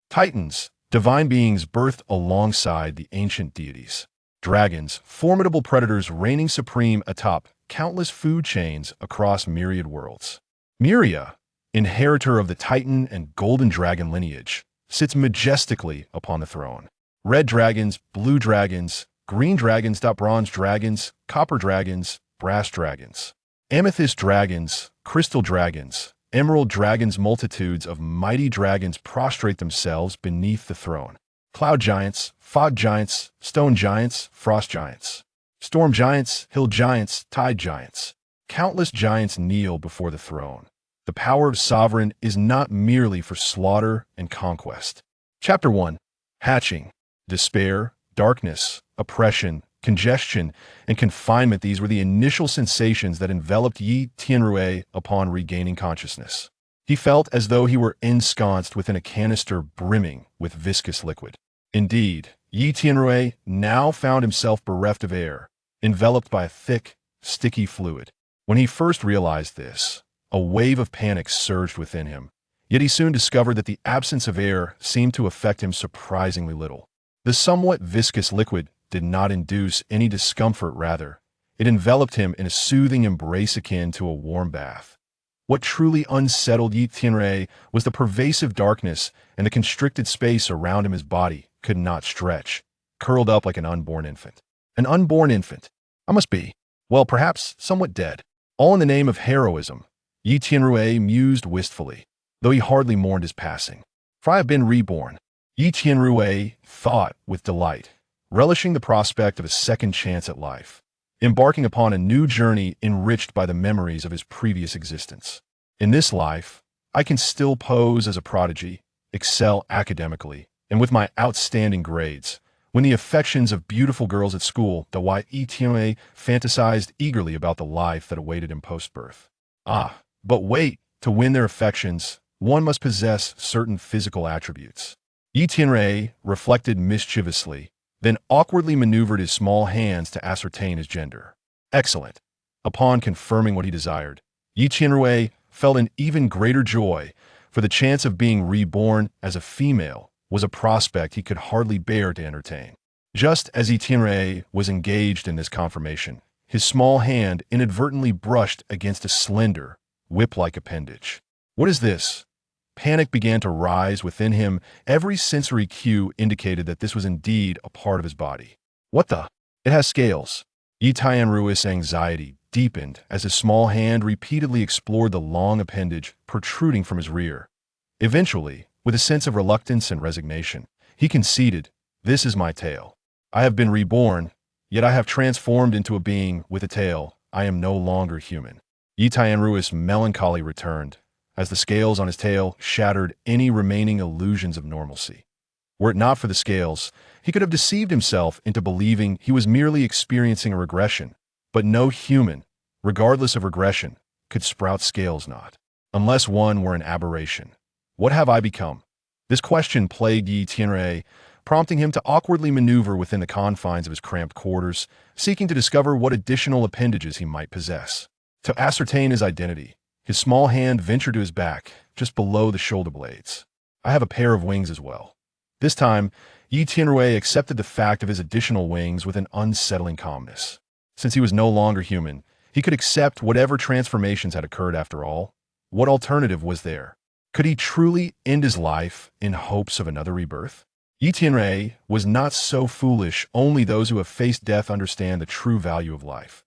Titans, divine beings birthed alongside the ancient deities. Dragons, formidable predators reigning supreme atop countless food chains across myriad worlds. Muria, inheritor of the Titan and golden dragon lineage, sits majestically upon the throne. Red dragons, blue dragons, green dragons, bronze dragons, copper dragons, brass dragons, amethyst dragons, crystal dragons, emerald dragons, multitudes of mighty dragons prostrate themselves beneath the throne. Cloud giants, fog giants, stone giants, frost giants, storm giants, hill giants, tide giants. Countless giants kneel before the throne. The power of sovereign is not merely for slaughter and conquest. Chapter 1. Hatching. Despair, darkness, oppression, congestion, and confinement. These were the initial sensations that enveloped Yi Tianrui upon regaining consciousness. He felt as though he were ensconced within a canister brimming with viscous liquid. Indeed, Yi Tianrui now found himself bereft of air, enveloped by a thick, sticky fluid. When he first realized this, a wave of panic surged within him, yet he soon discovered that the absence of air seemed to affect him surprisingly little. The somewhat viscous liquid did not induce any discomfort, rather, it enveloped him in a soothing embrace akin to a warm bath. What truly unsettled Yi Tianrui was the pervasive darkness and the constricted space around him. His body could not stretch, curled up like an unborn infant. An unborn infant. I must be, well, perhaps somewhat dead. All in the name of heroism, Yi Tianrui mused wistfully, though he hardly mourned his passing. For I have been reborn, Yi Tianrui thought with delight, relishing the prospect of a second chance at life, embarking upon a new journey enriched by the memories of his previous existence. In this life, I can still pose as a prodigy, excel academically, and with my outstanding grades, win the affections of beautiful girls at school. The Yi Tianrui fantasized eagerly about the life that awaited him post-birth. Ah, but wait, to win their affections, one must possess certain physical attributes. Yi Tianrui reflected mischievously, then awkwardly maneuvered his small hands to ascertain his gender. Excellent. Upon confirming what he desired, Yi Tianrui felt an even greater joy, for the chance of being reborn as a female was a prospect he could hardly bear to entertain. Just as Yi Tianrui was engaged in this confirmation, his small hand inadvertently brushed against a slender, whip-like appendage. What is this? Panic began to rise within him. Every sensory cue indicated that this was indeed a part of his body. What the? It has scales. Yi Tianrui's anxiety deepened as his small hand repeatedly explored the long appendage protruding from his rear. Eventually, with a sense of reluctance and resignation, he conceded, "This is my tail. I have been reborn, yet I have transformed into a being with a tail. I am no longer human." Yi Tianrui's melancholy returned, as the scales on his tail shattered any remaining illusions of normalcy. Were it not for the scales, he could have deceived himself into believing he was merely experiencing a regression. But no human, regardless of regression, could sprout scales not, unless one were an aberration. What have I become? This question plagued Yi Tianrui, prompting him to awkwardly maneuver within the confines of his cramped quarters, seeking to discover what additional appendages he might possess. To ascertain his identity, his small hand ventured to his back, just below the shoulder blades. I have a pair of wings as well. This time, Yi Tianrui accepted the fact of his additional wings with an unsettling calmness. Since he was no longer human, he could accept whatever transformations had occurred after all. What alternative was there? Could he truly end his life in hopes of another rebirth? Yi Tianrui was not so foolish. Only those who have faced death understand the true value of life.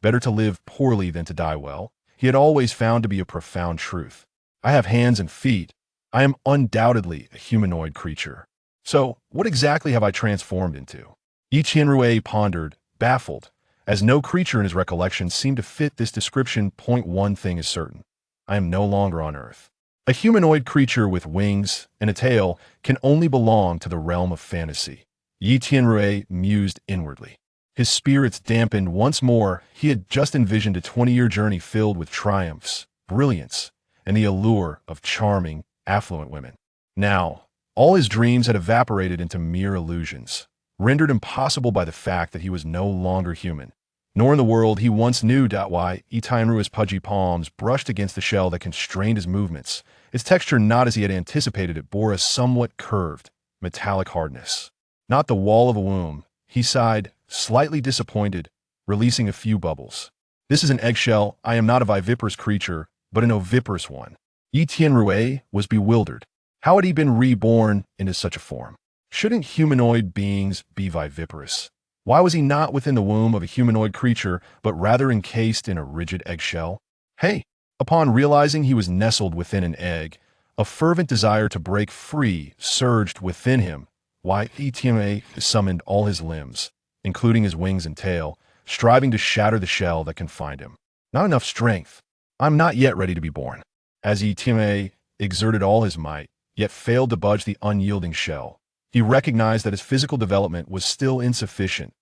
Better to live poorly than to die well. He had always found to be a profound truth. I have hands and feet. I am undoubtedly a humanoid creature. So, what exactly have I transformed into? Yi Tianrui pondered, baffled, as no creature in his recollection seemed to fit this description. One thing is certain. I am no longer on Earth. A humanoid creature with wings and a tail can only belong to the realm of fantasy. Yi Tianrui mused inwardly. His spirits dampened once more. He had just envisioned a 20-year journey filled with triumphs, brilliance, and the allure of charming, affluent women. Now, all his dreams had evaporated into mere illusions, rendered impossible by the fact that he was no longer human. nor in the world he once knew. Why Itianrua's pudgy palms brushed against the shell that constrained his movements. Its texture, not as he had anticipated it, bore a somewhat curved, metallic hardness. Not the wall of a womb, he sighed, slightly disappointed, releasing a few bubbles. This is an eggshell. I am not a viviparous creature, but an oviparous one. Itianrua was bewildered. How had he been reborn into such a form? Shouldn't humanoid beings be viviparous? Why was he not within the womb of a humanoid creature, but rather encased in a rigid eggshell? Hey! Upon realizing he was nestled within an egg, a fervent desire to break free surged within him. Why Itianrua summoned all his limbs, including his wings and tail, striving to shatter the shell that confined him. Not enough strength. I'm not yet ready to be born. As Itianrua exerted all his might, yet failed to budge the unyielding shell, he recognized that his physical development was still insufficient.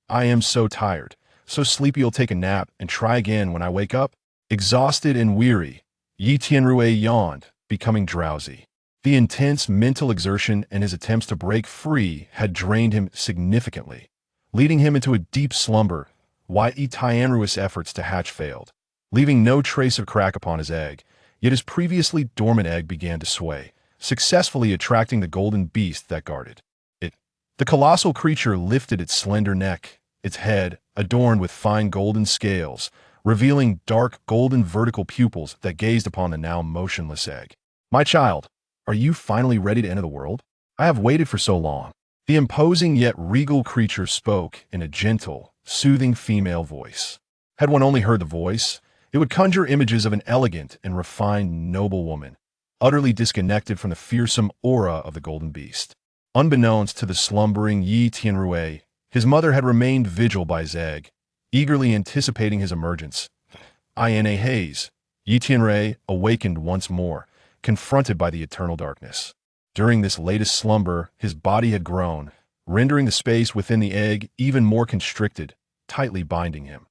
I am so tired, so sleepy I'll take a nap and try again when I wake up. Exhausted and weary, Itianrua yawned, becoming drowsy. The intense mental exertion and his attempts to break free had drained him significantly, leading him into a deep slumber. Why Itianrua's efforts to hatch failed, leaving no trace of crack upon his egg, yet his previously dormant egg began to sway, successfully attracting the golden beast that guarded it. The colossal creature lifted its slender neck, its head adorned with fine golden scales, revealing dark golden vertical pupils that gazed upon the now motionless egg. My child, are you finally ready to enter the world? I have waited for so long. The imposing yet regal creature spoke in a gentle, soothing female voice. Had one only heard the voice, it would conjure images of an elegant and refined noble woman, utterly disconnected from the fearsome aura of the golden beast. Unbeknownst to the slumbering Itianrua, his mother had remained vigil by his egg, eagerly anticipating his emergence. In a haze, Itianrua awakened once more, confronted by the eternal darkness. During this latest slumber, his body had grown, rendering the space within the egg even more constricted, tightly binding him.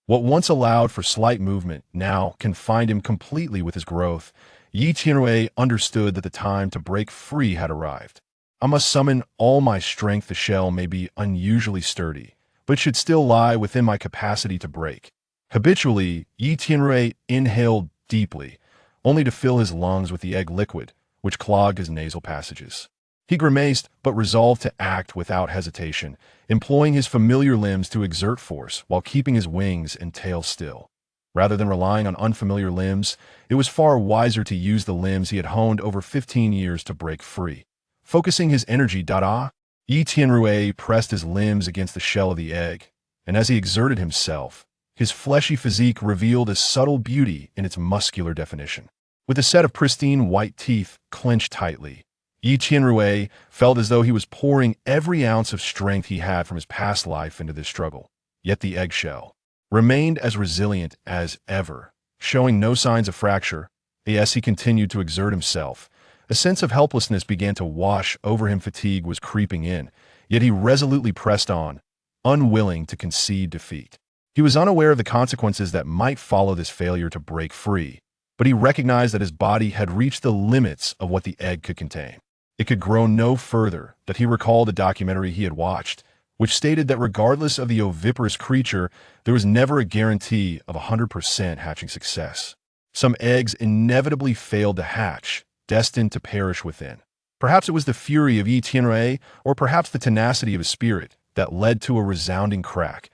What once allowed for slight movement now confined him completely with his growth. Itianrua understood that the time to break free had arrived. I must summon all my strength. The shell may be unusually sturdy, but should still lie within my capacity to break. Habitually, Itianrua inhaled deeply, only to fill his lungs with the egg liquid, which clogged his nasal passages. He grimaced, but resolved to act without hesitation, employing his familiar limbs to exert force while keeping his wings and tail still. Rather than relying on unfamiliar limbs, it was far wiser to use the limbs he had honed over 15 years to break free. Focusing his energy, Itianrua pressed his limbs against the shell of the egg, and as he exerted himself, his fleshy physique revealed a subtle beauty in its muscular definition. With a set of pristine white teeth clenched tightly, Itianrua felt as though he was pouring every ounce of strength he had from his past life into this struggle. Yet the eggshell remained as resilient as ever, showing no signs of fracture. As he continued to exert himself, a sense of helplessness began to wash over him. Fatigue was creeping in, yet he resolutely pressed on, unwilling to concede defeat. He was unaware of the consequences that might follow this failure to break free, but he recognized that his body had reached the limits of what the egg could contain. It could grow no further. That he recalled a documentary he had watched, which stated that regardless of the oviparous creature, there was never a guarantee of 100% hatching success. Some eggs inevitably failed to hatch, destined to perish within. Perhaps it was the fury of Itianrua, or perhaps the tenacity of his spirit, that led to a resounding crack,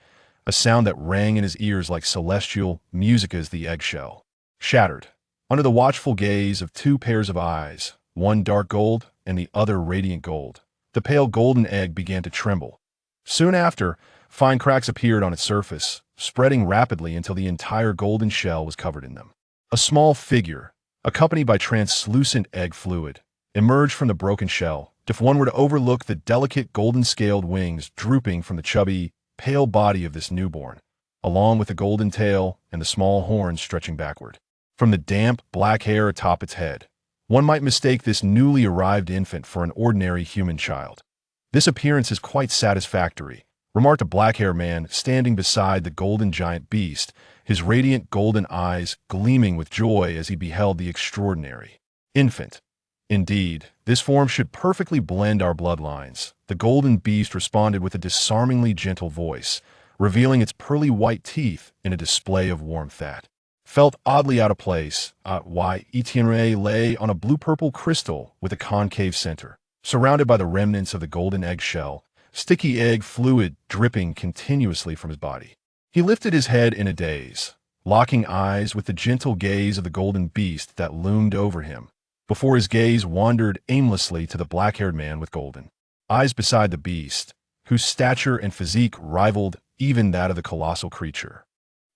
a sound that rang in his ears like celestial music as the eggshell shattered. Under the watchful gaze of two pairs of eyes, one dark gold and the other radiant gold, the pale golden egg began to tremble. Soon after, fine cracks appeared on its surface, spreading rapidly until the entire golden shell was covered in them. A small figure, accompanied by translucent egg fluid, emerged from the broken shell. If one were to overlook the delicate golden-scaled wings drooping from the chubby, pale body of this newborn, along with the golden tail and the small horns stretching backward. From the damp, black hair atop its head, one might mistake this newly arrived infant for an ordinary human child. This appearance is quite satisfactory, remarked a black-haired man standing beside the golden giant beast, his radiant golden eyes gleaming with joy as he beheld the extraordinary infant. Indeed, this form should perfectly blend our bloodlines. The golden beast responded with a disarmingly gentle voice, revealing its pearly white teeth in a display of warm fat. Felt oddly out of place, why Etienne lay on a blue-purple crystal with a concave center, surrounded by the remnants of the golden eggshell, sticky egg fluid dripping continuously from his body. He lifted his head in a daze, locking eyes with the gentle gaze of the golden beast that loomed over him, before his gaze wandered aimlessly to the black-haired man with golden eyes beside the beast, whose stature and physique rivaled even that of the colossal creature.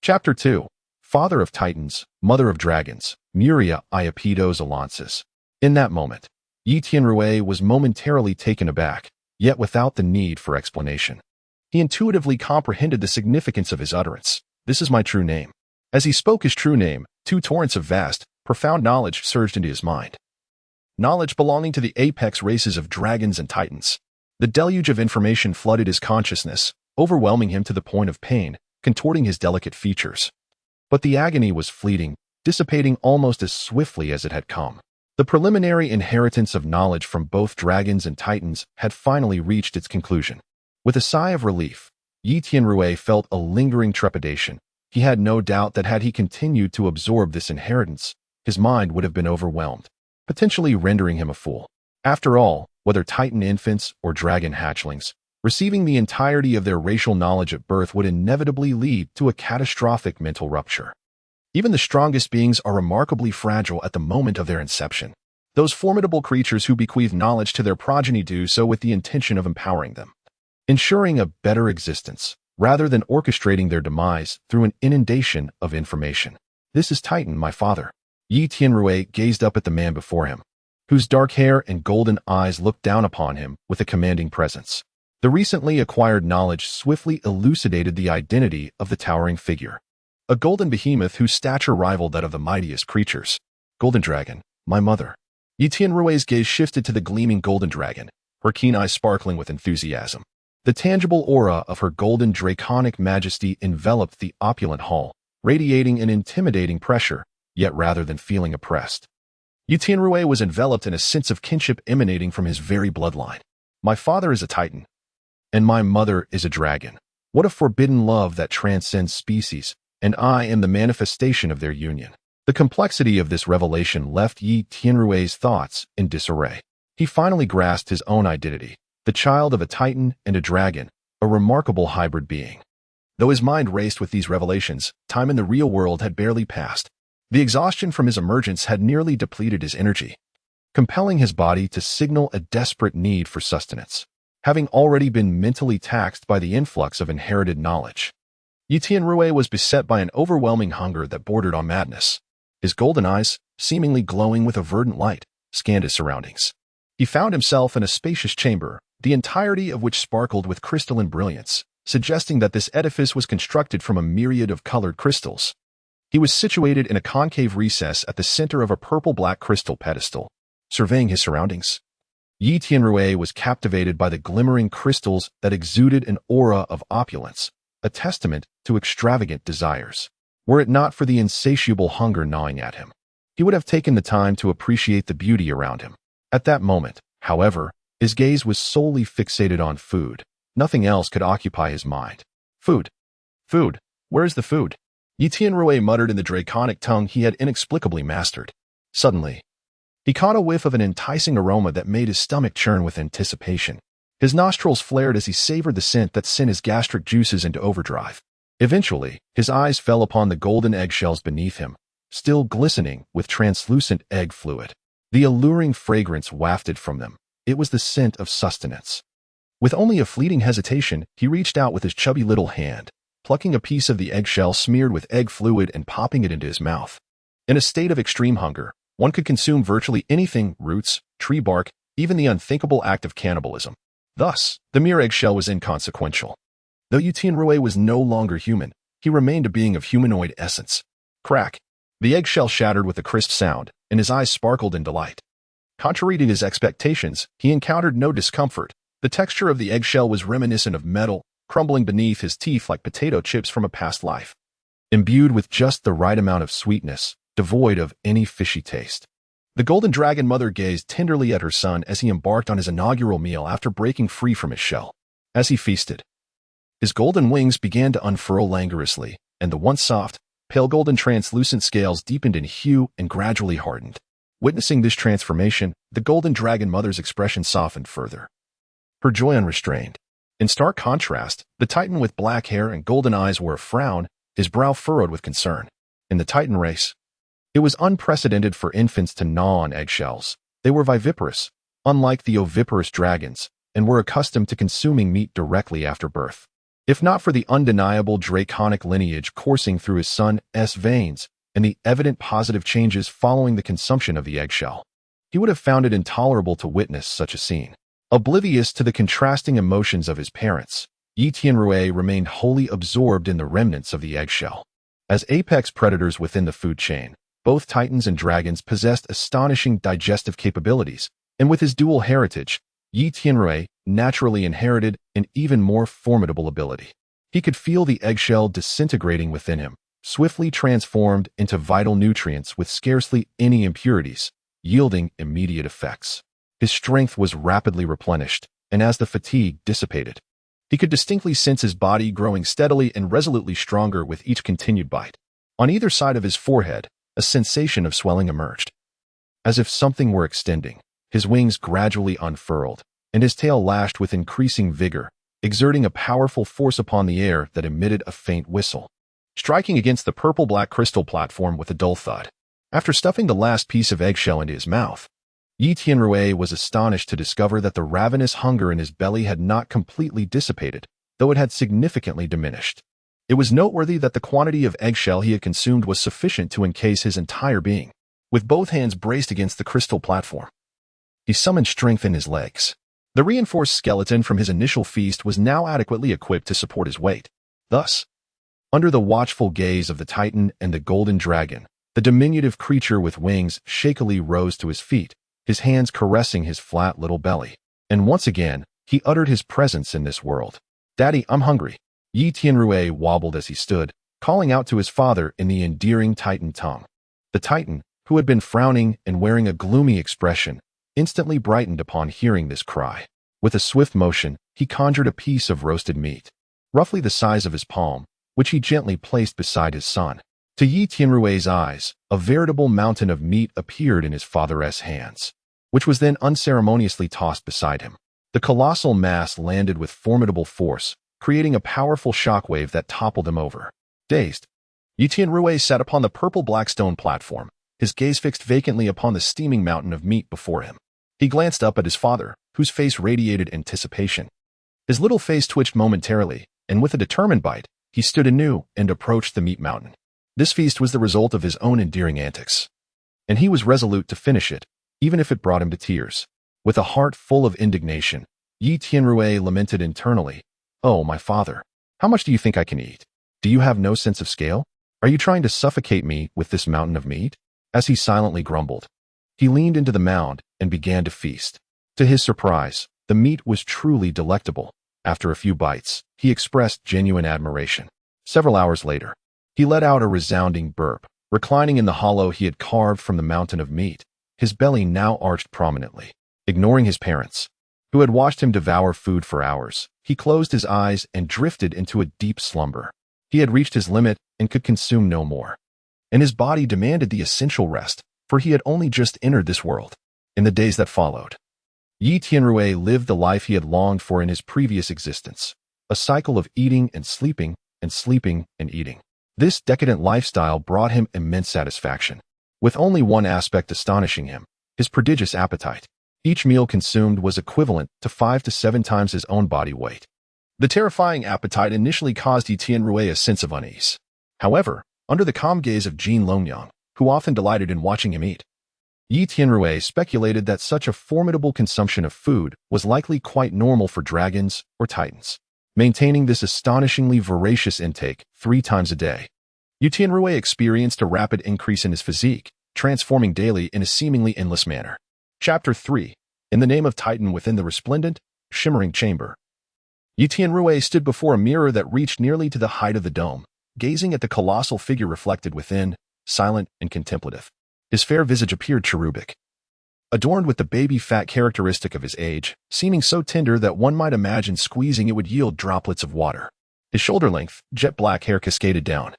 Chapter 2. Father of Titans, Mother of Dragons, Muria Iapetos Alonsis. In that moment, Etienne was momentarily taken aback, yet without the need for explanation. He intuitively comprehended the significance of his utterance. This is my true name. As he spoke his true name, two torrents of vast, profound knowledge surged into his mind. Knowledge belonging to the apex races of dragons and titans. The deluge of information flooded his consciousness, overwhelming him to the point of pain, contorting his delicate features. But the agony was fleeting, dissipating almost as swiftly as it had come. The preliminary inheritance of knowledge from both dragons and titans had finally reached its conclusion. With a sigh of relief, Etienne felt a lingering trepidation. He had no doubt that had he continued to absorb this inheritance, his mind would have been overwhelmed, potentially rendering him a fool. After all, whether titan infants or dragon hatchlings, receiving the entirety of their racial knowledge at birth would inevitably lead to a catastrophic mental rupture. Even the strongest beings are remarkably fragile at the moment of their inception. Those formidable creatures who bequeath knowledge to their progeny do so with the intention of empowering them, ensuring a better existence, rather than orchestrating their demise through an inundation of information. This is Titan, my father. Etienne gazed up at the man before him, whose dark hair and golden eyes looked down upon him with a commanding presence. The recently acquired knowledge swiftly elucidated the identity of the towering figure. A golden behemoth whose stature rivaled that of the mightiest creatures. Golden Dragon, my mother. Etienne gaze shifted to the gleaming golden dragon, her keen eyes sparkling with enthusiasm. The tangible aura of her golden draconic majesty enveloped the opulent hall, radiating an intimidating pressure, yet rather than feeling oppressed. Etienne was enveloped in a sense of kinship emanating from his very bloodline. My father is a titan, and my mother is a dragon. What a forbidden love that transcends species, and I am the manifestation of their union. The complexity of this revelation left Etienne's thoughts in disarray. He finally grasped his own identity, the child of a titan and a dragon, a remarkable hybrid being. Though his mind raced with these revelations, time in the real world had barely passed. The exhaustion from his emergence had nearly depleted his energy, compelling his body to signal a desperate need for sustenance. Having already been mentally taxed by the influx of inherited knowledge, Etienne was beset by an overwhelming hunger that bordered on madness. His golden eyes, seemingly glowing with a verdant light, scanned his surroundings. He found himself in a spacious chamber, the entirety of which sparkled with crystalline brilliance, suggesting that this edifice was constructed from a myriad of colored crystals. He was situated in a concave recess at the center of a purple-black crystal pedestal. Surveying his surroundings, Etienne was captivated by the glimmering crystals that exuded an aura of opulence, a testament to extravagant desires. Were it not for the insatiable hunger gnawing at him, he would have taken the time to appreciate the beauty around him. At that moment, however, his gaze was solely fixated on food. Nothing else could occupy his mind. Food. Food. Where is the food? Etienne muttered in the draconic tongue he had inexplicably mastered. Suddenly, he caught a whiff of an enticing aroma that made his stomach churn with anticipation. His nostrils flared as he savored the scent that sent his gastric juices into overdrive. Eventually, his eyes fell upon the golden eggshells beneath him, still glistening with translucent egg fluid. The alluring fragrance wafted from them. It was the scent of sustenance. With only a fleeting hesitation, he reached out with his chubby little hand, plucking a piece of the eggshell smeared with egg fluid and popping it into his mouth. In a state of extreme hunger, one could consume virtually anything: roots, tree bark, even the unthinkable act of cannibalism. Thus, the mere eggshell was inconsequential. Though Etienne was no longer human, he remained a being of humanoid essence. Crack! The eggshell shattered with a crisp sound, and his eyes sparkled in delight. Contrary to his expectations, he encountered no discomfort. The texture of the eggshell was reminiscent of metal, crumbling beneath his teeth like potato chips from a past life. Imbued with just the right amount of sweetness, devoid of any fishy taste. The golden dragon mother gazed tenderly at her son as he embarked on his inaugural meal after breaking free from his shell. As he feasted, His golden wings began to unfurl languorously, and the once soft, pale golden translucent scales deepened in hue and gradually hardened. Witnessing this transformation, the golden dragon mother's expression softened further, her joy unrestrained. In stark contrast, the titan with black hair and golden eyes wore a frown, his brow furrowed with concern. In the titan race, it was unprecedented for infants to gnaw on eggshells. They were viviparous, unlike the oviparous dragons, and were accustomed to consuming meat directly after birth. If not for the undeniable draconic lineage coursing through his son's veins and the evident positive changes following the consumption of the eggshell, he would have found it intolerable to witness such a scene. Oblivious to the contrasting emotions of his parents, Yi Tianrui remained wholly absorbed in the remnants of the eggshell. As apex predators within the food chain, both titans and dragons possessed astonishing digestive capabilities, and with his dual heritage, Yi Tianrui naturally inherited an even more formidable ability. He could feel the eggshell disintegrating within him, swiftly transformed into vital nutrients with scarcely any impurities, yielding immediate effects. His strength was rapidly replenished, and as the fatigue dissipated, he could distinctly sense his body growing steadily and resolutely stronger with each continued bite. On either side of his forehead, a sensation of swelling emerged. As if something were extending, his wings gradually unfurled, and his tail lashed with increasing vigor, exerting a powerful force upon the air that emitted a faint whistle, striking against the purple-black crystal platform with a dull thud. After stuffing the last piece of eggshell into his mouth, Yi Tianrui was astonished to discover that the ravenous hunger in his belly had not completely dissipated, though it had significantly diminished. It was noteworthy that the quantity of eggshell he had consumed was sufficient to encase his entire being. With both hands braced against the crystal platform, he summoned strength in his legs. The reinforced skeleton from his initial feast was now adequately equipped to support his weight. Thus, under the watchful gaze of the titan and the golden dragon, the diminutive creature with wings shakily rose to his feet, his hands caressing his flat little belly. And once again, he uttered his presence in this world. "Daddy, I'm hungry." Yi Tianrui wobbled as he stood, calling out to his father in the endearing titan tongue. The titan, who had been frowning and wearing a gloomy expression, instantly brightened upon hearing this cry. With a swift motion, he conjured a piece of roasted meat, roughly the size of his palm, which he gently placed beside his son. To Yi Tianrui's eyes, a veritable mountain of meat appeared in his father's hands, which was then unceremoniously tossed beside him. The colossal mass landed with formidable force, creating a powerful shockwave that toppled him over. Dazed, Yi Tianrui sat upon the purple-black stone platform, his gaze fixed vacantly upon the steaming mountain of meat before him. He glanced up at his father, whose face radiated anticipation. His little face twitched momentarily, and with a determined bite, he stood anew and approached the meat mountain. This feast was the result of his own endearing antics, and he was resolute to finish it, even if it brought him to tears. With a heart full of indignation, Yi Tianrui lamented internally, "Oh, my father, how much do you think I can eat? Do you have no sense of scale? Are you trying to suffocate me with this mountain of meat?" As he silently grumbled, he leaned into the mound and began to feast. To his surprise, the meat was truly delectable. After a few bites, he expressed genuine admiration. Several hours later, he let out a resounding burp, reclining in the hollow he had carved from the mountain of meat, his belly now arched prominently. Ignoring his parents, who had watched him devour food for hours, he closed his eyes and drifted into a deep slumber. He had reached his limit and could consume no more, and his body demanded the essential rest, for he had only just entered this world. In the days that followed, Yi Tianrui lived the life he had longed for in his previous existence, a cycle of eating and sleeping and eating. This decadent lifestyle brought him immense satisfaction, with only one aspect astonishing him: his prodigious appetite. Each meal consumed was equivalent to 5 to 7 times his own body weight. The terrifying appetite initially caused Yi Tianrui a sense of unease. However, under the calm gaze of Jin Longyang, who often delighted in watching him eat, Yi Tianrui speculated that such a formidable consumption of food was likely quite normal for dragons or titans. Maintaining this astonishingly voracious intake 3 times a day, Yi Tianrui experienced a rapid increase in his physique, transforming daily in a seemingly endless manner. Chapter 3. In the name of Titan within the resplendent, shimmering chamber. Yi Tianrui stood before a mirror that reached nearly to the height of the dome, gazing at the colossal figure reflected within, silent and contemplative. His fair visage appeared cherubic, adorned with the baby fat characteristic of his age, seeming so tender that one might imagine squeezing it would yield droplets of water. His shoulder-length, jet-black hair cascaded down,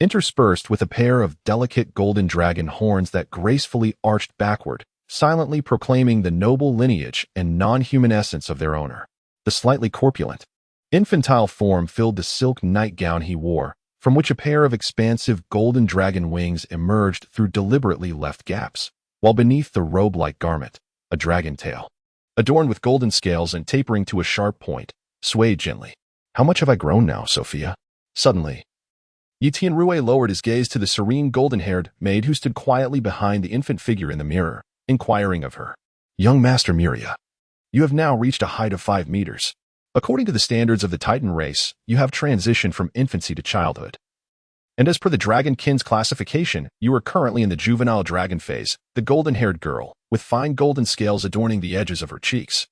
interspersed with a pair of delicate golden dragon horns that gracefully arched backward, silently proclaiming the noble lineage and non-human essence of their owner. The slightly corpulent, infantile form filled the silk nightgown he wore, from which a pair of expansive golden dragon wings emerged through deliberately left gaps, while beneath the robe-like garment, a dragon tail, adorned with golden scales and tapering to a sharp point, swayed gently. How much have I grown now, Sophia? Suddenly, Tianrui lowered his gaze to the serene golden-haired maid who stood quietly behind the infant figure in the mirror, inquiring of her. Young Master Muria, you have now reached a height of 5 meters. According to the standards of the Titan race, you have transitioned from infancy to childhood. And as per the Dragonkins classification, you are currently in the juvenile dragon phase, the golden-haired girl, with fine golden scales adorning the edges of her cheeks,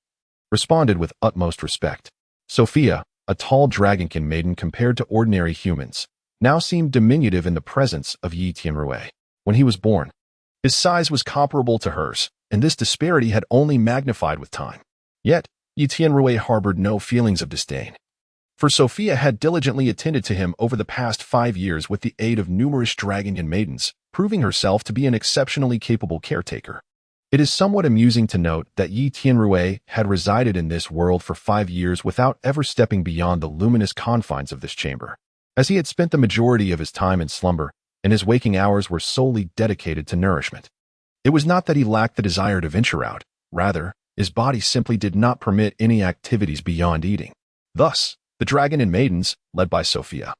responded with utmost respect. Sophia, a tall dragonkin maiden compared to ordinary humans, now seemed diminutive in the presence of Yi Tianrui. When he was born, his size was comparable to hers, and this disparity had only magnified with time. Yet, Yi Tianrui harbored no feelings of disdain, for Sophia had diligently attended to him over the past 5 years with the aid of numerous dragonkin maidens, proving herself to be an exceptionally capable caretaker. It is somewhat amusing to note that Yi Tianrui had resided in this world for 5 years without ever stepping beyond the luminous confines of this chamber, as he had spent the majority of his time in slumber, and his waking hours were solely dedicated to nourishment. It was not that he lacked the desire to venture out, rather, his body simply did not permit any activities beyond eating. Thus, the dragon and maidens, led by Sophia,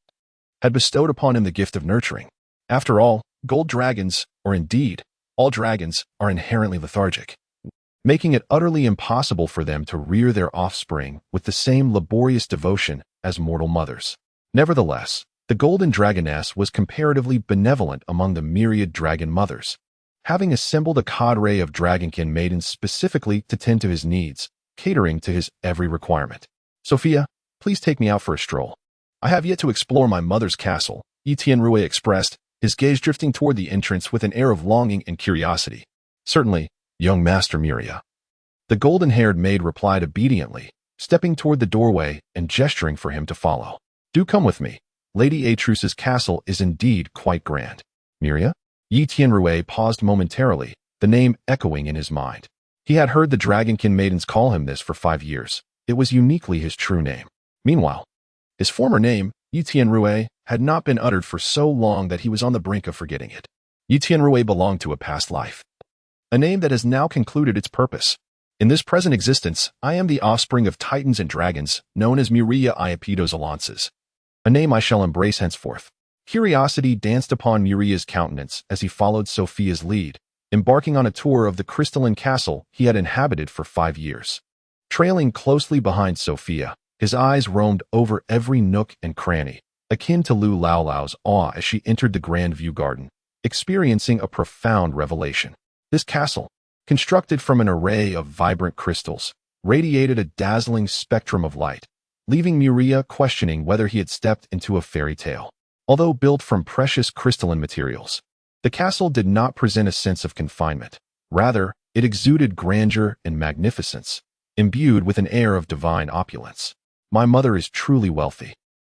had bestowed upon him the gift of nurturing. After all, gold dragons, or indeed, all dragons, are inherently lethargic, making it utterly impossible for them to rear their offspring with the same laborious devotion as mortal mothers. Nevertheless, the golden dragoness was comparatively benevolent among the myriad dragon mothers, having assembled a cadre of dragonkin maidens specifically to tend to his needs, catering to his every requirement. Sophia, please take me out for a stroll. I have yet to explore my mother's castle, Yi Tianrui expressed, his gaze drifting toward the entrance with an air of longing and curiosity. Certainly, young Master Muria. The golden-haired maid replied obediently, stepping toward the doorway and gesturing for him to follow. Do come with me. Lady Atruce's castle is indeed quite grand. Muria? Yi Tianrui paused momentarily, the name echoing in his mind. He had heard the dragonkin maidens call him this for 5 years. It was uniquely his true name. Meanwhile, his former name, Yi Tianrui, had not been uttered for so long that he was on the brink of forgetting it. Yi Tianrui belonged to a past life, a name that has now concluded its purpose. In this present existence, I am the offspring of titans and dragons, known as Muria Iapetos Alances, a name I shall embrace henceforth. Curiosity danced upon Muria's countenance as he followed Sophia's lead, embarking on a tour of the crystalline castle he had inhabited for 5 years. Trailing closely behind Sophia, his eyes roamed over every nook and cranny, akin to Lu Laolau's awe as she entered the grand view garden, experiencing a profound revelation. This castle, constructed from an array of vibrant crystals, radiated a dazzling spectrum of light, leaving Muria questioning whether he had stepped into a fairy tale. Although built from precious crystalline materials, the castle did not present a sense of confinement. Rather, it exuded grandeur and magnificence, imbued with an air of divine opulence. My mother is truly wealthy.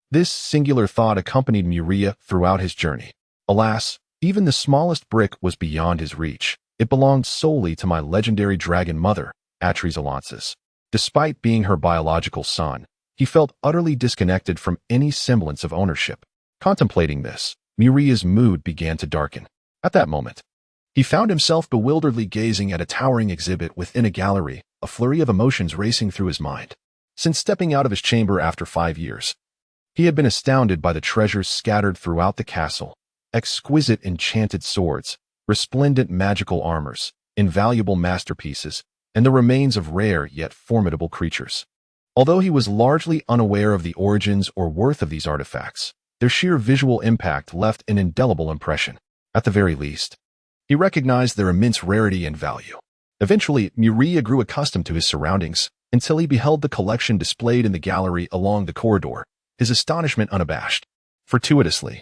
This singular thought accompanied Muria throughout his journey. Alas, even the smallest brick was beyond his reach. It belonged solely to my legendary dragon mother, Atres Alances. Despite being her biological son, he felt utterly disconnected from any semblance of ownership. Contemplating this, Muria's mood began to darken. At that moment, he found himself bewilderedly gazing at a towering exhibit within a gallery, a flurry of emotions racing through his mind. Since stepping out of his chamber after 5 years, he had been astounded by the treasures scattered throughout the castle: exquisite enchanted swords, resplendent magical armors, invaluable masterpieces, and the remains of rare yet formidable creatures. Although he was largely unaware of the origins or worth of these artifacts, their sheer visual impact left an indelible impression. At the very least, he recognized their immense rarity and value. Eventually, Muria grew accustomed to his surroundings until he beheld the collection displayed in the gallery along the corridor, his astonishment unabashed. Fortuitously,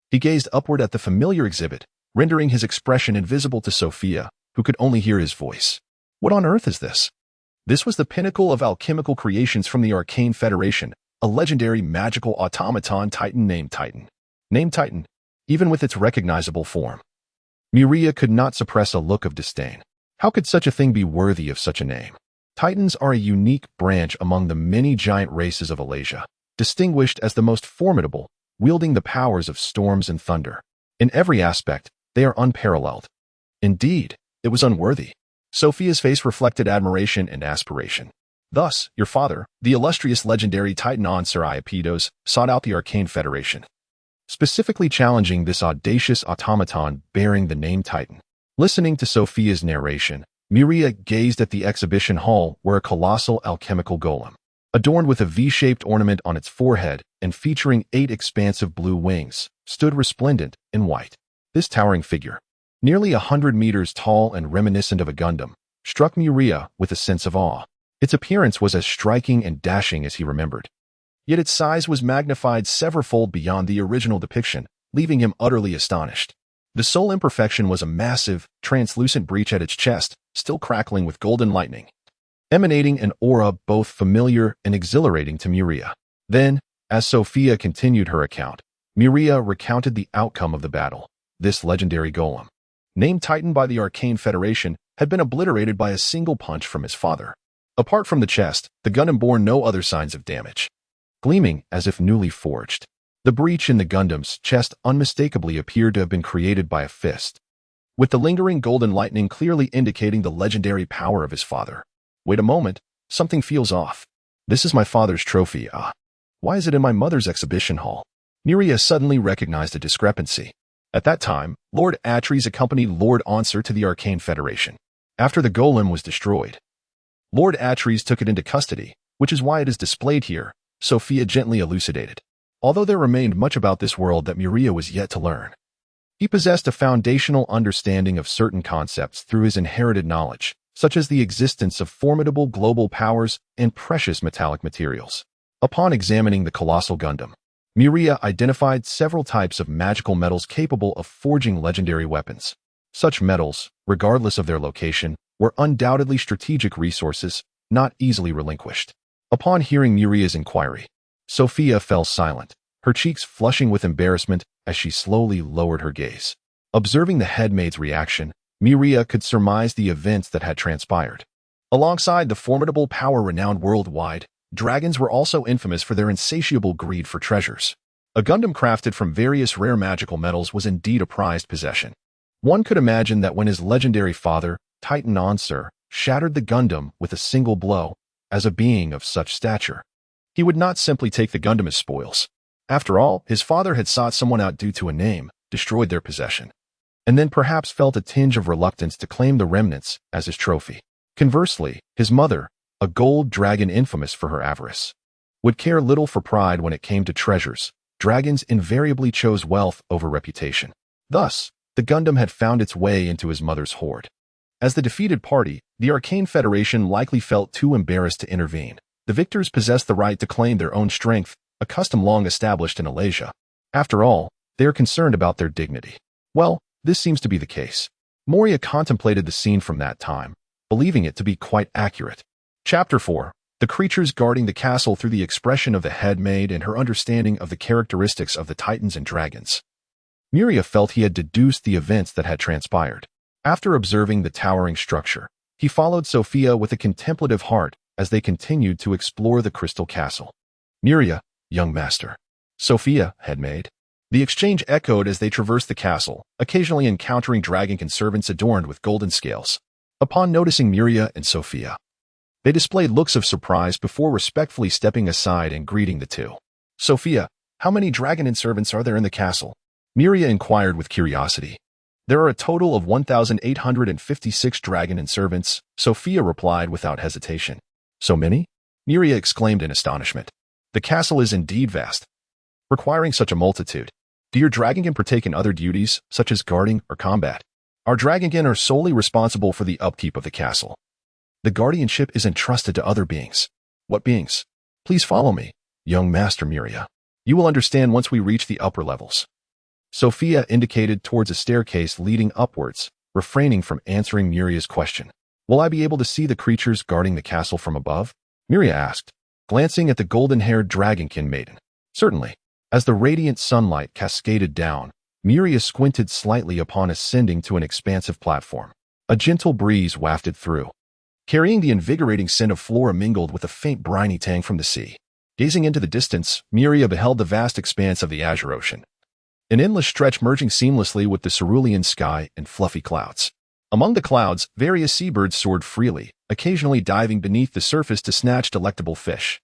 he gazed upward at the familiar exhibit, rendering his expression invisible to Sophia, who could only hear his voice. What on earth is this? This was the pinnacle of alchemical creations from the Arcane Federation, a legendary magical automaton titan named Titan. Named Titan, even with its recognizable form. Muria could not suppress a look of disdain. How could such a thing be worthy of such a name? Titans are a unique branch among the many giant races of Alasia, distinguished as the most formidable, wielding the powers of storms and thunder. In every aspect, they are unparalleled. Indeed, it was unworthy. Sophia's face reflected admiration and aspiration. Thus, your father, the illustrious legendary Titan Ansar Iapedos, sought out the Arcane Federation, specifically challenging this audacious automaton bearing the name Titan. Listening to Sophia's narration, Muria gazed at the exhibition hall where a colossal alchemical golem, adorned with a V-shaped ornament on its forehead and featuring 8 expansive blue wings, stood resplendent in white. This towering figure, nearly 100 meters tall and reminiscent of a Gundam, struck Muria with a sense of awe. Its appearance was as striking and dashing as he remembered. Yet its size was magnified severalfold beyond the original depiction, leaving him utterly astonished. The sole imperfection was a massive, translucent breach at its chest, still crackling with golden lightning, emanating an aura both familiar and exhilarating to Muria. Then, as Sophia continued her account, Muria recounted the outcome of the battle. This legendary golem, named Titan by the Arcane Federation, had been obliterated by a single punch from his father. Apart from the chest, the Gundam bore no other signs of damage. Gleaming as if newly forged, the breach in the Gundam's chest unmistakably appeared to have been created by a fist, with the lingering golden lightning clearly indicating the legendary power of his father. Wait a moment, something feels off. This is my father's trophy, why is it in my mother's exhibition hall? Muria suddenly recognized a discrepancy. At that time, Lord Atreides accompanied Lord Ansar to the Arcane Federation. After the golem was destroyed, Lord Atreides took it into custody, which is why it is displayed here, Sophia gently elucidated. Although there remained much about this world that Muria was yet to learn, he possessed a foundational understanding of certain concepts through his inherited knowledge, such as the existence of formidable global powers and precious metallic materials. Upon examining the colossal Gundam, Muria identified several types of magical metals capable of forging legendary weapons. Such metals, regardless of their location, were undoubtedly strategic resources, not easily relinquished. Upon hearing Muria's inquiry, Sophia fell silent, her cheeks flushing with embarrassment as she slowly lowered her gaze. Observing the headmaid's reaction, Muria could surmise the events that had transpired. Alongside the formidable power renowned worldwide, dragons were also infamous for their insatiable greed for treasures. A Gundam crafted from various rare magical metals was indeed a prized possession. One could imagine that when his legendary father, Titan Ansar, shattered the Gundam with a single blow, as a being of such stature, he would not simply take the Gundam as spoils. After all, his father had sought someone out due to a name, destroyed their possession, and then perhaps felt a tinge of reluctance to claim the remnants as his trophy. Conversely, his mother, a gold dragon infamous for her avarice, would care little for pride when it came to treasures. Dragons invariably chose wealth over reputation. Thus, the Gundam had found its way into his mother's hoard. As the defeated party, the Arcane Federation likely felt too embarrassed to intervene. The victors possessed the right to claim their own strength, a custom long established in Alasia. After all, they are concerned about their dignity. Well, this seems to be the case. Muria contemplated the scene from that time, believing it to be quite accurate. Chapter 4. The creatures guarding the castle. Through the expression of the headmaid and her understanding of the characteristics of the Titans and dragons, Muria felt he had deduced the events that had transpired. After observing the towering structure, he followed Sophia with a contemplative heart as they continued to explore the crystal castle. Muria, young master. Sophia, headmaid. The exchange echoed as they traversed the castle, occasionally encountering dragon servants adorned with golden scales. Upon noticing Muria and Sophia, they displayed looks of surprise before respectfully stepping aside and greeting the two. Sophia, how many dragon servants are there in the castle? Muria inquired with curiosity. There are a total of 1,856 dragon servants, Sophia replied without hesitation. So many? Muria exclaimed in astonishment. The castle is indeed vast, requiring such a multitude. Do your dragonkin partake in other duties, such as guarding or combat? Our dragonkin are solely responsible for the upkeep of the castle. The guardianship is entrusted to other beings. What beings? Please follow me, young master Muria. You will understand once we reach the upper levels. Sophia indicated towards a staircase leading upwards, refraining from answering Muria's question. Will I be able to see the creatures guarding the castle from above? Muria asked. glancing at the golden-haired dragonkin maiden. Certainly. As the radiant sunlight cascaded down, Muria squinted slightly upon ascending to an expansive platform. A gentle breeze wafted through, carrying the invigorating scent of flora mingled with a faint briny tang from the sea. Gazing into the distance, Muria beheld the vast expanse of the azure ocean, an endless stretch merging seamlessly with the cerulean sky and fluffy clouds. Among the clouds, various seabirds soared freely, occasionally diving beneath the surface to snatch delectable fish,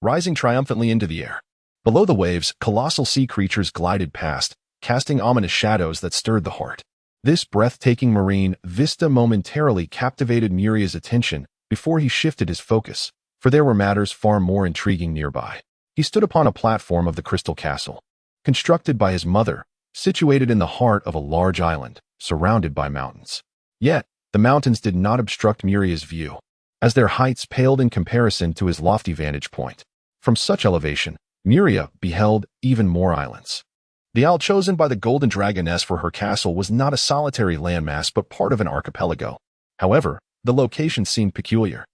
rising triumphantly into the air. Below the waves, colossal sea creatures glided past, casting ominous shadows that stirred the heart. This breathtaking marine vista momentarily captivated Muria's attention before he shifted his focus, for there were matters far more intriguing nearby. He stood upon a platform of the crystal castle, constructed by his mother, situated in the heart of a large island, surrounded by mountains. Yet, the mountains did not obstruct Muria's view, as their heights paled in comparison to his lofty vantage point. From such elevation, Muria beheld even more islands. The isle chosen by the Golden Dragoness for her castle was not a solitary landmass but part of an archipelago. However, the location seemed peculiar,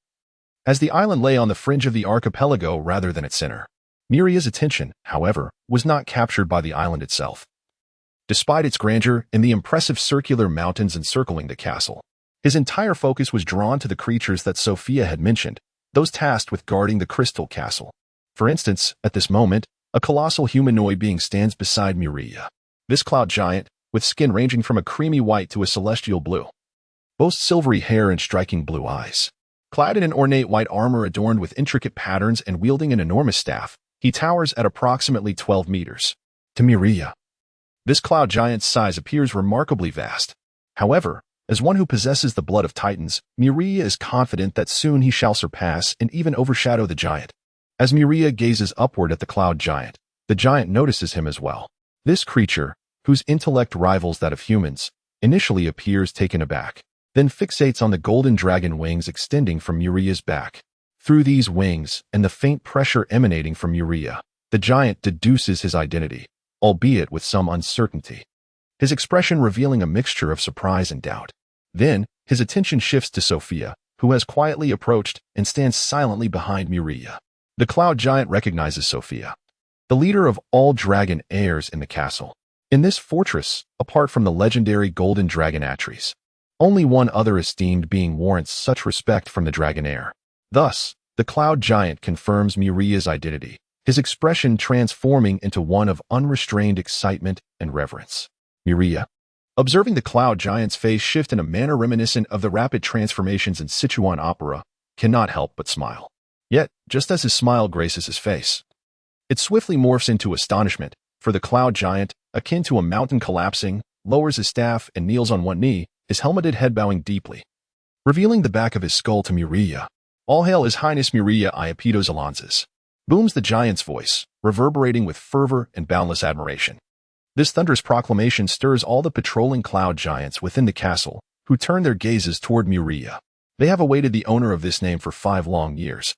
as the island lay on the fringe of the archipelago rather than its center. Muria's attention, however, was not captured by the island itself. Despite its grandeur and the impressive circular mountains encircling the castle, his entire focus was drawn to the creatures that Sophia had mentioned, those tasked with guarding the crystal castle. For instance, at this moment, a colossal humanoid being stands beside Muria. This cloud giant, with skin ranging from a creamy white to a celestial blue, boasts silvery hair and striking blue eyes. Clad in an ornate white armor adorned with intricate patterns and wielding an enormous staff, he towers at approximately 12 meters. To Muria, this cloud giant's size appears remarkably vast. However, as one who possesses the blood of titans, Muria is confident that soon he shall surpass and even overshadow the giant. As Muria gazes upward at the giant notices him as well. This creature, whose intellect rivals that of humans, initially appears taken aback, then fixates on the golden dragon wings extending from Muria's back. Through these wings and the faint pressure emanating from Muria, the giant deduces his identity, albeit with some uncertainty, his expression revealing a mixture of surprise and doubt. Then, his attention shifts to Sophia, who has quietly approached and stands silently behind Muria. The cloud giant recognizes Sophia, the leader of all dragon heirs in the castle. In this fortress, apart from the legendary golden dragon Atris, only one other esteemed being warrants such respect from the dragon heir. Thus, the cloud giant confirms Muria's identity, his expression transforming into one of unrestrained excitement and reverence. Muria, observing the cloud giant's face shift in a manner reminiscent of the rapid transformations in Sichuan opera, cannot help but smile. Yet, just as his smile graces his face, it swiftly morphs into astonishment, for the cloud giant, akin to a mountain collapsing, lowers his staff and kneels on one knee, his helmeted head bowing deeply, revealing the back of his skull to Muria. "All hail His Highness Muria Iapetos Alonzes," booms the giant's voice, reverberating with fervor and boundless admiration. This thunderous proclamation stirs all the patrolling cloud giants within the castle, who turn their gazes toward Muria. They have awaited the owner of this name for 5 long years,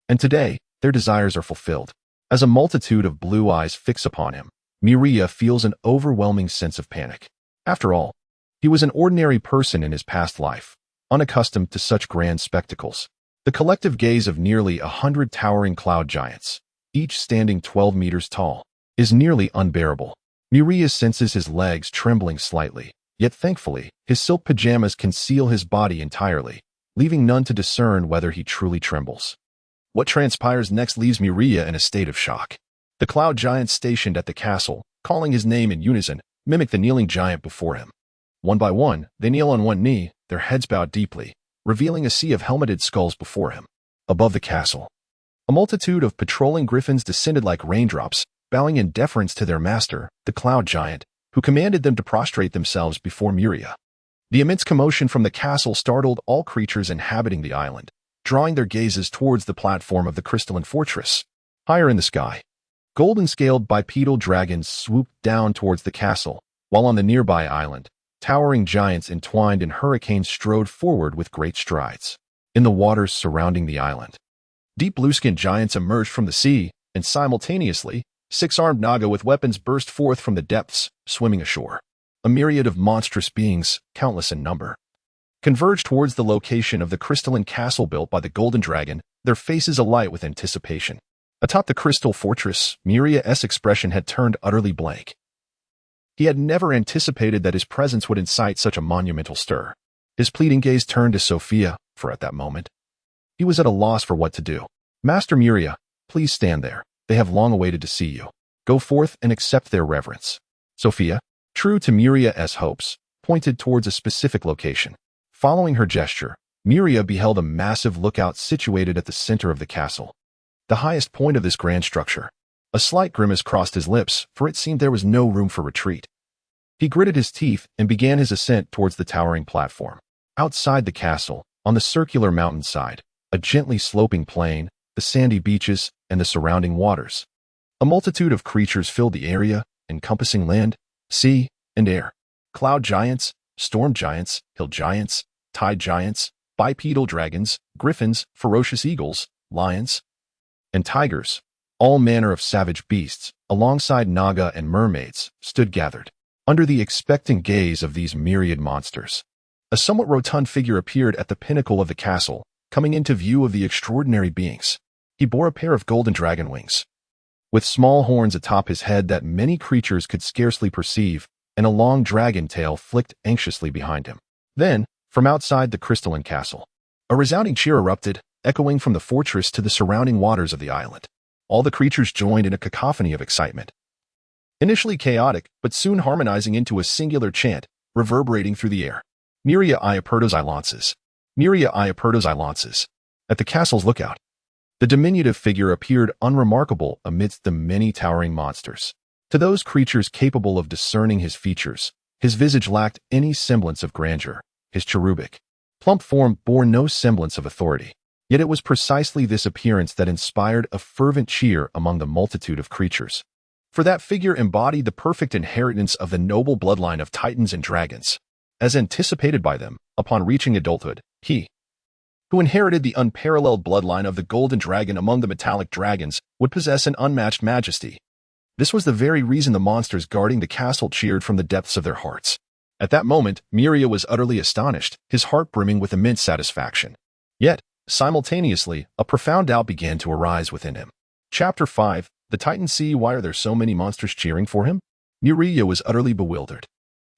and today, their desires are fulfilled. As a multitude of blue eyes fix upon him, Muria feels an overwhelming sense of panic. After all, he was an ordinary person in his past life, unaccustomed to such grand spectacles. The collective gaze of nearly 100 towering cloud giants, each standing 12 meters tall, is nearly unbearable. Muria senses his legs trembling slightly, yet thankfully, his silk pajamas conceal his body entirely, leaving none to discern whether he truly trembles. What transpires next leaves Muria in a state of shock. The cloud giants stationed at the castle, calling his name in unison, mimic the kneeling giant before him. One by one, they kneel on one knee, their heads bowed deeply, revealing a sea of helmeted skulls before him. Above the castle, a multitude of patrolling griffins descended like raindrops, bowing in deference to their master, the cloud giant, who commanded them to prostrate themselves before Muria. The immense commotion from the castle startled all creatures inhabiting the island, drawing their gazes towards the platform of the crystalline fortress. Higher in the sky, golden-scaled bipedal dragons swooped down towards the castle, while on the nearby island, towering giants entwined in hurricanes strode forward with great strides. In the waters surrounding the island, deep blue-skinned giants emerged from the sea, and simultaneously, 6-armed Naga with weapons burst forth from the depths, swimming ashore. A myriad of monstrous beings, countless in number, converged towards the location of the crystalline castle built by the golden dragon, their faces alight with anticipation. Atop the crystal fortress, Muria's expression had turned utterly blank. He had never anticipated that his presence would incite such a monumental stir. His pleading gaze turned to Sophia, for at that moment, he was at a loss for what to do. Master Muria, please stand there. They have long awaited to see you. Go forth and accept their reverence. Sophia, true to Muria's hopes, pointed towards a specific location. Following her gesture, Muria beheld a massive lookout situated at the center of the castle, the highest point of this grand structure. A slight grimace crossed his lips, for it seemed there was no room for retreat. He gritted his teeth and began his ascent towards the towering platform. Outside the castle, on the circular mountainside, a gently sloping plain, the sandy beaches, and the surrounding waters. A multitude of creatures filled the area, encompassing land, sea, and air. Cloud giants, storm giants, hill giants, tide giants, bipedal dragons, griffins, ferocious eagles, lions, and tigers, all manner of savage beasts, alongside naga and mermaids, stood gathered. Under the expectant gaze of these myriad monsters, a somewhat rotund figure appeared at the pinnacle of the castle, coming into view of the extraordinary beings. He bore a pair of golden dragon wings, with small horns atop his head that many creatures could scarcely perceive, and a long dragon tail flicked anxiously behind him. Then, from outside the crystalline castle, a resounding cheer erupted, echoing from the fortress to the surrounding waters of the island. All the creatures joined in a cacophony of excitement. Initially chaotic, but soon harmonizing into a singular chant, reverberating through the air. Muria I apertos I lances. Muria I apertos I lances. At the castle's lookout, the diminutive figure appeared unremarkable amidst the many towering monsters. To those creatures capable of discerning his features, his visage lacked any semblance of grandeur. His cherubic, plump form bore no semblance of authority. Yet it was precisely this appearance that inspired a fervent cheer among the multitude of creatures. For that figure embodied the perfect inheritance of the noble bloodline of titans and dragons. As anticipated by them, upon reaching adulthood, he, who inherited the unparalleled bloodline of the golden dragon among the metallic dragons, would possess an unmatched majesty. This was the very reason the monsters guarding the castle cheered from the depths of their hearts. At that moment, Muria was utterly astonished, his heart brimming with immense satisfaction. Yet, simultaneously, a profound doubt began to arise within him. Chapter 5, The Titans See Why Are There So Many Monsters Cheering for Him? Muria was utterly bewildered.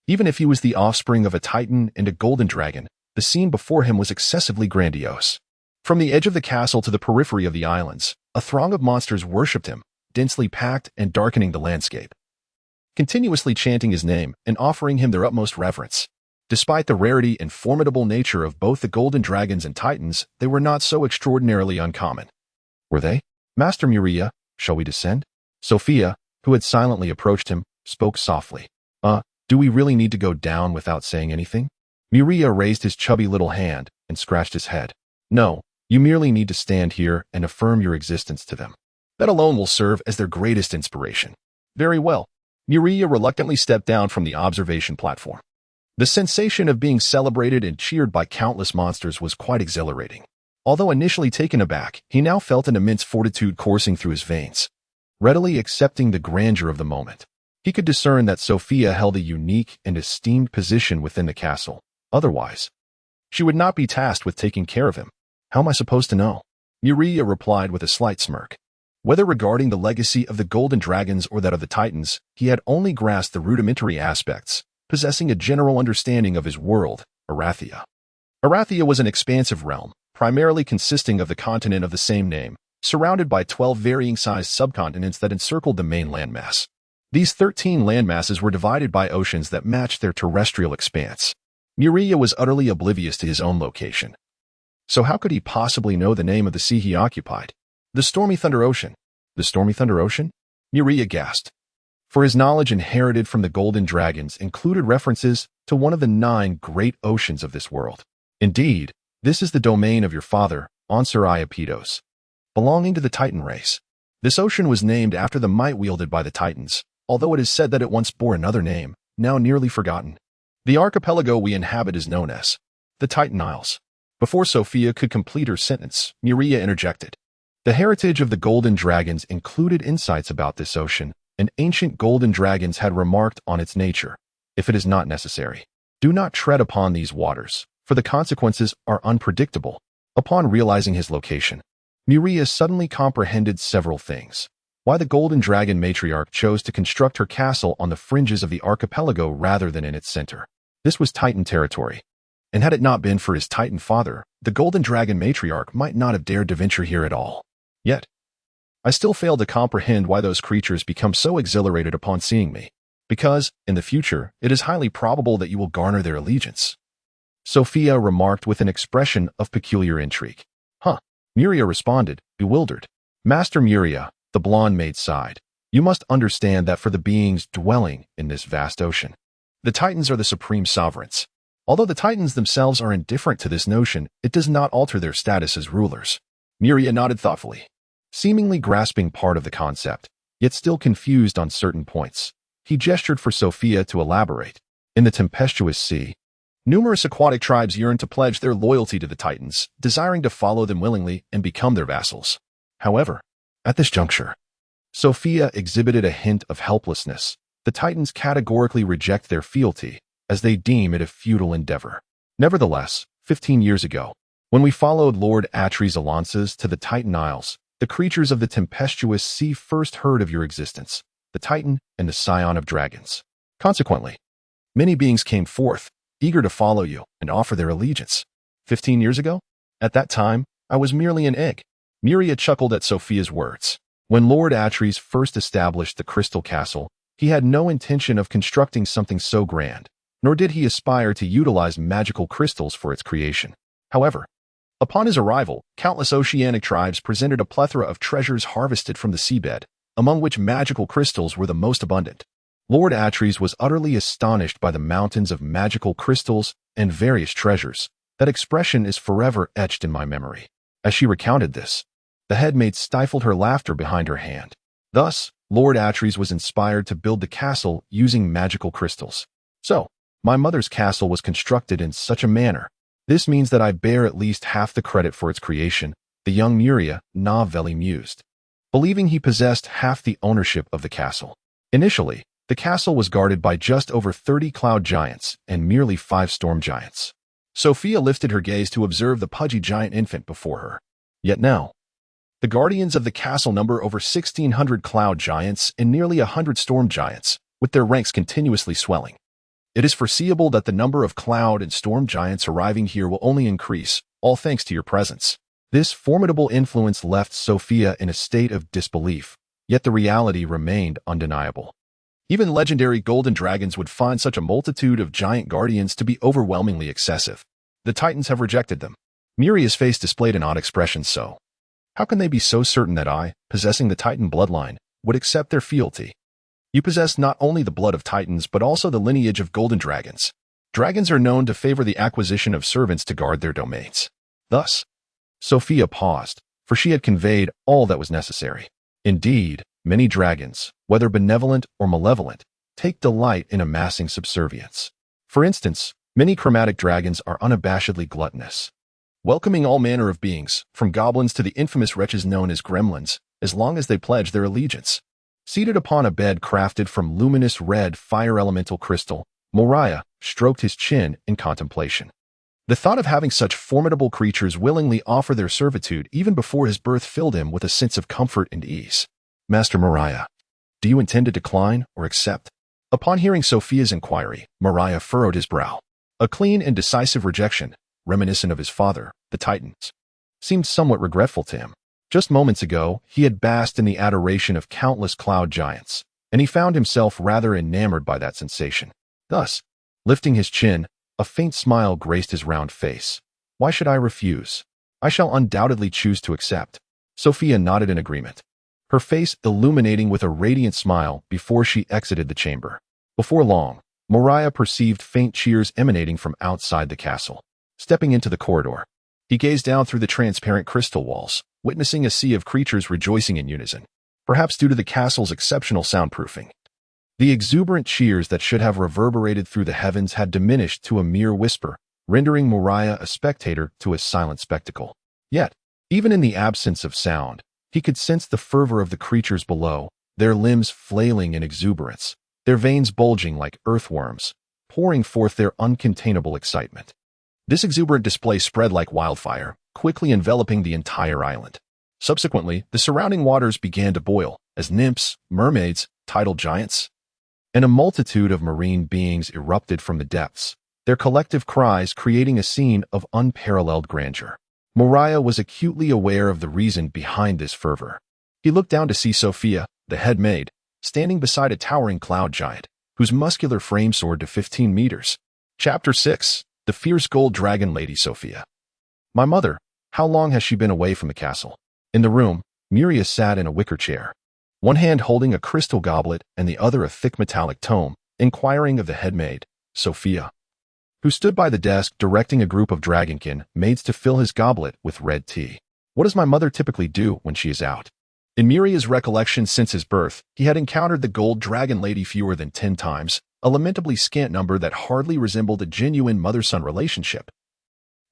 Even if he was the offspring of a titan and a golden dragon, the scene before him was excessively grandiose. From the edge of the castle to the periphery of the islands, a throng of monsters worshipped him, densely packed and darkening the landscape, continuously chanting his name and offering him their utmost reverence. Despite the rarity and formidable nature of both the golden dragons and titans, they were not so extraordinarily uncommon. Were they? Master Muria, shall we descend? Sophia, who had silently approached him, spoke softly. Do we really need to go down without saying anything? Muria raised his chubby little hand and scratched his head. No, you merely need to stand here and affirm your existence to them. That alone will serve as their greatest inspiration. Very well. Muria reluctantly stepped down from the observation platform. The sensation of being celebrated and cheered by countless monsters was quite exhilarating. Although initially taken aback, he now felt an immense fortitude coursing through his veins. Readily accepting the grandeur of the moment, he could discern that Sophia held a unique and esteemed position within the castle. Otherwise, she would not be tasked with taking care of him. How am I supposed to know? Muria replied with a slight smirk. Whether regarding the legacy of the golden dragons or that of the titans, he had only grasped the rudimentary aspects, possessing a general understanding of his world, Arathia. Arathia was an expansive realm, primarily consisting of the continent of the same name, surrounded by 12 varying-sized subcontinents that encircled the main landmass. These 13 landmasses were divided by oceans that matched their terrestrial expanse. Muria was utterly oblivious to his own location. So how could he possibly know the name of the sea he occupied? The Stormy Thunder Ocean. The Stormy Thunder Ocean? Muria gasped. For his knowledge inherited from the golden dragons included references to one of the 9 great oceans of this world. Indeed, this is the domain of your father, Ansur Iapetos, belonging to the Titan race. This ocean was named after the might wielded by the Titans, although it is said that it once bore another name, now nearly forgotten. The archipelago we inhabit is known as the Titan Isles. Before Sophia could complete her sentence, Muria interjected. The heritage of the golden dragons included insights about this ocean, and ancient golden dragons had remarked on its nature. If it is not necessary, do not tread upon these waters, for the consequences are unpredictable. Upon realizing his location, Muria suddenly comprehended several things. Why the Golden Dragon matriarch chose to construct her castle on the fringes of the archipelago rather than in its center. This was Titan territory. And had it not been for his Titan father, the Golden Dragon matriarch might not have dared to venture here at all. Yet, I still fail to comprehend why those creatures become so exhilarated upon seeing me. Because, in the future, it is highly probable that you will garner their allegiance. Sophia remarked with an expression of peculiar intrigue. Muria responded, bewildered. Master Muria, the blonde maid sighed. You must understand that for the beings dwelling in this vast ocean, the Titans are the supreme sovereigns. Although the Titans themselves are indifferent to this notion, it does not alter their status as rulers. Muria nodded thoughtfully, seemingly grasping part of the concept, yet still confused on certain points. He gestured for Sophia to elaborate. In the tempestuous sea, numerous aquatic tribes yearn to pledge their loyalty to the Titans, desiring to follow them willingly and become their vassals. However, at this juncture, Sophia exhibited a hint of helplessness. The Titans categorically reject their fealty, as they deem it a futile endeavor. Nevertheless, 15 years ago, when we followed Lord Atreus' alliances to the Titan Isles, the creatures of the tempestuous sea first heard of your existence, the Titan and the scion of dragons. Consequently, many beings came forth, eager to follow you and offer their allegiance. 15 years ago? At that time, I was merely an egg. Muria chuckled at Sophia's words. When Lord Atreus first established the Crystal Castle, he had no intention of constructing something so grand, nor did he aspire to utilize magical crystals for its creation. However, upon his arrival, countless oceanic tribes presented a plethora of treasures harvested from the seabed, among which magical crystals were the most abundant. Lord Atreus was utterly astonished by the mountains of magical crystals and various treasures. That expression is forever etched in my memory. As she recounted this, the headmaid stifled her laughter behind her hand. Thus, Lord Atreus was inspired to build the castle using magical crystals. So, my mother's castle was constructed in such a manner. This means that I bear at least half the credit for its creation, the young Muria novelly mused, believing he possessed half the ownership of the castle. Initially, the castle was guarded by just over 30 cloud giants and merely 5 storm giants. Sophia lifted her gaze to observe the pudgy giant infant before her. Yet now, the guardians of the castle number over 1,600 cloud giants and nearly 100 storm giants, with their ranks continuously swelling. It is foreseeable that the number of cloud and storm giants arriving here will only increase, all thanks to your presence. This formidable influence left Sophia in a state of disbelief, yet the reality remained undeniable. Even legendary golden dragons would find such a multitude of giant guardians to be overwhelmingly excessive. The Titans have rejected them. Muria's face displayed an odd expression. So, how can they be so certain that I, possessing the Titan bloodline, would accept their fealty? You possess not only the blood of Titans but also the lineage of golden dragons. Dragons are known to favor the acquisition of servants to guard their domains. Thus, Sophia paused, for she had conveyed all that was necessary. Indeed, many dragons, whether benevolent or malevolent, take delight in amassing subservience. For instance, many chromatic dragons are unabashedly gluttonous, welcoming all manner of beings, from goblins to the infamous wretches known as gremlins, as long as they pledge their allegiance. Seated upon a bed crafted from luminous red fire elemental crystal, Muria stroked his chin in contemplation. The thought of having such formidable creatures willingly offer their servitude even before his birth filled him with a sense of comfort and ease. Master Muria, do you intend to decline or accept? Upon hearing Sophia's inquiry, Muria furrowed his brow. A clean and decisive rejection, reminiscent of his father, the Titans, seemed somewhat regretful to him. Just moments ago, he had basked in the adoration of countless cloud giants, and he found himself rather enamored by that sensation. Thus, lifting his chin, a faint smile graced his round face. Why should I refuse? I shall undoubtedly choose to accept. Sophia nodded in agreement, her face illuminating with a radiant smile before she exited the chamber. Before long, Muria perceived faint cheers emanating from outside the castle. Stepping into the corridor, he gazed down through the transparent crystal walls, witnessing a sea of creatures rejoicing in unison, perhaps due to the castle's exceptional soundproofing. The exuberant cheers that should have reverberated through the heavens had diminished to a mere whisper, rendering Muria a spectator to a silent spectacle. Yet, even in the absence of sound, he could sense the fervor of the creatures below, their limbs flailing in exuberance, their veins bulging like earthworms, pouring forth their uncontainable excitement. This exuberant display spread like wildfire, quickly enveloping the entire island. Subsequently, the surrounding waters began to boil, as nymphs, mermaids, tidal giants, and a multitude of marine beings erupted from the depths, their collective cries creating a scene of unparalleled grandeur. Muria was acutely aware of the reason behind this fervor. He looked down to see Sophia, the head maid, standing beside a towering cloud giant, whose muscular frame soared to 15 meters. Chapter 6. The Fierce Gold Dragon Lady Sophia. My mother, how long has she been away from the castle? In the room, Muria sat in a wicker chair, one hand holding a crystal goblet and the other a thick metallic tome, inquiring of the head maid, Sophia, who stood by the desk directing a group of dragonkin maids to fill his goblet with red tea. What does my mother typically do when she is out? In Muria's recollection since his birth, he had encountered the Gold Dragon Lady fewer than 10 times, a lamentably scant number that hardly resembled a genuine mother-son relationship.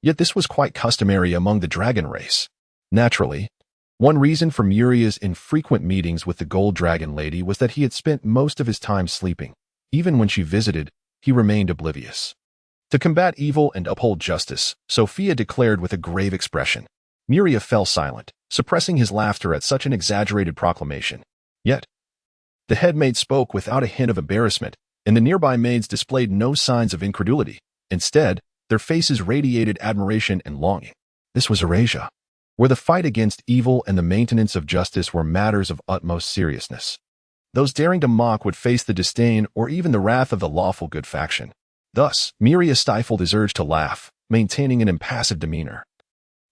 Yet this was quite customary among the dragon race. Naturally, one reason for Muria's infrequent meetings with the Gold Dragon Lady was that he had spent most of his time sleeping. Even when she visited, he remained oblivious. To combat evil and uphold justice, Sophia declared with a grave expression. Muria fell silent, suppressing his laughter at such an exaggerated proclamation. Yet, the head maid spoke without a hint of embarrassment, and the nearby maids displayed no signs of incredulity. Instead, their faces radiated admiration and longing. This was Eurasia, where the fight against evil and the maintenance of justice were matters of utmost seriousness. Those daring to mock would face the disdain or even the wrath of the lawful good faction. Thus, Muria stifled his urge to laugh, maintaining an impassive demeanor.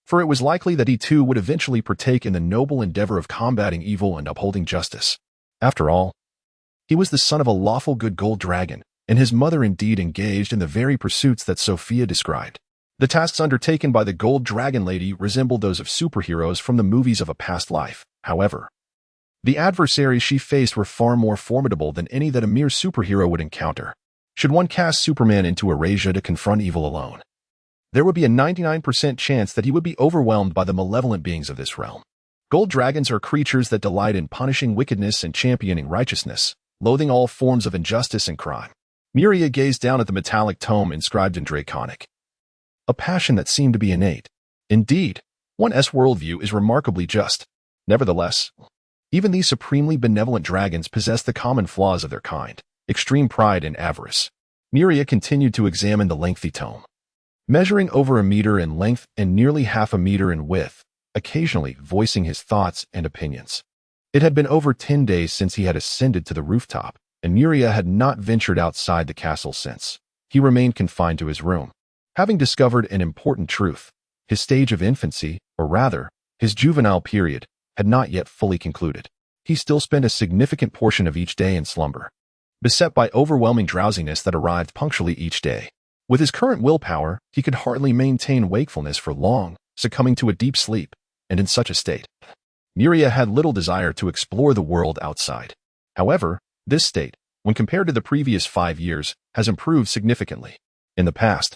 For it was likely that he too would eventually partake in the noble endeavor of combating evil and upholding justice. After all, he was the son of a lawful good gold dragon, and his mother indeed engaged in the very pursuits that Sophia described. The tasks undertaken by the Gold Dragon Lady resembled those of superheroes from the movies of a past life. However, the adversaries she faced were far more formidable than any that a mere superhero would encounter. Should one cast Superman into Eurasia to confront evil alone, there would be a 99% chance that he would be overwhelmed by the malevolent beings of this realm. Gold dragons are creatures that delight in punishing wickedness and championing righteousness, loathing all forms of injustice and crime. Muria gazed down at the metallic tome inscribed in Draconic, a passion that seemed to be innate. Indeed, one's worldview is remarkably just. Nevertheless, even these supremely benevolent dragons possess the common flaws of their kind, extreme pride and avarice. Muria continued to examine the lengthy tome, measuring over a meter in length and nearly half a meter in width, occasionally voicing his thoughts and opinions. It had been over 10 days since he had ascended to the rooftop, and Muria had not ventured outside the castle since. He remained confined to his room. Having discovered an important truth, his stage of infancy, or rather, his juvenile period, had not yet fully concluded. He still spent a significant portion of each day in slumber, beset by overwhelming drowsiness that arrived punctually each day. With his current willpower, he could hardly maintain wakefulness for long, succumbing to a deep sleep, and in such a state, Muria had little desire to explore the world outside. However, this state, when compared to the previous 5 years, has improved significantly. In the past,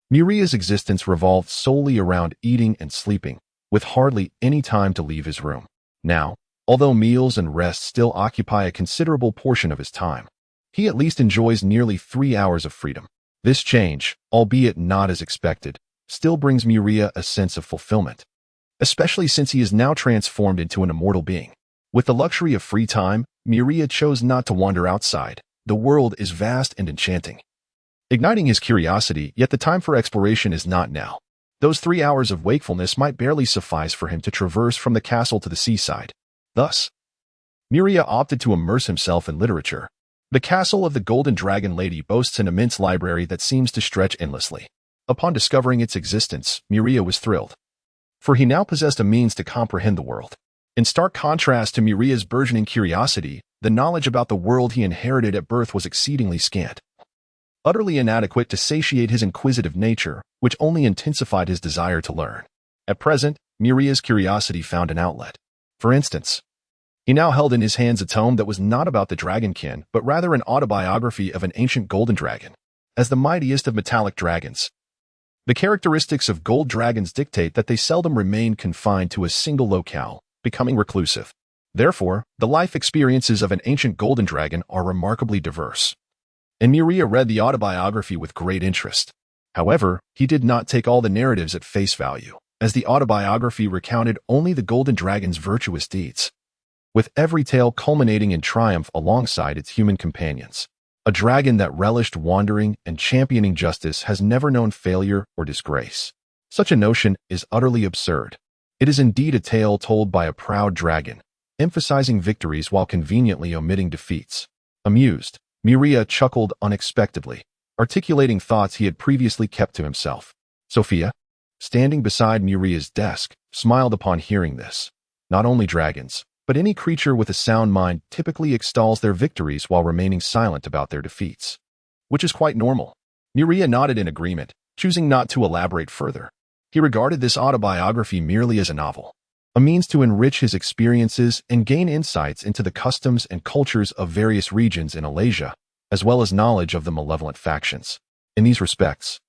Muria's existence revolved solely around eating and sleeping, with hardly any time to leave his room. Now, although meals and rest still occupy a considerable portion of his time, he at least enjoys nearly 3 hours of freedom. This change, albeit not as expected, still brings Muria a sense of fulfillment, especially since he is now transformed into an immortal being. With the luxury of free time, Muria chose not to wander outside. The world is vast and enchanting, igniting his curiosity, yet the time for exploration is not now. Those 3 hours of wakefulness might barely suffice for him to traverse from the castle to the seaside. Thus, Muria opted to immerse himself in literature. The castle of the Golden Dragon Lady boasts an immense library that seems to stretch endlessly. Upon discovering its existence, Muria was thrilled, for he now possessed a means to comprehend the world. In stark contrast to Muria's burgeoning curiosity, the knowledge about the world he inherited at birth was exceedingly scant, utterly inadequate to satiate his inquisitive nature, which only intensified his desire to learn. At present, Muria's curiosity found an outlet. For instance, he now held in his hands a tome that was not about the dragonkin, but rather an autobiography of an ancient golden dragon. As the mightiest of metallic dragons, the characteristics of gold dragons dictate that they seldom remain confined to a single locale, becoming reclusive. Therefore, the life experiences of an ancient golden dragon are remarkably diverse. And Muria read the autobiography with great interest. However, he did not take all the narratives at face value. as the autobiography recounted only the golden dragon's virtuous deeds, with every tale culminating in triumph alongside its human companions. A dragon that relished wandering and championing justice has never known failure or disgrace. Such a notion is utterly absurd. It is indeed a tale told by a proud dragon, emphasizing victories while conveniently omitting defeats. Amused, Muria chuckled unexpectedly, articulating thoughts he had previously kept to himself. Sophia, standing beside Muria's desk, smiled upon hearing this. Not only dragons, but any creature with a sound mind typically extols their victories while remaining silent about their defeats, which is quite normal. Muria nodded in agreement, choosing not to elaborate further. He regarded this autobiography merely as a novel, a means to enrich his experiences and gain insights into the customs and cultures of various regions in Alasia, as well as knowledge of the malevolent factions. In these respects,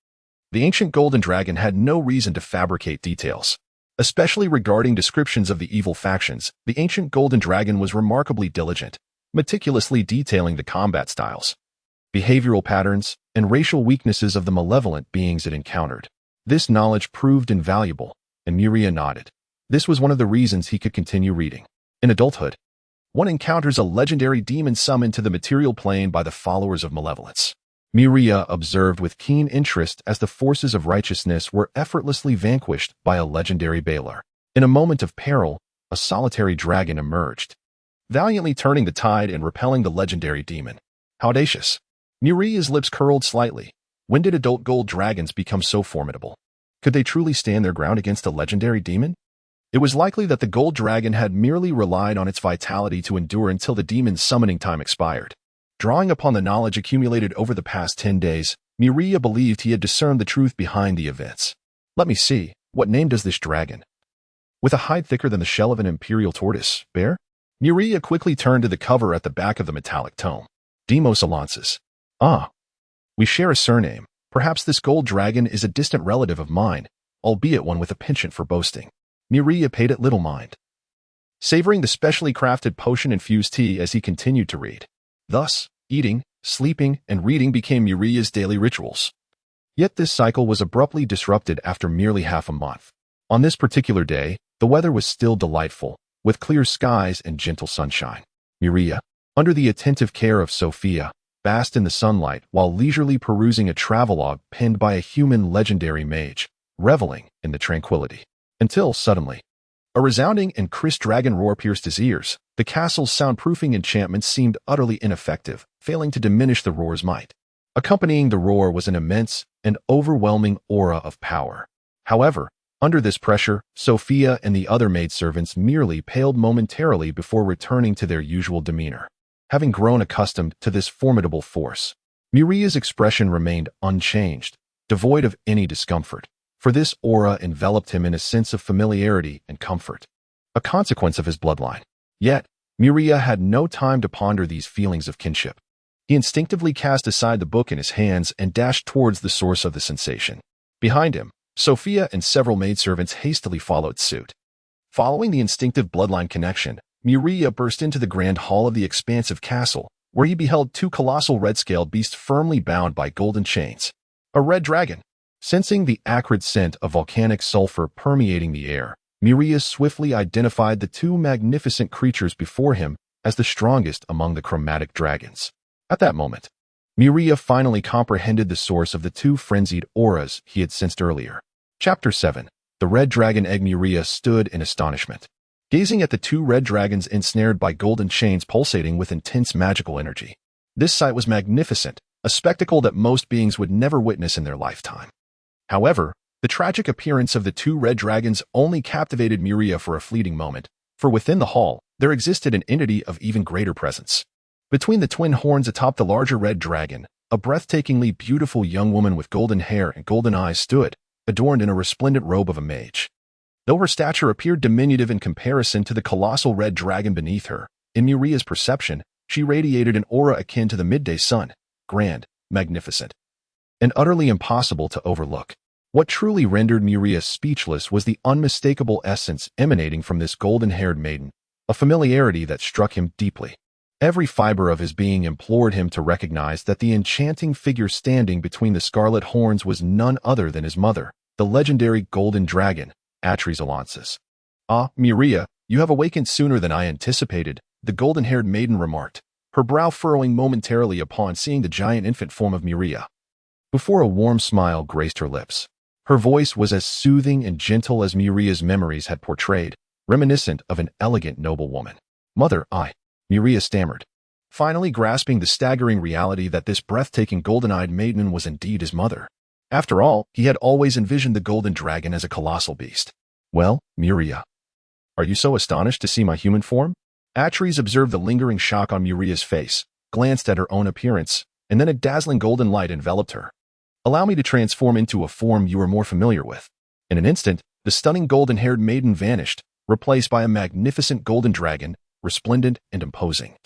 the ancient golden dragon had no reason to fabricate details. Especially regarding descriptions of the evil factions, the ancient golden dragon was remarkably diligent, meticulously detailing the combat styles, behavioral patterns, and racial weaknesses of the malevolent beings it encountered. This knowledge proved invaluable, and Muria nodded. This was one of the reasons he could continue reading. In adulthood, one encounters a legendary demon summoned to the material plane by the followers of malevolence. Muria observed with keen interest as the forces of righteousness were effortlessly vanquished by a legendary Balar. In a moment of peril, a solitary dragon emerged, valiantly turning the tide and repelling the legendary demon. How audacious! Muria's lips curled slightly. When did adult gold dragons become so formidable? Could they truly stand their ground against a legendary demon? It was likely that the gold dragon had merely relied on its vitality to endure until the demon's summoning time expired. Drawing upon the knowledge accumulated over the past 10 days, Muria believed he had discerned the truth behind the events. Let me see, what name does this dragon? With a hide thicker than the shell of an imperial tortoise, bear? Muria quickly turned to the cover at the back of the metallic tome. Demos Alances. Ah, we share a surname. Perhaps this gold dragon is a distant relative of mine, albeit one with a penchant for boasting. Muria paid it little mind, savoring the specially crafted potion-infused tea as he continued to read. Thus, eating, sleeping, and reading became Muria's daily rituals. Yet this cycle was abruptly disrupted after merely half a month. On this particular day, the weather was still delightful, with clear skies and gentle sunshine. Muria, under the attentive care of Sophia, basked in the sunlight while leisurely perusing a travelogue penned by a human legendary mage, reveling in the tranquility. Until, suddenly, a resounding and crisp dragon roar pierced his ears. The castle's soundproofing enchantment seemed utterly ineffective, failing to diminish the roar's might. Accompanying the roar was an immense and overwhelming aura of power. However, under this pressure, Sophia and the other maidservants merely paled momentarily before returning to their usual demeanor. Having grown accustomed to this formidable force, Muria's expression remained unchanged, devoid of any discomfort, for this aura enveloped him in a sense of familiarity and comfort, a consequence of his bloodline. Yet, Muria had no time to ponder these feelings of kinship. He instinctively cast aside the book in his hands and dashed towards the source of the sensation. Behind him, Sophia and several maidservants hastily followed suit. Following the instinctive bloodline connection, Muria burst into the grand hall of the expansive castle, where he beheld two colossal red-scaled beasts firmly bound by golden chains. A red dragon. Sensing the acrid scent of volcanic sulfur permeating the air, Muria swiftly identified the two magnificent creatures before him as the strongest among the chromatic dragons. At that moment, Muria finally comprehended the source of the two frenzied auras he had sensed earlier. Chapter 7. The Red Dragon Egg. Muria stood in astonishment, gazing at the two red dragons ensnared by golden chains pulsating with intense magical energy. This sight was magnificent, a spectacle that most beings would never witness in their lifetime. However, the tragic appearance of the two red dragons only captivated Muria for a fleeting moment, for within the hall, there existed an entity of even greater presence. Between the twin horns atop the larger red dragon, a breathtakingly beautiful young woman with golden hair and golden eyes stood, adorned in a resplendent robe of a mage. Though her stature appeared diminutive in comparison to the colossal red dragon beneath her, in Muria's perception, she radiated an aura akin to the midday sun, grand, magnificent, and utterly impossible to overlook. What truly rendered Muria speechless was the unmistakable essence emanating from this golden-haired maiden, a familiarity that struck him deeply. Every fiber of his being implored him to recognize that the enchanting figure standing between the scarlet horns was none other than his mother, the legendary golden dragon, Atre's alliances. "Ah, Muria, you have awakened sooner than I anticipated," the golden-haired maiden remarked, her brow furrowing momentarily upon seeing the giant infant form of Muria. Before a warm smile graced her lips. Her voice was as soothing and gentle as Muria's memories had portrayed, reminiscent of an elegant noblewoman. "Mother, Muria stammered, finally grasping the staggering reality that this breathtaking golden-eyed maiden was indeed his mother. After all, he had always envisioned the golden dragon as a colossal beast. "Well, Muria, are you so astonished to see my human form?" Atreus observed the lingering shock on Muria's face, glanced at her own appearance, and then a dazzling golden light enveloped her. "Allow me to transform into a form you are more familiar with." In an instant, the stunning golden-haired maiden vanished, replaced by a magnificent golden dragon, resplendent and imposing,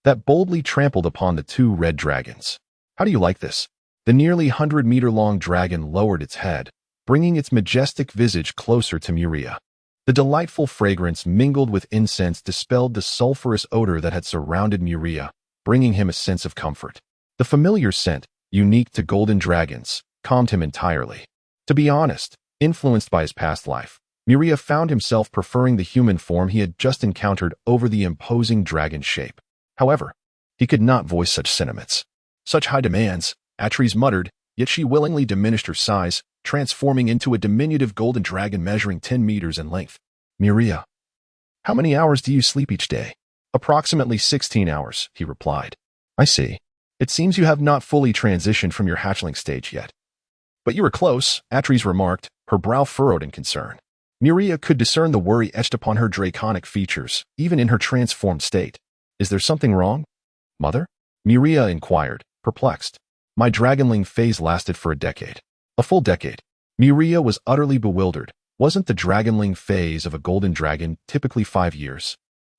that boldly trampled upon the two red dragons. "How do you like this?" The nearly 100-meter-long dragon lowered its head, bringing its majestic visage closer to Muria. The delightful fragrance mingled with incense dispelled the sulphurous odor that had surrounded Muria, bringing him a sense of comfort. The familiar scent, unique to golden dragons, calmed him entirely. To be honest, influenced by his past life, Muria found himself preferring the human form he had just encountered over the imposing dragon shape. However, he could not voice such sentiments. "Such high demands," Atreus muttered, yet she willingly diminished her size, transforming into a diminutive golden dragon measuring 10 meters in length. "Muria, how many hours do you sleep each day?" "Approximately 16 hours, he replied. "I see. It seems you have not fully transitioned from your hatchling stage yet." "But you were close," Atreus remarked, her brow furrowed in concern. Muria could discern the worry etched upon her draconic features, even in her transformed state. "Is there something wrong, Mother?" Muria inquired, perplexed. "My dragonling phase lasted for a decade. A full decade." Muria was utterly bewildered. Wasn't the dragonling phase of a golden dragon typically 5 years?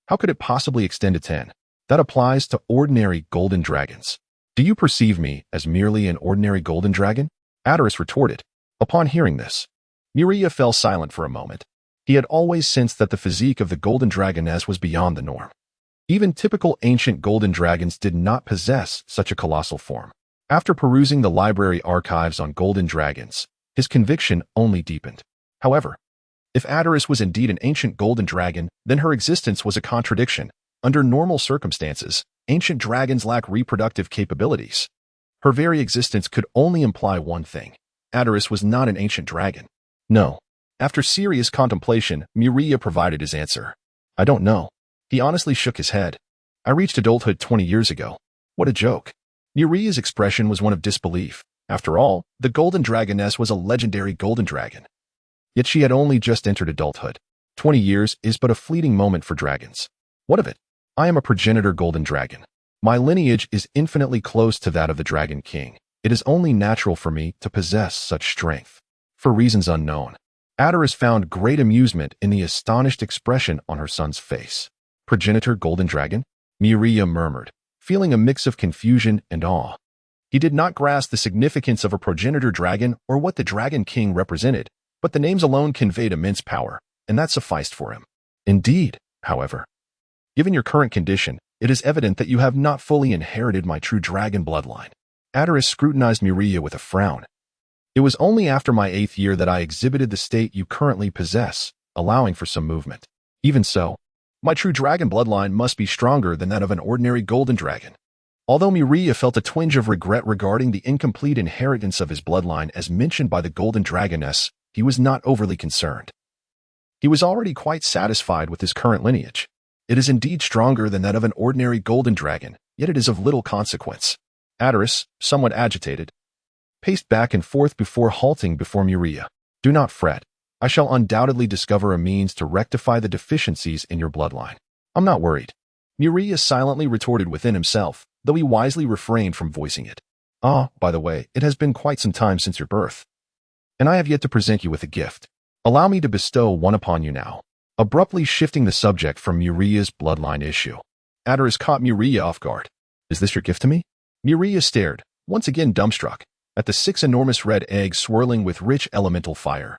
How could it possibly extend to 10? That applies to ordinary golden dragons. "Do you perceive me as merely an ordinary golden dragon?" Atreus retorted. Upon hearing this, Muria fell silent for a moment. He had always sensed that the physique of the golden dragoness was beyond the norm. Even typical ancient golden dragons did not possess such a colossal form. After perusing the library archives on golden dragons, his conviction only deepened. However, if Atreus was indeed an ancient golden dragon, then her existence was a contradiction. Under normal circumstances, ancient dragons lack reproductive capabilities. Her very existence could only imply one thing. Atreus was not an ancient dragon. "No." After serious contemplation, Muria provided his answer. "I don't know." He honestly shook his head. "I reached adulthood 20 years ago." What a joke. Muria's expression was one of disbelief. After all, the golden dragoness was a legendary golden dragon. Yet she had only just entered adulthood. 20 years is but a fleeting moment for dragons. "What of it? I am a progenitor golden dragon. My lineage is infinitely close to that of the Dragon King. It is only natural for me to possess such strength." For reasons unknown, Atreus found great amusement in the astonished expression on her son's face. "Progenitor golden dragon?" Muria murmured, feeling a mix of confusion and awe. He did not grasp the significance of a progenitor dragon or what the Dragon King represented, but the names alone conveyed immense power, and that sufficed for him. "Indeed, however, given your current condition, it is evident that you have not fully inherited my true dragon bloodline." Atreus scrutinized Muria with a frown. "It was only after my 8th year that I exhibited the state you currently possess, allowing for some movement. Even so, my true dragon bloodline must be stronger than that of an ordinary golden dragon." Although Muria felt a twinge of regret regarding the incomplete inheritance of his bloodline as mentioned by the golden dragoness, he was not overly concerned. He was already quite satisfied with his current lineage. "It is indeed stronger than that of an ordinary golden dragon, yet it is of little consequence." Atreus, somewhat agitated, paced back and forth before halting before Muria. "Do not fret. I shall undoubtedly discover a means to rectify the deficiencies in your bloodline. I'm not worried." Muria silently retorted within himself, though he wisely refrained from voicing it. "Ah, by the way, it has been quite some time since your birth, and I have yet to present you with a gift. Allow me to bestow one upon you now." Abruptly shifting the subject from Muria's bloodline issue, Atreus caught Muria off guard. "Is this your gift to me?" Muria stared, once again dumbstruck, at the 6 enormous red eggs swirling with rich elemental fire,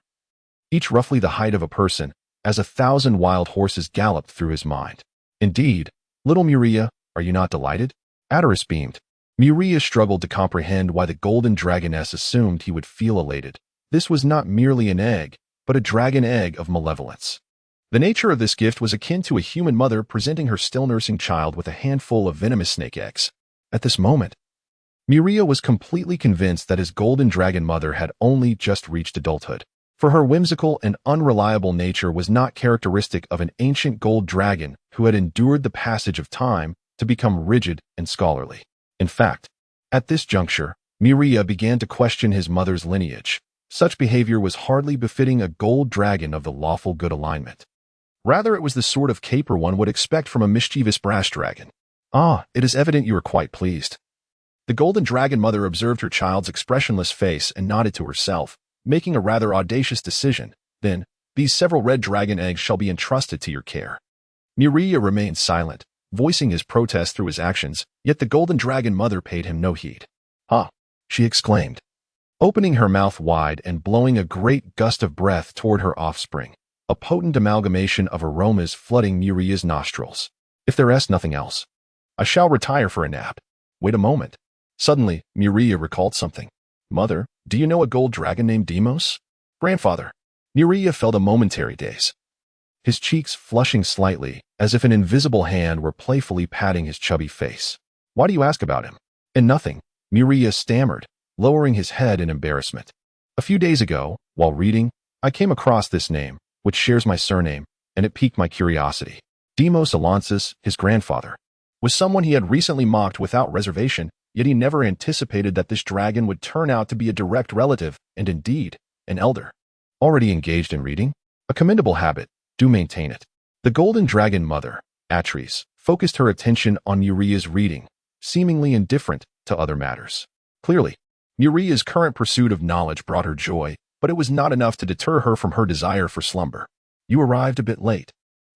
each roughly the height of a person, as 1,000 wild horses galloped through his mind. "Indeed, little Muria, are you not delighted?" Atreus beamed. Muria struggled to comprehend why the golden dragoness assumed he would feel elated. This was not merely an egg, but a dragon egg of malevolence. The nature of this gift was akin to a human mother presenting her still-nursing child with a handful of venomous snake eggs. At this moment, Muria was completely convinced that his golden dragon mother had only just reached adulthood, for her whimsical and unreliable nature was not characteristic of an ancient gold dragon who had endured the passage of time to become rigid and scholarly. In fact, at this juncture, Muria began to question his mother's lineage. Such behavior was hardly befitting a gold dragon of the lawful good alignment. Rather, it was the sort of caper one would expect from a mischievous brass dragon. "Ah, it is evident you are quite pleased." The golden dragon mother observed her child's expressionless face and nodded to herself, making a rather audacious decision. "Then, these several red dragon eggs shall be entrusted to your care." Muria remained silent, voicing his protest through his actions, yet the golden dragon mother paid him no heed. "Ah!" she exclaimed, opening her mouth wide and blowing a great gust of breath toward her offspring, a potent amalgamation of aromas flooding Muria's nostrils. "If there is nothing else, I shall retire for a nap. Wait a moment." Suddenly, Muria recalled something. "Mother, do you know a gold dragon named Demos?" "Grandfather." Muria felt a momentary daze, his cheeks flushing slightly, as if an invisible hand were playfully patting his chubby face. "Why do you ask about him?" "And nothing," Muria stammered, lowering his head in embarrassment. "A few days ago, while reading, I came across this name, which shares my surname, and it piqued my curiosity. Demos Alonsis, his grandfather, was someone he had recently mocked without reservation, yet he never anticipated that this dragon would turn out to be a direct relative, and indeed, an elder. Already engaged in reading? A commendable habit, do maintain it." The golden dragon mother, Atres, focused her attention on Muria's reading, seemingly indifferent to other matters. Clearly, Muria's current pursuit of knowledge brought her joy, but it was not enough to deter her from her desire for slumber. "You arrived a bit late."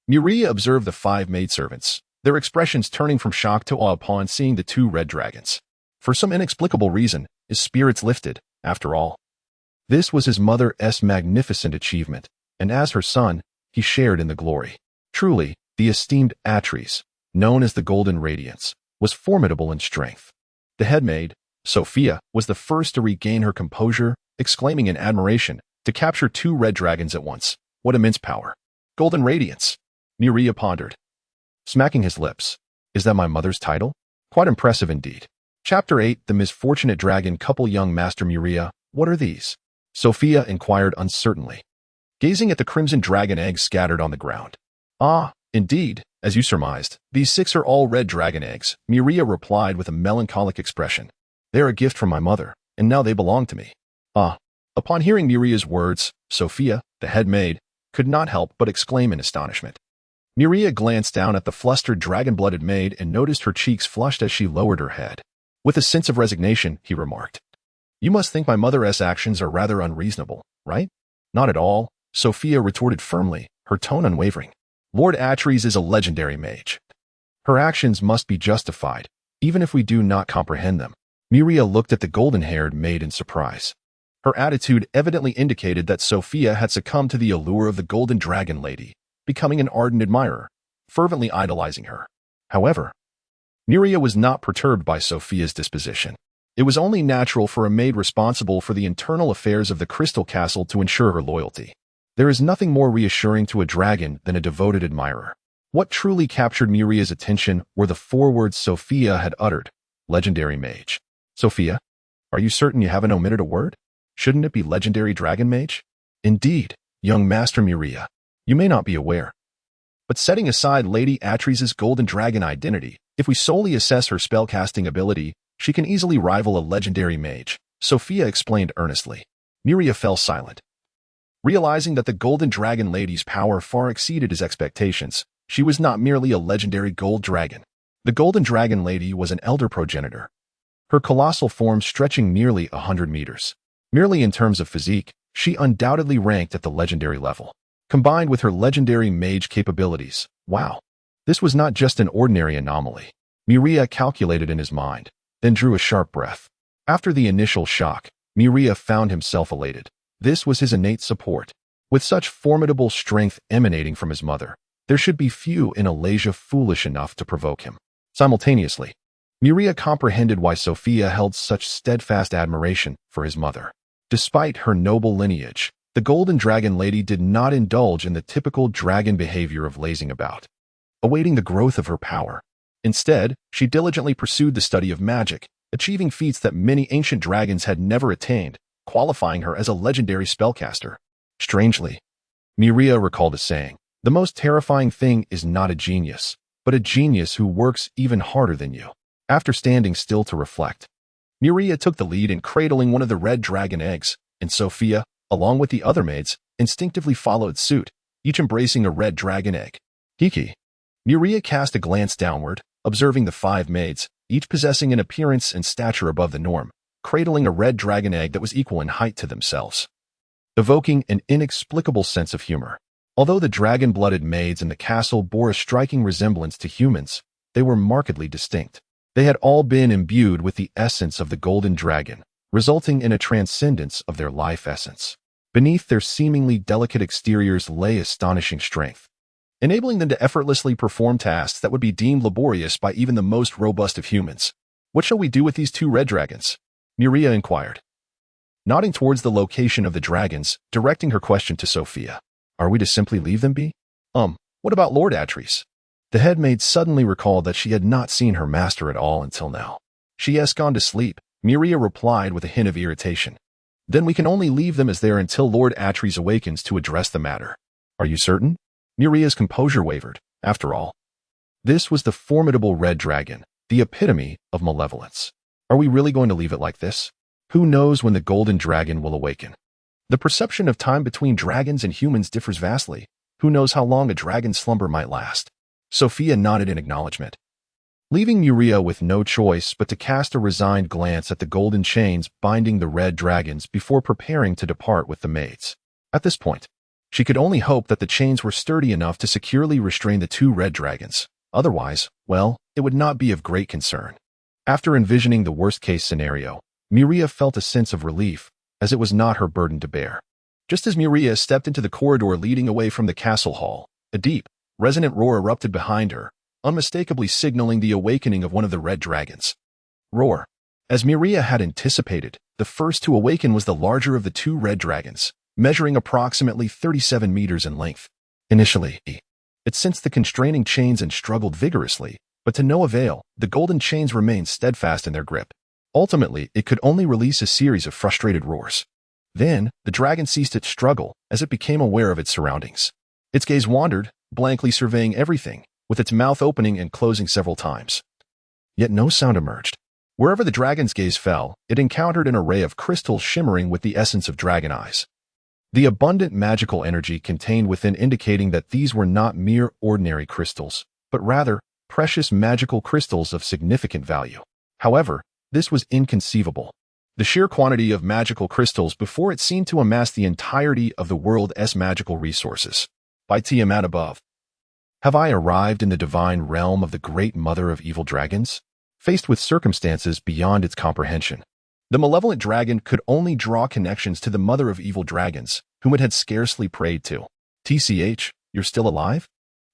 Muria observed the 5 maidservants, their expressions turning from shock to awe upon seeing the 2 red dragons. For some inexplicable reason, his spirits lifted, after all. This was his mother's magnificent achievement, and as her son, he shared in the glory. Truly, the esteemed Atres, known as the Golden Radiance, was formidable in strength. The headmaid, Sophia, was the first to regain her composure, exclaiming in admiration, "To capture 2 red dragons at once, what immense power!" "Golden Radiance," Muria pondered, smacking his lips. "Is that my mother's title? Quite impressive indeed." Chapter 8, The Misfortunate Dragon Couple. "Young Master Muria, what are these?" Sophia inquired uncertainly, gazing at the crimson dragon eggs scattered on the ground. "Ah, indeed, as you surmised, these 6 are all red dragon eggs," Muria replied with a melancholic expression. "They are a gift from my mother, and now they belong to me." "Ah." Upon hearing Muria's words, Sophia, the head maid, could not help but exclaim in astonishment. Muria glanced down at the flustered dragon-blooded maid and noticed her cheeks flushed as she lowered her head. With a sense of resignation, he remarked, "You must think my mother's actions are rather unreasonable, right?" "Not at all," Sophia retorted firmly, her tone unwavering. "Lord Atres is a legendary mage. Her actions must be justified, even if we do not comprehend them." Muria looked at the golden-haired maid in surprise. Her attitude evidently indicated that Sophia had succumbed to the allure of the golden dragon lady, becoming an ardent admirer, fervently idolizing her. However, Muria was not perturbed by Sophia's disposition. It was only natural for a maid responsible for the internal affairs of the Crystal Castle to ensure her loyalty. There is nothing more reassuring to a dragon than a devoted admirer. What truly captured Muria's attention were the 4 words Sophia had uttered: legendary mage. "Sophia, are you certain you haven't omitted a word? Shouldn't it be legendary dragon mage?" "Indeed, young Master Muria, you may not be aware, but setting aside Lady Atres's golden dragon identity, if we solely assess her spellcasting ability, she can easily rival a legendary mage," Sophia explained earnestly. Muria fell silent. Realizing that the golden dragon lady's power far exceeded his expectations, she was not merely a legendary gold dragon. The golden dragon lady was an elder progenitor, her colossal form stretching nearly 100 meters. Merely in terms of physique, she undoubtedly ranked at the legendary level. Combined with her legendary mage capabilities, wow, this was not just an ordinary anomaly. Muria calculated in his mind, then drew a sharp breath. After the initial shock, Muria found himself elated. This was his innate support. With such formidable strength emanating from his mother, there should be few in Alasia foolish enough to provoke him. Simultaneously, Muria comprehended why Sophia held such steadfast admiration for his mother. Despite her noble lineage, The golden dragon lady did not indulge in the typical dragon behavior of lazing about, awaiting the growth of her power. Instead, she diligently pursued the study of magic, achieving feats that many ancient dragons had never attained, qualifying her as a legendary spellcaster. Strangely, Muria recalled a saying, "The most terrifying thing is not a genius, but a genius who works even harder than you." After standing still to reflect, Muria took the lead in cradling one of the red dragon eggs, and Sophia, along with the other maids, instinctively followed suit, each embracing a red dragon egg. Kiki. Muria cast a glance downward, observing the 5 maids, each possessing an appearance and stature above the norm, cradling a red dragon egg that was equal in height to themselves, evoking an inexplicable sense of humor. Although the dragon-blooded maids in the castle bore a striking resemblance to humans, they were markedly distinct. They had all been imbued with the essence of the golden dragon, resulting in a transcendence of their life essence. Beneath their seemingly delicate exteriors lay astonishing strength, enabling them to effortlessly perform tasks that would be deemed laborious by even the most robust of humans. "What shall we do with these 2 red dragons?" Muria inquired, nodding towards the location of the dragons, directing her question to Sophia. "Are we to simply leave them be?" What about Lord Atreides?" The head maid suddenly recalled that she had not seen her master at all until now. "She has gone to sleep," Muria replied with a hint of irritation. "Then we can only leave them as they are until Lord Atreides awakens to address the matter." "Are you certain?" Muria's composure wavered. After all, this was the formidable red dragon, the epitome of malevolence. Are we really going to leave it like this? Who knows when the golden dragon will awaken? The perception of time between dragons and humans differs vastly. Who knows how long a dragon's slumber might last? Sophia nodded in acknowledgement, leaving Muria with no choice but to cast a resigned glance at the golden chains binding the red dragons before preparing to depart with the maids. At this point, she could only hope that the chains were sturdy enough to securely restrain the 2 red dragons. Otherwise, well, it would not be of great concern. After envisioning the worst-case scenario, Muria felt a sense of relief, as it was not her burden to bear. Just as Muria stepped into the corridor leading away from the castle hall, a deep, resonant roar erupted behind her, unmistakably signaling the awakening of one of the red dragons. Roar. As Muria had anticipated, the first to awaken was the larger of the 2 red dragons, measuring approximately 37 meters in length. Initially, it sensed the constraining chains and struggled vigorously, but to no avail. The golden chains remained steadfast in their grip. Ultimately, it could only release a series of frustrated roars. Then, the dragon ceased its struggle as it became aware of its surroundings. Its gaze wandered, blankly surveying everything, with its mouth opening and closing several times. Yet no sound emerged. Wherever the dragon's gaze fell, it encountered an array of crystals shimmering with the essence of dragon eyes. The abundant magical energy contained within indicating that these were not mere ordinary crystals, but rather precious magical crystals of significant value. However, this was inconceivable. The sheer quantity of magical crystals before it seemed to amass the entirety of the world's magical resources. By Tiamat above. Have I arrived in the divine realm of the great mother of evil dragons? Faced with circumstances beyond its comprehension, the malevolent dragon could only draw connections to the mother of evil dragons, whom it had scarcely prayed to. "TCH, you're still alive?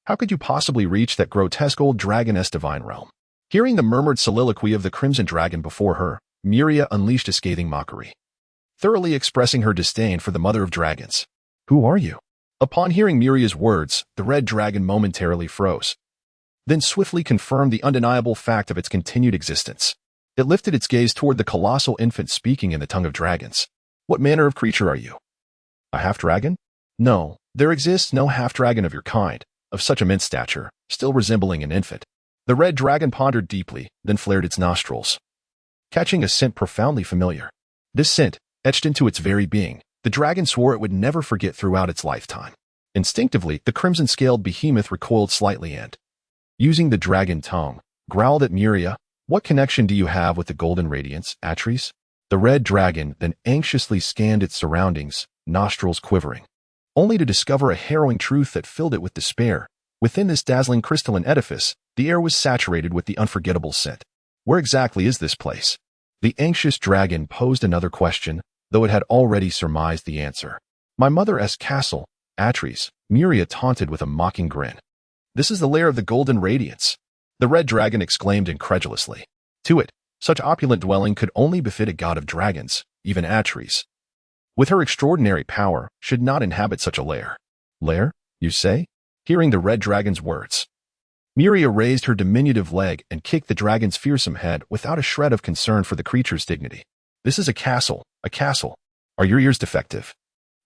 How could you possibly reach that grotesque old dragoness divine realm?" Hearing the murmured soliloquy of the crimson dragon before her, Muria unleashed a scathing mockery, thoroughly expressing her disdain for the mother of dragons. "Who are you?" Upon hearing Muria's words, the red dragon momentarily froze, then swiftly confirmed the undeniable fact of its continued existence. It lifted its gaze toward the colossal infant speaking in the tongue of dragons. "What manner of creature are you? A half-dragon?" "No, there exists no half-dragon of your kind, of such immense stature, still resembling an infant." The red dragon pondered deeply, then flared its nostrils, catching a scent profoundly familiar. This scent, etched into its very being, the dragon swore it would never forget throughout its lifetime. Instinctively, the crimson-scaled behemoth recoiled slightly and, using the dragon tongue, growled at Muria. "What connection do you have with the golden radiance, Atreides?" The red dragon then anxiously scanned its surroundings, nostrils quivering, only to discover a harrowing truth that filled it with despair. Within this dazzling crystalline edifice, the air was saturated with the unforgettable scent. Where exactly is this place? The anxious dragon posed another question, though it had already surmised the answer. "My mother's castle, Atreides," Muria taunted with a mocking grin. "This is the lair of the golden radiance," the red dragon exclaimed incredulously. To it, such opulent dwelling could only befit a god of dragons, even Atreides. with her extraordinary power, should not inhabit such a lair. Lair, you say? Hearing the red dragon's words, Muria raised her diminutive leg and kicked the dragon's fearsome head without a shred of concern for the creature's dignity. This is a castle, a castle. Are your ears defective?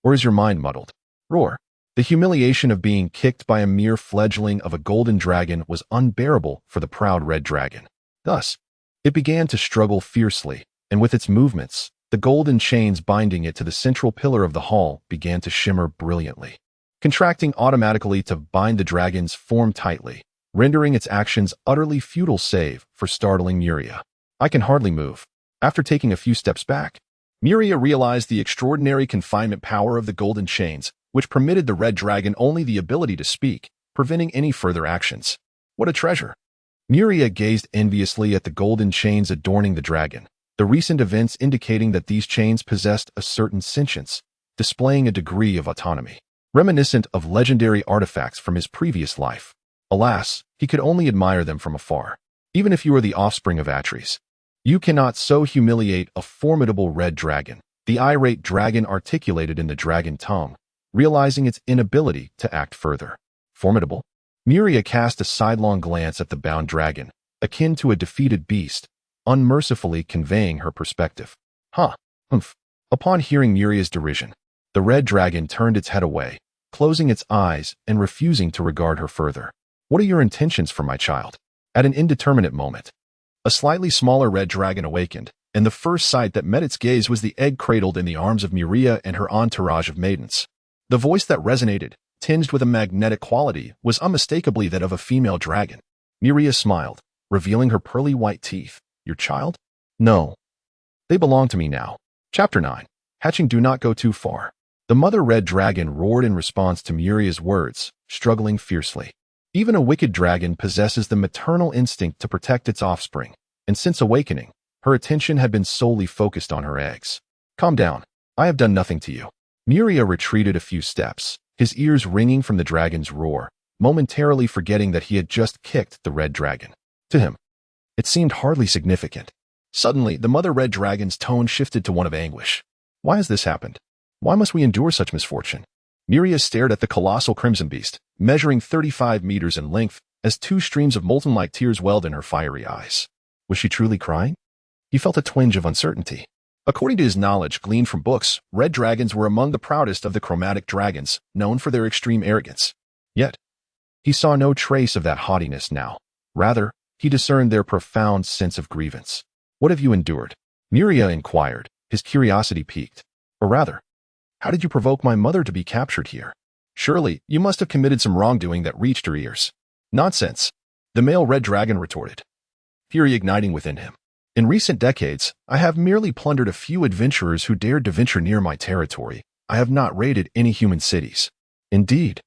Or is your mind muddled? Roar. The humiliation of being kicked by a mere fledgling of a golden dragon was unbearable for the proud red dragon. Thus, it began to struggle fiercely, and with its movements, the golden chains binding it to the central pillar of the hall began to shimmer brilliantly, contracting automatically to bind the dragon's form tightly, rendering its actions utterly futile save for startling Muria. I can hardly move. After taking a few steps back, Muria realized the extraordinary confinement power of the golden chains, which permitted the red dragon only the ability to speak, preventing any further actions. What a treasure! Muria gazed enviously at the golden chains adorning the dragon, the recent events indicating that these chains possessed a certain sentience, displaying a degree of autonomy, reminiscent of legendary artifacts from his previous life. Alas, he could only admire them from afar. Even if you are the offspring of Atries, you cannot so humiliate a formidable red dragon, the irate dragon articulated in the dragon tongue, realizing its inability to act further. Formidable? Muria cast a sidelong glance at the bound dragon, akin to a defeated beast, unmercifully conveying her perspective. Humph. Upon hearing Muria's derision, the red dragon turned its head away, closing its eyes and refusing to regard her further. What are your intentions for my child? At an indeterminate moment, a slightly smaller red dragon awakened, and the first sight that met its gaze was the egg cradled in the arms of Muria and her entourage of maidens. The voice that resonated, tinged with a magnetic quality, was unmistakably that of a female dragon. Muria smiled, revealing her pearly white teeth. Your child? No. They belong to me now. Chapter 9. Hatching. Do not go too far. The mother red dragon roared in response to Muria's words, struggling fiercely. Even a wicked dragon possesses the maternal instinct to protect its offspring, and since awakening, her attention had been solely focused on her eggs. Calm down. I have done nothing to you. Muria retreated a few steps, his ears ringing from the dragon's roar, momentarily forgetting that he had just kicked the red dragon. To him, it seemed hardly significant. Suddenly, the mother red dragon's tone shifted to one of anguish. Why has this happened? Why must we endure such misfortune? Muria stared at the colossal crimson beast, measuring 35 meters in length, as two streams of molten-like tears welled in her fiery eyes. Was she truly crying? He felt a twinge of uncertainty. According to his knowledge gleaned from books, red dragons were among the proudest of the chromatic dragons, known for their extreme arrogance. Yet, he saw no trace of that haughtiness now. Rather, he discerned their profound sense of grievance. What have you endured? Muria inquired, his curiosity piqued. Or rather, how did you provoke my mother to be captured here? Surely, you must have committed some wrongdoing that reached her ears. Nonsense, the male red dragon retorted, fury igniting within him. In recent decades, I have merely plundered a few adventurers who dared to venture near my territory. I have not raided any human cities. Indeed.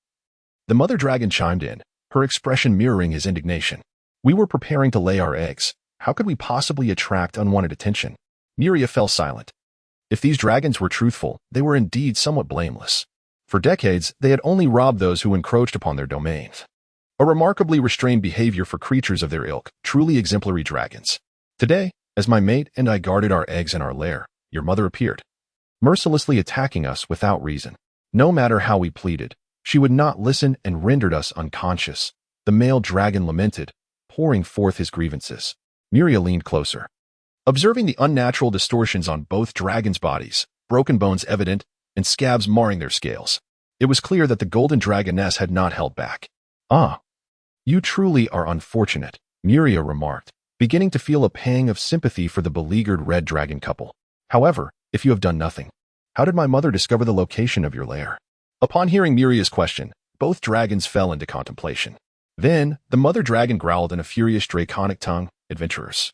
The mother dragon chimed in, her expression mirroring his indignation. We were preparing to lay our eggs. How could we possibly attract unwanted attention? Muria fell silent. If these dragons were truthful, they were indeed somewhat blameless. For decades, they had only robbed those who encroached upon their domains. A remarkably restrained behavior for creatures of their ilk, truly exemplary dragons. Today, as my mate and I guarded our eggs in our lair, your mother appeared, mercilessly attacking us without reason. No matter how we pleaded, she would not listen and rendered us unconscious. The male dragon lamented, pouring forth his grievances. Muria leaned closer, observing the unnatural distortions on both dragons' bodies, broken bones evident, and scabs marring their scales. It was clear that the golden dragoness had not held back. Ah, you truly are unfortunate, Muria remarked, beginning to feel a pang of sympathy for the beleaguered red dragon couple. However, if you have done nothing, how did my mother discover the location of your lair? Upon hearing Muria's question, both dragons fell into contemplation. Then, the mother dragon growled in a furious draconic tongue, adventurers.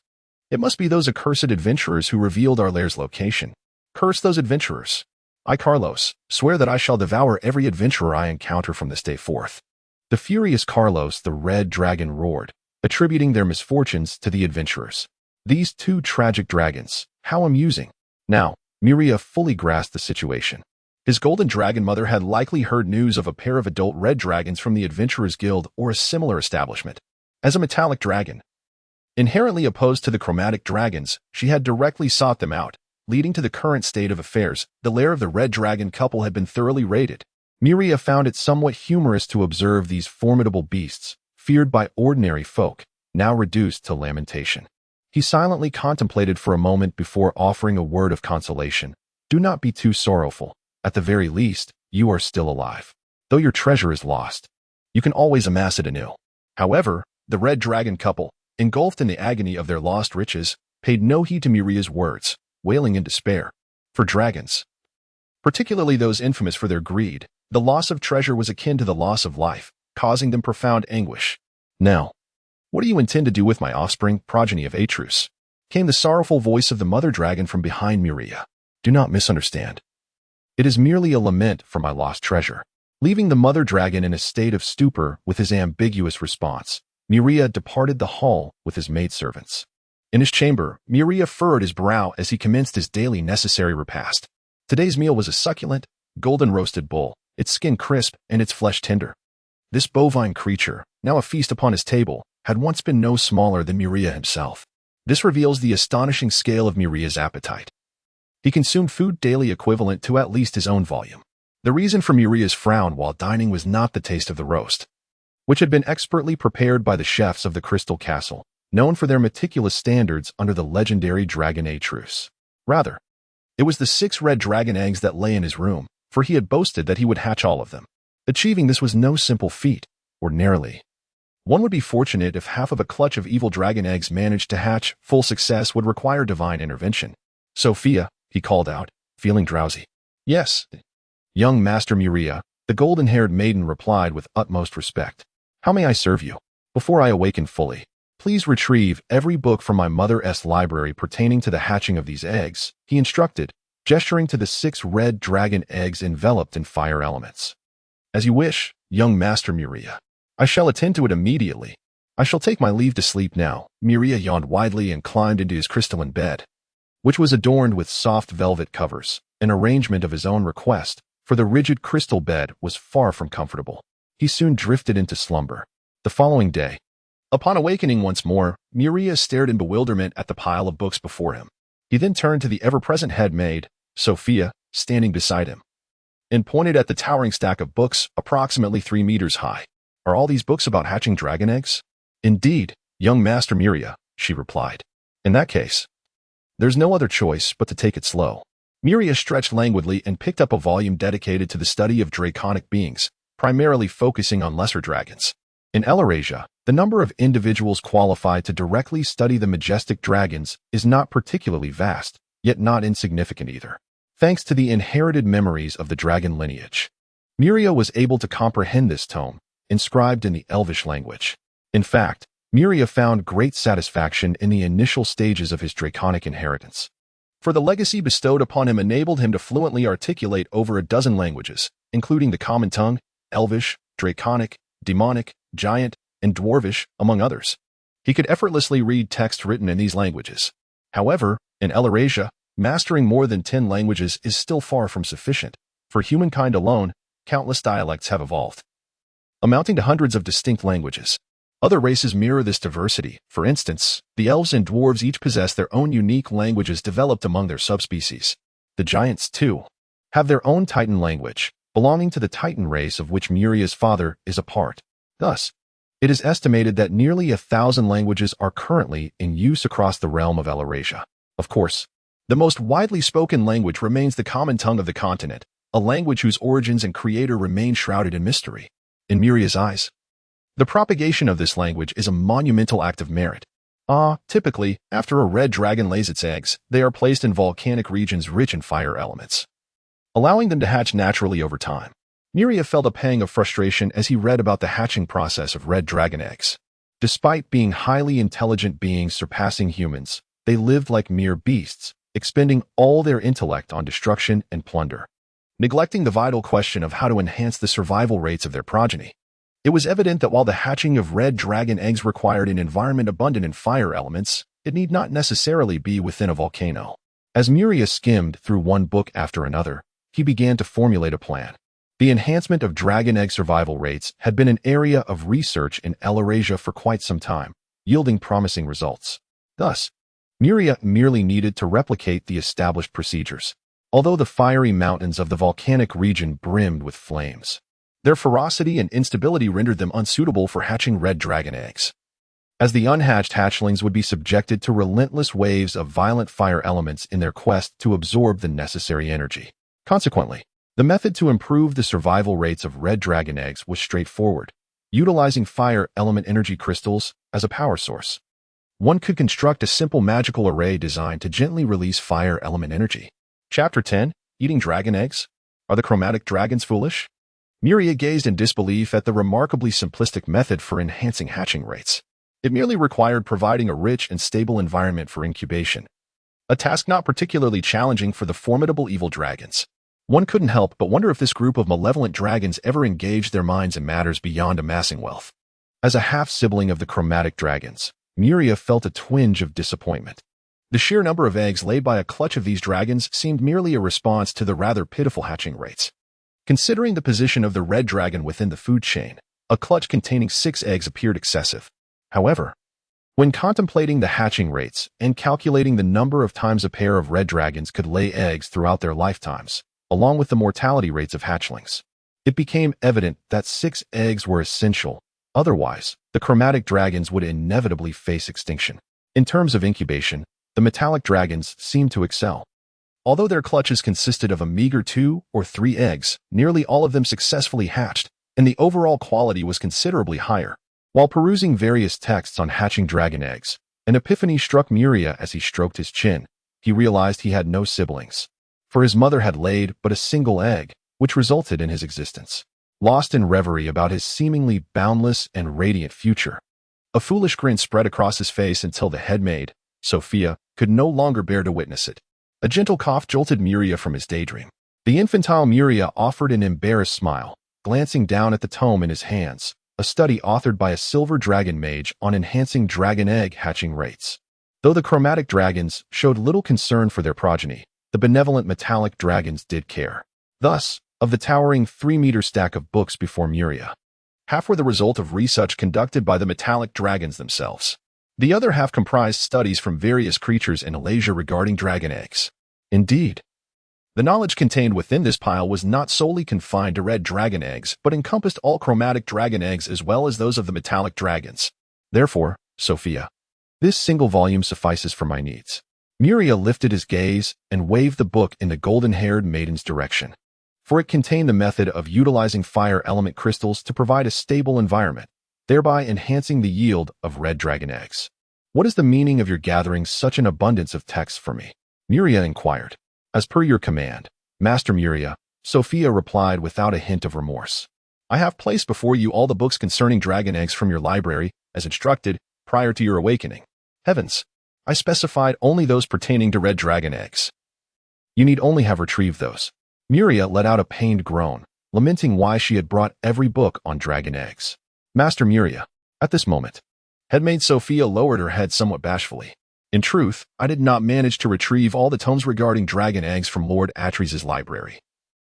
It must be those accursed adventurers who revealed our lair's location. Curse those adventurers. I, Carlos, swear that I shall devour every adventurer I encounter from this day forth. The furious Carlos, the red dragon, roared, attributing their misfortunes to the adventurers. These two tragic dragons, how amusing. Now, Muria fully grasped the situation. His golden dragon mother had likely heard news of a pair of adult red dragons from the Adventurers Guild or a similar establishment. As a metallic dragon, inherently opposed to the chromatic dragons, she had directly sought them out, leading to the current state of affairs. The lair of the red dragon couple had been thoroughly raided. Muria found it somewhat humorous to observe these formidable beasts, feared by ordinary folk, now reduced to lamentation. He silently contemplated for a moment before offering a word of consolation. Do not be too sorrowful. At the very least, you are still alive. Though your treasure is lost, you can always amass it anew. However, the red dragon couple, engulfed in the agony of their lost riches, paid no heed to Muria's words, wailing in despair. For dragons, particularly those infamous for their greed, the loss of treasure was akin to the loss of life, causing them profound anguish. Now, what do you intend to do with my offspring, progeny of Atreus? Came the sorrowful voice of the mother dragon from behind Muria. Do not misunderstand. It is merely a lament for my lost treasure. Leaving the mother dragon in a state of stupor with his ambiguous response, Muria departed the hall with his maidservants. In his chamber, Muria furrowed his brow as he commenced his daily necessary repast. Today's meal was a succulent, golden roasted bull, its skin crisp and its flesh tender. This bovine creature, now a feast upon his table, had once been no smaller than Muria himself. This reveals the astonishing scale of Muria's appetite. He consumed food daily equivalent to at least his own volume. The reason for Muria's frown while dining was not the taste of the roast, which had been expertly prepared by the chefs of the Crystal Castle, known for their meticulous standards under the legendary dragon Atreus. Rather, it was the 6 red dragon eggs that lay in his room, for he had boasted that he would hatch all of them. Achieving this was no simple feat. Ordinarily, one would be fortunate if half of a clutch of evil dragon eggs managed to hatch. Full success would require divine intervention. Sophia, he called out, feeling drowsy. Yes, young Master Muria, the golden-haired maiden replied with utmost respect. How may I serve you? Before I awaken fully, please retrieve every book from my mother's library pertaining to the hatching of these eggs, he instructed, gesturing to the 6 red dragon eggs enveloped in fire elements. As you wish, young Master Muria. I shall attend to it immediately. I shall take my leave to sleep now. Muria yawned widely and climbed into his crystalline bed, which was adorned with soft velvet covers, an arrangement of his own request, for the rigid crystal bed was far from comfortable. He soon drifted into slumber. The following day, upon awakening once more, Muria stared in bewilderment at the pile of books before him. He then turned to the ever-present head maid, Sophia, standing beside him, and pointed at the towering stack of books approximately 3 meters high. Are all these books about hatching dragon eggs? Indeed, young Master Muria, she replied. In that case, there's no other choice but to take it slow. Muria stretched languidly and picked up a volume dedicated to the study of draconic beings, primarily focusing on lesser dragons. In Elyrasia, the number of individuals qualified to directly study the majestic dragons is not particularly vast, yet not insignificant either. Thanks to the inherited memories of the dragon lineage, Muria was able to comprehend this tome, inscribed in the Elvish language. In fact, Muria found great satisfaction in the initial stages of his draconic inheritance, for the legacy bestowed upon him enabled him to fluently articulate over a dozen languages, including the common tongue, Elvish, Draconic, Demonic, Giant, and Dwarvish, among others. He could effortlessly read text written in these languages. However, in Elyrasia, mastering more than 10 languages is still far from sufficient. For humankind alone, countless dialects have evolved, amounting to hundreds of distinct languages. Other races mirror this diversity. For instance, the elves and dwarves each possess their own unique languages developed among their subspecies. The giants, too, have their own Titan language, belonging to the Titan race of which Muria's father is a part. Thus, it is estimated that nearly 1,000 languages are currently in use across the realm of Elyrasia. Of course, the most widely spoken language remains the common tongue of the continent, a language whose origins and creator remain shrouded in mystery. In Muria's eyes, the propagation of this language is a monumental act of merit. Typically, after a red dragon lays its eggs, they are placed in volcanic regions rich in fire elements, allowing them to hatch naturally over time. Muria felt a pang of frustration as he read about the hatching process of red dragon eggs. Despite being highly intelligent beings surpassing humans, they lived like mere beasts, expending all their intellect on destruction and plunder, neglecting the vital question of how to enhance the survival rates of their progeny. It was evident that while the hatching of red dragon eggs required an environment abundant in fire elements, it need not necessarily be within a volcano. As Muria skimmed through one book after another, he began to formulate a plan. The enhancement of dragon egg survival rates had been an area of research in Elyrasia for quite some time, yielding promising results. Thus, Muria merely needed to replicate the established procedures, although the fiery mountains of the volcanic region brimmed with flames. Their ferocity and instability rendered them unsuitable for hatching red dragon eggs, as the unhatched hatchlings would be subjected to relentless waves of violent fire elements in their quest to absorb the necessary energy. Consequently, the method to improve the survival rates of red dragon eggs was straightforward, utilizing fire element energy crystals as a power source. One could construct a simple magical array designed to gently release fire element energy. Chapter 10. Eating Dragon Eggs? Are the chromatic dragons foolish? Muria gazed in disbelief at the remarkably simplistic method for enhancing hatching rates. It merely required providing a rich and stable environment for incubation, a task not particularly challenging for the formidable evil dragons. One couldn't help but wonder if this group of malevolent dragons ever engaged their minds in matters beyond amassing wealth. As a half-sibling of the chromatic dragons, Muria felt a twinge of disappointment. The sheer number of eggs laid by a clutch of these dragons seemed merely a response to the rather pitiful hatching rates. Considering the position of the red dragon within the food chain, a clutch containing 6 eggs appeared excessive. However, when contemplating the hatching rates and calculating the number of times a pair of red dragons could lay eggs throughout their lifetimes, along with the mortality rates of hatchlings, it became evident that 6 eggs were essential. Otherwise, the chromatic dragons would inevitably face extinction. In terms of incubation, the metallic dragons seemed to excel. Although their clutches consisted of a meager 2 or 3 eggs, nearly all of them successfully hatched, and the overall quality was considerably higher. While perusing various texts on hatching dragon eggs, an epiphany struck Muria as he stroked his chin. He realized he had no siblings, for his mother had laid but a single egg, which resulted in his existence. Lost in reverie about his seemingly boundless and radiant future, a foolish grin spread across his face until the headmaid, Sophia, could no longer bear to witness it. A gentle cough jolted Muria from his daydream. The infantile Muria offered an embarrassed smile, glancing down at the tome in his hands, a study authored by a silver dragon mage on enhancing dragon egg hatching rates. Though the chromatic dragons showed little concern for their progeny, the benevolent metallic dragons did care. Thus, of the towering 3-meter stack of books before Muria, half were the result of research conducted by the metallic dragons themselves. The other half comprised studies from various creatures in Alasia regarding dragon eggs. Indeed, the knowledge contained within this pile was not solely confined to red dragon eggs, but encompassed all chromatic dragon eggs as well as those of the metallic dragons. Therefore, Sophia, this single volume suffices for my needs. Muria lifted his gaze and waved the book in the golden-haired maiden's direction, for it contained the method of utilizing fire element crystals to provide a stable environment, thereby enhancing the yield of red dragon eggs. What is the meaning of your gathering such an abundance of texts for me? Muria inquired. As per your command, Master Muria, Sophia replied without a hint of remorse. I have placed before you all the books concerning dragon eggs from your library, as instructed, prior to your awakening. Heavens, I specified only those pertaining to red dragon eggs. You need only have retrieved those. Muria let out a pained groan, lamenting why she had brought every book on dragon eggs. Master Muria, at this moment, headmaid Sophia lowered her head somewhat bashfully. In truth, I did not manage to retrieve all the tomes regarding dragon eggs from Lord Atres's library,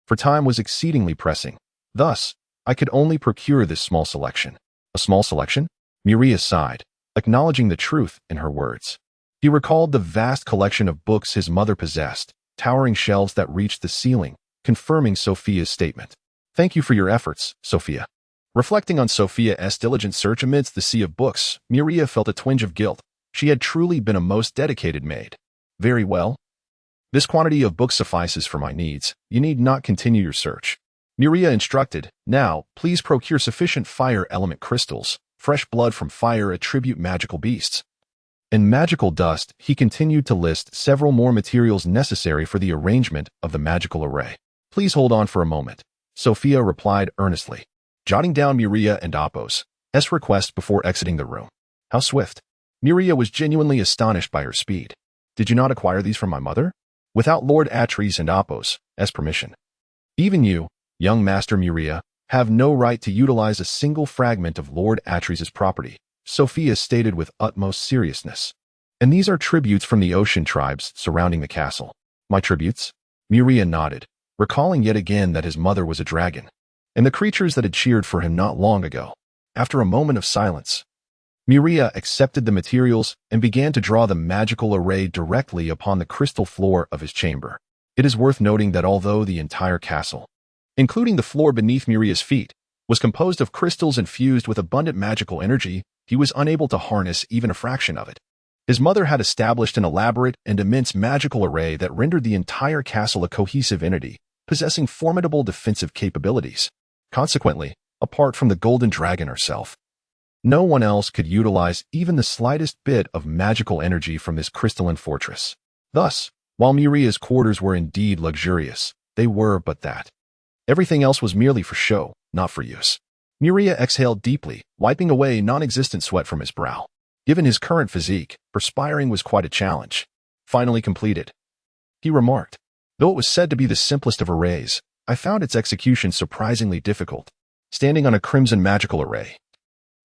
for time was exceedingly pressing. Thus, I could only procure this small selection. A small selection? Muria sighed, acknowledging the truth in her words. He recalled the vast collection of books his mother possessed, towering shelves that reached the ceiling, confirming Sophia's statement. Thank you for your efforts, Sophia. Reflecting on Sophia's diligent search amidst the sea of books, Muria felt a twinge of guilt. She had truly been a most dedicated maid. Very well. This quantity of books suffices for my needs. You need not continue your search. Muria instructed. Now, please procure sufficient fire element crystals, fresh blood from fire attribute magical beasts, and magical dust. He continued to list several more materials necessary for the arrangement of the magical array. Please hold on for a moment, Sophia replied earnestly, jotting down Muria and Apo's request before exiting the room. How swift! Muria was genuinely astonished by her speed. Did you not acquire these from my mother? Without Lord Atres and Apo's permission. Even you, young Master Muria, have no right to utilize a single fragment of Lord Atres's property, Sophia stated with utmost seriousness. And these are tributes from the ocean tribes surrounding the castle. My tributes? Muria nodded, recalling yet again that his mother was a dragon, and the creatures that had cheered for him not long ago. After a moment of silence, Muria accepted the materials and began to draw the magical array directly upon the crystal floor of his chamber. It is worth noting that although the entire castle, including the floor beneath Muria's feet, was composed of crystals infused with abundant magical energy, he was unable to harness even a fraction of it. His mother had established an elaborate and immense magical array that rendered the entire castle a cohesive entity, possessing formidable defensive capabilities. Consequently, apart from the golden dragon herself, no one else could utilize even the slightest bit of magical energy from this crystalline fortress. Thus, while Muria's quarters were indeed luxurious, they were but that. Everything else was merely for show, not for use. Muria exhaled deeply, wiping away non-existent sweat from his brow. Given his current physique, perspiring was quite a challenge. Finally completed, he remarked. Though it was said to be the simplest of arrays, I found its execution surprisingly difficult. Standing on a crimson magical array,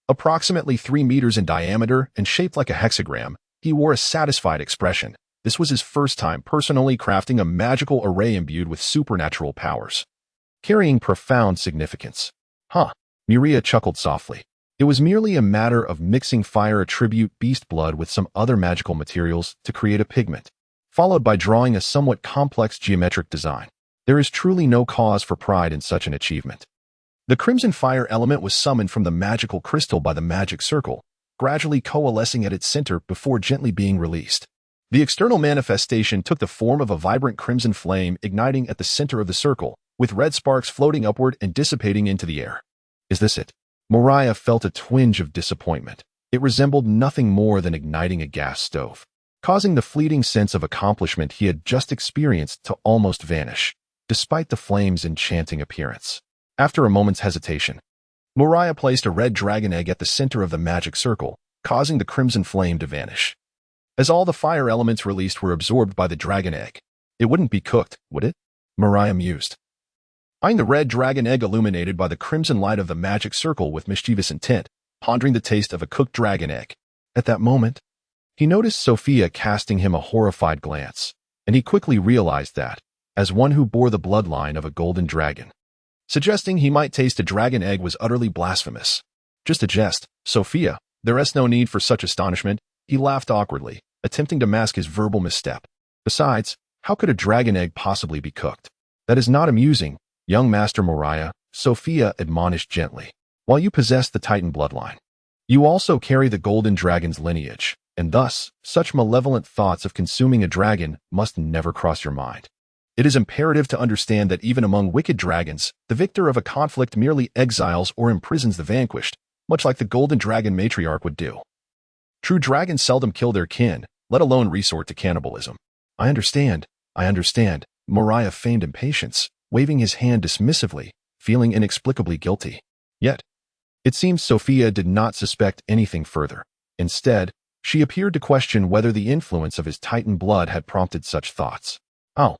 approximately 3 meters in diameter and shaped like a hexagram, he wore a satisfied expression. This was his first time personally crafting a magical array imbued with supernatural powers, carrying profound significance. Muria chuckled softly. It was merely a matter of mixing fire attribute beast blood with some other magical materials to create a pigment, followed by drawing a somewhat complex geometric design. There is truly no cause for pride in such an achievement. The crimson fire element was summoned from the magical crystal by the magic circle, gradually coalescing at its center before gently being released. The external manifestation took the form of a vibrant crimson flame igniting at the center of the circle, with red sparks floating upward and dissipating into the air. Is this it? Muria felt a twinge of disappointment. It resembled nothing more than igniting a gas stove, causing the fleeting sense of accomplishment he had just experienced to almost vanish, despite the flame's enchanting appearance. After a moment's hesitation, Muria placed a red dragon egg at the center of the magic circle, causing the crimson flame to vanish. As all the fire elements released were absorbed by the dragon egg, it wouldn't be cooked, would it? Muria mused, eyeing the red dragon egg illuminated by the crimson light of the magic circle with mischievous intent, pondering the taste of a cooked dragon egg. At that moment, he noticed Sophia casting him a horrified glance, and he quickly realized that, as one who bore the bloodline of a golden dragon, suggesting he might taste a dragon egg was utterly blasphemous. Just a jest, Sophia. There is no need for such astonishment. He laughed awkwardly, attempting to mask his verbal misstep. Besides, how could a dragon egg possibly be cooked? That is not amusing, young Master Muria, Sophia admonished gently. While you possess the Titan bloodline, you also carry the golden dragon's lineage, and thus, such malevolent thoughts of consuming a dragon must never cross your mind. It is imperative to understand that even among wicked dragons, the victor of a conflict merely exiles or imprisons the vanquished, much like the golden dragon matriarch would do. True dragons seldom kill their kin, let alone resort to cannibalism. I understand, Muria feigned impatience, waving his hand dismissively, feeling inexplicably guilty. Yet, it seems Sophia did not suspect anything further. Instead, she appeared to question whether the influence of his Titan blood had prompted such thoughts. Oh,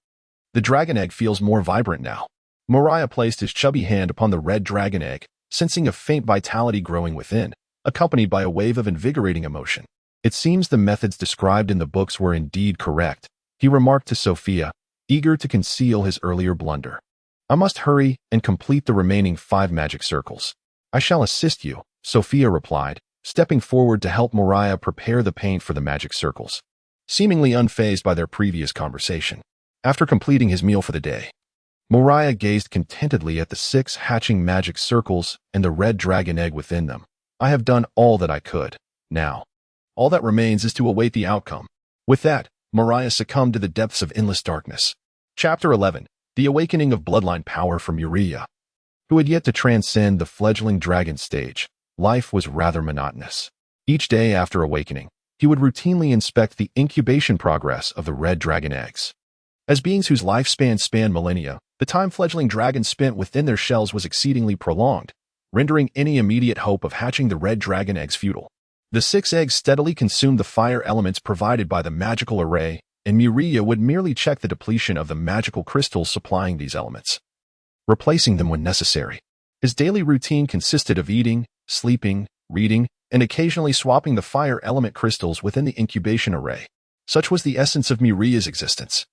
the dragon egg feels more vibrant now. Muria placed his chubby hand upon the red dragon egg, sensing a faint vitality growing within, accompanied by a wave of invigorating emotion. It seems the methods described in the books were indeed correct, he remarked to Sophia, eager to conceal his earlier blunder. I must hurry and complete the remaining 5 magic circles. I shall assist you, Sophia replied, stepping forward to help Muria prepare the paint for the magic circles, seemingly unfazed by their previous conversation. After completing his meal for the day, Muria gazed contentedly at the 6 hatching magic circles and the red dragon egg within them. I have done all that I could. Now, all that remains is to await the outcome. With that, Muria succumbed to the depths of endless darkness. Chapter 11. The Awakening of Bloodline Power for Muria. Who had yet to transcend the fledgling dragon stage, life was rather monotonous. Each day after awakening, he would routinely inspect the incubation progress of the red dragon eggs. As beings whose lifespan spanned millennia, the time fledgling dragons spent within their shells was exceedingly prolonged, rendering any immediate hope of hatching the red dragon eggs futile. The 6 eggs steadily consumed the fire elements provided by the magical array, and Muria would merely check the depletion of the magical crystals supplying these elements, replacing them when necessary. His daily routine consisted of eating, sleeping, reading, and occasionally swapping the fire element crystals within the incubation array. Such was the essence of Muria's existence.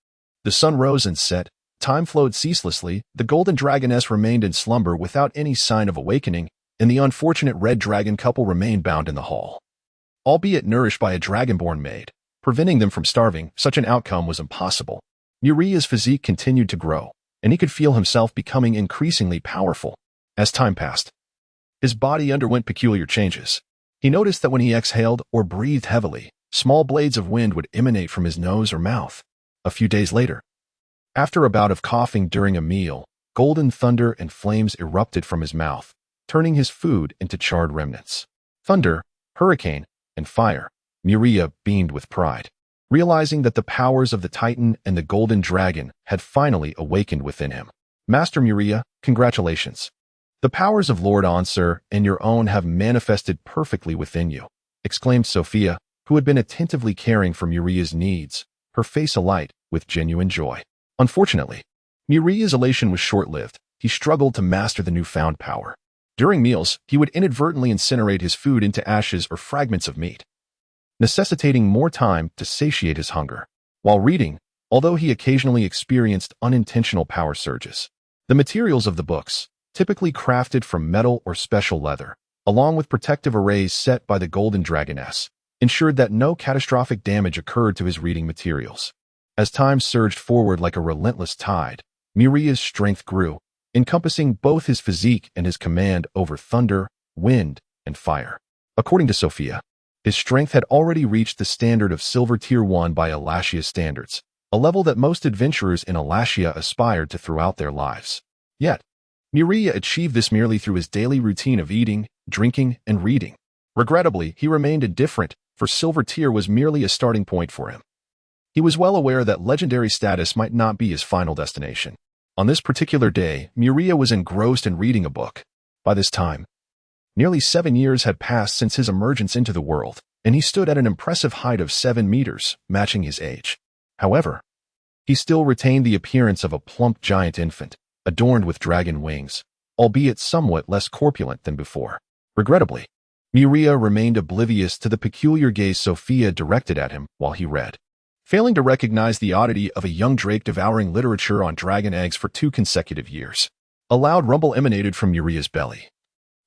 The sun rose and set, time flowed ceaselessly, the golden dragoness remained in slumber without any sign of awakening, and the unfortunate red dragon couple remained bound in the hall. albeit nourished by a dragonborn maid. Preventing them from starving, such an outcome was impossible. Muria's physique continued to grow, and he could feel himself becoming increasingly powerful. As time passed, his body underwent peculiar changes. He noticed that when he exhaled or breathed heavily, small blades of wind would emanate from his nose or mouth. A few days later, after a bout of coughing during a meal, golden thunder and flames erupted from his mouth, turning his food into charred remnants. Thunder, hurricane, and fire. Muria beamed with pride, realizing that the powers of the Titan and the Golden Dragon had finally awakened within him. Master Muria, congratulations. The powers of Lord Ansur and your own have manifested perfectly within you, exclaimed Sophia, who had been attentively caring for Muria's needs, her face alight with genuine joy. Unfortunately, Muria's elation was short-lived. He struggled to master the newfound power. During meals, he would inadvertently incinerate his food into ashes or fragments of meat, necessitating more time to satiate his hunger. While reading, although he occasionally experienced unintentional power surges, the materials of the books, typically crafted from metal or special leather, along with protective arrays set by the Golden Dragoness, ensured that no catastrophic damage occurred to his reading materials. As time surged forward like a relentless tide, Muria's strength grew, encompassing both his physique and his command over thunder, wind, and fire. According to Sophia, his strength had already reached the standard of Silver Tier 1 by Alashia's standards, a level that most adventurers in Alashia aspired to throughout their lives. Yet, Muria achieved this merely through his daily routine of eating, drinking, and reading. Regrettably, he remained indifferent, for Silver Tier was merely a starting point for him. He was well aware that legendary status might not be his final destination. On this particular day, Muria was engrossed in reading a book. By this time, nearly 7 years had passed since his emergence into the world, and he stood at an impressive height of 7 meters, matching his age. However, he still retained the appearance of a plump giant infant, adorned with dragon wings, albeit somewhat less corpulent than before. Regrettably, Muria remained oblivious to the peculiar gaze Sophia directed at him while he read, failing to recognize the oddity of a young drake devouring literature on dragon eggs for 2 consecutive years. A loud rumble emanated from Muria's belly,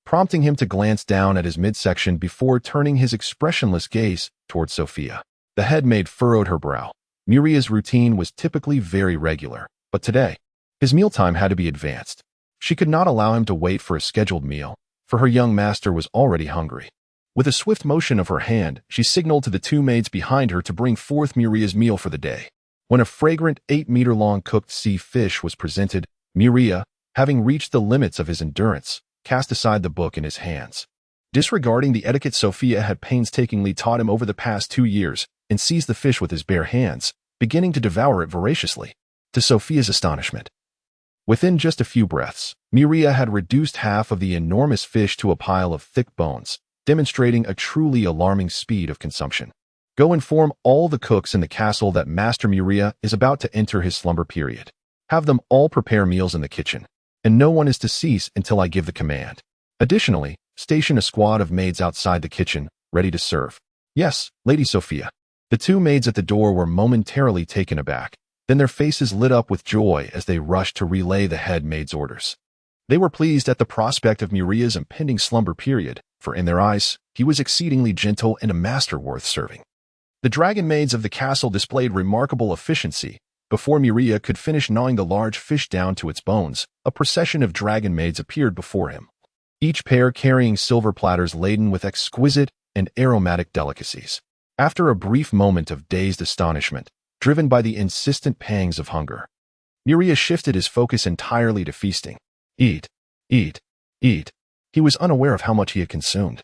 prompting him to glance down at his midsection before turning his expressionless gaze towards Sophia. The head maid furrowed her brow. Muria's routine was typically very regular, but today, his mealtime had to be advanced. She could not allow him to wait for a scheduled meal, for her young master was already hungry. With a swift motion of her hand, she signaled to the 2 maids behind her to bring forth Muria's meal for the day. When a fragrant 8-meter-long cooked sea fish was presented, Muria, having reached the limits of his endurance, cast aside the book in his hands. Disregarding the etiquette Sophia had painstakingly taught him over the past 2 years, and seized the fish with his bare hands, beginning to devour it voraciously. To Sophia's astonishment, within just a few breaths, Muria had reduced half of the enormous fish to a pile of thick bones, demonstrating a truly alarming speed of consumption. Go inform all the cooks in the castle that Master Muria is about to enter his slumber period. Have them all prepare meals in the kitchen, and no one is to cease until I give the command. Additionally, station a squad of maids outside the kitchen, ready to serve. Yes, Lady Sophia. The 2 maids at the door were momentarily taken aback, then their faces lit up with joy as they rushed to relay the head maid's orders. They were pleased at the prospect of Muria's impending slumber period, for in their eyes, he was exceedingly gentle and a master worth serving. The dragon maids of the castle displayed remarkable efficiency. Before Muria could finish gnawing the large fish down to its bones, a procession of dragon maids appeared before him, each pair carrying silver platters laden with exquisite and aromatic delicacies. After a brief moment of dazed astonishment, driven by the insistent pangs of hunger, Muria shifted his focus entirely to feasting. Eat, eat, eat. He was unaware of how much he had consumed.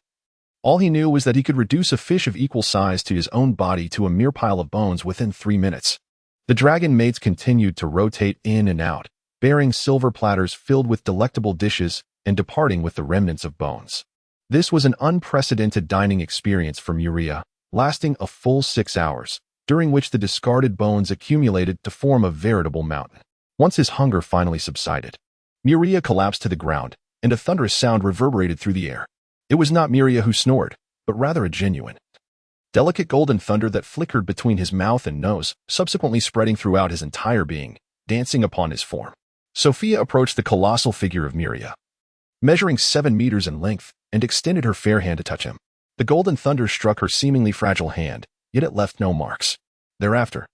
All he knew was that he could reduce a fish of equal size to his own body to a mere pile of bones within 3 minutes. The dragon maids continued to rotate in and out, bearing silver platters filled with delectable dishes and departing with the remnants of bones. This was an unprecedented dining experience for Muria, lasting a full 6 hours, during which the discarded bones accumulated to form a veritable mountain. Once his hunger finally subsided, Muria collapsed to the ground, and a thunderous sound reverberated through the air. It was not Muria who snored, but rather a genuine, delicate golden thunder that flickered between his mouth and nose, subsequently spreading throughout his entire being, dancing upon his form. Sophia approached the colossal figure of Muria, measuring 7 meters in length, and extended her fair hand to touch him. The golden thunder struck her seemingly fragile hand, yet it left no marks. Thereafter,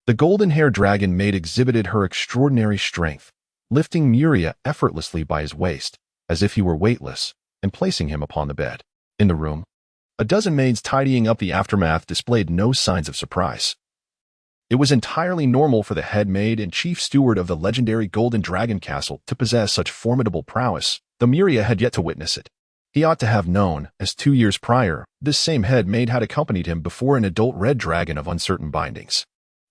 the golden-haired dragon maid exhibited her extraordinary strength, lifting Muria effortlessly by his waist, as if he were weightless, and placing him upon the bed. In the room, a dozen maids tidying up the aftermath displayed no signs of surprise. It was entirely normal for the head maid and chief steward of the legendary Golden Dragon Castle to possess such formidable prowess, though Muria had yet to witness it. He ought to have known, as 2 years prior, this same head maid had accompanied him before an adult red dragon of uncertain bindings.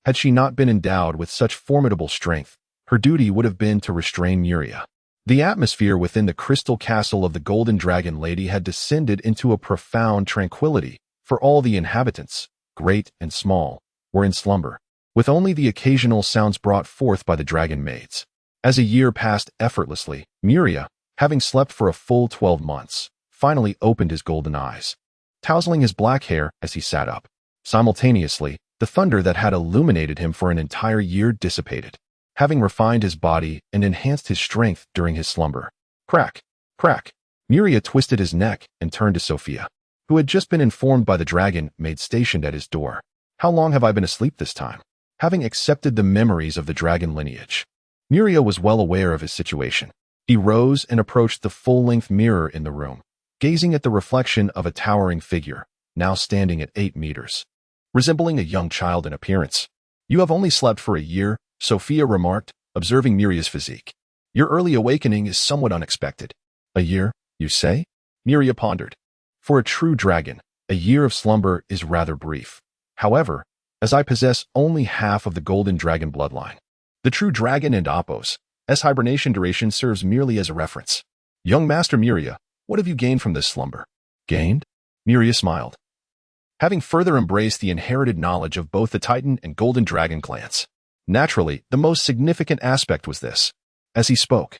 Had she not been endowed with such formidable strength, her duty would have been to restrain Muria. The atmosphere within the crystal castle of the Golden Dragon Lady had descended into a profound tranquility, for all the inhabitants, great and small, were in slumber, with only the occasional sounds brought forth by the dragon maids. As a year passed effortlessly, Muria, having slept for a full 12 months, finally opened his golden eyes, tousling his black hair as he sat up. Simultaneously, the thunder that had illuminated him for an entire year dissipated, having refined his body and enhanced his strength during his slumber. Crack, crack. Muria twisted his neck and turned to Sophia, who had just been informed by the dragon maid stationed at his door. How long have I been asleep this time? Having accepted the memories of the dragon lineage, Muria was well aware of his situation. He rose and approached the full-length mirror in the room, gazing at the reflection of a towering figure, now standing at 8 meters, resembling a young child in appearance. You have only slept for a year, Sophia remarked, observing Muria's physique. Your early awakening is somewhat unexpected. A year, you say? Muria pondered. For a true dragon, a year of slumber is rather brief. However, as I possess only half of the golden dragon bloodline, the true dragon and Apos, hibernation duration serves merely as a reference. Young Master Muria, what have you gained from this slumber? Gained? Muria smiled, having further embraced the inherited knowledge of both the Titan and Golden Dragon clans. Naturally, the most significant aspect was this. As he spoke,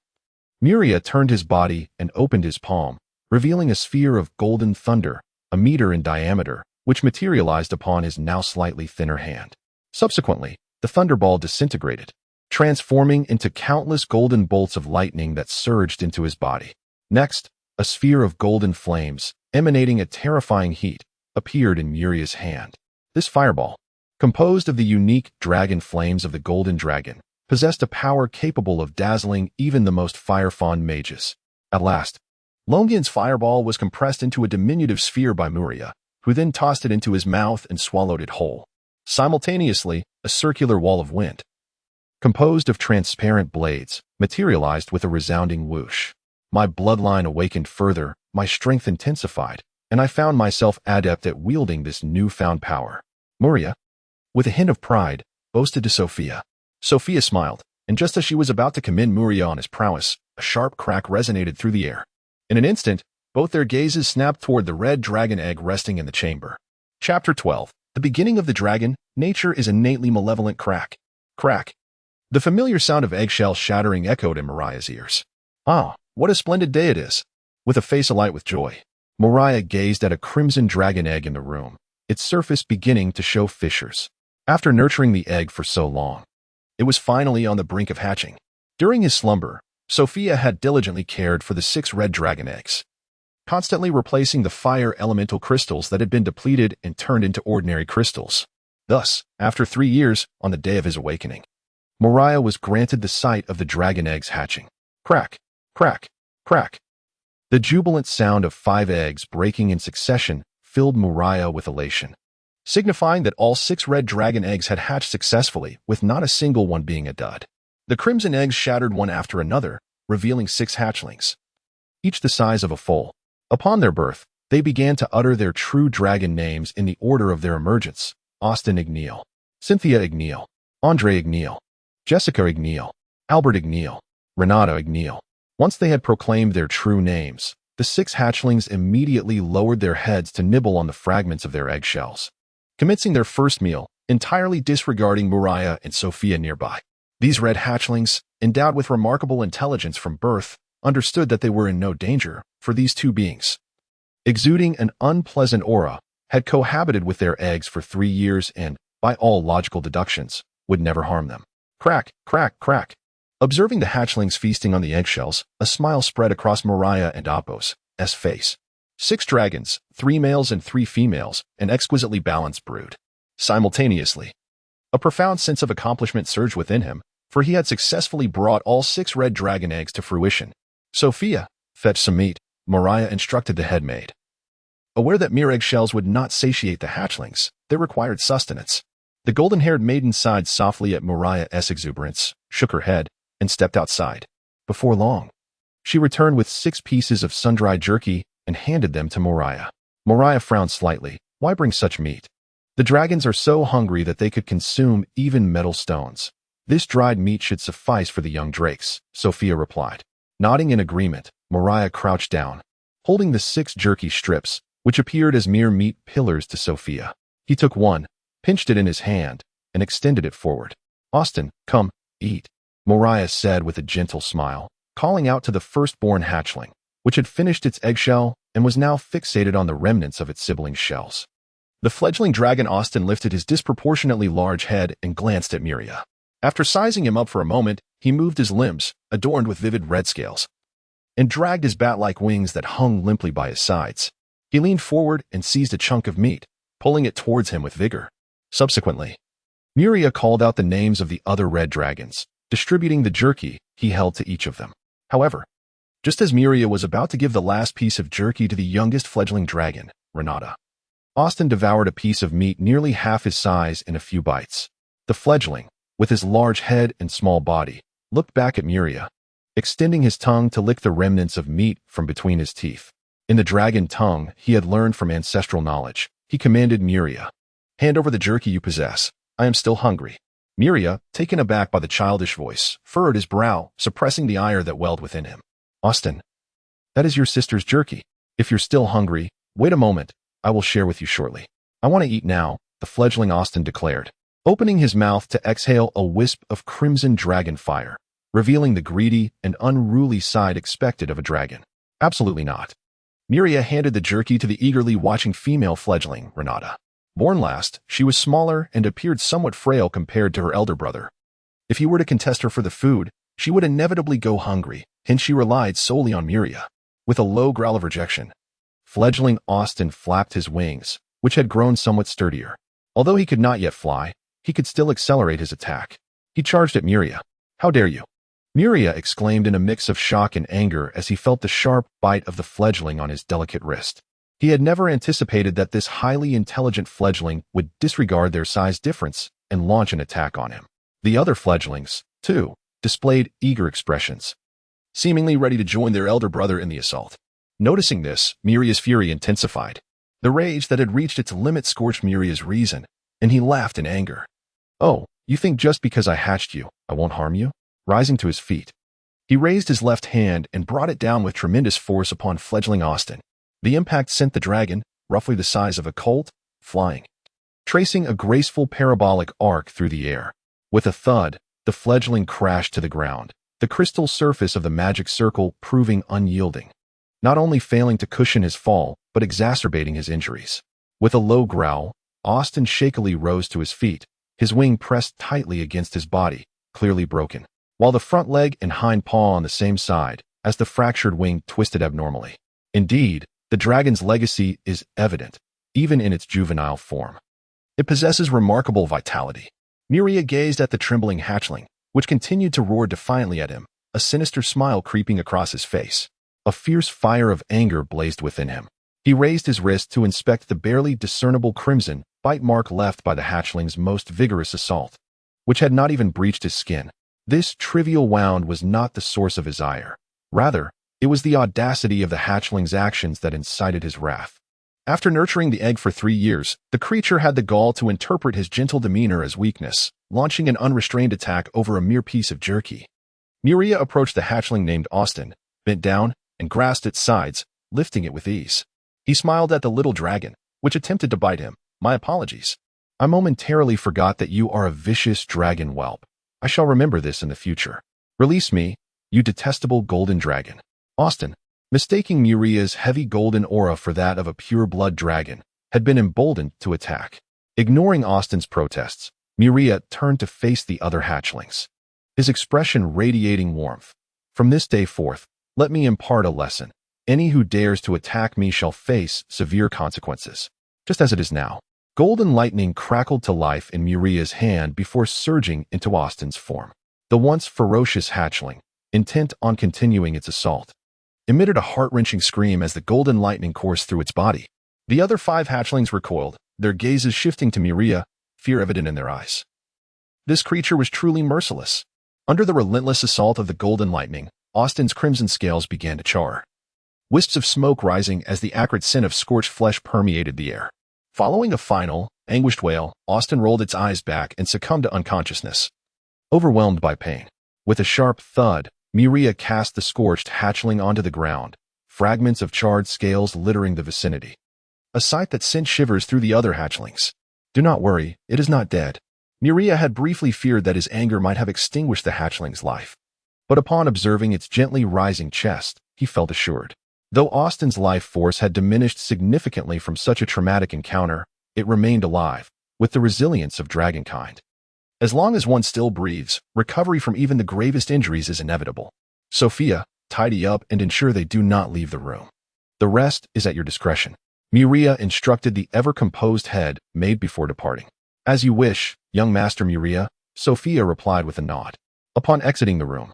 Muria turned his body and opened his palm, revealing a sphere of golden thunder, a meter in diameter, which materialized upon his now slightly thinner hand. Subsequently, the thunderball disintegrated, transforming into countless golden bolts of lightning that surged into his body. Next, a sphere of golden flames, emanating a terrifying heat, appeared in Muria's hand. This fireball, composed of the unique dragon flames of the Golden Dragon, possessed a power capable of dazzling even the most fire-fond mages. At last, Longin's fireball was compressed into a diminutive sphere by Muria, who then tossed it into his mouth and swallowed it whole. Simultaneously, a circular wall of wind, composed of transparent blades, materialized with a resounding whoosh. My bloodline awakened further, my strength intensified, and I found myself adept at wielding this newfound power. Muria, with a hint of pride, boasted to Sophia. Sophia smiled, and just as she was about to commend Muria on his prowess, a sharp crack resonated through the air. In an instant, both their gazes snapped toward the red dragon egg resting in the chamber. Chapter 12. The beginning of the dragon, nature is innately malevolent. Crack. Crack. The familiar sound of eggshell shattering echoed in Muria's ears. Ah, what a splendid day it is! With a face alight with joy, Muria gazed at a crimson dragon egg in the room, its surface beginning to show fissures. After nurturing the egg for so long, it was finally on the brink of hatching. During his slumber, Sophia had diligently cared for the 6 red dragon eggs, constantly replacing the fire elemental crystals that had been depleted and turned into ordinary crystals. Thus, after 3 years, on the day of his awakening, Muria was granted the sight of the dragon eggs hatching. Crack, crack, crack. The jubilant sound of 5 eggs breaking in succession filled Muria with elation, signifying that all 6 red dragon eggs had hatched successfully, with not a single one being a dud. The crimson eggs shattered one after another, revealing 6 hatchlings, each the size of a foal. Upon their birth, they began to utter their true dragon names in the order of their emergence: Austin Igneal, Cynthia Igneal, Andre Igneal, Jessica Igneal, Albert Igneal, Renata Igneal. Once they had proclaimed their true names, the 6 hatchlings immediately lowered their heads to nibble on the fragments of their eggshells, commencing their first meal, entirely disregarding Muria and Sophia nearby. These red hatchlings, endowed with remarkable intelligence from birth, understood that they were in no danger, for these 2 beings, exuding an unpleasant aura, had cohabited with their eggs for 3 years and, by all logical deductions, would never harm them. Crack, crack, crack. Observing the hatchlings feasting on the eggshells, a smile spread across Muria and Apos' face. 6 dragons, 3 males and 3 females, an exquisitely balanced brood. Simultaneously, a profound sense of accomplishment surged within him, for he had successfully brought all 6 red dragon eggs to fruition. Sophia, fetch some meat, Muria instructed the head maid. Aware that mere eggshells would not satiate the hatchlings, they required sustenance. The golden-haired maiden sighed softly at Muria's exuberance, shook her head, and stepped outside. Before long, she returned with 6 pieces of sun-dried jerky and handed them to Muria. Muria frowned slightly. Why bring such meat? The dragons are so hungry that they could consume even metal stones. This dried meat should suffice for the young drakes, Sophia replied. Nodding in agreement, Muria crouched down, holding the 6 jerky strips, which appeared as mere meat pillars to Sophia. He took one, pinched it in his hand, and extended it forward. Austin, come, eat, Muria said with a gentle smile, calling out to the firstborn hatchling, which had finished its eggshell and was now fixated on the remnants of its sibling shells. The fledgling dragon Austin lifted his disproportionately large head and glanced at Muria. After sizing him up for a moment, he moved his limbs, adorned with vivid red scales, and dragged his bat-like wings that hung limply by his sides. He leaned forward and seized a chunk of meat, pulling it towards him with vigor. Subsequently, Muria called out the names of the other red dragons, distributing the jerky he held to each of them. However, just as Muria was about to give the last piece of jerky to the youngest fledgling dragon, Renata, Austin devoured a piece of meat nearly half his size in a few bites. The fledgling, with his large head and small body, looked back at Muria, extending his tongue to lick the remnants of meat from between his teeth. In the dragon tongue he had learned from ancestral knowledge, he commanded Muria, "Hand over the jerky you possess. I am still hungry." Muria, taken aback by the childish voice, furrowed his brow, suppressing the ire that welled within him. Austin, that is your sister's jerky. If you're still hungry, wait a moment. I will share with you shortly. I want to eat now, the fledgling Austin declared, opening his mouth to exhale a wisp of crimson dragon fire, revealing the greedy and unruly side expected of a dragon. Absolutely not. Muria handed the jerky to the eagerly watching female fledgling, Renata. Born last, she was smaller and appeared somewhat frail compared to her elder brother. If he were to contest her for the food, she would inevitably go hungry, hence she relied solely on Muria. With a low growl of rejection, fledgling Austin flapped his wings, which had grown somewhat sturdier. Although he could not yet fly, he could still accelerate his attack. He charged at Muria. How dare you? Muria exclaimed in a mix of shock and anger as he felt the sharp bite of the fledgling on his delicate wrist. He had never anticipated that this highly intelligent fledgling would disregard their size difference and launch an attack on him. The other fledglings, too, displayed eager expressions, seemingly ready to join their elder brother in the assault. Noticing this, Muria's fury intensified. The rage that had reached its limit scorched Muria's reason, and he laughed in anger. Oh, you think just because I hatched you, I won't harm you? Rising to his feet, he raised his left hand and brought it down with tremendous force upon fledgling Austin. The impact sent the dragon, roughly the size of a colt, flying, tracing a graceful parabolic arc through the air. With a thud, the fledgling crashed to the ground, the crystal surface of the magic circle proving unyielding, not only failing to cushion his fall, but exacerbating his injuries. With a low growl, Austin shakily rose to his feet, his wing pressed tightly against his body, clearly broken, while the front leg and hind paw on the same side, as the fractured wing twisted abnormally. Indeed, the dragon's legacy is evident, even in its juvenile form. It possesses remarkable vitality. Muria gazed at the trembling hatchling, which continued to roar defiantly at him, a sinister smile creeping across his face. A fierce fire of anger blazed within him. He raised his wrist to inspect the barely discernible crimson bite mark left by the hatchling's most vigorous assault, which had not even breached his skin. This trivial wound was not the source of his ire. Rather, it was the audacity of the hatchling's actions that incited his wrath. After nurturing the egg for 3 years, the creature had the gall to interpret his gentle demeanor as weakness, launching an unrestrained attack over a mere piece of jerky. Muria approached the hatchling named Austin, bent down, and grasped its sides, lifting it with ease. He smiled at the little dragon, which attempted to bite him. My apologies. I momentarily forgot that you are a vicious dragon whelp. I shall remember this in the future. Release me, you detestable golden dragon. Austin, mistaking Muria's heavy golden aura for that of a pure-blood dragon, had been emboldened to attack. Ignoring Austin's protests, Muria turned to face the other hatchlings, his expression radiating warmth. From this day forth, let me impart a lesson. Any who dares to attack me shall face severe consequences. Just as it is now. Golden lightning crackled to life in Muria's hand before surging into Austin's form. The once ferocious hatchling, intent on continuing its assault, emitted a heart-wrenching scream as the golden lightning coursed through its body. The other 5 hatchlings recoiled, their gazes shifting to Muria, fear evident in their eyes. This creature was truly merciless. Under the relentless assault of the golden lightning, Austin's crimson scales began to char. Wisps of smoke rising as the acrid scent of scorched flesh permeated the air. Following a final, anguished wail, Austin rolled its eyes back and succumbed to unconsciousness. Overwhelmed by pain. With a sharp thud, Muria cast the scorched hatchling onto the ground, fragments of charred scales littering the vicinity. A sight that sent shivers through the other hatchlings. Do not worry, it is not dead. Muria had briefly feared that his anger might have extinguished the hatchling's life. But upon observing its gently rising chest, he felt assured. Though Austin's life force had diminished significantly from such a traumatic encounter, it remained alive, with the resilience of dragonkind. As long as one still breathes, recovery from even the gravest injuries is inevitable. Sophia, tidy up and ensure they do not leave the room. The rest is at your discretion. Muria instructed the ever-composed head maid before departing. As you wish, young Master Muria, Sophia replied with a nod. Upon exiting the room,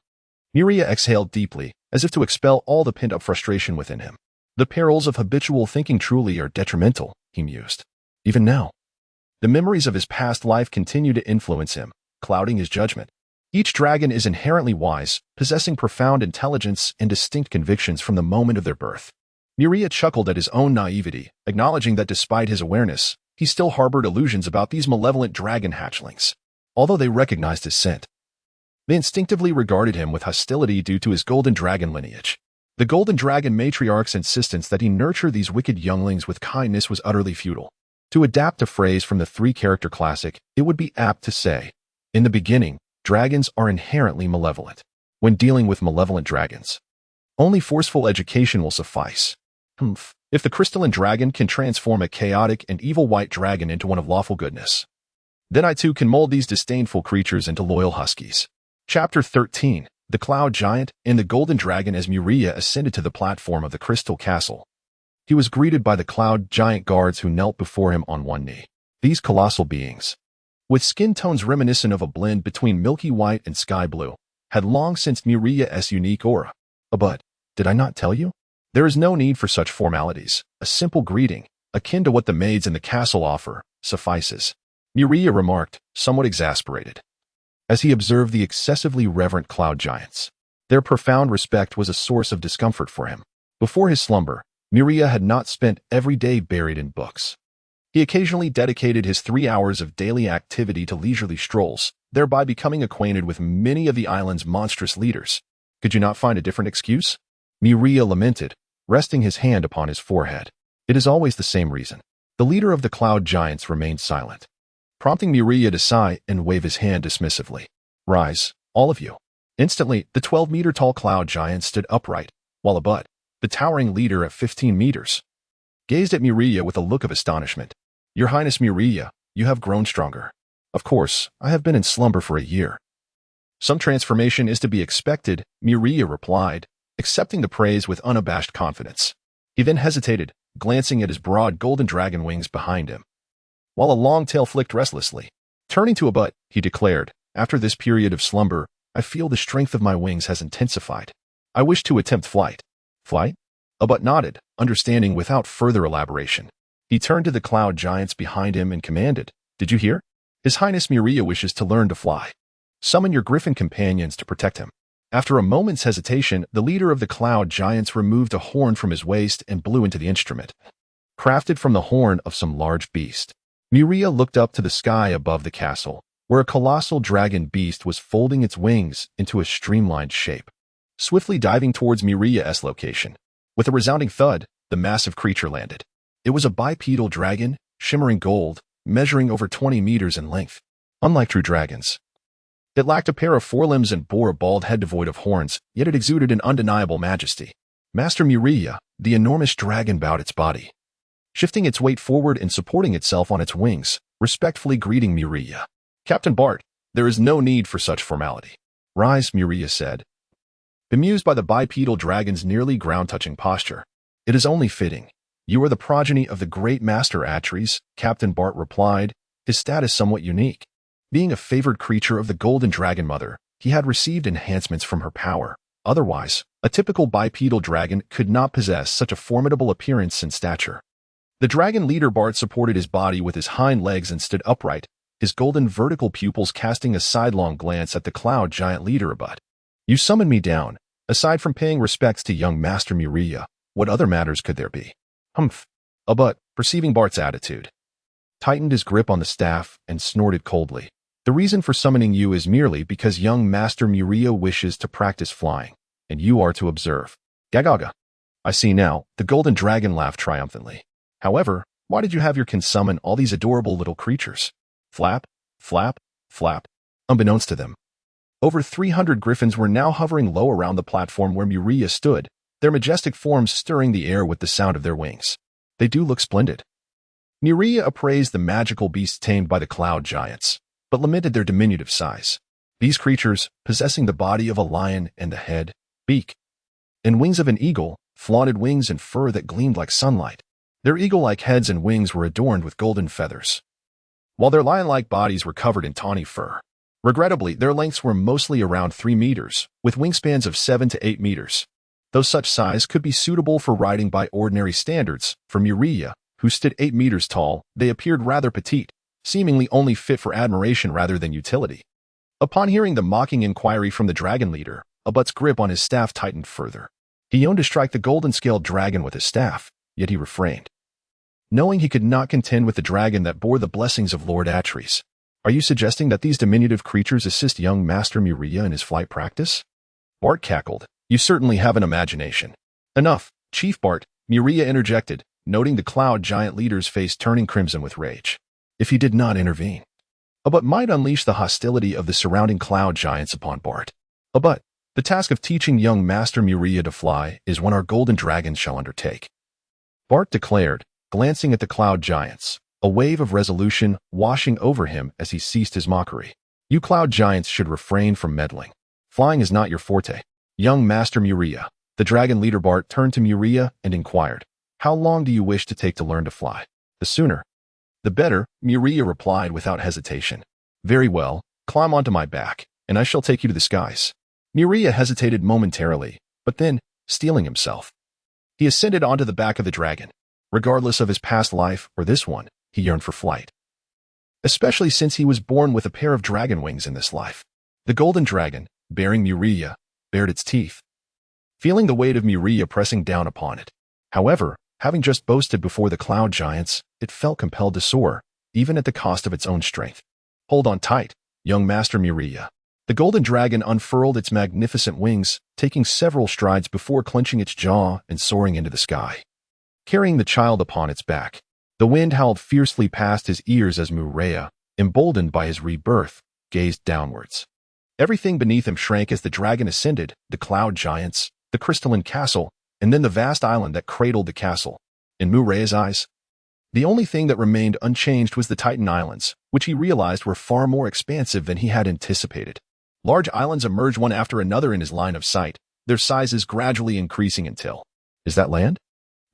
Muria exhaled deeply, as if to expel all the pent-up frustration within him. The perils of habitual thinking truly are detrimental, he mused. Even now, the memories of his past life continue to influence him, clouding his judgment. Each dragon is inherently wise, possessing profound intelligence and distinct convictions from the moment of their birth. Muria chuckled at his own naivety, acknowledging that despite his awareness, he still harbored illusions about these malevolent dragon hatchlings. Although they recognized his scent, they instinctively regarded him with hostility due to his golden dragon lineage. The golden dragon matriarch's insistence that he nurture these wicked younglings with kindness was utterly futile. To adapt a phrase from the 3-character classic, it would be apt to say, in the beginning, dragons are inherently malevolent. When dealing with malevolent dragons, only forceful education will suffice. If the crystalline dragon can transform a chaotic and evil white dragon into one of lawful goodness, then I too can mold these disdainful creatures into loyal huskies. Chapter 13, The Cloud Giant and the Golden Dragon. As Muria ascended to the platform of the Crystal Castle, he was greeted by the Cloud Giant guards who knelt before him on one knee. These colossal beings, with skin tones reminiscent of a blend between milky white and sky blue, had long sensed Muria's unique aura. But, did I not tell you? There is no need for such formalities. A simple greeting, akin to what the maids in the castle offer, suffices. Muria remarked, somewhat exasperated, as he observed the excessively reverent cloud giants. Their profound respect was a source of discomfort for him. Before his slumber, Muria had not spent every day buried in books. He occasionally dedicated his 3 hours of daily activity to leisurely strolls, thereby becoming acquainted with many of the island's monstrous leaders. Could you not find a different excuse? Muria lamented, resting his hand upon his forehead. It is always the same reason. The leader of the cloud giants remained silent, prompting Muria to sigh and wave his hand dismissively. Rise, all of you. Instantly, the 12-meter-tall cloud giant stood upright, while Abud, the towering leader at 15 meters, gazed at Muria with a look of astonishment. Your Highness Muria, you have grown stronger. Of course, I have been in slumber for a year. Some transformation is to be expected, Muria replied, accepting the praise with unabashed confidence. He then hesitated, glancing at his broad golden dragon wings behind him, while a long tail flicked restlessly. Turning to Abud, he declared, after this period of slumber, I feel the strength of my wings has intensified. I wish to attempt flight. Flight? Abud nodded, understanding without further elaboration. He turned to the cloud giants behind him and commanded, Did you hear? His Highness Muria wishes to learn to fly. Summon your griffin companions to protect him. After a moment's hesitation, the leader of the cloud giants removed a horn from his waist and blew into the instrument, crafted from the horn of some large beast. Muria looked up to the sky above the castle, where a colossal dragon beast was folding its wings into a streamlined shape, swiftly diving towards Muria's location. With a resounding thud, the massive creature landed. It was a bipedal dragon, shimmering gold, measuring over 20 meters in length. Unlike true dragons, it lacked a pair of forelimbs and bore a bald head devoid of horns, yet it exuded an undeniable majesty. Master Muria, the enormous dragon bowed its body, shifting its weight forward and supporting itself on its wings, respectfully greeting Muria. Captain Bart, there is no need for such formality. Rise, Muria said, bemused by the bipedal dragon's nearly ground-touching posture. "It is only fitting. You are the progeny of the great master Atres," Captain Bart replied, his status somewhat unique. Being a favored creature of the Golden Dragon Mother, he had received enhancements from her power. Otherwise, a typical bipedal dragon could not possess such a formidable appearance and stature. The dragon leader Bart supported his body with his hind legs and stood upright, his golden vertical pupils casting a sidelong glance at the cloud giant leader Abut. "You summoned me down. Aside from paying respects to young Master Muria, what other matters could there be?" "Humph." Abut, perceiving Bart's attitude, tightened his grip on the staff and snorted coldly. "The reason for summoning you is merely because young Master Muria wishes to practice flying, and you are to observe." "Gagaga." "I see now," the golden dragon laughed triumphantly. "However, why did you have your kin summon all these adorable little creatures?" Flap, flap, flap. Unbeknownst to them, over 300 griffins were now hovering low around the platform where Muria stood, their majestic forms stirring the air with the sound of their wings. "They do look splendid." Muria appraised the magical beasts tamed by the cloud giants, but lamented their diminutive size. These creatures, possessing the body of a lion and the head, beak, and wings of an eagle, flaunted wings and fur that gleamed like sunlight. Their eagle-like heads and wings were adorned with golden feathers, while their lion-like bodies were covered in tawny fur. Regrettably, their lengths were mostly around 3 meters, with wingspans of 7 to 8 meters. Though such size could be suitable for riding by ordinary standards, for Muria, who stood 8 meters tall, they appeared rather petite, seemingly only fit for admiration rather than utility. Upon hearing the mocking inquiry from the dragon leader, Abut's grip on his staff tightened further. He yearned to strike the golden-scaled dragon with his staff, yet he refrained, knowing he could not contend with the dragon that bore the blessings of Lord Atres. "Are you suggesting that these diminutive creatures assist young Master Muria in his flight practice?" Bart cackled. "You certainly have an imagination." "Enough, Chief Bart," Muria interjected, noting the cloud giant leader's face turning crimson with rage. If he did not intervene, Abut might unleash the hostility of the surrounding cloud giants upon Bart. "Abut, the task of teaching young Master Muria to fly is one our golden dragons shall undertake," Bart declared, glancing at the cloud giants, a wave of resolution washing over him as he ceased his mockery. "You cloud giants should refrain from meddling. Flying is not your forte. Young Master Muria." The dragon leader Bart turned to Muria and inquired, "How long do you wish to take to learn to fly?" "The sooner the better," Muria replied without hesitation. "Very well, climb onto my back, and I shall take you to the skies." Muria hesitated momentarily, but then, steeling himself, he ascended onto the back of the dragon. Regardless of his past life or this one, he yearned for flight, especially since he was born with a pair of dragon wings in this life. The golden dragon, bearing Muria, bared its teeth, feeling the weight of Muria pressing down upon it. However, having just boasted before the cloud giants, it felt compelled to soar, even at the cost of its own strength. "Hold on tight, young Master Muria." The golden dragon unfurled its magnificent wings, taking several strides before clenching its jaw and soaring into the sky, carrying the child upon its back. The wind howled fiercely past his ears as Muria, emboldened by his rebirth, gazed downwards. Everything beneath him shrank as the dragon ascended, the cloud giants, the crystalline castle, and then the vast island that cradled the castle. In Muria's eyes, the only thing that remained unchanged was the Titan Islands, which he realized were far more expansive than he had anticipated. Large islands emerged one after another in his line of sight, their sizes gradually increasing until, "Is that land?"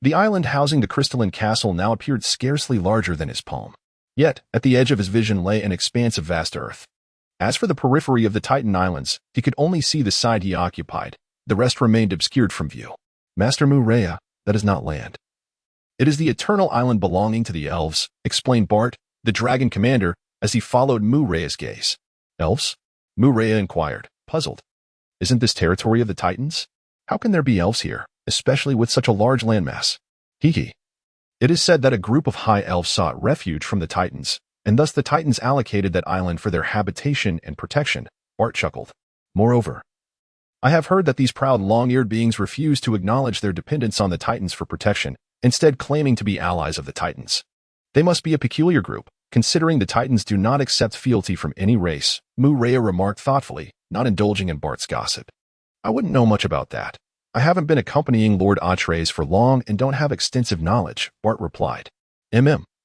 The island housing the crystalline castle now appeared scarcely larger than his palm. Yet, at the edge of his vision lay an expanse of vast earth. As for the periphery of the Titan Islands, he could only see the side he occupied. The rest remained obscured from view. "Master Muria, that is not land. It is the eternal island belonging to the elves," explained Bart, the dragon commander, as he followed Muria's gaze. "Elves?" Muria inquired, puzzled. "Isn't this territory of the Titans? How can there be elves here, especially with such a large landmass?" "Hee. It is said that a group of high elves sought refuge from the Titans, and thus the Titans allocated that island for their habitation and protection," Bart chuckled. "Moreover, I have heard that these proud long-eared beings refuse to acknowledge their dependence on the Titans for protection, instead claiming to be allies of the Titans. They must be a peculiar group, considering the Titans do not accept fealty from any race," Muria remarked thoughtfully, not indulging in Bart's gossip. "I wouldn't know much about that. I haven't been accompanying Lord Atres for long and don't have extensive knowledge," Bart replied.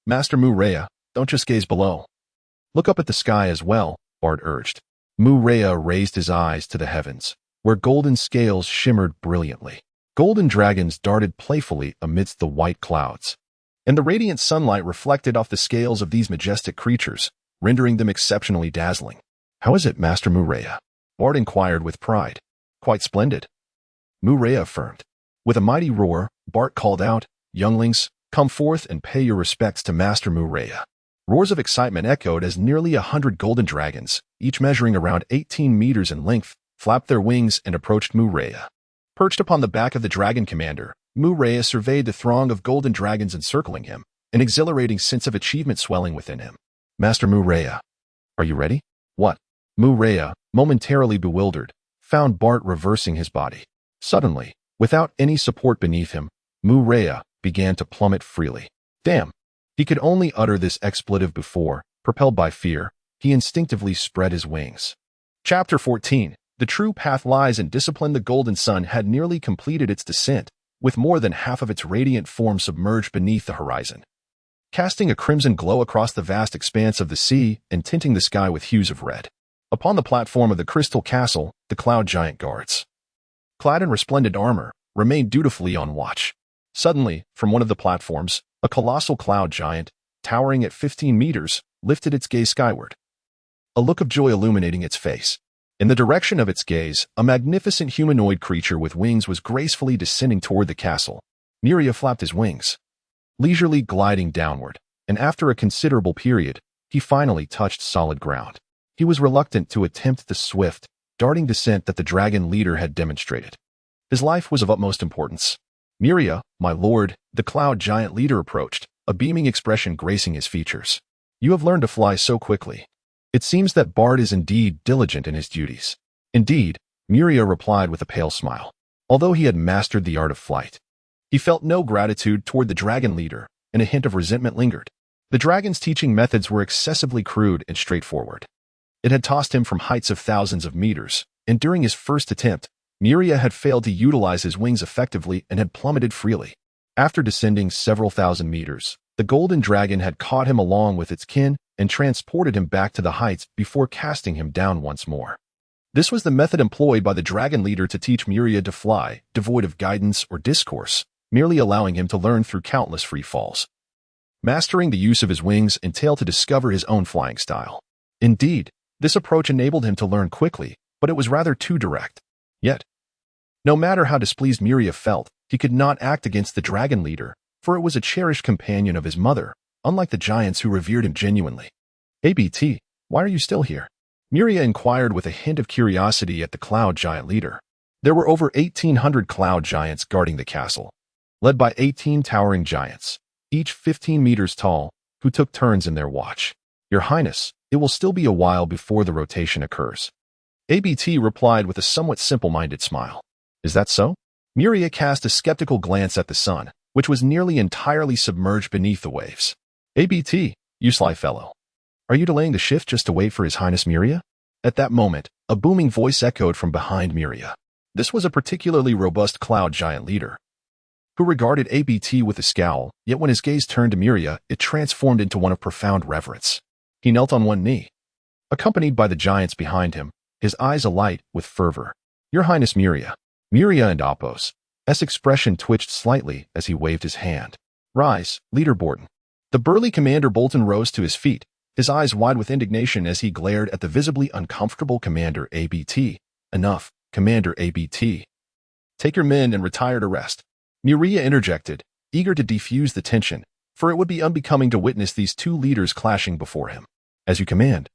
Master Muria, don't just gaze below. Look up at the sky as well," Bart urged. Muria raised his eyes to the heavens, where golden scales shimmered brilliantly. Golden dragons darted playfully amidst the white clouds, and the radiant sunlight reflected off the scales of these majestic creatures, rendering them exceptionally dazzling. "How is it, Master Muria?" Bart inquired with pride. "Quite splendid," Muria affirmed. With a mighty roar, Bart called out, "Younglings, come forth and pay your respects to Master Muria." Roars of excitement echoed as nearly 100 golden dragons, each measuring around 18 meters in length, flapped their wings and approached Muria. Perched upon the back of the dragon commander, Muria surveyed the throng of golden dragons encircling him, an exhilarating sense of achievement swelling within him. "Master Muria, are you ready?" "What?" Muria, momentarily bewildered, found Bart reversing his body. Suddenly, without any support beneath him, Muria began to plummet freely. Damn! He could only utter this expletive before, propelled by fear, he instinctively spread his wings. Chapter 14. The true path lies in discipline. The golden sun had nearly completed its descent, with more than half of its radiant form submerged beneath the horizon, casting a crimson glow across the vast expanse of the sea and tinting the sky with hues of red. Upon the platform of the crystal castle, the cloud giant guards, clad in resplendent armor, remained dutifully on watch. Suddenly, from one of the platforms, a colossal cloud giant, towering at 15 meters, lifted its gaze skyward, a look of joy illuminating its face. In the direction of its gaze, a magnificent humanoid creature with wings was gracefully descending toward the castle. Muria flapped his wings, leisurely gliding downward, and after a considerable period, he finally touched solid ground. He was reluctant to attempt the swift, darting descent that the dragon leader had demonstrated. His life was of utmost importance. "Muria, my lord," the cloud giant leader approached, a beaming expression gracing his features. "You have learned to fly so quickly. It seems that Bart is indeed diligent in his duties." "Indeed," Muria replied with a pale smile. Although he had mastered the art of flight, he felt no gratitude toward the dragon leader, and a hint of resentment lingered. The dragon's teaching methods were excessively crude and straightforward. It had tossed him from heights of thousands of meters, and during his first attempt, Muria had failed to utilize his wings effectively and had plummeted freely. After descending several thousand meters, the golden dragon had caught him along with its kin and transported him back to the heights before casting him down once more. This was the method employed by the dragon leader to teach Muria to fly, devoid of guidance or discourse, merely allowing him to learn through countless free falls. Mastering the use of his wings entailed to discover his own flying style. Indeed, this approach enabled him to learn quickly, but it was rather too direct. Yet, no matter how displeased Muria felt, he could not act against the dragon leader, for it was a cherished companion of his mother, unlike the giants who revered him genuinely. "ABT, why are you still here?" Muria inquired with a hint of curiosity at the cloud giant leader. There were over 1,800 cloud giants guarding the castle, led by 18 towering giants, each 15 meters tall, who took turns in their watch. "Your Highness, it will still be a while before the rotation occurs." ABT replied with a somewhat simple-minded smile. "Is that so?" Muria cast a skeptical glance at the sun, which was nearly entirely submerged beneath the waves. "ABT, you sly fellow. Are you delaying the shift just to wait for His Highness Muria?" At that moment, a booming voice echoed from behind Muria. This was a particularly robust cloud giant leader, who regarded ABT with a scowl, yet when his gaze turned to Muria, it transformed into one of profound reverence. He knelt on one knee, accompanied by the giants behind him, his eyes alight with fervor. "Your Highness Muria." Muria and Apos' expression twitched slightly as he waved his hand. "Rise, Leader Borton." The burly Commander Bolton rose to his feet, his eyes wide with indignation as he glared at the visibly uncomfortable Commander ABT. "Enough, Commander ABT. Take your men and retire to rest." Muria interjected, eager to defuse the tension, for it would be unbecoming to witness these two leaders clashing before him. "As you command."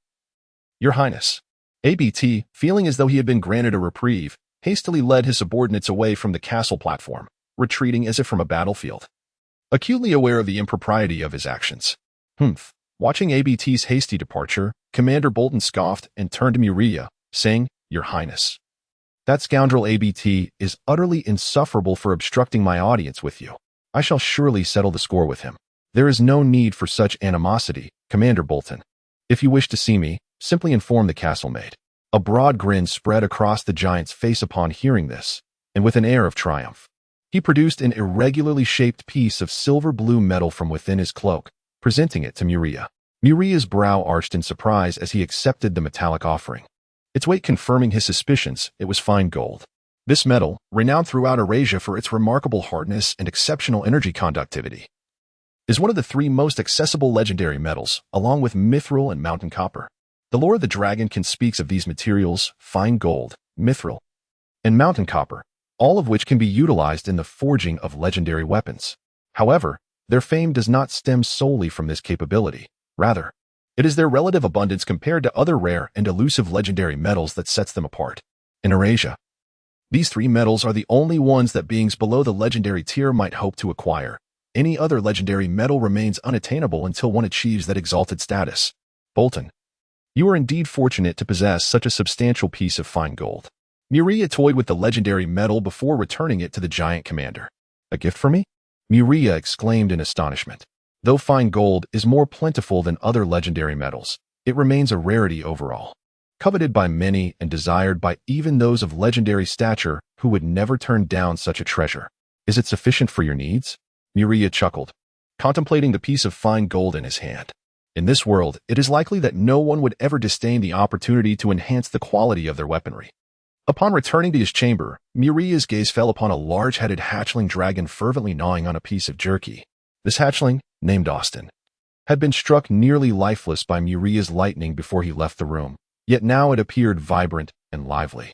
"Your Highness." ABT, feeling as though he had been granted a reprieve, hastily led his subordinates away from the castle platform, retreating as if from a battlefield, acutely aware of the impropriety of his actions. "Humph." Watching ABT's hasty departure, Commander Bolton scoffed and turned to Muria, saying, "Your Highness, that scoundrel ABT is utterly insufferable for obstructing my audience with you. I shall surely settle the score with him." "There is no need for such animosity, Commander Bolton. If you wish to see me, simply inform the castle maid." A broad grin spread across the giant's face upon hearing this, and with an air of triumph, he produced an irregularly shaped piece of silver-blue metal from within his cloak, presenting it to Muria. Muria's brow arched in surprise as he accepted the metallic offering. its weight confirming his suspicions. It was fine gold. This metal, renowned throughout Eurasia for its remarkable hardness and exceptional energy conductivity, is one of the three most accessible legendary metals, along with mithril and mountain copper. The lore of the Dragonkin speaks of these materials, fine gold, mithril, and mountain copper, all of which can be utilized in the forging of legendary weapons. However, their fame does not stem solely from this capability. Rather, it is their relative abundance compared to other rare and elusive legendary metals that sets them apart. In Eurasia, these three metals are the only ones that beings below the legendary tier might hope to acquire. Any other legendary metal remains unattainable until one achieves that exalted status. Bolton, you are indeed fortunate to possess such a substantial piece of fine gold. Muria toyed with the legendary metal before returning it to the giant commander. A gift for me? Muria exclaimed in astonishment. Though fine gold is more plentiful than other legendary metals, it remains a rarity overall, coveted by many and desired by even those of legendary stature who would never turn down such a treasure. Is it sufficient for your needs? Muria chuckled, contemplating the piece of fine gold in his hand. In this world, it is likely that no one would ever disdain the opportunity to enhance the quality of their weaponry. Upon returning to his chamber, Muria's gaze fell upon a large-headed hatchling dragon fervently gnawing on a piece of jerky. This hatchling, named Austin, had been struck nearly lifeless by Muria's lightning before he left the room, yet now it appeared vibrant and lively,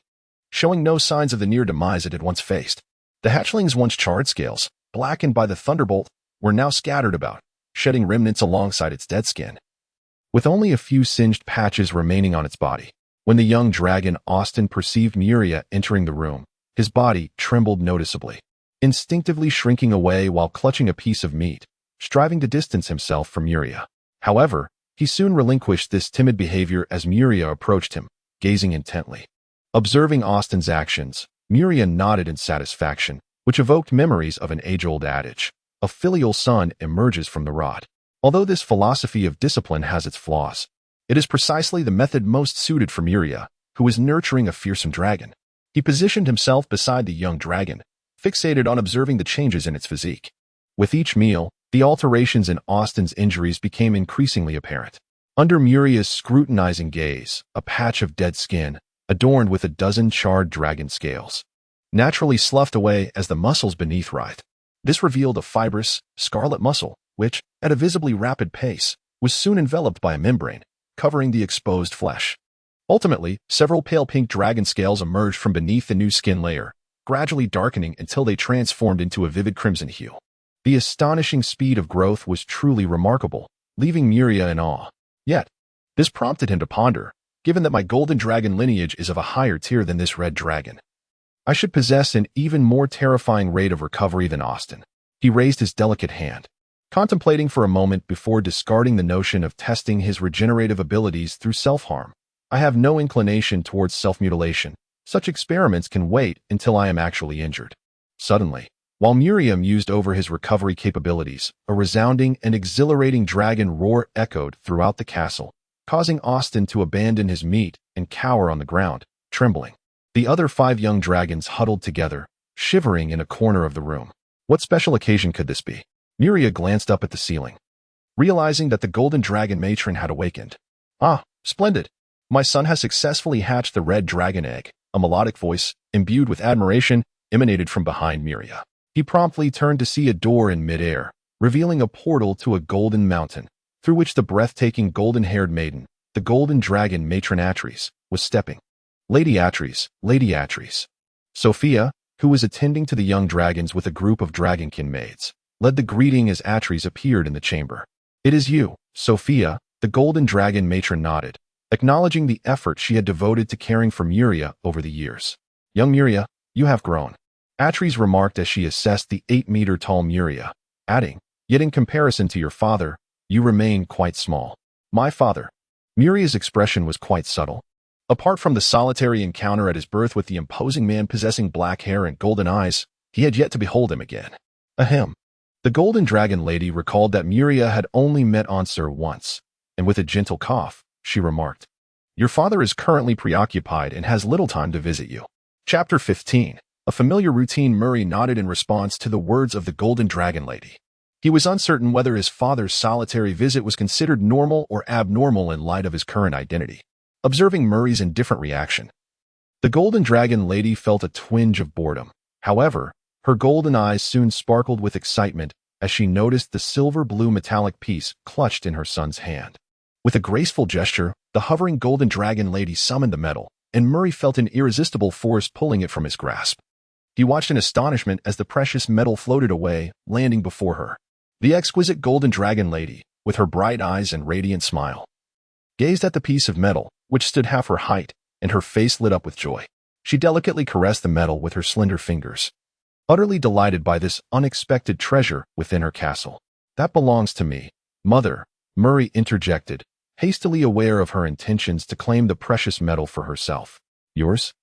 showing no signs of the near demise it had once faced. The hatchling's once charred scales, blackened by the thunderbolt, were now scattered about, shedding remnants alongside its dead skin, with only a few singed patches remaining on its body. When the young dragon Austin perceived Muria entering the room, his body trembled noticeably, instinctively shrinking away while clutching a piece of meat, striving to distance himself from Muria. However, he soon relinquished this timid behavior as Muria approached him, gazing intently. Observing Austin's actions, Muria nodded in satisfaction, which evoked memories of an age-old adage. A filial son emerges from the rod. Although this philosophy of discipline has its flaws, it is precisely the method most suited for Muria, who is nurturing a fearsome dragon. He positioned himself beside the young dragon, fixated on observing the changes in its physique. With each meal, the alterations in Austin's injuries became increasingly apparent. Under Muria's scrutinizing gaze, a patch of dead skin, adorned with a dozen charred dragon scales, naturally sloughed away as the muscles beneath writhed. This revealed a fibrous, scarlet muscle, which, at a visibly rapid pace, was soon enveloped by a membrane, covering the exposed flesh. Ultimately, several pale pink dragon scales emerged from beneath the new skin layer, gradually darkening until they transformed into a vivid crimson hue. The astonishing speed of growth was truly remarkable, leaving Muria in awe. Yet, this prompted him to ponder, given that my golden dragon lineage is of a higher tier than this red dragon, I should possess an even more terrifying rate of recovery than Austin. He raised his delicate hand, contemplating for a moment before discarding the notion of testing his regenerative abilities through self-harm. I have no inclination towards self-mutilation. Such experiments can wait until I am actually injured. Suddenly, while Muria mused over his recovery capabilities, a resounding and exhilarating dragon roar echoed throughout the castle, causing Austin to abandon his meat and cower on the ground, trembling. The other 5 young dragons huddled together, shivering in a corner of the room. What special occasion could this be? Muria glanced up at the ceiling, realizing that the golden dragon matron had awakened. Ah, splendid! My son has successfully hatched the red dragon egg. A melodic voice, imbued with admiration, emanated from behind Muria. He promptly turned to see a door in midair, revealing a portal to a golden mountain, through which the breathtaking golden-haired maiden, the golden dragon matron Atries, was stepping. Lady Atries. Sophia, who was attending to the young dragons with a group of dragonkin maids, led the greeting as Atries appeared in the chamber. It is you, Sophia, the golden dragon matron nodded, acknowledging the effort she had devoted to caring for Muria over the years. Young Muria, you have grown, Atries remarked as she assessed the 8-meter-tall Muria, adding, yet in comparison to your father, you remain quite small. My father. Muria's expression was quite subtle. Apart from the solitary encounter at his birth with the imposing man possessing black hair and golden eyes, he had yet to behold him again. Ahem. The golden dragon lady recalled that Muria had only met Ansur once, and with a gentle cough, she remarked, your father is currently preoccupied and has little time to visit you. Chapter 15. A familiar routine. Murray nodded in response to the words of the golden dragon lady. He was uncertain whether his father's solitary visit was considered normal or abnormal in light of his current identity. observing Murray's indifferent reaction. The golden dragon lady felt a twinge of boredom. However, her golden eyes soon sparkled with excitement as she noticed the silver-blue metallic piece clutched in her son's hand. With a graceful gesture, the hovering golden dragon lady summoned the metal, and Murray felt an irresistible force pulling it from his grasp. He watched in astonishment as the precious metal floated away, landing before her. The exquisite golden dragon lady, with her bright eyes and radiant smile, gazed at the piece of metal, which stood half her height, and her face lit up with joy. She delicately caressed the metal with her slender fingers, utterly delighted by this unexpected treasure within her castle. "That belongs to me, Mother," Murray interjected, hastily aware of her intentions to claim the precious metal for herself. "Yours?"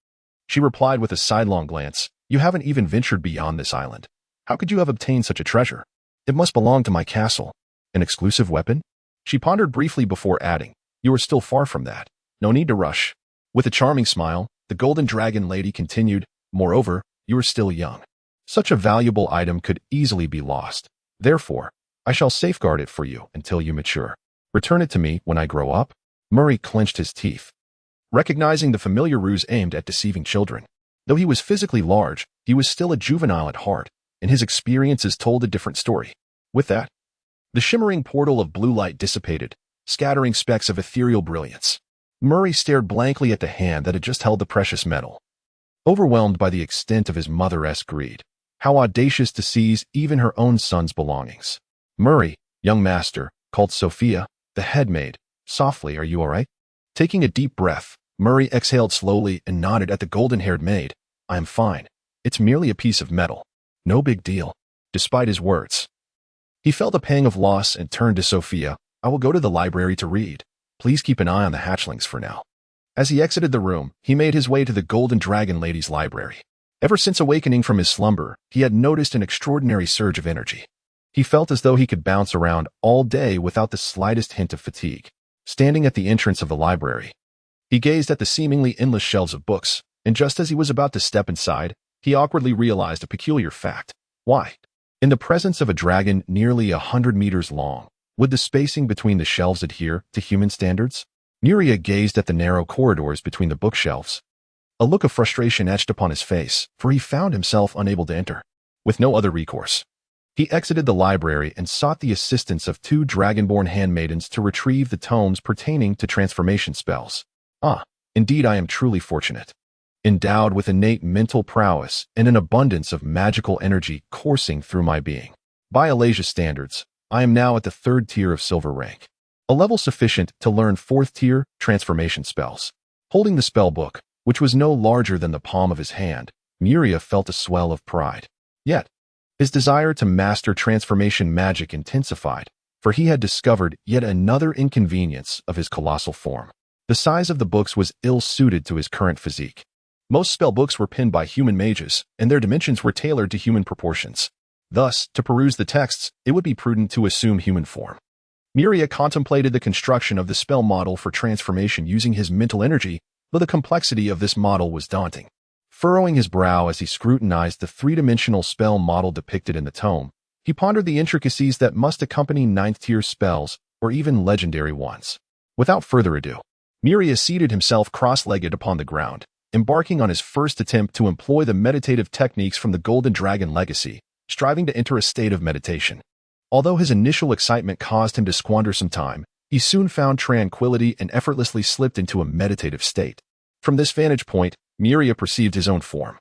she replied with a sidelong glance. "You haven't even ventured beyond this island. How could you have obtained such a treasure?" "It must belong to my castle." "An exclusive weapon?" She pondered briefly before adding, "You are still far from that. No need to rush." With a charming smile, the golden dragon lady continued, "Moreover, you are still young. Such a valuable item could easily be lost. Therefore, I shall safeguard it for you until you mature. Return it to me when I grow up." Murray clenched his teeth, recognizing the familiar ruse aimed at deceiving children. Though he was physically large, he was still a juvenile at heart, and his experiences told a different story. With that, the shimmering portal of blue light dissipated, scattering specks of ethereal brilliance. Murray stared blankly at the hand that had just held the precious metal, overwhelmed by the extent of his mother-esque greed. How audacious to seize even her own son's belongings. Murray, young master, called Sophia, the head maid, softly, "Are you all right?" Taking a deep breath, Murray exhaled slowly and nodded at the golden-haired maid. "I am fine. It's merely a piece of metal. No big deal." Despite his words, he felt a pang of loss and turned to Sophia. "I will go to the library to read. Please keep an eye on the hatchlings for now." As he exited the room, he made his way to the golden dragon lady's library. Ever since awakening from his slumber, he had noticed an extraordinary surge of energy. He felt as though he could bounce around all day without the slightest hint of fatigue. Standing at the entrance of the library, he gazed at the seemingly endless shelves of books, and just as he was about to step inside, he awkwardly realized a peculiar fact. Why? In the presence of a dragon nearly 100 meters long, would the spacing between the shelves adhere to human standards? Muria gazed at the narrow corridors between the bookshelves. A look of frustration etched upon his face, for he found himself unable to enter. With no other recourse, he exited the library and sought the assistance of two dragonborn handmaidens to retrieve the tomes pertaining to transformation spells. Indeed, I am truly fortunate. Endowed with innate mental prowess and an abundance of magical energy coursing through my being. By Alasia standards, I am now at the 3rd tier of silver rank, a level sufficient to learn 4th tier transformation spells. Holding the spell book, which was no larger than the palm of his hand, Muria felt a swell of pride. Yet, his desire to master transformation magic intensified, for he had discovered yet another inconvenience of his colossal form. The size of the books was ill-suited to his current physique. Most spell books were penned by human mages, and their dimensions were tailored to human proportions. Thus, to peruse the texts, it would be prudent to assume human form. Muria contemplated the construction of the spell model for transformation using his mental energy, though the complexity of this model was daunting. Furrowing his brow as he scrutinized the three-dimensional spell model depicted in the tome, he pondered the intricacies that must accompany 9th-tier spells, or even legendary ones. Without further ado, Muria seated himself cross-legged upon the ground, embarking on his first attempt to employ the meditative techniques from the Golden Dragon Legacy, striving to enter a state of meditation. Although his initial excitement caused him to squander some time, he soon found tranquility and effortlessly slipped into a meditative state. From this vantage point, Muria perceived his own form.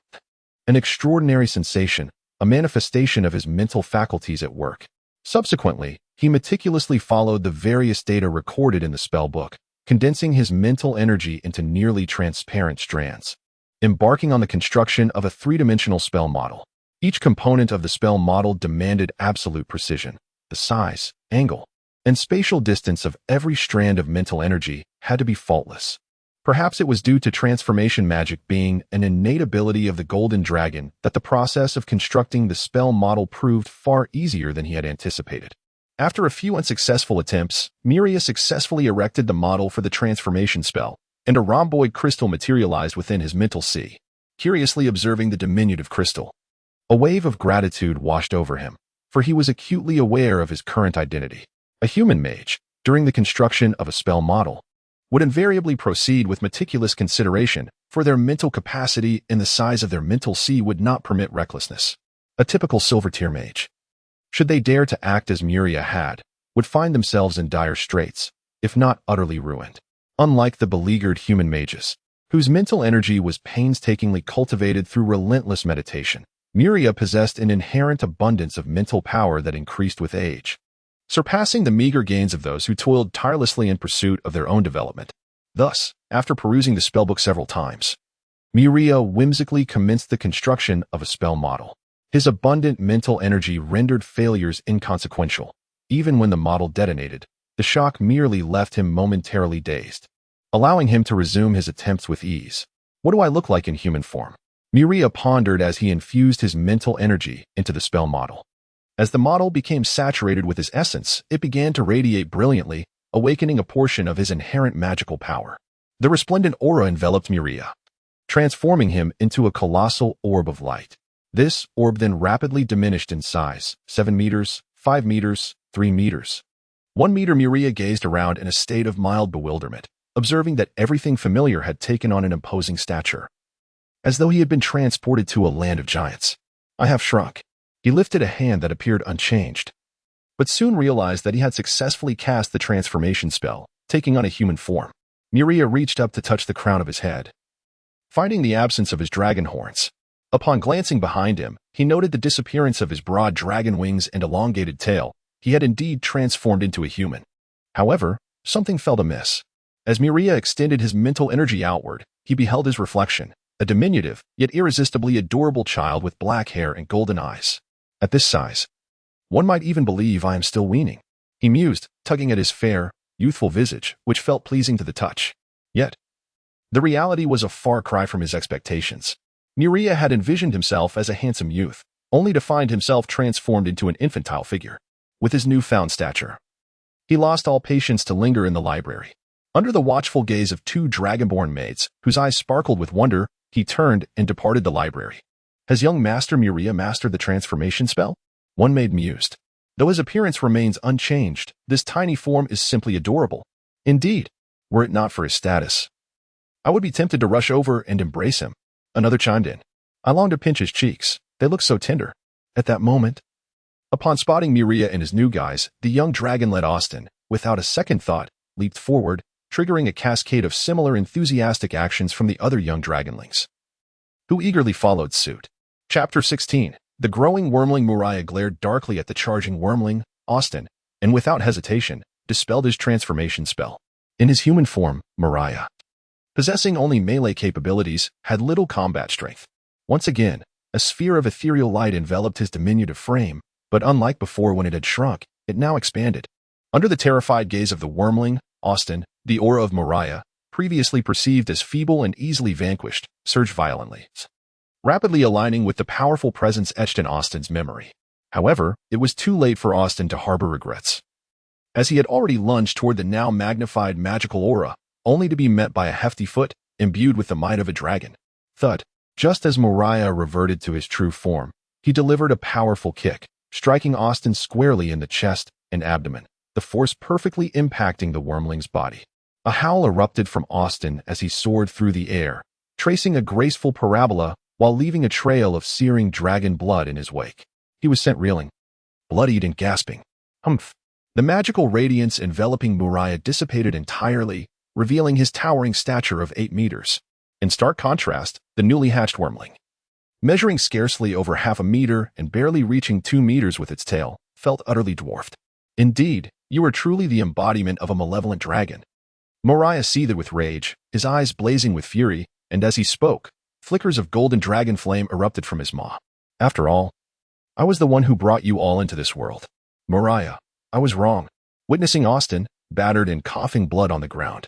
An extraordinary sensation, a manifestation of his mental faculties at work. Subsequently, he meticulously followed the various data recorded in the spell book, condensing his mental energy into nearly transparent strands. Embarking on the construction of a three-dimensional spell model. Each component of the spell model demanded absolute precision. The size, angle, and spatial distance of every strand of mental energy had to be faultless. Perhaps it was due to transformation magic being an innate ability of the Golden Dragon that the process of constructing the spell model proved far easier than he had anticipated. After a few unsuccessful attempts, Muria successfully erected the model for the transformation spell, and a rhomboid crystal materialized within his mental sea. Curiously observing the diminutive crystal, a wave of gratitude washed over him, for he was acutely aware of his current identity. A human mage, during the construction of a spell model. would invariably proceed with meticulous consideration, for their mental capacity and the size of their mental sea would not permit recklessness. A typical silver-tier mage, should they dare to act as Muria had, would find themselves in dire straits, if not utterly ruined. Unlike the beleaguered human mages, whose mental energy was painstakingly cultivated through relentless meditation, Muria possessed an inherent abundance of mental power that increased with age, surpassing the meager gains of those who toiled tirelessly in pursuit of their own development. Thus, after perusing the spellbook several times, Muria whimsically commenced the construction of a spell model. His abundant mental energy rendered failures inconsequential. Even when the model detonated, the shock merely left him momentarily dazed, allowing him to resume his attempts with ease. What do I look like in human form? Muria pondered as he infused his mental energy into the spell model. As the model became saturated with his essence, it began to radiate brilliantly, awakening a portion of his inherent magical power. The resplendent aura enveloped Muria, transforming him into a colossal orb of light. This orb then rapidly diminished in size, 7 meters, 5 meters, 3 meters. 1 meter. Muria gazed around in a state of mild bewilderment, observing that everything familiar had taken on an imposing stature, as though he had been transported to a land of giants. I have shrunk. He lifted a hand that appeared unchanged, but soon realized that he had successfully cast the transformation spell, taking on a human form. Muria reached up to touch the crown of his head, finding the absence of his dragon horns. Upon glancing behind him, he noted the disappearance of his broad dragon wings and elongated tail. He had indeed transformed into a human. However, something felt amiss. As Muria extended his mental energy outward, he beheld his reflection, a diminutive, yet irresistibly adorable child with black hair and golden eyes. At this size, one might even believe I am still weaning, he mused, tugging at his fair, youthful visage, which felt pleasing to the touch. Yet, the reality was a far cry from his expectations. Muria had envisioned himself as a handsome youth, only to find himself transformed into an infantile figure. With his newfound stature, he lost all patience to linger in the library. Under the watchful gaze of 2 dragonborn maids, whose eyes sparkled with wonder, he turned and departed the library. Has young Master Muria mastered the transformation spell? One maid mused. Though his appearance remains unchanged, this tiny form is simply adorable. Indeed, were it not for his status, I would be tempted to rush over and embrace him. Another chimed in. I longed to pinch his cheeks. They looked so tender. At that moment, upon spotting Muria and his new guise, the young dragon-led Austin, without a second thought, leaped forward, triggering a cascade of similar enthusiastic actions from the other young dragonlings, who eagerly followed suit. Chapter 16. The growing wormling. Muria glared darkly at the charging wormling, Austin, and without hesitation, dispelled his transformation spell. In his human form, Muria, possessing only melee capabilities, had little combat strength. Once again, a sphere of ethereal light enveloped his diminutive frame, but unlike before when it had shrunk, it now expanded. Under the terrified gaze of the wormling, Austin, the aura of Muria, previously perceived as feeble and easily vanquished, surged violently, rapidly aligning with the powerful presence etched in Austin's memory. However, it was too late for Austin to harbor regrets, as he had already lunged toward the now magnified magical aura, only to be met by a hefty foot, imbued with the might of a dragon. Thud. Just as Muria reverted to his true form, he delivered a powerful kick, striking Austin squarely in the chest and abdomen, the force perfectly impacting the wormling's body. A howl erupted from Austin as he soared through the air, tracing a graceful parabola while leaving a trail of searing dragon blood in his wake. He was sent reeling, bloodied and gasping. Humph! The magical radiance enveloping Muria dissipated entirely, revealing his towering stature of 8 meters. In stark contrast, the newly hatched wormling, measuring scarcely over half a meter and barely reaching 2 meters with its tail, felt utterly dwarfed. Indeed, you are truly the embodiment of a malevolent dragon. Muria seethed with rage, his eyes blazing with fury, and as he spoke, flickers of golden dragon flame erupted from his maw. After all, I was the one who brought you all into this world. Muria, I was wrong. Witnessing Austin, battered and coughing blood on the ground,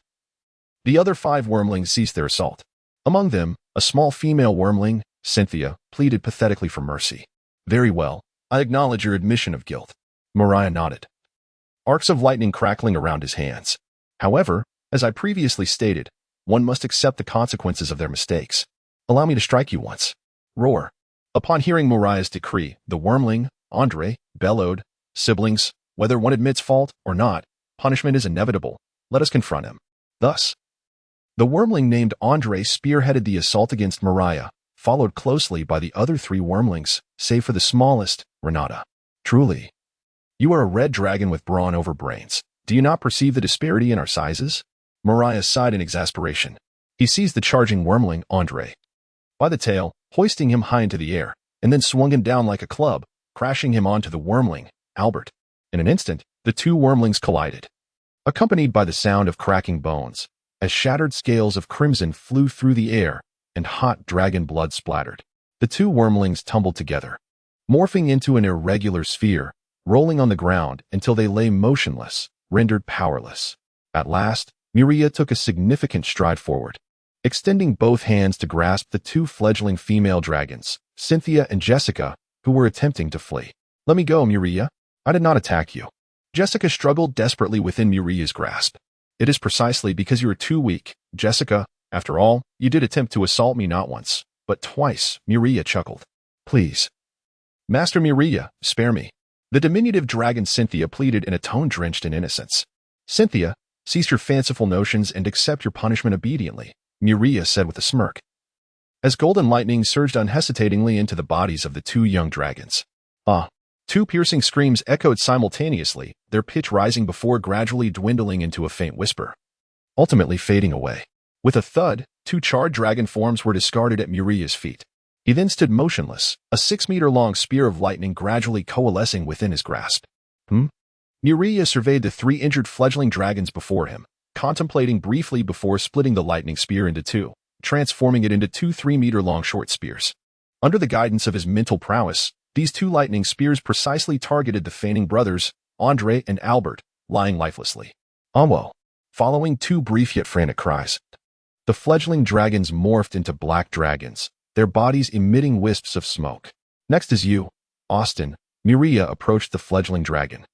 the other 5 wormlings ceased their assault. Among them, a small female wormling, Cynthia, pleaded pathetically for mercy. Very well, I acknowledge your admission of guilt. Muria nodded, arcs of lightning crackling around his hands. However, as I previously stated, one must accept the consequences of their mistakes. Allow me to strike you once. Roar. Upon hearing Muria's decree, the wormling, Andre, bellowed, Siblings, whether one admits fault or not, punishment is inevitable. Let us confront him. Thus, the wormling named Andre spearheaded the assault against Muria, followed closely by the other 3 wormlings, save for the smallest, Renata. Truly, you are a red dragon with brawn over brains. Do you not perceive the disparity in our sizes? Muria sighed in exasperation. He seized the charging wormling, Andre, by the tail, hoisting him high into the air, and then swung him down like a club, crashing him onto the wormling, Albert. In an instant, the 2 wormlings collided, accompanied by the sound of cracking bones, as shattered scales of crimson flew through the air and hot dragon blood splattered. The 2 wormlings tumbled together, morphing into an irregular sphere, rolling on the ground until they lay motionless, rendered powerless. At last, Muria took a significant stride forward, extending both hands to grasp the 2 fledgling female dragons, Cynthia and Jessica, who were attempting to flee. Let me go, Muria. I did not attack you. Jessica struggled desperately within Muria's grasp. It is precisely because you are too weak, Jessica. After all, you did attempt to assault me not once, but twice, Muria chuckled. Please, Master Muria, spare me. The diminutive dragon Cynthia pleaded in a tone drenched in innocence. Cynthia, cease your fanciful notions and accept your punishment obediently, Muria said with a smirk, as golden lightning surged unhesitatingly into the bodies of the 2 young dragons. Ah! 2 piercing screams echoed simultaneously, their pitch rising before gradually dwindling into a faint whisper, ultimately fading away. With a thud, 2 charred dragon forms were discarded at Muria's feet. He then stood motionless, a 6-meter-long spear of lightning gradually coalescing within his grasp. Muria surveyed the 3 injured fledgling dragons before him, contemplating briefly before splitting the lightning spear into 2, transforming it into 2 3-meter-long short spears. Under the guidance of his mental prowess, these 2 lightning spears precisely targeted the fainting brothers, Andre and Albert, lying lifelessly. Well, following 2 brief yet frantic cries, the fledgling dragons morphed into black dragons, their bodies emitting wisps of smoke. Next is you, Austin. Muria approached the fledgling dragon,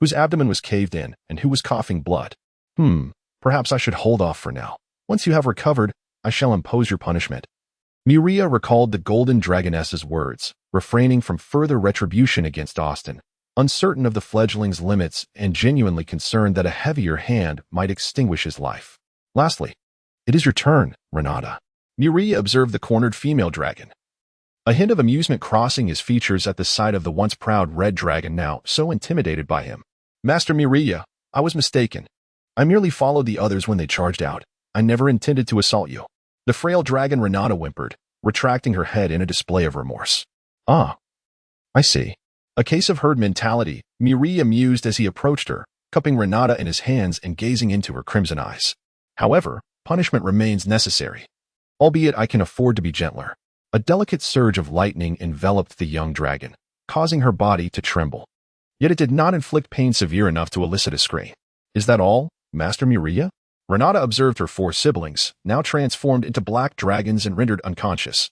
whose abdomen was caved in and who was coughing blood. Perhaps I should hold off for now. Once you have recovered, I shall impose your punishment. Muria recalled the golden dragoness's words, refraining from further retribution against Austin, uncertain of the fledgling's limits and genuinely concerned that a heavier hand might extinguish his life. Lastly, it is your turn, Renata. Muria observed the cornered female dragon, a hint of amusement crossing his features at the sight of the once proud red dragon now so intimidated by him. Master Muria, I was mistaken. I merely followed the others when they charged out. I never intended to assault you. The frail dragon Renata whimpered, retracting her head in a display of remorse. Ah, I see. A case of herd mentality, Muria mused as he approached her, cupping Renata in his hands and gazing into her crimson eyes. However, punishment remains necessary. Albeit I can afford to be gentler. A delicate surge of lightning enveloped the young dragon, causing her body to tremble. Yet it did not inflict pain severe enough to elicit a scream. Is that all, Master Muria? Renata observed her 4 siblings, now transformed into black dragons and rendered unconscious,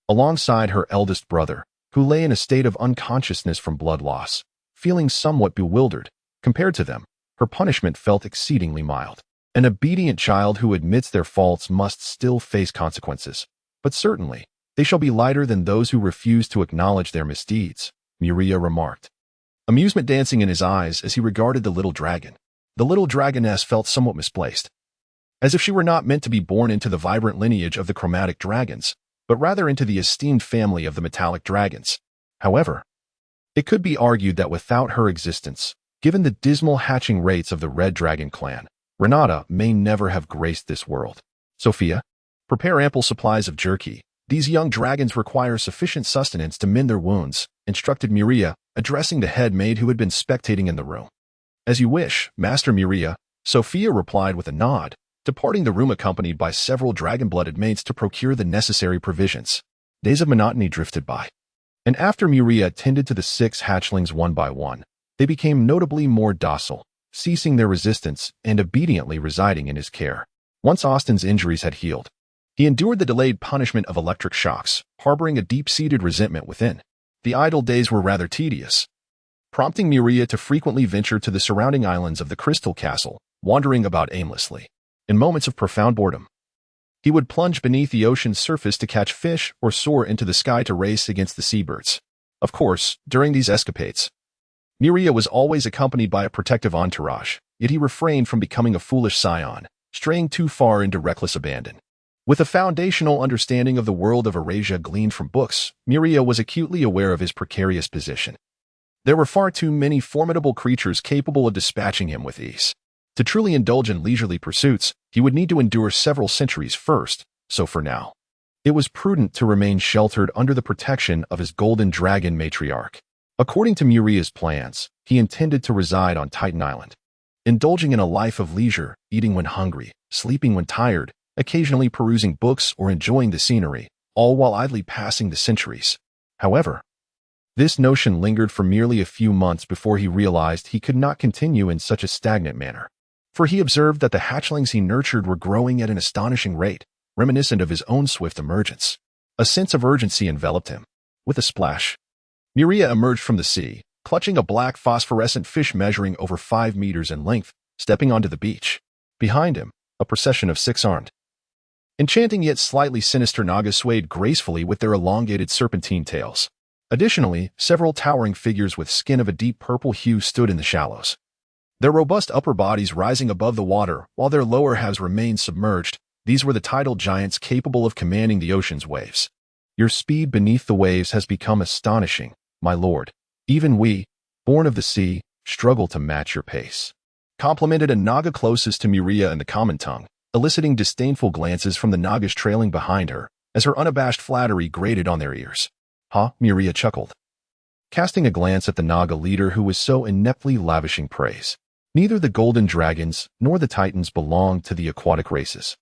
alongside her eldest brother, who lay in a state of unconsciousness from blood loss. Feeling somewhat bewildered, compared to them, her punishment felt exceedingly mild. An obedient child who admits their faults must still face consequences, but certainly, they shall be lighter than those who refuse to acknowledge their misdeeds, Muria remarked, amusement dancing in his eyes as he regarded the little dragon. The little dragoness felt somewhat misplaced, as if she were not meant to be born into the vibrant lineage of the chromatic dragons, but rather into the esteemed family of the metallic dragons. However, it could be argued that without her existence, given the dismal hatching rates of the Red Dragon clan, Renata may never have graced this world. Sophia, prepare ample supplies of jerky. These young dragons require sufficient sustenance to mend their wounds, instructed Muria, addressing the head maid who had been spectating in the room. As you wish, Master Muria, Sophia replied with a nod, departing the room accompanied by several dragon-blooded maids to procure the necessary provisions. Days of monotony drifted by, and after Muria tended to the 6 hatchlings one by one, they became notably more docile, ceasing their resistance and obediently residing in his care. Once Austin's injuries had healed, he endured the delayed punishment of electric shocks, harboring a deep-seated resentment within. The idle days were rather tedious, prompting Muria to frequently venture to the surrounding islands of the Crystal Castle, wandering about aimlessly. In moments of profound boredom, he would plunge beneath the ocean's surface to catch fish or soar into the sky to race against the seabirds. Of course, during these escapades, Muria was always accompanied by a protective entourage, yet he refrained from becoming a foolish scion, straying too far into reckless abandon. With a foundational understanding of the world of Eurasia gleaned from books, Muria was acutely aware of his precarious position. There were far too many formidable creatures capable of dispatching him with ease. To truly indulge in leisurely pursuits, he would need to endure several centuries first, so for now, it was prudent to remain sheltered under the protection of his golden dragon matriarch. According to Muria's plans, he intended to reside on Titan Island, indulging in a life of leisure, eating when hungry, sleeping when tired, occasionally perusing books or enjoying the scenery, all while idly passing the centuries. However, this notion lingered for merely a few months before he realized he could not continue in such a stagnant manner. For he observed that the hatchlings he nurtured were growing at an astonishing rate, reminiscent of his own swift emergence. A sense of urgency enveloped him. With a splash, Muria emerged from the sea, clutching a black phosphorescent fish measuring over 5 meters in length, stepping onto the beach. Behind him, a procession of 6-armed, enchanting yet slightly sinister nagas swayed gracefully with their elongated serpentine tails. Additionally, several towering figures with skin of a deep purple hue stood in the shallows, their robust upper bodies rising above the water while their lower halves remained submerged. These were the tidal giants capable of commanding the ocean's waves. Your speed beneath the waves has become astonishing, my lord. Even we, born of the sea, struggle to match your pace. Complimented a naga closest to Muria in the common tongue, eliciting disdainful glances from the nagas trailing behind her, as her unabashed flattery grated on their ears. Huh? Muria chuckled, casting a glance at the naga leader who was so ineptly lavishing praise. Neither the golden dragons nor the titans belonged to the aquatic races,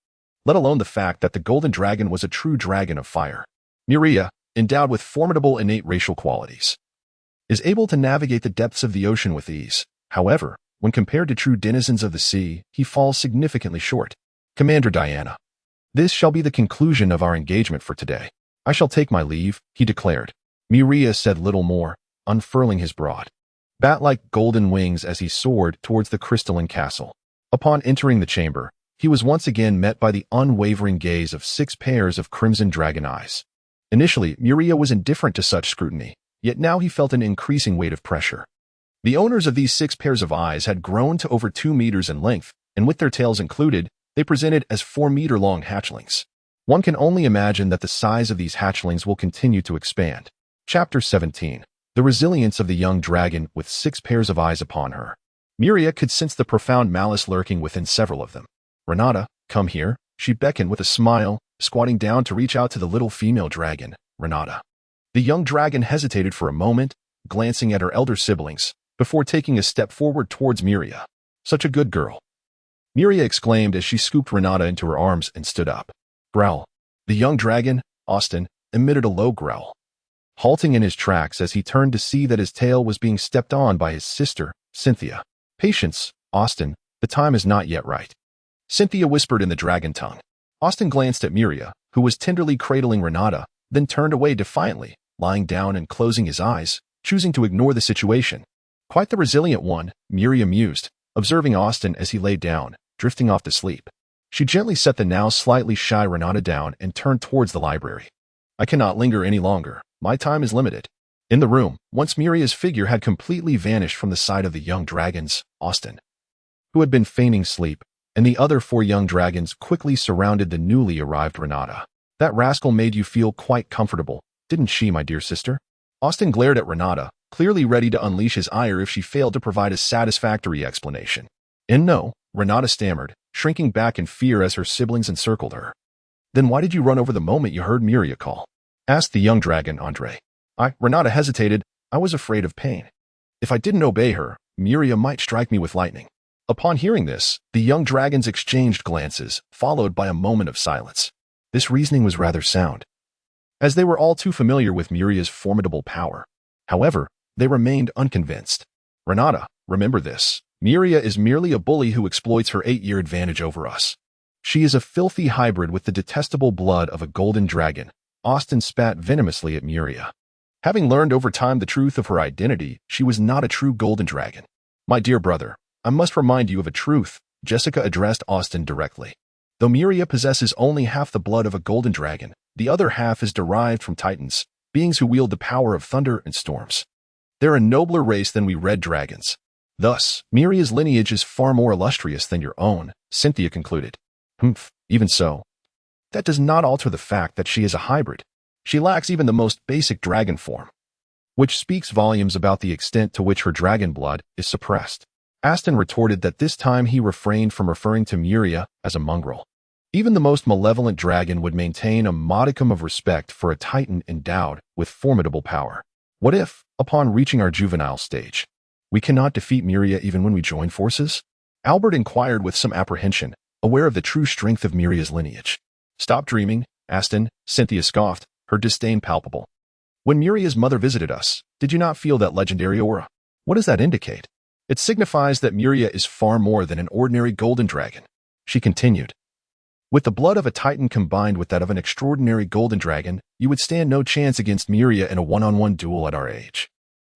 let alone the fact that the golden dragon was a true dragon of fire. Muria, endowed with formidable innate racial qualities, is able to navigate the depths of the ocean with ease. However, when compared to true denizens of the sea, he falls significantly short. Commander Diana, this shall be the conclusion of our engagement for today. I shall take my leave, he declared. Muria said little more, unfurling his broad, bat-like golden wings as he soared towards the crystalline castle. Upon entering the chamber, he was once again met by the unwavering gaze of 6 pairs of crimson dragon eyes. Initially, Muria was indifferent to such scrutiny, yet now he felt an increasing weight of pressure. The owners of these 6 pairs of eyes had grown to over 2 meters in length, and with their tails included, they presented as 4-meter-long hatchlings. One can only imagine that the size of these hatchlings will continue to expand. Chapter 17. The resilience of the young dragon with 6 pairs of eyes upon her. Muria could sense the profound malice lurking within several of them. Renata, come here, she beckoned with a smile, squatting down to reach out to the little female dragon, Renata. The young dragon hesitated for a moment, glancing at her elder siblings, before taking a step forward towards Muria. Such a good girl, Muria exclaimed as she scooped Renata into her arms and stood up. Growl. The young dragon, Austin, emitted a low growl, halting in his tracks as he turned to see that his tail was being stepped on by his sister, Cynthia. Patience, Austin, the time is not yet right, Cynthia whispered in the dragon tongue. Austin glanced at Muria, who was tenderly cradling Renata, then turned away defiantly, lying down and closing his eyes, choosing to ignore the situation. Quite the resilient one, Muria mused, observing Austin as he lay down, drifting off to sleep. She gently set the now slightly shy Renata down and turned towards the library. I cannot linger any longer. My time is limited. In the room, once Muria's figure had completely vanished from the sight of the young dragons, Austin, who had been feigning sleep, and the other 4 young dragons quickly surrounded the newly arrived Renata. That rascal made you feel quite comfortable, didn't she, my dear sister? Austin glared at Renata, clearly ready to unleash his ire if she failed to provide a satisfactory explanation. And no, Renata stammered, shrinking back in fear as her siblings encircled her. Then why did you run over the moment you heard Muria call? Asked the young dragon, Andre. Renata hesitated. I was afraid of pain. If I didn't obey her, Muria might strike me with lightning. Upon hearing this, the young dragons exchanged glances, followed by a moment of silence. This reasoning was rather sound, as they were all too familiar with Muria's formidable power. However, they remained unconvinced. Renata, remember this. Muria is merely a bully who exploits her 8-year advantage over us. She is a filthy hybrid with the detestable blood of a golden dragon. Austin spat venomously at Muria. Having learned over time the truth of her identity, she was not a true golden dragon. My dear brother, I must remind you of a truth, Jessica addressed Austin directly. Though Muria possesses only half the blood of a golden dragon, the other half is derived from titans, beings who wield the power of thunder and storms. They're a nobler race than we red dragons. Thus, Muria's lineage is far more illustrious than your own, Cynthia concluded. Even so, that does not alter the fact that she is a hybrid. She lacks even the most basic dragon form, which speaks volumes about the extent to which her dragon blood is suppressed. Aston retorted that this time he refrained from referring to Muria as a mongrel. Even the most malevolent dragon would maintain a modicum of respect for a titan endowed with formidable power. What if, upon reaching our juvenile stage, we cannot defeat Muria even when we join forces? Albert inquired with some apprehension, aware of the true strength of Muria's lineage. Stop dreaming, Aston, Cynthia scoffed, her disdain palpable. When Muria's mother visited us, did you not feel that legendary aura? What does that indicate? It signifies that Muria is far more than an ordinary golden dragon. She continued. With the blood of a titan combined with that of an extraordinary golden dragon, you would stand no chance against Muria in a one-on-one duel at our age.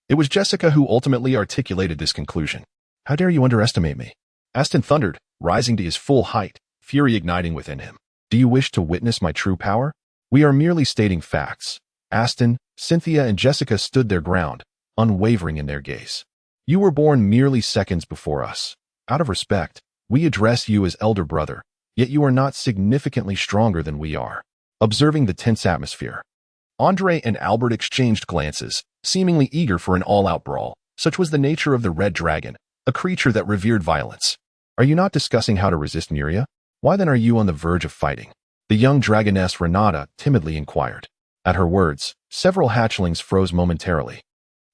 It was Jessica who ultimately articulated this conclusion. How dare you underestimate me? Aston thundered, rising to his full height, fury igniting within him. Do you wish to witness my true power? We are merely stating facts. Aston, Cynthia, and Jessica stood their ground, unwavering in their gaze. You were born merely seconds before us. Out of respect, we address you as elder brother, yet you are not significantly stronger than we are. Observing the tense atmosphere, Andre and Albert exchanged glances, seemingly eager for an all-out brawl. Such was the nature of the red dragon, a creature that revered violence. Are you not discussing how to resist Muria? Why then are you on the verge of fighting? The young dragoness Renata timidly inquired. At her words, several hatchlings froze momentarily,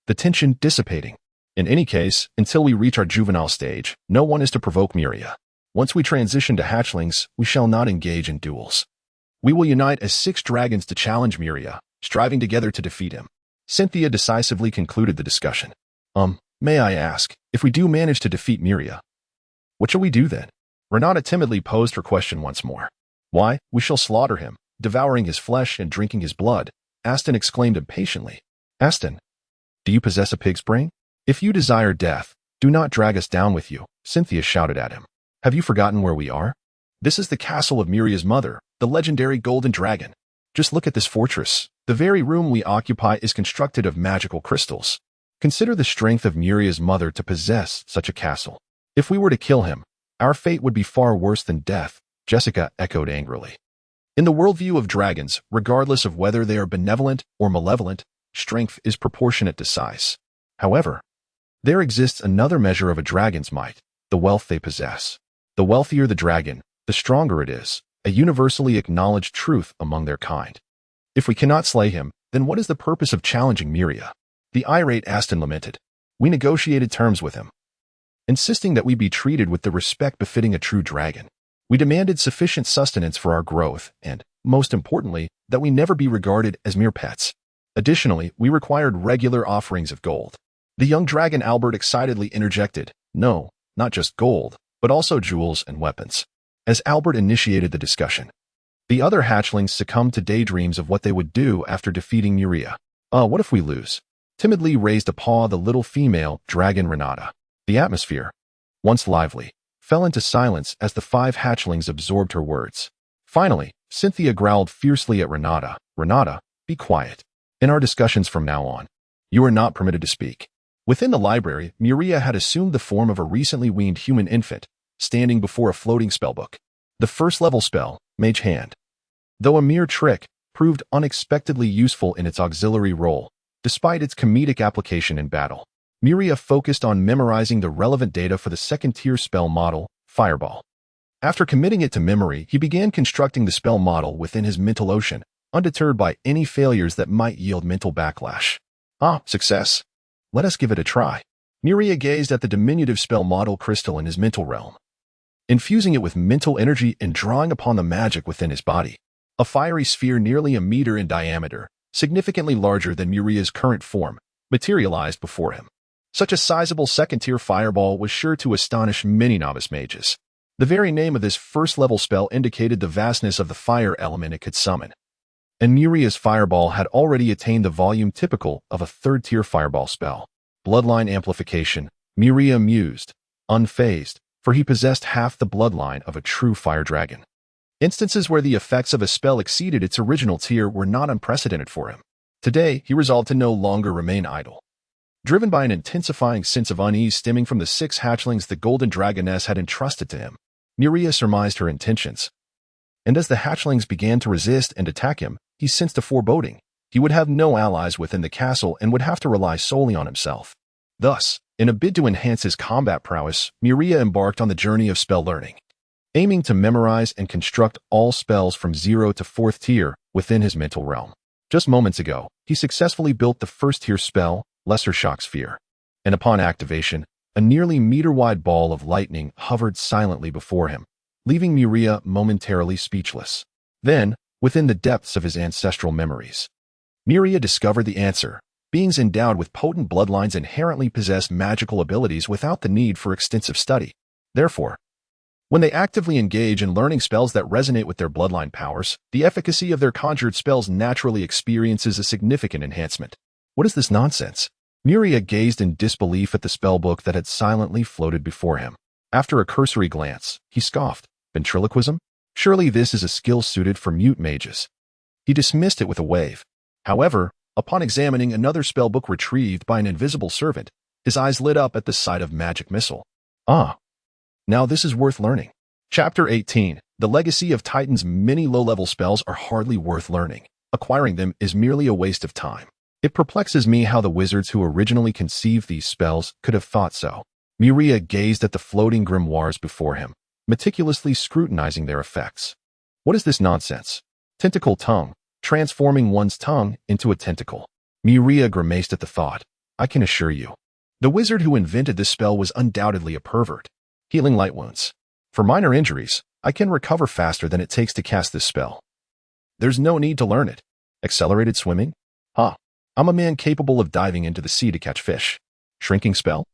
the tension dissipating. In any case, until we reach our juvenile stage, no one is to provoke Muria. Once we transition to hatchlings, we shall not engage in duels. We will unite as 6 dragons to challenge Muria, striving together to defeat him. Cynthia decisively concluded the discussion. May I ask, if we do manage to defeat Muria, what shall we do then? Renata timidly posed her question once more. Why, we shall slaughter him, devouring his flesh and drinking his blood, Aston exclaimed impatiently. Aston, do you possess a pig's brain? If you desire death, do not drag us down with you, Cynthia shouted at him. Have you forgotten where we are? This is the castle of Muria's mother, the legendary golden dragon. Just look at this fortress. The very room we occupy is constructed of magical crystals. Consider the strength of Muria's mother to possess such a castle. If we were to kill him, our fate would be far worse than death, Jessica echoed angrily. In the worldview of dragons, regardless of whether they are benevolent or malevolent, strength is proportionate to size. However, there exists another measure of a dragon's might, the wealth they possess. The wealthier the dragon, the stronger it is, a universally acknowledged truth among their kind. If we cannot slay him, then what is the purpose of challenging Muria? The irate Aston lamented. We negotiated terms with him, insisting that we be treated with the respect befitting a true dragon. We demanded sufficient sustenance for our growth and, most importantly, that we never be regarded as mere pets. Additionally, we required regular offerings of gold. The young dragon Albert excitedly interjected, no, not just gold, but also jewels and weapons. As Albert initiated the discussion, the other hatchlings succumbed to daydreams of what they would do after defeating Muria. What if we lose? Timidly raised a paw the little female dragon Renata. The atmosphere, once lively, fell into silence as the 5 hatchlings absorbed her words. Finally, Cynthia growled fiercely at Renata. Renata, be quiet. In our discussions from now on, you are not permitted to speak. Within the library, Muria had assumed the form of a recently weaned human infant, standing before a floating spellbook. The first-level spell, Mage Hand, though a mere trick, proved unexpectedly useful in its auxiliary role, despite its comedic application in battle. Muria focused on memorizing the relevant data for the second-tier spell model, Fireball. After committing it to memory, he began constructing the spell model within his mental ocean, undeterred by any failures that might yield mental backlash. Success. Let us give it a try. Muria gazed at the diminutive spell model crystal in his mental realm, infusing it with mental energy and drawing upon the magic within his body. A fiery sphere nearly a meter in diameter, significantly larger than Muria's current form, materialized before him. Such a sizable second-tier fireball was sure to astonish many novice mages. The very name of this first-level spell indicated the vastness of the fire element it could summon. And Muria's fireball had already attained the volume typical of a third-tier fireball spell. Bloodline amplification, Muria mused, unfazed, for he possessed half the bloodline of a true fire dragon. Instances where the effects of a spell exceeded its original tier were not unprecedented for him. Today, he resolved to no longer remain idle. driven by an intensifying sense of unease stemming from the 6 hatchlings the golden dragoness had entrusted to him. Muria surmised her intentions, and as the hatchlings began to resist and attack him, he sensed a foreboding. He would have no allies within the castle and would have to rely solely on himself. Thus, in a bid to enhance his combat prowess, Muria embarked on the journey of spell learning, aiming to memorize and construct all spells from 0 to 4th tier within his mental realm. Just moments ago, he successfully built the 1st tier spell, Lesser Shock Sphere, and upon activation, a nearly meter-wide ball of lightning hovered silently before him, leaving Muria momentarily speechless. Then, within the depths of his ancestral memories, Muria discovered the answer. Beings endowed with potent bloodlines inherently possess magical abilities without the need for extensive study. Therefore, when they actively engage in learning spells that resonate with their bloodline powers, the efficacy of their conjured spells naturally experiences a significant enhancement. What is this nonsense? Muria gazed in disbelief at the spellbook that had silently floated before him. After a cursory glance, he scoffed. Ventriloquism? Surely this is a skill suited for mute mages. He dismissed it with a wave. However, upon examining another spellbook retrieved by an invisible servant, his eyes lit up at the sight of magic missile. Ah, now this is worth learning. Chapter 18. The legacy of Titan's many low-level spells are hardly worth learning. Acquiring them is merely a waste of time. It perplexes me how the wizards who originally conceived these spells could have thought so. Muria gazed at the floating grimoires before him, meticulously scrutinizing their effects. What is this nonsense? Tentacle tongue, transforming one's tongue into a tentacle. Muria grimaced at the thought. I can assure you, the wizard who invented this spell was undoubtedly a pervert. Healing light wounds. For minor injuries, I can recover faster than it takes to cast this spell. There's no need to learn it. Accelerated swimming? I'm a man capable of diving into the sea to catch fish. Shrinking spell?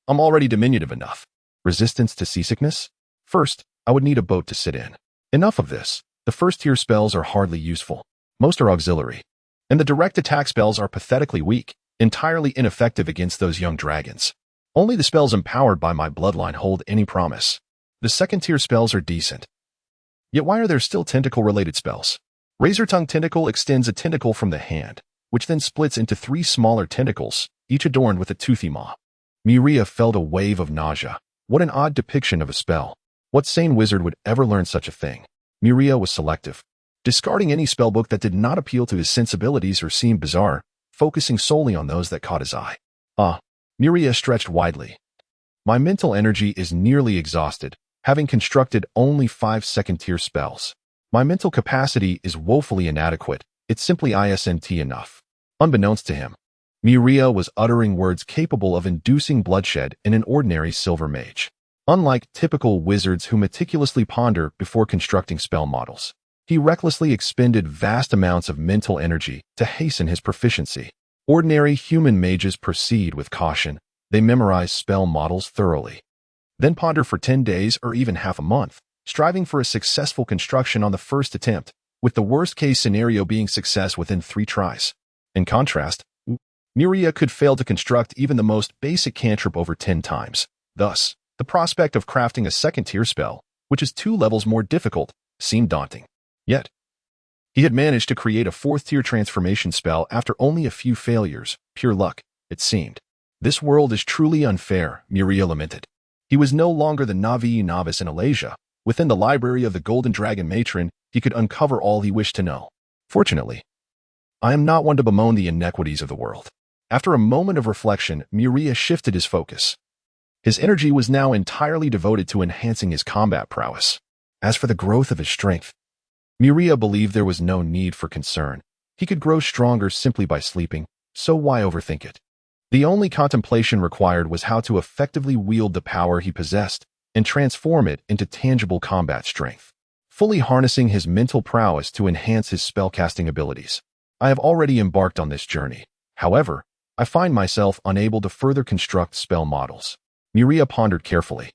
I'm already diminutive enough. Resistance to seasickness? First, I would need a boat to sit in. Enough of this. The 1st tier spells are hardly useful. Most are auxiliary. And the direct attack spells are pathetically weak, entirely ineffective against those young dragons. Only the spells empowered by my bloodline hold any promise. The 2nd tier spells are decent. Yet why are there still tentacle-related spells? Razor Tongue Tentacle extends a tentacle from the hand, which then splits into 3 smaller tentacles, each adorned with a toothy maw. Muria felt a wave of nausea. What an odd depiction of a spell. What sane wizard would ever learn such a thing? Muria was selective, discarding any spellbook that did not appeal to his sensibilities or seem bizarre, focusing solely on those that caught his eye. Muria stretched widely. My mental energy is nearly exhausted, having constructed only 5 2nd-tier spells. My mental capacity is woefully inadequate. It's simply isn't enough. Unbeknownst to him, Muria was uttering words capable of inducing bloodshed in an ordinary silver mage. Unlike typical wizards who meticulously ponder before constructing spell models, he recklessly expended vast amounts of mental energy to hasten his proficiency. Ordinary human mages proceed with caution. They memorize spell models thoroughly, then ponder for 10 days or even half a month, striving for a successful construction on the first attempt, with the worst-case scenario being success within 3 tries. In contrast, Muria could fail to construct even the most basic cantrip over 10 times. Thus, the prospect of crafting a 2nd-tier spell, which is 2 levels more difficult, seemed daunting. Yet, he had managed to create a 4th-tier transformation spell after only a few failures. Pure luck, it seemed. This world is truly unfair, Muria lamented. He was no longer the Navi novice in Alasia. Within the library of the Golden Dragon Matron, he could uncover all he wished to know. Fortunately, I am not one to bemoan the inequities of the world. After a moment of reflection, Muria shifted his focus. His energy was now entirely devoted to enhancing his combat prowess. As for the growth of his strength, Muria believed there was no need for concern. He could grow stronger simply by sleeping, so why overthink it? The only contemplation required was how to effectively wield the power he possessed and transform it into tangible combat strength, fully harnessing his mental prowess to enhance his spellcasting abilities. I have already embarked on this journey. However, I find myself unable to further construct spell models. Muria pondered carefully,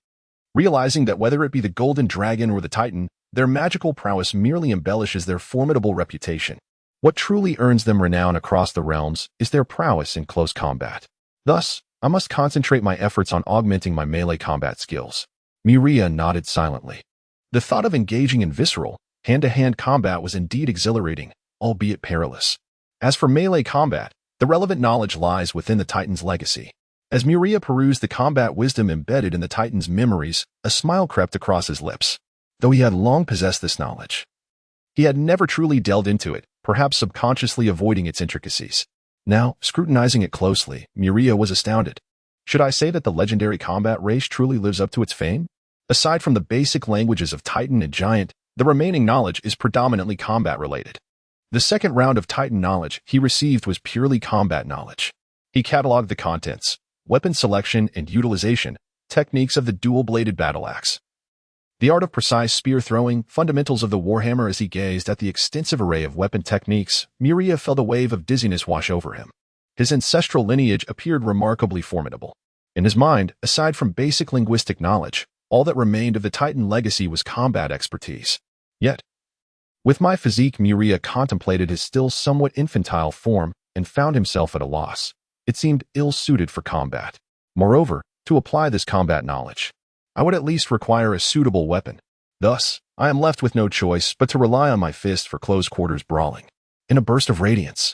realizing that whether it be the Golden Dragon or the Titan, their magical prowess merely embellishes their formidable reputation. What truly earns them renown across the realms is their prowess in close combat. Thus, I must concentrate my efforts on augmenting my melee combat skills. Muria nodded silently. The thought of engaging in visceral, hand-to-hand combat was indeed exhilarating, albeit perilous. As for melee combat, The relevant knowledge lies within the Titan's legacy. As Muria perused the combat wisdom embedded in the Titan's memories, a smile crept across his lips. Though he had long possessed this knowledge, he had never truly delved into it, perhaps subconsciously avoiding its intricacies. Now, scrutinizing it closely, Muria was astounded. Should I say that the legendary combat race truly lives up to its fame? Aside from the basic languages of Titan and Giant, the remaining knowledge is predominantly combat-related. The second round of Titan knowledge he received was purely combat knowledge. He cataloged the contents, weapon selection and utilization, techniques of the dual-bladed battle axe, the art of precise spear throwing, fundamentals of the warhammer. As he gazed at the extensive array of weapon techniques, Muria felt a wave of dizziness wash over him. His ancestral lineage appeared remarkably formidable. In his mind, aside from basic linguistic knowledge, all that remained of the Titan legacy was combat expertise. Yet, with my physique, Muria contemplated his still somewhat infantile form and found himself at a loss. It seemed ill-suited for combat. Moreover, to apply this combat knowledge, I would at least require a suitable weapon. Thus, I am left with no choice but to rely on my fist for close-quarters brawling. In a burst of radiance,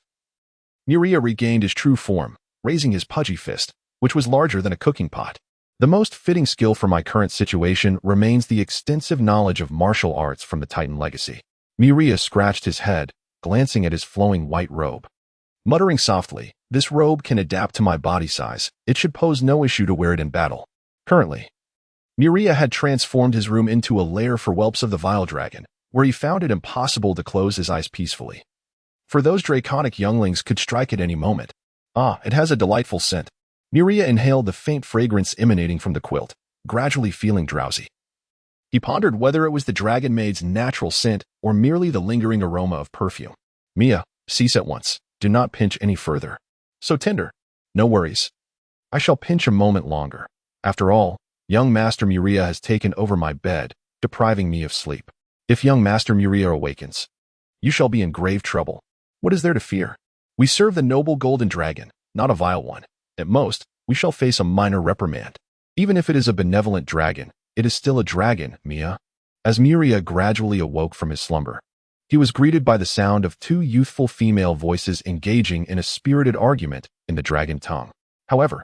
Muria regained his true form, raising his pudgy fist, which was larger than a cooking pot. The most fitting skill for my current situation remains the extensive knowledge of martial arts from the Titan legacy. Muria scratched his head, glancing at his flowing white robe. Muttering softly, this robe can adapt to my body size. It should pose no issue to wear it in battle. Currently, Muria had transformed his room into a lair for whelps of the vile dragon, where he found it impossible to close his eyes peacefully. For those draconic younglings could strike at any moment. Ah, it has a delightful scent. Muria inhaled the faint fragrance emanating from the quilt, gradually feeling drowsy. He pondered whether it was the dragon maid's natural scent or merely the lingering aroma of perfume. Mia, cease at once. Do not pinch any further. So tender. No worries. I shall pinch a moment longer. After all, young Master Muria has taken over my bed, depriving me of sleep. If young Master Muria awakens, you shall be in grave trouble. What is there to fear? We serve the noble golden dragon, not a vile one. At most, we shall face a minor reprimand. Even if it is a benevolent dragon, it is still a dragon, Mia. As Muria gradually awoke from his slumber, he was greeted by the sound of two youthful female voices engaging in a spirited argument in the dragon tongue. However,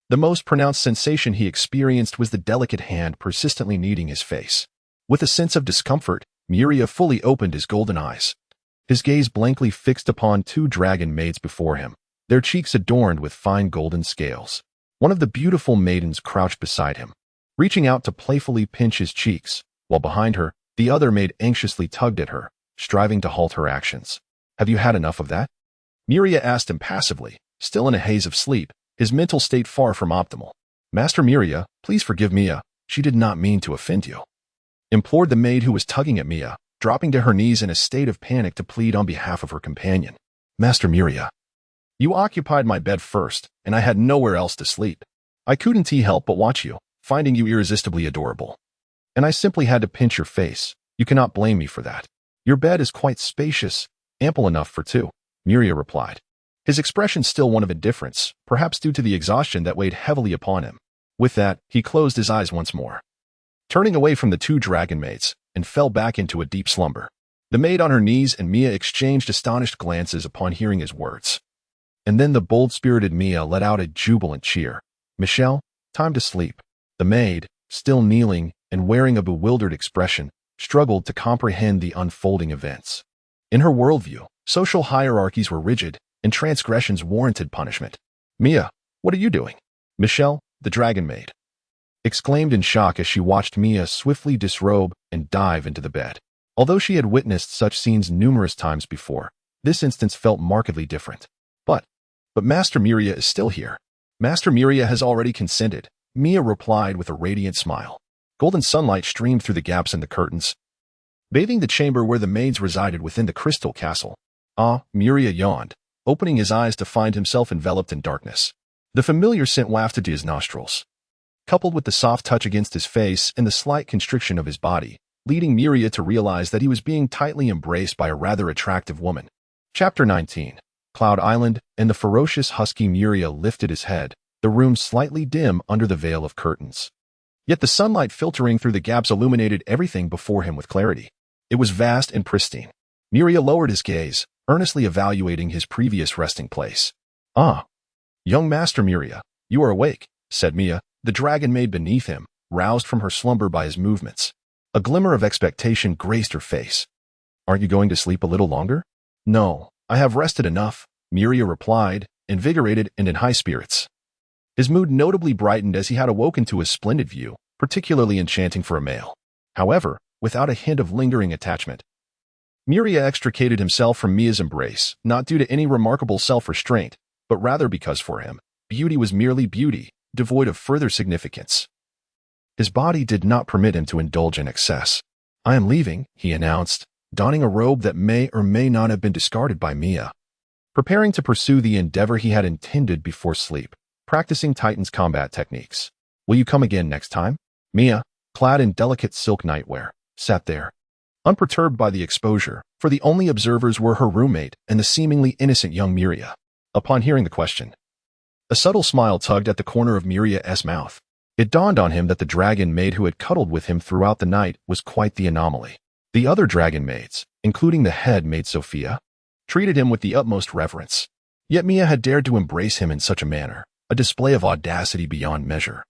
the most pronounced sensation he experienced was the delicate hand persistently kneading his face. With a sense of discomfort, Muria fully opened his golden eyes. His gaze blankly fixed upon two dragon maids before him, their cheeks adorned with fine golden scales. One of the beautiful maidens crouched beside him, reaching out to playfully pinch his cheeks, while behind her, the other maid anxiously tugged at her, striving to halt her actions. Have you had enough of that? Muria asked impassively, still in a haze of sleep, his mental state far from optimal. Master Muria, please forgive Mia. She did not mean to offend you, implored the maid who was tugging at Mia, dropping to her knees in a state of panic to plead on behalf of her companion. Master Muria, you occupied my bed first, and I had nowhere else to sleep. I couldn't help but watch you, finding you irresistibly adorable. And I simply had to pinch your face. You cannot blame me for that. Your bed is quite spacious, ample enough for two, Muria replied. His expression still one of indifference, perhaps due to the exhaustion that weighed heavily upon him. With that, he closed his eyes once more, turning away from the two dragon maids, and fell back into a deep slumber. The maid on her knees and Mia exchanged astonished glances upon hearing his words. And then the bold-spirited Mia let out a jubilant cheer. Michelle, time to sleep. The maid, still kneeling and wearing a bewildered expression, struggled to comprehend the unfolding events. In her worldview, social hierarchies were rigid, and transgressions warranted punishment. Mia, what are you doing? Michelle, the dragon maid, exclaimed in shock as she watched Mia swiftly disrobe and dive into the bed. Although she had witnessed such scenes numerous times before, this instance felt markedly different. But Master Muria is still here. Master Muria has already consented, Mia replied with a radiant smile. Golden sunlight streamed through the gaps in the curtains, bathing the chamber where the maids resided within the crystal castle. Ah, Muria yawned, opening his eyes to find himself enveloped in darkness. The familiar scent wafted to his nostrils, coupled with the soft touch against his face and the slight constriction of his body, leading Muria to realize that he was being tightly embraced by a rather attractive woman. Chapter 19. Cloud Island, and the ferocious husky Muria lifted his head, the room slightly dim under the veil of curtains. Yet the sunlight filtering through the gaps illuminated everything before him with clarity. It was vast and pristine. Muria lowered his gaze, earnestly evaluating his previous resting place. Ah, young Master Muria, you are awake, said Mia, the dragon maid beneath him, roused from her slumber by his movements. A glimmer of expectation graced her face. Aren't you going to sleep a little longer? No, I have rested enough, Muria replied, invigorated and in high spirits. His mood notably brightened as he had awoken to a splendid view, particularly enchanting for a male. However, without a hint of lingering attachment. Muria extricated himself from Mia's embrace, not due to any remarkable self-restraint, but rather because for him, beauty was merely beauty, devoid of further significance. His body did not permit him to indulge in excess. I am leaving, he announced, donning a robe that may or may not have been discarded by Mia. Preparing to pursue the endeavor he had intended before sleep, practicing Titan's combat techniques. Will you come again next time? Mia, clad in delicate silk nightwear, sat there, unperturbed by the exposure, for the only observers were her roommate and the seemingly innocent young Muria. Upon hearing the question, a subtle smile tugged at the corner of Muria's mouth. It dawned on him that the dragon maid who had cuddled with him throughout the night was quite the anomaly. The other dragon maids, including the head maid Sophia, treated him with the utmost reverence. Yet Mia had dared to embrace him in such a manner, a display of audacity beyond measure.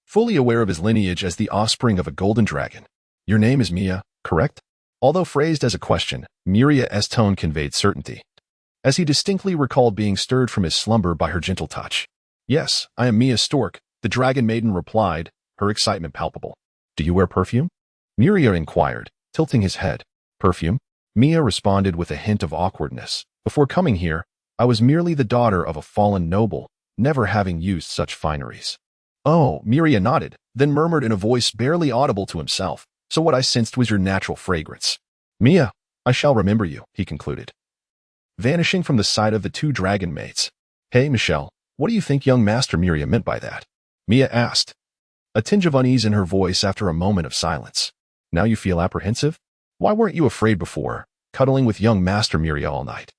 Fully aware of his lineage as the offspring of a golden dragon. Your name is Mia, correct? Although phrased as a question, Muria's tone conveyed certainty, as he distinctly recalled being stirred from his slumber by her gentle touch. Yes, I am Mia Stork, the dragon maiden replied, her excitement palpable. Do you wear perfume? Muria inquired, tilting his head. Perfume? Mia responded with a hint of awkwardness. Before coming here, I was merely the daughter of a fallen noble, never having used such fineries. Oh, Muria nodded, then murmured in a voice barely audible to himself. So what I sensed was your natural fragrance. Mia, I shall remember you, he concluded, vanishing from the sight of the two dragon mates. Hey, Michelle, what do you think young Master Muria meant by that? Mia asked, a tinge of unease in her voice after a moment of silence. Now you feel apprehensive? Why weren't you afraid before, cuddling with young Master Muria all night?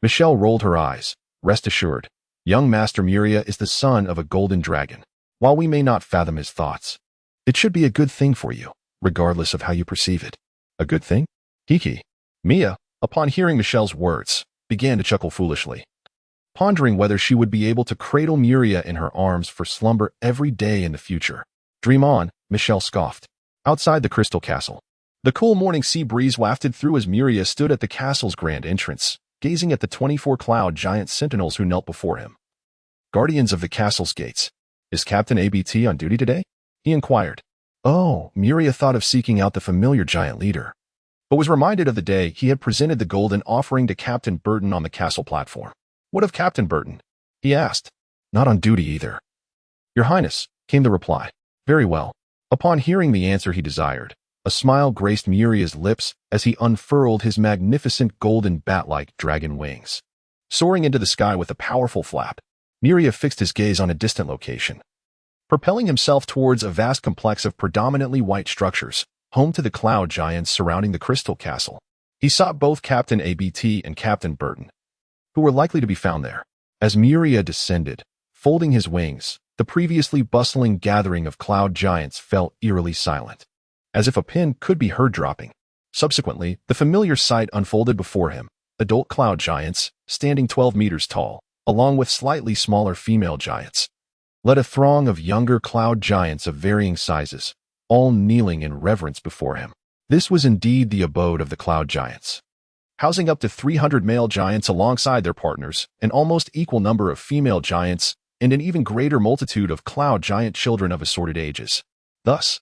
Michelle rolled her eyes. Rest assured, young Master Muria is the son of a golden dragon. While we may not fathom his thoughts, it should be a good thing for you, regardless of how you perceive it. A good thing? Hiki. Mia, upon hearing Michelle's words, began to chuckle foolishly, pondering whether she would be able to cradle Muria in her arms for slumber every day in the future. Dream on, Michelle scoffed. Outside the crystal castle, the cool morning sea breeze wafted through as Muria stood at the castle's grand entrance, gazing at the 24 cloud giant sentinels who knelt before him. Guardians of the castle's gates. Is Captain ABT on duty today? He inquired. Oh, Muria thought of seeking out the familiar giant leader, but was reminded of the day he had presented the golden offering to Captain Burton on the castle platform. What of Captain Burton? He asked. Not on duty either. Your Highness, came the reply. Very well. Upon hearing the answer he desired, a smile graced Muria's lips as he unfurled his magnificent golden bat-like dragon wings. Soaring into the sky with a powerful flap, Muria fixed his gaze on a distant location, propelling himself towards a vast complex of predominantly white structures, home to the cloud giants surrounding the crystal castle. He sought both Captain ABT and Captain Burton, who were likely to be found there. As Muria descended, folding his wings, the previously bustling gathering of cloud giants fell eerily silent, as if a pin could be heard dropping. Subsequently, the familiar sight unfolded before him, adult cloud giants, standing 12 meters tall, along with slightly smaller female giants, led a throng of younger cloud giants of varying sizes, all kneeling in reverence before him. This was indeed the abode of the cloud giants, housing up to 300 male giants alongside their partners, an almost equal number of female giants, and an even greater multitude of cloud giant children of assorted ages. Thus,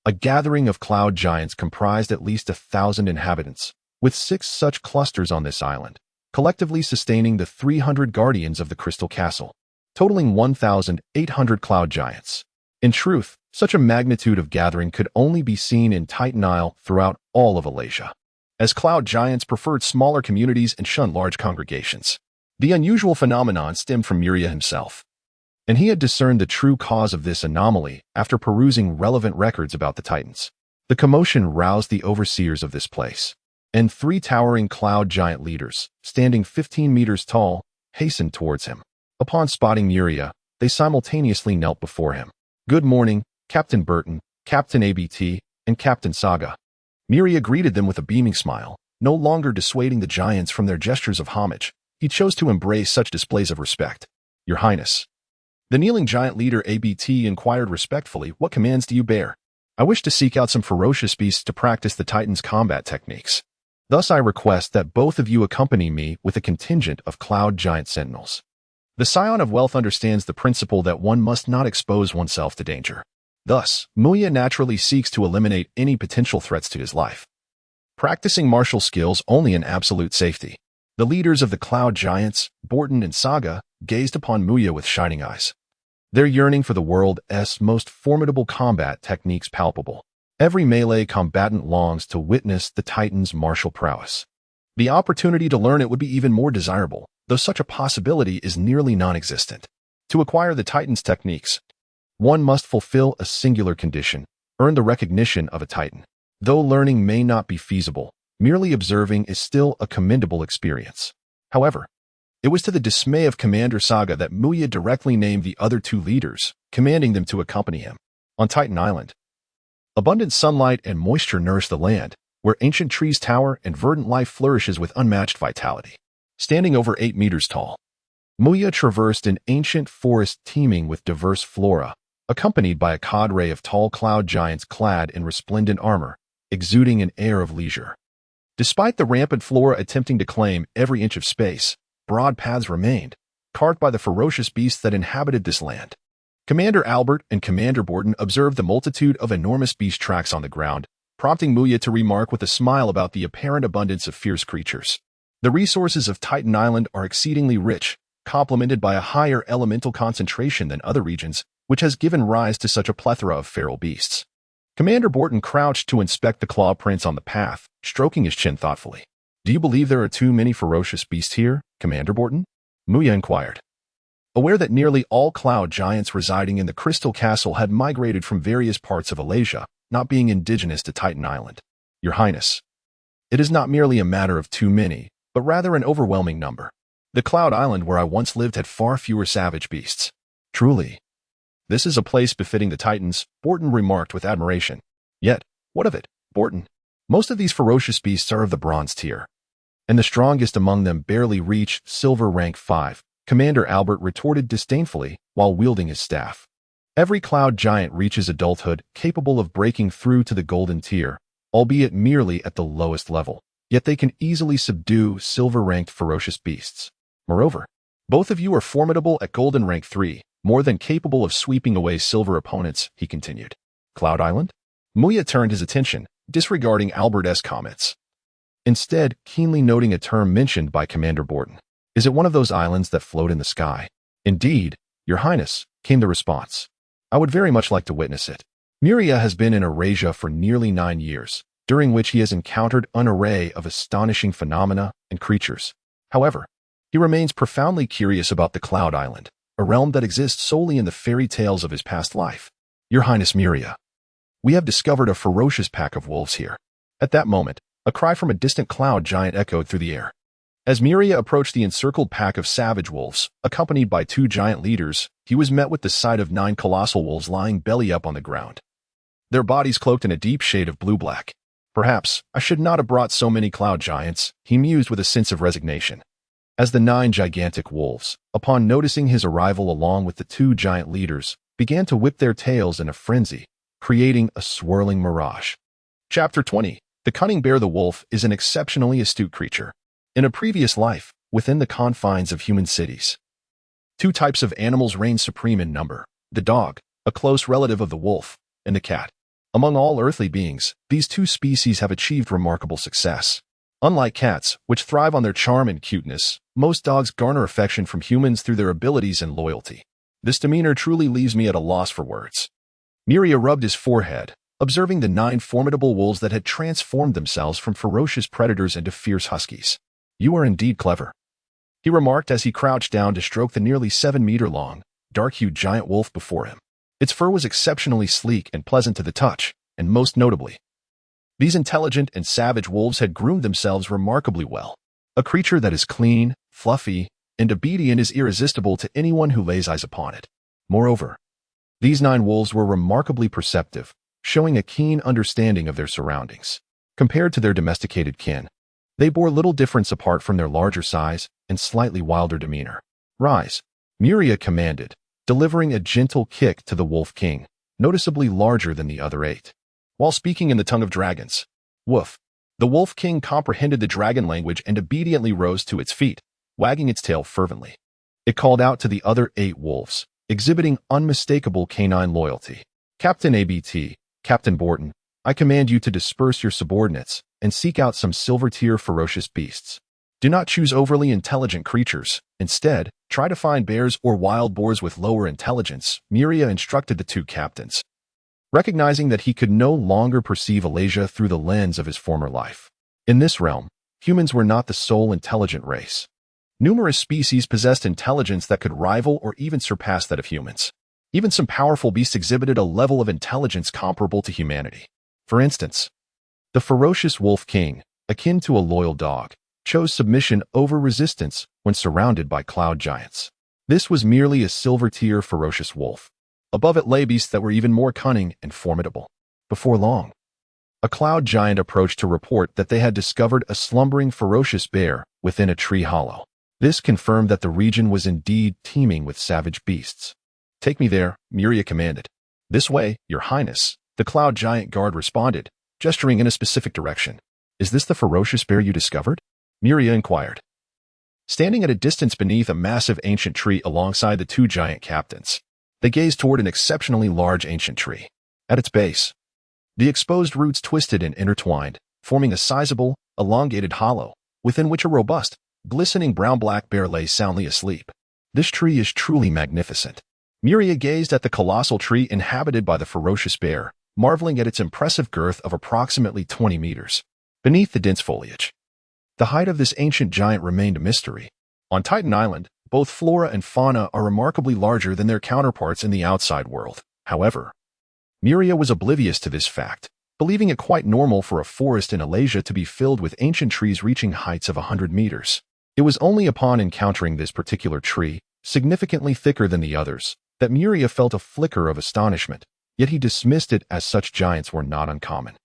a gathering of cloud giants comprised at least 1,000 inhabitants, with 6 such clusters on this island, collectively sustaining the 300 guardians of the Crystal Castle, totaling 1,800 cloud giants. In truth, such a magnitude of gathering could only be seen in Titan Isle throughout all of Alasia, as cloud giants preferred smaller communities and shunned large congregations. The unusual phenomenon stemmed from Muria himself, and he had discerned the true cause of this anomaly after perusing relevant records about the Titans. The commotion roused the overseers of this place, and 3 towering cloud giant leaders, standing 15 meters tall, hastened towards him. Upon spotting Muria, they simultaneously knelt before him. Good morning, Captain Burton, Captain ABT, and Captain Saga. Muria greeted them with a beaming smile, no longer dissuading the giants from their gestures of homage. he chose to embrace such displays of respect. Your Highness. The kneeling giant leader ABT inquired respectfully, what commands do you bear? I wish to seek out some ferocious beasts to practice the Titan's combat techniques. Thus I request that both of you accompany me with a contingent of cloud giant sentinels. The Scion of Wealth understands the principle that one must not expose oneself to danger. Thus, Muria naturally seeks to eliminate any potential threats to his life. Practicing martial skills only in absolute safety. The leaders of the cloud giants, Borton and Saga, gazed upon Muria with shining eyes. Their yearning for the world's most formidable combat techniques palpable. Every melee combatant longs to witness the Titan's martial prowess. The opportunity to learn it would be even more desirable, though such a possibility is nearly non-existent. To acquire the Titan's techniques, one must fulfill a singular condition, earn the recognition of a Titan. Though learning may not be feasible, merely observing is still a commendable experience. However, it was to the dismay of Commander Saga that Muria directly named the other two leaders, commanding them to accompany him. On Titan Island, abundant sunlight and moisture nourish the land, where ancient trees tower and verdant life flourishes with unmatched vitality. Standing over 8 meters tall, Muria traversed an ancient forest teeming with diverse flora, accompanied by a cadre of tall cloud giants clad in resplendent armor, exuding an air of leisure. Despite the rampant flora attempting to claim every inch of space, broad paths remained, carved by the ferocious beasts that inhabited this land. Commander Albert and Commander Borton observed the multitude of enormous beast tracks on the ground, prompting Muria to remark with a smile about the apparent abundance of fierce creatures. The resources of Titan Island are exceedingly rich, complemented by a higher elemental concentration than other regions, which has given rise to such a plethora of feral beasts. Commander Borton crouched to inspect the claw prints on the path, stroking his chin thoughtfully. Do you believe there are too many ferocious beasts here, Commander Borton? Muria inquired. Aware that nearly all cloud giants residing in the Crystal Castle had migrated from various parts of Alasia, not being indigenous to Titan Island. Your Highness, it is not merely a matter of too many, but rather an overwhelming number. The Cloud Island where I once lived had far fewer savage beasts. Truly, this is a place befitting the Titans, Borton remarked with admiration. Yet, what of it, Borton? Most of these ferocious beasts are of the bronze tier, and the strongest among them barely reach silver rank 5, Commander Albert retorted disdainfully while wielding his staff. Every cloud giant reaches adulthood capable of breaking through to the golden tier, albeit merely at the lowest level, yet they can easily subdue silver-ranked ferocious beasts. Moreover, both of you are formidable at golden rank 3, more than capable of sweeping away silver opponents, he continued. Cloud Island? Muria turned his attention, disregarding Albert's comments. Instead, keenly noting a term mentioned by Commander Borton. Is it one of those islands that float in the sky? Indeed, Your Highness, came the response. I would very much like to witness it. Muria has been in Eurasia for nearly 9 years, during which he has encountered an array of astonishing phenomena and creatures. However, he remains profoundly curious about the Cloud Island, a realm that exists solely in the fairy tales of his past life. Your Highness Muria, we have discovered a ferocious pack of wolves here. At that moment, a cry from a distant cloud giant echoed through the air. As Muria approached the encircled pack of savage wolves, accompanied by 2 giant leaders, he was met with the sight of 9 colossal wolves lying belly up on the ground, their bodies cloaked in a deep shade of blue-black. Perhaps I should not have brought so many cloud giants, he mused with a sense of resignation. As the 9 gigantic wolves, upon noticing his arrival along with the 2 giant leaders, began to whip their tails in a frenzy, creating a swirling mirage. Chapter 20. The Cunning Bear. The wolf is an exceptionally astute creature. In a previous life, within the confines of human cities, 2 types of animals reign supreme in number: the dog, a close relative of the wolf, and the cat. Among all earthly beings, these 2 species have achieved remarkable success. Unlike cats, which thrive on their charm and cuteness, most dogs garner affection from humans through their abilities and loyalty. This demeanor truly leaves me at a loss for words. Muria rubbed his forehead, observing the 9 formidable wolves that had transformed themselves from ferocious predators into fierce huskies. You are indeed clever, he remarked as he crouched down to stroke the nearly 7-meter-long, dark-hued giant wolf before him. Its fur was exceptionally sleek and pleasant to the touch, and most notably, these intelligent and savage wolves had groomed themselves remarkably well. A creature that is clean, fluffy, and obedient is irresistible to anyone who lays eyes upon it. Moreover, these 9 wolves were remarkably perceptive, showing a keen understanding of their surroundings. Compared to their domesticated kin, They bore little difference apart from their larger size and slightly wilder demeanor. "Rise," Muria commanded, delivering a gentle kick to the Wolf King, noticeably larger than the other 8. While speaking in the tongue of dragons, woof, the Wolf King comprehended the dragon language and obediently rose to its feet, wagging its tail fervently. It called out to the other 8 wolves, exhibiting unmistakable canine loyalty. "Captain ABT, Captain Borton, I command you to disperse your subordinates and seek out some silver-tier ferocious beasts. Do not choose overly intelligent creatures. Instead, try to find bears or wild boars with lower intelligence," Muria instructed the 2 captains, recognizing that he could no longer perceive Alasia through the lens of his former life. In this realm, humans were not the sole intelligent race. Numerous species possessed intelligence that could rival or even surpass that of humans. Even some powerful beasts exhibited a level of intelligence comparable to humanity. For instance, the ferocious Wolf King, akin to a loyal dog, chose submission over resistance when surrounded by cloud giants. This was merely a silver-tier ferocious wolf. Above it lay beasts that were even more cunning and formidable. Before long, a cloud giant approached to report that they had discovered a slumbering ferocious bear within a tree hollow. This confirmed that the region was indeed teeming with savage beasts. "Take me there," Muria commanded. "This way, Your Highness," the cloud giant guard responded, gesturing in a specific direction. "Is this the ferocious bear you discovered?" Muria inquired. Standing at a distance beneath a massive ancient tree alongside the 2 giant captains, they gazed toward an exceptionally large ancient tree. At its base, the exposed roots twisted and intertwined, forming a sizable, elongated hollow, within which a robust, glistening brown-black bear lay soundly asleep. "This tree is truly magnificent." Muria gazed at the colossal tree inhabited by the ferocious bear, marveling at its impressive girth of approximately 20 meters. Beneath the dense foliage, the height of this ancient giant remained a mystery. On Titan Island, both flora and fauna are remarkably larger than their counterparts in the outside world. However, Muria was oblivious to this fact, believing it quite normal for a forest in Alasia to be filled with ancient trees reaching heights of 100 meters. It was only upon encountering this particular tree, significantly thicker than the others, that Muria felt a flicker of astonishment, yet he dismissed it as such giants were not uncommon.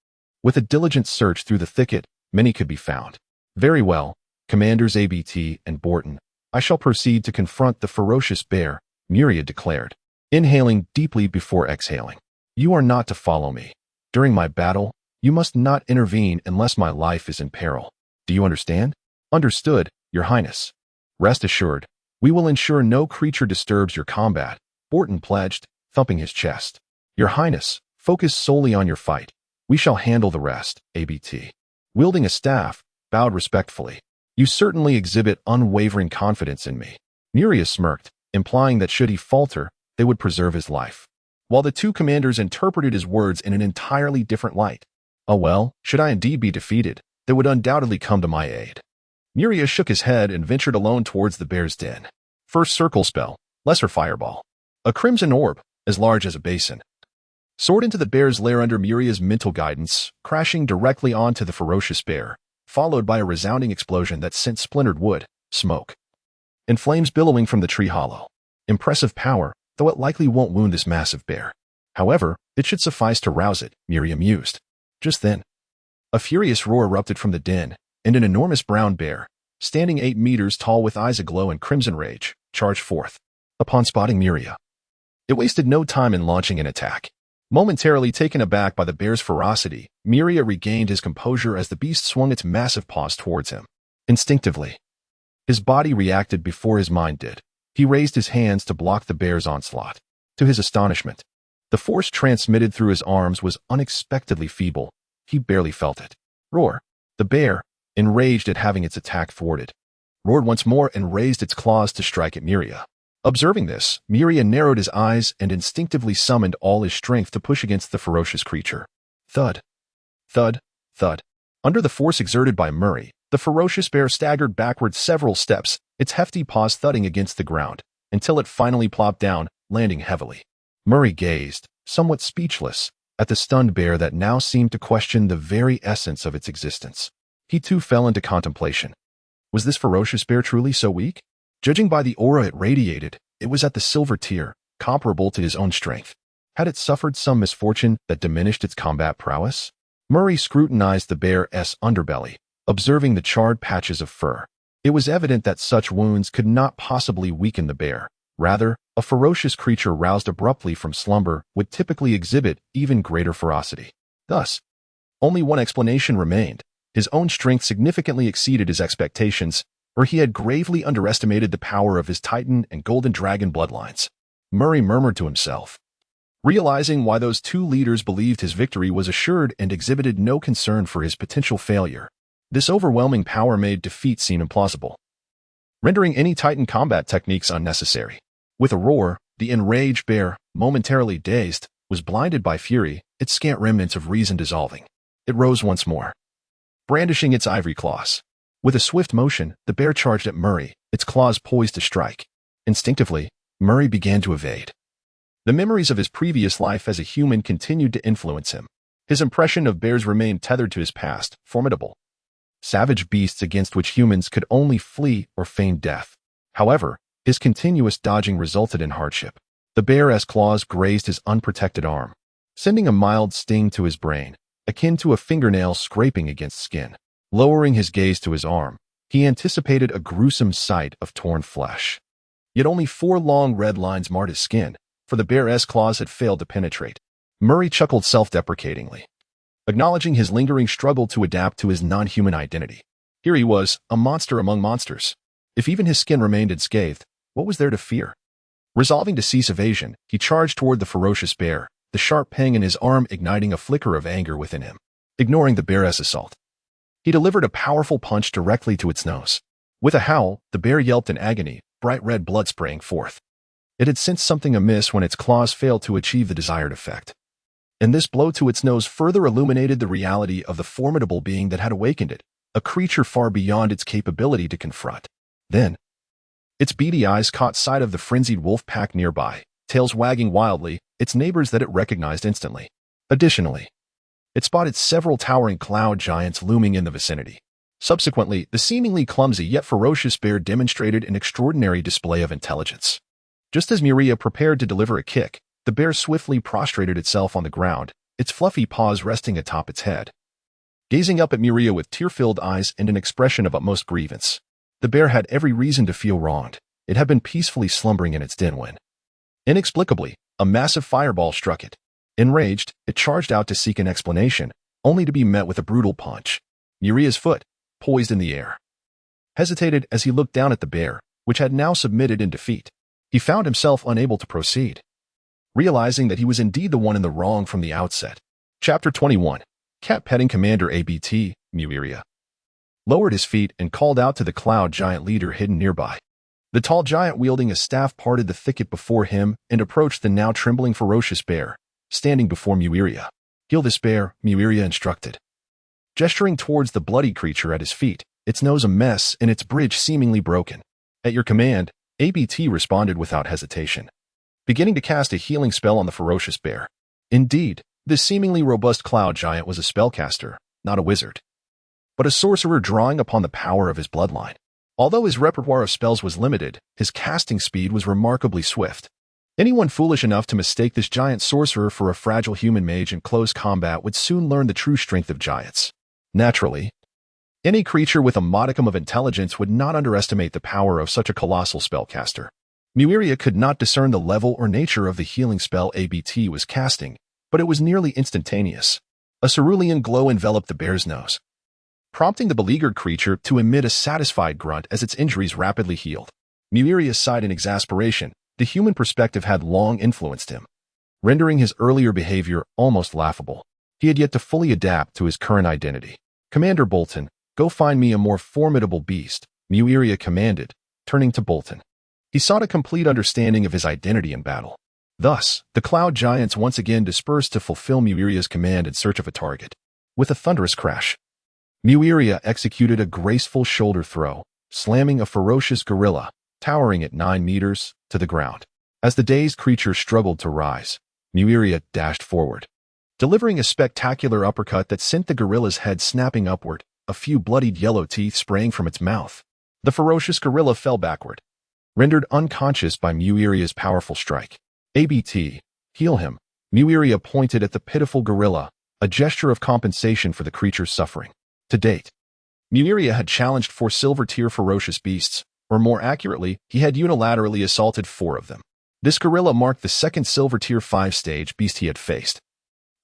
With a diligent search through the thicket, many could be found. "Very well, Commanders ABT and Borton, I shall proceed to confront the ferocious bear," Muria declared, inhaling deeply before exhaling. "You are not to follow me. During my battle, you must not intervene unless my life is in peril. Do you understand?" "Understood, Your Highness." "Rest assured, we will ensure no creature disturbs your combat," Borton pledged, thumping his chest. "Your Highness, focus solely on your fight. We shall handle the rest," ABT, wielding a staff, bowed respectfully. "You certainly exhibit unwavering confidence in me." Muria smirked, implying that should he falter, they would preserve his life. While the 2 commanders interpreted his words in an entirely different light. "Oh well, should I indeed be defeated, they would undoubtedly come to my aid." Muria shook his head and ventured alone towards the bear's den. First circle spell, lesser fireball. A crimson orb, as large as a basin, soared into the bear's lair under Muria's mental guidance, crashing directly onto the ferocious bear, followed by a resounding explosion that sent splintered wood, smoke, and flames billowing from the tree hollow. Impressive power, though it likely won't wound this massive bear. However, it should suffice to rouse it, Muria mused. Just then, a furious roar erupted from the den, and an enormous brown bear, standing 8 meters tall with eyes aglow in crimson rage, charged forth. Upon spotting Muria, it wasted no time in launching an attack. Momentarily taken aback by the bear's ferocity, Muria regained his composure as the beast swung its massive paws towards him. Instinctively, his body reacted before his mind did. He raised his hands to block the bear's onslaught. To his astonishment, the force transmitted through his arms was unexpectedly feeble. He barely felt it. Roar. The bear, enraged at having its attack thwarted, roared once more and raised its claws to strike at Muria. Observing this, Muria narrowed his eyes and instinctively summoned all his strength to push against the ferocious creature. Thud. Thud. Thud. Under the force exerted by Murray, the ferocious bear staggered backward several steps, its hefty paws thudding against the ground, until it finally plopped down, landing heavily. Murray gazed, somewhat speechless, at the stunned bear that now seemed to question the very essence of its existence. He too fell into contemplation. Was this ferocious bear truly so weak? Judging by the aura it radiated, it was at the silver tier, comparable to his own strength. Had it suffered some misfortune that diminished its combat prowess? Murray scrutinized the bear's underbelly, observing the charred patches of fur. It was evident that such wounds could not possibly weaken the bear. Rather, a ferocious creature roused abruptly from slumber would typically exhibit even greater ferocity. Thus, only one explanation remained. His own strength significantly exceeded his expectations, or he had gravely underestimated the power of his Titan and Golden Dragon bloodlines. Murray murmured to himself, realizing why those two leaders believed his victory was assured and exhibited no concern for his potential failure. This overwhelming power made defeat seem implausible, rendering any Titan combat techniques unnecessary. With a roar, the enraged bear, momentarily dazed, was blinded by fury, its scant remnants of reason dissolving. It rose once more, brandishing its ivory claws. With a swift motion, the bear charged at Murray, its claws poised to strike. Instinctively, Murray began to evade. The memories of his previous life as a human continued to influence him. His impression of bears remained tethered to his past, formidable, savage beasts against which humans could only flee or feign death. However, his continuous dodging resulted in hardship. The bear's claws grazed his unprotected arm, sending a mild sting to his brain, akin to a fingernail scraping against skin. Lowering his gaze to his arm, he anticipated a gruesome sight of torn flesh. Yet only 4 long red lines marred his skin, for the bear's claws had failed to penetrate. Murray chuckled self-deprecatingly, acknowledging his lingering struggle to adapt to his non-human identity. Here he was, a monster among monsters. If even his skin remained unscathed, what was there to fear? Resolving to cease evasion, he charged toward the ferocious bear, the sharp pang in his arm igniting a flicker of anger within him. Ignoring the bear's assault, he delivered a powerful punch directly to its nose. With a howl, the bear yelped in agony, bright red blood spraying forth. It had sensed something amiss when its claws failed to achieve the desired effect. And this blow to its nose further illuminated the reality of the formidable being that had awakened it, a creature far beyond its capability to confront. Then, its beady eyes caught sight of the frenzied wolf pack nearby, tails wagging wildly, its neighbors that it recognized instantly. Additionally, it spotted several towering cloud giants looming in the vicinity. Subsequently, the seemingly clumsy yet ferocious bear demonstrated an extraordinary display of intelligence. Just as Muria prepared to deliver a kick, the bear swiftly prostrated itself on the ground, its fluffy paws resting atop its head. Gazing up at Muria with tear-filled eyes and an expression of utmost grievance, the bear had every reason to feel wronged. It had been peacefully slumbering in its den when, inexplicably, a massive fireball struck it. Enraged, it charged out to seek an explanation, only to be met with a brutal punch. Muria's foot, poised in the air, hesitated as he looked down at the bear, which had now submitted in defeat. He found himself unable to proceed, realizing that he was indeed the one in the wrong from the outset. Chapter 21. Cat Petting Commander ABT, Muria, lowered his feet and called out to the cloud giant leader hidden nearby. The tall giant wielding a staff parted the thicket before him and approached the now trembling ferocious bear, standing before Muria. Kill this bear, Muria instructed, gesturing towards the bloody creature at his feet, its nose a mess and its bridge seemingly broken. At your command, ABT responded without hesitation, beginning to cast a healing spell on the ferocious bear. Indeed, this seemingly robust cloud giant was a spellcaster, not a wizard, but a sorcerer drawing upon the power of his bloodline. Although his repertoire of spells was limited, his casting speed was remarkably swift. Anyone foolish enough to mistake this giant sorcerer for a fragile human mage in close combat would soon learn the true strength of giants. Naturally, any creature with a modicum of intelligence would not underestimate the power of such a colossal spellcaster. Muria could not discern the level or nature of the healing spell ABT was casting, but it was nearly instantaneous. A cerulean glow enveloped the bear's nose, prompting the beleaguered creature to emit a satisfied grunt as its injuries rapidly healed. Muria sighed in exasperation. The human perspective had long influenced him, rendering his earlier behavior almost laughable. He had yet to fully adapt to his current identity. Commander Bolton, go find me a more formidable beast, Muria commanded, turning to Bolton. He sought a complete understanding of his identity in battle. Thus, the cloud giants once again dispersed to fulfill Muria's command in search of a target. With a thunderous crash, Muria executed a graceful shoulder throw, slamming a ferocious gorilla, towering at 9 meters, to the ground. As the dazed creature struggled to rise, Muria dashed forward, delivering a spectacular uppercut that sent the gorilla's head snapping upward, a few bloodied yellow teeth spraying from its mouth. The ferocious gorilla fell backward, rendered unconscious by Muria's powerful strike. ABT, heal him. Muria pointed at the pitiful gorilla, a gesture of compensation for the creature's suffering. To date, Muria had challenged 4 silver-tier ferocious beasts, or more accurately, he had unilaterally assaulted 4 of them. This gorilla marked the second silver-tier 5-stage beast he had faced.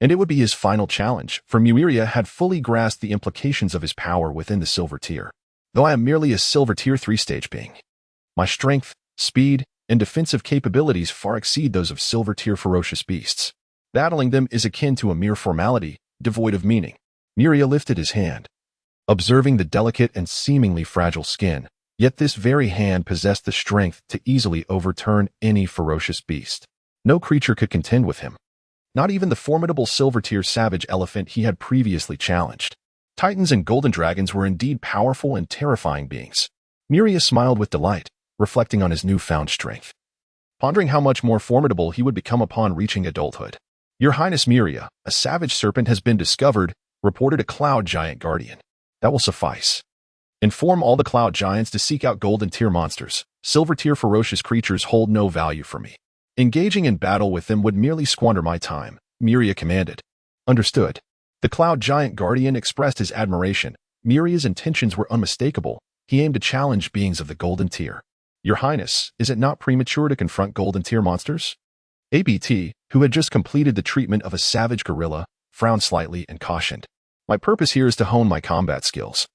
And it would be his final challenge, for Muria had fully grasped the implications of his power within the silver tier. Though I am merely a silver tier 3-stage being, my strength, speed, and defensive capabilities far exceed those of silver tier ferocious beasts. Battling them is akin to a mere formality, devoid of meaning. Muria lifted his hand, observing the delicate and seemingly fragile skin, yet this very hand possessed the strength to easily overturn any ferocious beast. No creature could contend with him. Not even the formidable silver-tier savage elephant he had previously challenged. Titans and golden dragons were indeed powerful and terrifying beings. Muria smiled with delight, reflecting on his newfound strength, pondering how much more formidable he would become upon reaching adulthood. Your Highness Muria, a savage serpent has been discovered, reported a cloud giant guardian. That will suffice. Inform all the cloud giants to seek out golden-tier monsters. Silver-tier ferocious creatures hold no value for me. Engaging in battle with them would merely squander my time, Muria commanded. Understood. The cloud giant guardian expressed his admiration. Muria's intentions were unmistakable. He aimed to challenge beings of the golden tier. Your Highness, is it not premature to confront golden tier monsters? ABT, who had just completed the treatment of a savage gorilla, frowned slightly and cautioned. My purpose here is to hone my combat skills.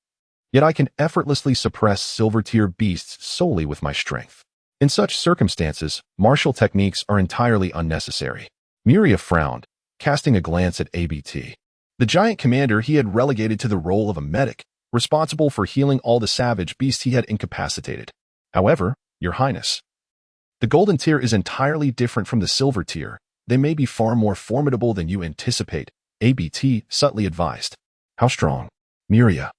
Yet I can effortlessly suppress silver-tier beasts solely with my strength. In such circumstances, martial techniques are entirely unnecessary. Muria frowned, casting a glance at ABT. The giant commander he had relegated to the role of a medic, responsible for healing all the savage beasts he had incapacitated. However, Your Highness, the golden tier is entirely different from the silver tier. They may be far more formidable than you anticipate, ABT subtly advised. How strong? Muria,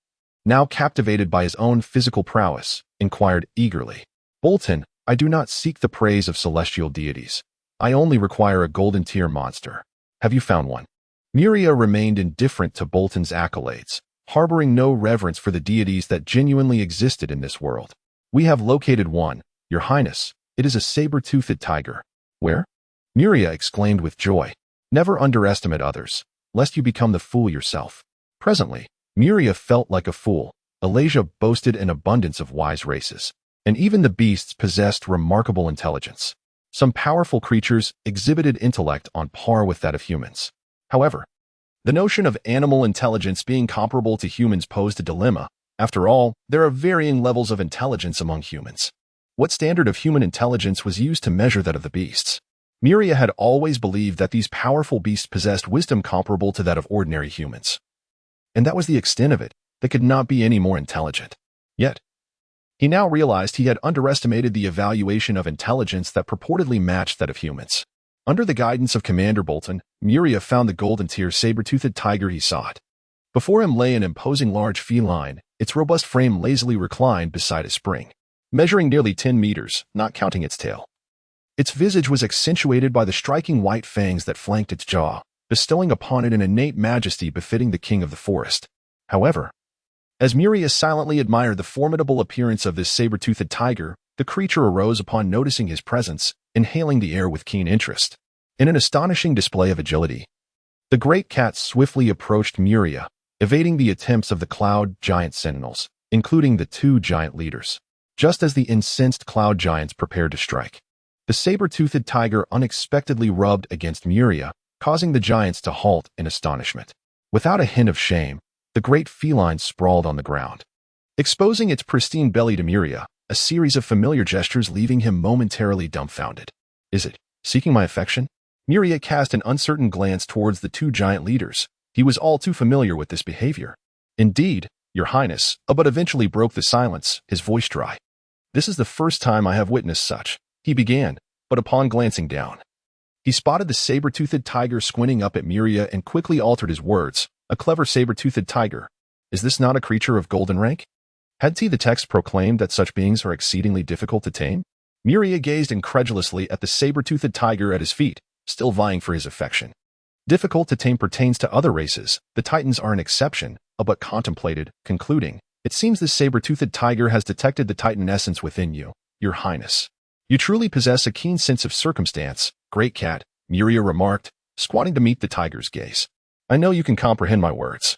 now captivated by his own physical prowess, inquired eagerly. Bolton, I do not seek the praise of celestial deities. I only require a golden tier monster. Have you found one? Muria remained indifferent to Bolton's accolades, harboring no reverence for the deities that genuinely existed in this world. We have located one, Your Highness. It is a saber-toothed tiger. Where? Muria exclaimed with joy. Never underestimate others, lest you become the fool yourself. Presently, Muria felt like a fool. Alasia boasted an abundance of wise races, and even the beasts possessed remarkable intelligence. Some powerful creatures exhibited intellect on par with that of humans. However, the notion of animal intelligence being comparable to humans posed a dilemma. After all, there are varying levels of intelligence among humans. What standard of human intelligence was used to measure that of the beasts? Muria had always believed that these powerful beasts possessed wisdom comparable to that of ordinary humans. And that was the extent of it. They could not be any more intelligent. Yet, he now realized he had underestimated the evaluation of intelligence that purportedly matched that of humans. Under the guidance of Commander Bolton, Muria found the golden-tier saber-toothed tiger he sought. Before him lay an imposing large feline, its robust frame lazily reclined beside a spring, measuring nearly 10 meters, not counting its tail. Its visage was accentuated by the striking white fangs that flanked its jaw, bestowing upon it an innate majesty befitting the king of the forest. However, as Muria silently admired the formidable appearance of this saber-toothed tiger, the creature arose upon noticing his presence, inhaling the air with keen interest. In an astonishing display of agility, the great cat swiftly approached Muria, evading the attempts of the cloud giant sentinels, including the 2 giant leaders. Just as the incensed cloud giants prepared to strike, the saber-toothed tiger unexpectedly rubbed against Muria, causing the giants to halt in astonishment. Without a hint of shame, the great feline sprawled on the ground, exposing its pristine belly to Muria, a series of familiar gestures leaving him momentarily dumbfounded. Is it seeking my affection? Muria cast an uncertain glance towards the 2 giant leaders. He was all too familiar with this behavior. Indeed, Your Highness, but eventually broke the silence, his voice dry. This is the first time I have witnessed such, he began, but upon glancing down, he spotted the saber-toothed tiger squinting up at Muria and quickly altered his words. A clever saber-toothed tiger. Is this not a creature of golden rank? Had the text proclaimed that such beings are exceedingly difficult to tame? Muria gazed incredulously at the saber-toothed tiger at his feet, still vying for his affection. Difficult to tame pertains to other races. The Titans are an exception, but contemplated, concluding, it seems this saber-toothed tiger has detected the Titan essence within you, Your Highness. You truly possess a keen sense of circumstance, great cat, Muria remarked, squatting to meet the tiger's gaze. I know you can comprehend my words.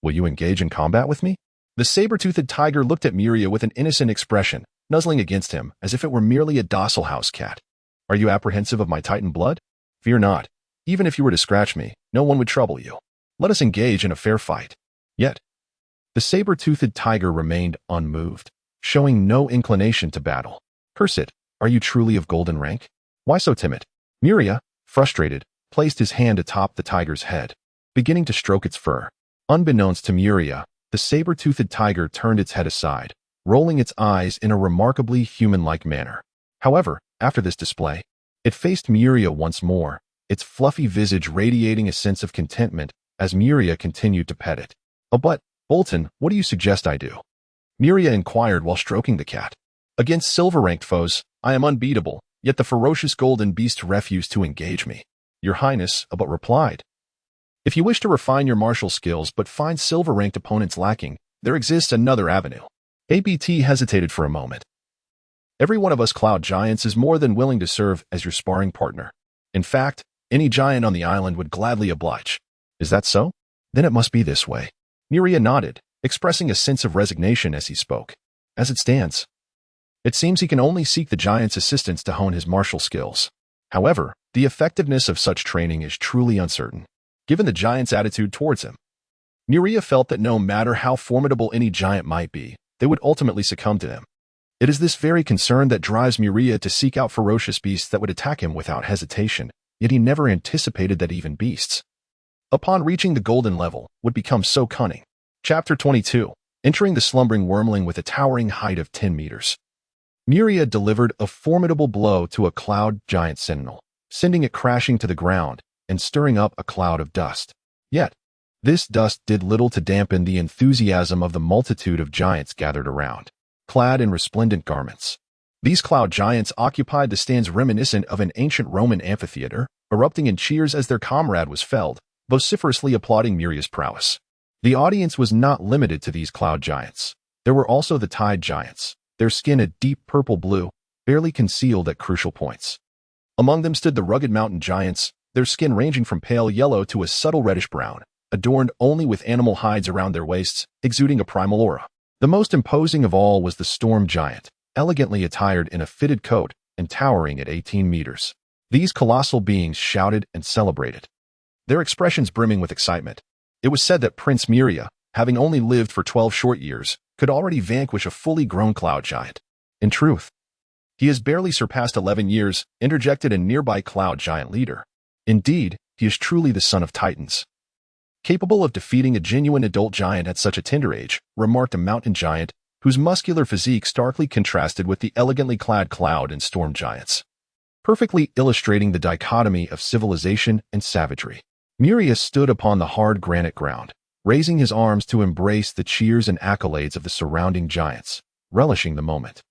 Will you engage in combat with me? The saber-toothed tiger looked at Muria with an innocent expression, nuzzling against him as if it were merely a docile house cat. Are you apprehensive of my Titan blood? Fear not. Even if you were to scratch me, no one would trouble you. Let us engage in a fair fight. Yet, the saber-toothed tiger remained unmoved, showing no inclination to battle. Perched, are you truly of golden rank? Why so timid? Muria, frustrated, placed his hand atop the tiger's head, beginning to stroke its fur. Unbeknownst to Muria, the saber-toothed tiger turned its head aside, rolling its eyes in a remarkably human-like manner. However, after this display, it faced Muria once more, its fluffy visage radiating a sense of contentment as Muria continued to pet it. Oh, but, Bolton, what do you suggest I do? Muria inquired while stroking the cat. Against silver-ranked foes, I am unbeatable, yet the ferocious golden beast refused to engage me. Your Highness, but replied. If you wish to refine your martial skills but find silver-ranked opponents lacking, there exists another avenue. ABT hesitated for a moment. Every one of us cloud giants is more than willing to serve as your sparring partner. In fact, any giant on the island would gladly oblige. Is that so? Then it must be this way. Muria nodded, expressing a sense of resignation as he spoke. As it stands, it seems he can only seek the giant's assistance to hone his martial skills. However, the effectiveness of such training is truly uncertain, given the giant's attitude towards him. Muria felt that no matter how formidable any giant might be, they would ultimately succumb to him. It is this very concern that drives Muria to seek out ferocious beasts that would attack him without hesitation, yet he never anticipated that even beasts, upon reaching the golden level, would become so cunning. Chapter 22. Entering the slumbering wormling with a towering height of 10 meters. Muria delivered a formidable blow to a cloud giant sentinel, sending it crashing to the ground and stirring up a cloud of dust. Yet, this dust did little to dampen the enthusiasm of the multitude of giants gathered around, clad in resplendent garments. These cloud giants occupied the stands reminiscent of an ancient Roman amphitheater, erupting in cheers as their comrade was felled, vociferously applauding Muria's prowess. The audience was not limited to these cloud giants. There were also the tide giants, their skin a deep purple blue, barely concealed at crucial points. Among them stood the rugged mountain giants, their skin ranging from pale yellow to a subtle reddish brown, adorned only with animal hides around their waists, exuding a primal aura. The most imposing of all was the storm giant, elegantly attired in a fitted coat and towering at 18 meters. These colossal beings shouted and celebrated, their expressions brimming with excitement. It was said that Prince Muria, having only lived for 12 short years, could already vanquish a fully grown cloud giant. In truth, he has barely surpassed 11 years, interjected a nearby cloud giant leader. Indeed, he is truly the son of Titans, capable of defeating a genuine adult giant at such a tender age, remarked a mountain giant, whose muscular physique starkly contrasted with the elegantly clad cloud and storm giants, perfectly illustrating the dichotomy of civilization and savagery. Muria stood upon the hard granite ground, raising his arms to embrace the cheers and accolades of the surrounding giants, relishing the moment.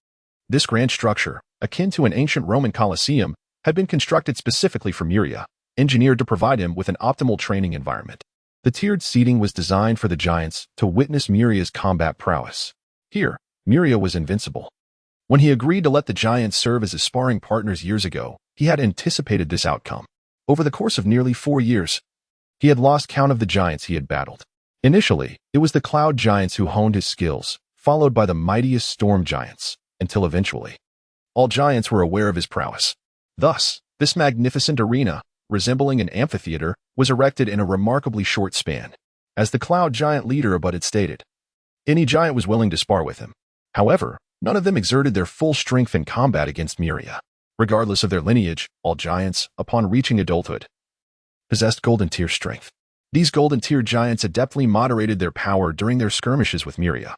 This grand structure, akin to an ancient Roman Colosseum, had been constructed specifically for Muria, engineered to provide him with an optimal training environment. The tiered seating was designed for the giants to witness Muria's combat prowess. Here, Muria was invincible. When he agreed to let the giants serve as his sparring partners years ago, he had anticipated this outcome. Over the course of nearly 4 years, he had lost count of the giants he had battled. Initially, it was the cloud giants who honed his skills, followed by the mightiest storm giants, until eventually, all giants were aware of his prowess. Thus, this magnificent arena, resembling an amphitheater, was erected in a remarkably short span. As the cloud giant leader had stated, any giant was willing to spar with him. However, none of them exerted their full strength in combat against Muria. Regardless of their lineage, all giants, upon reaching adulthood, possessed golden tier strength. These golden tier giants adeptly moderated their power during their skirmishes with Muria,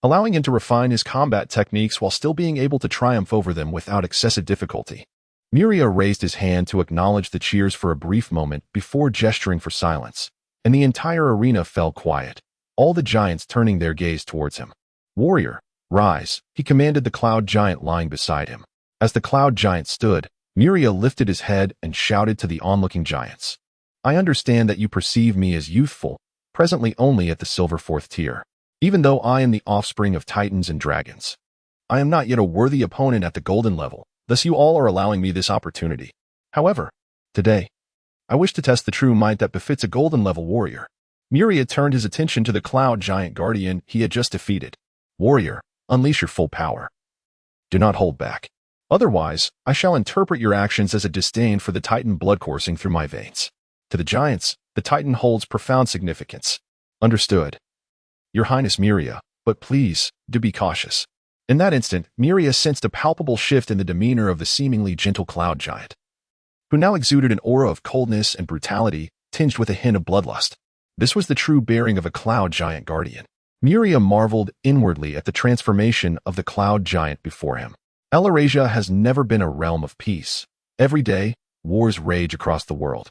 allowing him to refine his combat techniques while still being able to triumph over them without excessive difficulty. Muria raised his hand to acknowledge the cheers for a brief moment before gesturing for silence, and the entire arena fell quiet, all the giants turning their gaze towards him. Warrior, rise, he commanded the cloud giant lying beside him. As the cloud giant stood, Muria lifted his head and shouted to the onlooking giants. I understand that you perceive me as youthful, presently only at the silver 4th tier. Even though I am the offspring of titans and dragons, I am not yet a worthy opponent at the golden level, thus you all are allowing me this opportunity. However, today, I wish to test the true might that befits a golden level warrior. Muria turned his attention to the cloud giant guardian he had just defeated. Warrior, unleash your full power. Do not hold back. Otherwise, I shall interpret your actions as a disdain for the Titan blood coursing through my veins. To the giants, the Titan holds profound significance. Understood. Your Highness Muria, but please, do be cautious. In that instant, Muria sensed a palpable shift in the demeanor of the seemingly gentle cloud giant, who now exuded an aura of coldness and brutality, tinged with a hint of bloodlust. This was the true bearing of a cloud giant guardian. Muria marveled inwardly at the transformation of the cloud giant before him. Elerasia has never been a realm of peace. Every day, wars rage across the world.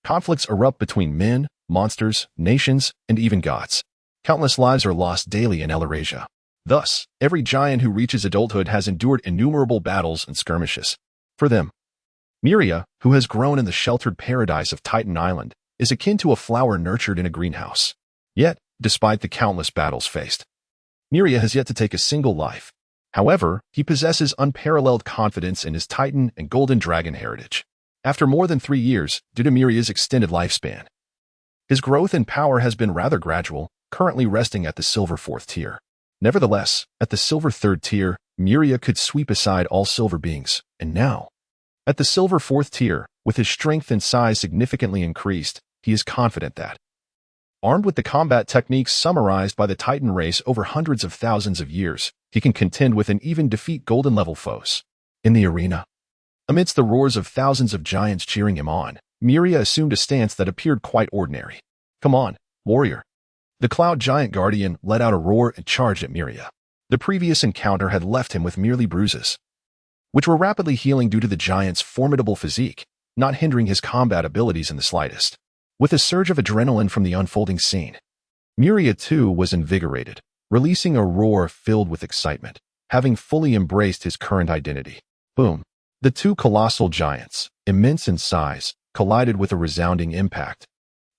Conflicts erupt between men, monsters, nations, and even gods. Countless lives are lost daily in Elerasia. Thus, every giant who reaches adulthood has endured innumerable battles and skirmishes. For them, Muria, who has grown in the sheltered paradise of Titan Island, is akin to a flower nurtured in a greenhouse. Yet, despite the countless battles faced, Muria has yet to take a single life. However, he possesses unparalleled confidence in his Titan and Golden Dragon heritage. After more than 3 years, due to Muria's extended lifespan, his growth in power has been rather gradual, currently resting at the Silver 4th tier. Nevertheless, at the Silver 3rd tier, Muria could sweep aside all silver beings, and now, at the Silver 4th tier, with his strength and size significantly increased, he is confident that, armed with the combat techniques summarized by the Titan race over hundreds of thousands of years, he can contend with and even defeat golden-level foes. In the arena, amidst the roars of thousands of giants cheering him on, Muria assumed a stance that appeared quite ordinary. Come on, warrior. The cloud giant guardian let out a roar and charged at Muria. The previous encounter had left him with merely bruises, which were rapidly healing due to the giant's formidable physique, not hindering his combat abilities in the slightest. With a surge of adrenaline from the unfolding scene, Muria too was invigorated, releasing a roar filled with excitement, having fully embraced his current identity. Boom! The two colossal giants, immense in size, collided with a resounding impact,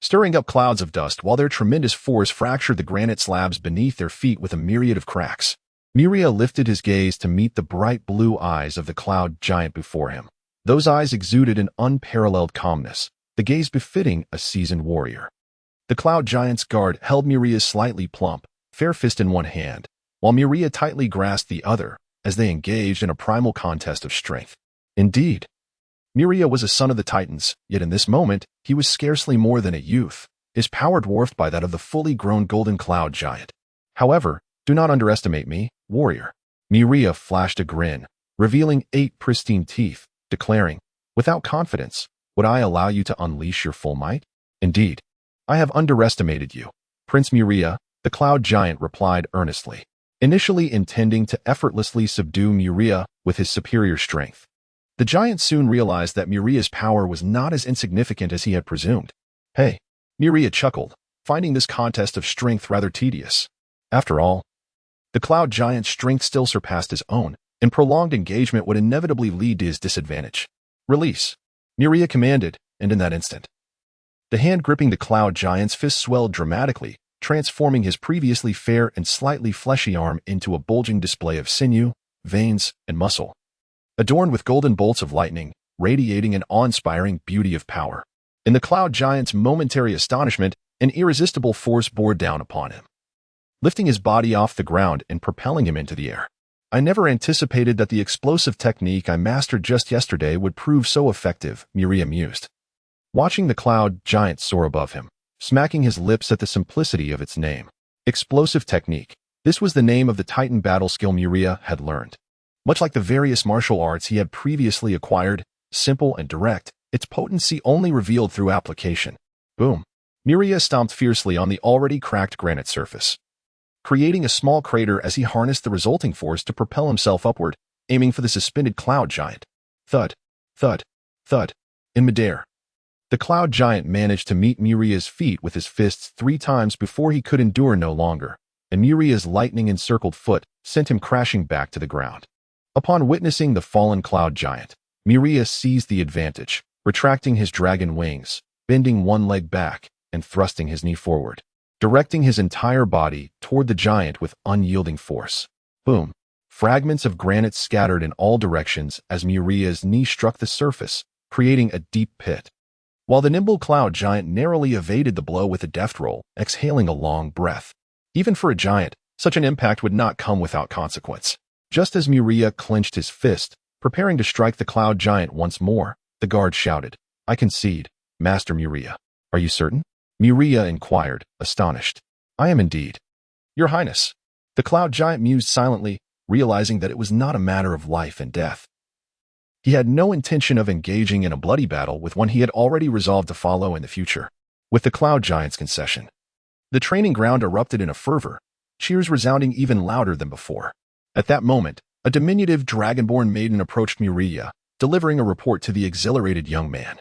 stirring up clouds of dust while their tremendous force fractured the granite slabs beneath their feet with a myriad of cracks. Muria lifted his gaze to meet the bright blue eyes of the cloud giant before him. Those eyes exuded an unparalleled calmness, the gaze befitting a seasoned warrior. The cloud giant's guard held Muria's slightly plump, fair fist in one hand, while Muria tightly grasped the other as they engaged in a primal contest of strength. Indeed, Muria was a son of the Titans, yet in this moment, he was scarcely more than a youth, his power dwarfed by that of the fully grown golden cloud giant. However, do not underestimate me, warrior. Muria flashed a grin, revealing 8 pristine teeth, declaring, without confidence, would I allow you to unleash your full might? Indeed, I have underestimated you. Prince Muria, the cloud giant replied earnestly, initially intending to effortlessly subdue Muria with his superior strength. The giant soon realized that Muria's power was not as insignificant as he had presumed. Hey, Muria chuckled, finding this contest of strength rather tedious. After all, the cloud giant's strength still surpassed his own, and prolonged engagement would inevitably lead to his disadvantage. Release, Muria commanded, and in that instant, the hand gripping the cloud giant's fist swelled dramatically, transforming his previously fair and slightly fleshy arm into a bulging display of sinew, veins, and muscle, adorned with golden bolts of lightning, radiating an awe-inspiring beauty of power. In the cloud giant's momentary astonishment, an irresistible force bore down upon him, lifting his body off the ground and propelling him into the air. I never anticipated that the explosive technique I mastered just yesterday would prove so effective, Muria mused, watching the cloud giant soar above him, smacking his lips at the simplicity of its name. Explosive technique. This was the name of the Titan battle skill Muria had learned. Much like the various martial arts he had previously acquired, simple and direct, its potency only revealed through application. Boom! Muria stomped fiercely on the already cracked granite surface, creating a small crater as he harnessed the resulting force to propel himself upward, aiming for the suspended cloud giant. Thud, thud, thud. In midair, the cloud giant managed to meet Muria's feet with his fists 3 times before he could endure no longer, and Muria's lightning-encircled foot sent him crashing back to the ground. Upon witnessing the fallen cloud giant, Muria seized the advantage, retracting his dragon wings, bending one leg back, and thrusting his knee forward, directing his entire body toward the giant with unyielding force. Boom! Fragments of granite scattered in all directions as Muria's knee struck the surface, creating a deep pit. while the nimble cloud giant narrowly evaded the blow with a deft roll, exhaling a long breath. Even for a giant, such an impact would not come without consequence. Just as Muria clenched his fist, preparing to strike the cloud giant once more, the guard shouted, "I concede, Master Muria." "Are you certain?" Muria inquired, astonished. "I am indeed, Your Highness." The cloud giant mused silently, realizing that it was not a matter of life and death. He had no intention of engaging in a bloody battle with one he had already resolved to follow in the future. With the cloud giant's concession, the training ground erupted in a fervor, cheers resounding even louder than before. At that moment, a diminutive dragonborn maiden approached Muria, delivering a report to the exhilarated young man.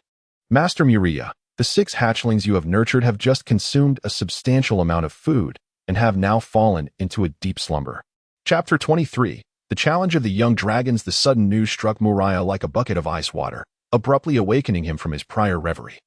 "Master Muria, the 6 hatchlings you have nurtured have just consumed a substantial amount of food and have now fallen into a deep slumber." Chapter 23. The challenge of the young dragons. The sudden news struck Muria like a bucket of ice water, abruptly awakening him from his prior reverie.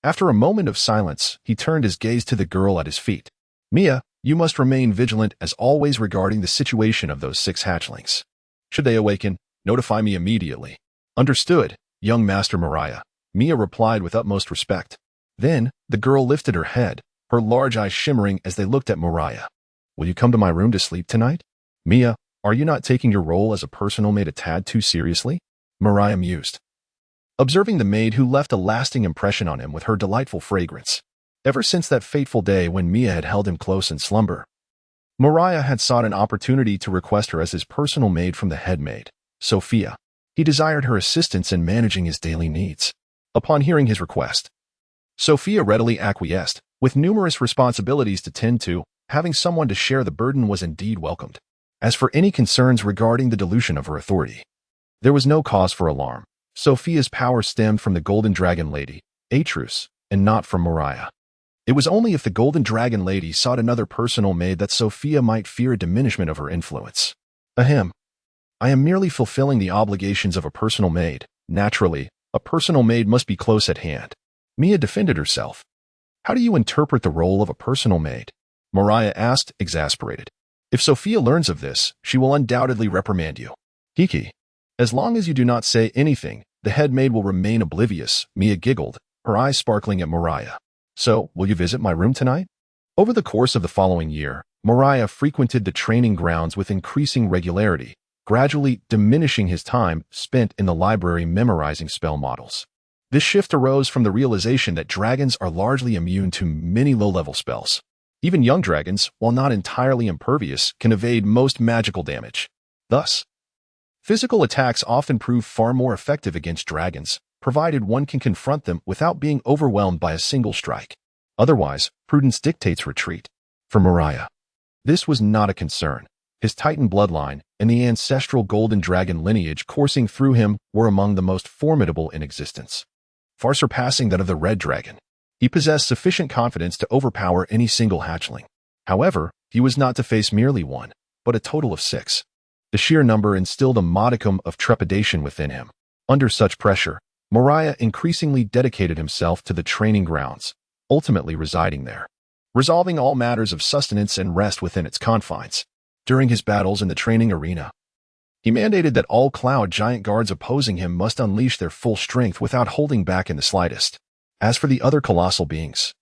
After a moment of silence, he turned his gaze to the girl at his feet. "Mia, you must remain vigilant as always regarding the situation of those 6 hatchlings. Should they awaken, notify me immediately." "Understood, young Master Muria," Mia replied with utmost respect. Then, the girl lifted her head, her large eyes shimmering as they looked at Muria. "Will you come to my room to sleep tonight?" "Mia, are you not taking your role as a personal maid a tad too seriously?" Muria mused, observing the maid who left a lasting impression on him with her delightful fragrance. Ever since that fateful day when Mia had held him close in slumber, Muria had sought an opportunity to request her as his personal maid from the head maid, Sophia. He desired her assistance in managing his daily needs. Upon hearing his request, Sophia readily acquiesced. With numerous responsibilities to tend to, having someone to share the burden was indeed welcomed. As for any concerns regarding the dilution of her authority, there was no cause for alarm. Sophia's power stemmed from the Golden Dragon Lady, Atrus, and not from Muria. It was only if the Golden Dragon Lady sought another personal maid that Sophia might fear a diminishment of her influence. Ahem. I am merely fulfilling the obligations of a personal maid. Naturally, a personal maid must be close at hand. Mia defended herself. "How do you interpret the role of a personal maid?" Muria asked, exasperated. "If Sophia learns of this, she will undoubtedly reprimand you." "Hiki. As long as you do not say anything, the head maid will remain oblivious," Mia giggled, her eyes sparkling at Muria. "So, will you visit my room tonight?" Over the course of the following year, Muria frequented the training grounds with increasing regularity, gradually diminishing his time spent in the library memorizing spell models. This shift arose from the realization that dragons are largely immune to many low-level spells. Even young dragons, while not entirely impervious, can evade most magical damage. Thus, physical attacks often prove far more effective against dragons, provided one can confront them without being overwhelmed by a single strike. Otherwise, prudence dictates retreat. For Muria, this was not a concern. His Titan bloodline and the ancestral golden dragon lineage coursing through him were among the most formidable in existence, far surpassing that of the red dragon. He possessed sufficient confidence to overpower any single hatchling. However, he was not to face merely one, but a total of 6. The sheer number instilled a modicum of trepidation within him. Under such pressure, Muria increasingly dedicated himself to the training grounds, ultimately residing there, resolving all matters of sustenance and rest within its confines. During his battles in the training arena, he mandated that all cloud giant guards opposing him must unleash their full strength without holding back in the slightest. As for the other colossal beings,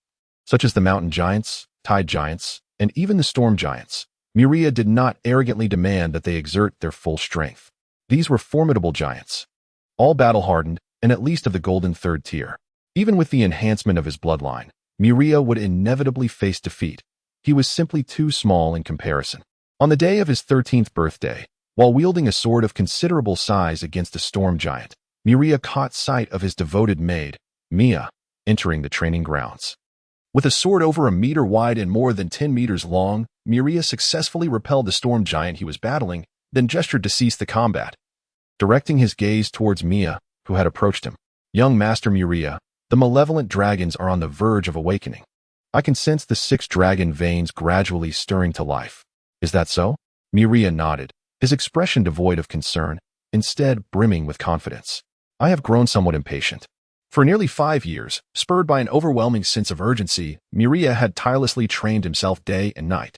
such as the mountain giants, tide giants, and even the storm giants, Muria did not arrogantly demand that they exert their full strength. These were formidable giants, all battle-hardened and at least of the golden 3rd tier. Even with the enhancement of his bloodline, Muria would inevitably face defeat. He was simply too small in comparison. On the day of his 13th birthday, while wielding a sword of considerable size against a storm giant, Muria caught sight of his devoted maid, Mia, entering the training grounds. With a sword over a meter wide and more than 10 meters long, Muria successfully repelled the storm giant he was battling, then gestured to cease the combat, directing his gaze towards Mia, who had approached him. "Young Master Muria, the malevolent dragons are on the verge of awakening. I can sense the 6 dragon veins gradually stirring to life. Is that so?" Muria nodded, his expression devoid of concern, instead brimming with confidence. "I have grown somewhat impatient." For nearly 5 years, spurred by an overwhelming sense of urgency, Muria had tirelessly trained himself day and night.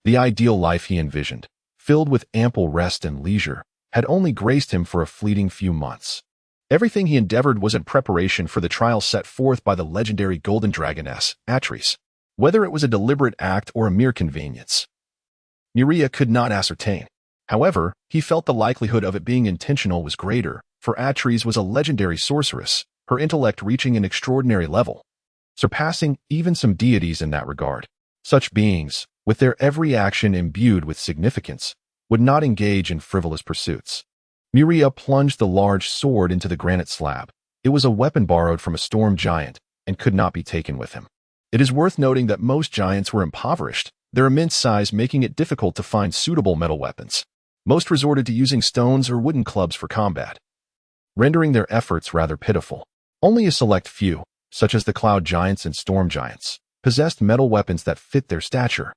The ideal life he envisioned, filled with ample rest and leisure, had only graced him for a fleeting few months. Everything he endeavored was in preparation for the trial set forth by the legendary golden dragoness, Atris. Whether it was a deliberate act or a mere convenience, Muria could not ascertain. However, he felt the likelihood of it being intentional was greater, for Atris was a legendary sorceress, her intellect reaching an extraordinary level, surpassing even some deities in that regard. Such beings, with their every action imbued with significance, would not engage in frivolous pursuits. Muria plunged the large sword into the granite slab. It was a weapon borrowed from a storm giant and could not be taken with him. It is worth noting that most giants were impoverished, their immense size making it difficult to find suitable metal weapons. Most resorted to using stones or wooden clubs for combat, rendering their efforts rather pitiful. Only a select few, such as the cloud giants and storm giants, possessed metal weapons that fit their stature,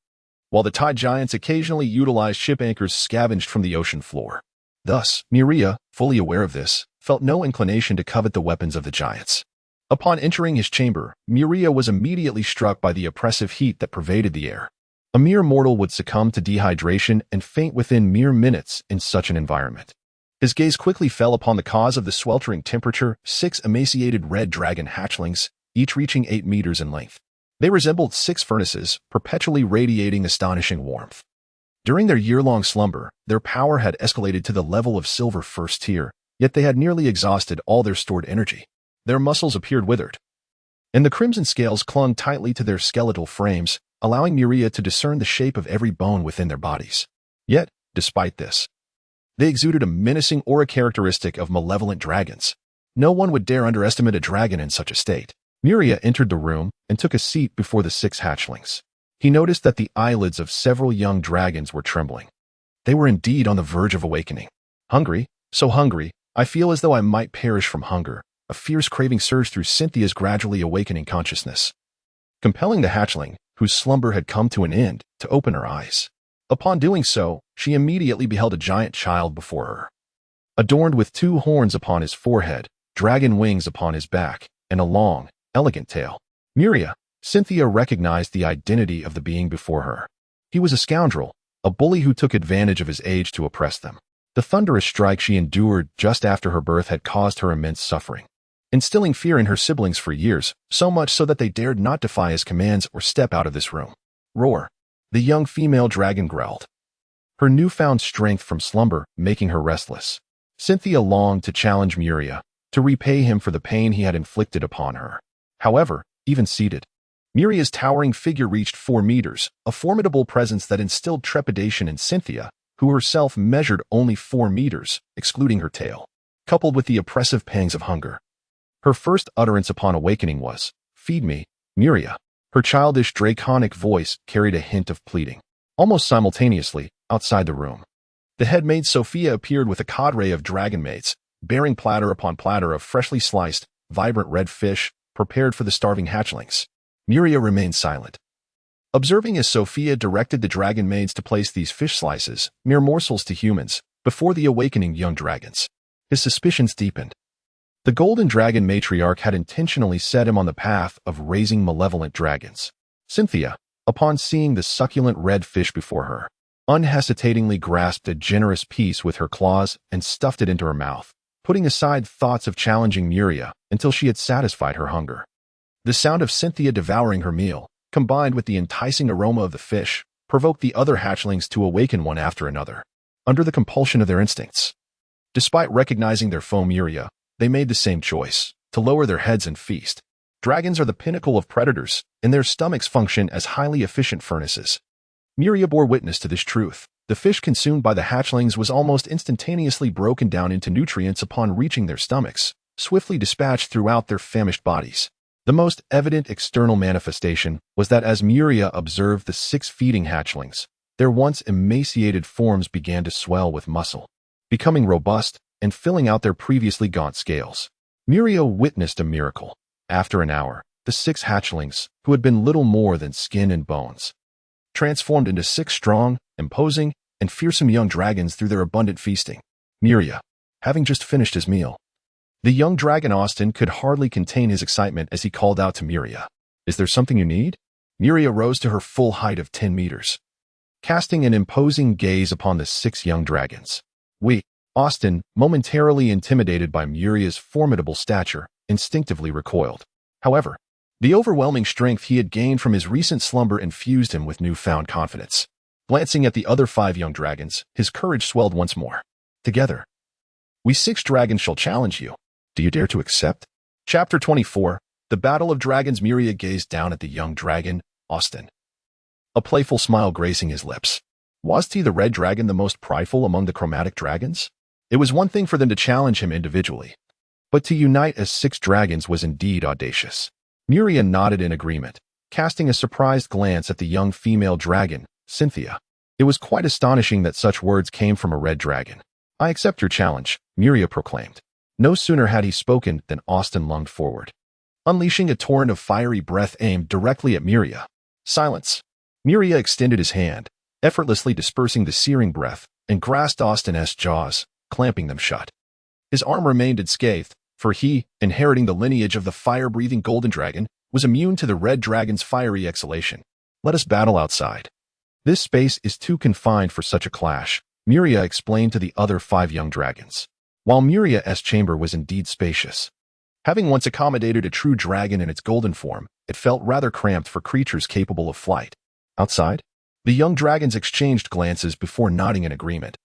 while the tide giants occasionally utilized ship anchors scavenged from the ocean floor. Thus, Muria, fully aware of this, felt no inclination to covet the weapons of the giants. Upon entering his chamber, Muria was immediately struck by the oppressive heat that pervaded the air. A mere mortal would succumb to dehydration and faint within mere minutes in such an environment. His gaze quickly fell upon the cause of the sweltering temperature: 6 emaciated red dragon hatchlings, each reaching 8 meters in length. They resembled 6 furnaces, perpetually radiating astonishing warmth. During their year-long slumber, their power had escalated to the level of silver first tier, yet they had nearly exhausted all their stored energy. Their muscles appeared withered, and the crimson scales clung tightly to their skeletal frames, allowing Muria to discern the shape of every bone within their bodies. Yet, despite this, they exuded a menacing aura characteristic of malevolent dragons. No one would dare underestimate a dragon in such a state. Muria entered the room and took a seat before the 6 hatchlings. He noticed that the eyelids of several young dragons were trembling. They were indeed on the verge of awakening. Hungry, so hungry, I feel as though I might perish from hunger. A fierce craving surged through Cynthia's gradually awakening consciousness, compelling the hatchling, whose slumber had come to an end, to open her eyes. Upon doing so, she immediately beheld a giant child before her, adorned with 2 horns upon his forehead, dragon wings upon his back, and a long, elegant tail. Muria, Cynthia recognized the identity of the being before her. He was a scoundrel, a bully who took advantage of his age to oppress them. The thunderous strike she endured just after her birth had caused her immense suffering, instilling fear in her siblings for years, so much so that they dared not defy his commands or step out of this room. Roar! The young female dragon growled, her newfound strength from slumber making her restless. Cynthia longed to challenge Muria, to repay him for the pain he had inflicted upon her. However, even seated, Muria's towering figure reached 4 meters, a formidable presence that instilled trepidation in Cynthia, who herself measured only 4 meters, excluding her tail, coupled with the oppressive pangs of hunger. Her first utterance upon awakening was, "Feed me, Muria." Her childish draconic voice carried a hint of pleading. Almost simultaneously, outside the room, the head maid Sophia appeared with a cadre of dragon maids, bearing platter upon platter of freshly sliced, vibrant red fish, prepared for the starving hatchlings. Muria remained silent, observing as Sophia directed the dragon maids to place these fish slices, mere morsels to humans, before the awakening young dragons. His suspicions deepened. The golden dragon matriarch had intentionally set him on the path of raising malevolent dragons. Cynthia, upon seeing the succulent red fish before her, unhesitatingly grasped a generous piece with her claws and stuffed it into her mouth, putting aside thoughts of challenging Muria until she had satisfied her hunger. The sound of Cynthia devouring her meal, combined with the enticing aroma of the fish, provoked the other hatchlings to awaken one after another, under the compulsion of their instincts. Despite recognizing their foe Muria, they made the same choice, to lower their heads and feast. Dragons are the pinnacle of predators, and their stomachs function as highly efficient furnaces. Muria bore witness to this truth. The fish consumed by the hatchlings was almost instantaneously broken down into nutrients upon reaching their stomachs, swiftly dispatched throughout their famished bodies. The most evident external manifestation was that as Muria observed the 6 feeding hatchlings, their once emaciated forms began to swell with muscle, becoming robust and filling out their previously gaunt scales. Muria witnessed a miracle. After an hour, the 6 hatchlings, who had been little more than skin and bones, transformed into 6 strong, imposing, and fearsome young dragons through their abundant feasting. Muria, having just finished his meal, the young dragon Austin could hardly contain his excitement as he called out to Muria, "Is there something you need?" Muria rose to her full height of 10 meters, casting an imposing gaze upon the 6 young dragons. "We, Austin, momentarily intimidated by Muria's formidable stature, instinctively recoiled. However, the overwhelming strength he had gained from his recent slumber infused him with newfound confidence. Glancing at the other 5 young dragons, his courage swelled once more. Together, we 6 dragons shall challenge you. Do you dare to accept? Chapter 24, The Battle of Dragons. Muria gazed down at the young dragon, Austin, a playful smile gracing his lips. Was he, the red dragon, the most prideful among the chromatic dragons? It was one thing for them to challenge him individually, but to unite as 6 dragons was indeed audacious. Muria nodded in agreement, casting a surprised glance at the young female dragon, Cynthia. It was quite astonishing that such words came from a red dragon. I accept your challenge, Muria proclaimed. No sooner had he spoken than Austin lunged forward, unleashing a torrent of fiery breath aimed directly at Muria. Silence. Muria extended his hand, effortlessly dispersing the searing breath, and grasped Austin's jaws, clamping them shut. His arm remained unscathed, for he, inheriting the lineage of the fire-breathing golden dragon, was immune to the red dragon's fiery exhalation. Let us battle outside. This space is too confined for such a clash, Muria explained to the other 5 young dragons. While Muria's chamber was indeed spacious, having once accommodated a true dragon in its golden form, it felt rather cramped for creatures capable of flight. Outside, the young dragons exchanged glances before nodding in agreement,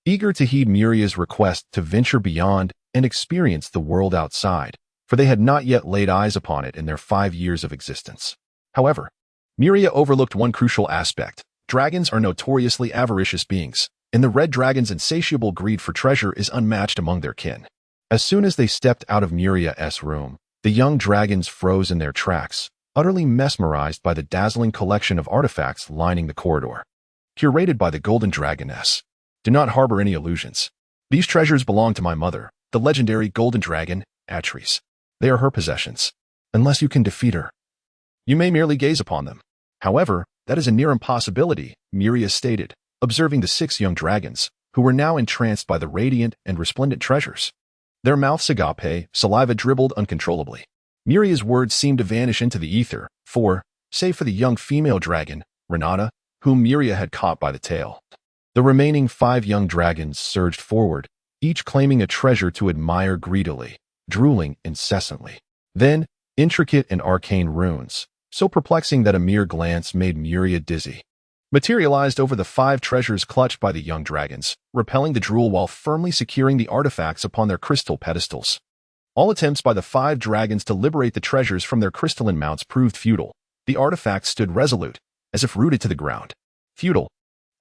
eager to heed Muria's request to venture beyond and experience the world outside, for they had not yet laid eyes upon it in their 5 years of existence. However, Muria overlooked one crucial aspect. Dragons are notoriously avaricious beings, and the red dragon's insatiable greed for treasure is unmatched among their kin. As soon as they stepped out of Muria's room, the young dragons froze in their tracks, utterly mesmerized by the dazzling collection of artifacts lining the corridor. Curated by the golden dragoness. Do not harbor any illusions. These treasures belong to my mother, the legendary golden dragon, Atris. They are her possessions. Unless you can defeat her, you may merely gaze upon them. However, that is a near impossibility, Muria stated, observing the 6 young dragons, who were now entranced by the radiant and resplendent treasures. Their mouths agape, saliva dribbled uncontrollably. Muria's words seemed to vanish into the ether, save for the young female dragon, Renata, whom Muria had caught by the tail. The remaining 5 young dragons surged forward, each claiming a treasure to admire greedily, drooling incessantly. Then, intricate and arcane runes, so perplexing that a mere glance made Muria dizzy, materialized over the 5 treasures clutched by the young dragons, repelling the drool while firmly securing the artifacts upon their crystal pedestals. All attempts by the 5 dragons to liberate the treasures from their crystalline mounts proved futile. The artifacts stood resolute, as if rooted to the ground. Futile.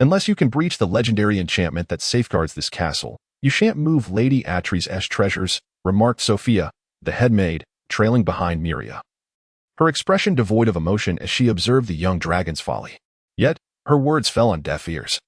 Unless you can breach the legendary enchantment that safeguards this castle, you shan't move Lady Atris's treasures, remarked Sophia, the head maid, trailing behind Muria, her expression devoid of emotion as she observed the young dragon's folly. Yet, her words fell on deaf ears,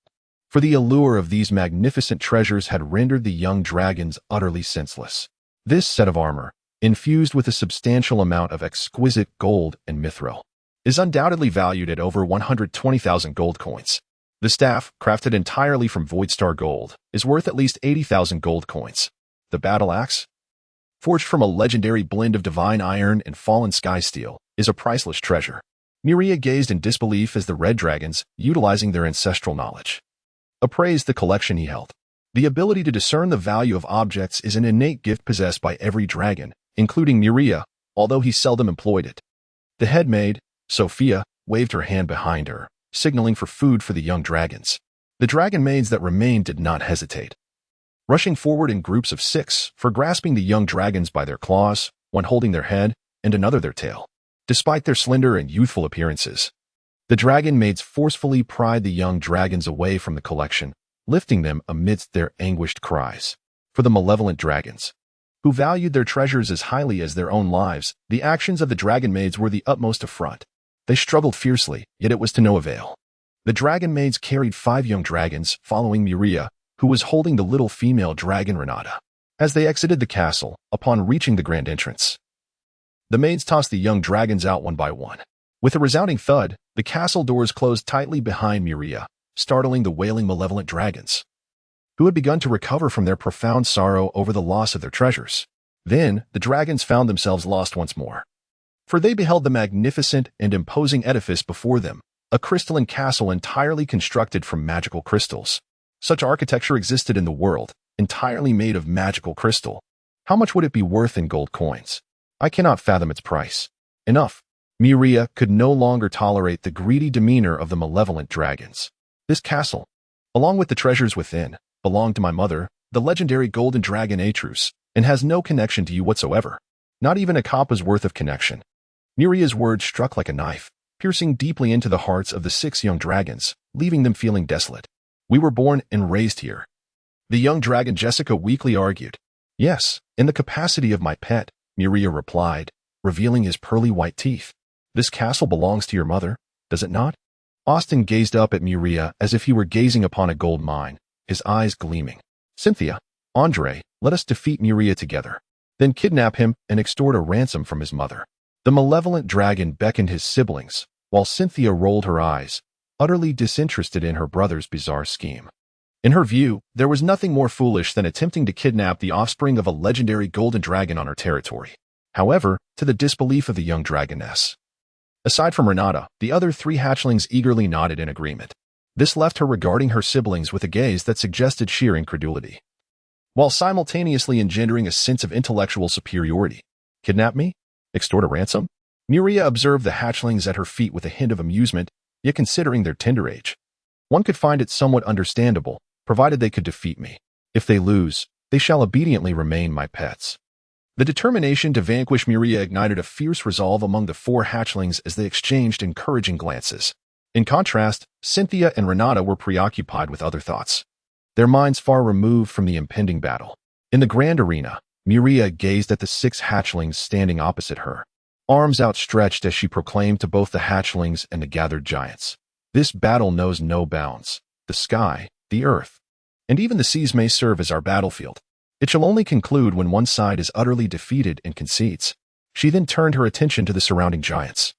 for the allure of these magnificent treasures had rendered the young dragons utterly senseless. This set of armor, infused with a substantial amount of exquisite gold and mithril, is undoubtedly valued at over 120,000 gold coins. The staff, crafted entirely from Voidstar gold, is worth at least 80,000 gold coins. The battle axe, forged from a legendary blend of divine iron and fallen sky steel, is a priceless treasure. Muria gazed in disbelief as the red dragons, utilizing their ancestral knowledge, appraised the collection he held. The ability to discern the value of objects is an innate gift possessed by every dragon, including Muria, although he seldom employed it. The head maid, Sophia, waved her hand behind her, signaling for food for the young dragons. The dragon maids that remained did not hesitate, rushing forward in groups of 6 for grasping the young dragons by their claws, one holding their head and another their tail. Despite their slender and youthful appearances, the dragon maids forcefully pried the young dragons away from the collection, lifting them amidst their anguished cries. For the malevolent dragons, who valued their treasures as highly as their own lives, the actions of the dragon maids were the utmost affront. They struggled fiercely, yet it was to no avail. The dragon maids carried 5 young dragons, following Muria, who was holding the little female dragon Renata. As they exited the castle, upon reaching the grand entrance, the maids tossed the young dragons out one by one. With a resounding thud, the castle doors closed tightly behind Muria, startling the wailing malevolent dragons, who had begun to recover from their profound sorrow over the loss of their treasures. Then, the dragons found themselves lost once more, for they beheld the magnificent and imposing edifice before them, a crystalline castle entirely constructed from magical crystals. Such architecture existed in the world, entirely made of magical crystal. How much would it be worth in gold coins? I cannot fathom its price. Enough. Muria could no longer tolerate the greedy demeanor of the malevolent dragons. This castle, along with the treasures within, belonged to my mother, the legendary golden dragon Atrus, and has no connection to you whatsoever. Not even a coppa's worth of connection. Muria's words struck like a knife, piercing deeply into the hearts of the 6 young dragons, leaving them feeling desolate. We were born and raised here. The young dragon Jessica weakly argued. Yes, in the capacity of my pet, Muria replied, revealing his pearly white teeth. This castle belongs to your mother, does it not? Austin gazed up at Muria as if he were gazing upon a gold mine, his eyes gleaming. Cynthia, Andre, let us defeat Muria together. Then kidnap him and extort a ransom from his mother. The malevolent dragon beckoned his siblings, while Cynthia rolled her eyes, utterly disinterested in her brother's bizarre scheme. In her view, there was nothing more foolish than attempting to kidnap the offspring of a legendary golden dragon on her territory. However, to the disbelief of the young dragoness. Aside from Renata, the other 3 hatchlings eagerly nodded in agreement. This left her regarding her siblings with a gaze that suggested sheer incredulity, while simultaneously engendering a sense of intellectual superiority. Kidnap me? Extort a ransom? Muria observed the hatchlings at her feet with a hint of amusement, yet considering their tender age, one could find it somewhat understandable, provided they could defeat me. If they lose, they shall obediently remain my pets. The determination to vanquish Muria ignited a fierce resolve among the 4 hatchlings as they exchanged encouraging glances. In contrast, Cynthia and Renata were preoccupied with other thoughts, their minds far removed from the impending battle. In the grand arena, Muria gazed at the 6 hatchlings standing opposite her, arms outstretched as she proclaimed to both the hatchlings and the gathered giants. This battle knows no bounds. The sky, the earth, and even the seas may serve as our battlefield. It shall only conclude when one side is utterly defeated and concedes. She then turned her attention to the surrounding giants,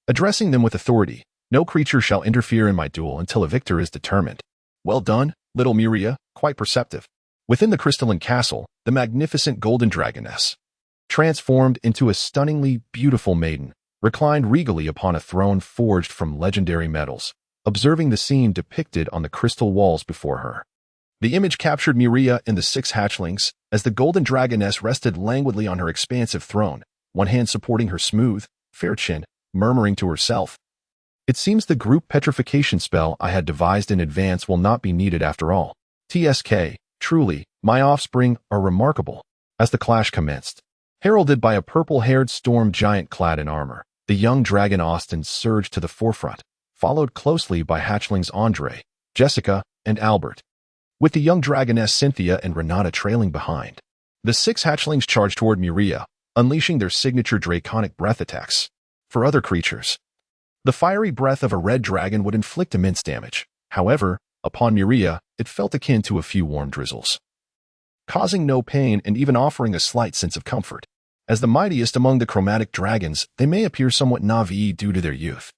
addressing them with authority. No creature shall interfere in my duel until a victor is determined. Well done, little Muria, quite perceptive. Within the crystalline castle, the magnificent golden dragoness, transformed into a stunningly beautiful maiden, reclined regally upon a throne forged from legendary metals, observing the scene depicted on the crystal walls before her. The image captured Muria and the 6 hatchlings as the golden dragoness rested languidly on her expansive throne, one hand supporting her smooth, fair chin, murmuring to herself, "It seems the group petrification spell I had devised in advance will not be needed after all. TSK, truly, my offspring are remarkable." As the clash commenced, heralded by a purple-haired storm giant clad in armor, the young dragon Austin surged to the forefront, followed closely by hatchlings Andre, Jessica, and Albert, with the young dragoness Cynthia and Renata trailing behind. The 6 hatchlings charged toward Muria, unleashing their signature draconic breath attacks. For other creatures, the fiery breath of a red dragon would inflict immense damage. However, upon Muria, it felt akin to a few warm drizzles, causing no pain and even offering a slight sense of comfort. As the mightiest among the chromatic dragons, they may appear somewhat naive due to their youth.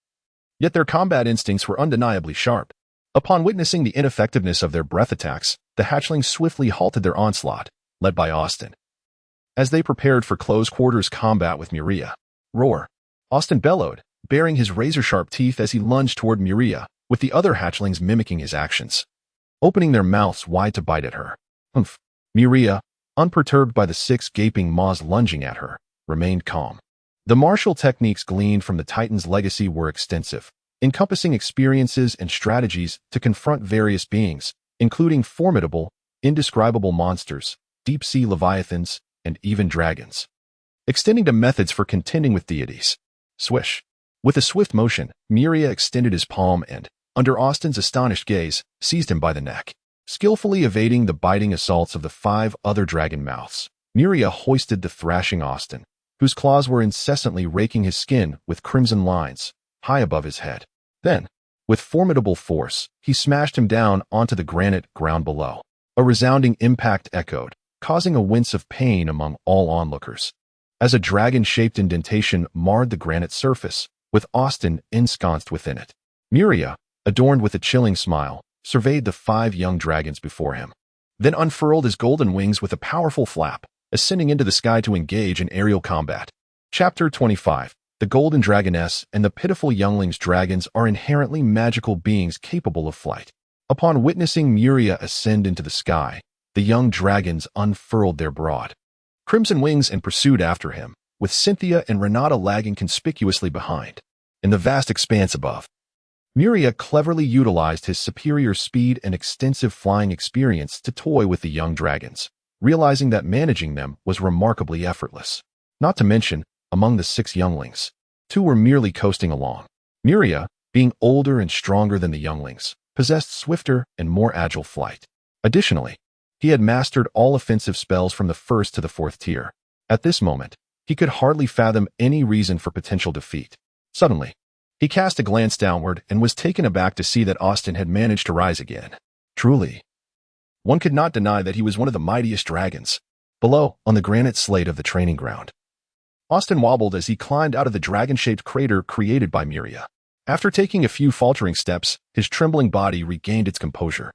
Yet their combat instincts were undeniably sharp. Upon witnessing the ineffectiveness of their breath attacks, the hatchlings swiftly halted their onslaught, led by Austin. As they prepared for close-quarters combat with Muria, "Roar!" Austin bellowed, baring his razor-sharp teeth as he lunged toward Muria, with the other hatchlings mimicking his actions, opening their mouths wide to bite at her. Humph! Muria, unperturbed by the 6 gaping maws lunging at her, remained calm. The martial techniques gleaned from the Titan's legacy were extensive, encompassing experiences and strategies to confront various beings, including formidable, indescribable monsters, deep-sea leviathans, and even dragons, extending to methods for contending with deities. Swish! With a swift motion, Muria extended his palm and, under Austin's astonished gaze, seized him by the neck. Skillfully evading the biting assaults of the 5 other dragon mouths, Muria hoisted the thrashing Austin, whose claws were incessantly raking his skin with crimson lines, high above his head. Then, with formidable force, he smashed him down onto the granite ground below. A resounding impact echoed, causing a wince of pain among all onlookers, as a dragon-shaped indentation marred the granite surface, with Austin ensconced within it. Muria, adorned with a chilling smile, surveyed the 5 young dragons before him, then unfurled his golden wings with a powerful flap, ascending into the sky to engage in aerial combat. Chapter 25. The golden dragoness and the pitiful younglings dragons are inherently magical beings capable of flight. Upon witnessing Muria ascend into the sky, the young dragons unfurled their broad crimson wings and pursued after him, with Cynthia and Renata lagging conspicuously behind. In the vast expanse above, Muria cleverly utilized his superior speed and extensive flying experience to toy with the young dragons, realizing that managing them was remarkably effortless. Not to mention, among the 6 younglings, 2 were merely coasting along. Muria, being older and stronger than the younglings, possessed swifter and more agile flight. Additionally, he had mastered all offensive spells from the 1st to the 4th tier. At this moment, he could hardly fathom any reason for potential defeat. Suddenly, he cast a glance downward and was taken aback to see that Austin had managed to rise again. Truly, one could not deny that he was one of the mightiest dragons. Below, on the granite slate of the training ground, Austin wobbled as he climbed out of the dragon-shaped crater created by Muria. After taking a few faltering steps, his trembling body regained its composure.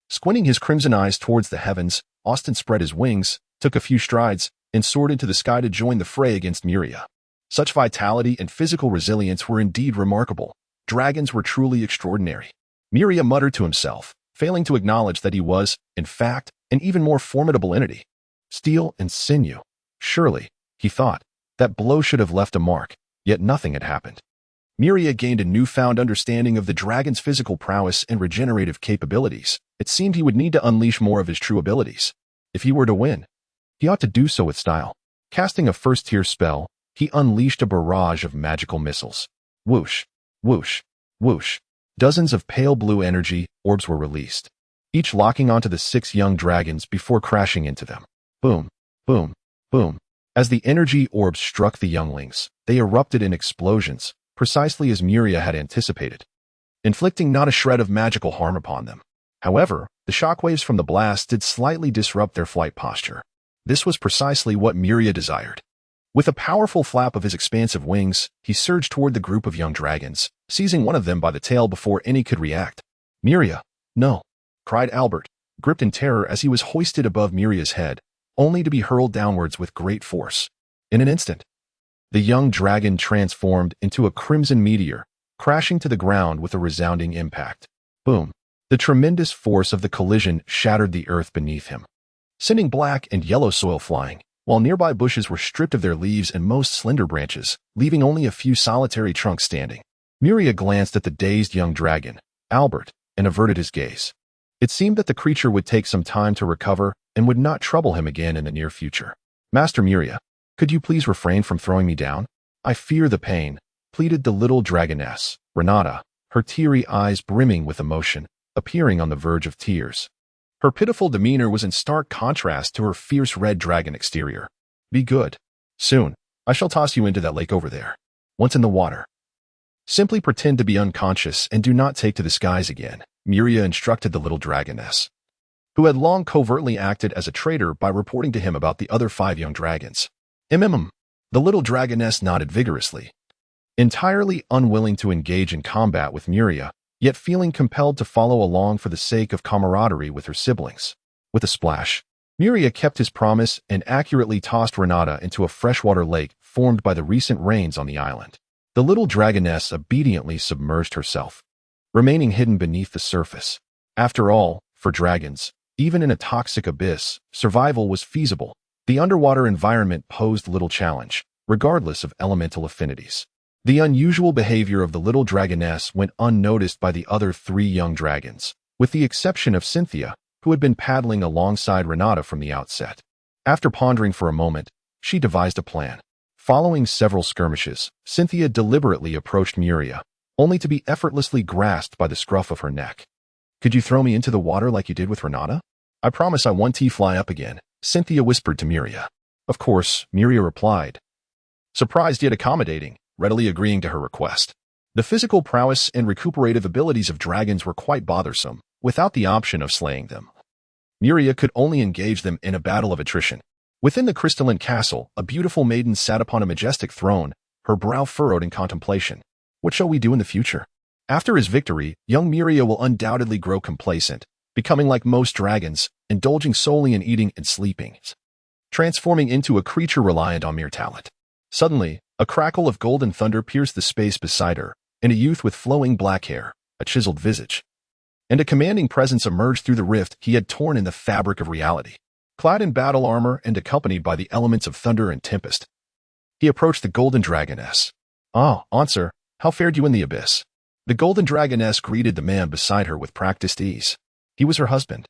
Squinting his crimson eyes towards the heavens, Austin spread his wings, took a few strides, and soared into the sky to join the fray against Muria. Such vitality and physical resilience were indeed remarkable. Dragons were truly extraordinary. Muria muttered to himself, failing to acknowledge that he was, in fact, an even more formidable entity. Steel and sinew. Surely, he thought, that blow should have left a mark, yet nothing had happened. Muria gained a newfound understanding of the dragon's physical prowess and regenerative capabilities. It seemed he would need to unleash more of his true abilities. If he were to win, he ought to do so with style. Casting a 1st-tier spell, he unleashed a barrage of magical missiles. Whoosh, whoosh, whoosh. Dozens of pale blue energy orbs were released, each locking onto the 6 young dragons before crashing into them. Boom, boom, boom. As the energy orbs struck the younglings, they erupted in explosions, precisely as Muria had anticipated, inflicting not a shred of magical harm upon them. However, the shockwaves from the blast did slightly disrupt their flight posture. This was precisely what Muria desired. With a powerful flap of his expansive wings, he surged toward the group of young dragons, seizing one of them by the tail before any could react. "Muria, no!" cried Albert, gripped in terror as he was hoisted above Muria's head, only to be hurled downwards with great force. In an instant, the young dragon transformed into a crimson meteor, crashing to the ground with a resounding impact. Boom! The tremendous force of the collision shattered the earth beneath him, sending black and yellow soil flying, while nearby bushes were stripped of their leaves and most slender branches, leaving only a few solitary trunks standing. Muria glanced at the dazed young dragon, Albert, and averted his gaze. It seemed that the creature would take some time to recover and would not trouble him again in the near future. "Master Muria, could you please refrain from throwing me down? I fear the pain," pleaded the little dragoness, Renata, her teary eyes brimming with emotion, appearing on the verge of tears. Her pitiful demeanor was in stark contrast to her fierce red dragon exterior. "Be good. Soon, I shall toss you into that lake over there. Once in the water, simply pretend to be unconscious and do not take to the skies again," Muria instructed the little dragoness, who had long covertly acted as a traitor by reporting to him about the other 5 young dragons. The little dragoness nodded vigorously, entirely unwilling to engage in combat with Muria, yet feeling compelled to follow along for the sake of camaraderie with her siblings. With a splash, Muria kept his promise and accurately tossed Renata into a freshwater lake formed by the recent rains on the island. The little dragoness obediently submerged herself, remaining hidden beneath the surface. After all, for dragons, even in a toxic abyss, survival was feasible. The underwater environment posed little challenge, regardless of elemental affinities. The unusual behavior of the little dragoness went unnoticed by the other 3 young dragons, with the exception of Cynthia, who had been paddling alongside Renata from the outset. After pondering for a moment, she devised a plan. Following several skirmishes, Cynthia deliberately approached Muria, only to be effortlessly grasped by the scruff of her neck. "Could you throw me into the water like you did with Renata? I promise I won't fly up again," Cynthia whispered to Muria. "Of course," Muria replied, surprised yet accommodating, readily agreeing to her request. The physical prowess and recuperative abilities of dragons were quite bothersome, without the option of slaying them. Muria could only engage them in a battle of attrition. Within the crystalline castle, a beautiful maiden sat upon a majestic throne, her brow furrowed in contemplation. What shall we do in the future? After his victory, young Muria will undoubtedly grow complacent, becoming like most dragons, indulging solely in eating and sleeping, transforming into a creature reliant on mere talent. Suddenly, a crackle of golden thunder pierced the space beside her, and a youth with flowing black hair, a chiseled visage, and a commanding presence emerged through the rift he had torn in the fabric of reality. Clad in battle armor and accompanied by the elements of thunder and tempest, he approached the golden dragoness. "Ah, answer, how fared you in the abyss?" The golden dragoness greeted the man beside her with practiced ease. He was her husband,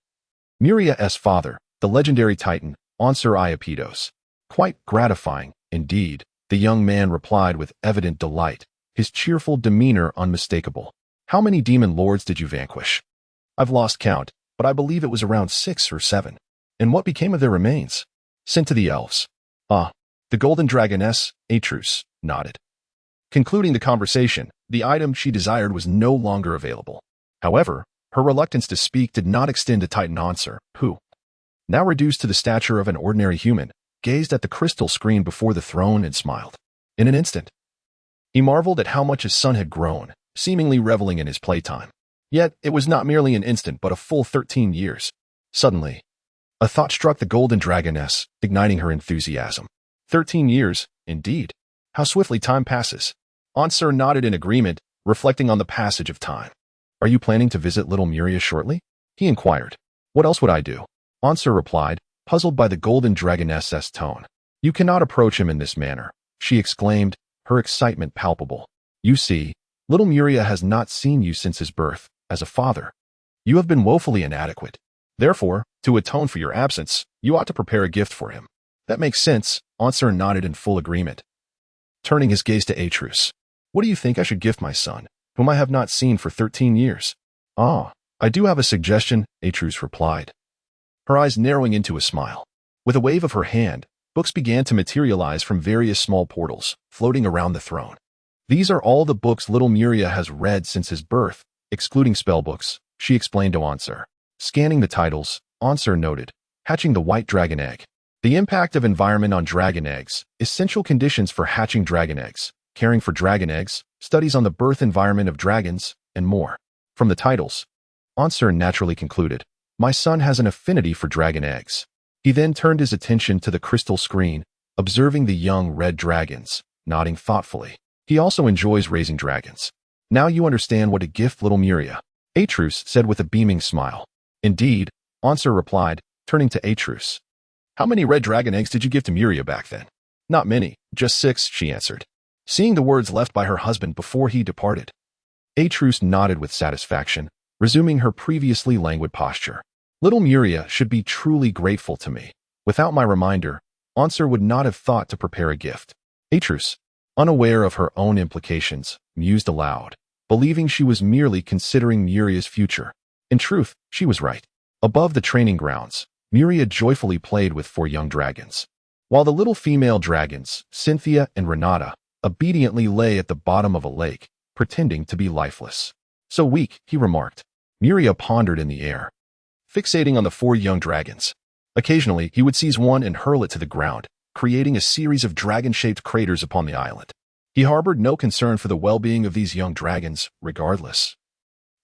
Muria's father, the legendary titan, Ansur Iapetos. "Quite gratifying, indeed," the young man replied with evident delight, his cheerful demeanor unmistakable. "How many demon lords did you vanquish?" "I've lost count, but I believe it was around 6 or 7. "And what became of their remains?" "Sent to the elves." "Ah." The golden dragoness, Atrus, nodded. Concluding the conversation, the item she desired was no longer available. However, her reluctance to speak did not extend to Titan Ansur, who, now reduced to the stature of an ordinary human, gazed at the crystal screen before the throne and smiled. In an instant, he marveled at how much his son had grown, seemingly reveling in his playtime. Yet it was not merely an instant but a full 13 years. Suddenly, a thought struck the golden dragoness, igniting her enthusiasm. 13 years, indeed. How swiftly time passes. Ansur nodded in agreement, reflecting on the passage of time. "Are you planning to visit little Muria shortly?" he inquired. "What else would I do?" Ansur replied, puzzled by the golden dragoness's tone. "You cannot approach him in this manner," she exclaimed, her excitement palpable. "You see, little Muria has not seen you since his birth. As a father, you have been woefully inadequate. Therefore, to atone for your absence, you ought to prepare a gift for him." "That makes sense," Ansur nodded in full agreement, turning his gaze to Atrus. "What do you think I should gift my son, whom I have not seen for 13 years? "Ah, I do have a suggestion," Atrus replied, her eyes narrowing into a smile. With a wave of her hand, books began to materialize from various small portals, floating around the throne. "These are all the books little Muria has read since his birth, excluding spellbooks," she explained to Ansur. Scanning the titles, Ansur noted, "Hatching the White Dragon Egg. The impact of environment on dragon eggs, essential conditions for hatching dragon eggs, caring for dragon eggs, studies on the birth environment of dragons, and more." From the titles, Ansur naturally concluded, "My son has an affinity for dragon eggs." He then turned his attention to the crystal screen, observing the young red dragons, nodding thoughtfully. "He also enjoys raising dragons. Now you understand what to gift little Muria," Atrus said with a beaming smile. "Indeed," Ansur replied, turning to Atrus. "How many red dragon eggs did you give to Muria back then?" "Not many, just 6, she answered, seeing the words left by her husband before he departed. Atrus nodded with satisfaction, resuming her previously languid posture. "Little Muria should be truly grateful to me. Without my reminder, Ansur would not have thought to prepare a gift." Atrus, unaware of her own implications, mused aloud, believing she was merely considering Muria's future. In truth, she was right. Above the training grounds, Muria joyfully played with 4 young dragons, while the little female dragons, Cynthia and Renata, obediently lay at the bottom of a lake, pretending to be lifeless. "So weak," he remarked. Muria pondered in the air, fixating on the 4 young dragons. Occasionally, he would seize one and hurl it to the ground, creating a series of dragon-shaped craters upon the island. He harbored no concern for the well-being of these young dragons, regardless.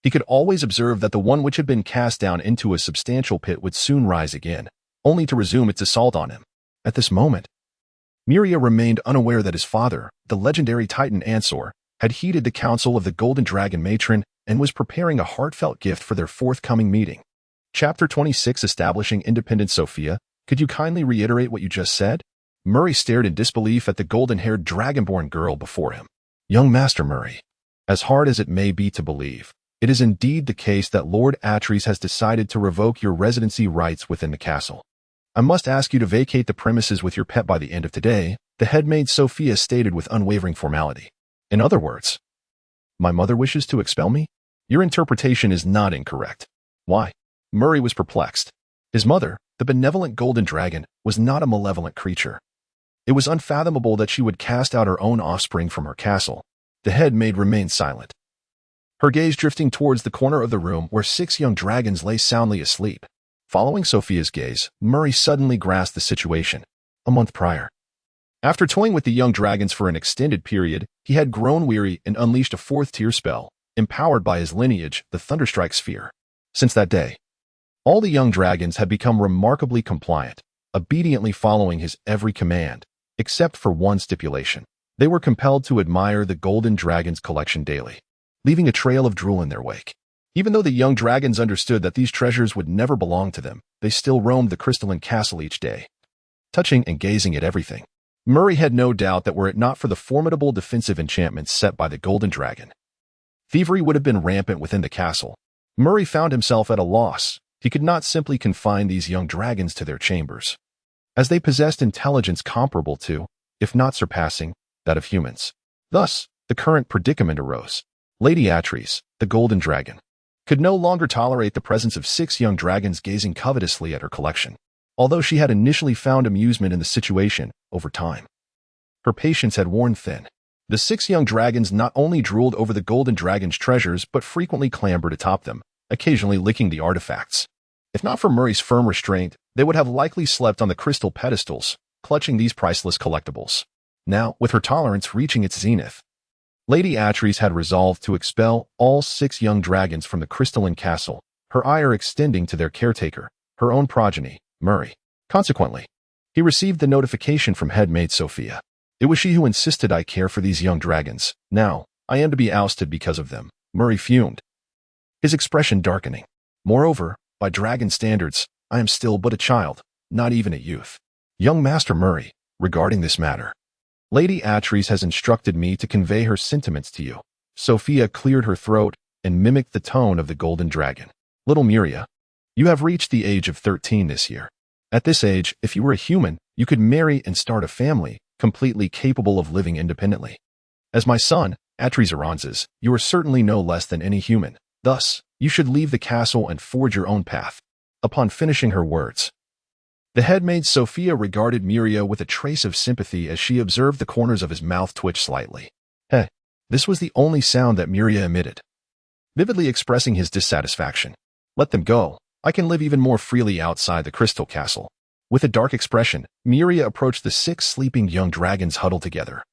He could always observe that the one which had been cast down into a substantial pit would soon rise again, only to resume its assault on him. At this moment, Muria remained unaware that his father, the legendary titan Ansur, had heeded the counsel of the Golden Dragon Matron and was preparing a heartfelt gift for their forthcoming meeting. Chapter 26, Establishing Independent. "Sophia, could you kindly reiterate what you just said?" Murray stared in disbelief at the golden-haired dragonborn girl before him. "Young Master Murray, as hard as it may be to believe, it is indeed the case that Lord Atres has decided to revoke your residency rights within the castle. I must ask you to vacate the premises with your pet by the end of today," the headmaid Sophia stated with unwavering formality. "In other words, my mother wishes to expel me?" "Your interpretation is not incorrect." "Why?" Murray was perplexed. His mother, the benevolent golden dragon, was not a malevolent creature. It was unfathomable that she would cast out her own offspring from her castle. The headmaid remained silent, her gaze drifting towards the corner of the room where 6 young dragons lay soundly asleep. Following Sophia's gaze, Murray suddenly grasped the situation. A month prior, after toying with the young dragons for an extended period, he had grown weary and unleashed a 4th-tier spell, empowered by his lineage, the Thunderstrike Sphere. Since that day, all the young dragons had become remarkably compliant, obediently following his every command, except for one stipulation. They were compelled to admire the Golden Dragon's collection daily, leaving a trail of drool in their wake. Even though the young dragons understood that these treasures would never belong to them, they still roamed the crystalline castle each day, touching and gazing at everything. Murray had no doubt that were it not for the formidable defensive enchantments set by the golden dragon, thievery would have been rampant within the castle. Murray found himself at a loss. He could not simply confine these young dragons to their chambers, as they possessed intelligence comparable to, if not surpassing, that of humans. Thus, the current predicament arose. Lady Atreides, the golden dragon, could no longer tolerate the presence of 6 young dragons gazing covetously at her collection. Although she had initially found amusement in the situation, over time, her patience had worn thin. The 6 young dragons not only drooled over the golden dragon's treasures but frequently clambered atop them, occasionally licking the artifacts. If not for Murray's firm restraint, they would have likely slept on the crystal pedestals, clutching these priceless collectibles. Now, with her tolerance reaching its zenith, Lady Atreides had resolved to expel all 6 young dragons from the crystalline castle, her ire extending to their caretaker, her own progeny, Murray. Consequently, he received the notification from headmaid Sophia. It was she who insisted I care for these young dragons. Now, I am to be ousted because of them. Murray fumed, his expression darkening. Moreover, by dragon standards, I am still but a child, not even a youth. Young Master Murray, regarding this matter, Lady Atreides has instructed me to convey her sentiments to you. Sophia cleared her throat and mimicked the tone of the golden dragon. Little Muria, you have reached the age of 13 this year. At this age, if you were a human, you could marry and start a family, completely capable of living independently. As my son, Atreides Aranzes, you are certainly no less than any human. Thus, you should leave the castle and forge your own path. Upon finishing her words, the headmaid Sophia regarded Muria with a trace of sympathy as she observed the corners of his mouth twitch slightly. Heh. This was the only sound that Muria emitted, vividly expressing his dissatisfaction. Let them go. I can live even more freely outside the crystal castle. With a dark expression, Muria approached the 6 sleeping young dragons huddled together,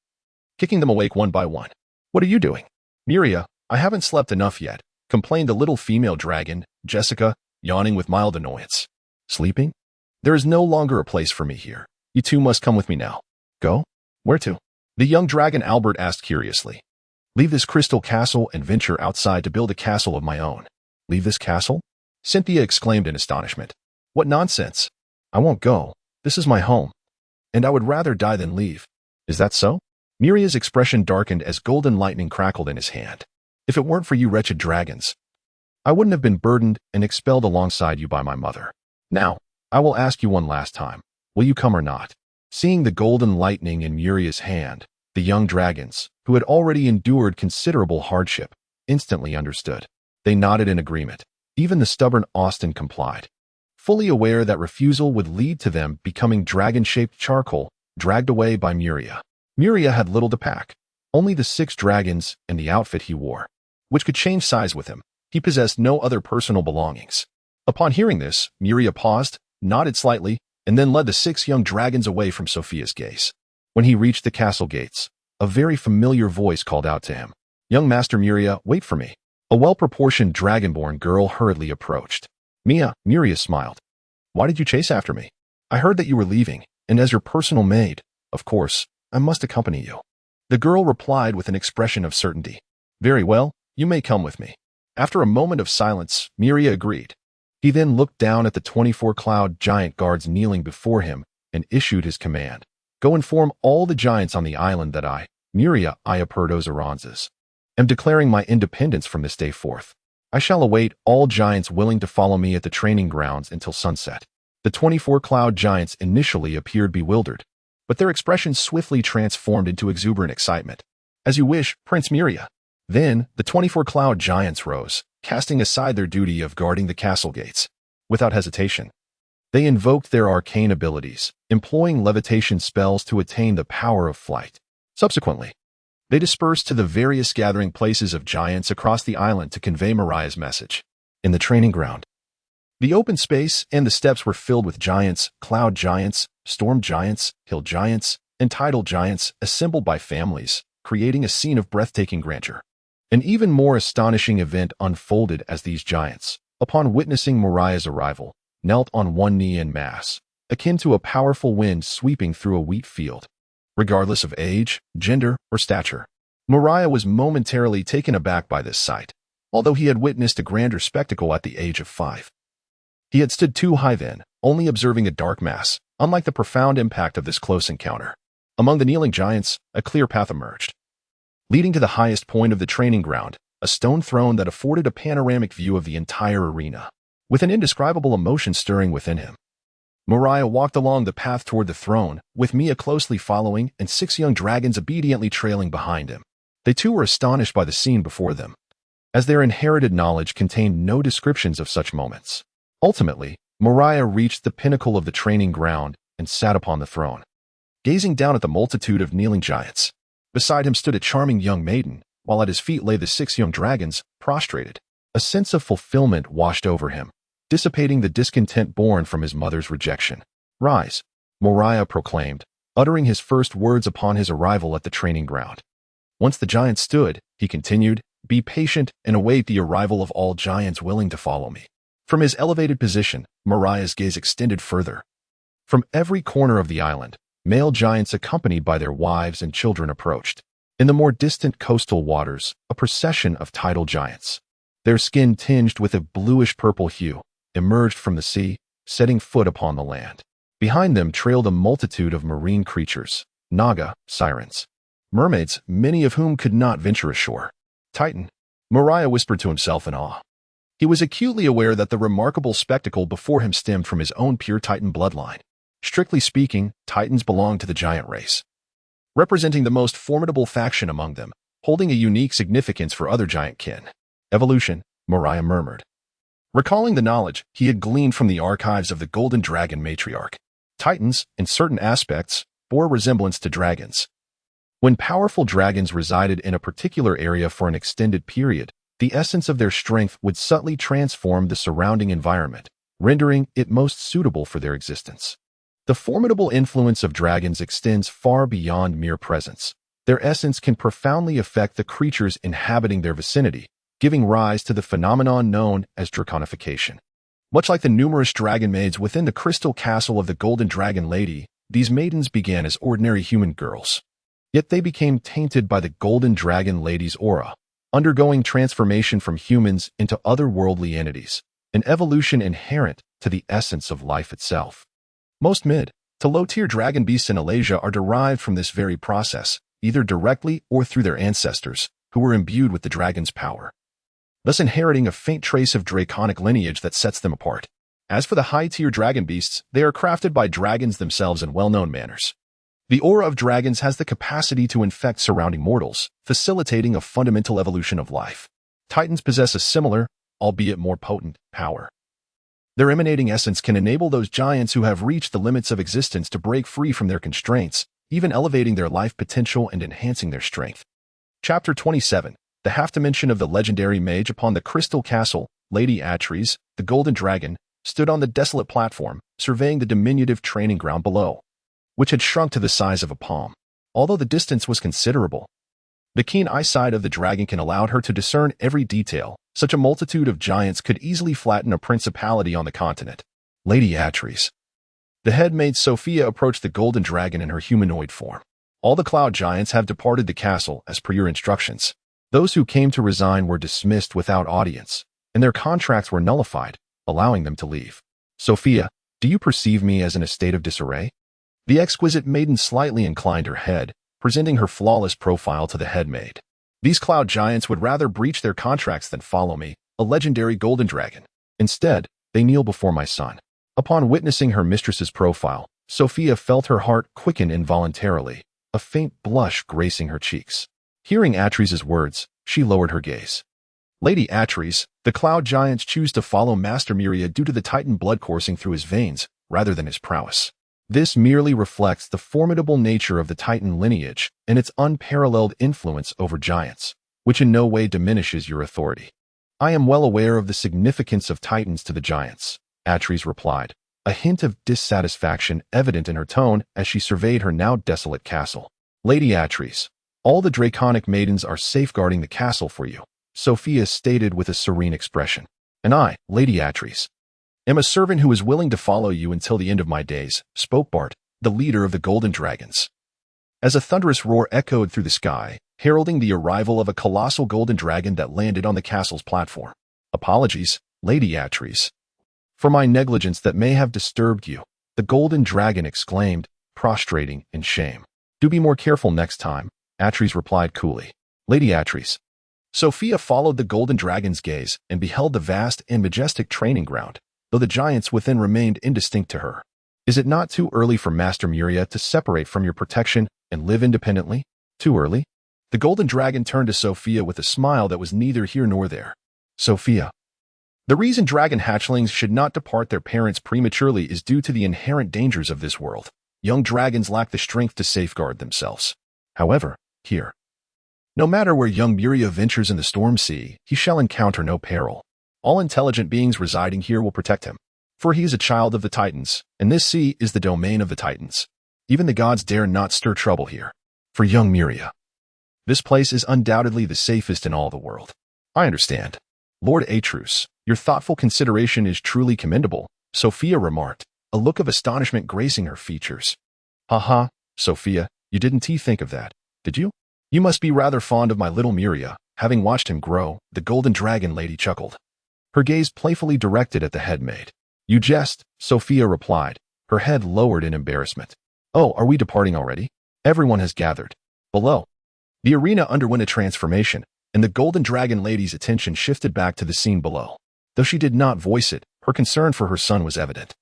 kicking them awake one by one. What are you doing? Muria, I haven't slept enough yet, complained the little female dragon, Jessica, yawning with mild annoyance. Sleeping? There is no longer a place for me here. You 2 must come with me now. Go? Where to? The young dragon Albert asked curiously. Leave this crystal castle and venture outside to build a castle of my own. Leave this castle? Cynthia exclaimed in astonishment. What nonsense! I won't go. This is my home. And I would rather die than leave. Is that so? Muria's expression darkened as golden lightning crackled in his hand. If it weren't for you wretched dragons, I wouldn't have been burdened and expelled alongside you by my mother. Now, I will ask you one last time. Will you come or not? Seeing the golden lightning in Muria's hand, the young dragons, who had already endured considerable hardship, instantly understood. They nodded in agreement. Even the stubborn Austin complied, fully aware that refusal would lead to them becoming dragon-shaped charcoal, dragged away by Muria. Muria had little to pack, only the 6 dragons and the outfit he wore, which could change size with him. He possessed no other personal belongings. Upon hearing this, Muria paused, nodded slightly, and then led the 6 young dragons away from Sophia's gaze. When he reached the castle gates, a very familiar voice called out to him. Young Master Muria, wait for me. A well-proportioned dragonborn girl hurriedly approached. Mia, Muria smiled. Why did you chase after me? I heard that you were leaving, and as your personal maid, of course, I must accompany you. The girl replied with an expression of certainty. Very well, you may come with me. After a moment of silence, Muria agreed. He then looked down at the 24-cloud giant guards kneeling before him and issued his command. Go inform all the giants on the island that I, Muria Iaperdos Aranzes, am declaring my independence from this day forth. I shall await all giants willing to follow me at the training grounds until sunset. The 24-cloud giants initially appeared bewildered, but their expressions swiftly transformed into exuberant excitement. As you wish, Prince Muria. Then, the 24-cloud giants rose, casting aside their duty of guarding the castle gates. Without hesitation, they invoked their arcane abilities, employing levitation spells to attain the power of flight. Subsequently, they dispersed to the various gathering places of giants across the island to convey Mariah's message. In the training ground, the open space and the steps were filled with giants, cloud giants, storm giants, hill giants, and tidal giants assembled by families, creating a scene of breathtaking grandeur. An even more astonishing event unfolded as these giants, upon witnessing Mariah's arrival, knelt on one knee en masse, akin to a powerful wind sweeping through a wheat field. Regardless of age, gender, or stature, Mariah was momentarily taken aback by this sight. although he had witnessed a grander spectacle at the age of 5. He had stood too high then, only observing a dark mass, unlike the profound impact of this close encounter. Among the kneeling giants, a clear path emerged, leading to the highest point of the training ground, a stone throne that afforded a panoramic view of the entire arena. With an indescribable emotion stirring within him, Muria walked along the path toward the throne, with Mia closely following and 6 young dragons obediently trailing behind him. They too were astonished by the scene before them, as their inherited knowledge contained no descriptions of such moments. Ultimately, Muria reached the pinnacle of the training ground and sat upon the throne, gazing down at the multitude of kneeling giants. Beside him stood a charming young maiden, while at his feet lay the 6 young dragons, prostrated. A sense of fulfillment washed over him, dissipating the discontent born from his mother's rejection. "Rise," Muria proclaimed, uttering his first words upon his arrival at the training ground. Once the giants stood, he continued, "Be patient and await the arrival of all giants willing to follow me." From his elevated position, Muria's gaze extended further. From every corner of the island, male giants accompanied by their wives and children approached. In the more distant coastal waters, a procession of tidal giants, their skin tinged with a bluish-purple hue, emerged from the sea, setting foot upon the land. Behind them trailed a multitude of marine creatures, naga, sirens, mermaids, many of whom could not venture ashore. "Titan," Muria whispered to himself in awe. He was acutely aware that the remarkable spectacle before him stemmed from his own pure Titan bloodline. Strictly speaking, Titans belonged to the giant race, representing the most formidable faction among them, holding a unique significance for other giant kin. "Evolution," Muria murmured, recalling the knowledge he had gleaned from the archives of the Golden Dragon matriarch. Titans, in certain aspects, bore resemblance to dragons. When powerful dragons resided in a particular area for an extended period, the essence of their strength would subtly transform the surrounding environment, rendering it most suitable for their existence. The formidable influence of dragons extends far beyond mere presence. Their essence can profoundly affect the creatures inhabiting their vicinity, giving rise to the phenomenon known as draconification. Much like the numerous dragon maids within the crystal castle of the Golden Dragon Lady, these maidens began as ordinary human girls. Yet they became tainted by the Golden Dragon Lady's aura, undergoing transformation from humans into otherworldly entities, an evolution inherent to the essence of life itself. Most mid to low-tier dragon beasts in Alasia are derived from this very process, either directly or through their ancestors, who were imbued with the dragon's power, thus inheriting a faint trace of draconic lineage that sets them apart. As for the high-tier dragon beasts, they are crafted by dragons themselves in well-known manners. The aura of dragons has the capacity to infect surrounding mortals, facilitating a fundamental evolution of life. Titans possess a similar, albeit more potent, power. Their emanating essence can enable those giants who have reached the limits of existence to break free from their constraints, even elevating their life potential and enhancing their strength. Chapter 27. The half-dimension of the legendary mage. Upon the crystal castle, Lady Atreides, the golden dragon, stood on the desolate platform, surveying the diminutive training ground below, which had shrunk to the size of a palm. Although the distance was considerable, the keen eyesight of the dragonkin allowed her to discern every detail. Such a multitude of giants could easily flatten a principality on the continent. "Lady Atreides." The head maid Sophia approached the golden dragon in her humanoid form. "All the cloud giants have departed the castle as per your instructions. Those who came to resign were dismissed without audience, and their contracts were nullified, allowing them to leave. Sophia, do you perceive me as in a state of disarray?" The exquisite maiden slightly inclined her head, presenting her flawless profile to the head maid. "These cloud giants would rather breach their contracts than follow me, a legendary golden dragon. Instead, they kneel before my son." Upon witnessing her mistress's profile, Sophia felt her heart quicken involuntarily, a faint blush gracing her cheeks. Hearing Atreides' words, she lowered her gaze. "Lady Atreides, the cloud giants choose to follow Master Muria due to the Titan blood coursing through his veins, rather than his prowess. This merely reflects the formidable nature of the Titan lineage and its unparalleled influence over giants, which in no way diminishes your authority." "I am well aware of the significance of Titans to the giants," Atreides replied, a hint of dissatisfaction evident in her tone as she surveyed her now desolate castle. "Lady Atreides, all the draconic maidens are safeguarding the castle for you," Sophia stated with a serene expression. "And I, Lady Atreides, am a servant who is willing to follow you until the end of my days," spoke Bart, the leader of the Golden Dragons. As a thunderous roar echoed through the sky, heralding the arrival of a colossal golden dragon that landed on the castle's platform. "Apologies, Lady Atreides, for my negligence that may have disturbed you," the golden dragon exclaimed, prostrating in shame. "Do be more careful next time," Atreides replied coolly. "Lady Atreides." Sophia followed the golden dragon's gaze and beheld the vast and majestic training ground, though the giants within remained indistinct to her. "Is it not too early for Master Muria to separate from your protection and live independently?" "Too early?" The golden dragon turned to Sophia with a smile that was neither here nor there. "Sophia, the reason dragon hatchlings should not depart their parents prematurely is due to the inherent dangers of this world. Young dragons lack the strength to safeguard themselves. However, here, no matter where young Muria ventures in the storm sea, he shall encounter no peril. All intelligent beings residing here will protect him, for he is a child of the Titans, and this sea is the domain of the Titans. Even the gods dare not stir trouble here. For young Muria, this place is undoubtedly the safest in all the world." "I understand. Lord Atreides, your thoughtful consideration is truly commendable," Sophia remarked, a look of astonishment gracing her features. "Haha, Sophia, you didn't think of that, did you? You must be rather fond of my little Muria, having watched him grow," the golden dragon lady chuckled, her gaze playfully directed at the headmaid. "You jest," Sophia replied, her head lowered in embarrassment. "Oh, are we departing already?" Everyone has gathered below. The arena underwent a transformation, and the golden dragon lady's attention shifted back to the scene below. Though she did not voice it, her concern for her son was evident.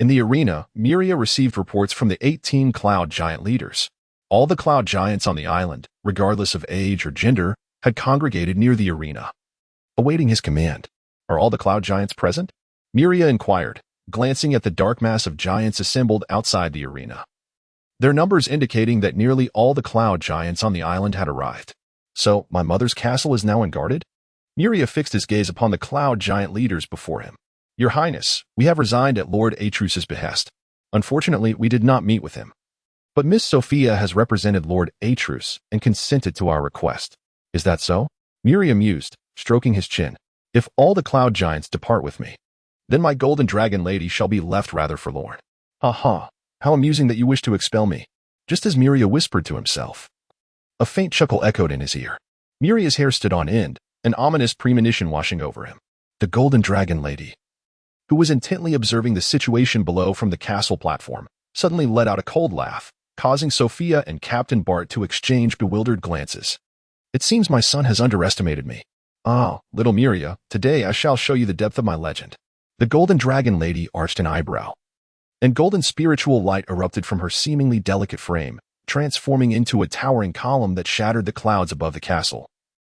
In the arena, Muria received reports from the 18 cloud giant leaders. All the cloud giants on the island, regardless of age or gender, had congregated near the arena, awaiting his command. "Are all the cloud giants present?" Muria inquired, glancing at the dark mass of giants assembled outside the arena, their numbers indicating that nearly all the cloud giants on the island had arrived. "So, my mother's castle is now unguarded?" Muria fixed his gaze upon the cloud giant leaders before him. "Your Highness, we have resigned at Lord Atreus' behest. Unfortunately, we did not meet with him. But Miss Sophia has represented Lord Atreus and consented to our request." "Is that so?" Muria mused, stroking his chin. "If all the cloud giants depart with me, then my golden dragon lady shall be left rather forlorn." "Ha ha, how amusing that you wish to expel me," just as Muria whispered to himself. A faint chuckle echoed in his ear. Muria's hair stood on end, an ominous premonition washing over him. The golden dragon lady, who was intently observing the situation below from the castle platform, suddenly let out a cold laugh, causing Sophia and Captain Bart to exchange bewildered glances. "It seems my son has underestimated me. Ah, little Muria, today I shall show you the depth of my legend." The golden dragon lady arched an eyebrow, and golden spiritual light erupted from her seemingly delicate frame, transforming into a towering column that shattered the clouds above the castle,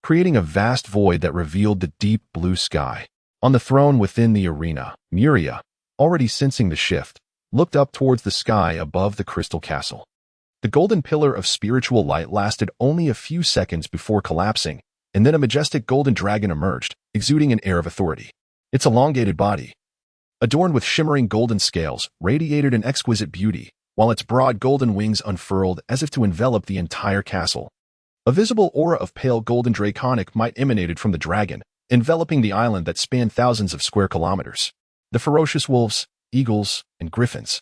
creating a vast void that revealed the deep blue sky. On the throne within the arena, Muria, already sensing the shift, looked up towards the sky above the crystal castle. The golden pillar of spiritual light lasted only a few seconds before collapsing, and then a majestic golden dragon emerged, exuding an air of authority. Its elongated body, adorned with shimmering golden scales, radiated an exquisite beauty, while its broad golden wings unfurled as if to envelop the entire castle. A visible aura of pale golden draconic might emanated from the dragon, enveloping the island that spanned thousands of square kilometers. The ferocious wolves, eagles, and griffins,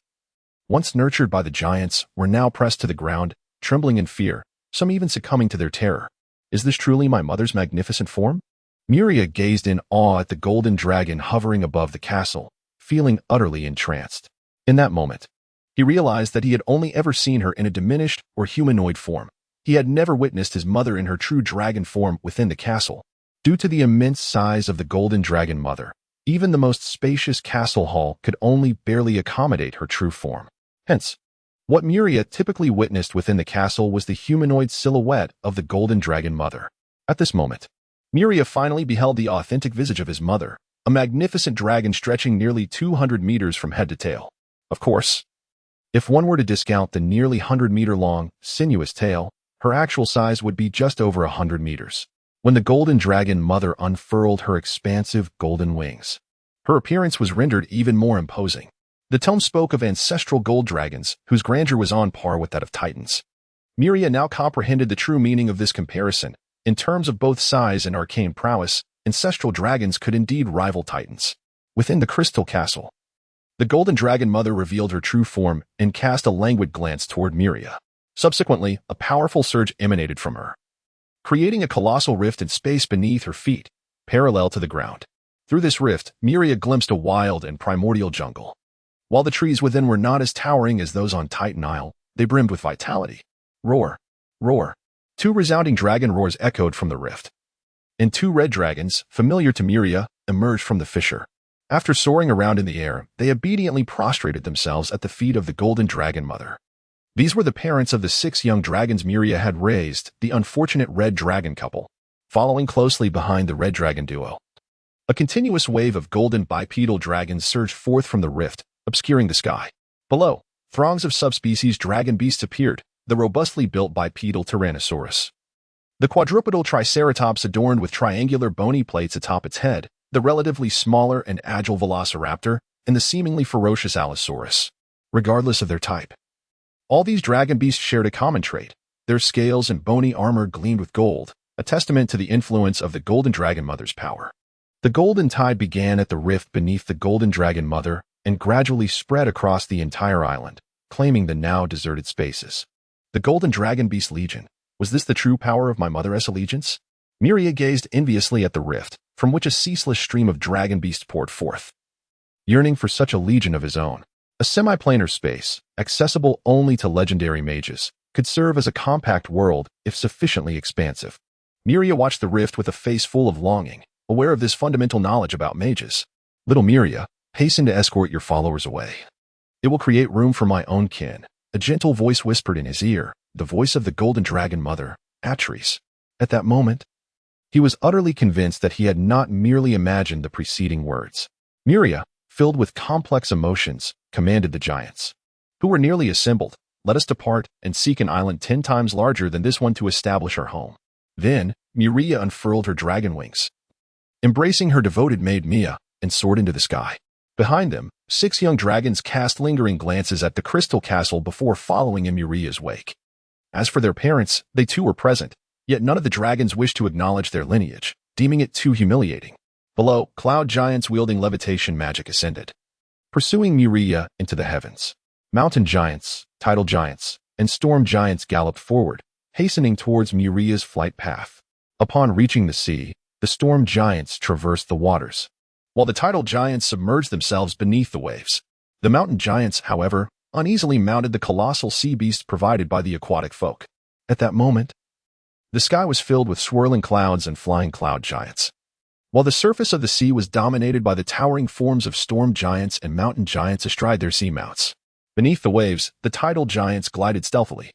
once nurtured by the giants, were now pressed to the ground, trembling in fear, some even succumbing to their terror. "Is this truly my mother's magnificent form?" Muria gazed in awe at the golden dragon hovering above the castle, feeling utterly entranced. In that moment, he realized that he had only ever seen her in a diminished or humanoid form. He had never witnessed his mother in her true dragon form within the castle. Due to the immense size of the golden dragon mother, even the most spacious castle hall could only barely accommodate her true form. Hence, what Muria typically witnessed within the castle was the humanoid silhouette of the golden dragon mother. At this moment, Muria finally beheld the authentic visage of his mother, a magnificent dragon stretching nearly 200 meters from head to tail. Of course, if one were to discount the nearly 100-meter-long, sinuous tail, her actual size would be just over 100 meters. When the golden dragon mother unfurled her expansive golden wings, her appearance was rendered even more imposing. The tome spoke of ancestral gold dragons, whose grandeur was on par with that of titans. Muria now comprehended the true meaning of this comparison. In terms of both size and arcane prowess, ancestral dragons could indeed rival titans. Within the crystal castle, the golden dragon mother revealed her true form and cast a languid glance toward Muria. Subsequently, a powerful surge emanated from her, creating a colossal rift in space beneath her feet, parallel to the ground. Through this rift, Muria glimpsed a wild and primordial jungle. While the trees within were not as towering as those on Titan Isle, they brimmed with vitality. Roar! Roar! Two resounding dragon roars echoed from the rift. And two red dragons, familiar to Muria, emerged from the fissure. After soaring around in the air, they obediently prostrated themselves at the feet of the golden dragon mother. These were the parents of the 6 young dragons Muria had raised, the unfortunate red dragon couple, following closely behind the red dragon duo. A continuous wave of golden bipedal dragons surged forth from the rift, obscuring the sky. Below, throngs of subspecies dragon beasts appeared, the robustly built bipedal Tyrannosaurus, the quadrupedal Triceratops adorned with triangular bony plates atop its head, the relatively smaller and agile Velociraptor, and the seemingly ferocious Allosaurus. Regardless of their type, all these dragon beasts shared a common trait. Their scales and bony armor gleamed with gold, a testament to the influence of the Golden Dragon Mother's power. The golden tide began at the rift beneath the Golden Dragon Mother and gradually spread across the entire island, claiming the now deserted spaces. The Golden Dragon Beast Legion. Was this the true power of my mother's allegiance? Muria gazed enviously at the rift, from which a ceaseless stream of dragon beasts poured forth. Yearning for such a legion of his own, a semi-planar space, accessible only to legendary mages, could serve as a compact world if sufficiently expansive. Muria watched the rift with a face full of longing, aware of this fundamental knowledge about mages. Little Muria, hasten to escort your followers away. It will create room for my own kin. A gentle voice whispered in his ear, the voice of the Golden Dragon Mother, Atris. At that moment, he was utterly convinced that he had not merely imagined the preceding words. Muria, filled with complex emotions, commanded the giants, who were nearly assembled, let us depart and seek an island 10 times larger than this one to establish our home. Then, Muria unfurled her dragon wings, embracing her devoted maid Mia, and soared into the sky. Behind them, 6 young dragons cast lingering glances at the crystal castle before following in Muria's wake. As for their parents, they too were present, yet none of the dragons wished to acknowledge their lineage, deeming it too humiliating. Below, cloud giants wielding levitation magic ascended, pursuing Muria into the heavens. Mountain giants, tidal giants, and storm giants galloped forward, hastening towards Muria's flight path. Upon reaching the sea, the storm giants traversed the waters, while the tidal giants submerged themselves beneath the waves. The mountain giants, however, uneasily mounted the colossal sea beasts provided by the aquatic folk. At that moment, the sky was filled with swirling clouds and flying cloud giants, while the surface of the sea was dominated by the towering forms of storm giants and mountain giants astride their seamounts. Beneath the waves, the tidal giants glided stealthily.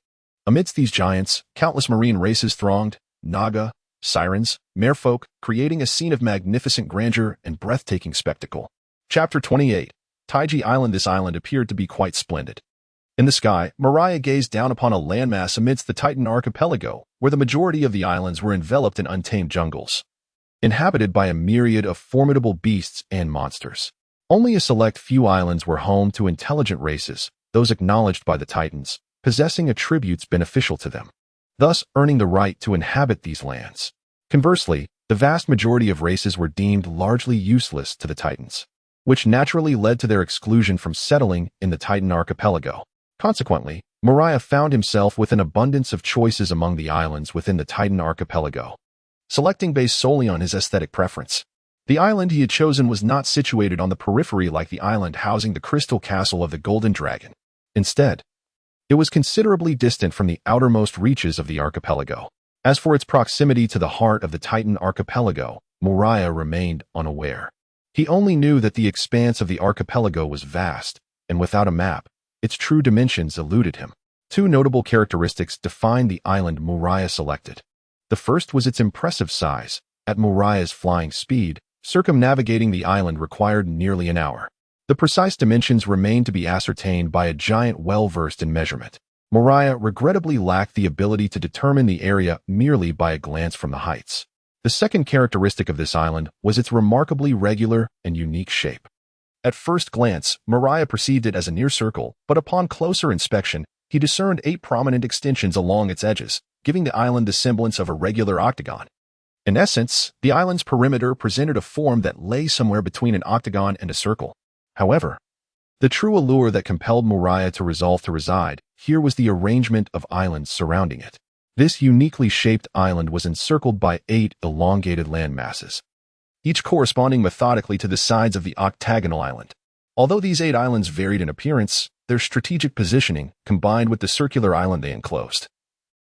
Amidst these giants, countless marine races thronged, naga, sirens, merfolk, creating a scene of magnificent grandeur and breathtaking spectacle. Chapter 28. Taiji Island. This island appeared to be quite splendid. In the sky, Muria gazed down upon a landmass amidst the Titan archipelago, where the majority of the islands were enveloped in untamed jungles, inhabited by a myriad of formidable beasts and monsters. Only a select few islands were home to intelligent races, those acknowledged by the Titans, possessing attributes beneficial to them, thus earning the right to inhabit these lands. Conversely, the vast majority of races were deemed largely useless to the Titans, which naturally led to their exclusion from settling in the Titan archipelago. Consequently, Muria found himself with an abundance of choices among the islands within the Titan archipelago, selecting based solely on his aesthetic preference. The island he had chosen was not situated on the periphery like the island housing the crystal castle of the Golden Dragon. Instead, it was considerably distant from the outermost reaches of the archipelago. As for its proximity to the heart of the Titan archipelago, Muria remained unaware. He only knew that the expanse of the archipelago was vast, and without a map, its true dimensions eluded him. 2 notable characteristics defined the island Muria selected. The first was its impressive size. At Muria's flying speed, circumnavigating the island required nearly an hour. The precise dimensions remained to be ascertained by a giant well-versed in measurement. Muria regrettably lacked the ability to determine the area merely by a glance from the heights. The second characteristic of this island was its remarkably regular and unique shape. At first glance, Muria perceived it as a near circle, but upon closer inspection, he discerned 8 prominent extensions along its edges, giving the island the semblance of a regular octagon. In essence, the island's perimeter presented a form that lay somewhere between an octagon and a circle. However, the true allure that compelled Muria to resolve to reside here was the arrangement of islands surrounding it. This uniquely shaped island was encircled by 8 elongated land masses, each corresponding methodically to the sides of the octagonal island. Although these 8 islands varied in appearance, their strategic positioning, combined with the circular island they enclosed,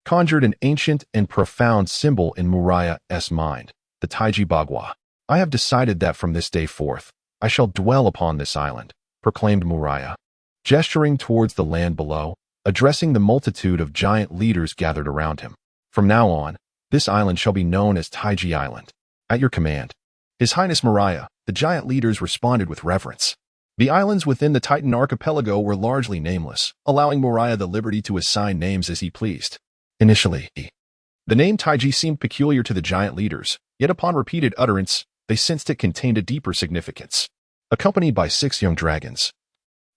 conjured an ancient and profound symbol in Muria's mind, the Taiji Bagua. I have decided that from this day forth, I shall dwell upon this island, proclaimed Muria, gesturing towards the land below, addressing the multitude of giant leaders gathered around him. From now on, this island shall be known as Taiji Island. At your command. His Highness Muria, the giant leaders responded with reverence. The islands within the Titan archipelago were largely nameless, allowing Muria the liberty to assign names as he pleased. Initially, the name Taiji seemed peculiar to the giant leaders, yet upon repeated utterance, they sensed it contained a deeper significance. Accompanied by 6 young dragons,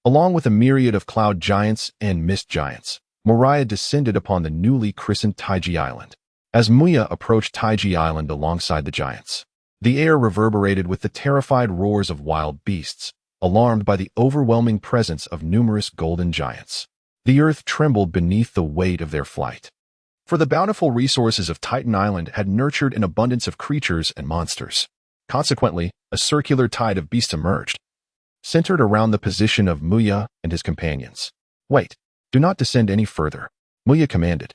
along with a myriad of cloud giants and mist giants, Muria descended upon the newly christened Taiji Island. As Muria approached Taiji Island alongside the giants, the air reverberated with the terrified roars of wild beasts, alarmed by the overwhelming presence of numerous golden giants. The earth trembled beneath the weight of their flight. For the bountiful resources of Titan Island had nurtured an abundance of creatures and monsters. Consequently, a circular tide of beasts emerged, centered around the position of Muria and his companions. Wait, do not descend any further, Muria commanded,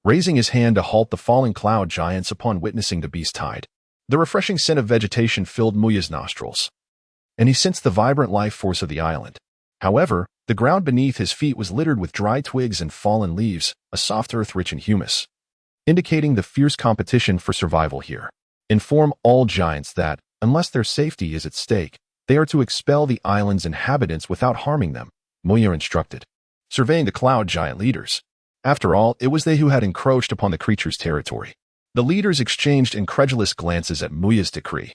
raising his hand to halt the falling cloud giants upon witnessing the beast tide. The refreshing scent of vegetation filled Muria's nostrils, and he sensed the vibrant life force of the island. However, the ground beneath his feet was littered with dry twigs and fallen leaves, a soft earth rich in humus, indicating the fierce competition for survival here. Inform all giants that, unless their safety is at stake, they are to expel the island's inhabitants without harming them, Muria instructed, surveying the cloud giant leaders. After all, it was they who had encroached upon the creature's territory. The leaders exchanged incredulous glances at Muria's decree.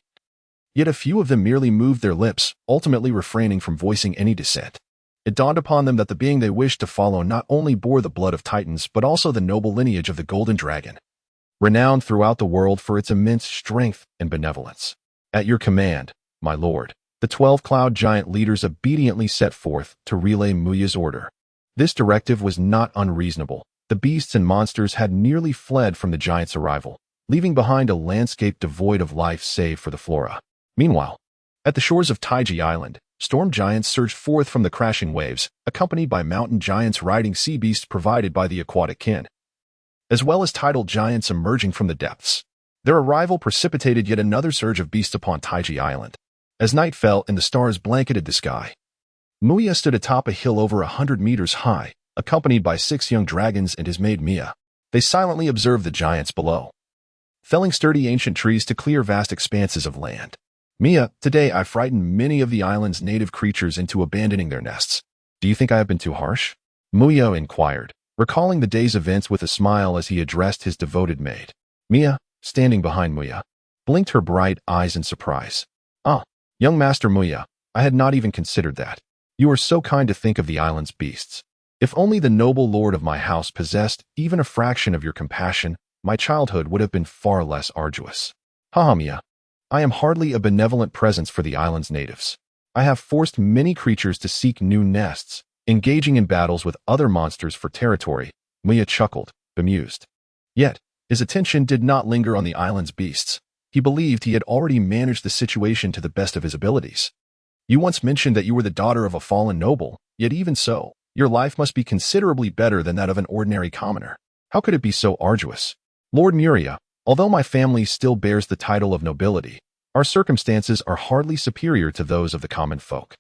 Yet a few of them merely moved their lips, ultimately refraining from voicing any dissent. It dawned upon them that the being they wished to follow not only bore the blood of titans but also the noble lineage of the Golden Dragon, renowned throughout the world for its immense strength and benevolence. At your command, my lord, the 12 cloud giant leaders obediently set forth to relay Muria's order. This directive was not unreasonable. The beasts and monsters had nearly fled from the giants' arrival, leaving behind a landscape devoid of life save for the flora. Meanwhile, at the shores of Taiji Island, storm giants surged forth from the crashing waves, accompanied by mountain giants riding sea beasts provided by the aquatic kin, as well as tidal giants emerging from the depths. Their arrival precipitated yet another surge of beasts upon Taiji Island. As night fell and the stars blanketed the sky, Muria stood atop a hill over 100 meters high, accompanied by 6 young dragons and his maid Mia. They silently observed the giants below, felling sturdy ancient trees to clear vast expanses of land. Mia, today I frightened many of the island's native creatures into abandoning their nests. Do you think I have been too harsh? Muria inquired, recalling the day's events with a smile as he addressed his devoted maid. Mia, standing behind Muria, blinked her bright eyes in surprise. Ah, young Master Muria, I had not even considered that. You are so kind to think of the island's beasts. If only the noble lord of my house possessed even a fraction of your compassion, my childhood would have been far less arduous. Haha, Mia. I am hardly a benevolent presence for the island's natives. I have forced many creatures to seek new nests, engaging in battles with other monsters for territory. Muria chuckled, bemused. Yet, his attention did not linger on the island's beasts. He believed he had already managed the situation to the best of his abilities. You once mentioned that you were the daughter of a fallen noble, yet even so, your life must be considerably better than that of an ordinary commoner. How could it be so arduous? Lord Muria, although my family still bears the title of nobility, our circumstances are hardly superior to those of the common folk.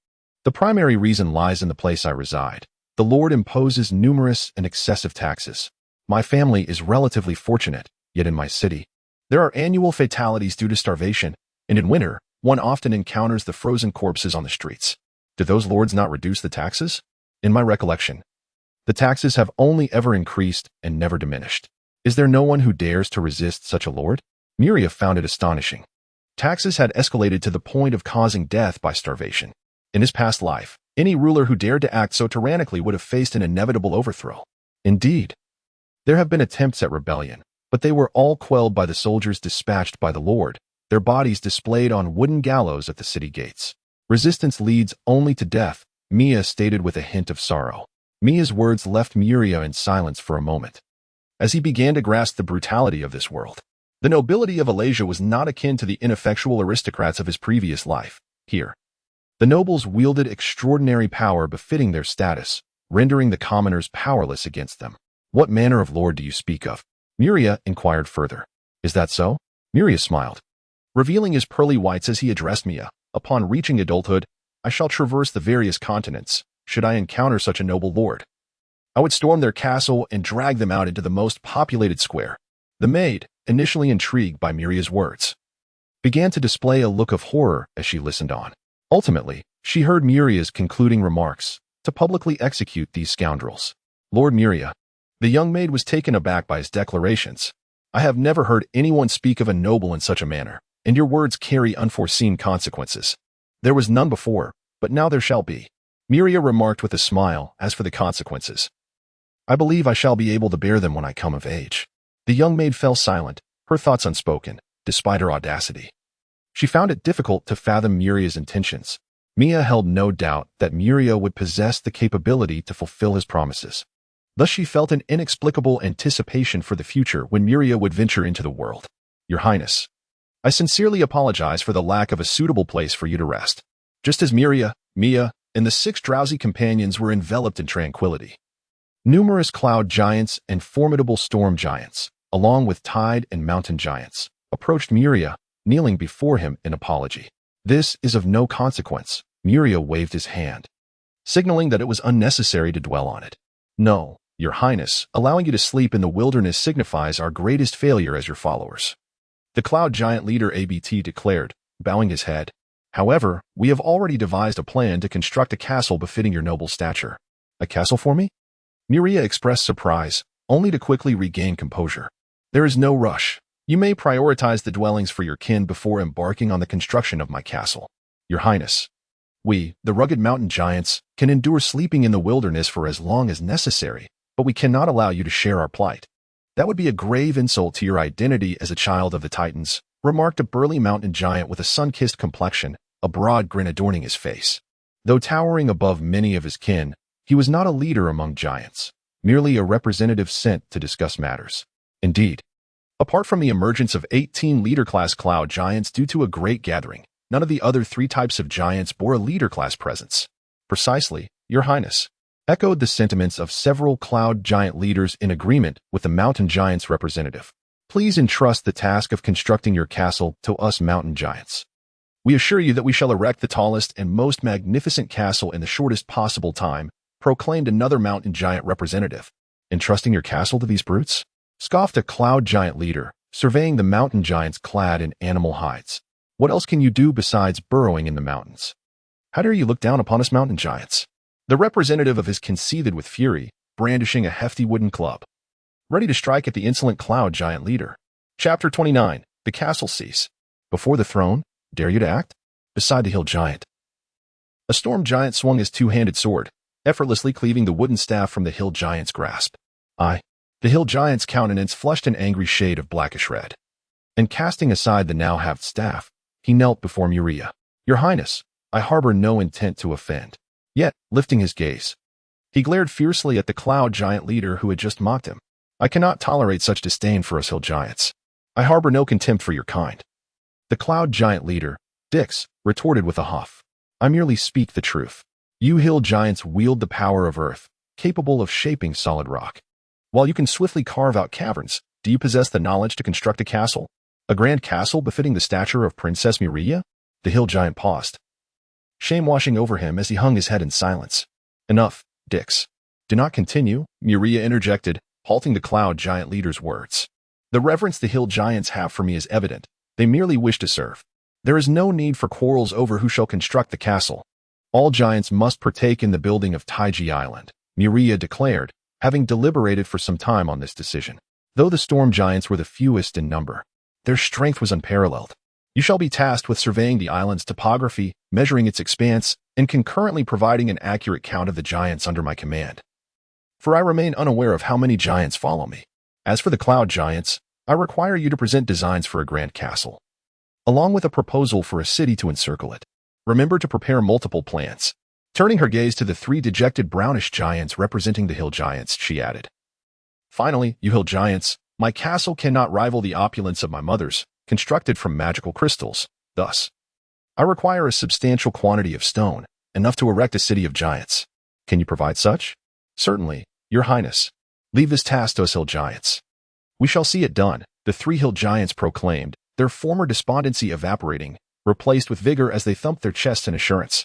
The primary reason lies in the place I reside. The Lord imposes numerous and excessive taxes. My family is relatively fortunate, yet in my city, there are annual fatalities due to starvation, and in winter, one often encounters the frozen corpses on the streets. Do those lords not reduce the taxes? In my recollection, the taxes have only ever increased and never diminished. Is there no one who dares to resist such a lord? Muria found it astonishing. Taxes had escalated to the point of causing death by starvation. In his past life, any ruler who dared to act so tyrannically would have faced an inevitable overthrow. Indeed, there have been attempts at rebellion, but they were all quelled by the soldiers dispatched by the Lord, their bodies displayed on wooden gallows at the city gates. Resistance leads only to death, Mia stated with a hint of sorrow. Mia's words left Muria in silence for a moment, as he began to grasp the brutality of this world. The nobility of Alasia was not akin to the ineffectual aristocrats of his previous life. Here, the nobles wielded extraordinary power befitting their status, rendering the commoners powerless against them. What manner of lord do you speak of? Muria inquired further. Is that so? Muria smiled, revealing his pearly whites as he addressed Mia. Upon reaching adulthood, I shall traverse the various continents. Should I encounter such a noble lord, I would storm their castle and drag them out into the most populated square. The maid, initially intrigued by Muria's words, began to display a look of horror as she listened on. Ultimately, she heard Muria's concluding remarks, to publicly execute these scoundrels. Lord Muria. The young maid was taken aback by his declarations. I have never heard anyone speak of a noble in such a manner, and your words carry unforeseen consequences. There was none before, but now there shall be. Muria remarked with a smile. As for the consequences, I believe I shall be able to bear them when I come of age. The young maid fell silent, her thoughts unspoken, despite her audacity. She found it difficult to fathom Muria's intentions. Mia held no doubt that Muria would possess the capability to fulfill his promises. Thus she felt an inexplicable anticipation for the future when Muria would venture into the world. Your Highness, I sincerely apologize for the lack of a suitable place for you to rest. Just as Muria, Mia, and the 6 drowsy companions were enveloped in tranquility, numerous cloud giants and formidable storm giants, along with tide and mountain giants, approached Muria, kneeling before him in apology. This is of no consequence. Muria waved his hand, signaling that it was unnecessary to dwell on it. No, Your Highness, allowing you to sleep in the wilderness signifies our greatest failure as your followers. The cloud giant leader ABT declared, bowing his head. However, we have already devised a plan to construct a castle befitting your noble stature. A castle for me? Muria expressed surprise, only to quickly regain composure. There is no rush. You may prioritize the dwellings for your kin before embarking on the construction of my castle. Your Highness, we, the rugged mountain giants, can endure sleeping in the wilderness for as long as necessary, but we cannot allow you to share our plight. That would be a grave insult to your identity as a child of the Titans, remarked a burly mountain giant with a sun-kissed complexion, a broad grin adorning his face. Though towering above many of his kin, he was not a leader among giants, merely a representative sent to discuss matters. Indeed, apart from the emergence of 18 leader-class cloud giants due to a great gathering, none of the other 3 types of giants bore a leader-class presence. Precisely, Your Highness, echoed the sentiments of several cloud giant leaders in agreement with the mountain giants' representative. Please entrust the task of constructing your castle to us mountain giants. We assure you that we shall erect the tallest and most magnificent castle in the shortest possible time, proclaimed another mountain giant representative. Entrusting your castle to these brutes? Scoffed a cloud giant leader, surveying the mountain giants clad in animal hides. What else can you do besides burrowing in the mountains? How dare you look down upon us mountain giants? The representative of his kin seethed with fury, brandishing a hefty wooden club, ready to strike at the insolent cloud giant leader. Chapter 29. The Castle Cease. Before the throne, dare you to act? Beside the hill giant. A storm giant swung his 2-handed sword, effortlessly cleaving the wooden staff from the hill giant's grasp. The hill giant's countenance flushed an angry shade of blackish red, and casting aside the now-halved staff, he knelt before Muria. Your Highness, I harbor no intent to offend. Yet, lifting his gaze, he glared fiercely at the cloud giant leader who had just mocked him. I cannot tolerate such disdain for us hill giants. I harbor no contempt for your kind. The cloud giant leader, Dix, retorted with a huff. I merely speak the truth. You hill giants wield the power of earth, capable of shaping solid rock. While you can swiftly carve out caverns, do you possess the knowledge to construct a castle? A grand castle befitting the stature of Princess Muria? The hill giant paused, shame washing over him as he hung his head in silence. Enough, Dix. Do not continue, Muria interjected, halting the cloud giant leader's words. The reverence the hill giants have for me is evident. They merely wish to serve. There is no need for quarrels over who shall construct the castle. All giants must partake in the building of Taiji Island, Muria declared, having deliberated for some time on this decision. Though the storm giants were the fewest in number, their strength was unparalleled. You shall be tasked with surveying the island's topography, measuring its expanse, and concurrently providing an accurate count of the giants under my command. For I remain unaware of how many giants follow me. As for the cloud giants, I require you to present designs for a grand castle, along with a proposal for a city to encircle it. Remember to prepare multiple plans. Turning her gaze to the 3 dejected brownish giants representing the hill giants, she added, Finally, you hill giants, my castle cannot rival the opulence of my mother's, constructed from magical crystals. Thus, I require a substantial quantity of stone, enough to erect a city of giants. Can you provide such? Certainly, Your Highness. Leave this task to us hill giants. We shall see it done, the three hill giants proclaimed, their former despondency evaporating, replaced with vigor as they thumped their chests in assurance.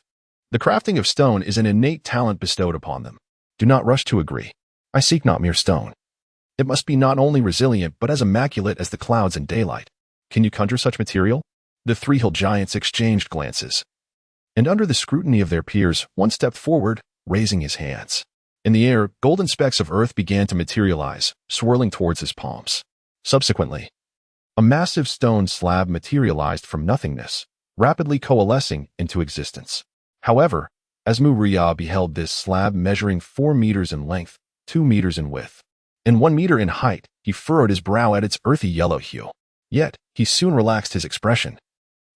The crafting of stone is an innate talent bestowed upon them. Do not rush to agree. I seek not mere stone. It must be not only resilient but as immaculate as the clouds in daylight. Can you conjure such material? The three hill giants exchanged glances. And under the scrutiny of their peers, one stepped forward, raising his hands. In the air, golden specks of earth began to materialize, swirling towards his palms. Subsequently, a massive stone slab materialized from nothingness, rapidly coalescing into existence. However, as Muria beheld this slab measuring 4 meters in length, 2 meters in width, and 1 meter in height, he furrowed his brow at its earthy yellow hue. Yet, he soon relaxed his expression.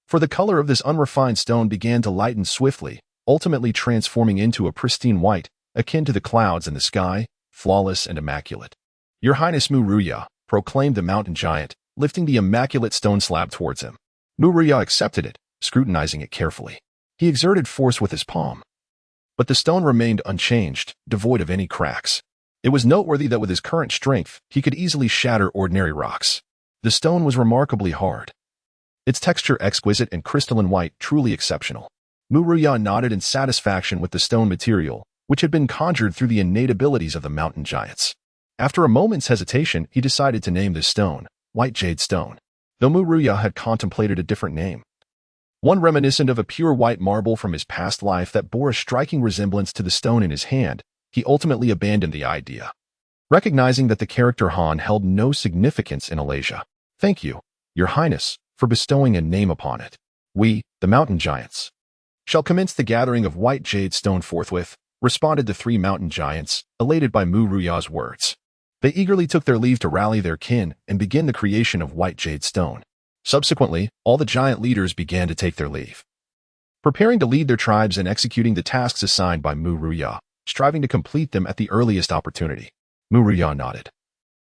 For the color of this unrefined stone began to lighten swiftly, ultimately transforming into a pristine white, akin to the clouds in the sky, flawless and immaculate. Your Highness Muria, proclaimed the mountain giant, lifting the immaculate stone slab towards him. Muria accepted it, scrutinizing it carefully. He exerted force with his palm. But the stone remained unchanged, devoid of any cracks. It was noteworthy that with his current strength, he could easily shatter ordinary rocks. The stone was remarkably hard. Its texture exquisite and crystalline white, truly exceptional. Muria nodded in satisfaction with the stone material, which had been conjured through the innate abilities of the mountain giants. After a moment's hesitation, he decided to name this stone White Jade Stone, though Muria had contemplated a different name. One reminiscent of a pure white marble from his past life that bore a striking resemblance to the stone in his hand, he ultimately abandoned the idea, recognizing that the character Han held no significance in Alasia. Thank you, Your Highness, for bestowing a name upon it. We, the mountain giants, shall commence the gathering of white jade stone forthwith, responded the three mountain giants, elated by Muria's words. They eagerly took their leave to rally their kin and begin the creation of white jade stone. Subsequently, all the giant leaders began to take their leave, preparing to lead their tribes and executing the tasks assigned by Muria, striving to complete them at the earliest opportunity. Muria nodded,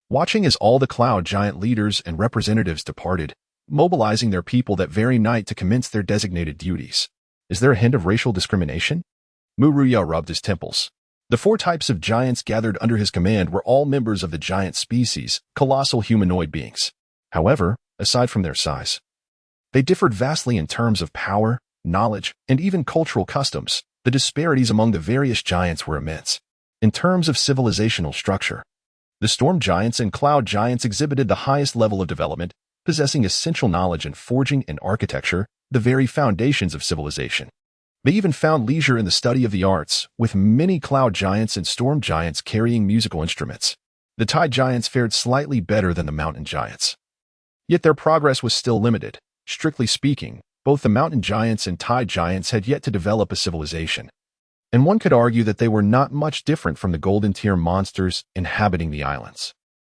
watching as all the cloud giant leaders and representatives departed, mobilizing their people that very night to commence their designated duties. Is there a hint of racial discrimination? Muria rubbed his temples. The 4 types of giants gathered under his command were all members of the giant species, colossal humanoid beings. However, aside from their size, they differed vastly in terms of power, knowledge, and even cultural customs. The disparities among the various giants were immense. In terms of civilizational structure, the storm giants and cloud giants exhibited the highest level of development, possessing essential knowledge in forging and architecture, the very foundations of civilization. They even found leisure in the study of the arts, with many cloud giants and storm giants carrying musical instruments. The tide giants fared slightly better than the mountain giants. Yet their progress was still limited. Strictly speaking, both the mountain giants and tide giants had yet to develop a civilization, and one could argue that they were not much different from the golden tier monsters inhabiting the islands.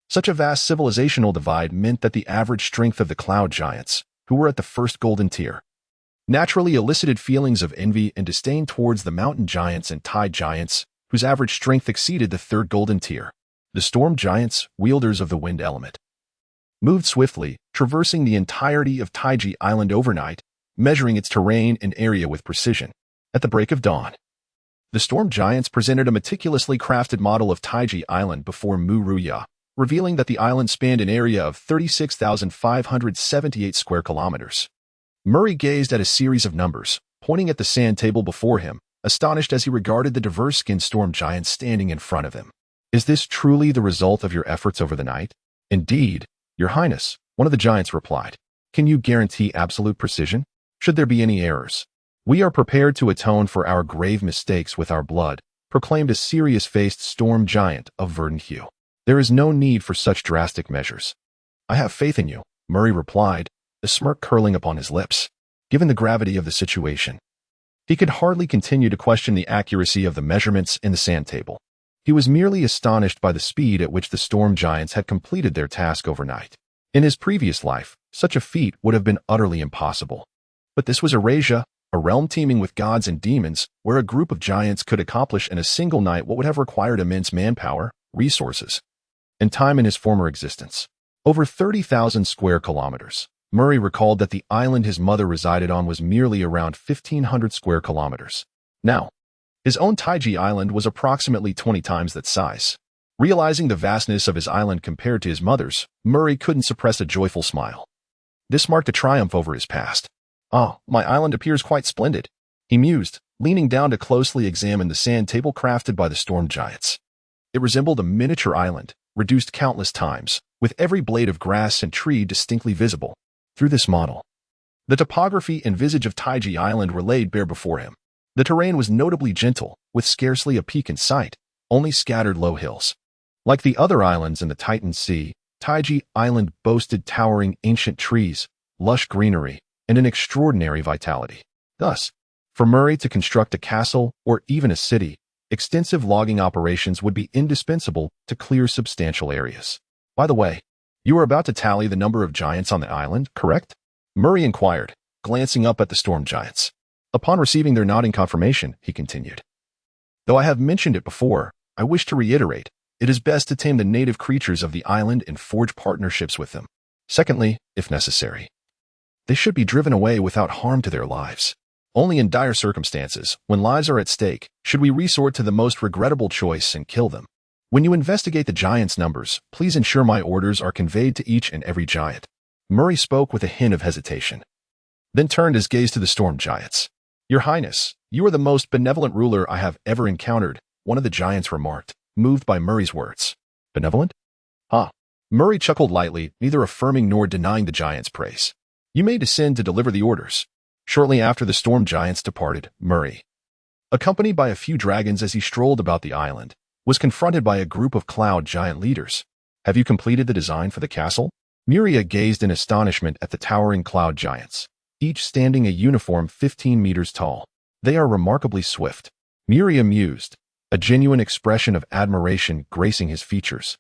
Such a vast civilizational divide meant that the average strength of the cloud giants, who were at the first golden tier, naturally elicited feelings of envy and disdain towards the mountain giants and tide giants, whose average strength exceeded the third golden tier. The storm giants, wielders of the wind element, moved swiftly, traversing the entirety of Taiji Island overnight, measuring its terrain and area with precision. At the break of dawn, the storm giants presented a meticulously crafted model of Taiji Island before Muruya, revealing that the island spanned an area of 36,578 square kilometers. Murray gazed at a series of numbers, pointing at the sand table before him, astonished as he regarded the diverse-skinned storm giants standing in front of him. Is this truly the result of your efforts over the night? Indeed, Your Highness, one of the giants replied. Can you guarantee absolute precision? Should there be any errors, we are prepared to atone for our grave mistakes with our blood, proclaimed a serious-faced storm giant of verdant hue. There is no need for such drastic measures. I have faith in you, Murray replied, a smirk curling upon his lips. Given the gravity of the situation, he could hardly continue to question the accuracy of the measurements in the sand table. He was merely astonished by the speed at which the storm giants had completed their task overnight. In his previous life, such a feat would have been utterly impossible. But this was Eurasia, a realm teeming with gods and demons, where a group of giants could accomplish in a single night what would have required immense manpower, resources, and time in his former existence. Over 30,000 square kilometers. Murray recalled that the island his mother resided on was merely around 1,500 square kilometers. Now, his own Taiji Island was approximately 20 times that size. Realizing the vastness of his island compared to his mother's, Murray couldn't suppress a joyful smile. This marked a triumph over his past. "Ah, my island appears quite splendid," he mused, leaning down to closely examine the sand table crafted by the storm giants. It resembled a miniature island, reduced countless times, with every blade of grass and tree distinctly visible. Through this model, the topography and visage of Taiji Island were laid bare before him. The terrain was notably gentle, with scarcely a peak in sight, only scattered low hills. Like the other islands in the Titan Sea, Taiji Island boasted towering ancient trees, lush greenery, and an extraordinary vitality. Thus, for Murray to construct a castle or even a city, extensive logging operations would be indispensable to clear substantial areas. By the way, you are about to tally the number of giants on the island, correct? Murray inquired, glancing up at the storm giants. Upon receiving their nodding confirmation, he continued. Though I have mentioned it before, I wish to reiterate, it is best to tame the native creatures of the island and forge partnerships with them. Secondly, if necessary, they should be driven away without harm to their lives. Only in dire circumstances, when lives are at stake, should we resort to the most regrettable choice and kill them. When you investigate the giants' numbers, please ensure my orders are conveyed to each and every giant. Murray spoke with a hint of hesitation, then turned his gaze to the storm giants. Your Highness, you are the most benevolent ruler I have ever encountered, one of the giants remarked, moved by Murray's words. Benevolent? Ah. Murray chuckled lightly, neither affirming nor denying the giant's praise. You may descend to deliver the orders. Shortly after the storm giants departed, Murray, accompanied by a few dragons as he strolled about the island, was confronted by a group of cloud giant leaders. Have you completed the design for the castle? Muria gazed in astonishment at the towering cloud giants, each standing a uniform 15 meters tall. They are remarkably swift. Muria mused, a genuine expression of admiration gracing his features.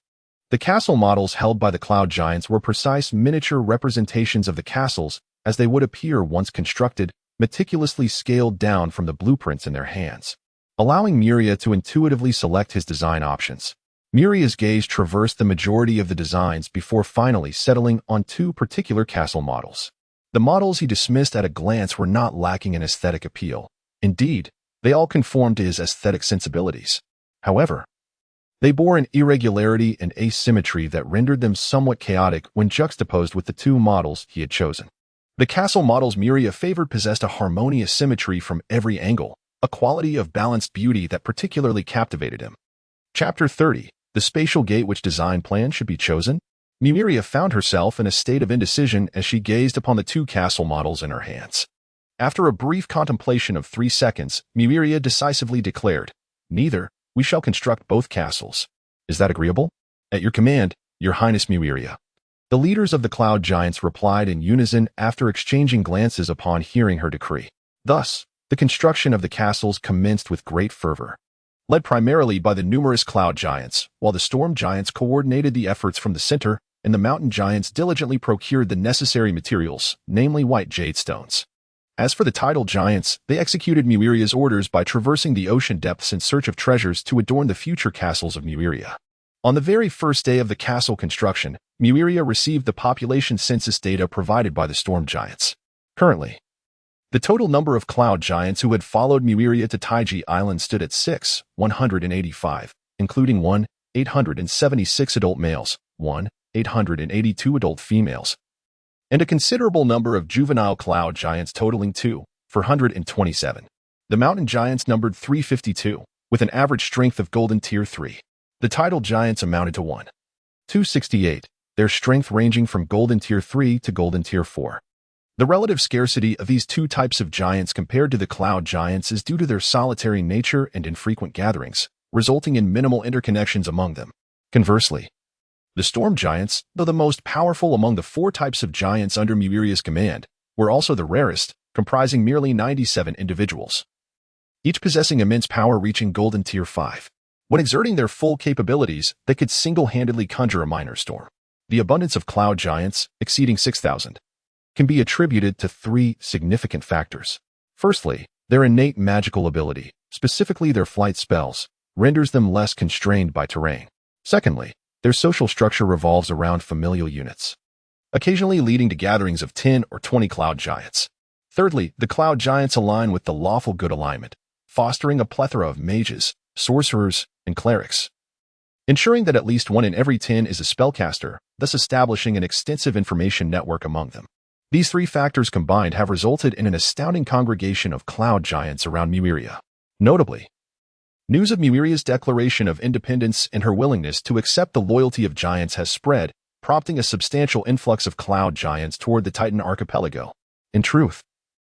The castle models held by the cloud giants were precise miniature representations of the castles as they would appear once constructed, meticulously scaled down from the blueprints in their hands, allowing Muria to intuitively select his design options. Muria's gaze traversed the majority of the designs before finally settling on two particular castle models. The models he dismissed at a glance were not lacking in aesthetic appeal. Indeed, they all conformed to his aesthetic sensibilities. However, they bore an irregularity and asymmetry that rendered them somewhat chaotic when juxtaposed with the two models he had chosen. The castle models Muria favored possessed a harmonious symmetry from every angle, a quality of balanced beauty that particularly captivated him. Chapter 30. The spatial gate. Which design plan should be chosen? Muria found herself in a state of indecision as she gazed upon the two castle models in her hands. After a brief contemplation of 3 seconds, Muria decisively declared, "Neither. We shall construct both castles. Is that agreeable?" "At your command, Your Highness Muria." The leaders of the cloud giants replied in unison after exchanging glances upon hearing her decree. Thus, the construction of the castles commenced with great fervor. Led primarily by the numerous cloud giants, while the storm giants coordinated the efforts from the center, and the mountain giants diligently procured the necessary materials, namely white jade stones. As for the tidal giants, they executed Muria's orders by traversing the ocean depths in search of treasures to adorn the future castles of Muria. On the very first day of the castle construction, Muria received the population census data provided by the storm giants. Currently, the total number of cloud giants who had followed Muria to Taiji Island stood at 185, including 876 adult males, 882 adult females, and a considerable number of juvenile cloud giants totaling 427. The mountain giants numbered 352, with an average strength of golden tier 3. The tidal giants amounted to 268, their strength ranging from golden tier 3 to golden tier 4. The relative scarcity of these two types of giants compared to the cloud giants is due to their solitary nature and infrequent gatherings, resulting in minimal interconnections among them. Conversely, the storm giants, though the most powerful among the 4 types of giants under Muria's command, were also the rarest, comprising merely 97 individuals, each possessing immense power reaching golden tier 5. When exerting their full capabilities, they could single-handedly conjure a minor storm. The abundance of cloud giants, exceeding 6,000, can be attributed to 3 significant factors. Firstly, their innate magical ability, specifically their flight spells, renders them less constrained by terrain. Secondly, Their social structure revolves around familial units, occasionally leading to gatherings of 10 or 20 cloud giants. Thirdly, the cloud giants align with the lawful good alignment, fostering a plethora of mages, sorcerers, and clerics, ensuring that at least 1 in every 10 is a spellcaster, thus establishing an extensive information network among them. These 3 factors combined have resulted in an astounding congregation of cloud giants around Muria. Notably, news of Muria's declaration of independence and her willingness to accept the loyalty of giants has spread, prompting a substantial influx of cloud giants toward the Titan archipelago. In truth,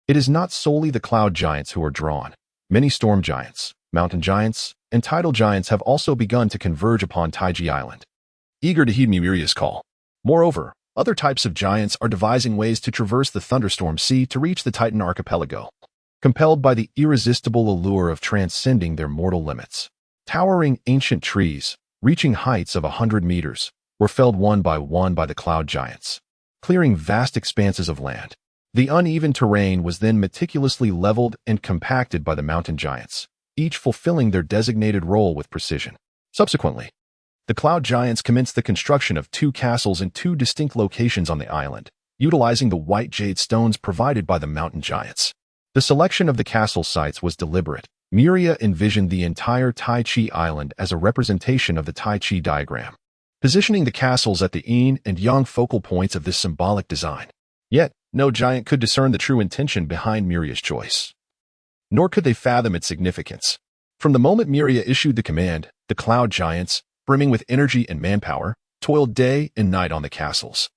it is not solely the cloud giants who are drawn. Many storm giants, mountain giants, and tidal giants have also begun to converge upon Taiji Island, eager to heed Muria's call. Moreover, other types of giants are devising ways to traverse the thunderstorm sea to reach the Titan archipelago, compelled by the irresistible allure of transcending their mortal limits. Towering ancient trees, reaching heights of 100 meters, were felled one by the cloud giants, clearing vast expanses of land. The uneven terrain was then meticulously leveled and compacted by the mountain giants, each fulfilling their designated role with precision. Subsequently, the cloud giants commenced the construction of 2 castles in 2 distinct locations on the island, utilizing the white jade stones provided by the mountain giants. The selection of the castle sites was deliberate. Muria envisioned the entire Tai Chi island as a representation of the Tai Chi diagram, positioning the castles at the yin and yang focal points of this symbolic design. Yet, no giant could discern the true intention behind Muria's choice, nor could they fathom its significance. From the moment Muria issued the command, the cloud giants, brimming with energy and manpower, toiled day and night on the castles.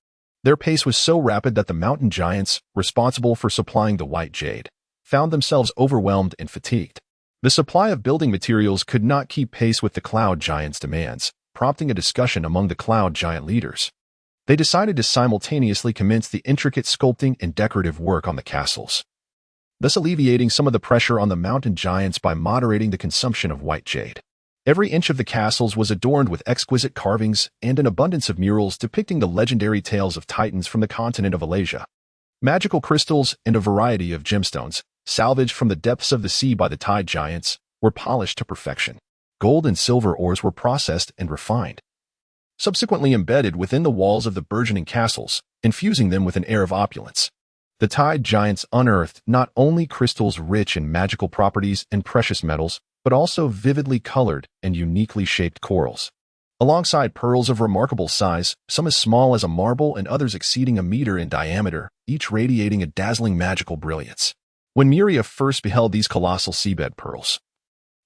Their pace was so rapid that the mountain giants, responsible for supplying the white jade, found themselves overwhelmed and fatigued. The supply of building materials could not keep pace with the cloud giants' demands, prompting a discussion among the cloud giant leaders. They decided to simultaneously commence the intricate sculpting and decorative work on the castles, thus alleviating some of the pressure on the mountain giants by moderating the consumption of white jade. Every inch of the castles was adorned with exquisite carvings and an abundance of murals depicting the legendary tales of titans from the continent of Alasia. Magical crystals and a variety of gemstones, salvaged from the depths of the sea by the tide giants, were polished to perfection. Gold and silver ores were processed and refined, subsequently embedded within the walls of the burgeoning castles, infusing them with an air of opulence. The tide giants unearthed not only crystals rich in magical properties and precious metals, but also vividly colored and uniquely shaped corals, alongside pearls of remarkable size, some as small as a marble and others exceeding a meter in diameter, each radiating a dazzling magical brilliance. When Muria first beheld these colossal seabed pearls,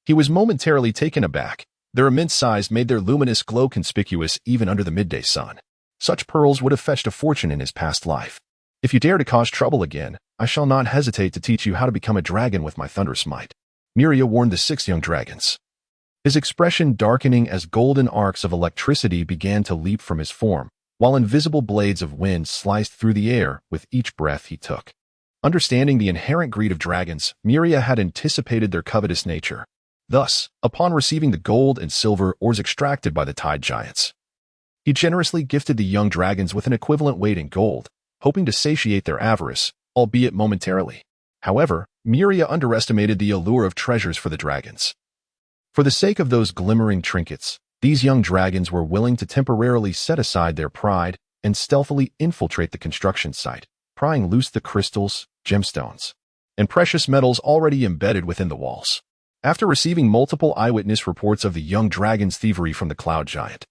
he was momentarily taken aback. Their immense size made their luminous glow conspicuous even under the midday sun. Such pearls would have fetched a fortune in his past life. If you dare to cause trouble again, I shall not hesitate to teach you how to become a dragon with my thunderous might. Muria warned the 6 young dragons, his expression darkening as golden arcs of electricity began to leap from his form, while invisible blades of wind sliced through the air with each breath he took. Understanding the inherent greed of dragons, Muria had anticipated their covetous nature. Thus, upon receiving the gold and silver ores extracted by the tide giants, he generously gifted the young dragons with an equivalent weight in gold, hoping to satiate their avarice, albeit momentarily. However, Muria underestimated the allure of treasures for the dragons. For the sake of those glimmering trinkets, these young dragons were willing to temporarily set aside their pride and stealthily infiltrate the construction site, prying loose the crystals, gemstones, and precious metals already embedded within the walls. After receiving multiple eyewitness reports of the young dragon's thievery from the cloud giant,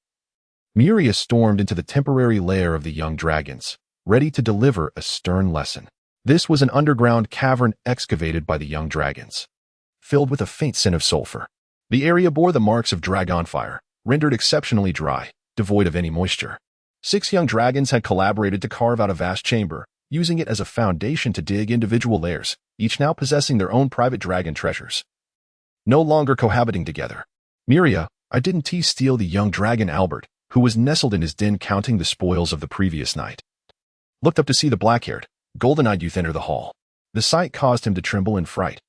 Muria stormed into the temporary lair of the young dragons, ready to deliver a stern lesson. This was an underground cavern excavated by the young dragons, filled with a faint scent of sulfur. The area bore the marks of dragon fire, rendered exceptionally dry, devoid of any moisture. 6 young dragons had collaborated to carve out a vast chamber, using it as a foundation to dig individual layers, each now possessing their own private dragon treasures. No longer cohabiting together, Muria, I didn't steal the young dragon Albert, who was nestled in his den counting the spoils of the previous night, looked up to see the black-haired, golden-eyed youth enter the hall. The sight caused him to tremble in fright,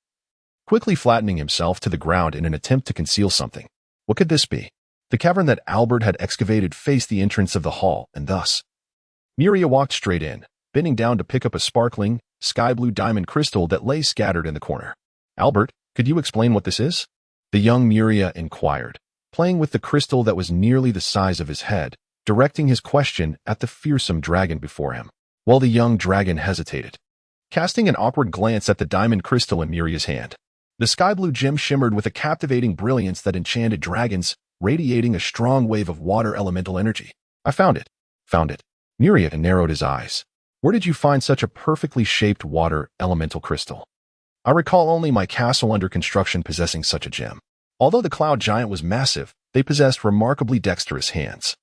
quickly flattening himself to the ground in an attempt to conceal something. What could this be? The cavern that Albert had excavated faced the entrance of the hall, and thus Muria walked straight in, bending down to pick up a sparkling, sky-blue diamond crystal that lay scattered in the corner. Albert, could you explain what this is? The young Muria inquired, playing with the crystal that was nearly the size of his head, directing his question at the fearsome dragon before him, while the young dragon hesitated, casting an awkward glance at the diamond crystal in Muria's hand. The sky-blue gem shimmered with a captivating brilliance that enchanted dragons, radiating a strong wave of water elemental energy. I found it. Found it. Muria narrowed his eyes. Where did you find such a perfectly shaped water elemental crystal? I recall only my castle under construction possessing such a gem. Although the cloud giant was massive, they possessed remarkably dexterous hands.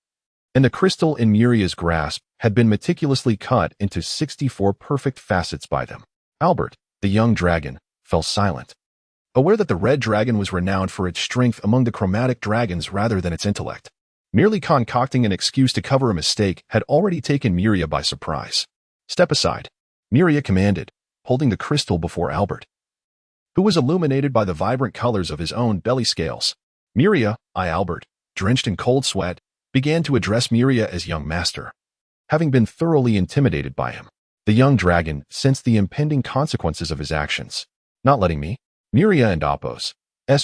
And the crystal in Muria's grasp had been meticulously cut into 64 perfect facets by them. Albert, the young dragon, fell silent, aware that the red dragon was renowned for its strength among the chromatic dragons rather than its intellect. Merely concocting an excuse to cover a mistake had already taken Muria by surprise. Step aside, Muria commanded, holding the crystal before Albert, who was illuminated by the vibrant colors of his own belly scales. Muria, Albert, drenched in cold sweat, began to address Muria as young master. Having been thoroughly intimidated by him, the young dragon sensed the impending consequences of his actions. Not letting me? Muria and Apos'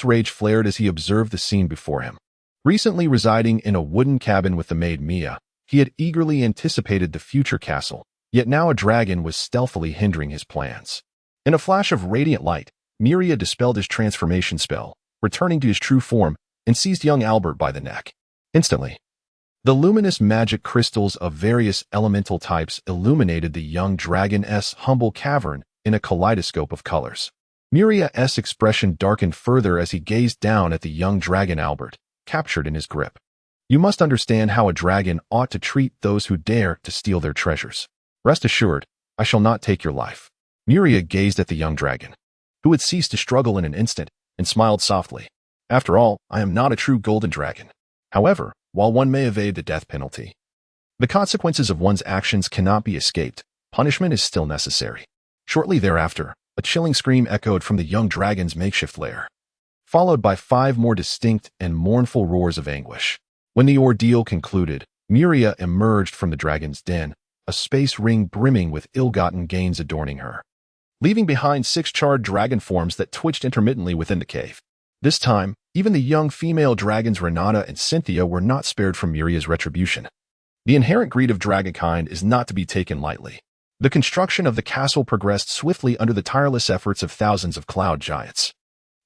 rage flared as he observed the scene before him. Recently residing in a wooden cabin with the maid Mia, he had eagerly anticipated the future castle, yet now a dragon was stealthily hindering his plans. In a flash of radiant light, Muria dispelled his transformation spell, returning to his true form, and seized young Albert by the neck. Instantly, the luminous magic crystals of various elemental types illuminated the young dragon's humble cavern in a kaleidoscope of colors. Muria's expression darkened further as he gazed down at the young dragon Albert, captured in his grip. You must understand how a dragon ought to treat those who dare to steal their treasures. Rest assured, I shall not take your life. Muria gazed at the young dragon, who had ceased to struggle in an instant, and smiled softly. After all, I am not a true golden dragon. However, while one may evade the death penalty, the consequences of one's actions cannot be escaped. Punishment is still necessary. Shortly thereafter, a chilling scream echoed from the young dragon's makeshift lair, followed by 5 more distinct and mournful roars of anguish. When the ordeal concluded, Muria emerged from the dragon's den, a space ring brimming with ill-gotten gains adorning her, leaving behind 6 charred dragon forms that twitched intermittently within the cave. This time, even the young female dragons Renata and Cynthia were not spared from Muria's retribution. The inherent greed of dragonkind is not to be taken lightly. The construction of the castle progressed swiftly under the tireless efforts of thousands of cloud giants.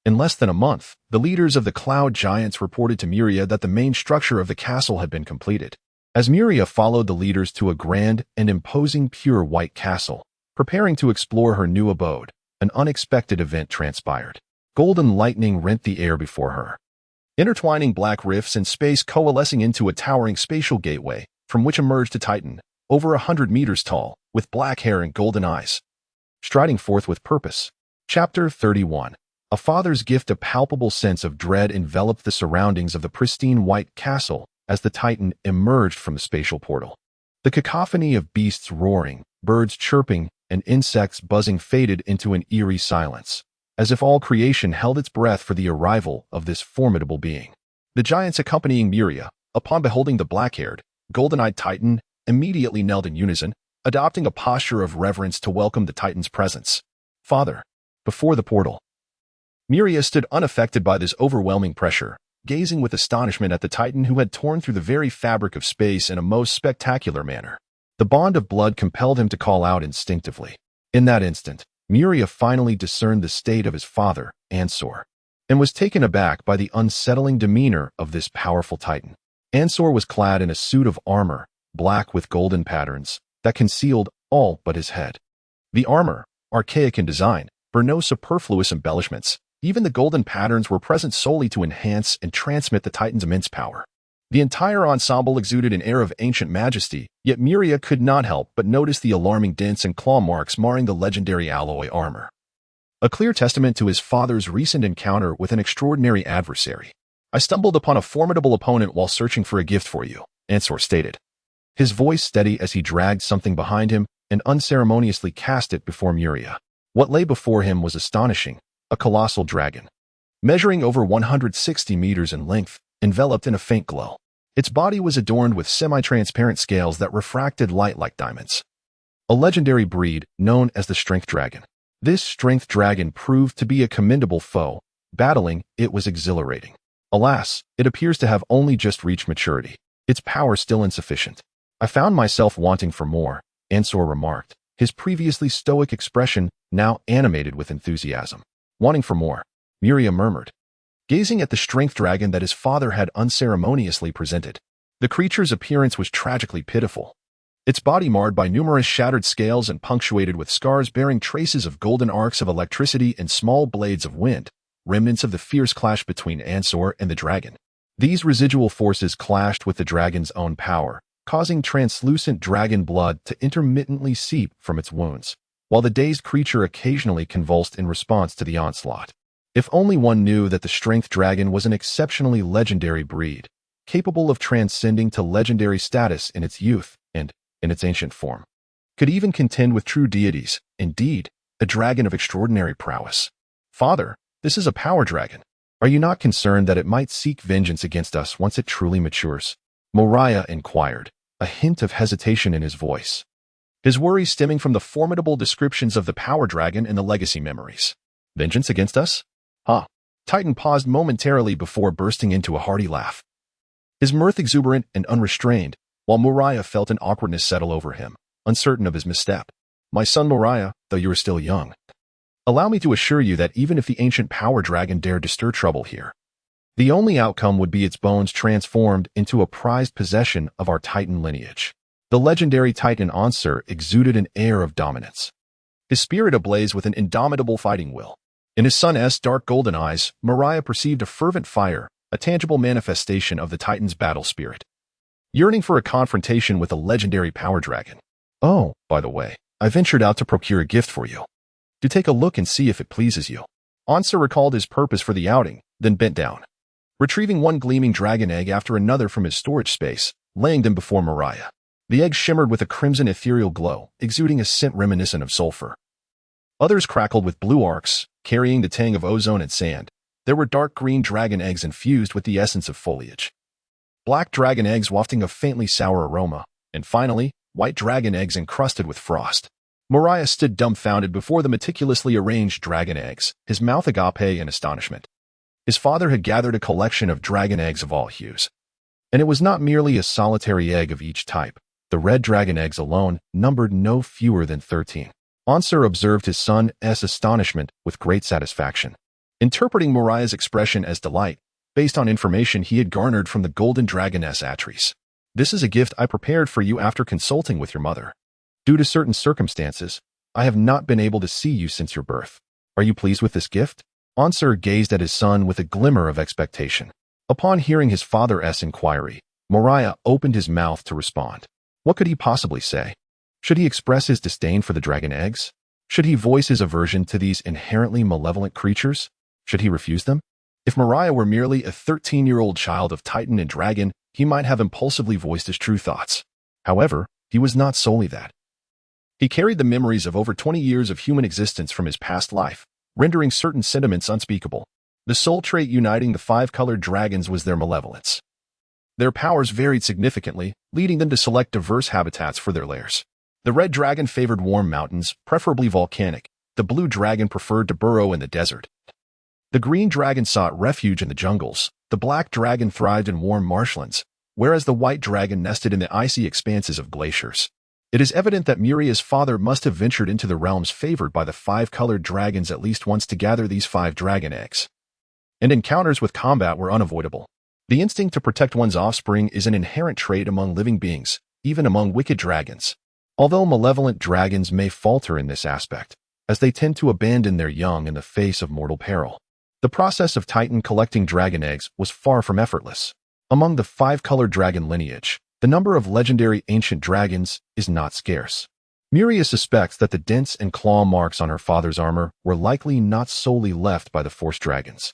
In less than a month, the leaders of the cloud giants reported to Muria that the main structure of the castle had been completed. As Muria followed the leaders to a grand and imposing pure white castle, preparing to explore her new abode, an unexpected event transpired. Golden lightning rent the air before her, intertwining black rifts in space coalescing into a towering spatial gateway, from which emerged a titan, over 100 meters tall, with black hair and golden eyes, striding forth with purpose. Chapter 31. A father's gift. A palpable sense of dread enveloped the surroundings of the pristine white castle as the titan emerged from the spatial portal. The cacophony of beasts roaring, birds chirping, and insects buzzing faded into an eerie silence, as if all creation held its breath for the arrival of this formidable being. The giants accompanying Muria, upon beholding the black-haired, golden-eyed titan, immediately knelt in unison, adopting a posture of reverence to welcome the titan's presence. Father, before the portal. Muria stood unaffected by this overwhelming pressure, gazing with astonishment at the titan who had torn through the very fabric of space in a most spectacular manner. The bond of blood compelled him to call out instinctively. In that instant, Muria finally discerned the state of his father, Ansor, and was taken aback by the unsettling demeanor of this powerful titan. Ansor was clad in a suit of armor, black with golden patterns, that concealed all but his head. The armor, archaic in design, bore no superfluous embellishments. Even the golden patterns were present solely to enhance and transmit the titan's immense power. The entire ensemble exuded an air of ancient majesty, yet Muria could not help but notice the alarming dents and claw marks marring the legendary alloy armor, a clear testament to his father's recent encounter with an extraordinary adversary. I stumbled upon a formidable opponent while searching for a gift for you, Ansor stated, his voice steady as he dragged something behind him and unceremoniously cast it before Muria. What lay before him was astonishing, a colossal dragon, measuring over 160 meters in length, enveloped in a faint glow. Its body was adorned with semi-transparent scales that refracted light like diamonds. A legendary breed known as the Strength Dragon. This Strength Dragon proved to be a commendable foe. Battling it was exhilarating. Alas, it appears to have only just reached maturity. Its power still insufficient. I found myself wanting for more, Ansor remarked, his previously stoic expression now animated with enthusiasm. Wanting for more, Muria murmured, gazing at the strength dragon that his father had unceremoniously presented. The creature's appearance was tragically pitiful. Its body marred by numerous shattered scales and punctuated with scars bearing traces of golden arcs of electricity and small blades of wind, remnants of the fierce clash between Ansor and the dragon. These residual forces clashed with the dragon's own power, causing translucent dragon blood to intermittently seep from its wounds, while the dazed creature occasionally convulsed in response to the onslaught. If only one knew that the strength dragon was an exceptionally legendary breed, capable of transcending to legendary status in its youth and, in its ancient form, could even contend with true deities, indeed, a dragon of extraordinary prowess. Father, this is a power dragon. Are you not concerned that it might seek vengeance against us once it truly matures? Muria inquired, a hint of hesitation in his voice. His worry stemming from the formidable descriptions of the power dragon and the legacy memories. Vengeance against us? Huh. Titan paused momentarily before bursting into a hearty laugh. His mirth exuberant and unrestrained, while Muria felt an awkwardness settle over him, uncertain of his misstep. My son Muria, though you are still young, allow me to assure you that even if the ancient power dragon dared to stir trouble here, the only outcome would be its bones transformed into a prized possession of our Titan lineage. The legendary Titan Ansur exuded an air of dominance, his spirit ablaze with an indomitable fighting will. In his son's dark golden eyes, Muria perceived a fervent fire, a tangible manifestation of the Titan's battle spirit, yearning for a confrontation with a legendary power dragon. Oh, by the way, I ventured out to procure a gift for you. Do take a look and see if it pleases you. Ansur recalled his purpose for the outing, then bent down, retrieving one gleaming dragon egg after another from his storage space, laying them before Muria. The eggs shimmered with a crimson ethereal glow, exuding a scent reminiscent of sulfur. Others crackled with blue arcs, carrying the tang of ozone and sand. There were dark green dragon eggs infused with the essence of foliage, black dragon eggs wafting a faintly sour aroma, and finally, white dragon eggs encrusted with frost. Muria stood dumbfounded before the meticulously arranged dragon eggs, his mouth agape in astonishment. His father had gathered a collection of dragon eggs of all hues, and it was not merely a solitary egg of each type. The red dragon eggs alone numbered no fewer than 13. Ansur observed his son's astonishment with great satisfaction, interpreting Muria's expression as delight, based on information he had garnered from the golden dragoness Atris. This is a gift I prepared for you after consulting with your mother. Due to certain circumstances, I have not been able to see you since your birth. Are you pleased with this gift? Ansur gazed at his son with a glimmer of expectation. Upon hearing his father's inquiry, Muria opened his mouth to respond. What could he possibly say? Should he express his disdain for the dragon eggs? Should he voice his aversion to these inherently malevolent creatures? Should he refuse them? If Muria were merely a 13-year-old child of Titan and dragon, he might have impulsively voiced his true thoughts. However, he was not solely that. He carried the memories of over 20 years of human existence from his past life, rendering certain sentiments unspeakable. The sole trait uniting the five-colored dragons was their malevolence. Their powers varied significantly, leading them to select diverse habitats for their lairs. The red dragon favored warm mountains, preferably volcanic. The blue dragon preferred to burrow in the desert. The green dragon sought refuge in the jungles. The black dragon thrived in warm marshlands, whereas the white dragon nested in the icy expanses of glaciers. It is evident that Muria's father must have ventured into the realms favored by the five-colored dragons at least once to gather these 5 dragon eggs. And encounters with combat were unavoidable. The instinct to protect one's offspring is an inherent trait among living beings, even among wicked dragons. Although malevolent dragons may falter in this aspect, as they tend to abandon their young in the face of mortal peril, the process of Titan collecting dragon eggs was far from effortless. Among the 5-colored dragon lineage, the number of legendary ancient dragons is not scarce. Muria suspects that the dents and claw marks on her father's armor were likely not solely left by the force dragons.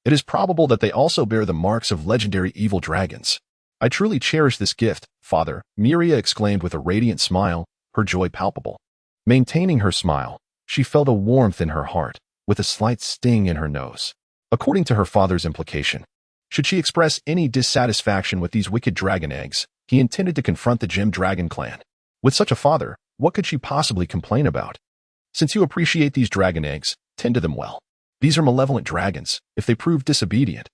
It is probable that they also bear the marks of legendary evil dragons. I truly cherish this gift, father, Muria exclaimed with a radiant smile, her joy palpable. Maintaining her smile, she felt a warmth in her heart, with a slight sting in her nose. According to her father's implication, should she express any dissatisfaction with these wicked dragon eggs, he intended to confront the Gem Dragon clan. With such a father, what could she possibly complain about? Since you appreciate these dragon eggs, tend to them well. These are malevolent dragons. If they prove disobedient,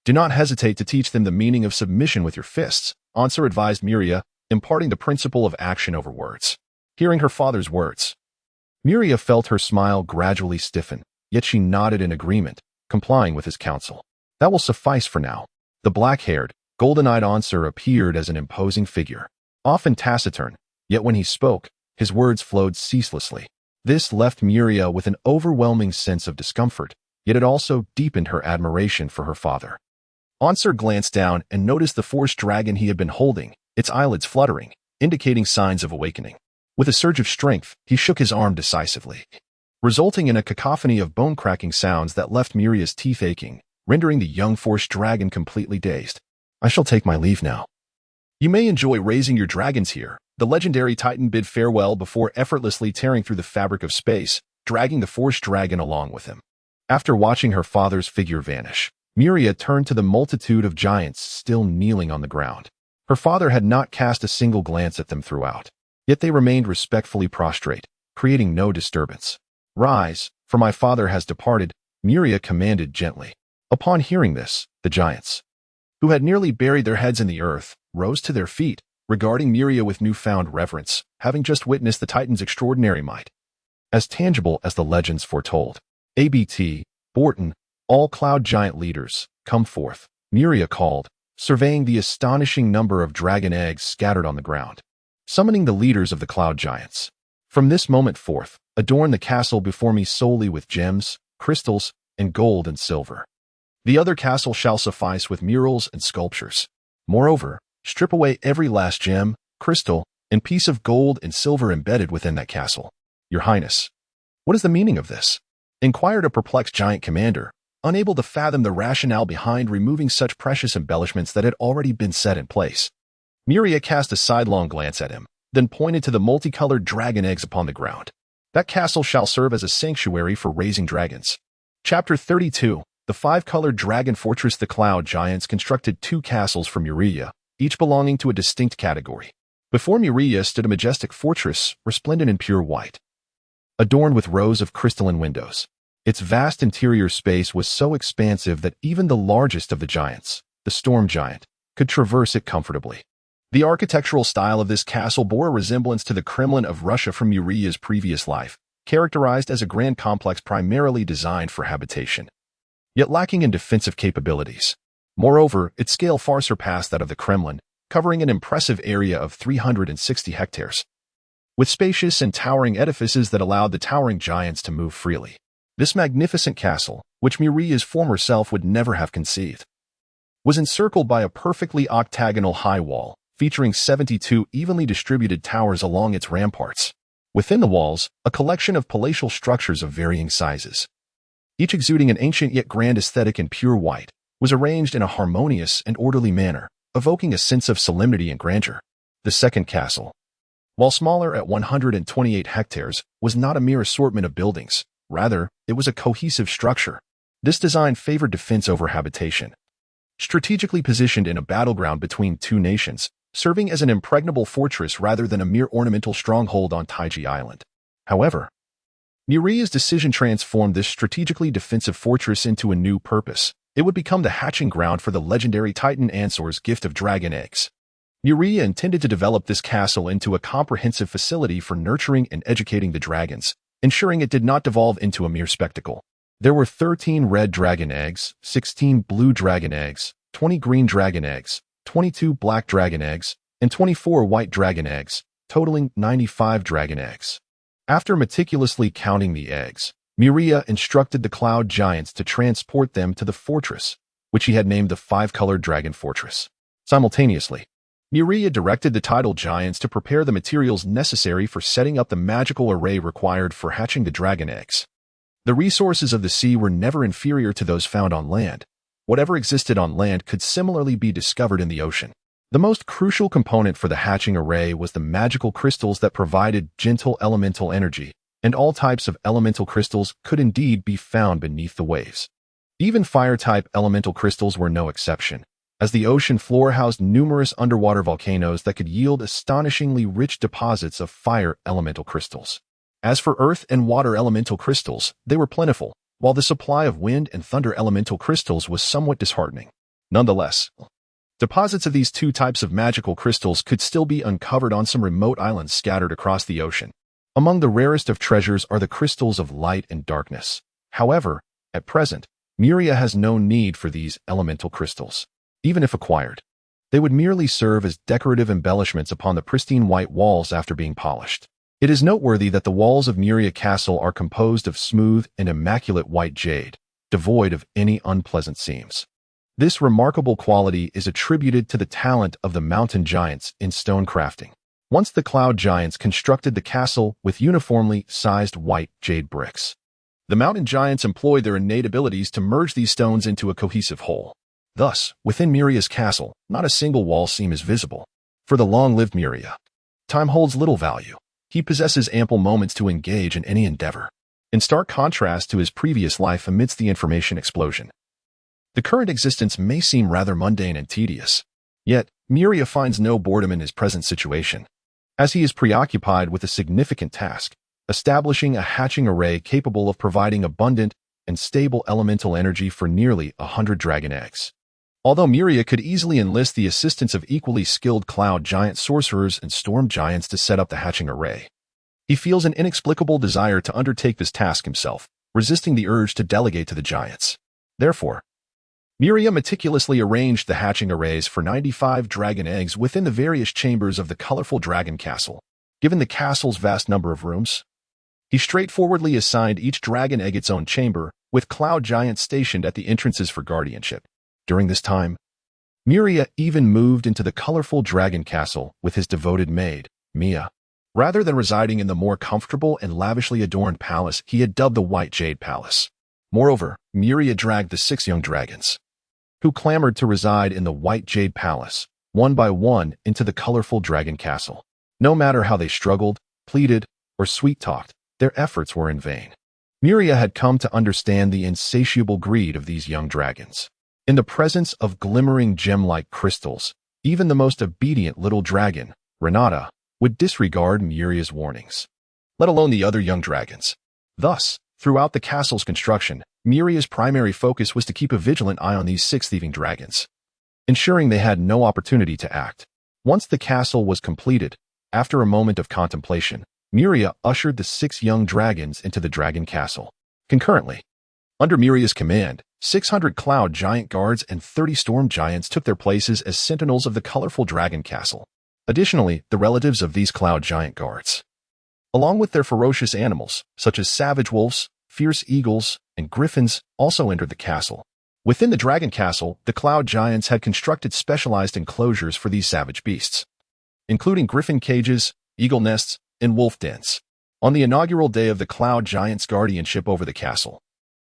Do not hesitate to teach them the meaning of submission with your fists, Ansar advised Muria, imparting the principle of action over words. Hearing her father's words, Muria felt her smile gradually stiffen, yet she nodded in agreement, complying with his counsel. That will suffice for now. The black-haired, golden-eyed Ansar appeared as an imposing figure, often taciturn, yet when he spoke, his words flowed ceaselessly. This left Muria with an overwhelming sense of discomfort, yet it also deepened her admiration for her father. Ansar glanced down and noticed the forest dragon he had been holding, its eyelids fluttering, indicating signs of awakening. With a surge of strength, he shook his arm decisively, resulting in a cacophony of bone-cracking sounds that left Muria's teeth aching, rendering the young forest dragon completely dazed. I shall take my leave now. You may enjoy raising your dragons here. The legendary titan bid farewell before effortlessly tearing through the fabric of space, dragging the forest dragon along with him. After watching her father's figure vanish, Muria turned to the multitude of giants still kneeling on the ground. Her father had not cast a single glance at them throughout, yet they remained respectfully prostrate, creating no disturbance. Rise, for my father has departed, Muria commanded gently. Upon hearing this, the giants, who had nearly buried their heads in the earth, rose to their feet, regarding Muria with newfound reverence, having just witnessed the Titan's extraordinary might. As tangible as the legends foretold. ABT, Borton, all cloud giant leaders, come forth, Muria called, surveying the astonishing number of dragon eggs scattered on the ground. Summoning the leaders of the cloud giants. From this moment forth, adorn the castle before me solely with gems, crystals, and gold and silver. The other castle shall suffice with murals and sculptures. Moreover, strip away every last gem, crystal, and piece of gold and silver embedded within that castle. Your Highness, what is the meaning of this? Inquired a perplexed giant commander, unable to fathom the rationale behind removing such precious embellishments that had already been set in place. Muria cast a sidelong glance at him, then pointed to the multicolored dragon eggs upon the ground. That castle shall serve as a sanctuary for raising dragons. Chapter 32. The five-colored dragon fortress. The cloud giants constructed 2 castles for Muria, each belonging to a distinct category. Before Muria stood a majestic fortress, resplendent in pure white, adorned with rows of crystalline windows. Its vast interior space was so expansive that even the largest of the giants, the storm giant, could traverse it comfortably. The architectural style of this castle bore a resemblance to the Kremlin of Russia from Muria's previous life, characterized as a grand complex primarily designed for habitation, yet lacking in defensive capabilities. Moreover, its scale far surpassed that of the Kremlin, covering an impressive area of 360 hectares, with spacious and towering edifices that allowed the towering giants to move freely. This magnificent castle, which Muria's former self would never have conceived, was encircled by a perfectly octagonal high wall, featuring 72 evenly distributed towers along its ramparts. Within the walls, a collection of palatial structures of varying sizes, each exuding an ancient yet grand aesthetic in pure white, was arranged in a harmonious and orderly manner, evoking a sense of solemnity and grandeur. The second castle, while smaller at 128 hectares, was not a mere assortment of buildings. Rather, it was a cohesive structure. This design favored defense over habitation. Strategically positioned in a battleground between 2 nations, serving as an impregnable fortress rather than a mere ornamental stronghold on Taiji Island. However, Muria's decision transformed this strategically defensive fortress into a new purpose. It would become the hatching ground for the legendary Titan Ansar's gift of dragon eggs. Muria intended to develop this castle into a comprehensive facility for nurturing and educating the dragons, ensuring it did not devolve into a mere spectacle. There were 13 red dragon eggs, 16 blue dragon eggs, 20 green dragon eggs, 22 black dragon eggs, and 24 white dragon eggs, totaling 95 dragon eggs. After meticulously counting the eggs, Muria instructed the cloud giants to transport them to the fortress, which he had named the Five-Colored Dragon Fortress. Simultaneously, Muria directed the tidal giants to prepare the materials necessary for setting up the magical array required for hatching the dragon eggs. The resources of the sea were never inferior to those found on land. Whatever existed on land could similarly be discovered in the ocean. The most crucial component for the hatching array was the magical crystals that provided gentle elemental energy, and all types of elemental crystals could indeed be found beneath the waves. Even fire-type elemental crystals were no exception, as the ocean floor housed numerous underwater volcanoes that could yield astonishingly rich deposits of fire elemental crystals. As for earth and water elemental crystals, they were plentiful, while the supply of wind and thunder elemental crystals was somewhat disheartening. Nonetheless, deposits of these two types of magical crystals could still be uncovered on some remote islands scattered across the ocean. Among the rarest of treasures are the crystals of light and darkness. However, at present, Muria has no need for these elemental crystals. Even if acquired, they would merely serve as decorative embellishments upon the pristine white walls after being polished. It is noteworthy that the walls of Muria Castle are composed of smooth and immaculate white jade, devoid of any unpleasant seams. This remarkable quality is attributed to the talent of the mountain giants in stone crafting. Once the cloud giants constructed the castle with uniformly sized white jade bricks. The mountain giants employed their innate abilities to merge these stones into a cohesive whole. Thus, within Muria's castle, not a single wall seam is visible. For the long-lived Muria, time holds little value. He possesses ample moments to engage in any endeavor. In stark contrast to his previous life amidst the information explosion, the current existence may seem rather mundane and tedious. Yet, Muria finds no boredom in his present situation, as he is preoccupied with a significant task, establishing a hatching array capable of providing abundant and stable elemental energy for nearly 100 dragon eggs. Although Muria could easily enlist the assistance of equally skilled cloud giant sorcerers and storm giants to set up the hatching array, he feels an inexplicable desire to undertake this task himself, resisting the urge to delegate to the giants. Therefore, Muria meticulously arranged the hatching arrays for 95 dragon eggs within the various chambers of the colorful dragon castle. Given the castle's vast number of rooms, he straightforwardly assigned each dragon egg its own chamber, with cloud giants stationed at the entrances for guardianship. During this time, Muria even moved into the colorful dragon castle with his devoted maid, Mia. Rather than residing in the more comfortable and lavishly adorned palace he had dubbed the White Jade Palace. Moreover, Muria dragged the 6 young dragons, who clamored to reside in the White Jade Palace, one by one into the colorful dragon castle. No matter how they struggled, pleaded, or sweet-talked, their efforts were in vain. Muria had come to understand the insatiable greed of these young dragons. In the presence of glimmering gem-like crystals, even the most obedient little dragon, Renata, would disregard Muria's warnings, let alone the other young dragons. Thus, throughout the castle's construction, Muria's primary focus was to keep a vigilant eye on these 6 thieving dragons, ensuring they had no opportunity to act. Once the castle was completed, after a moment of contemplation, Muria ushered the 6 young dragons into the dragon castle. Concurrently, under Muria's command, 600 cloud giant guards and 30 storm giants took their places as sentinels of the colorful dragon castle. Additionally, the relatives of these cloud giant guards, along with their ferocious animals, such as savage wolves, fierce eagles, and griffins, also entered the castle. Within the dragon castle, the cloud giants had constructed specialized enclosures for these savage beasts, including griffin cages, eagle nests, and wolf dens. On the inaugural day of the cloud giants' guardianship over the castle,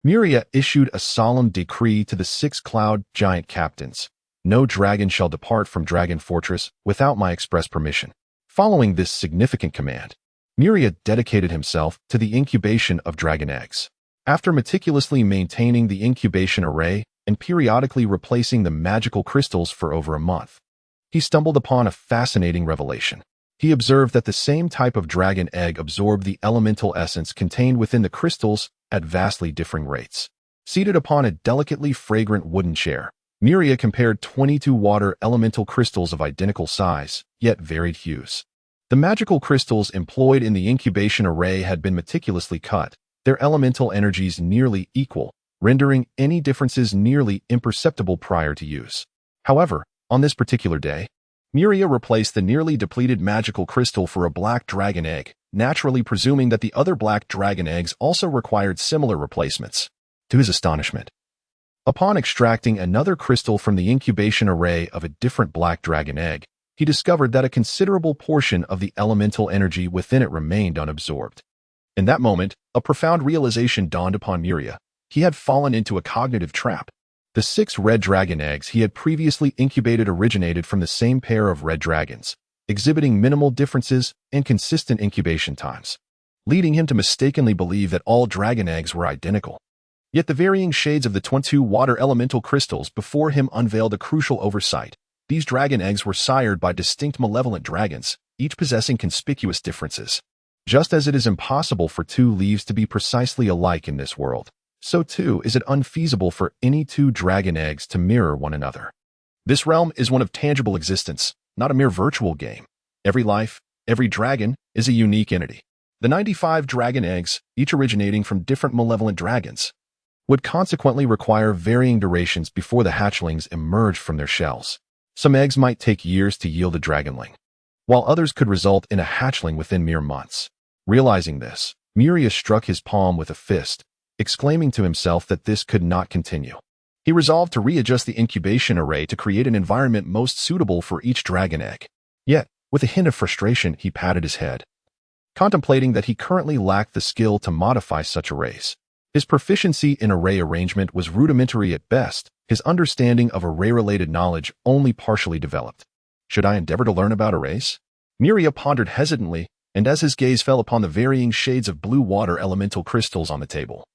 Muria issued a solemn decree to the 6 cloud giant captains. No dragon shall depart from Dragon Fortress without my express permission. Following this significant command, Muria dedicated himself to the incubation of dragon eggs. After meticulously maintaining the incubation array and periodically replacing the magical crystals for over a month, he stumbled upon a fascinating revelation. He observed that the same type of dragon egg absorbed the elemental essence contained within the crystals at vastly differing rates. Seated upon a delicately fragrant wooden chair, Muria compared 22 water elemental crystals of identical size, yet varied hues. The magical crystals employed in the incubation array had been meticulously cut, their elemental energies nearly equal, rendering any differences nearly imperceptible prior to use. However, on this particular day, Muria replaced the nearly depleted magical crystal for a black dragon egg, naturally presuming that the other black dragon eggs also required similar replacements. To his astonishment, upon extracting another crystal from the incubation array of a different black dragon egg, he discovered that a considerable portion of the elemental energy within it remained unabsorbed. In that moment, a profound realization dawned upon Muria. He had fallen into a cognitive trap. The 6 red dragon eggs he had previously incubated originated from the same pair of red dragons, exhibiting minimal differences and consistent incubation times, leading him to mistakenly believe that all dragon eggs were identical. Yet the varying shades of the 22 water elemental crystals before him unveiled a crucial oversight. These dragon eggs were sired by distinct malevolent dragons, each possessing conspicuous differences. Just as it is impossible for 2 leaves to be precisely alike in this world, so too is it unfeasible for any two dragon eggs to mirror one another. This realm is one of tangible existence, not a mere virtual game. Every life, every dragon, is a unique entity. The 95 dragon eggs, each originating from different malevolent dragons, would consequently require varying durations before the hatchlings emerged from their shells. Some eggs might take years to yield a dragonling, while others could result in a hatchling within mere months. Realizing this, Muria struck his palm with a fist, exclaiming to himself that this could not continue. He resolved to readjust the incubation array to create an environment most suitable for each dragon egg. Yet, with a hint of frustration, he patted his head, contemplating that he currently lacked the skill to modify such arrays. His proficiency in array arrangement was rudimentary at best, his understanding of array-related knowledge only partially developed. Should I endeavor to learn about arrays? Muria pondered hesitantly, and as his gaze fell upon the varying shades of blue water elemental crystals on the table,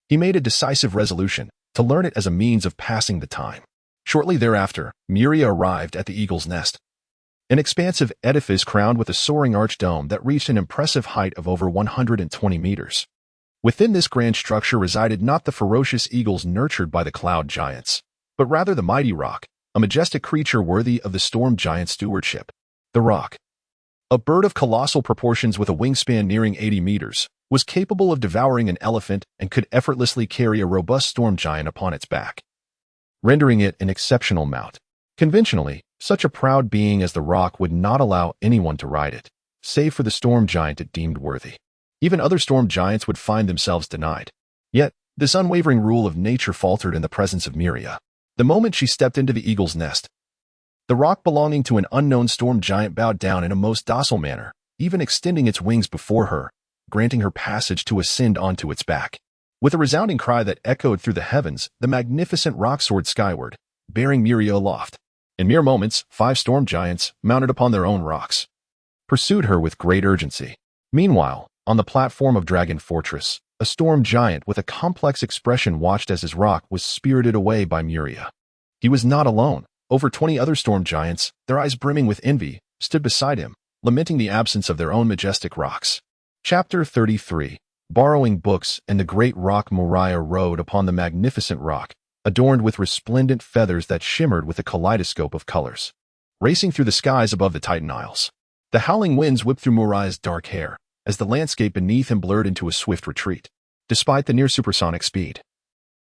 he made a decisive resolution to learn it as a means of passing the time. Shortly thereafter, Muria arrived at the Eagle's Nest, an expansive edifice crowned with a soaring arched dome that reached an impressive height of over 120 meters. Within this grand structure resided not the ferocious eagles nurtured by the cloud giants, but rather the mighty roc, a majestic creature worthy of the storm giant stewardship. The roc, a bird of colossal proportions with a wingspan nearing 80 meters, was capable of devouring an elephant and could effortlessly carry a robust storm giant upon its back, rendering it an exceptional mount. Conventionally, such a proud being as the roc would not allow anyone to ride it, save for the storm giant it deemed worthy. Even other storm giants would find themselves denied. Yet, this unwavering rule of nature faltered in the presence of Muria. The moment she stepped into the Eagle's Nest, the roc belonging to an unknown storm giant bowed down in a most docile manner, even extending its wings before her, granting her passage to ascend onto its back. With a resounding cry that echoed through the heavens, the magnificent roc soared skyward, bearing Muria aloft. In mere moments, 5 storm giants, mounted upon their own rocs, pursued her with great urgency. Meanwhile, on the platform of Dragon Fortress, a storm giant with a complex expression watched as his roc was spirited away by Muria. He was not alone. Over 20 other storm giants, their eyes brimming with envy, stood beside him, lamenting the absence of their own majestic rocs. Chapter 33. Borrowing books, and the great roc Muria rode upon the magnificent roc, adorned with resplendent feathers that shimmered with a kaleidoscope of colors, racing through the skies above the Titan Isles. The howling winds whipped through Muria's dark hair, as the landscape beneath him blurred into a swift retreat. Despite the near-supersonic speed,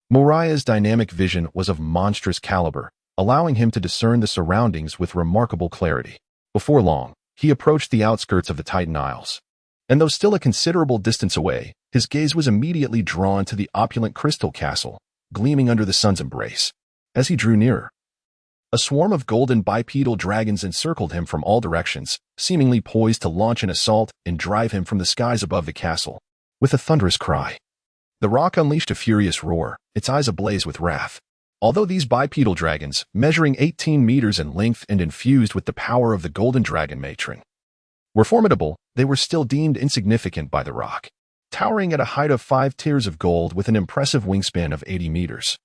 Muria's dynamic vision was of monstrous caliber, allowing him to discern the surroundings with remarkable clarity. Before long, he approached the outskirts of the Titan Isles, and though still a considerable distance away, his gaze was immediately drawn to the opulent crystal castle, gleaming under the sun's embrace. As he drew nearer, a swarm of golden bipedal dragons encircled him from all directions, seemingly poised to launch an assault and drive him from the skies above the castle. With a thunderous cry, the roc unleashed a furious roar, its eyes ablaze with wrath. Although these bipedal dragons, measuring 18 meters in length and infused with the power of the golden dragon matron, were formidable, they were still deemed insignificant by the roc. Towering at a height of 5 tiers of gold with an impressive wingspan of 80 meters,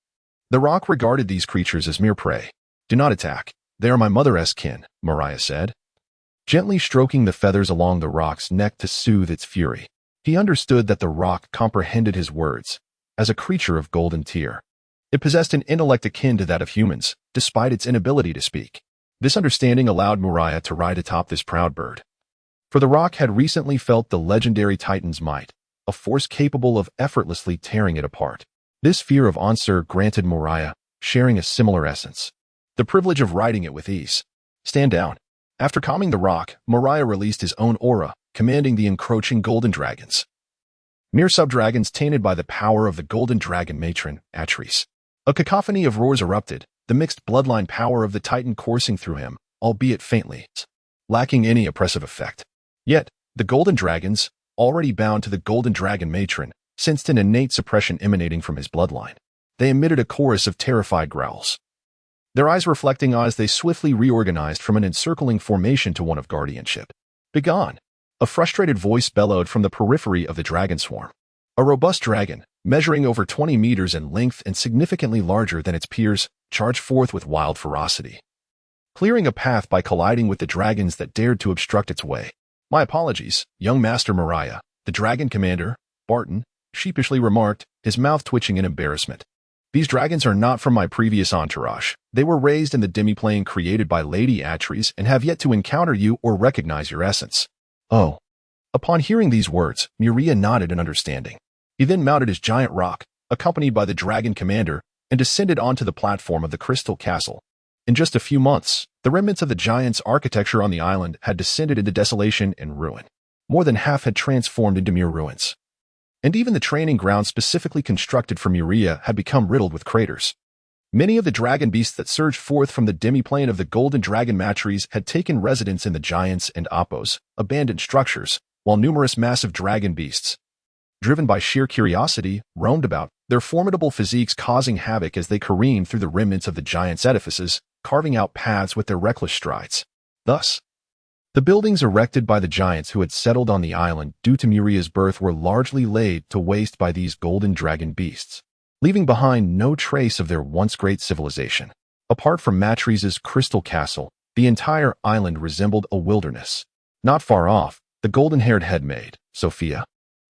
the roc regarded these creatures as mere prey. "Do not attack. They are my mother's kin," Muria said, gently stroking the feathers along the roc's neck to soothe its fury. He understood that the roc comprehended his words. As a creature of golden tier, it possessed an intellect akin to that of humans, despite its inability to speak. This understanding allowed Muria to ride atop this proud bird. For the roc had recently felt the legendary Titan's might, a force capable of effortlessly tearing it apart. This fear of onslaught granted Muria, sharing a similar essence, the privilege of riding it with ease. "Stand down." After calming the roc, Muria released his own aura, commanding the encroaching golden dragons, mere sub-dragons tainted by the power of the golden dragon matron, Atris. A cacophony of roars erupted, the mixed bloodline power of the Titan coursing through him, albeit faintly, lacking any oppressive effect. Yet, the golden dragons, already bound to the golden dragon matron, sensed an innate suppression emanating from his bloodline. They emitted a chorus of terrified growls, their eyes reflecting as they swiftly reorganized from an encircling formation to one of guardianship. "Begone!" A frustrated voice bellowed from the periphery of the dragon swarm. A robust dragon, measuring over 20 meters in length and significantly larger than its peers, charged forth with wild ferocity, clearing a path by colliding with the dragons that dared to obstruct its way. "My apologies, young Master Muria," the dragon commander, Barton, sheepishly remarked, his mouth twitching in embarrassment. These dragons are not from my previous entourage. They were raised in the demiplane created by Lady Atries and have yet to encounter you or recognize your essence. Oh. Upon hearing these words, Muria nodded in understanding. He then mounted his giant rock, accompanied by the dragon commander, and descended onto the platform of the crystal castle. In just a few months, the remnants of the giants' architecture on the island had descended into desolation and ruin. More than half had transformed into mere ruins. And even the training ground specifically constructed for Muria had become riddled with craters. Many of the dragon beasts that surged forth from the demiplane of the golden dragon matries had taken residence in the giants and oppos, abandoned structures, while numerous massive dragon beasts, driven by sheer curiosity, roamed about, their formidable physiques causing havoc as they careened through the remnants of the giants' edifices, carving out paths with their reckless strides. Thus, the buildings erected by the giants who had settled on the island due to Muria's birth were largely laid to waste by these golden dragon beasts, leaving behind no trace of their once great civilization. Apart from Matrice's crystal castle, the entire island resembled a wilderness. Not far off, the golden-haired head maid, Sophia,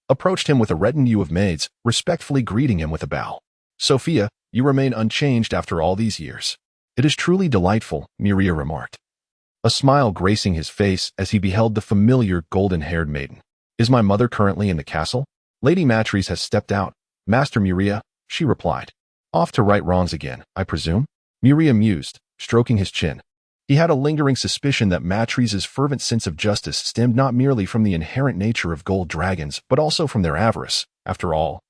approached him with a retinue of maids, respectfully greeting him with a bow. Sophia, you remain unchanged after all these years. It is truly delightful, Muria remarked, a smile gracing his face as he beheld the familiar golden-haired maiden. Is my mother currently in the castle? Lady Matrice has stepped out. Master Muria, she replied. Off to right wrongs again, I presume? Muria mused, stroking his chin. He had a lingering suspicion that Matrice's fervent sense of justice stemmed not merely from the inherent nature of gold dragons, but also from their avarice. After all,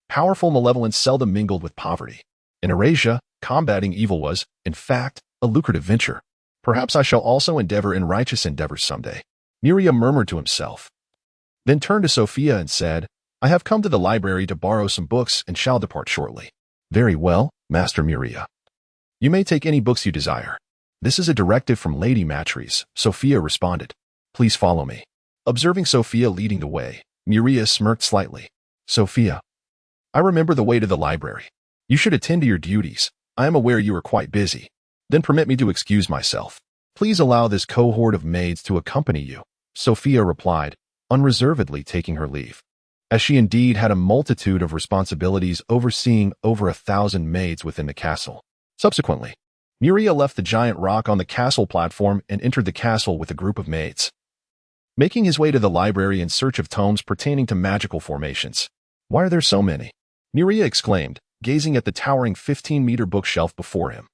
powerful malevolence seldom mingled with poverty. In Eurasia, combating evil was, in fact, a lucrative venture. Perhaps I shall also endeavor in righteous endeavors someday, Muria murmured to himself. Then turned to Sophia and said, I have come to the library to borrow some books and shall depart shortly. Very well, Master Muria. You may take any books you desire. This is a directive from Lady Matrice, Sophia responded. Please follow me. Observing Sophia leading the way, Muria smirked slightly. Sophia, I remember the way to the library. You should attend to your duties. I am aware you are quite busy. Then permit me to excuse myself. Please allow this cohort of maids to accompany you, Sophia replied, unreservedly taking her leave. As she indeed had a multitude of responsibilities overseeing over 1,000 maids within the castle. Subsequently, Muria left the giant rock on the castle platform and entered the castle with a group of maids, making his way to the library in search of tomes pertaining to magical formations. Why are there so many? Muria exclaimed, gazing at the towering 15-meter bookshelf before him,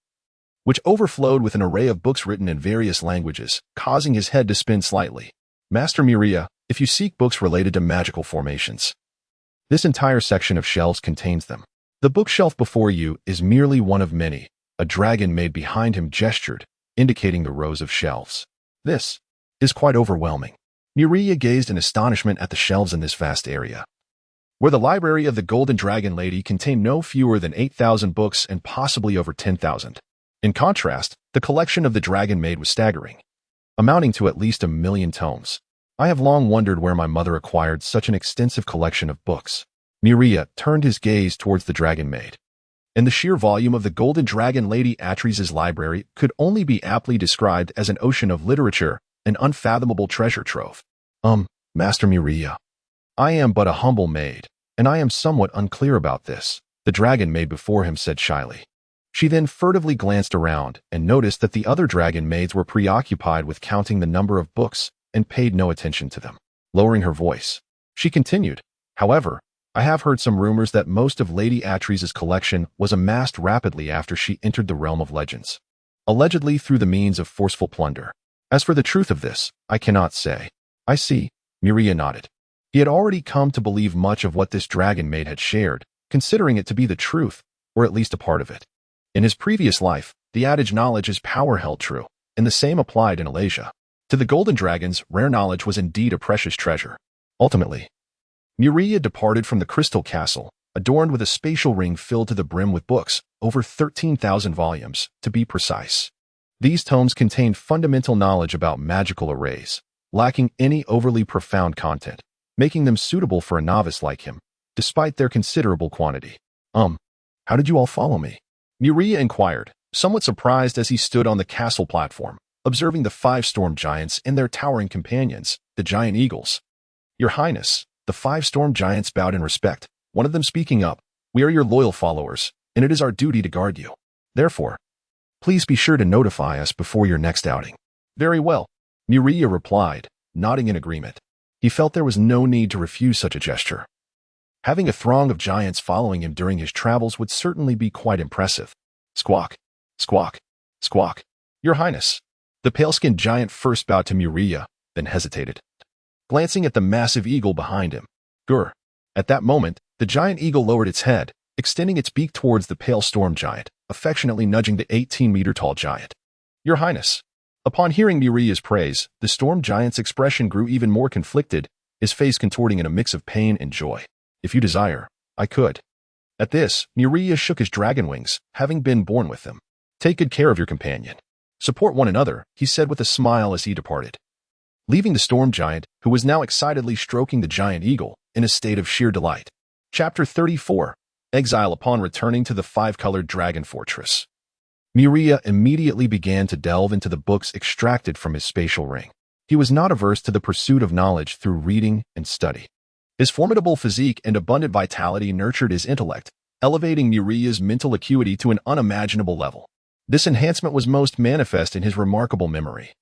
which overflowed with an array of books written in various languages, causing his head to spin slightly. Master Muria, if you seek books related to magical formations, this entire section of shelves contains them. The bookshelf before you is merely one of many. A dragon maid behind him gestured, indicating the rows of shelves. This is quite overwhelming. Muria gazed in astonishment at the shelves in this vast area, where the library of the Golden Dragon Lady contained no fewer than 8,000 books and possibly over 10,000. In contrast, the collection of the Dragon Maid was staggering, amounting to at least 1,000,000 tomes. I have long wondered where my mother acquired such an extensive collection of books. Muria turned his gaze towards the Dragon Maid, and the sheer volume of the Golden Dragon Lady Atrice's library could only be aptly described as an ocean of literature, an unfathomable treasure trove. Master Muria, I am but a humble maid, and I am somewhat unclear about this, the Dragon Maid before him said shyly. She then furtively glanced around and noticed that the other dragon maids were preoccupied with counting the number of books and paid no attention to them. Lowering her voice, she continued, however, I have heard some rumors that most of Lady Atrice's collection was amassed rapidly after she entered the realm of legends, allegedly through the means of forceful plunder. As for the truth of this, I cannot say. I see, Muria nodded. He had already come to believe much of what this dragon maid had shared, considering it to be the truth, or at least a part of it. In his previous life, the adage knowledge is power held true, and the same applied in Alasia. To the golden dragons, rare knowledge was indeed a precious treasure. Ultimately, Muria departed from the crystal castle, adorned with a spatial ring filled to the brim with books, over 13,000 volumes, to be precise. These tomes contained fundamental knowledge about magical arrays, lacking any overly profound content, making them suitable for a novice like him, despite their considerable quantity. How did you all follow me? Muria inquired, somewhat surprised as he stood on the castle platform, observing the 5 storm giants and their towering companions, the giant eagles. Your Highness, the 5 storm giants bowed in respect, one of them speaking up. "We are your loyal followers, and it is our duty to guard you. Therefore, please be sure to notify us before your next outing." "Very well," Muria replied, nodding in agreement. He felt there was no need to refuse such a gesture. Having a throng of giants following him during his travels would certainly be quite impressive. Squawk, squawk, squawk. "Your Highness." The pale-skinned giant first bowed to Muria, then hesitated, glancing at the massive eagle behind him. Grr. At that moment, the giant eagle lowered its head, extending its beak towards the pale storm giant, affectionately nudging the 18-meter-tall giant. "Your Highness." Upon hearing Muria's praise, the storm giant's expression grew even more conflicted, his face contorting in a mix of pain and joy. "If you desire, I could." At this, Muria shook his dragon wings, having been born with them. "Take good care of your companion. Support one another," he said with a smile as he departed, leaving the storm giant, who was now excitedly stroking the giant eagle, in a state of sheer delight. Chapter 34. Exile. Upon returning to the five-colored dragon fortress, Muria immediately began to delve into the books extracted from his spatial ring. He was not averse to the pursuit of knowledge through reading and study. His formidable physique and abundant vitality nurtured his intellect, elevating Muria's mental acuity to an unimaginable level. This enhancement was most manifest in his remarkable memory,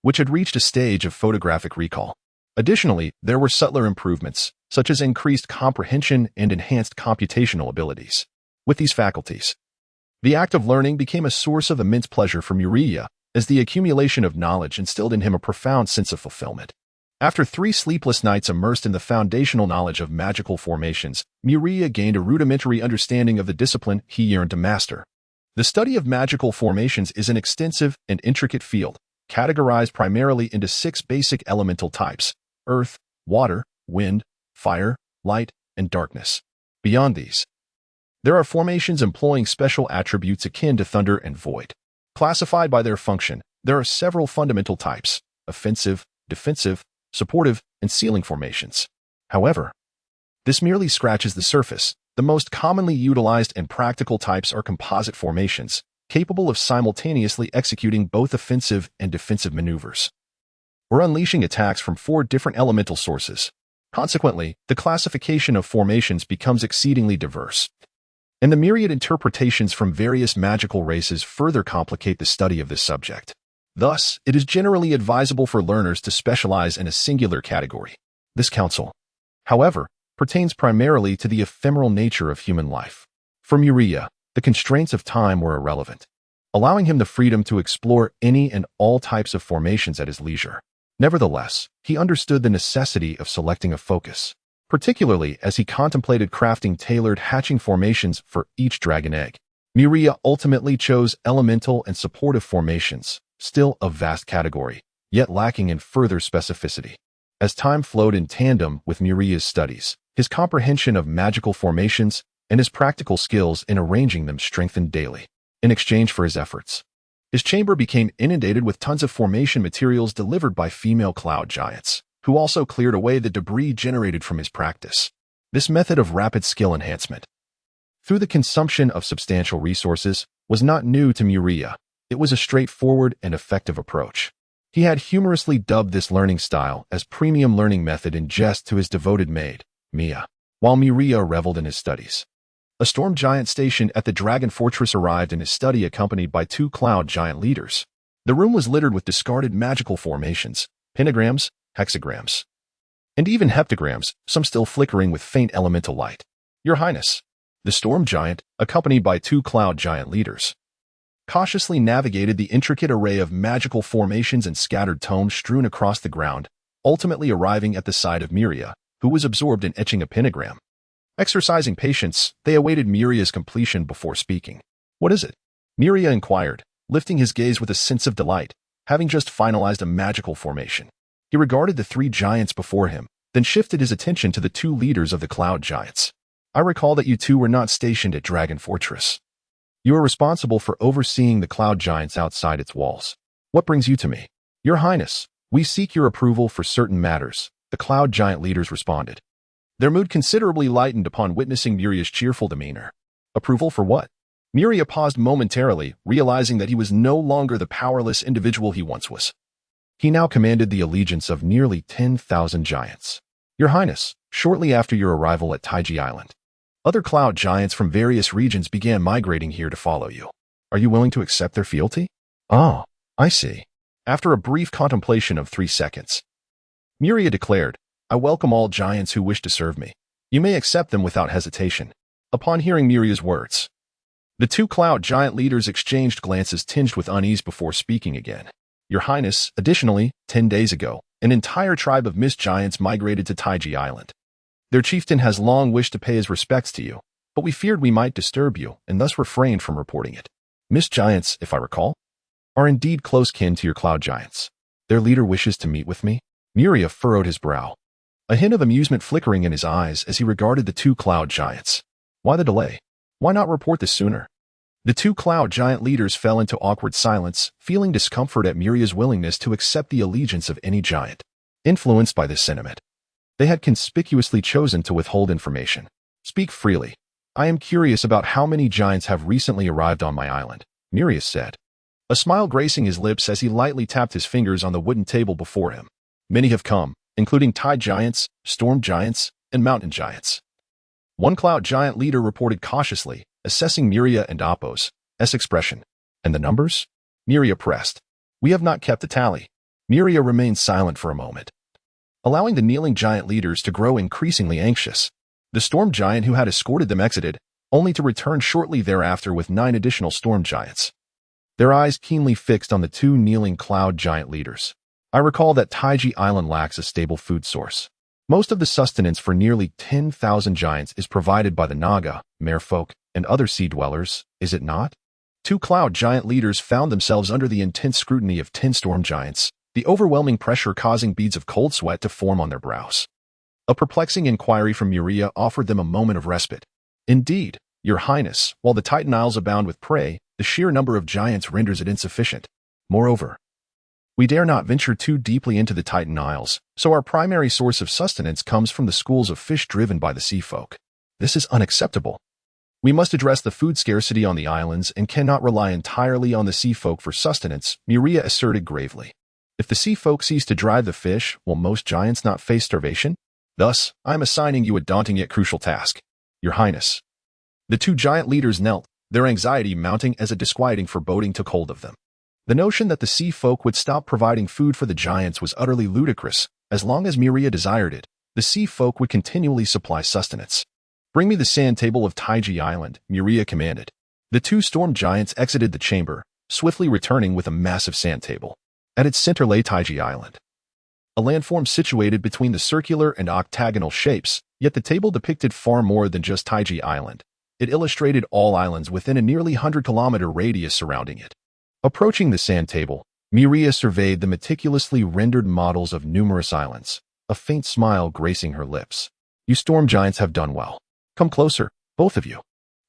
which had reached a stage of photographic recall. Additionally, there were subtler improvements, such as increased comprehension and enhanced computational abilities. With these faculties, the act of learning became a source of immense pleasure for Muria, as the accumulation of knowledge instilled in him a profound sense of fulfillment. After 3 sleepless nights immersed in the foundational knowledge of magical formations, Muria gained a rudimentary understanding of the discipline he yearned to master. The study of magical formations is an extensive and intricate field, categorized primarily into 6 basic elemental types: earth, water, wind, fire, light, and darkness. Beyond these, there are formations employing special attributes akin to thunder and void. Classified by their function, there are several fundamental types: offensive, defensive, supportive, and sealing formations. However, this merely scratches the surface. The most commonly utilized and practical types are composite formations, capable of simultaneously executing both offensive and defensive maneuvers, or unleashing attacks from 4 different elemental sources. Consequently, the classification of formations becomes exceedingly diverse, and the myriad interpretations from various magical races further complicate the study of this subject. Thus, it is generally advisable for learners to specialize in a singular category. This counsel, however, pertains primarily to the ephemeral nature of human life. For Muria, the constraints of time were irrelevant, allowing him the freedom to explore any and all types of formations at his leisure. Nevertheless, he understood the necessity of selecting a focus, particularly as he contemplated crafting tailored hatching formations for each dragon egg. Muria ultimately chose elemental and supportive formations, still a vast category, yet lacking in further specificity. As time flowed in tandem with Muria's studies, his comprehension of magical formations and his practical skills in arranging them strengthened daily. In exchange for his efforts, his chamber became inundated with tons of formation materials delivered by female cloud giants, who also cleared away the debris generated from his practice. This method of rapid skill enhancement, through the consumption of substantial resources, was not new to Muria. It was a straightforward and effective approach. He had humorously dubbed this learning style as premium learning method in jest to his devoted maid, Mia. While Muria reveled in his studies, a storm giant stationed at the dragon fortress arrived in his study accompanied by 2 cloud giant leaders. The room was littered with discarded magical formations, pentagrams, hexagrams, and even heptagrams, some still flickering with faint elemental light. "Your Highness." The storm giant, accompanied by 2 cloud giant leaders, cautiously navigated the intricate array of magical formations and scattered tomes strewn across the ground, ultimately arriving at the side of Muria, who was absorbed in etching a pentagram. Exercising patience, they awaited Muria's completion before speaking. "What is it?" Muria inquired, lifting his gaze with a sense of delight, having just finalized a magical formation. He regarded the 3 giants before him, then shifted his attention to the 2 leaders of the cloud giants. "I recall that you 2 were not stationed at Dragon Fortress. You are responsible for overseeing the cloud giants outside its walls. What brings you to me?" "Your Highness, we seek your approval for certain matters," the cloud giant leaders responded, their mood considerably lightened upon witnessing Muria's cheerful demeanor. "Approval for what?" Muria paused momentarily, realizing that he was no longer the powerless individual he once was. He now commanded the allegiance of nearly 10,000 giants. "Your Highness, shortly after your arrival at Taiji Island, Other cloud giants from various regions began migrating here to follow you. Are you willing to accept their fealty? Ah, I see. After a brief contemplation of 3 seconds, Muria declared, I welcome all giants who wish to serve me. You may accept them without hesitation. Upon hearing Muria's words, the 2 cloud giant leaders exchanged glances tinged with unease before speaking again. Your Highness, additionally, 10 days ago, an entire tribe of mist giants migrated to Taiji Island. Their chieftain has long wished to pay his respects to you, but we feared we might disturb you and thus refrained from reporting it. Mist giants, if I recall, are indeed close kin to your cloud giants. Their leader wishes to meet with me. Muria furrowed his brow, a hint of amusement flickering in his eyes as he regarded the 2 cloud giants. Why the delay? Why not report this sooner? The 2 cloud giant leaders fell into awkward silence, feeling discomfort at Muria's willingness to accept the allegiance of any giant. Influenced by this sentiment, they had conspicuously chosen to withhold information. Speak freely. I am curious about how many giants have recently arrived on my island, Muria said, a smile gracing his lips as he lightly tapped his fingers on the wooden table before him. Many have come, including tide giants, storm giants, and mountain giants. One cloud giant leader reported cautiously, assessing Muria and Apo's expression. And the numbers? Muria pressed. We have not kept a tally. Muria remained silent for a moment, allowing the kneeling giant leaders to grow increasingly anxious. The storm giant who had escorted them exited, only to return shortly thereafter with 9 additional storm giants, their eyes keenly fixed on the 2 kneeling cloud giant leaders. I recall that Taiji Island lacks a stable food source. Most of the sustenance for nearly 10,000 giants is provided by the Naga, merfolk, and other sea dwellers, is it not? 2 cloud giant leaders found themselves under the intense scrutiny of 10 storm giants, the overwhelming pressure causing beads of cold sweat to form on their brows. A perplexing inquiry from Muria offered them a moment of respite. Indeed, Your Highness, while the Titan Isles abound with prey, the sheer number of giants renders it insufficient. Moreover, we dare not venture too deeply into the Titan Isles, so our primary source of sustenance comes from the schools of fish driven by the sea folk. This is unacceptable. We must address the food scarcity on the islands and cannot rely entirely on the sea folk for sustenance, Muria asserted gravely. If the sea folk cease to drive the fish, will most giants not face starvation? Thus, I am assigning you a daunting yet crucial task. Your Highness. The 2 giant leaders knelt, their anxiety mounting as a disquieting foreboding took hold of them. The notion that the sea folk would stop providing food for the giants was utterly ludicrous. As long as Muria desired it, the sea folk would continually supply sustenance. Bring me the sand table of Taiji Island, Muria commanded. The 2 storm giants exited the chamber, swiftly returning with a massive sand table. At its center lay Taiji Island, a landform situated between the circular and octagonal shapes, yet the table depicted far more than just Taiji Island. It illustrated all islands within a nearly 100-kilometer radius surrounding it. Approaching the sand table, Muria surveyed the meticulously rendered models of numerous islands, a faint smile gracing her lips. You storm giants have done well. Come closer, both of you.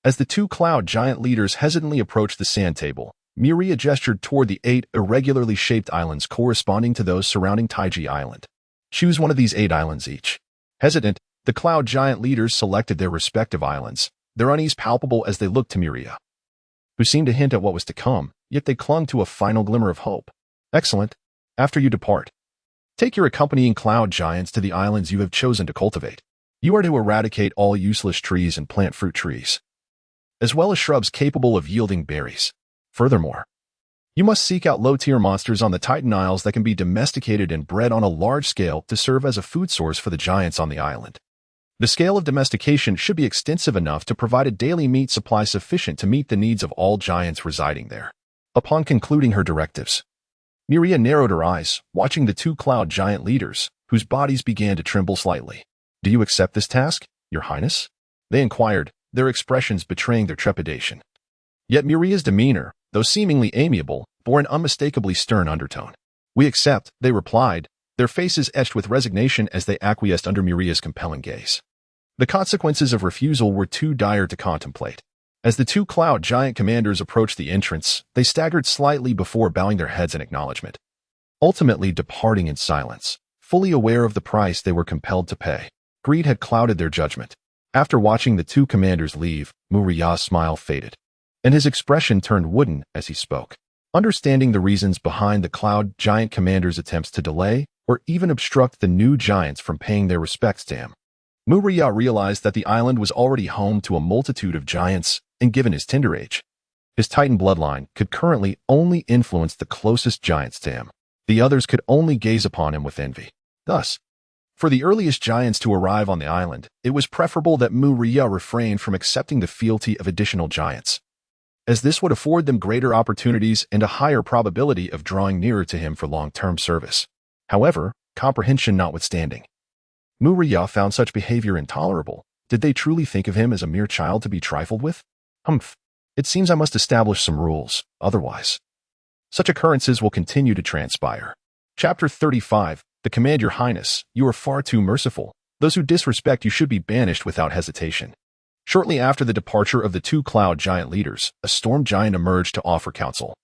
As the 2 cloud giant leaders hesitantly approached the sand table, Muria gestured toward the 8 irregularly shaped islands corresponding to those surrounding Taiji Island. Choose one of these 8 islands each. Hesitant, the cloud giant leaders selected their respective islands, their unease palpable as they looked to Muria, who seemed to hint at what was to come, yet they clung to a final glimmer of hope. Excellent. After you depart, take your accompanying cloud giants to the islands you have chosen to cultivate. You are to eradicate all useless trees and plant fruit trees, as well as shrubs capable of yielding berries. Furthermore, you must seek out low-tier monsters on the Titan Isles that can be domesticated and bred on a large scale to serve as a food source for the giants on the island. The scale of domestication should be extensive enough to provide a daily meat supply sufficient to meet the needs of all giants residing there. Upon concluding her directives, Muria narrowed her eyes, watching the 2 cloud giant leaders, whose bodies began to tremble slightly. Do you accept this task, Your Highness? They inquired, their expressions betraying their trepidation. Yet Muria's demeanor, though seemingly amiable, bore an unmistakably stern undertone. We accept, they replied, their faces etched with resignation as they acquiesced under Muria's compelling gaze. The consequences of refusal were too dire to contemplate. As the 2 cloud giant commanders approached the entrance, they staggered slightly before bowing their heads in acknowledgement, ultimately departing in silence, fully aware of the price they were compelled to pay. Greed had clouded their judgment. After watching the 2 commanders leave, Muria's smile faded, and his expression turned wooden as he spoke. Understanding the reasons behind the cloud giant commanders' attempts to delay or even obstruct the new giants from paying their respects to him, Muria realized that the island was already home to a multitude of giants, and given his tender age, his Titan bloodline could currently only influence the closest giants to him. The others could only gaze upon him with envy. Thus, for the earliest giants to arrive on the island, it was preferable that Muria refrain from accepting the fealty of additional giants, as this would afford them greater opportunities and a higher probability of drawing nearer to him for long-term service. However, comprehension notwithstanding, Muria found such behavior intolerable. Did they truly think of him as a mere child to be trifled with? Humph. It seems I must establish some rules, otherwise such occurrences will continue to transpire. Chapter 35. The command, Your Highness, you are far too merciful. Those who disrespect you should be banished without hesitation. Shortly after the departure of the two cloud giant leaders, a storm giant emerged to offer counsel.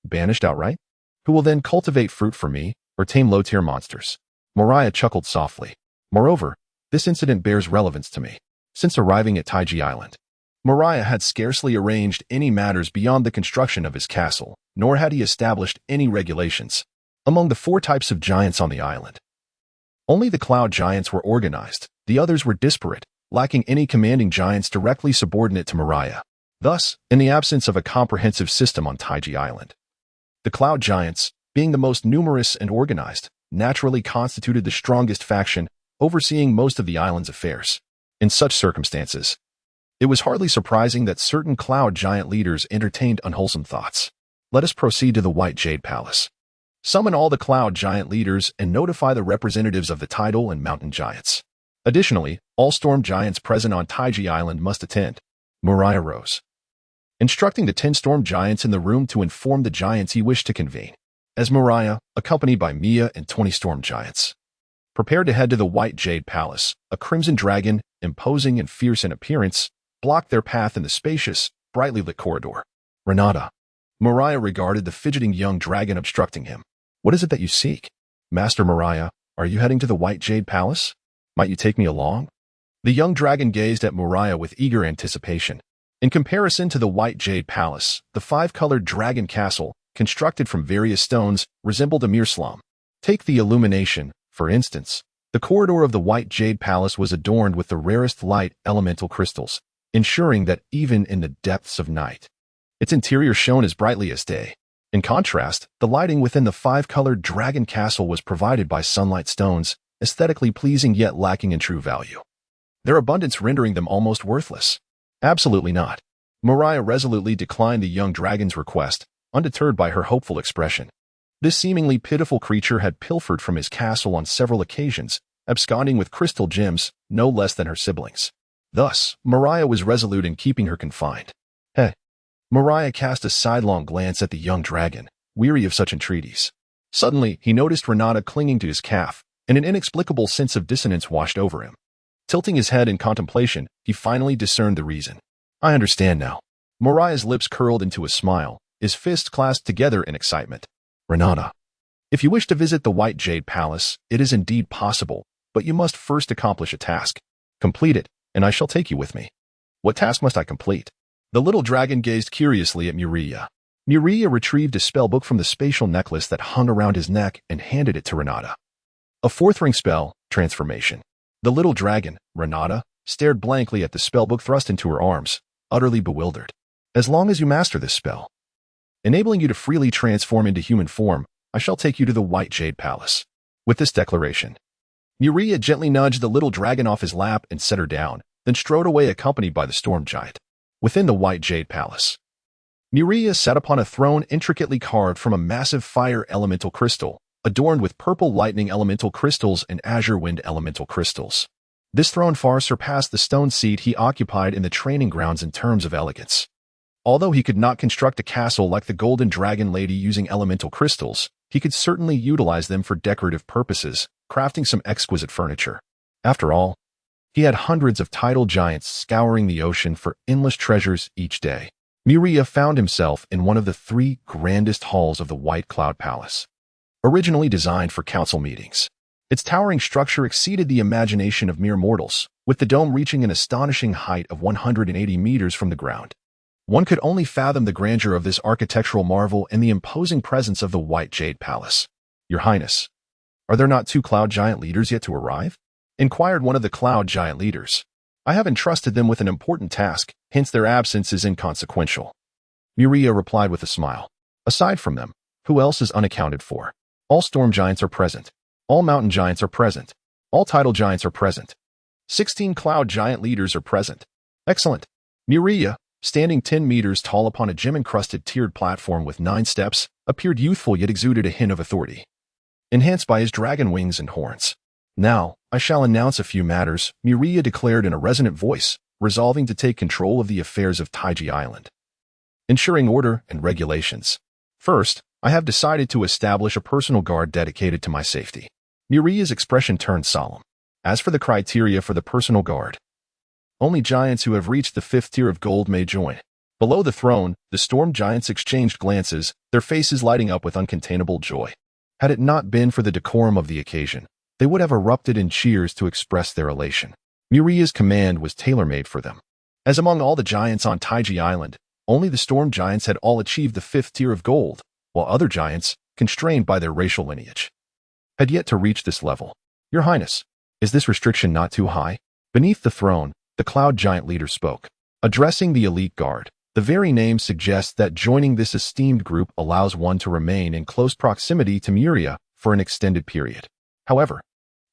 Banished outright? Who will then cultivate fruit for me, or tame low-tier monsters? Muria chuckled softly. Moreover, this incident bears relevance to me. Since arriving at Taiji Island, Muria had scarcely arranged any matters beyond the construction of his castle, nor had he established any regulations. Among the 4 types of giants on the island, only the cloud giants were organized. The others were disparate, lacking any commanding giants directly subordinate to Muria. Thus, in the absence of a comprehensive system on Taiji Island, the cloud giants, being the most numerous and organized, naturally constituted the strongest faction, overseeing most of the island's affairs. In such circumstances, it was hardly surprising that certain cloud giant leaders entertained unwholesome thoughts. Let us proceed to the White Jade Palace. Summon all the cloud giant leaders and notify the representatives of the tidal and mountain giants. Additionally, all storm giants present on Taiji Island must attend. Muria rose, instructing the 10 storm giants in the room to inform the giants he wished to convene. As Muria, accompanied by Mia and 20 storm giants, prepared to head to the White Jade Palace, a crimson dragon, imposing and fierce in appearance, blocked their path in the spacious, brightly lit corridor. Renata. Muria regarded the fidgeting young dragon obstructing him. What is it that you seek? Master Muria, are you heading to the White Jade Palace? Might you take me along? The young dragon gazed at Muria with eager anticipation. In comparison to the White Jade Palace, the 5-colored dragon castle, constructed from various stones, resembled a mere slum. Take the illumination, for instance. The corridor of the White Jade Palace was adorned with the rarest light elemental crystals, ensuring that even in the depths of night, its interior shone as brightly as day. In contrast, the lighting within the 5-colored dragon castle was provided by sunlight stones, aesthetically pleasing yet lacking in true value, their abundance rendering them almost worthless. Absolutely not. Muria resolutely declined the young dragon's request, undeterred by her hopeful expression. This seemingly pitiful creature had pilfered from his castle on several occasions, absconding with crystal gems, no less than her siblings. Thus, Muria was resolute in keeping her confined. Muria cast a sidelong glance at the young dragon, weary of such entreaties. Suddenly, he noticed Renata clinging to his calf, and an inexplicable sense of dissonance washed over him. Tilting his head in contemplation, he finally discerned the reason. I understand now. Muria's lips curled into a smile, his fists clasped together in excitement. Renata, if you wish to visit the White Jade Palace, it is indeed possible, but you must first accomplish a task. Complete it, and I shall take you with me. What task must I complete? The little dragon gazed curiously at Muria. Muria retrieved a spellbook from the spatial necklace that hung around his neck and handed it to Renata. A 4th ring spell, transformation. The little dragon, Renata, stared blankly at the spellbook thrust into her arms, utterly bewildered. As long as you master this spell, enabling you to freely transform into human form, I shall take you to the White Jade Palace. With this declaration, Muria gently nudged the little dragon off his lap and set her down, then strode away accompanied by the storm giant. Within the White Jade Palace, Muria sat upon a throne intricately carved from a massive fire elemental crystal, adorned with purple lightning elemental crystals and azure wind elemental crystals. This throne far surpassed the stone seat he occupied in the training grounds in terms of elegance. Although he could not construct a castle like the Golden Dragon Lady using elemental crystals, he could certainly utilize them for decorative purposes, crafting some exquisite furniture. After all, he had hundreds of tidal giants scouring the ocean for endless treasures each day. Muria found himself in one of the 3 grandest halls of the White Cloud Palace, originally designed for council meetings. Its towering structure exceeded the imagination of mere mortals, with the dome reaching an astonishing height of 180 meters from the ground. One could only fathom the grandeur of this architectural marvel and the imposing presence of the White Jade Palace. Your Highness, are there not 2 cloud giant leaders yet to arrive? inquired one of the cloud giant leaders. I have entrusted them with an important task, hence their absence is inconsequential. Muria replied with a smile. Aside from them, who else is unaccounted for? All storm giants are present. All mountain giants are present. All tidal giants are present. 16 cloud giant leaders are present. Excellent. Muria, standing 10 meters tall upon a gem-encrusted tiered platform with 9 steps, appeared youthful yet exuded a hint of authority, enhanced by his dragon wings and horns. Now, I shall announce a few matters, Muria declared in a resonant voice, resolving to take control of the affairs of Taiji Island, ensuring order and regulations. First, I have decided to establish a personal guard dedicated to my safety. Muria's expression turned solemn. As for the criteria for the personal guard, only giants who have reached the 5th tier of gold may join. Below the throne, the storm giants exchanged glances, their faces lighting up with uncontainable joy. Had it not been for the decorum of the occasion, they would have erupted in cheers to express their elation. Muria's command was tailor-made for them. As among all the giants on Taiji Island, only the storm giants had all achieved the 5th tier of gold, while other giants, constrained by their racial lineage, had yet to reach this level. Your Highness, is this restriction not too high? Beneath the throne, the cloud giant leader spoke. Addressing the elite guard, the very name suggests that joining this esteemed group allows one to remain in close proximity to Muria for an extended period. However,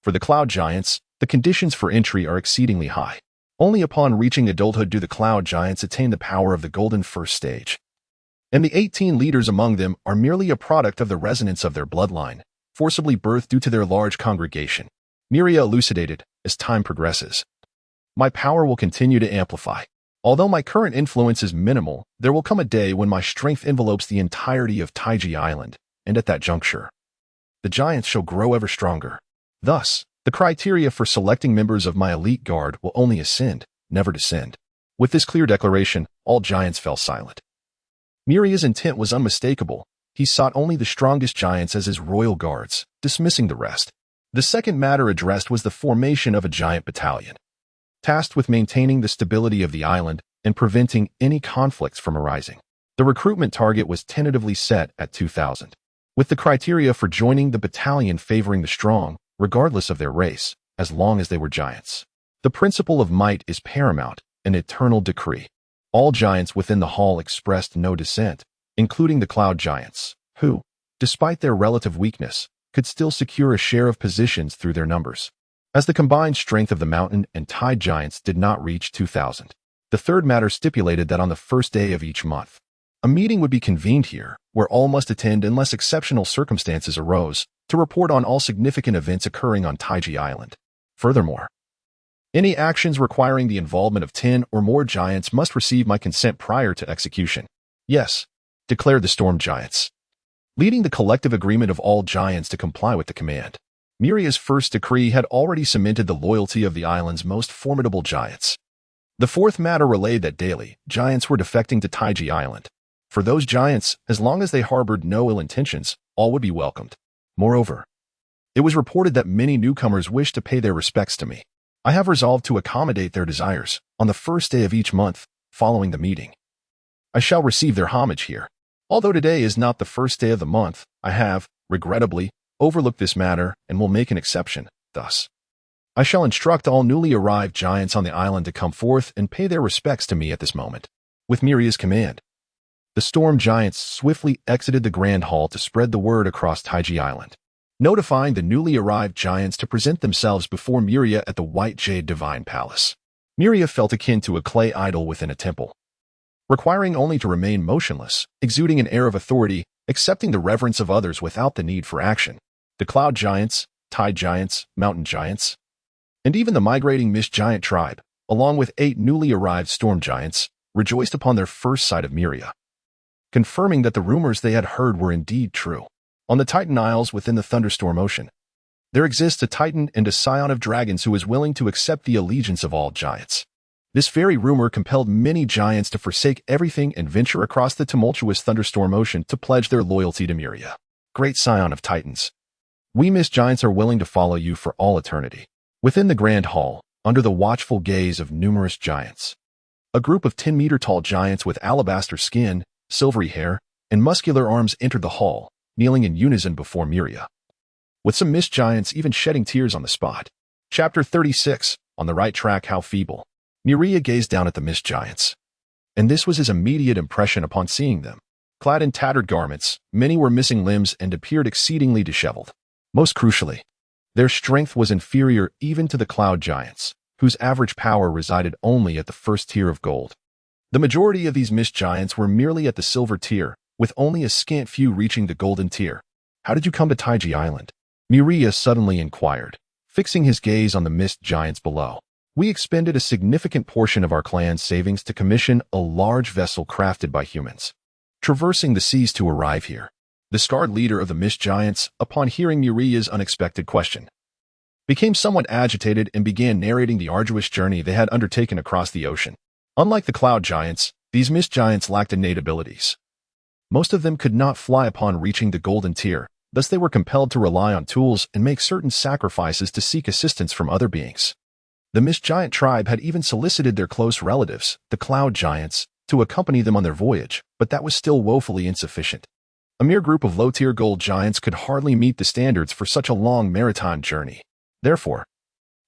for the cloud giants, the conditions for entry are exceedingly high. Only upon reaching adulthood do the cloud giants attain the power of the golden first stage. And the 18 leaders among them are merely a product of the resonance of their bloodline, forcibly birthed due to their large congregation. Muria elucidated, as time progresses, my power will continue to amplify. Although my current influence is minimal, there will come a day when my strength envelopes the entirety of Taiji Island, and at that juncture, the giants shall grow ever stronger. Thus, the criteria for selecting members of my elite guard will only ascend, never descend. With this clear declaration, all giants fell silent. Muria's intent was unmistakable. He sought only the strongest giants as his royal guards, dismissing the rest. The second matter addressed was the formation of a giant battalion, tasked with maintaining the stability of the island and preventing any conflicts from arising. The recruitment target was tentatively set at 2,000, with the criteria for joining the battalion favoring the strong, regardless of their race, as long as they were giants. The principle of might is paramount, an eternal decree. All giants within the hall expressed no dissent, including the cloud giants, who, despite their relative weakness, could still secure a share of positions through their numbers, as the combined strength of the mountain and tide giants did not reach 2,000. The third matter stipulated that on the first day of each month, a meeting would be convened here, where all must attend unless exceptional circumstances arose, to report on all significant events occurring on Taiji Island. Furthermore, any actions requiring the involvement of 10 or more giants must receive my consent prior to execution. Yes, declared the storm giants, leading the collective agreement of all giants to comply with the command. Muria's first decree had already cemented the loyalty of the island's most formidable giants. The fourth matter relayed that daily, giants were defecting to Taiji Island. For those giants, as long as they harbored no ill intentions, all would be welcomed. Moreover, it was reported that many newcomers wished to pay their respects to me. I have resolved to accommodate their desires. On the first day of each month, following the meeting, I shall receive their homage here. Although today is not the first day of the month, I have, regrettably, overlooked this matter and will make an exception. Thus, I shall instruct all newly arrived giants on the island to come forth and pay their respects to me at this moment. With Muria's command, the storm giants swiftly exited the grand hall to spread the word across Taiji Island, notifying the newly arrived giants to present themselves before Muria at the White Jade Divine Palace. Muria felt akin to a clay idol within a temple, requiring only to remain motionless, exuding an air of authority, accepting the reverence of others without the need for action. The cloud giants, tide giants, mountain giants, and even the migrating mist giant tribe, along with 8 newly arrived storm giants, rejoiced upon their first sight of Muria, confirming that the rumors they had heard were indeed true. On the Titan Isles within the Thunderstorm Ocean, there exists a Titan and a scion of dragons who is willing to accept the allegiance of all giants. This very rumor compelled many giants to forsake everything and venture across the tumultuous Thunderstorm Ocean to pledge their loyalty to Muria. Great scion of Titans, we mist giants are willing to follow you for all eternity. Within the grand hall, under the watchful gaze of numerous giants, a group of 10-meter-tall giants with alabaster skin, silvery hair, and muscular arms entered the hall, kneeling in unison before Muria, with some mist giants even shedding tears on the spot. Chapter 36, On the Right Track, How Feeble. Muria gazed down at the mist giants, and this was his immediate impression upon seeing them. Clad in tattered garments, many were missing limbs and appeared exceedingly disheveled. Most crucially, their strength was inferior even to the cloud giants, whose average power resided only at the first tier of gold. The majority of these mist giants were merely at the silver tier, with only a scant few reaching the golden tier. How did you come to Taiji Island? Muria suddenly inquired, fixing his gaze on the mist giants below. We expended a significant portion of our clan's savings to commission a large vessel crafted by humans, traversing the seas to arrive here. The scarred leader of the mist giants, upon hearing Muria's unexpected question, became somewhat agitated and began narrating the arduous journey they had undertaken across the ocean. Unlike the cloud giants, these mist giants lacked innate abilities. Most of them could not fly upon reaching the golden tier, thus they were compelled to rely on tools and make certain sacrifices to seek assistance from other beings. The mist giant tribe had even solicited their close relatives, the cloud giants, to accompany them on their voyage, but that was still woefully insufficient. A mere group of low-tier gold giants could hardly meet the standards for such a long maritime journey. Therefore,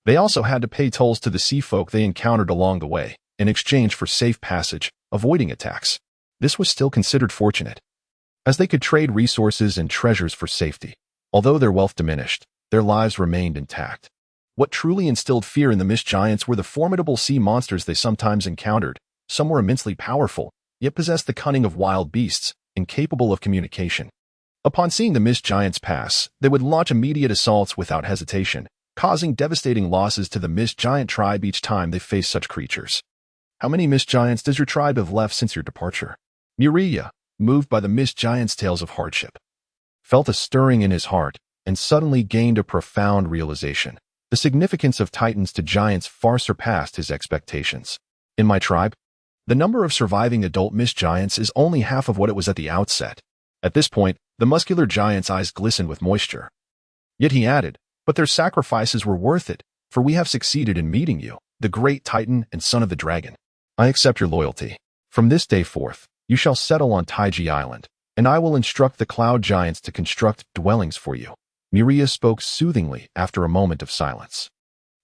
they also had to pay tolls to the sea folk they encountered along the way, in exchange for safe passage, avoiding attacks. This was still considered fortunate, as they could trade resources and treasures for safety. Although their wealth diminished, their lives remained intact. What truly instilled fear in the mist giants were the formidable sea monsters they sometimes encountered. Some were immensely powerful, yet possessed the cunning of wild beasts, incapable of communication. Upon seeing the mist giants pass, they would launch immediate assaults without hesitation, causing devastating losses to the mist giant tribe each time they faced such creatures. How many mist giants does your tribe have left since your departure? Muria, moved by the mist giants' tales of hardship, felt a stirring in his heart and suddenly gained a profound realization. The significance of titans to giants far surpassed his expectations. In my tribe, the number of surviving adult mist giants is only half of what it was at the outset. At this point, the muscular giant's eyes glistened with moisture. Yet he added, but their sacrifices were worth it, for we have succeeded in meeting you, the great titan and son of the dragon. I accept your loyalty. From this day forth, you shall settle on Taiji Island, and I will instruct the cloud giants to construct dwellings for you. Muria spoke soothingly after a moment of silence.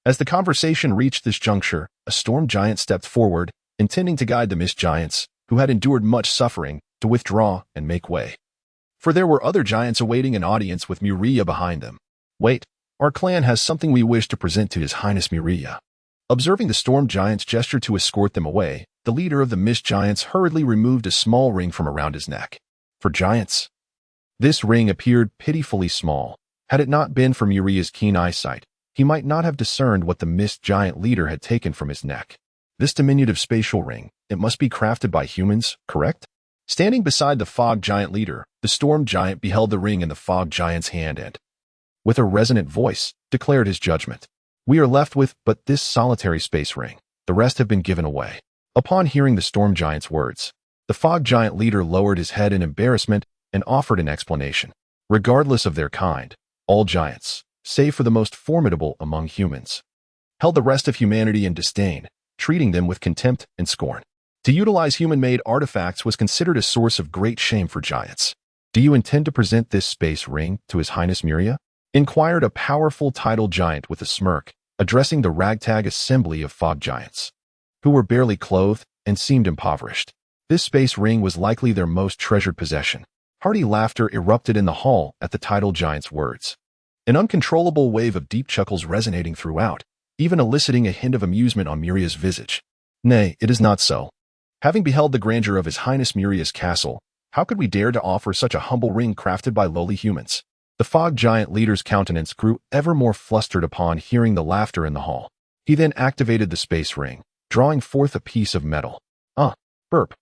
As the conversation reached this juncture, a storm giant stepped forward, intending to guide the mist giants, who had endured much suffering, to withdraw and make way. For there were other giants awaiting an audience with Muria behind them. Wait, our clan has something we wish to present to His Highness Muria. Observing the storm giants gesture to escort them away, the leader of the mist giants hurriedly removed a small ring from around his neck. For giants, this ring appeared pitifully small. Had it not been for Muria's keen eyesight, he might not have discerned what the mist giant leader had taken from his neck. This diminutive spatial ring, it must be crafted by humans, correct? Standing beside the fog giant leader, the storm giant beheld the ring in the fog giant's hand and, with a resonant voice, declared his judgment. We are left with but this solitary space ring. The rest have been given away. Upon hearing the storm giant's words, the fog giant leader lowered his head in embarrassment and offered an explanation. Regardless of their kind, all giants, save for the most formidable among humans, held the rest of humanity in disdain, treating them with contempt and scorn. To utilize human-made artifacts was considered a source of great shame for giants. Do you intend to present this space ring to His Highness Muria? Inquired a powerful tidal giant with a smirk, addressing the ragtag assembly of fog giants, who were barely clothed and seemed impoverished. This space ring was likely their most treasured possession. Hearty laughter erupted in the hall at the tidal giant's words, an uncontrollable wave of deep chuckles resonating throughout, even eliciting a hint of amusement on Muria's visage. Nay, it is not so. Having beheld the grandeur of His Highness Muria's castle, how could we dare to offer such a humble ring crafted by lowly humans? The fog giant leader's countenance grew ever more flustered upon hearing the laughter in the hall. He then activated the space ring, drawing forth a piece of metal. Burp.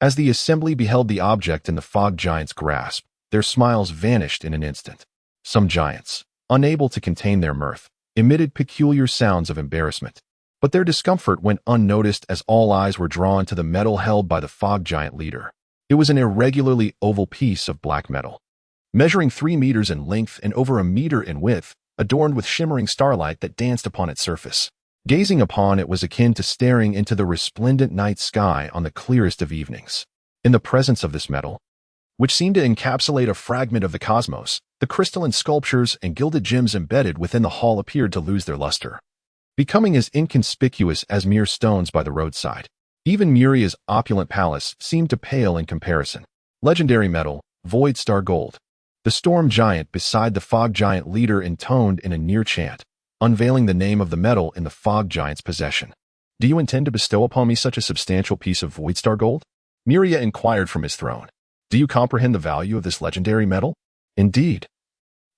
As the assembly beheld the object in the fog giant's grasp, their smiles vanished in an instant. Some giants, unable to contain their mirth, emitted peculiar sounds of embarrassment. But their discomfort went unnoticed as all eyes were drawn to the metal held by the fog giant leader. It was an irregularly oval piece of black metal, measuring 3 meters in length and over 1 meter in width, adorned with shimmering starlight that danced upon its surface. Gazing upon it was akin to staring into the resplendent night sky on the clearest of evenings. In the presence of this metal, which seemed to encapsulate a fragment of the cosmos. The crystalline sculptures and gilded gems embedded within the hall appeared to lose their luster, becoming as inconspicuous as mere stones by the roadside. Even Muria's opulent palace seemed to pale in comparison. Legendary metal, void star gold. The storm giant beside the fog giant leader intoned in a near chant, unveiling the name of the metal in the fog giant's possession. Do you intend to bestow upon me such a substantial piece of void star gold? Muria inquired from his throne. Do you comprehend the value of this legendary metal? Indeed,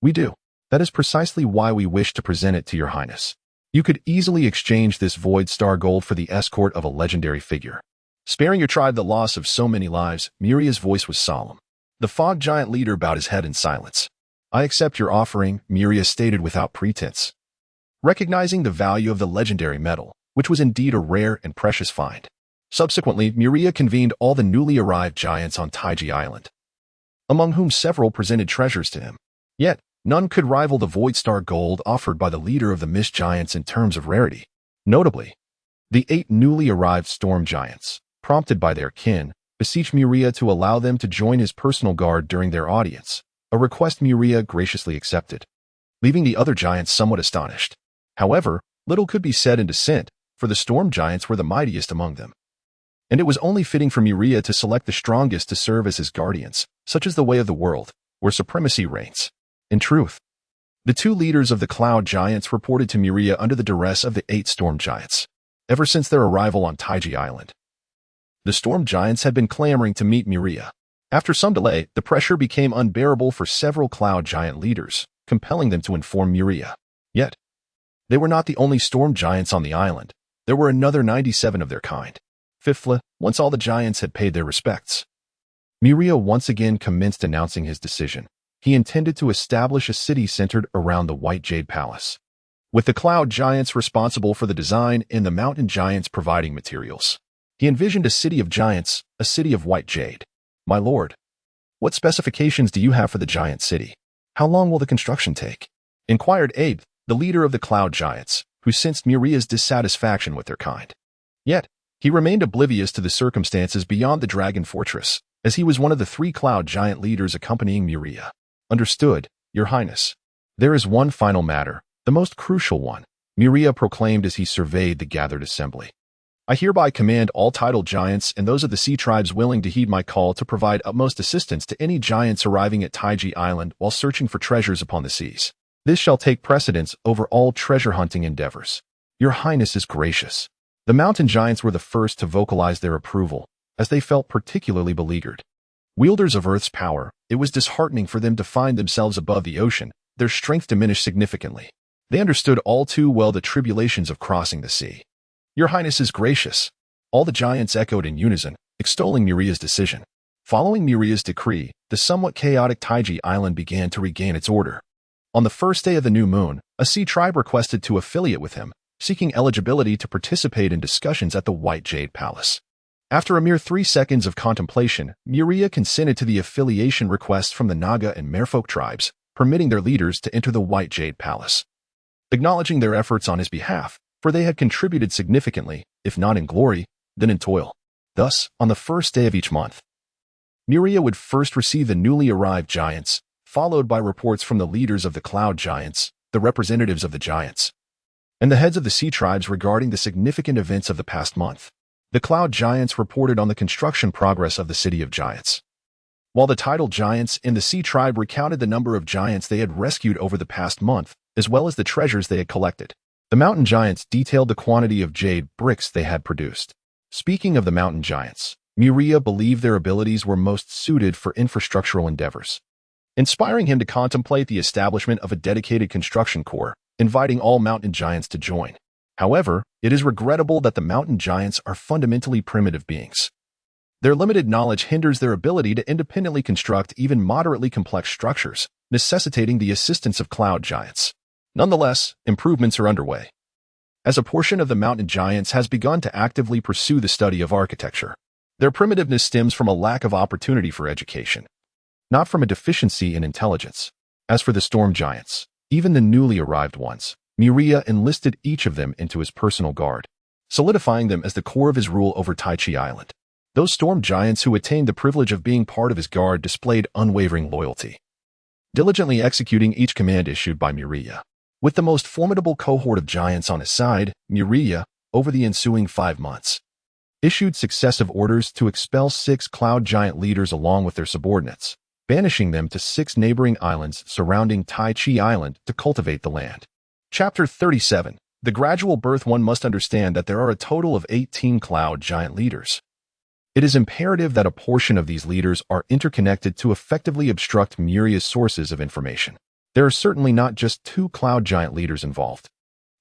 we do. That is precisely why we wish to present it to your highness. You could easily exchange this void star gold for the escort of a legendary figure, sparing your tribe the loss of so many lives. Muria's voice was solemn. The fog giant leader bowed his head in silence. I accept your offering, Muria stated without pretense, recognizing the value of the legendary metal, which was indeed a rare and precious find. Subsequently, Muria convened all the newly arrived giants on Taiji Island, among whom several presented treasures to him. Yet, none could rival the void star gold offered by the leader of the mist giants in terms of rarity. Notably, the 8 newly arrived storm giants, prompted by their kin, beseeched Muria to allow them to join his personal guard during their audience, a request Muria graciously accepted, leaving the other giants somewhat astonished. However, little could be said in dissent, for the storm giants were the mightiest among them, and it was only fitting for Muria to select the strongest to serve as his guardians, such as the way of the world, where supremacy reigns. In truth, the 2 leaders of the cloud giants reported to Muria under the duress of the 8 storm giants. Ever since their arrival on Taiji Island, the storm giants had been clamoring to meet Muria. After some delay, the pressure became unbearable for several cloud giant leaders, compelling them to inform Muria. Yet, they were not the only storm giants on the island. There were another 97 of their kind. Fifthly, once all the giants had paid their respects, Muria once again commenced announcing his decision. He intended to establish a city centered around the White Jade Palace, with the cloud giants responsible for the design and the mountain giants providing materials. He envisioned a city of giants, a city of white jade. My lord, what specifications do you have for the giant city? How long will the construction take? Inquired Abe, the leader of the cloud giants, who sensed Muria's dissatisfaction with their kind. Yet, he remained oblivious to the circumstances beyond the dragon fortress, as he was one of the 3 cloud giant leaders accompanying Muria. Understood, your highness. There is one final matter, the most crucial one, Muria proclaimed as he surveyed the gathered assembly. I hereby command all titled giants and those of the sea tribes willing to heed my call to provide utmost assistance to any giants arriving at Taiji Island while searching for treasures upon the seas. This shall take precedence over all treasure hunting endeavors. Your highness is gracious. The mountain giants were the first to vocalize their approval, as they felt particularly beleaguered. Wielders of Earth's power, it was disheartening for them to find themselves above the ocean, their strength diminished significantly. They understood all too well the tribulations of crossing the sea. Your highness is gracious. All the giants echoed in unison, extolling Muria's decision. Following Muria's decree, the somewhat chaotic Taiji Island began to regain its order. On the first day of the new moon, a sea tribe requested to affiliate with him, seeking eligibility to participate in discussions at the White Jade Palace. After a mere 3 seconds of contemplation, Muria consented to the affiliation request from the Naga and Merfolk tribes, permitting their leaders to enter the White Jade Palace, acknowledging their efforts on his behalf, for they had contributed significantly, if not in glory, then in toil. Thus, on the first day of each month, Muria would first receive the newly arrived giants, followed by reports from the leaders of the cloud giants, the representatives of the giants, and the heads of the sea tribes regarding the significant events of the past month. The cloud giants reported on the construction progress of the city of giants, while the tidal giants and the sea tribe recounted the number of giants they had rescued over the past month, as well as the treasures they had collected. The mountain giants detailed the quantity of jade bricks they had produced. Speaking of the mountain giants, Muria believed their abilities were most suited for infrastructural endeavors, inspiring him to contemplate the establishment of a dedicated construction corps, inviting all mountain giants to join. However, it is regrettable that the mountain giants are fundamentally primitive beings. Their limited knowledge hinders their ability to independently construct even moderately complex structures, necessitating the assistance of cloud giants. Nonetheless, improvements are underway, as a portion of the mountain giants has begun to actively pursue the study of architecture. Their primitiveness stems from a lack of opportunity for education, not from a deficiency in intelligence. As for the storm giants, even the newly arrived ones, Muria enlisted each of them into his personal guard, solidifying them as the core of his rule over Taiji Island. Those storm giants who attained the privilege of being part of his guard displayed unwavering loyalty, diligently executing each command issued by Muria. With the most formidable cohort of giants on his side, Muria, over the ensuing 5 months, issued successive orders to expel 6 cloud giant leaders along with their subordinates, banishing them to 6 neighboring islands surrounding Tai Chi Island to cultivate the land. Chapter 37. The gradual birth. One must understand that there are a total of 18 cloud giant leaders. It is imperative that a portion of these leaders are interconnected to effectively obstruct Muria's sources of information. There are certainly not just 2 cloud giant leaders involved.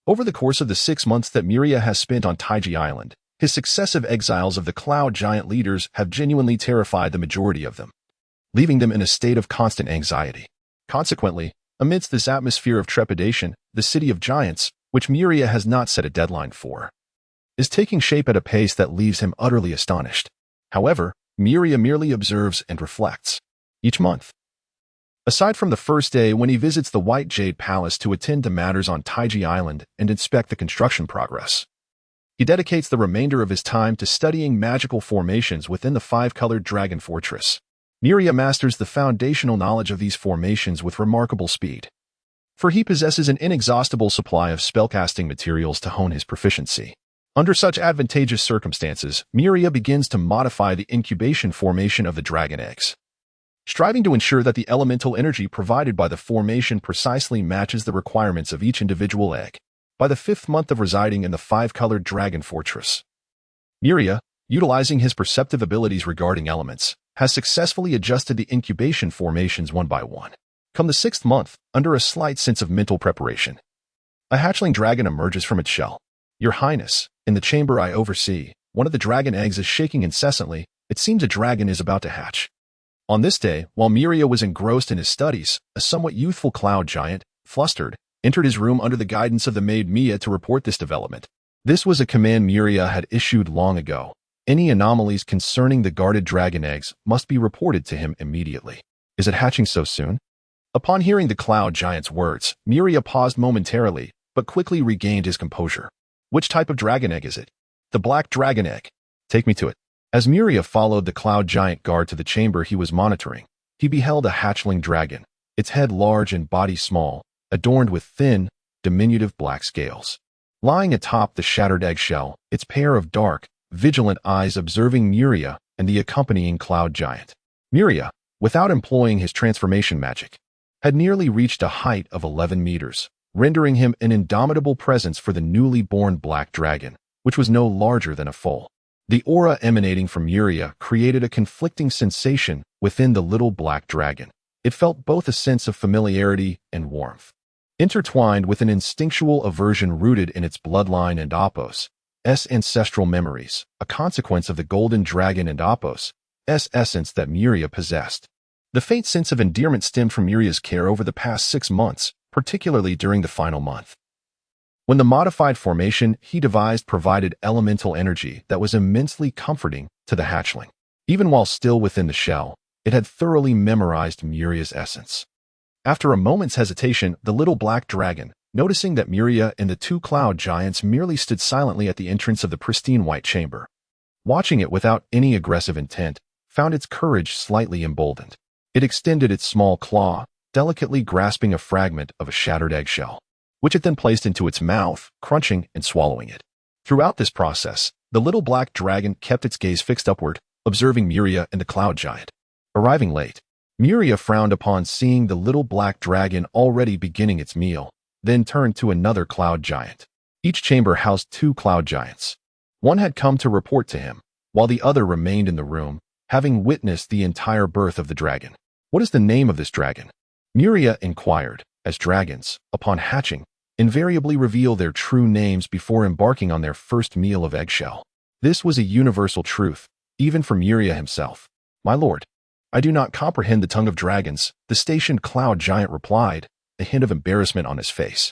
Over the course of the 6 months that Muria has spent on Taiji Island, his successive exiles of the cloud giant leaders have genuinely terrified the majority of them, leaving them in a state of constant anxiety. Consequently, amidst this atmosphere of trepidation, the city of giants, which Muria has not set a deadline for, is taking shape at a pace that leaves him utterly astonished. However, Muria merely observes and reflects. Each month, aside from the first day when he visits the White Jade Palace to attend to matters on Taiji Island and inspect the construction progress, he dedicates the remainder of his time to studying magical formations within the 5-colored Dragon Fortress. Muria masters the foundational knowledge of these formations with remarkable speed, for he possesses an inexhaustible supply of spellcasting materials to hone his proficiency. Under such advantageous circumstances, Muria begins to modify the incubation formation of the dragon eggs, striving to ensure that the elemental energy provided by the formation precisely matches the requirements of each individual egg. By the 5th month of residing in the 5-colored Dragon Fortress, Muria, utilizing his perceptive abilities regarding elements, has successfully adjusted the incubation formations one by one. Come the 6th month, under a slight sense of mental preparation, a hatchling dragon emerges from its shell. Your Highness, in the chamber I oversee, one of the dragon eggs is shaking incessantly. It seems a dragon is about to hatch. On this day, while Muria was engrossed in his studies, a somewhat youthful cloud giant, flustered, entered his room under the guidance of the maid Mia to report this development. This was a command Muria had issued long ago. Any anomalies concerning the guarded dragon eggs must be reported to him immediately. Is it hatching so soon? Upon hearing the cloud giant's words, Muria paused momentarily, but quickly regained his composure. Which type of dragon egg is it? The black dragon egg. Take me to it. As Muria followed the cloud giant guard to the chamber he was monitoring, he beheld a hatchling dragon, its head large and body small, adorned with thin, diminutive black scales. Lying atop the shattered eggshell, its pair of dark, vigilant eyes observing Muria and the accompanying cloud giant. Muria, without employing his transformation magic, had nearly reached a height of 11 meters, rendering him an indomitable presence for the newly born black dragon, which was no larger than a foal. The aura emanating from Muria created a conflicting sensation within the little black dragon. It felt both a sense of familiarity and warmth, intertwined with an instinctual aversion rooted in its bloodline and Apos' ancestral memories, a consequence of the golden dragon and Apos' essence that Muria possessed. The faint sense of endearment stemmed from Muria's care over the past 6 months, particularly during the final month, when the modified formation he devised provided elemental energy that was immensely comforting to the hatchling. Even while still within the shell, it had thoroughly memorized Muria's essence. After a moment's hesitation, the little black dragon, noticing that Muria and the 2 cloud giants merely stood silently at the entrance of the pristine white chamber, watching it without any aggressive intent, found its courage slightly emboldened. It extended its small claw, delicately grasping a fragment of a shattered eggshell, which it then placed into its mouth, crunching and swallowing it. Throughout this process, the little black dragon kept its gaze fixed upward, observing Muria and the cloud giant. Arriving late, Muria frowned upon seeing the little black dragon already beginning its meal, then turned to another cloud giant. Each chamber housed 2 cloud giants. One had come to report to him, while the other remained in the room, having witnessed the entire birth of the dragon. What is the name of this dragon? Muria inquired, as dragons, upon hatching, invariably reveal their true names before embarking on their first meal of eggshell. This was a universal truth, even for Muria himself. My lord, I do not comprehend the tongue of dragons, the stationed cloud giant replied, a hint of embarrassment on his face.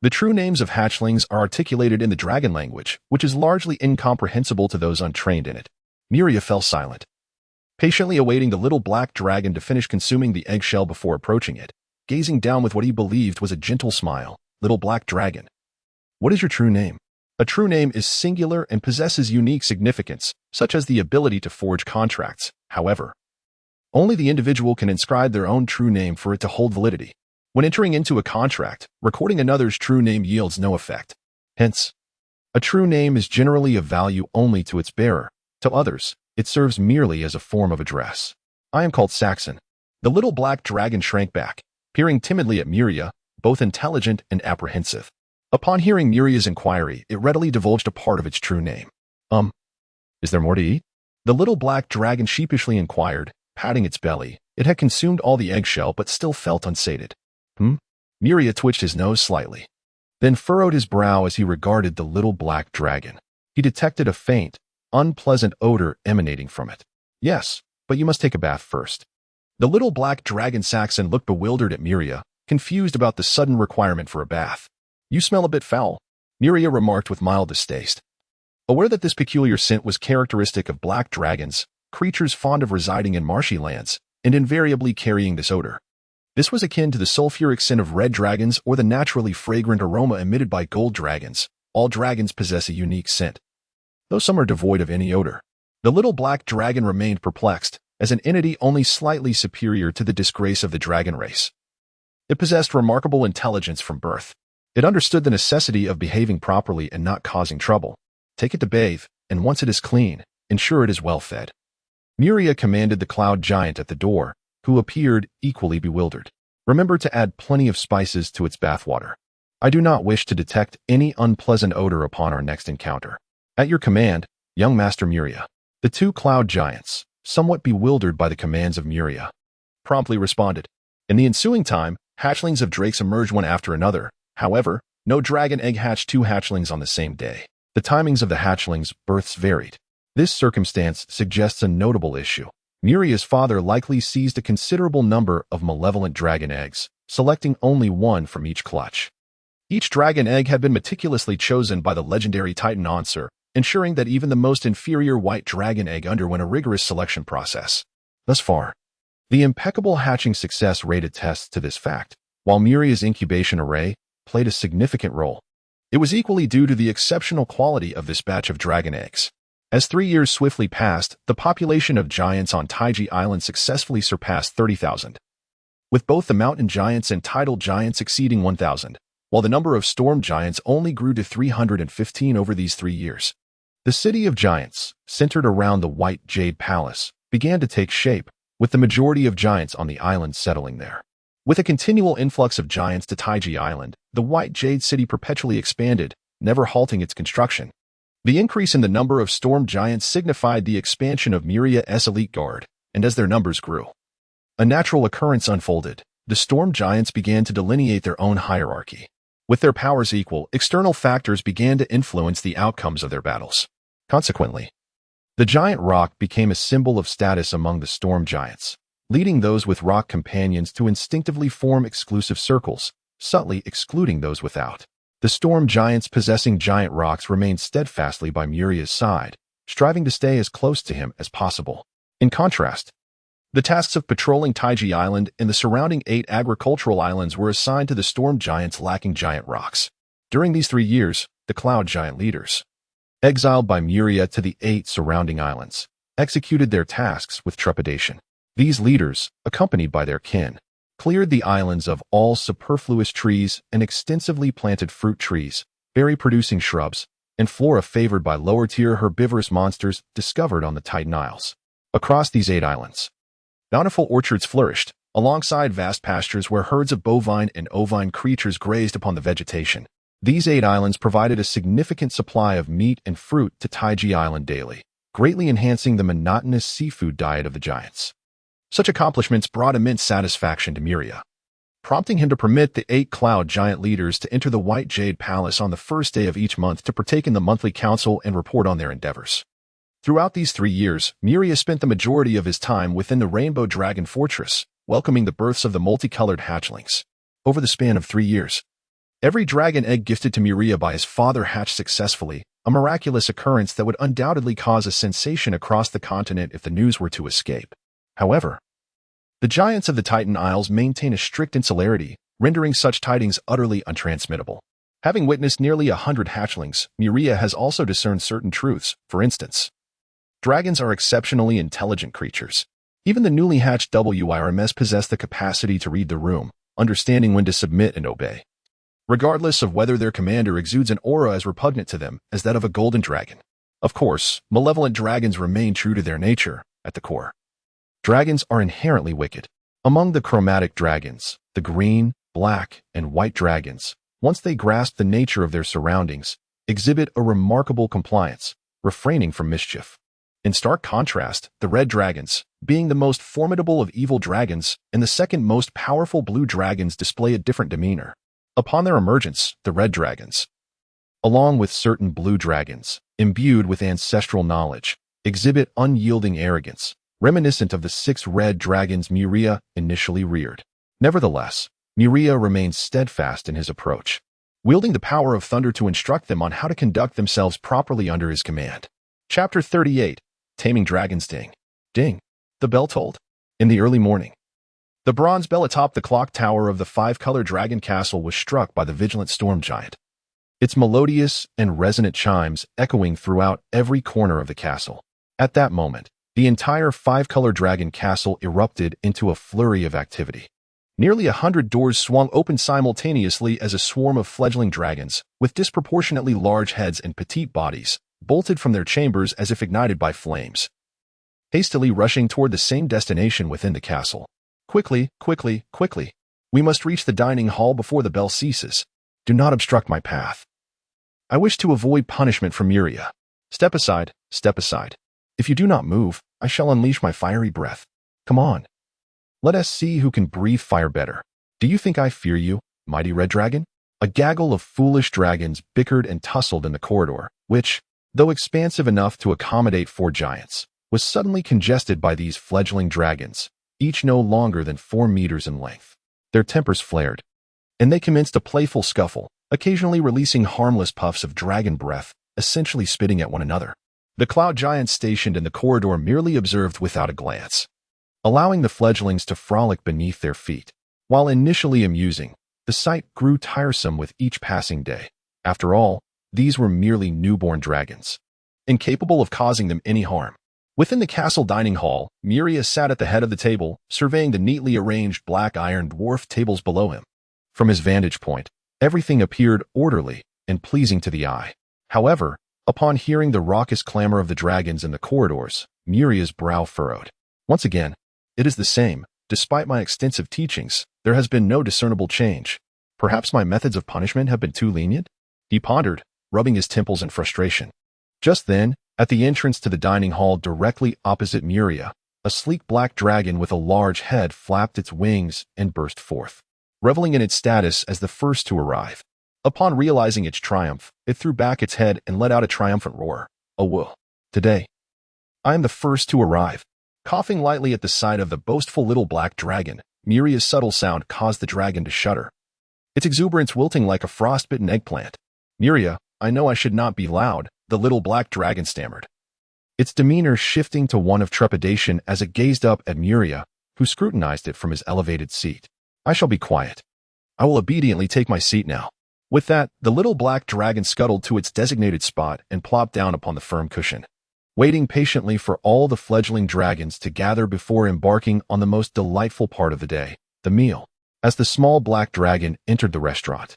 The true names of hatchlings are articulated in the dragon language, which is largely incomprehensible to those untrained in it. Muria fell silent, patiently awaiting the little black dragon to finish consuming the eggshell before approaching it, gazing down with what he believed was a gentle smile. Little black dragon, what is your true name? A true name is singular and possesses unique significance, such as the ability to forge contracts. However, only the individual can inscribe their own true name for it to hold validity. When entering into a contract, recording another's true name yields no effect. Hence, a true name is generally of value only to its bearer. To others, it serves merely as a form of address. I am called Saxon. The little black dragon shrank back, peering timidly at Muria, both intelligent and apprehensive. Upon hearing Muria's inquiry, it readily divulged a part of its true name. Is there more to eat? The little black dragon sheepishly inquired, patting its belly. It had consumed all the eggshell but still felt unsated. Muria twitched his nose slightly, then furrowed his brow as he regarded the little black dragon. He detected a faint, unpleasant odor emanating from it. Yes, but you must take a bath first. The little black dragon Saxon looked bewildered at Muria, confused about the sudden requirement for a bath. You smell a bit foul, Muria remarked with mild distaste. Aware that this peculiar scent was characteristic of black dragons, creatures fond of residing in marshy lands, and invariably carrying this odor. This was akin to the sulfuric scent of red dragons or the naturally fragrant aroma emitted by gold dragons. All dragons possess a unique scent, though some are devoid of any odor. The little black dragon remained perplexed, as an entity only slightly superior to the disgrace of the dragon race. It possessed remarkable intelligence from birth. It understood the necessity of behaving properly and not causing trouble. Take it to bathe, and once it is clean, ensure it is well fed. Muria commanded the cloud giant at the door, who appeared equally bewildered. Remember to add plenty of spices to its bathwater. I do not wish to detect any unpleasant odor upon our next encounter. At your command, young Master Muria. The two cloud giants, somewhat bewildered by the commands of Muria, promptly responded. In the ensuing time, hatchlings of drakes emerged one after another. However, no dragon egg hatched two hatchlings on the same day. The timings of the hatchlings' births varied. This circumstance suggests a notable issue. Muria's father likely seized a considerable number of malevolent dragon eggs, selecting only one from each clutch. Each dragon egg had been meticulously chosen by the legendary Titan Answer, ensuring that even the most inferior white dragon egg underwent a rigorous selection process. Thus far, the impeccable hatching success rate attests to this fact, while Muria's incubation array played a significant role. It was equally due to the exceptional quality of this batch of dragon eggs. As 3 years swiftly passed, the population of giants on Taiji Island successfully surpassed 30,000, with both the mountain giants and tidal giants exceeding 1,000, while the number of storm giants only grew to 315 over these 3 years. The city of giants, centered around the White Jade Palace, began to take shape, with the majority of giants on the island settling there. With a continual influx of giants to Taiji Island, the White Jade City perpetually expanded, never halting its construction. The increase in the number of storm giants signified the expansion of Muria's elite guard, and as their numbers grew, a natural occurrence unfolded. The storm giants began to delineate their own hierarchy. With their powers equal, external factors began to influence the outcomes of their battles. Consequently, the giant rock became a symbol of status among the storm giants, leading those with rock companions to instinctively form exclusive circles, subtly excluding those without. The storm giants possessing giant rocks remained steadfastly by Muria's side, striving to stay as close to him as possible. In contrast, the tasks of patrolling Taiji Island and the surrounding 8 agricultural islands were assigned to the storm giants lacking giant rocks. During these 3 years, the cloud giant leaders, exiled by Muria to the 8 surrounding islands, executed their tasks with trepidation. These leaders, accompanied by their kin, cleared the islands of all superfluous trees and extensively planted fruit trees, berry-producing shrubs, and flora favored by lower-tier herbivorous monsters discovered on the Titan Isles. Across these 8 islands, bountiful orchards flourished, alongside vast pastures where herds of bovine and ovine creatures grazed upon the vegetation. These 8 islands provided a significant supply of meat and fruit to Taiji Island daily, greatly enhancing the monotonous seafood diet of the giants. Such accomplishments brought immense satisfaction to Muria, prompting him to permit the 8 cloud giant leaders to enter the White Jade Palace on the first day of each month to partake in the monthly council and report on their endeavors. Throughout these 3 years, Muria spent the majority of his time within the Rainbow Dragon Fortress, welcoming the births of the multicolored hatchlings. Over the span of 3 years, every dragon egg gifted to Muria by his father hatched successfully, a miraculous occurrence that would undoubtedly cause a sensation across the continent if the news were to escape. However, the giants of the Titan Isles maintain a strict insularity, rendering such tidings utterly untransmittable. Having witnessed nearly 100 hatchlings, Muria has also discerned certain truths. For instance, dragons are exceptionally intelligent creatures. Even the newly hatched WIRMs possess the capacity to read the room, understanding when to submit and obey, regardless of whether their commander exudes an aura as repugnant to them as that of a golden dragon. Of course, malevolent dragons remain true to their nature at the core. Dragons are inherently wicked. Among the chromatic dragons, the green, black, and white dragons, once they grasp the nature of their surroundings, exhibit a remarkable compliance, refraining from mischief. In stark contrast, the red dragons, being the most formidable of evil dragons and the second most powerful blue dragons, display a different demeanor. Upon their emergence, the red dragons, along with certain blue dragons, imbued with ancestral knowledge, exhibit unyielding arrogance, reminiscent of the 6 red dragons Muria initially reared. Nevertheless, Muria remains steadfast in his approach, wielding the power of thunder to instruct them on how to conduct themselves properly under his command. Chapter 38. Taming Dragons. Ding. Ding. The bell tolled. In the early morning, the bronze bell atop the clock tower of the 5-color dragon castle was struck by the vigilant storm giant, its melodious and resonant chimes echoing throughout every corner of the castle. At that moment, the entire 5-color dragon castle erupted into a flurry of activity. Nearly 100 doors swung open simultaneously as a swarm of fledgling dragons, with disproportionately large heads and petite bodies, bolted from their chambers as if ignited by flames, hastily rushing toward the same destination within the castle. Quickly, quickly, quickly. We must reach the dining hall before the bell ceases. Do not obstruct my path. I wish to avoid punishment from Muria. Step aside, step aside. If you do not move, I shall unleash my fiery breath. Come on. Let us see who can breathe fire better. Do you think I fear you, mighty red dragon? A gaggle of foolish dragons bickered and tussled in the corridor, which, though expansive enough to accommodate 4 giants, was suddenly congested by these fledgling dragons, each no longer than 4 meters in length. Their tempers flared, and they commenced a playful scuffle, occasionally releasing harmless puffs of dragon breath, essentially spitting at one another. The cloud giants stationed in the corridor merely observed without a glance, allowing the fledglings to frolic beneath their feet. While initially amusing, the sight grew tiresome with each passing day. After all, these were merely newborn dragons, incapable of causing them any harm. Within the castle dining hall, Muria sat at the head of the table, surveying the neatly arranged black iron dwarf tables below him. From his vantage point, everything appeared orderly and pleasing to the eye. However, upon hearing the raucous clamor of the dragons in the corridors, Muria's brow furrowed. Once again, it is the same. Despite my extensive teachings, there has been no discernible change. Perhaps my methods of punishment have been too lenient? He pondered, rubbing his temples in frustration. Just then, at the entrance to the dining hall directly opposite Muria, a sleek black dragon with a large head flapped its wings and burst forth, reveling in its status as the first to arrive. Upon realizing its triumph, it threw back its head and let out a triumphant roar. Oh, whoa. Today, I am the first to arrive. Coughing lightly at the sight of the boastful little black dragon, Muria's subtle sound caused the dragon to shudder, its exuberance wilting like a frostbitten eggplant. Muria, I know I should not be loud, the little black dragon stammered, its demeanor shifting to one of trepidation as it gazed up at Muria, who scrutinized it from his elevated seat. I shall be quiet. I will obediently take my seat now. With that, the little black dragon scuttled to its designated spot and plopped down upon the firm cushion, waiting patiently for all the fledgling dragons to gather before embarking on the most delightful part of the day, the meal. As the small black dragon entered the restaurant,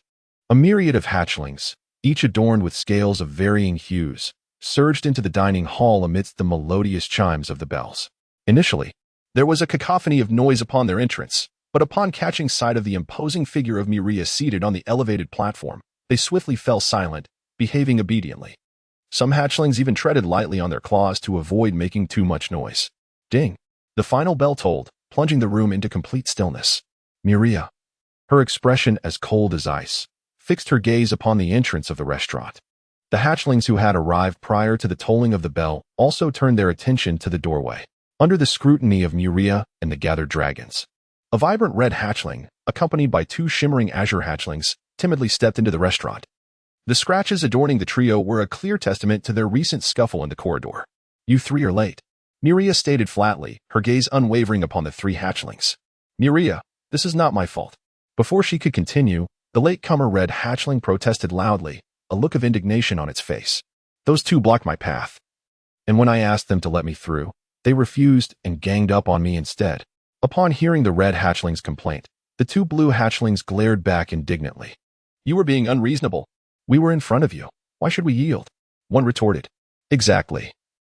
a myriad of hatchlings, each adorned with scales of varying hues, surged into the dining hall amidst the melodious chimes of the bells. Initially, there was a cacophony of noise upon their entrance, but upon catching sight of the imposing figure of Muria seated on the elevated platform, they swiftly fell silent, behaving obediently. Some hatchlings even treaded lightly on their claws to avoid making too much noise. Ding! The final bell tolled, plunging the room into complete stillness. Muria, her expression as cold as ice, fixed her gaze upon the entrance of the restaurant. The hatchlings who had arrived prior to the tolling of the bell also turned their attention to the doorway, under the scrutiny of Muria and the gathered dragons. A vibrant red hatchling, accompanied by 2 shimmering azure hatchlings, timidly stepped into the restaurant. The scratches adorning the trio were a clear testament to their recent scuffle in the corridor. You 3 are late, Muria stated flatly, her gaze unwavering upon the 3 hatchlings. Muria, this is not my fault. Before she could continue, The latecomer red hatchling protested loudly, a look of indignation on its face. Those two blocked my path. And when I asked them to let me through, they refused and ganged up on me instead. Upon hearing the red hatchling's complaint, the two blue hatchlings glared back indignantly. You were being unreasonable. We were in front of you. Why should we yield? One retorted. Exactly.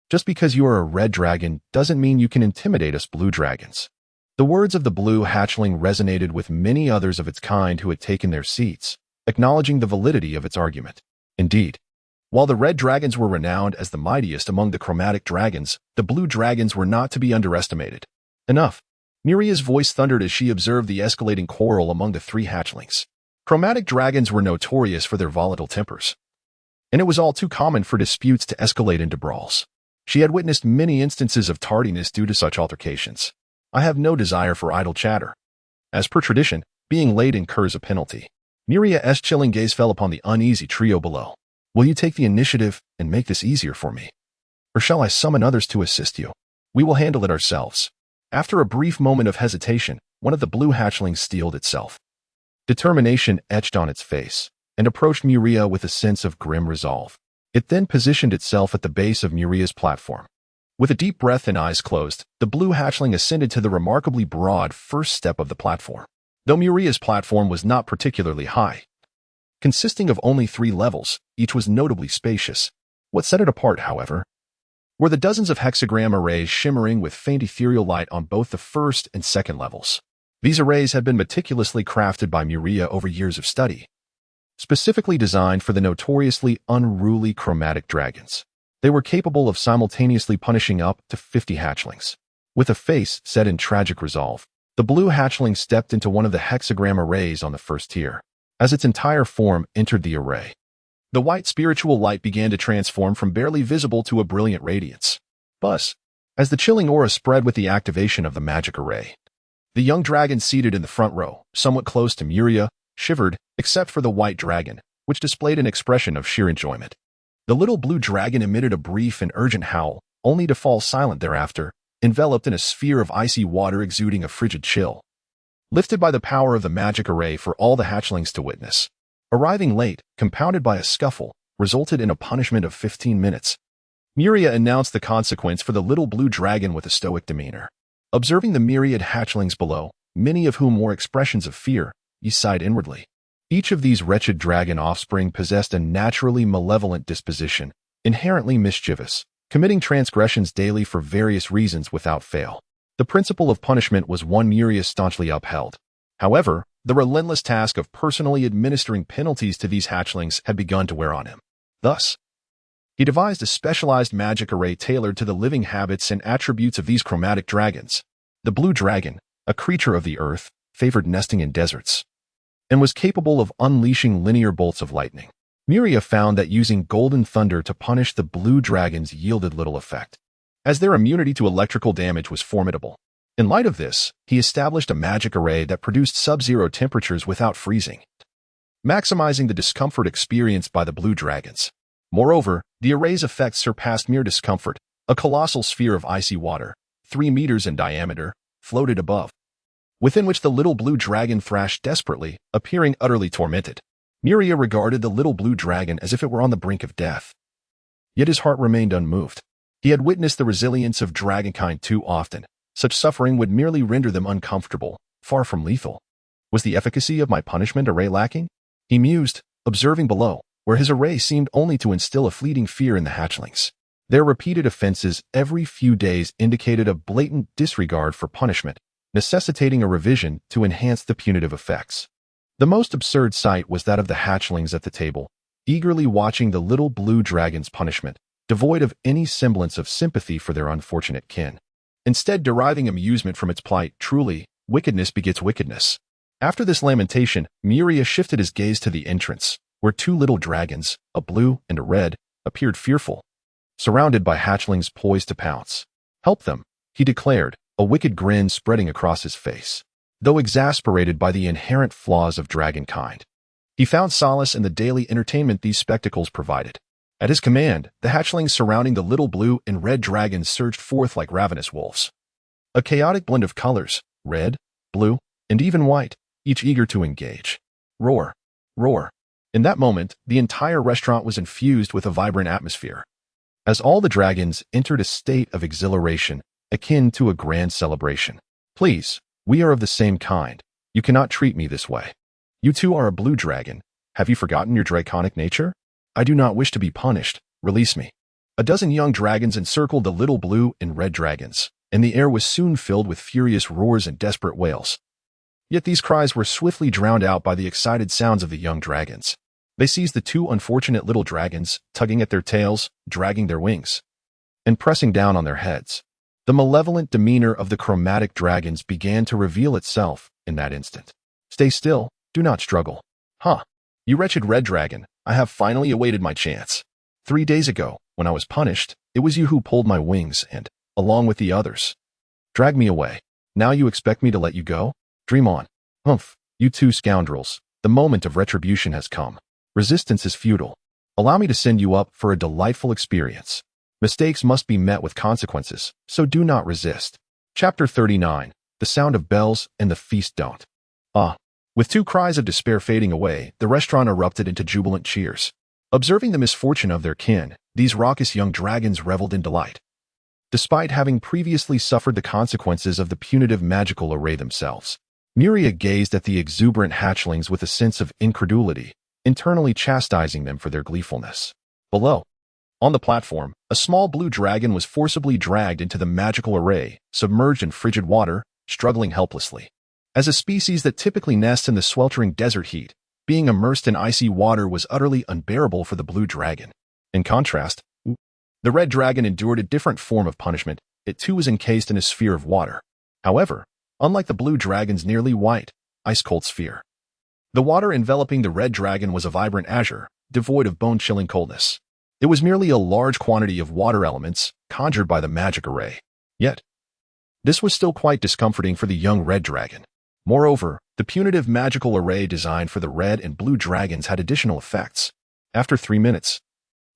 Just because you are a red dragon doesn't mean you can intimidate us blue dragons. The words of the blue hatchling resonated with many others of its kind who had taken their seats, acknowledging the validity of its argument. Indeed, while the red dragons were renowned as the mightiest among the chromatic dragons, the blue dragons were not to be underestimated. Enough. Muria's voice thundered as she observed the escalating quarrel among the three hatchlings. Chromatic dragons were notorious for their volatile tempers, and it was all too common for disputes to escalate into brawls. She had witnessed many instances of tardiness due to such altercations. I have no desire for idle chatter. As per tradition, being late incurs a penalty. Muria's chilling gaze fell upon the uneasy trio below. Will you take the initiative and make this easier for me? Or shall I summon others to assist you? We will handle it ourselves. After a brief moment of hesitation, one of the blue hatchlings steeled itself. Determination etched on its face, and approached Muria with a sense of grim resolve. It then positioned itself at the base of Muria's platform. With a deep breath and eyes closed, the blue hatchling ascended to the remarkably broad first step of the platform. Though Muria's platform was not particularly high, consisting of only 3 levels, each was notably spacious. What set it apart, however, were the dozens of hexagram arrays shimmering with faint ethereal light on both the first and second levels. These arrays had been meticulously crafted by Muria over years of study, specifically designed for the notoriously unruly chromatic dragons. They were capable of simultaneously punishing up to 50 hatchlings. With a face set in tragic resolve, the blue hatchling stepped into one of the hexagram arrays on the first tier. As its entire form entered the array, the white spiritual light began to transform from barely visible to a brilliant radiance. Buzz, as the chilling aura spread with the activation of the magic array. The young dragon seated in the front row, somewhat close to Muria, shivered, except for the white dragon, which displayed an expression of sheer enjoyment. The little blue dragon emitted a brief and urgent howl, only to fall silent thereafter, enveloped in a sphere of icy water exuding a frigid chill. Lifted by the power of the magic array for all the hatchlings to witness. Arriving late, compounded by a scuffle, resulted in a punishment of 15 minutes. Muria announced the consequence for the little blue dragon with a stoic demeanor. Observing the myriad hatchlings below, many of whom wore expressions of fear, he sighed inwardly. Each of these wretched dragon offspring possessed a naturally malevolent disposition, inherently mischievous, committing transgressions daily for various reasons without fail. The principle of punishment was one Muria staunchly upheld. However, the relentless task of personally administering penalties to these hatchlings had begun to wear on him. Thus, he devised a specialized magic array tailored to the living habits and attributes of these chromatic dragons. The blue dragon, a creature of the earth, favored nesting in deserts, and was capable of unleashing linear bolts of lightning. Muria found that using golden thunder to punish the blue dragons yielded little effect, as their immunity to electrical damage was formidable. In light of this, he established a magic array that produced sub-zero temperatures without freezing, maximizing the discomfort experienced by the blue dragons. Moreover, the array's effects surpassed mere discomfort. A colossal sphere of icy water, 3 meters in diameter, floated above, within which the little blue dragon thrashed desperately, appearing utterly tormented. Muria regarded the little blue dragon as if it were on the brink of death. Yet his heart remained unmoved. He had witnessed the resilience of dragonkind too often. Such suffering would merely render them uncomfortable, far from lethal. Was the efficacy of my punishment array lacking? He mused, observing below, where his array seemed only to instill a fleeting fear in the hatchlings. Their repeated offenses every few days indicated a blatant disregard for punishment, necessitating a revision to enhance the punitive effects. The most absurd sight was that of the hatchlings at the table, eagerly watching the little blue dragon's punishment, devoid of any semblance of sympathy for their unfortunate kin. Instead deriving amusement from its plight. Truly, wickedness begets wickedness. After this lamentation, Muria shifted his gaze to the entrance, where 2 little dragons, a blue and a red, appeared fearful, surrounded by hatchlings poised to pounce. Help them, he declared, a wicked grin spreading across his face. Though exasperated by the inherent flaws of dragonkind, he found solace in the daily entertainment these spectacles provided. At his command, the hatchlings surrounding the little blue and red dragons surged forth like ravenous wolves. A chaotic blend of colors, red, blue, and even white, each eager to engage. Roar. roar. In that moment, the entire restaurant was infused with a vibrant atmosphere. As all the dragons entered a state of exhilaration, akin to a grand celebration. Please, we are of the same kind. You cannot treat me this way. You too are a blue dragon. Have you forgotten your draconic nature? I do not wish to be punished. Release me. A dozen young dragons encircled the little blue and red dragons, and the air was soon filled with furious roars and desperate wails. Yet these cries were swiftly drowned out by the excited sounds of the young dragons. They seized the two unfortunate little dragons, tugging at their tails, dragging their wings, and pressing down on their heads. The malevolent demeanor of the chromatic dragons began to reveal itself in that instant. Stay still, do not struggle. Huh. You wretched red dragon, I have finally awaited my chance. 3 days ago, when I was punished, it was you who pulled my wings and, along with the others, dragged me away. Now you expect me to let you go? Dream on. Humph, you two scoundrels, the moment of retribution has come. Resistance is futile. Allow me to send you up for a delightful experience. Mistakes must be met with consequences, so do not resist. Chapter 39. The sound of bells and the feast don't. With two cries of despair fading away, the restaurant erupted into jubilant cheers. Observing the misfortune of their kin, these raucous young dragons reveled in delight. Despite having previously suffered the consequences of the punitive magical array themselves, Muria gazed at the exuberant hatchlings with a sense of incredulity, internally chastising them for their gleefulness. Below, on the platform, a small blue dragon was forcibly dragged into the magical array, submerged in frigid water, struggling helplessly. As a species that typically nests in the sweltering desert heat, being immersed in icy water was utterly unbearable for the blue dragon. In contrast, the red dragon endured a different form of punishment. It too was encased in a sphere of water. However, unlike the blue dragon's nearly white, ice-cold sphere, the water enveloping the red dragon was a vibrant azure, devoid of bone-chilling coldness. It was merely a large quantity of water elements conjured by the magic array. Yet, this was still quite discomforting for the young red dragon. Moreover, the punitive magical array designed for the red and blue dragons had additional effects. After 3 minutes,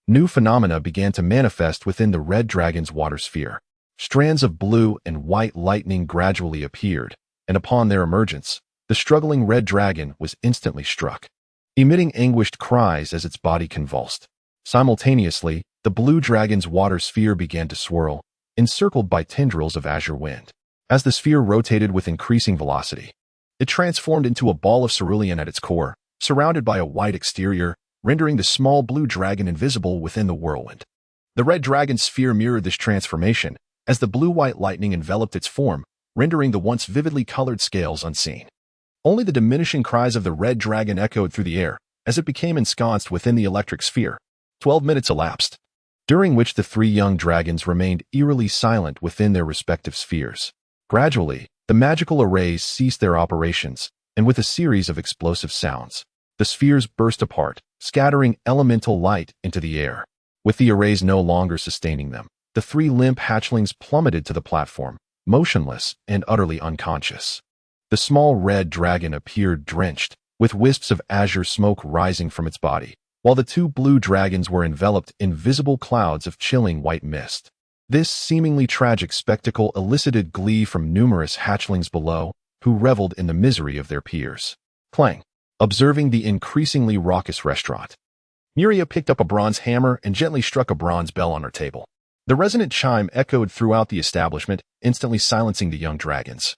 new phenomena began to manifest within the red dragon's water sphere. Strands of blue and white lightning gradually appeared, and upon their emergence, the struggling red dragon was instantly struck, emitting anguished cries as its body convulsed. Simultaneously, the blue dragon's water sphere began to swirl, encircled by tendrils of azure wind. As the sphere rotated with increasing velocity, it transformed into a ball of cerulean at its core, surrounded by a white exterior, rendering the small blue dragon invisible within the whirlwind. The red dragon's sphere mirrored this transformation, as the blue-white lightning enveloped its form, rendering the once vividly colored scales unseen. Only the diminishing cries of the red dragon echoed through the air, as it became ensconced within the electric sphere. 12 minutes elapsed, during which the 3 young dragons remained eerily silent within their respective spheres. Gradually, the magical arrays ceased their operations, and with a series of explosive sounds, the spheres burst apart, scattering elemental light into the air. With the arrays no longer sustaining them, the 3 limp hatchlings plummeted to the platform, motionless and utterly unconscious. The small red dragon appeared drenched, with wisps of azure smoke rising from its body, while the 2 blue dragons were enveloped in visible clouds of chilling white mist. This seemingly tragic spectacle elicited glee from numerous hatchlings below, who reveled in the misery of their peers. Clang. Observing the increasingly raucous restaurant, Muria picked up a bronze hammer and gently struck a bronze bell on her table. The resonant chime echoed throughout the establishment, instantly silencing the young dragons,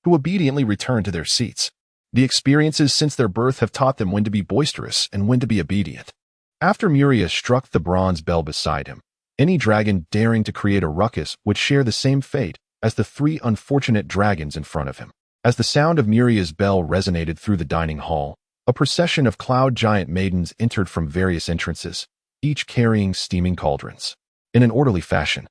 who obediently returned to their seats. The experiences since their birth have taught them when to be boisterous and when to be obedient. After Muria struck the bronze bell beside him, any dragon daring to create a ruckus would share the same fate as the 3 unfortunate dragons in front of him. As the sound of Muria's bell resonated through the dining hall, a procession of cloud giant maidens entered from various entrances, each carrying steaming cauldrons. In an orderly fashion,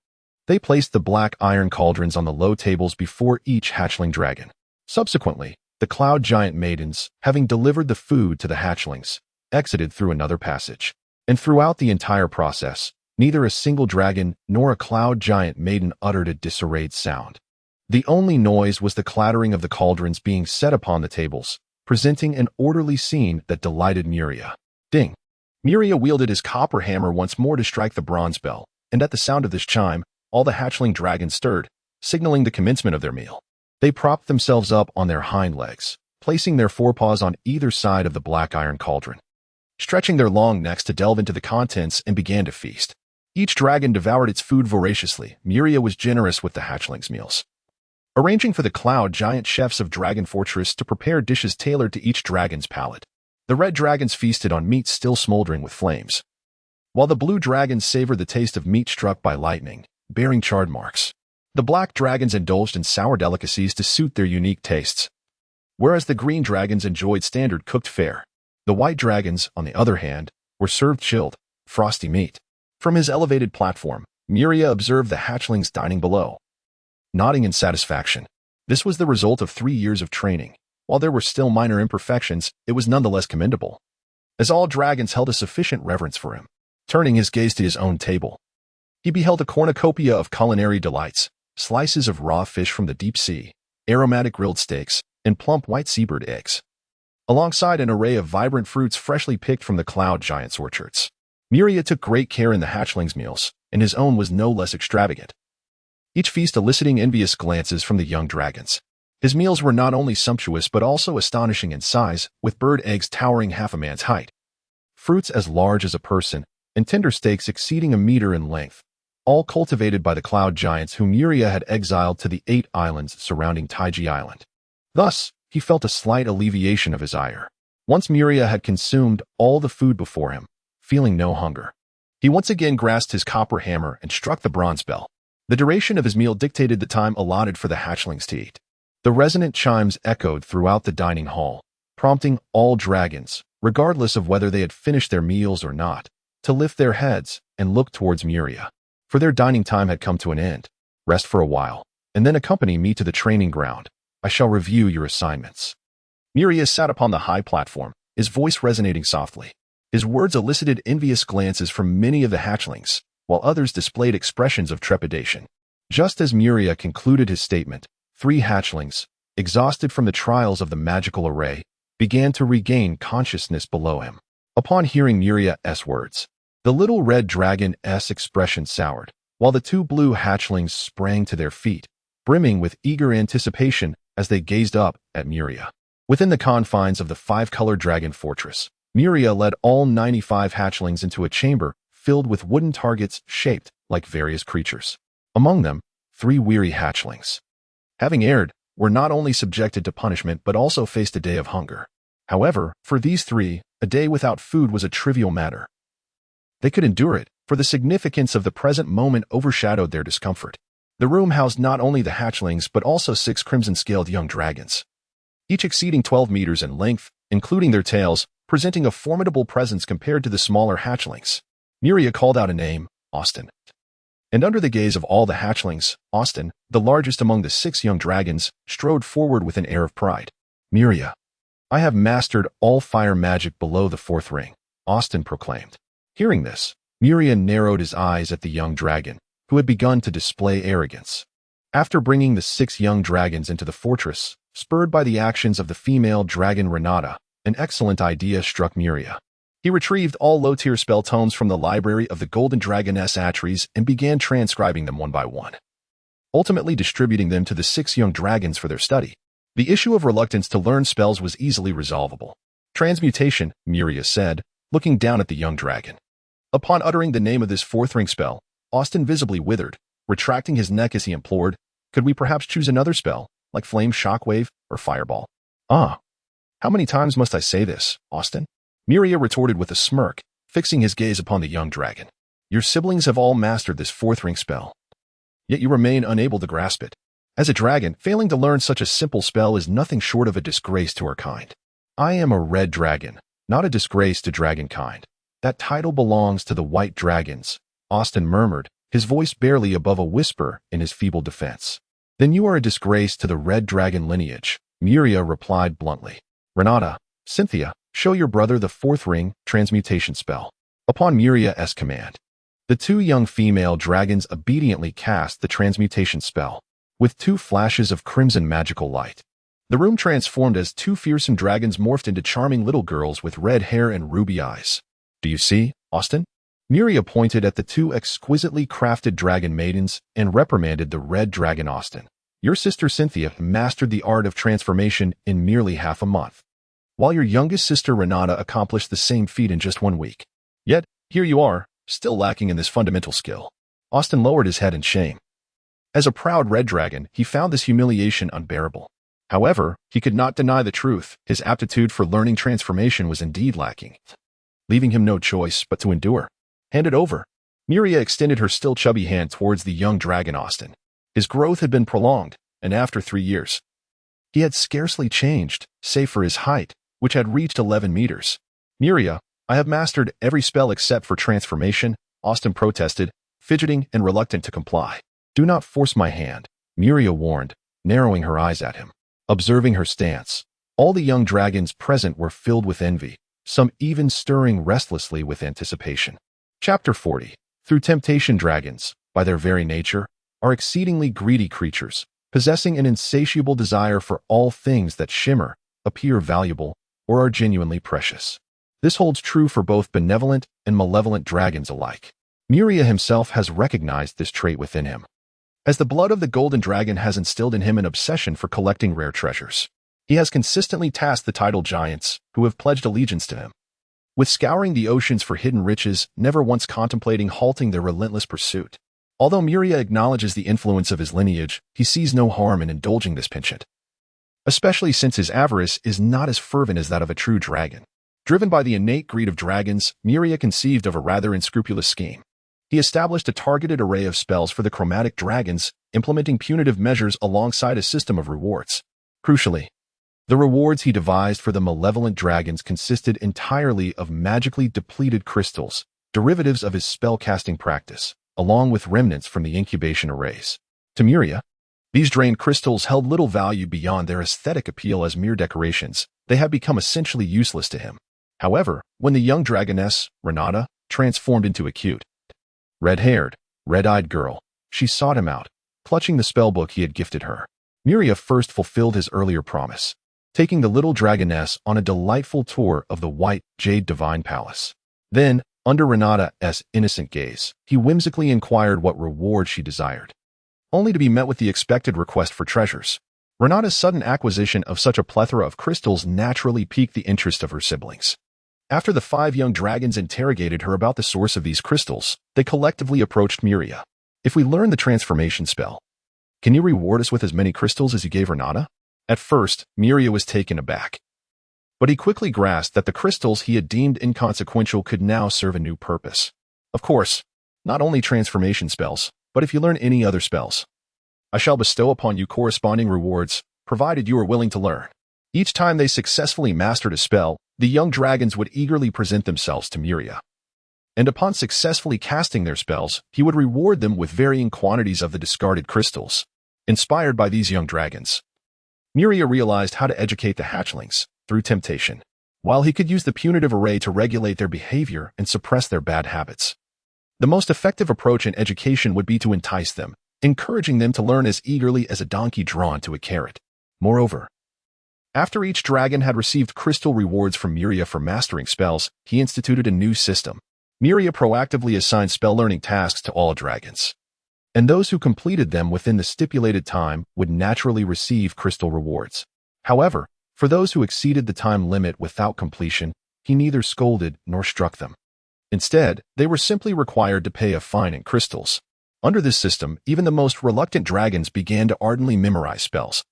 they placed the black iron cauldrons on the low tables before each hatchling dragon. Subsequently, the cloud giant maidens, having delivered the food to the hatchlings, exited through another passage. And throughout the entire process, neither a single dragon nor a cloud giant maiden uttered a disarrayed sound. The only noise was the clattering of the cauldrons being set upon the tables, presenting an orderly scene that delighted Muria. Ding! Muria wielded his copper hammer once more to strike the bronze bell, and at the sound of this chime, all the hatchling dragons stirred, signaling the commencement of their meal. They propped themselves up on their hind legs, placing their forepaws on either side of the black iron cauldron. Stretching their long necks to delve into the contents and began to feast. Each dragon devoured its food voraciously. Muria was generous with the hatchlings' meals, arranging for the cloud giant chefs of Dragon Fortress to prepare dishes tailored to each dragon's palate. The red dragons feasted on meat still smoldering with flames, while the blue dragons savored the taste of meat struck by lightning, bearing charred marks. The black dragons indulged in sour delicacies to suit their unique tastes, whereas the green dragons enjoyed standard cooked fare. The white dragons, on the other hand, were served chilled, frosty meat. From his elevated platform, Muria observed the hatchlings dining below, nodding in satisfaction. This was the result of 3 years of training. While there were still minor imperfections, it was nonetheless commendable, as all dragons held a sufficient reverence for him. Turning his gaze to his own table, he beheld a cornucopia of culinary delights, slices of raw fish from the deep sea, aromatic grilled steaks, and plump white seabird eggs, alongside an array of vibrant fruits freshly picked from the cloud giant's orchards. Muria took great care in the hatchlings' meals, and his own was no less extravagant, each feast eliciting envious glances from the young dragons. His meals were not only sumptuous but also astonishing in size, with bird eggs towering half a man's height, fruits as large as a person, and tender steaks exceeding a meter in length, all cultivated by the cloud giants whom Muria had exiled to the 8 islands surrounding Taiji Island. Thus, he felt a slight alleviation of his ire. Once Muria had consumed all the food before him, feeling no hunger, he once again grasped his copper hammer and struck the bronze bell. The duration of his meal dictated the time allotted for the hatchlings to eat. The resonant chimes echoed throughout the dining hall, prompting all dragons, regardless of whether they had finished their meals or not, to lift their heads and look towards Muria. For their dining time had come to an end. Rest for a while, and then accompany me to the training ground. I shall review your assignments. Muria sat upon the high platform, his voice resonating softly. His words elicited envious glances from many of the hatchlings, while others displayed expressions of trepidation. Just as Muria concluded his statement, 3 hatchlings, exhausted from the trials of the magical array, began to regain consciousness below him. Upon hearing Muria's words, the little red dragon's expression soured, while the 2 blue hatchlings sprang to their feet, brimming with eager anticipation as they gazed up at Muria. Within the confines of the 5-color dragon fortress, Muria led all 95 hatchlings into a chamber filled with wooden targets shaped like various creatures. Among them, 3 weary hatchlings, having erred, were not only subjected to punishment but also faced a day of hunger. However, for these 3, a day without food was a trivial matter. They could endure it, for the significance of the present moment overshadowed their discomfort. The room housed not only the hatchlings but also 6 crimson-scaled young dragons, each exceeding 12 meters in length, including their tails, presenting a formidable presence compared to the smaller hatchlings. Muria called out a name, Austin. And under the gaze of all the hatchlings, Austin, the largest among the 6 young dragons, strode forward with an air of pride. Muria, I have mastered all fire magic below the 4th ring, Austin proclaimed. Hearing this, Muria narrowed his eyes at the young dragon, who had begun to display arrogance. After bringing the 6 young dragons into the fortress, spurred by the actions of the female dragon Renata, an excellent idea struck Muria. He retrieved all low-tier spell tomes from the library of the Golden Dragoness Atries and began transcribing them one by one, ultimately distributing them to the 6 young dragons for their study. The issue of reluctance to learn spells was easily resolvable. Transmutation, Muria said, looking down at the young dragon. Upon uttering the name of this 4th ring spell, Austin visibly withered, retracting his neck as he implored, could we perhaps choose another spell, like Flame Shockwave or Fireball? Ah, how many times must I say this, Austin? Muria retorted with a smirk, fixing his gaze upon the young dragon. Your siblings have all mastered this 4th ring spell, yet you remain unable to grasp it. As a dragon, failing to learn such a simple spell is nothing short of a disgrace to our kind. I am a red dragon, not a disgrace to dragonkind. That title belongs to the white dragons, Austin murmured, his voice barely above a whisper in his feeble defense. Then you are a disgrace to the red dragon lineage, Muria replied bluntly. Renata, Cynthia, show your brother the 4th ring transmutation spell. Upon Muria's command, the 2 young female dragons obediently cast the transmutation spell, with 2 flashes of crimson magical light. The room transformed as 2 fearsome dragons morphed into charming little girls with red hair and ruby eyes. Do you see, Austin? Muria pointed at the 2 exquisitely crafted dragon maidens and reprimanded the red dragon Austin. Your sister Cynthia mastered the art of transformation in merely half a month, while your youngest sister Renata accomplished the same feat in just 1 week. Yet, here you are, still lacking in this fundamental skill. Austin lowered his head in shame. As a proud red dragon, he found this humiliation unbearable. However, he could not deny the truth. His aptitude for learning transformation was indeed lacking, leaving him no choice but to endure. Hand it over. Muria extended her still chubby hand towards the young dragon Austin. His growth had been prolonged, and after 3 years, he had scarcely changed, save for his height, which had reached 11 meters. Muria, I have mastered every spell except for transformation, Austin protested, fidgeting and reluctant to comply. Do not force my hand, Muria warned, narrowing her eyes at him. Observing her stance, all the young dragons present were filled with envy, some even stirring restlessly with anticipation. Chapter 40. Through temptation, dragons, by their very nature, are exceedingly greedy creatures, possessing an insatiable desire for all things that shimmer, appear valuable, or are genuinely precious. This holds true for both benevolent and malevolent dragons alike. Muria himself has recognized this trait within him, as the blood of the golden dragon has instilled in him an obsession for collecting rare treasures. He has consistently tasked the tidal giants, who have pledged allegiance to him, with scouring the oceans for hidden riches, never once contemplating halting their relentless pursuit. Although Muria acknowledges the influence of his lineage, he sees no harm in indulging this penchant, especially since his avarice is not as fervent as that of a true dragon. Driven by the innate greed of dragons, Muria conceived of a rather unscrupulous scheme. He established a targeted array of spells for the chromatic dragons, implementing punitive measures alongside a system of rewards. Crucially, the rewards he devised for the malevolent dragons consisted entirely of magically depleted crystals, derivatives of his spell-casting practice, along with remnants from the incubation arrays. To Muria, these drained crystals held little value beyond their aesthetic appeal as mere decorations. They had become essentially useless to him. However, when the young dragoness, Renata, transformed into a cute, red-haired, red-eyed girl, she sought him out, clutching the spellbook he had gifted her. Muria first fulfilled his earlier promise, taking the little dragoness on a delightful tour of the white jade divine palace. Then, under Renata's innocent gaze, he whimsically inquired what reward she desired, only to be met with the expected request for treasures. Renata's sudden acquisition of such a plethora of crystals naturally piqued the interest of her siblings. After the 5 young dragons interrogated her about the source of these crystals, they collectively approached Muria. If we learn the transformation spell, can you reward us with as many crystals as you gave Renata? At first, Muria was taken aback, but he quickly grasped that the crystals he had deemed inconsequential could now serve a new purpose. Of course, not only transformation spells, but if you learn any other spells, I shall bestow upon you corresponding rewards, provided you are willing to learn. Each time they successfully mastered a spell, the young dragons would eagerly present themselves to Muria, and upon successfully casting their spells, he would reward them with varying quantities of the discarded crystals. Inspired by these young dragons, Muria realized how to educate the hatchlings through temptation, while he could use the punitive array to regulate their behavior and suppress their bad habits. The most effective approach in education would be to entice them, encouraging them to learn as eagerly as a donkey drawn to a carrot. Moreover, after each dragon had received crystal rewards from Muria for mastering spells, he instituted a new system. Muria proactively assigned spell-learning tasks to all dragons, and those who completed them within the stipulated time would naturally receive crystal rewards. However, for those who exceeded the time limit without completion, he neither scolded nor struck them. Instead, they were simply required to pay a fine in crystals. Under this system, even the most reluctant dragons began to ardently memorize spells,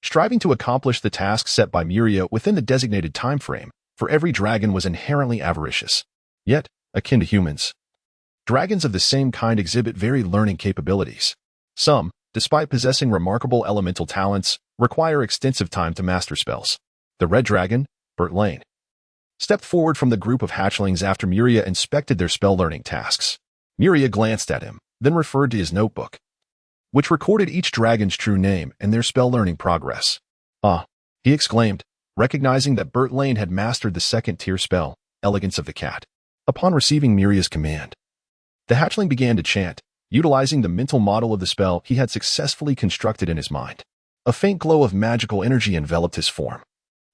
striving to accomplish the tasks set by Muria within the designated time frame, for every dragon was inherently avaricious, yet akin to humans. Dragons of the same kind exhibit varied learning capabilities. Some, despite possessing remarkable elemental talents, require extensive time to master spells. The red dragon, Lane, stepped forward from the group of hatchlings after Muria inspected their spell-learning tasks. Muria glanced at him, then referred to his notebook, which recorded each dragon's true name and their spell-learning progress. Ah, he exclaimed, recognizing that Lane had mastered the second-tier spell, Elegance of the Cat. Upon receiving Muria's command, the hatchling began to chant, utilizing the mental model of the spell he had successfully constructed in his mind. A faint glow of magical energy enveloped his form,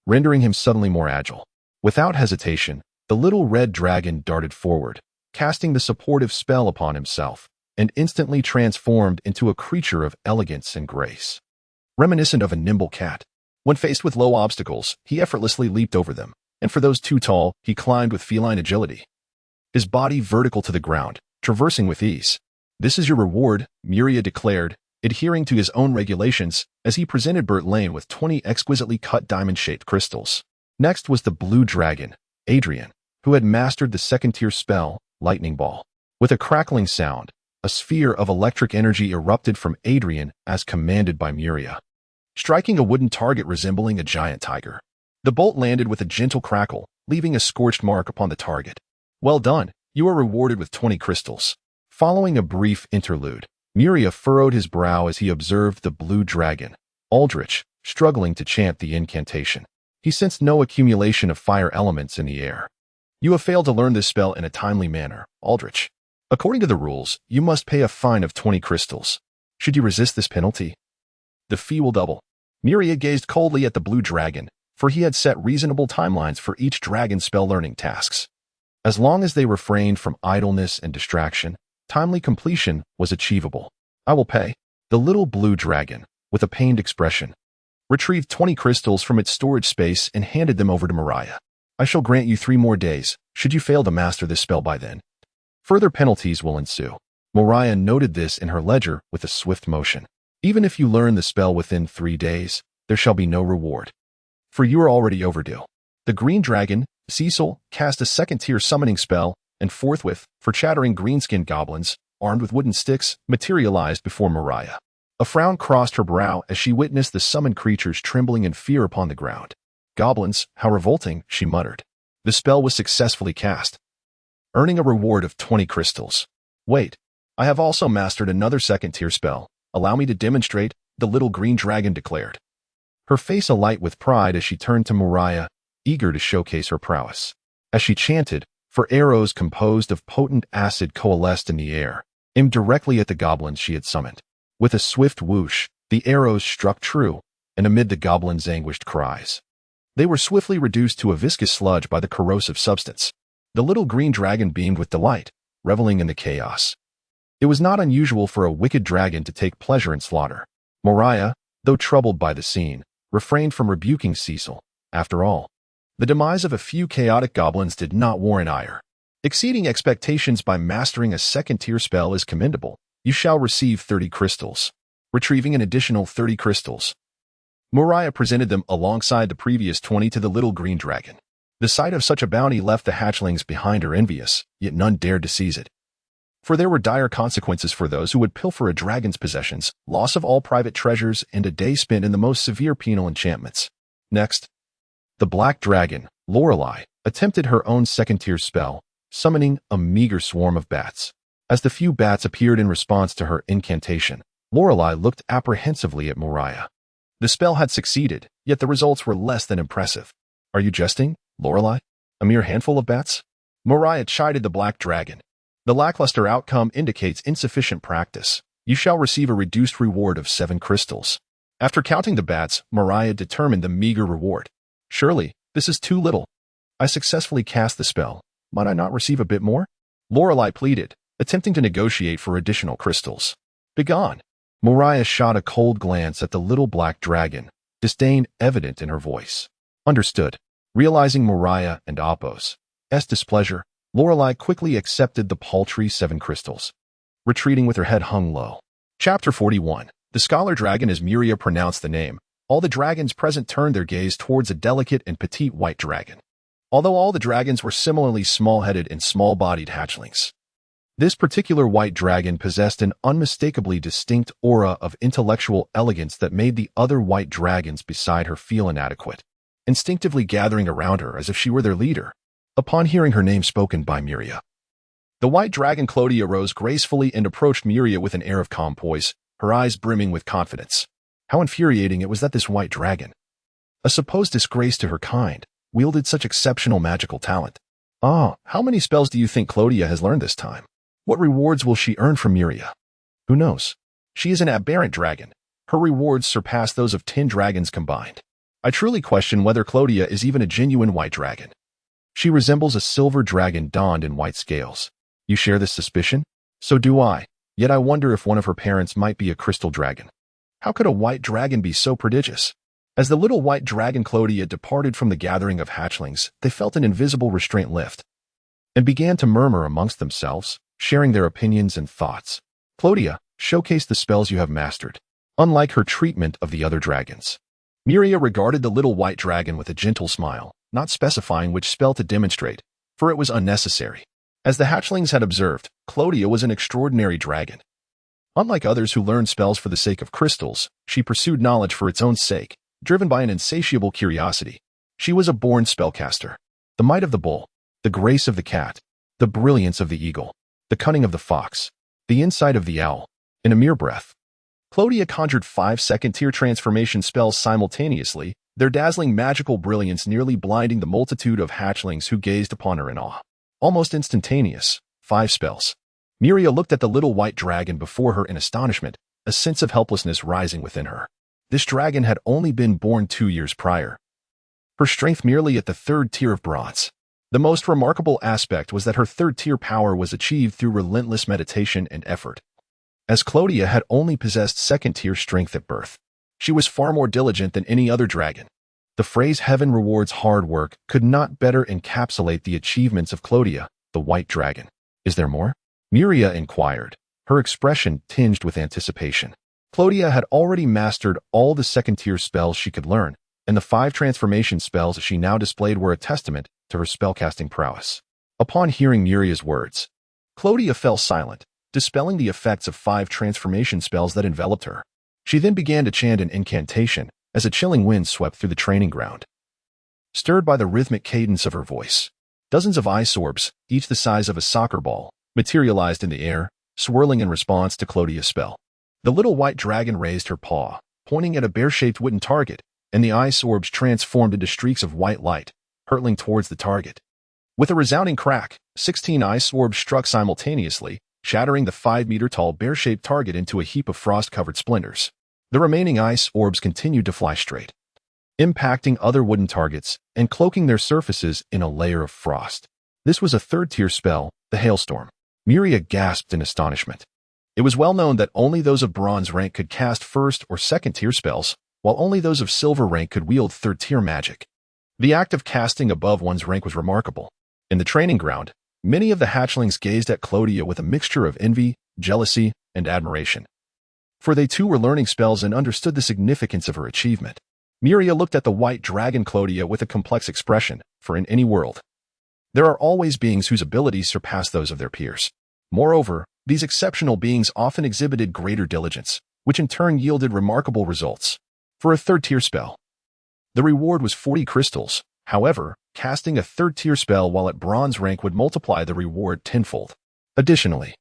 rendering him suddenly more agile. Without hesitation, the little red dragon darted forward, casting the supportive spell upon himself, and instantly transformed into a creature of elegance and grace. reminiscent of a nimble cat. When faced with low obstacles, he effortlessly leaped over them, and for those too tall, he climbed with feline agility, his body vertical to the ground, traversing with ease. "This is your reward," Muria declared, adhering to his own regulations as he presented Bert Lane with 20 exquisitely cut diamond-shaped crystals. Next was the blue dragon, Adrian, who had mastered the second-tier spell, Lightning Ball. With a crackling sound, a sphere of electric energy erupted from Adrian as commanded by Muria, striking a wooden target resembling a giant tiger. The bolt landed with a gentle crackle, leaving a scorched mark upon the target. "Well done, you are rewarded with 20 crystals." Following a brief interlude, Muria furrowed his brow as he observed the blue dragon, Aldrich, struggling to chant the incantation. He sensed no accumulation of fire elements in the air. "You have failed to learn this spell in a timely manner, Aldrich. According to the rules, you must pay a fine of 20 crystals. Should you resist this penalty, the fee will double." Muria gazed coldly at the blue dragon, for he had set reasonable timelines for each dragon's spell learning tasks. As long as they refrained from idleness and distraction, timely completion was achievable. "I will pay." The little blue dragon, with a pained expression, retrieved 20 crystals from its storage space and handed them over to Muria. "I shall grant you 3 more days, should you fail to master this spell by then. Further penalties will ensue." Muria noted this in her ledger with a swift motion. "Even if you learn the spell within 3 days, there shall be no reward, for you are already overdue." The green dragon, Cecil, cast a second-tier summoning spell, and forthwith, for chattering green-skinned goblins, armed with wooden sticks, materialized before Muria. A frown crossed her brow as she witnessed the summoned creatures trembling in fear upon the ground. "Goblins, how revolting," she muttered. The spell was successfully cast, earning a reward of 20 crystals. "Wait, I have also mastered another second-tier spell. Allow me to demonstrate," the little green dragon declared, her face alight with pride as she turned to Muria, eager to showcase her prowess. As she chanted, for arrows composed of potent acid coalesced in the air, aimed directly at the goblins she had summoned. With a swift whoosh, the arrows struck true, and amid the goblins' anguished cries, they were swiftly reduced to a viscous sludge by the corrosive substance. The little green dragon beamed with delight, reveling in the chaos. It was not unusual for a wicked dragon to take pleasure in slaughter. Muria, though troubled by the scene, refrained from rebuking Cecil. After all, the demise of a few chaotic goblins did not warrant ire. Exceeding expectations by mastering a second-tier spell is commendable. You shall receive 30 crystals. Retrieving an additional 30 crystals, Muria presented them alongside the previous 20 to the little green dragon. The sight of such a bounty left the hatchlings behind her envious, yet none dared to seize it. For there were dire consequences for those who would pilfer a dragon's possessions, loss of all private treasures, and a day spent in the most severe penal enchantments. Next, the black dragon, Lorelei, attempted her own second-tier spell, summoning a meager swarm of bats. As the few bats appeared in response to her incantation, Lorelei looked apprehensively at Muria. The spell had succeeded, yet the results were less than impressive. "Are you jesting, Lorelei? A mere handful of bats?" Muria chided the black dragon. "The lackluster outcome indicates insufficient practice. You shall receive a reduced reward of 7 crystals." After counting the bats, Muria determined the meager reward. "Surely, this is too little. I successfully cast the spell. Might I not receive a bit more?" Lorelei pleaded, attempting to negotiate for additional crystals. "Begone." Muria shot a cold glance at the little black dragon, disdain evident in her voice. "Understood." Realizing Muria and Apos' displeasure, Lorelei quickly accepted the paltry 7 crystals, retreating with her head hung low. Chapter 41. The Scholar Dragon. As Muria pronounced the name, all the dragons present turned their gaze towards a delicate and petite white dragon. Although all the dragons were similarly small-headed and small-bodied hatchlings, this particular white dragon possessed an unmistakably distinct aura of intellectual elegance that made the other white dragons beside her feel inadequate, instinctively gathering around her as if she were their leader. Upon hearing her name spoken by Muria, the white dragon Clodia rose gracefully and approached Muria with an air of calm poise, her eyes brimming with confidence. How infuriating it was that this white dragon, a supposed disgrace to her kind, wielded such exceptional magical talent. "Ah, how many spells do you think Clodia has learned this time? What rewards will she earn from Muria? Who knows? She is an aberrant dragon. Her rewards surpass those of 10 dragons combined. I truly question whether Clodia is even a genuine white dragon. She resembles a silver dragon donned in white scales. You share this suspicion? So do I, yet I wonder if one of her parents might be a crystal dragon." How could a white dragon be so prodigious? As the little white dragon Clodia departed from the gathering of hatchlings, they felt an invisible restraint lift and began to murmur amongst themselves, sharing their opinions and thoughts. Clodia, showcase the spells you have mastered. Unlike her treatment of the other dragons, Muria regarded the little white dragon with a gentle smile, not specifying which spell to demonstrate, for it was unnecessary. As the hatchlings had observed, Clodia was an extraordinary dragon. Unlike others who learned spells for the sake of crystals, she pursued knowledge for its own sake, driven by an insatiable curiosity. She was a born spellcaster. The might of the bull, the grace of the cat, the brilliance of the eagle, the cunning of the fox, the insight of the owl. In a mere breath, Clodia conjured 5 second-tier transformation spells simultaneously, their dazzling magical brilliance nearly blinding the multitude of hatchlings who gazed upon her in awe. Almost instantaneous, 5 spells. Muria looked at the little white dragon before her in astonishment, a sense of helplessness rising within her. This dragon had only been born 2 years prior. Her strength merely at the 3rd tier of bronze. The most remarkable aspect was that her 3rd tier power was achieved through relentless meditation and effort. As Clodia had only possessed 2nd tier strength at birth, she was far more diligent than any other dragon. The phrase "heaven rewards hard work" could not better encapsulate the achievements of Clodia, the white dragon. Is there more? Muria inquired, her expression tinged with anticipation. Clodia had already mastered all the 2nd tier spells she could learn, and the 5 transformation spells she now displayed were a testament to her spellcasting prowess. Upon hearing Muria's words, Clodia fell silent, dispelling the effects of 5 transformation spells that enveloped her. She then began to chant an incantation as a chilling wind swept through the training ground. Stirred by the rhythmic cadence of her voice, dozens of ice orbs, each the size of a soccer ball, materialized in the air, swirling in response to Clodia's spell. The little white dragon raised her paw, pointing at a bear-shaped wooden target, and the ice orbs transformed into streaks of white light, hurtling towards the target. With a resounding crack, 16 ice orbs struck simultaneously, shattering the 5-meter-tall bear-shaped target into a heap of frost-covered splinters. The remaining ice orbs continued to fly straight, impacting other wooden targets and cloaking their surfaces in a layer of frost. This was a 3rd-tier spell, the Hailstorm. Muria gasped in astonishment. It was well known that only those of bronze rank could cast 1st or 2nd-tier spells, while only those of silver rank could wield 3rd-tier magic. The act of casting above one's rank was remarkable. In the training ground, many of the hatchlings gazed at Clodia with a mixture of envy, jealousy, and admiration, for they too were learning spells and understood the significance of her achievement. Muria looked at the white dragon Clodia with a complex expression, for in any world, there are always beings whose abilities surpass those of their peers. Moreover, these exceptional beings often exhibited greater diligence, which in turn yielded remarkable results. For a 3rd-tier spell, the reward was 40 crystals. However, casting a 3rd-tier spell while at bronze rank would multiply the reward tenfold. Additionally,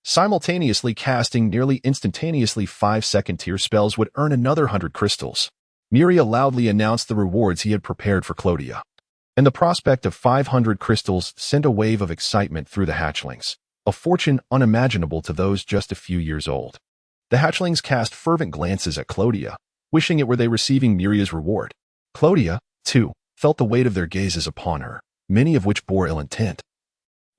simultaneously casting nearly instantaneously 5 2nd-tier spells would earn another 100 crystals. Muria loudly announced the rewards he had prepared for Clodia, and the prospect of 500 crystals sent a wave of excitement through the hatchlings, a fortune unimaginable to those just a few years old. The hatchlings cast fervent glances at Clodia, wishing it were they receiving Muria's reward. Clodia, too, felt the weight of their gazes upon her, many of which bore ill intent.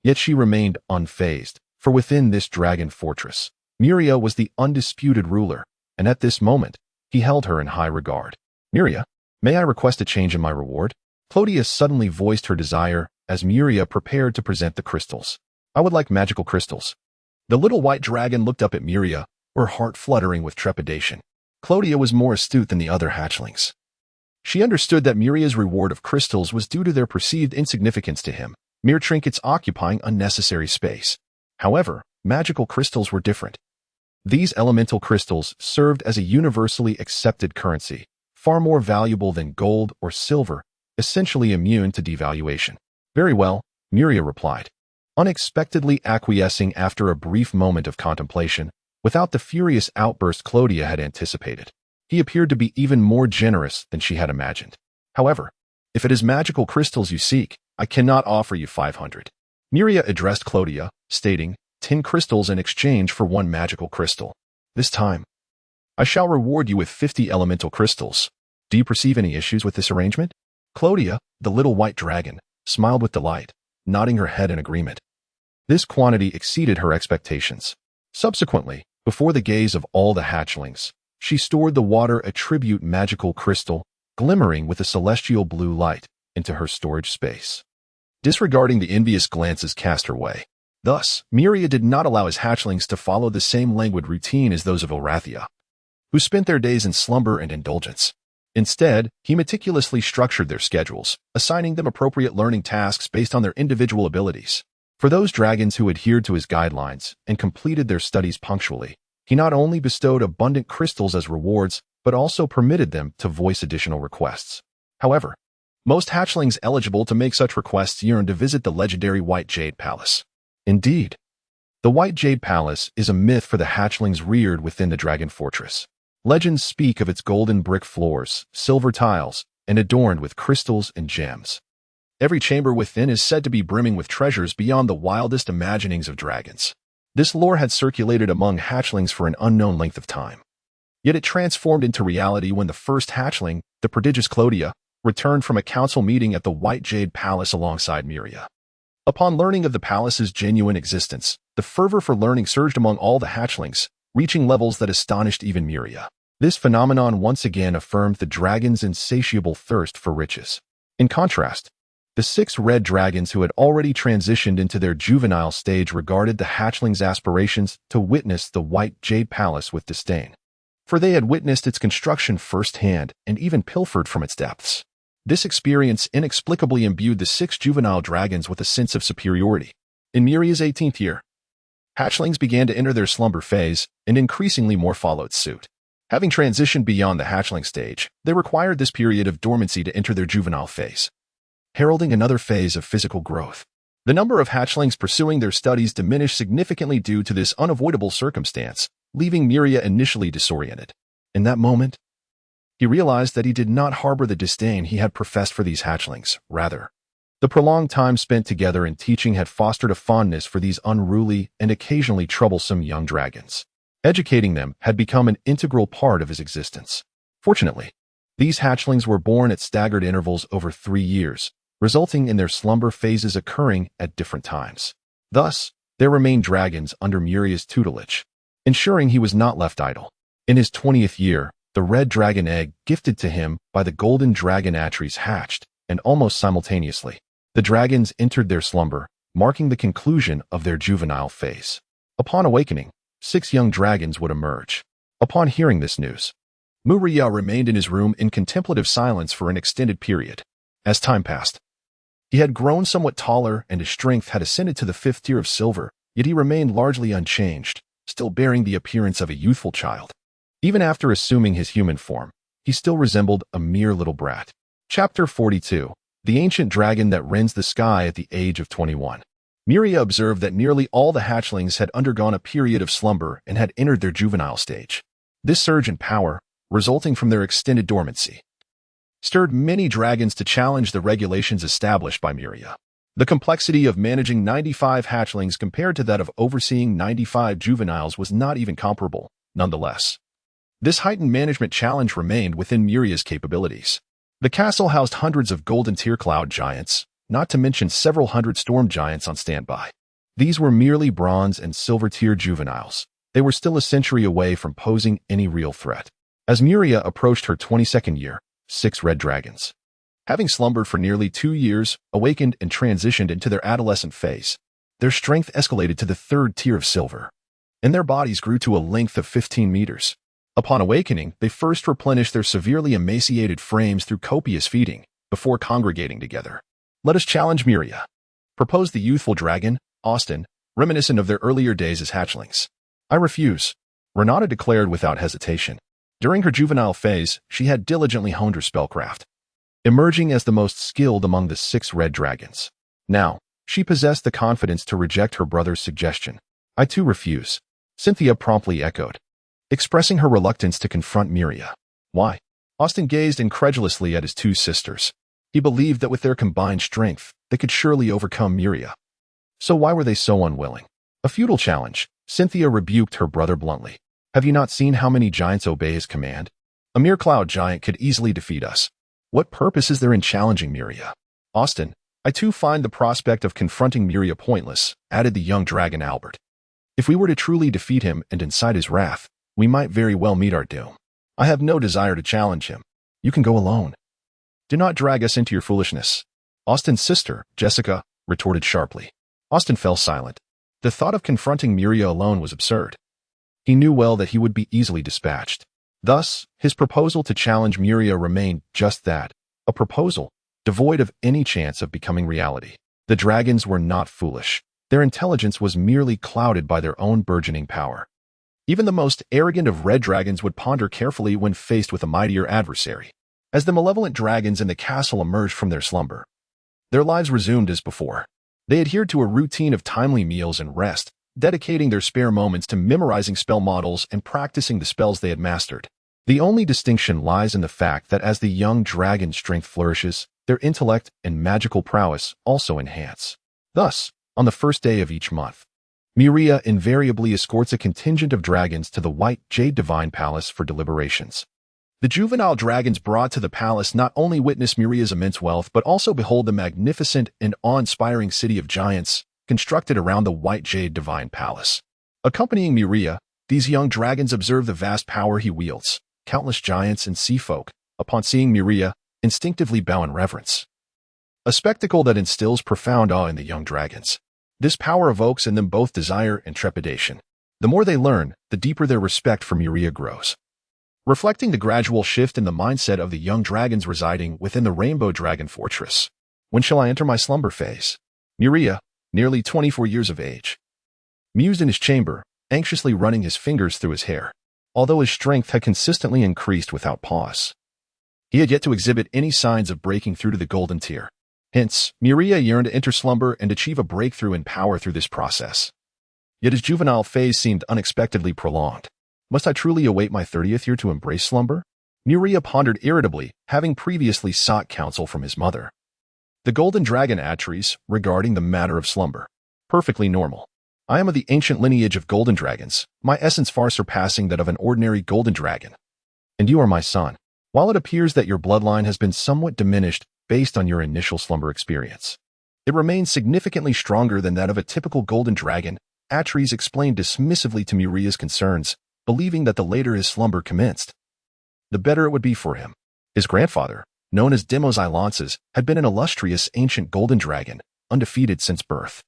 Yet she remained unfazed, for within this dragon fortress, Muria was the undisputed ruler, and at this moment, he held her in high regard. Muria, may I request a change in my reward? Clodia suddenly voiced her desire as Muria prepared to present the crystals. I would like magical crystals. The little white dragon looked up at Muria, her heart fluttering with trepidation. Clodia was more astute than the other hatchlings. She understood that Muria's reward of crystals was due to their perceived insignificance to him, mere trinkets occupying unnecessary space. However, magical crystals were different. These elemental crystals served as a universally accepted currency, far more valuable than gold or silver, essentially immune to devaluation. Very well, Muria replied, unexpectedly acquiescing after a brief moment of contemplation, without the furious outburst Clodia had anticipated. He appeared to be even more generous than she had imagined. However, if it is magical crystals you seek, I cannot offer you 500. Muria addressed Clodia, stating, 10 crystals in exchange for 1 magical crystal. This time, I shall reward you with 50 elemental crystals. Do you perceive any issues with this arrangement? Clodia, the little white dragon, smiled with delight, nodding her head in agreement. This quantity exceeded her expectations. Subsequently, before the gaze of all the hatchlings, She stored the water attribute magical crystal, glimmering with a celestial blue light, into her storage space. Disregarding the envious glances cast her way. Thus, Muria did not allow his hatchlings to follow the same languid routine as those of Ilrathia, who spent their days in slumber and indulgence. Instead, he meticulously structured their schedules, assigning them appropriate learning tasks based on their individual abilities. For those dragons who adhered to his guidelines and completed their studies punctually, he not only bestowed abundant crystals as rewards, but also permitted them to voice additional requests. However, most hatchlings eligible to make such requests yearned to visit the legendary White Jade Palace. Indeed, the White Jade Palace is a myth for the hatchlings reared within the Dragon Fortress. Legends speak of its golden brick floors, silver tiles, and adorned with crystals and gems. Every chamber within is said to be brimming with treasures beyond the wildest imaginings of dragons. This lore had circulated among hatchlings for an unknown length of time. Yet it transformed into reality when the first hatchling, the prodigious Clodia, returned from a council meeting at the White Jade Palace alongside Muria. Upon learning of the palace's genuine existence, the fervor for learning surged among all the hatchlings, reaching levels that astonished even Muria. This phenomenon once again affirmed the dragon's insatiable thirst for riches. In contrast, the 6 red dragons who had already transitioned into their juvenile stage regarded the hatchlings' aspirations to witness the White Jade Palace with disdain, for they had witnessed its construction firsthand and even pilfered from its depths. This experience inexplicably imbued the 6 juvenile dragons with a sense of superiority. In Muria's 18th year, hatchlings began to enter their slumber phase, and increasingly more followed suit. Having transitioned beyond the hatchling stage, they required this period of dormancy to enter their juvenile phase, heralding another phase of physical growth. The number of hatchlings pursuing their studies diminished significantly due to this unavoidable circumstance, leaving Muria initially disoriented. In that moment, he realized that he did not harbor the disdain he had professed for these hatchlings. Rather, the prolonged time spent together in teaching had fostered a fondness for these unruly and occasionally troublesome young dragons. Educating them had become an integral part of his existence. Fortunately, these hatchlings were born at staggered intervals over 3 years, resulting in their slumber phases occurring at different times. Thus, there remained dragons under Muria's tutelage, ensuring he was not left idle. In his 20th year, the red dragon egg gifted to him by the golden dragon Atres hatched, and almost simultaneously, the dragons entered their slumber, marking the conclusion of their juvenile phase. Upon awakening, 6 young dragons would emerge. Upon hearing this news, Muria remained in his room in contemplative silence for an extended period. As time passed, he had grown somewhat taller and his strength had ascended to the 5th tier of silver, yet he remained largely unchanged, still bearing the appearance of a youthful child. Even after assuming his human form, he still resembled a mere little brat. Chapter 42. The Ancient Dragon That Rends the Sky at the Age of 21. Muria observed that nearly all the hatchlings had undergone a period of slumber and had entered their juvenile stage. This surge in power, resulting from their extended dormancy, stirred many dragons to challenge the regulations established by Muria. The complexity of managing 95 hatchlings compared to that of overseeing 95 juveniles was not even comparable, nonetheless. This heightened management challenge remained within Muria's capabilities. The castle housed hundreds of golden tier cloud giants, not to mention several hundred storm giants on standby. These were merely bronze and silver tier juveniles. They were still a century away from posing any real threat. As Muria approached her 22nd year, 6 red dragons, having slumbered for nearly 2 years, awakened and transitioned into their adolescent phase. Their strength escalated to the 3rd tier of silver, and their bodies grew to a length of 15 meters. Upon awakening, they first replenished their severely emaciated frames through copious feeding, before congregating together. "Let us challenge Muria," proposed the youthful dragon, Austin, reminiscent of their earlier days as hatchlings. "I refuse," Renata declared without hesitation. During her juvenile phase, she had diligently honed her spellcraft, emerging as the most skilled among the 6 red dragons. Now, she possessed the confidence to reject her brother's suggestion. "I too refuse," Cynthia promptly echoed, expressing her reluctance to confront Muria. "Why?" Austin gazed incredulously at his 2 sisters. He believed that with their combined strength, they could surely overcome Muria. So why were they so unwilling? "A futile challenge," Cynthia rebuked her brother bluntly. "Have you not seen how many giants obey his command? A mere cloud giant could easily defeat us. What purpose is there in challenging Muria?" "Austin, I too find the prospect of confronting Muria pointless," added the young dragon Albert. "If we were to truly defeat him and incite his wrath, we might very well meet our doom." I have no desire to challenge him. You can go alone. Do not drag us into your foolishness. Austin's sister, Jessica, retorted sharply. Austin fell silent. The thought of confronting Muria alone was absurd. He knew well that he would be easily dispatched. Thus, his proposal to challenge Muria remained just that, a proposal, devoid of any chance of becoming reality. The dragons were not foolish. Their intelligence was merely clouded by their own burgeoning power. Even the most arrogant of red dragons would ponder carefully when faced with a mightier adversary. As the malevolent dragons in the castle emerged from their slumber, their lives resumed as before. They adhered to a routine of timely meals and rest, dedicating their spare moments to memorizing spell models and practicing the spells they had mastered. The only distinction lies in the fact that as the young dragon's strength flourishes, their intellect and magical prowess also enhance. Thus, on the first day of each month, Muria invariably escorts a contingent of dragons to the White Jade Divine Palace for deliberations. The juvenile dragons brought to the palace not only witness Muria's immense wealth but also behold the magnificent and awe-inspiring city of giants constructed around the White Jade Divine Palace. Accompanying Muria, these young dragons observe the vast power he wields. Countless giants and sea folk, upon seeing Muria, instinctively bow in reverence. A spectacle that instills profound awe in the young dragons. This power evokes in them both desire and trepidation. The more they learn, the deeper their respect for Muria grows. Reflecting the gradual shift in the mindset of the young dragons residing within the Rainbow Dragon Fortress. When shall I enter my slumber phase? Muria, nearly 24 years of age, mused in his chamber, anxiously running his fingers through his hair. Although his strength had consistently increased without pause, he had yet to exhibit any signs of breaking through to the golden tier. Hence, Muria yearned to enter slumber and achieve a breakthrough in power through this process. Yet his juvenile phase seemed unexpectedly prolonged. Must I truly await my 30th year to embrace slumber? Muria pondered irritably, having previously sought counsel from his mother, the golden dragon Atries, regarding the matter of slumber. Perfectly normal. I am of the ancient lineage of golden dragons, my essence far surpassing that of an ordinary golden dragon. And you are my son. While it appears that your bloodline has been somewhat diminished based on your initial slumber experience, it remains significantly stronger than that of a typical golden dragon. Atries explained dismissively to Muria's concerns, believing that the later his slumber commenced, the better it would be for him. His grandfather, known as Demos Ilances, had been an illustrious ancient golden dragon, undefeated since birth,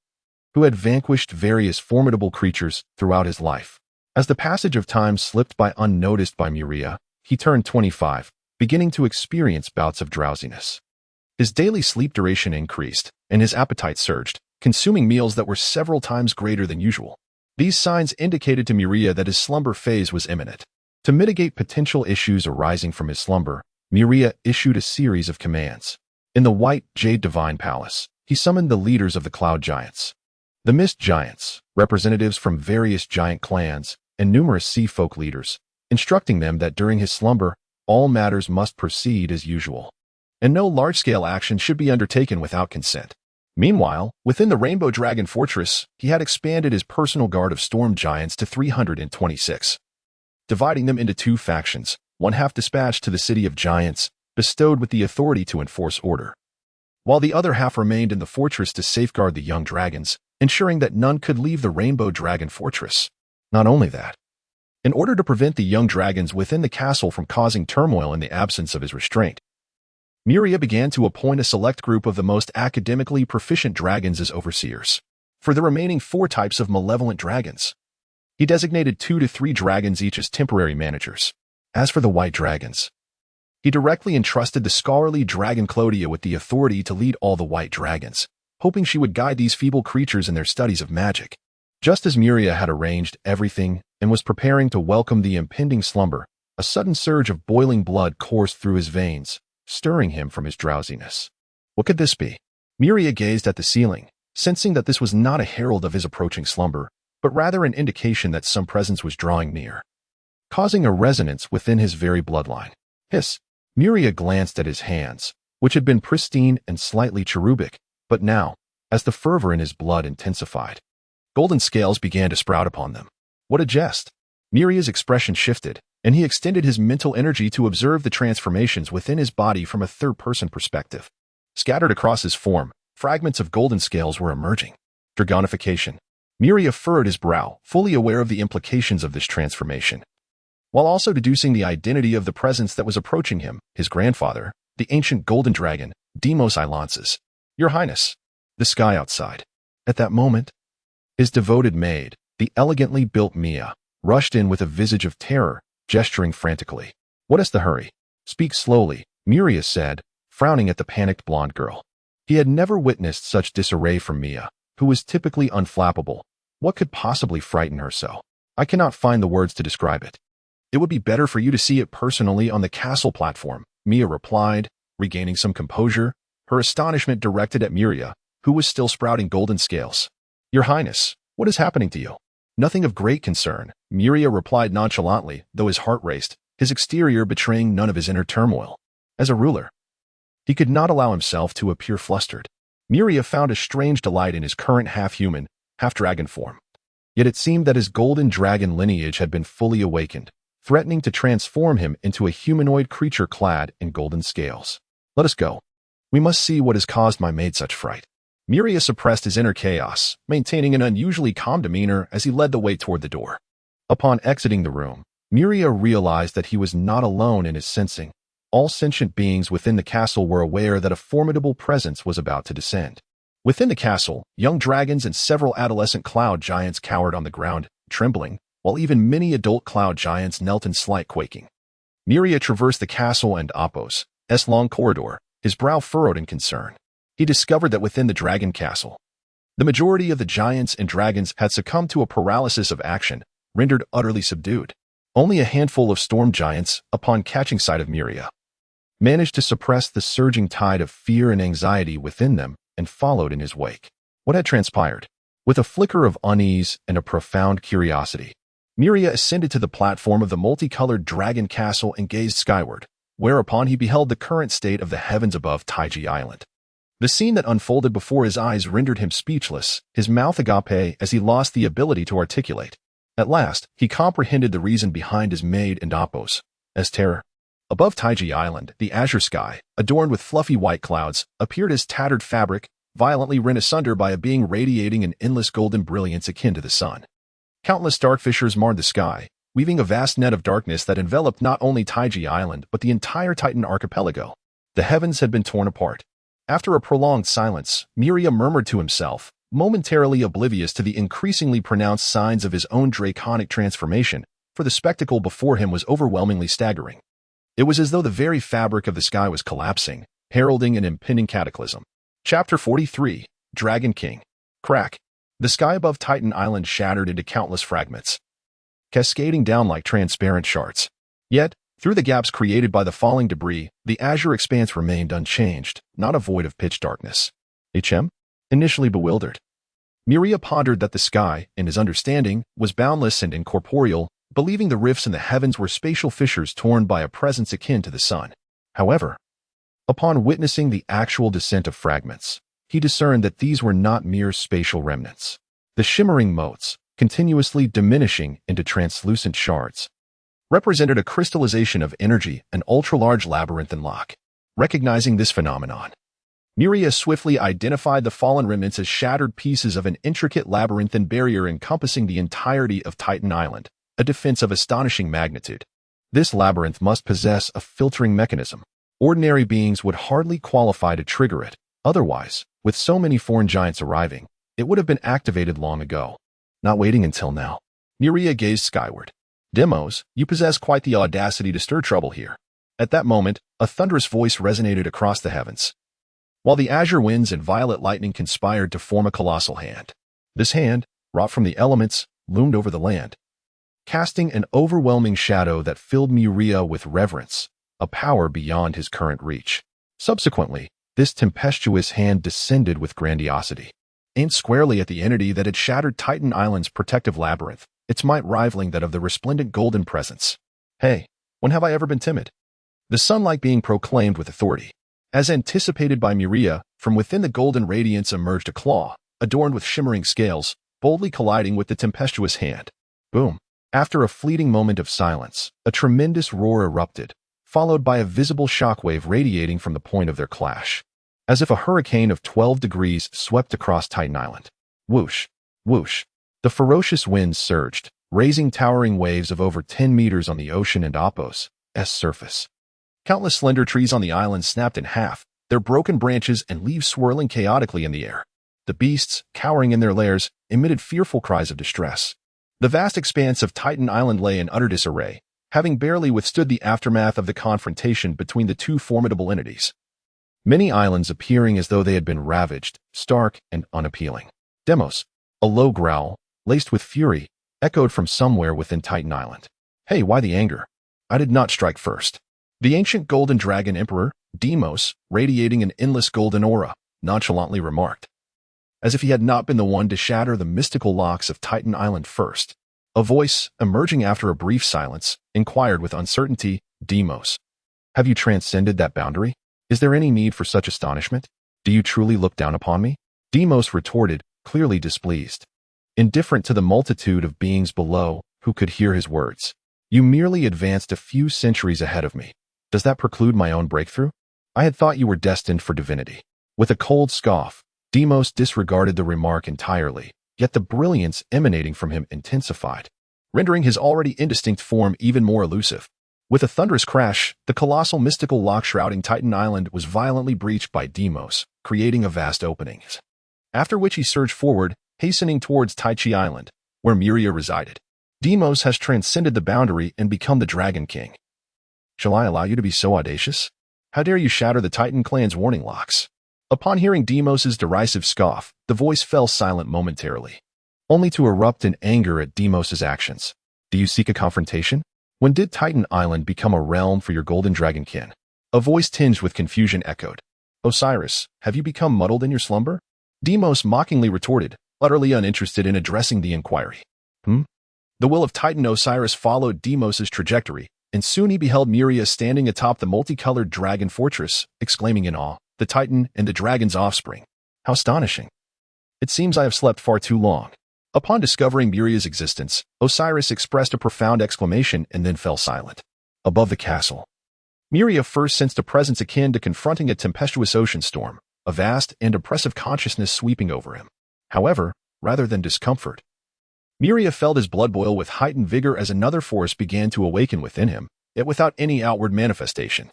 who had vanquished various formidable creatures throughout his life. As the passage of time slipped by unnoticed by Muria, he turned 25, beginning to experience bouts of drowsiness. His daily sleep duration increased, and his appetite surged, consuming meals that were several times greater than usual. These signs indicated to Muria that his slumber phase was imminent. To mitigate potential issues arising from his slumber, Muria issued a series of commands. In the White Jade Divine Palace, he summoned the leaders of the Cloud Giants, the Mist Giants, representatives from various giant clans, and numerous sea folk leaders, instructing them that during his slumber, all matters must proceed as usual, and no large-scale action should be undertaken without consent. Meanwhile, within the Rainbow Dragon Fortress, he had expanded his personal guard of storm giants to 326, dividing them into two factions, one half dispatched to the City of Giants, bestowed with the authority to enforce order, while the other half remained in the fortress to safeguard the young dragons, ensuring that none could leave the Rainbow Dragon Fortress. Not only that, in order to prevent the young dragons within the castle from causing turmoil in the absence of his restraint, Muria began to appoint a select group of the most academically proficient dragons as overseers. For the remaining 4 types of malevolent dragons, he designated 2 to 3 dragons each as temporary managers. As for the white dragons, he directly entrusted the scholarly dragon Clodia with the authority to lead all the white dragons, hoping she would guide these feeble creatures in their studies of magic. Just as Muria had arranged everything and was preparing to welcome the impending slumber, a sudden surge of boiling blood coursed through his veins, stirring him from his drowsiness. What could this be? Muria gazed at the ceiling, sensing that this was not a herald of his approaching slumber, but rather an indication that some presence was drawing near, causing a resonance within his very bloodline. Hiss! Muria glanced at his hands, which had been pristine and slightly cherubic, but now, as the fervor in his blood intensified, golden scales began to sprout upon them. What a jest! Muria's expression shifted, and he extended his mental energy to observe the transformations within his body from a third-person perspective. Scattered across his form, fragments of golden scales were emerging. Dragonification. Muria furrowed his brow, fully aware of the implications of this transformation. while also deducing the identity of the presence that was approaching him, his grandfather, the ancient golden dragon, Demos Ilances. Your Highness, the sky outside. At that moment, his devoted maid, the elegantly built Mia, rushed in with a visage of terror, gesturing frantically. What is the hurry? Speak slowly, Muria said, frowning at the panicked blonde girl. He had never witnessed such disarray from Mia, who was typically unflappable. What could possibly frighten her so? I cannot find the words to describe it. It would be better for you to see it personally on the castle platform, Mia replied, regaining some composure, her astonishment directed at Muria, who was still sprouting golden scales. Your Highness, what is happening to you? Nothing of great concern, Muria replied nonchalantly, though his heart raced, his exterior betraying none of his inner turmoil. As a ruler, he could not allow himself to appear flustered. Muria found a strange delight in his current half-human, half-dragon form. Yet it seemed that his golden dragon lineage had been fully awakened, threatening to transform him into a humanoid creature clad in golden scales. Let us go. We must see what has caused my maid such fright. Muria suppressed his inner chaos, maintaining an unusually calm demeanor as he led the way toward the door. Upon exiting the room, Muria realized that he was not alone in his sensing. All sentient beings within the castle were aware that a formidable presence was about to descend. Within the castle, young dragons and several adolescent cloud giants cowered on the ground, trembling, while even many adult cloud giants knelt in slight quaking. Muria traversed the castle and Apos' long corridor, his brow furrowed in concern. He discovered that within the dragon castle, the majority of the giants and dragons had succumbed to a paralysis of action, rendered utterly subdued. Only a handful of storm giants, upon catching sight of Muria, managed to suppress the surging tide of fear and anxiety within them and followed in his wake. What had transpired? With a flicker of unease and a profound curiosity, Muria ascended to the platform of the multicolored dragon castle and gazed skyward, whereupon he beheld the current state of the heavens above Taiji Island. The scene that unfolded before his eyes rendered him speechless, his mouth agape as he lost the ability to articulate. At last, he comprehended the reason behind his maid and Apos' terror. Above Taiji Island, the azure sky, adorned with fluffy white clouds, appeared as tattered fabric, violently rent asunder by a being radiating an endless golden brilliance akin to the sun. Countless dark fissures marred the sky, weaving a vast net of darkness that enveloped not only Taiji Island but the entire Titan archipelago. The heavens had been torn apart. After a prolonged silence, Muria murmured to himself, momentarily oblivious to the increasingly pronounced signs of his own draconic transformation, for the spectacle before him was overwhelmingly staggering. It was as though the very fabric of the sky was collapsing, heralding an impending cataclysm. Chapter 43, Dragon King. Crack. The sky above Titan Island shattered into countless fragments, cascading down like transparent shards. Yet, through the gaps created by the falling debris, the azure expanse remained unchanged, not a void of pitch darkness. Initially bewildered, Muria pondered that the sky, in his understanding, was boundless and incorporeal, believing the rifts in the heavens were spatial fissures torn by a presence akin to the sun. However, upon witnessing the actual descent of fragments, he discerned that these were not mere spatial remnants. The shimmering motes, continuously diminishing into translucent shards, represented a crystallization of energy, an ultra-large labyrinthine lock. Recognizing this phenomenon, Muria swiftly identified the fallen remnants as shattered pieces of an intricate labyrinthine barrier encompassing the entirety of Titan Island, a defense of astonishing magnitude. This labyrinth must possess a filtering mechanism. Ordinary beings would hardly qualify to trigger it. Otherwise, with so many foreign giants arriving, it would have been activated long ago. Not waiting until now. Muria gazed skyward. Demos, you possess quite the audacity to stir trouble here. At that moment, a thunderous voice resonated across the heavens, while the azure winds and violet lightning conspired to form a colossal hand. This hand, wrought from the elements, loomed over the land, casting an overwhelming shadow that filled Muria with reverence, a power beyond his current reach. Subsequently, this tempestuous hand descended with grandiosity, aimed squarely at the entity that had shattered Titan Island's protective labyrinth, its might rivaling that of the resplendent golden presence. Hey, when have I ever been timid? The sunlight being proclaimed with authority. As anticipated by Muria, from within the golden radiance emerged a claw, adorned with shimmering scales, boldly colliding with the tempestuous hand. Boom. After a fleeting moment of silence, a tremendous roar erupted, followed by a visible shockwave radiating from the point of their clash, as if a hurricane of 12 degrees swept across Titan Island. Whoosh, whoosh. The ferocious winds surged, raising towering waves of over 10 meters on the ocean and Opos' surface. Countless slender trees on the island snapped in half, their broken branches and leaves swirling chaotically in the air. The beasts, cowering in their lairs, emitted fearful cries of distress. The vast expanse of Titan Island lay in utter disarray, having barely withstood the aftermath of the confrontation between the two formidable entities. Many islands appearing as though they had been ravaged, stark and unappealing. Demos, a low growl, laced with fury, echoed from somewhere within Titan Island. Hey, why the anger? I did not strike first. The ancient golden dragon emperor, Demos, radiating an endless golden aura, nonchalantly remarked, as if he had not been the one to shatter the mystical locks of Titan Island first. A voice, emerging after a brief silence, inquired with uncertainty, Demos, have you transcended that boundary? Is there any need for such astonishment? Do you truly look down upon me? Demos retorted, clearly displeased. Indifferent to the multitude of beings below who could hear his words. You merely advanced a few centuries ahead of me. Does that preclude my own breakthrough? I had thought you were destined for divinity. With a cold scoff, Demos disregarded the remark entirely, yet the brilliance emanating from him intensified, rendering his already indistinct form even more elusive. With a thunderous crash, the colossal mystical lock shrouding Titan Island was violently breached by Demos, creating a vast opening. After which he surged forward, hastening towards Taichi Island, where Muria resided. Demos has transcended the boundary and become the Dragon King. Shall I allow you to be so audacious? How dare you shatter the Titan clan's warning locks? Upon hearing Demos's derisive scoff, the voice fell silent momentarily, only to erupt in anger at Demos's actions. Do you seek a confrontation? When did Titan Island become a realm for your golden dragon kin? A voice tinged with confusion echoed. Osiris, have you become muddled in your slumber? Demos mockingly retorted, utterly uninterested in addressing the inquiry. The will of Titan Osiris followed Demos's trajectory, and soon he beheld Muria standing atop the multicolored dragon fortress, exclaiming in awe, the Titan and the dragon's offspring. How astonishing. It seems I have slept far too long. Upon discovering Muria's existence, Osiris expressed a profound exclamation and then fell silent. Above the castle, Muria first sensed a presence akin to confronting a tempestuous ocean storm, a vast and oppressive consciousness sweeping over him. However, rather than discomfort, Muria felt his blood boil with heightened vigor as another force began to awaken within him, yet without any outward manifestation.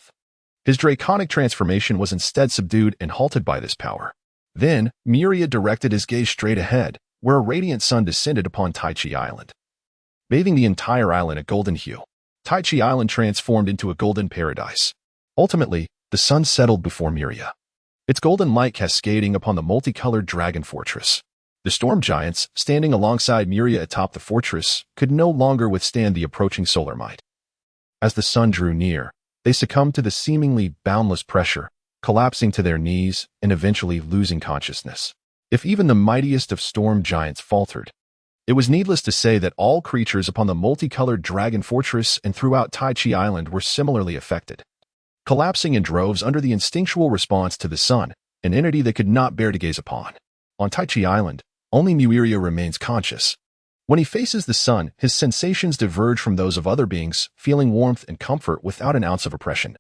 His draconic transformation was instead subdued and halted by this power. Then, Muria directed his gaze straight ahead, where a radiant sun descended upon Taichi Island. Bathing the entire island a golden hue, Taichi Island transformed into a golden paradise. Ultimately, the sun settled before Muria, its golden light cascading upon the multicolored dragon fortress. The storm giants, standing alongside Muria atop the fortress, could no longer withstand the approaching solar might. As the sun drew near, they succumbed to the seemingly boundless pressure, collapsing to their knees and eventually losing consciousness. If even the mightiest of storm giants faltered, it was needless to say that all creatures upon the multicolored dragon fortress and throughout Taichi Island were similarly affected, collapsing in droves under the instinctual response to the sun, an entity they could not bear to gaze upon. On Taichi Island, only Muria remains conscious. When he faces the sun, his sensations diverge from those of other beings, feeling warmth and comfort without an ounce of oppression,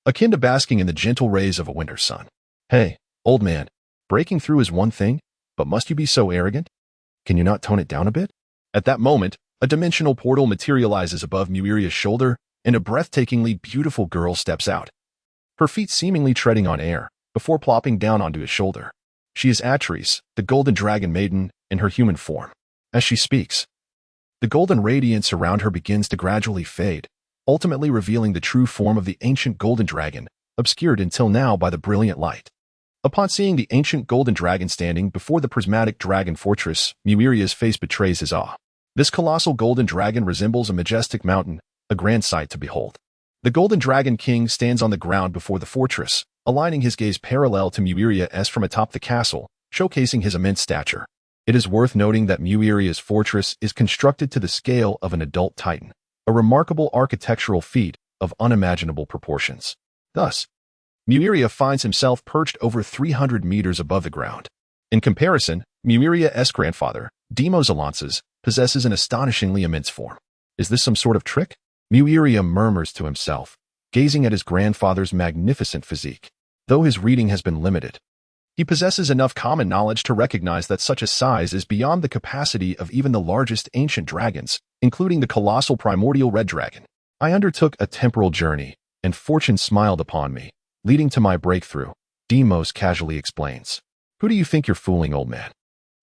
akin to basking in the gentle rays of a winter sun. Hey, old man, breaking through is one thing, but must you be so arrogant? Can you not tone it down a bit? At that moment, a dimensional portal materializes above Muria's shoulder, and a breathtakingly beautiful girl steps out, her feet seemingly treading on air, before plopping down onto his shoulder. She is Atris, the golden dragon maiden, in her human form. As she speaks, the golden radiance around her begins to gradually fade, ultimately revealing the true form of the ancient golden dragon, obscured until now by the brilliant light. Upon seeing the ancient golden dragon standing before the prismatic dragon fortress, Muria's face betrays his awe. This colossal golden dragon resembles a majestic mountain, a grand sight to behold. The golden dragon king stands on the ground before the fortress, aligning his gaze parallel to Muria's from atop the castle, showcasing his immense stature. It is worth noting that Muria's fortress is constructed to the scale of an adult titan, a remarkable architectural feat of unimaginable proportions. Thus, Muria finds himself perched over 300 meters above the ground. In comparison, Muria's grandfather, Demos Alances, possesses an astonishingly immense form. Is this some sort of trick? Muria murmurs to himself, gazing at his grandfather's magnificent physique. Though his reading has been limited, he possesses enough common knowledge to recognize that such a size is beyond the capacity of even the largest ancient dragons, including the colossal primordial red dragon. I undertook a temporal journey, and fortune smiled upon me, leading to my breakthrough, Demos casually explains. Who do you think you're fooling, old man?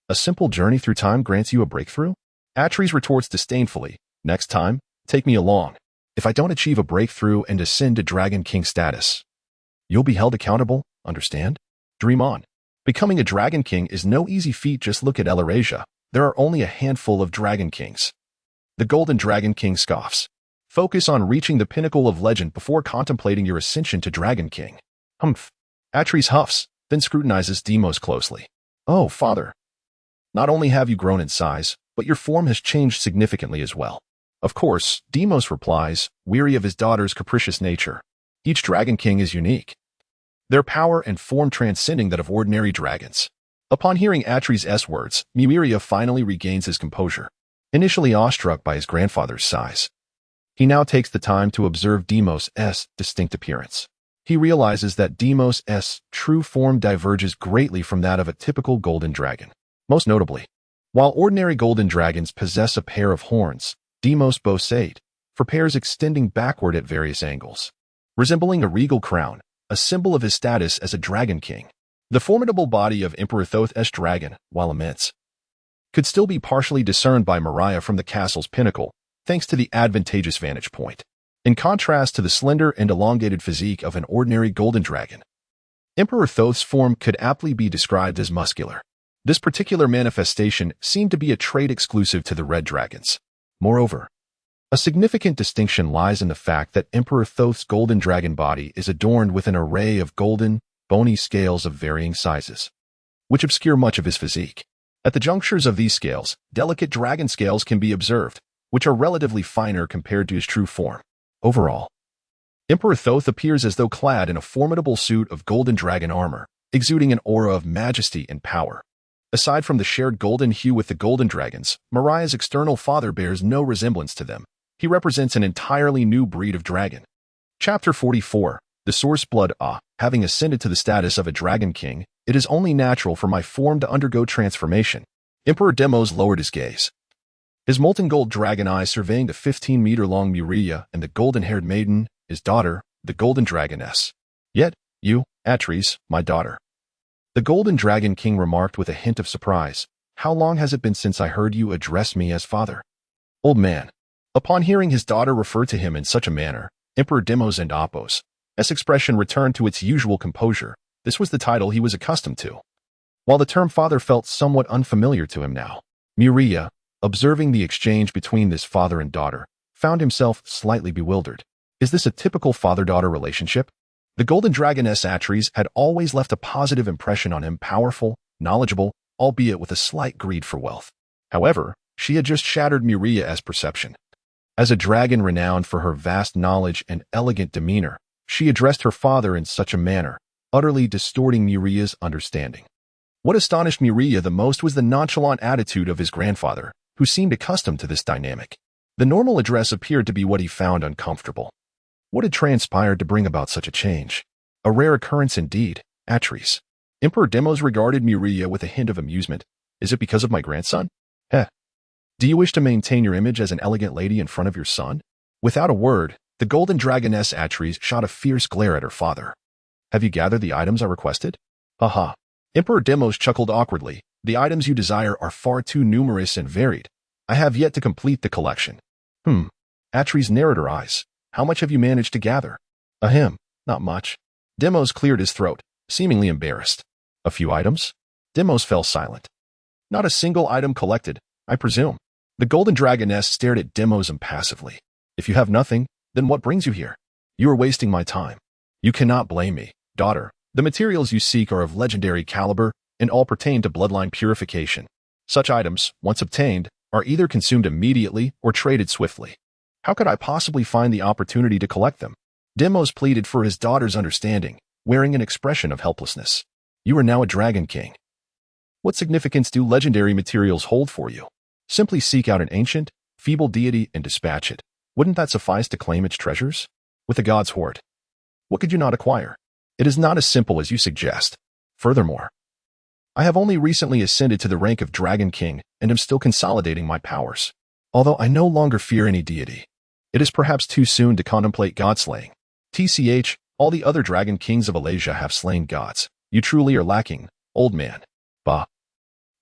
A simple journey through time grants you a breakthrough? Atres retorts disdainfully, next time, take me along. If I don't achieve a breakthrough and ascend to Dragon King status, you'll be held accountable, understand? Dream on. Becoming a Dragon King is no easy feat. Just look at Elerasia. There are only a handful of Dragon Kings. The Golden Dragon King scoffs. Focus on reaching the pinnacle of legend before contemplating your ascension to Dragon King. Humph. Atres huffs, then scrutinizes Demos closely. Oh, father. Not only have you grown in size, but your form has changed significantly as well. Of course, Demos replies, weary of his daughter's capricious nature. Each Dragon King is unique, their power and form transcending that of ordinary dragons. Upon hearing Atres' words, Muria finally regains his composure. Initially awestruck by his grandfather's size, he now takes the time to observe Demos' distinct appearance. He realizes that Demos' true form diverges greatly from that of a typical golden dragon. Most notably, while ordinary golden dragons possess a pair of horns, Demos boasts 8, for pairs extending backward at various angles, resembling a regal crown, a symbol of his status as a Dragon King. The formidable body of Emperor Thoth's dragon, while immense, could still be partially discerned by Muria from the castle's pinnacle, thanks to the advantageous vantage point. In contrast to the slender and elongated physique of an ordinary golden dragon, Emperor Thoth's form could aptly be described as muscular. This particular manifestation seemed to be a trait exclusive to the red dragons. Moreover, a significant distinction lies in the fact that Emperor Thoth's golden dragon body is adorned with an array of golden, bony scales of varying sizes, which obscure much of his physique. At the junctures of these scales, delicate dragon scales can be observed, which are relatively finer compared to his true form. Overall, Emperor Thoth appears as though clad in a formidable suit of golden dragon armor, exuding an aura of majesty and power. Aside from the shared golden hue with the golden dragons, Muria's external father bears no resemblance to them. He represents an entirely new breed of dragon. Chapter 44. The source blood. Having ascended to the status of a Dragon King, it is only natural for my form to undergo transformation. Emperor Demos lowered his gaze, his molten gold dragon eyes surveying the 15-meter-long Muria and the golden-haired maiden, his daughter, the golden dragoness. Yet, you, Atres, my daughter. The Golden Dragon King remarked with a hint of surprise. How long has it been since I heard you address me as father? Old man. Upon hearing his daughter refer to him in such a manner, Emperor Demos and Apos' expression returned to its usual composure. This was the title he was accustomed to, while the term father felt somewhat unfamiliar to him now. Muria, observing the exchange between this father and daughter, found himself slightly bewildered. Is this a typical father-daughter relationship? The Golden Dragoness Atres had always left a positive impression on him, powerful, knowledgeable, albeit with a slight greed for wealth. However, she had just shattered Muria's perception. As a dragon renowned for her vast knowledge and elegant demeanor, she addressed her father in such a manner, utterly distorting Muria's understanding. What astonished Muria the most was the nonchalant attitude of his grandfather, who seemed accustomed to this dynamic. The normal address appeared to be what he found uncomfortable. What had transpired to bring about such a change? A rare occurrence indeed, Atres. Emperor Demos regarded Muria with a hint of amusement. Is it because of my grandson? Heh. Do you wish to maintain your image as an elegant lady in front of your son? Without a word, the Golden Dragoness Atres shot a fierce glare at her father. Have you gathered the items I requested? Haha. Emperor Demos chuckled awkwardly. The items you desire are far too numerous and varied. I have yet to complete the collection. Atres narrowed her eyes. How much have you managed to gather? Ahem, not much. Demos cleared his throat, seemingly embarrassed. A few items? Demos fell silent. Not a single item collected, I presume. The Golden Dragoness stared at Demos impassively. If you have nothing, then what brings you here? You are wasting my time. You cannot blame me, daughter. The materials you seek are of legendary caliber and all pertain to bloodline purification. Such items, once obtained, are either consumed immediately or traded swiftly. How could I possibly find the opportunity to collect them? Demos pleaded for his daughter's understanding, wearing an expression of helplessness. You are now a Dragon King. What significance do legendary materials hold for you? Simply seek out an ancient, feeble deity and dispatch it. Wouldn't that suffice to claim its treasures? With the god's hoard, what could you not acquire? It is not as simple as you suggest. Furthermore, I have only recently ascended to the rank of Dragon King and am still consolidating my powers. Although I no longer fear any deity, it is perhaps too soon to contemplate god-slaying. TCH, all the other dragon kings of Alasia have slain gods. You truly are lacking, old man. Bah.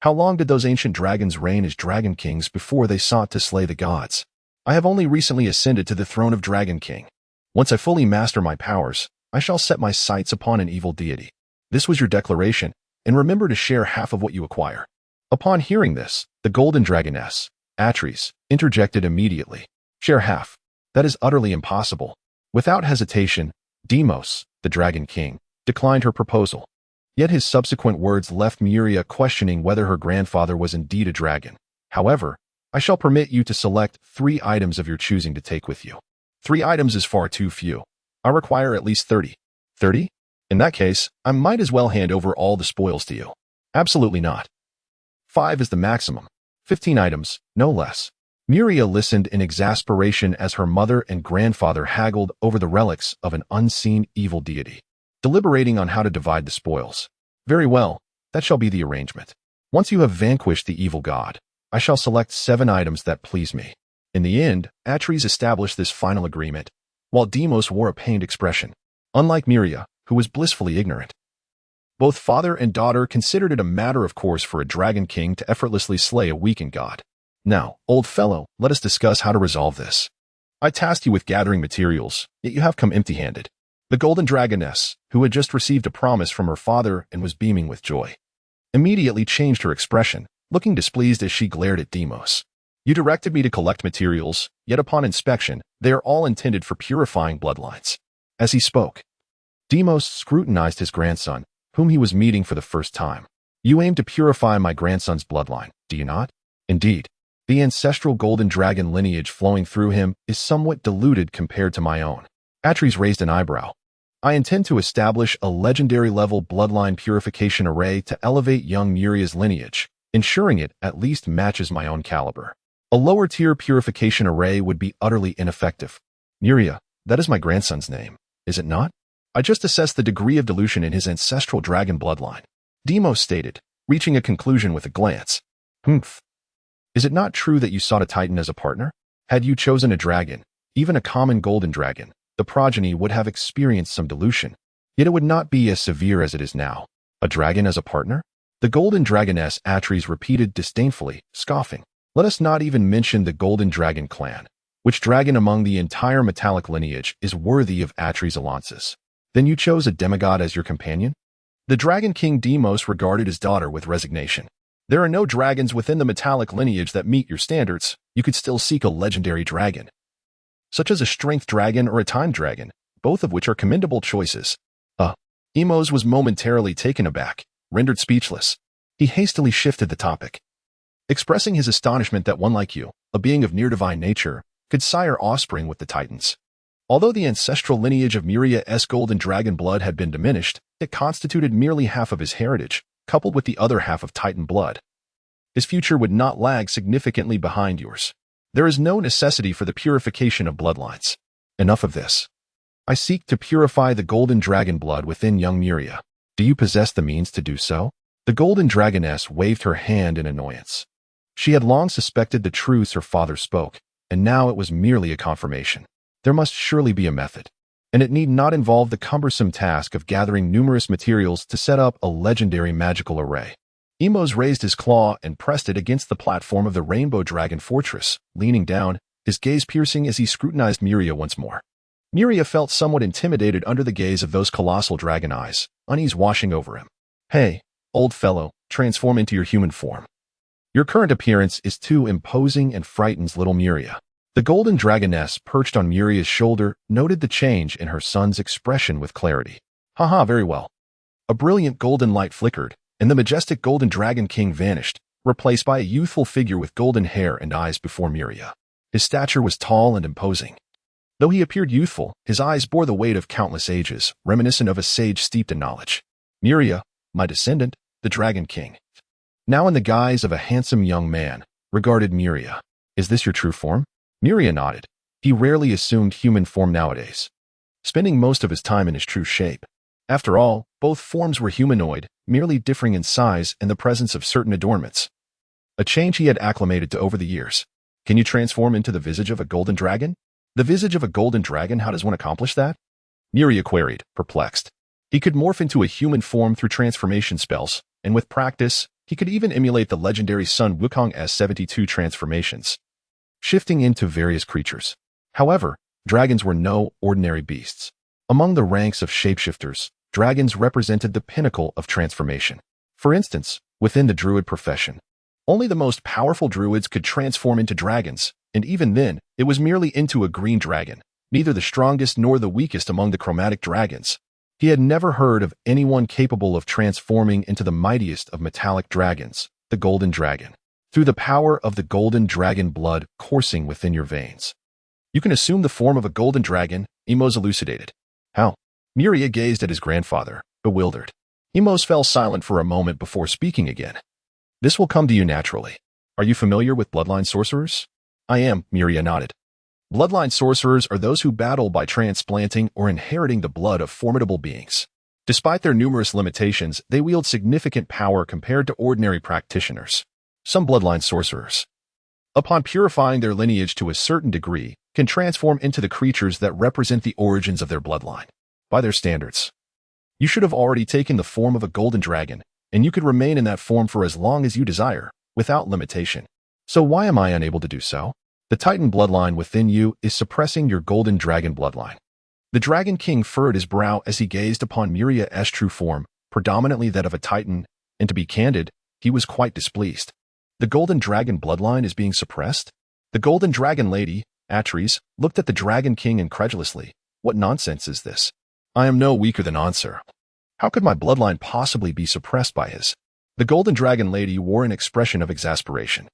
How long did those ancient dragons reign as dragon kings before they sought to slay the gods? I have only recently ascended to the throne of Dragon King. Once I fully master my powers, I shall set my sights upon an evil deity. This was your declaration, and remember to share half of what you acquire. Upon hearing this, the golden dragoness, Atres, interjected immediately. Share half. That is utterly impossible. Without hesitation, Deimos, the Dragon King, declined her proposal. Yet his subsequent words left Muria questioning whether her grandfather was indeed a dragon. However, I shall permit you to select 3 items of your choosing to take with you. 3 items is far too few. I require at least 30. 30? In that case, I might as well hand over all the spoils to you. Absolutely not. 5 is the maximum. 15 items, no less. Muria listened in exasperation as her mother and grandfather haggled over the relics of an unseen evil deity, deliberating on how to divide the spoils. Very well, that shall be the arrangement. Once you have vanquished the evil god, I shall select 7 items that please me. In the end, Atres established this final agreement, while Deimos wore a pained expression, unlike Muria, who was blissfully ignorant. Both father and daughter considered it a matter of course for a dragon king to effortlessly slay a weakened god. Now, old fellow, let us discuss how to resolve this. I tasked you with gathering materials, yet you have come empty-handed. The golden dragoness, who had just received a promise from her father and was beaming with joy, immediately changed her expression, looking displeased as she glared at Deimos. You directed me to collect materials, yet upon inspection, they are all intended for purifying bloodlines. As he spoke, Deimos scrutinized his grandson, whom he was meeting for the first time. You aim to purify my grandson's bloodline, do you not? Indeed. The ancestral golden dragon lineage flowing through him is somewhat diluted compared to my own. Atres raised an eyebrow. I intend to establish a legendary-level bloodline purification array to elevate young Muria's lineage, ensuring it at least matches my own caliber. A lower-tier purification array would be utterly ineffective. Muria, that is my grandson's name, is it not? I just assessed the degree of dilution in his ancestral dragon bloodline. Deimos stated, reaching a conclusion with a glance. Humph. Is it not true that you sought a titan as a partner? Had you chosen a dragon, even a common golden dragon, the progeny would have experienced some dilution. Yet it would not be as severe as it is now. A dragon as a partner? The golden dragoness Atres repeated disdainfully, scoffing. Let us not even mention the golden dragon clan. Which dragon among the entire metallic lineage is worthy of Atres' alliances? Then you chose a demigod as your companion? The dragon king Deimos regarded his daughter with resignation. There are no dragons within the metallic lineage that meet your standards. You could still seek a legendary dragon, such as a strength dragon or a time dragon, both of which are commendable choices. Deimos was momentarily taken aback, rendered speechless. He hastily shifted the topic, expressing his astonishment that one like you, a being of near-divine nature, could sire offspring with the Titans. Although the ancestral lineage of Muria's golden dragon blood had been diminished, it constituted merely half of his heritage, coupled with the other half of Titan blood. His future would not lag significantly behind yours. There is no necessity for the purification of bloodlines. Enough of this. I seek to purify the golden dragon blood within young Muria. Do you possess the means to do so? The golden dragoness waved her hand in annoyance. She had long suspected the truths her father spoke, and now it was merely a confirmation. There must surely be a method, and it need not involve the cumbersome task of gathering numerous materials to set up a legendary magical array. Deimos raised his claw and pressed it against the platform of the Rainbow Dragon Fortress, leaning down, his gaze piercing as he scrutinized Muria once more. Muria felt somewhat intimidated under the gaze of those colossal dragon eyes, unease washing over him. Hey, old fellow, transform into your human form. Your current appearance is too imposing and frightens little Muria. The golden dragoness perched on Muria's shoulder noted the change in her son's expression with clarity. Haha, very well. A brilliant golden light flickered, and the majestic golden dragon king vanished, replaced by a youthful figure with golden hair and eyes before Muria. His stature was tall and imposing. Though he appeared youthful, his eyes bore the weight of countless ages, reminiscent of a sage steeped in knowledge. Muria, my descendant, the Dragon King, now in the guise of a handsome young man, regarded Muria. Is this your true form? Muria nodded. He rarely assumed human form nowadays, spending most of his time in his true shape. After all, both forms were humanoid, merely differing in size and the presence of certain adornments. A change he had acclimated to over the years. Can you transform into the visage of a golden dragon? The visage of a golden dragon, how does one accomplish that? Muria queried, perplexed. He could morph into a human form through transformation spells, and with practice, he could even emulate the legendary Sun Wukong's 72 transformations, shifting into various creatures. However, dragons were no ordinary beasts. Among the ranks of shapeshifters, dragons represented the pinnacle of transformation. For instance, within the druid profession, only the most powerful druids could transform into dragons, and even then, it was merely into a green dragon, neither the strongest nor the weakest among the chromatic dragons. He had never heard of anyone capable of transforming into the mightiest of metallic dragons, the golden dragon. Through the power of the golden dragon blood coursing within your veins, you can assume the form of a golden dragon, Emos elucidated. How? Muria gazed at his grandfather, bewildered. Emos fell silent for a moment before speaking again. This will come to you naturally. Are you familiar with bloodline sorcerers? I am, Muria nodded. Bloodline sorcerers are those who battle by transplanting or inheriting the blood of formidable beings. Despite their numerous limitations, they wield significant power compared to ordinary practitioners. Some bloodline sorcerers, upon purifying their lineage to a certain degree, can transform into the creatures that represent the origins of their bloodline. By their standards, you should have already taken the form of a golden dragon, and you could remain in that form for as long as you desire, without limitation. So why am I unable to do so? The Titan bloodline within you is suppressing your golden dragon bloodline. The Dragon King furrowed his brow as he gazed upon Muria's true form, predominantly that of a Titan, and to be candid, he was quite displeased. The golden dragon bloodline is being suppressed? The golden dragon lady, Atres, looked at the Dragon King incredulously. What nonsense is this? I am no weaker than Ansar. How could my bloodline possibly be suppressed by his? The golden dragon lady wore an expression of exasperation,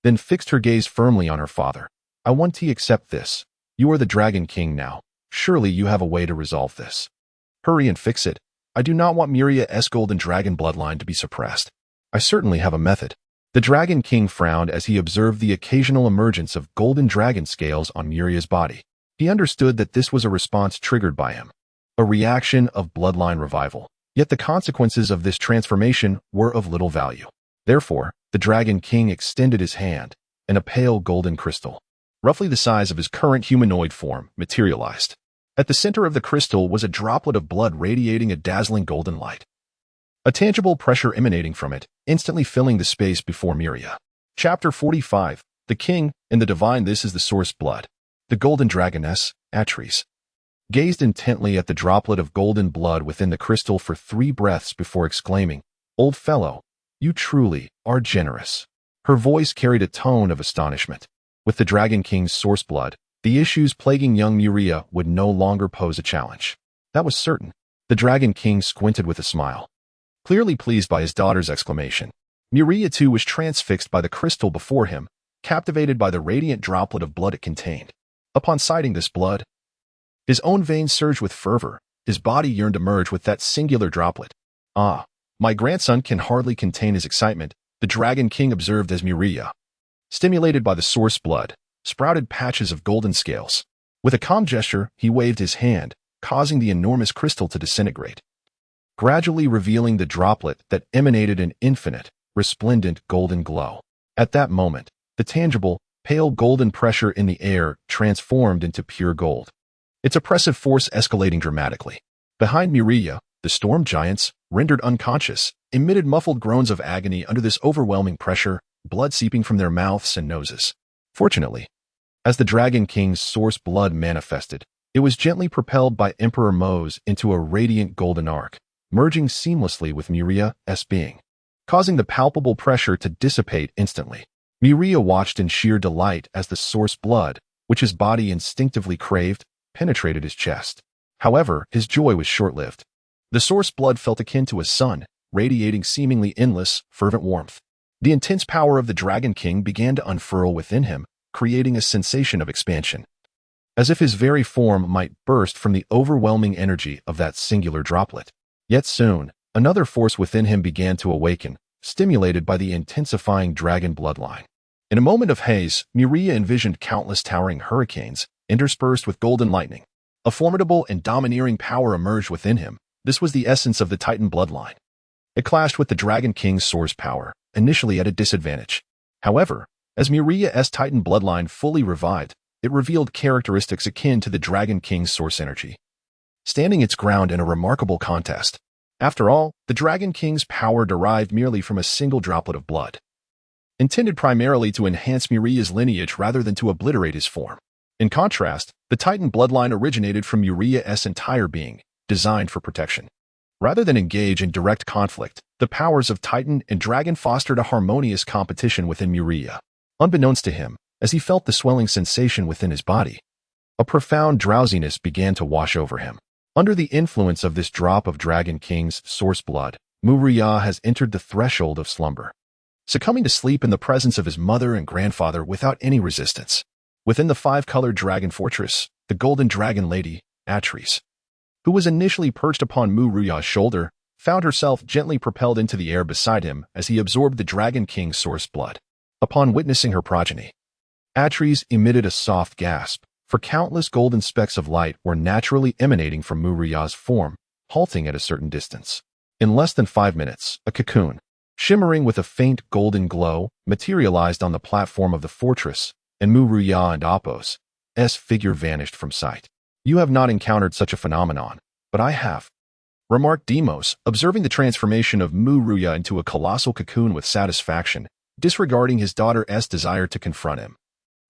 then fixed her gaze firmly on her father. I want to accept this. You are the Dragon King now. Surely you have a way to resolve this. Hurry and fix it. I do not want Muria's golden dragon bloodline to be suppressed. I certainly have a method. The Dragon King frowned as he observed the occasional emergence of golden dragon scales on Muria's body. He understood that this was a response triggered by him, a reaction of bloodline revival. Yet the consequences of this transformation were of little value. Therefore, the Dragon King extended his hand, and a pale golden crystal, roughly the size of his current humanoid form, materialized. At the center of the crystal was a droplet of blood radiating a dazzling golden light, a tangible pressure emanating from it, instantly filling the space before Muria. Chapter 45, The King and the Divine. This is the source blood. The golden dragoness, Atres, gazed intently at the droplet of golden blood within the crystal for 3 breaths before exclaiming, "Old fellow, you truly are generous." Her voice carried a tone of astonishment. With the Dragon King's source blood, the issues plaguing young Muria would no longer pose a challenge. That was certain. The Dragon King squinted with a smile, clearly pleased by his daughter's exclamation. Muria too was transfixed by the crystal before him, captivated by the radiant droplet of blood it contained. Upon sighting this blood, his own veins surged with fervor. His body yearned to merge with that singular droplet. Ah, my grandson can hardly contain his excitement, the Dragon King observed as Muria, stimulated by the source blood, sprouted patches of golden scales. With a calm gesture, he waved his hand, causing the enormous crystal to disintegrate, gradually revealing the droplet that emanated an infinite, resplendent golden glow. At that moment, the tangible, pale golden pressure in the air transformed into pure gold, its oppressive force escalating dramatically. Behind Muria, the storm giants, rendered unconscious, emitted muffled groans of agony under this overwhelming pressure, blood seeping from their mouths and noses. Fortunately, as the Dragon King's source blood manifested, it was gently propelled by Emperor Mose into a radiant golden arc, merging seamlessly with Muria's being, causing the palpable pressure to dissipate instantly. Muria watched in sheer delight as the source blood, which his body instinctively craved, penetrated his chest. However, his joy was short-lived. The source blood felt akin to a sun, radiating seemingly endless, fervent warmth. The intense power of the Dragon King began to unfurl within him, creating a sensation of expansion, as if his very form might burst from the overwhelming energy of that singular droplet. Yet soon, another force within him began to awaken, stimulated by the intensifying dragon bloodline. In a moment of haze, Muria envisioned countless towering hurricanes, interspersed with golden lightning. A formidable and domineering power emerged within him. This was the essence of the Titan bloodline. It clashed with the Dragon King's source power, initially at a disadvantage. However, As Muria's Titan bloodline fully revived, it revealed characteristics akin to the Dragon King's source energy, standing its ground in a remarkable contest. After all, the Dragon King's power derived merely from a single droplet of blood, intended primarily to enhance Muria's lineage rather than to obliterate his form. In contrast, the Titan bloodline originated from Muria's entire being, designed for protection. Rather than engage in direct conflict, the powers of Titan and Dragon fostered a harmonious competition within Muria. Unbeknownst to him, as he felt the swelling sensation within his body, a profound drowsiness began to wash over him. Under the influence of this drop of Dragon King's source blood, Muria has entered the threshold of slumber, succumbing to sleep in the presence of his mother and grandfather without any resistance. Within the five-colored dragon fortress, the golden dragon lady, Atris, who was initially perched upon Muria's shoulder, found herself gently propelled into the air beside him as he absorbed the Dragon King's source blood. Upon witnessing her progeny, Atris emitted a soft gasp, for countless golden specks of light were naturally emanating from Muria's form, halting at a certain distance. In less than 5 minutes, a cocoon, shimmering with a faint golden glow, materialized on the platform of the fortress, and Muria and Apos' figure vanished from sight. "You have not encountered such a phenomenon, but I have," remarked Deimos, observing the transformation of Muria into a colossal cocoon with satisfaction, disregarding his daughter's desire to confront him.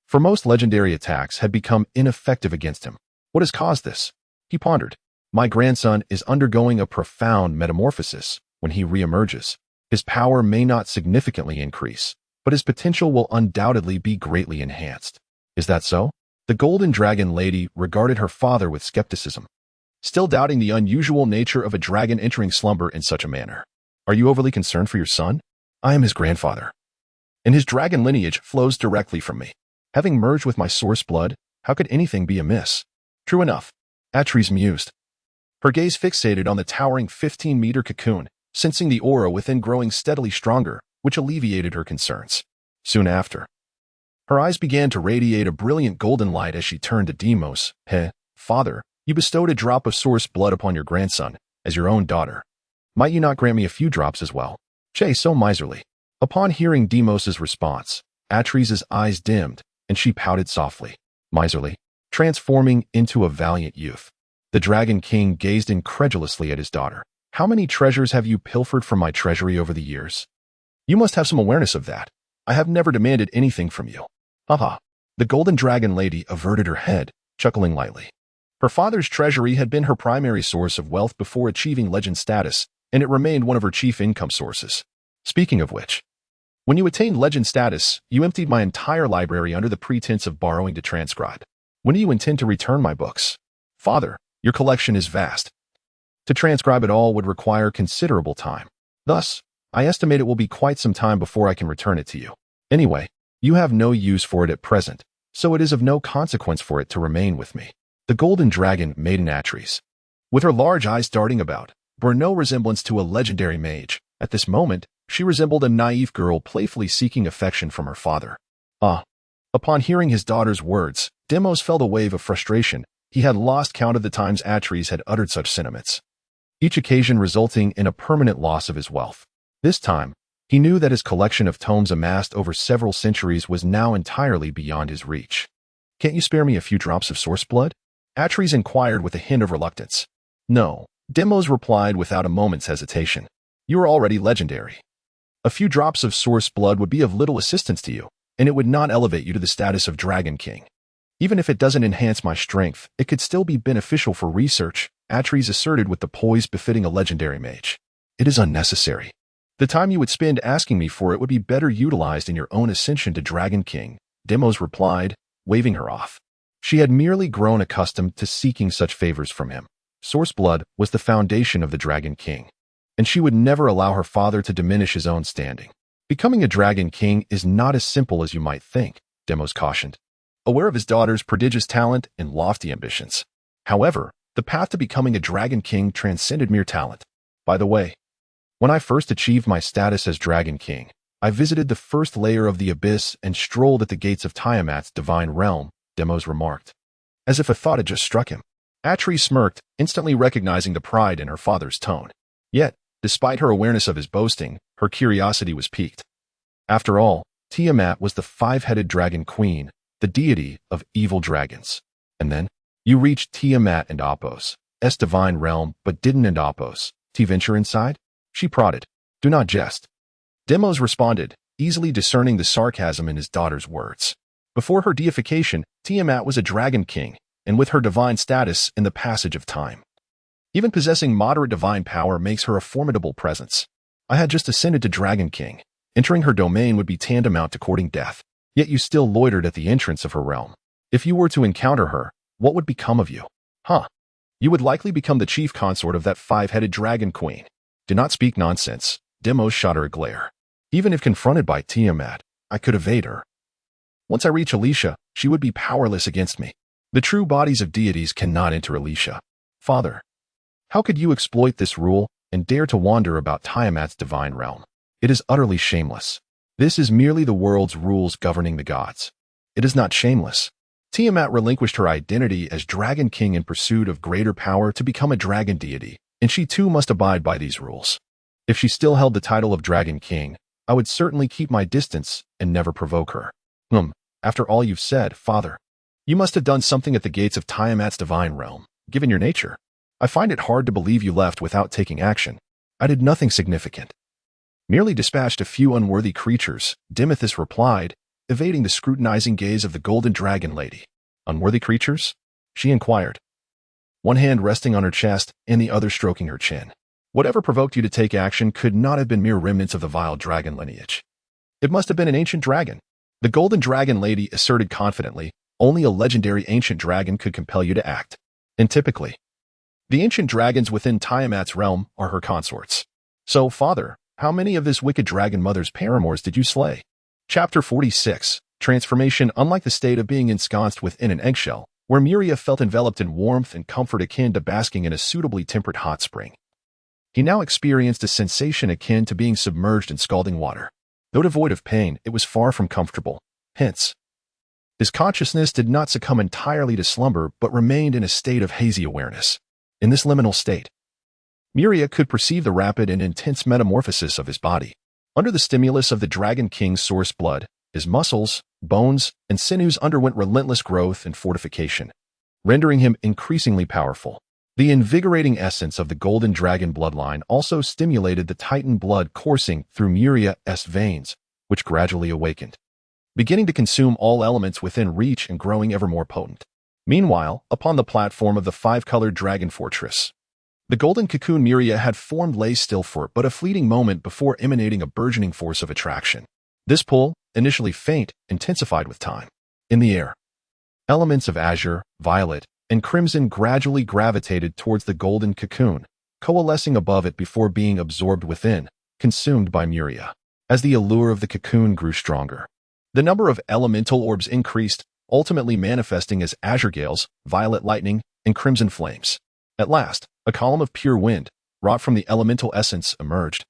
For most legendary attacks had become ineffective against him. What has caused this? He pondered. My grandson is undergoing a profound metamorphosis. When he reemerges, his power may not significantly increase, but his potential will undoubtedly be greatly enhanced. Is that so? The golden dragon lady regarded her father with skepticism, still doubting the unusual nature of a dragon entering slumber in such a manner. Are you overly concerned for your son? I am his grandfather, and his dragon lineage flows directly from me. Having merged with my source blood, how could anything be amiss? True enough, Atris mused, her gaze fixated on the towering 15-meter cocoon, sensing the aura within growing steadily stronger, which alleviated her concerns. Soon after, her eyes began to radiate a brilliant golden light as she turned to Deimos. Father, you bestowed a drop of source blood upon your grandson, as your own daughter. Might you not grant me a few drops as well? So miserly. Upon hearing Deimos' response, Atris' eyes dimmed, and she pouted softly. Miserly, transforming into a valiant youth. The Dragon King gazed incredulously at his daughter. How many treasures have you pilfered from my treasury over the years? You must have some awareness of that. I have never demanded anything from you. Haha. The golden dragon lady averted her head, chuckling lightly. Her father's treasury had been her primary source of wealth before achieving legend status, and it remained one of her chief income sources. Speaking of which, when you attained legend status, you emptied my entire library under the pretense of borrowing to transcribe. When do you intend to return my books? Father, your collection is vast. To transcribe it all would require considerable time. Thus, I estimate it will be quite some time before I can return it to you. Anyway, you have no use for it at present, so it is of no consequence for it to remain with me. The golden dragon maiden Atris, with her large eyes darting about, bore no resemblance to a legendary mage. At this moment, she resembled a naive girl playfully seeking affection from her father. Upon hearing his daughter's words, Deimos felt a wave of frustration. He had lost count of the times Atris had uttered such sentiments, each occasion resulting in a permanent loss of his wealth. This time, he knew that his collection of tomes amassed over several centuries was now entirely beyond his reach. Can't you spare me a few drops of source blood? Atris inquired with a hint of reluctance. No, Deimos replied without a moment's hesitation. You are already legendary. A few drops of source blood would be of little assistance to you, and it would not elevate you to the status of Dragon King. Even if it doesn't enhance my strength, it could still be beneficial for research, Atris asserted with the poise befitting a legendary mage. It is unnecessary. The time you would spend asking me for it would be better utilized in your own ascension to Dragon King, Deimos replied, waving her off. She had merely grown accustomed to seeking such favors from him. Source blood was the foundation of the Dragon King, and she would never allow her father to diminish his own standing. Becoming a Dragon King is not as simple as you might think, Deimos cautioned, aware of his daughter's prodigious talent and lofty ambitions. However, the path to becoming a Dragon King transcended mere talent. By the way, when I first achieved my status as Dragon King, I visited the first layer of the abyss and strolled at the gates of Tiamat's divine realm, Deimos remarked, as if a thought had just struck him. Atris smirked, instantly recognizing the pride in her father's tone. Yet, despite her awareness of his boasting, her curiosity was piqued. After all, Tiamat was the five-headed dragon queen, the deity of evil dragons. And then, you reached Tiamat and Apos, divine realm, but didn't and Apos. Venture inside? She prodded. Do not jest. Demos responded, easily discerning the sarcasm in his daughter's words. Before her deification, Tiamat was a dragon king, and with her divine status in the passage of time. Even possessing moderate divine power makes her a formidable presence. I had just ascended to Dragon King. Entering her domain would be tantamount to courting death. Yet you still loitered at the entrance of her realm. If you were to encounter her, what would become of you? Huh? You would likely become the chief consort of that five-headed dragon queen. Do not speak nonsense. Demos shot her a glare. Even if confronted by Tiamat, I could evade her. Once I reach Alicia, she would be powerless against me. The true bodies of deities cannot enter Alicia. Father, how could you exploit this rule and dare to wander about Tiamat's divine realm? It is utterly shameless. This is merely the world's rules governing the gods. It is not shameless. Tiamat relinquished her identity as Dragon King in pursuit of greater power to become a dragon deity, and she too must abide by these rules. If she still held the title of Dragon King, I would certainly keep my distance and never provoke her. After all you've said, Father, you must have done something at the gates of Tiamat's divine realm, given your nature. I find it hard to believe you left without taking action. I did nothing significant. Merely dispatched a few unworthy creatures, Dimithus replied, evading the scrutinizing gaze of the golden dragon lady. Unworthy creatures? She inquired, one hand resting on her chest and the other stroking her chin. Whatever provoked you to take action could not have been mere remnants of the vile dragon lineage. It must have been an ancient dragon. The golden dragon lady asserted confidently, only a legendary ancient dragon could compel you to act. And typically, the ancient dragons within Tiamat's realm are her consorts. So, Father, how many of this wicked dragon mother's paramours did you slay? Chapter 46, Transformation. Unlike the state of being ensconced within an eggshell, where Muria felt enveloped in warmth and comfort akin to basking in a suitably tempered hot spring, he now experienced a sensation akin to being submerged in scalding water. Though devoid of pain, it was far from comfortable. Hence, his consciousness did not succumb entirely to slumber, but remained in a state of hazy awareness. In this liminal state, Muria could perceive the rapid and intense metamorphosis of his body. Under the stimulus of the Dragon King's source blood, his muscles, bones, and sinews underwent relentless growth and fortification, rendering him increasingly powerful. The invigorating essence of the golden dragon bloodline also stimulated the Titan blood coursing through Muria's veins, which gradually awakened, beginning to consume all elements within reach and growing ever more potent. Meanwhile, upon the platform of the five-colored dragon fortress, the golden cocoon Muria had formed lay still for but a fleeting moment before emanating a burgeoning force of attraction. This pull, initially faint, intensified with time. In the air, elements of azure, violet, and crimson gradually gravitated towards the golden cocoon, coalescing above it before being absorbed within, consumed by Muria. As the allure of the cocoon grew stronger, the number of elemental orbs increased, ultimately manifesting as azure gales, violet lightning, and crimson flames. At last, a column of pure wind, wrought from the elemental essence, emerged,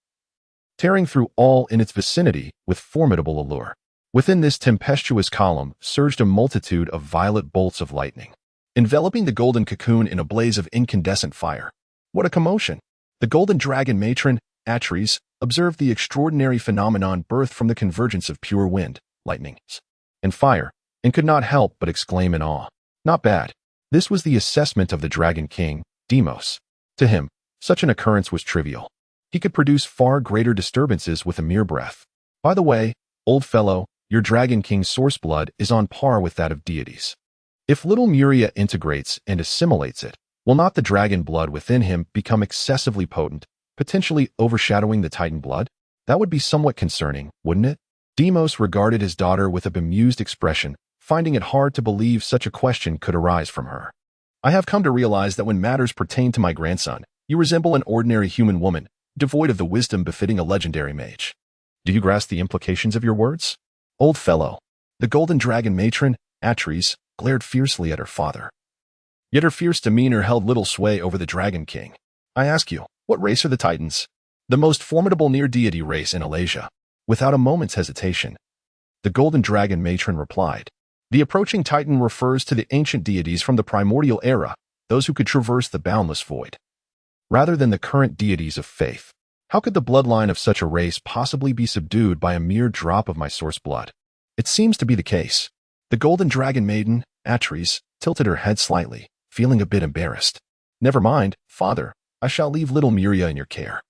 tearing through all in its vicinity with formidable allure. Within this tempestuous column surged a multitude of violet bolts of lightning, enveloping the golden cocoon in a blaze of incandescent fire. What a commotion! The golden dragon matron, Atres, observed the extraordinary phenomenon birthed from the convergence of pure wind, lightning, and fire, and could not help but exclaim in awe. Not bad. This was the assessment of the Dragon King, Demos. To him, such an occurrence was trivial. He could produce far greater disturbances with a mere breath. By the way, old fellow, your Dragon King's source blood is on par with that of deities. If little Muria integrates and assimilates it, will not the dragon blood within him become excessively potent, potentially overshadowing the Titan blood? That would be somewhat concerning, wouldn't it? Demos regarded his daughter with a bemused expression, finding it hard to believe such a question could arise from her. I have come to realize that when matters pertain to my grandson, you resemble an ordinary human woman, devoid of the wisdom befitting a legendary mage. Do you grasp the implications of your words? Old fellow. The golden dragon matron, Atres, glared fiercely at her father. Yet her fierce demeanor held little sway over the Dragon King. I ask you, what race are the Titans? The most formidable near-deity race in Alasia. Without a moment's hesitation, the golden dragon matron replied. The approaching Titan refers to the ancient deities from the primordial era, those who could traverse the boundless void, rather than the current deities of faith. How could the bloodline of such a race possibly be subdued by a mere drop of my source blood? It seems to be the case. The golden dragon maiden, Atris, tilted her head slightly, feeling a bit embarrassed. Never mind, father, I shall leave little Muria in your care.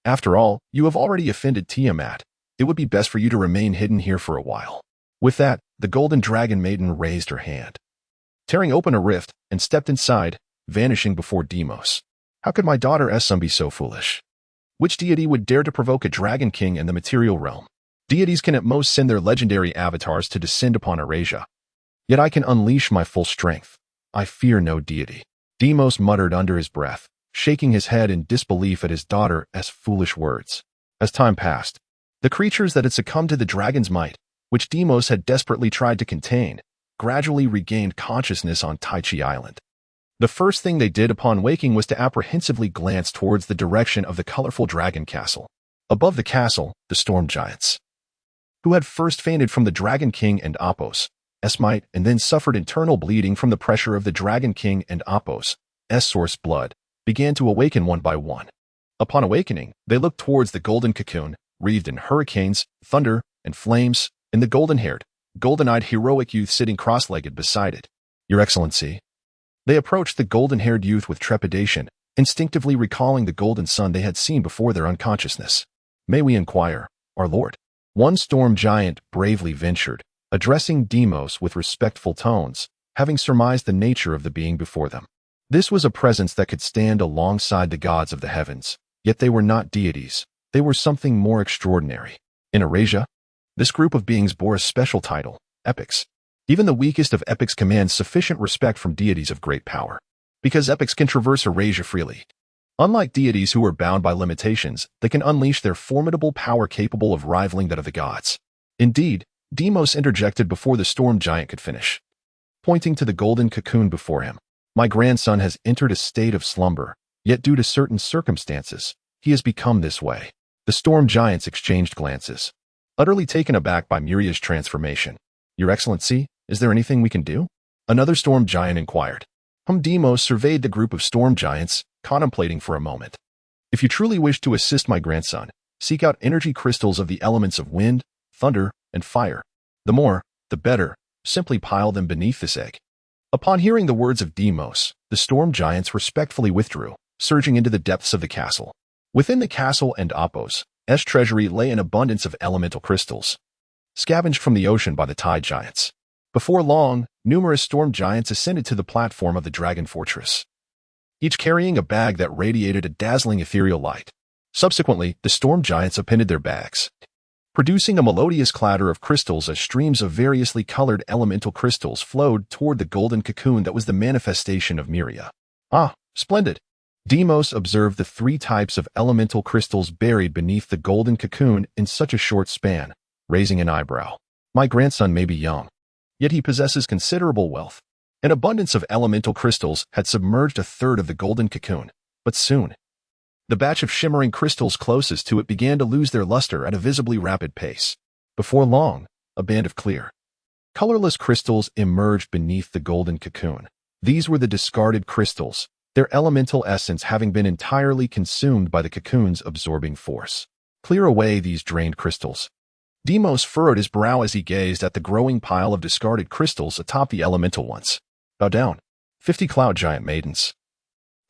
After all, you have already offended Tiamat. It would be best for you to remain hidden here for a while. With that, the golden dragon maiden raised her hand, tearing open a rift, and stepped inside, vanishing before Deimos. How could my daughter Esum be so foolish? Which deity would dare to provoke a dragon king in the material realm? Deities can at most send their legendary avatars to descend upon Eurasia. Yet I can unleash my full strength. I fear no deity. Deimos muttered under his breath, shaking his head in disbelief at his daughter's foolish words. As time passed, the creatures that had succumbed to the dragon's might, which Deimos had desperately tried to contain, gradually regained consciousness on Taichi Island. The first thing they did upon waking was to apprehensively glance towards the direction of the colorful dragon castle. Above the castle, the storm giants, who had first fainted from the Dragon King and Apos' might and then suffered internal bleeding from the pressure of the Dragon King and Apos' source blood, began to awaken one by one. Upon awakening, they looked towards the golden cocoon, wreathed in hurricanes, thunder, and flames, and the golden-haired, golden-eyed heroic youth sitting cross-legged beside it. Your Excellency. They approached the golden-haired youth with trepidation, instinctively recalling the golden sun they had seen before their unconsciousness. May we inquire, our lord? One storm giant bravely ventured, addressing Deimos with respectful tones, having surmised the nature of the being before them. This was a presence that could stand alongside the gods of the heavens, yet they were not deities. They were something more extraordinary. In Eurasia, this group of beings bore a special title, epics. Even the weakest of epics command sufficient respect from deities of great power, because epics can traverse Eurasia freely. Unlike deities who are bound by limitations, they can unleash their formidable power capable of rivaling that of the gods. Indeed, Deimos interjected before the storm giant could finish, pointing to the golden cocoon before him. My grandson has entered a state of slumber, yet due to certain circumstances, he has become this way. The storm giants exchanged glances, utterly taken aback by Muria's transformation. Your Excellency, is there anything we can do? Another storm giant inquired. Deimos surveyed the group of storm giants, contemplating for a moment. If you truly wish to assist my grandson, seek out energy crystals of the elements of wind, thunder, and fire. The more, the better. Simply pile them beneath this egg. Upon hearing the words of Deimos, the storm giants respectfully withdrew, surging into the depths of the castle. Within the castle and Apos' treasury lay an abundance of elemental crystals, scavenged from the ocean by the tide giants. Before long, numerous storm giants ascended to the platform of the dragon fortress, each carrying a bag that radiated a dazzling ethereal light. Subsequently, the storm giants appended their bags, producing a melodious clatter of crystals as streams of variously colored elemental crystals flowed toward the golden cocoon that was the manifestation of Muria. Ah, splendid! Deimos observed the 3 types of elemental crystals buried beneath the golden cocoon in such a short span, raising an eyebrow. My grandson may be young, yet he possesses considerable wealth. An abundance of elemental crystals had submerged a third of the golden cocoon, but soon, the batch of shimmering crystals closest to it began to lose their luster at a visibly rapid pace. Before long, a band of clear, colorless crystals emerged beneath the golden cocoon. These were the discarded crystals, their elemental essence having been entirely consumed by the cocoon's absorbing force. Clear away these drained crystals. Deimos furrowed his brow as he gazed at the growing pile of discarded crystals atop the elemental ones. Bow down. 50 cloud giant maidens,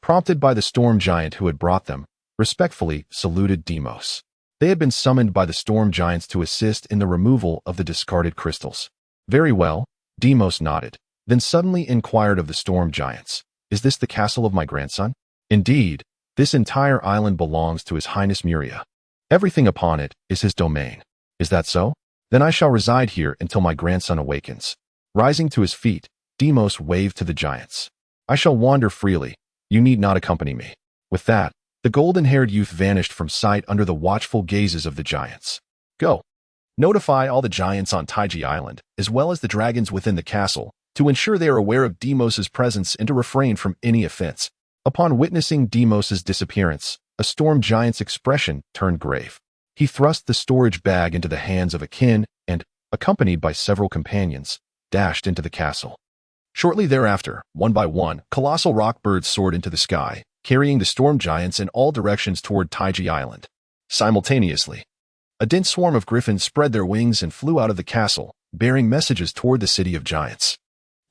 prompted by the storm giant who had brought them, respectfully saluted Deimos. They had been summoned by the storm giants to assist in the removal of the discarded crystals. Very well, Deimos nodded, then suddenly inquired of the storm giants, is this the castle of my grandson? Indeed, this entire island belongs to His Highness Muria. Everything upon it is his domain. Is that so? Then I shall reside here until my grandson awakens. Rising to his feet, Deimos waved to the giants. I shall wander freely. You need not accompany me. With that, the golden-haired youth vanished from sight under the watchful gazes of the giants. Go. Notify all the giants on Taiji Island, as well as the dragons within the castle, to ensure they are aware of Deimos' presence and to refrain from any offense. Upon witnessing Deimos' disappearance, a storm giant's expression turned grave. He thrust the storage bag into the hands of a kin and, accompanied by several companions, dashed into the castle. Shortly thereafter, one by one, colossal rock birds soared into the sky, carrying the storm giants in all directions toward Taiji Island. Simultaneously, a dense swarm of griffins spread their wings and flew out of the castle, bearing messages toward the city of giants.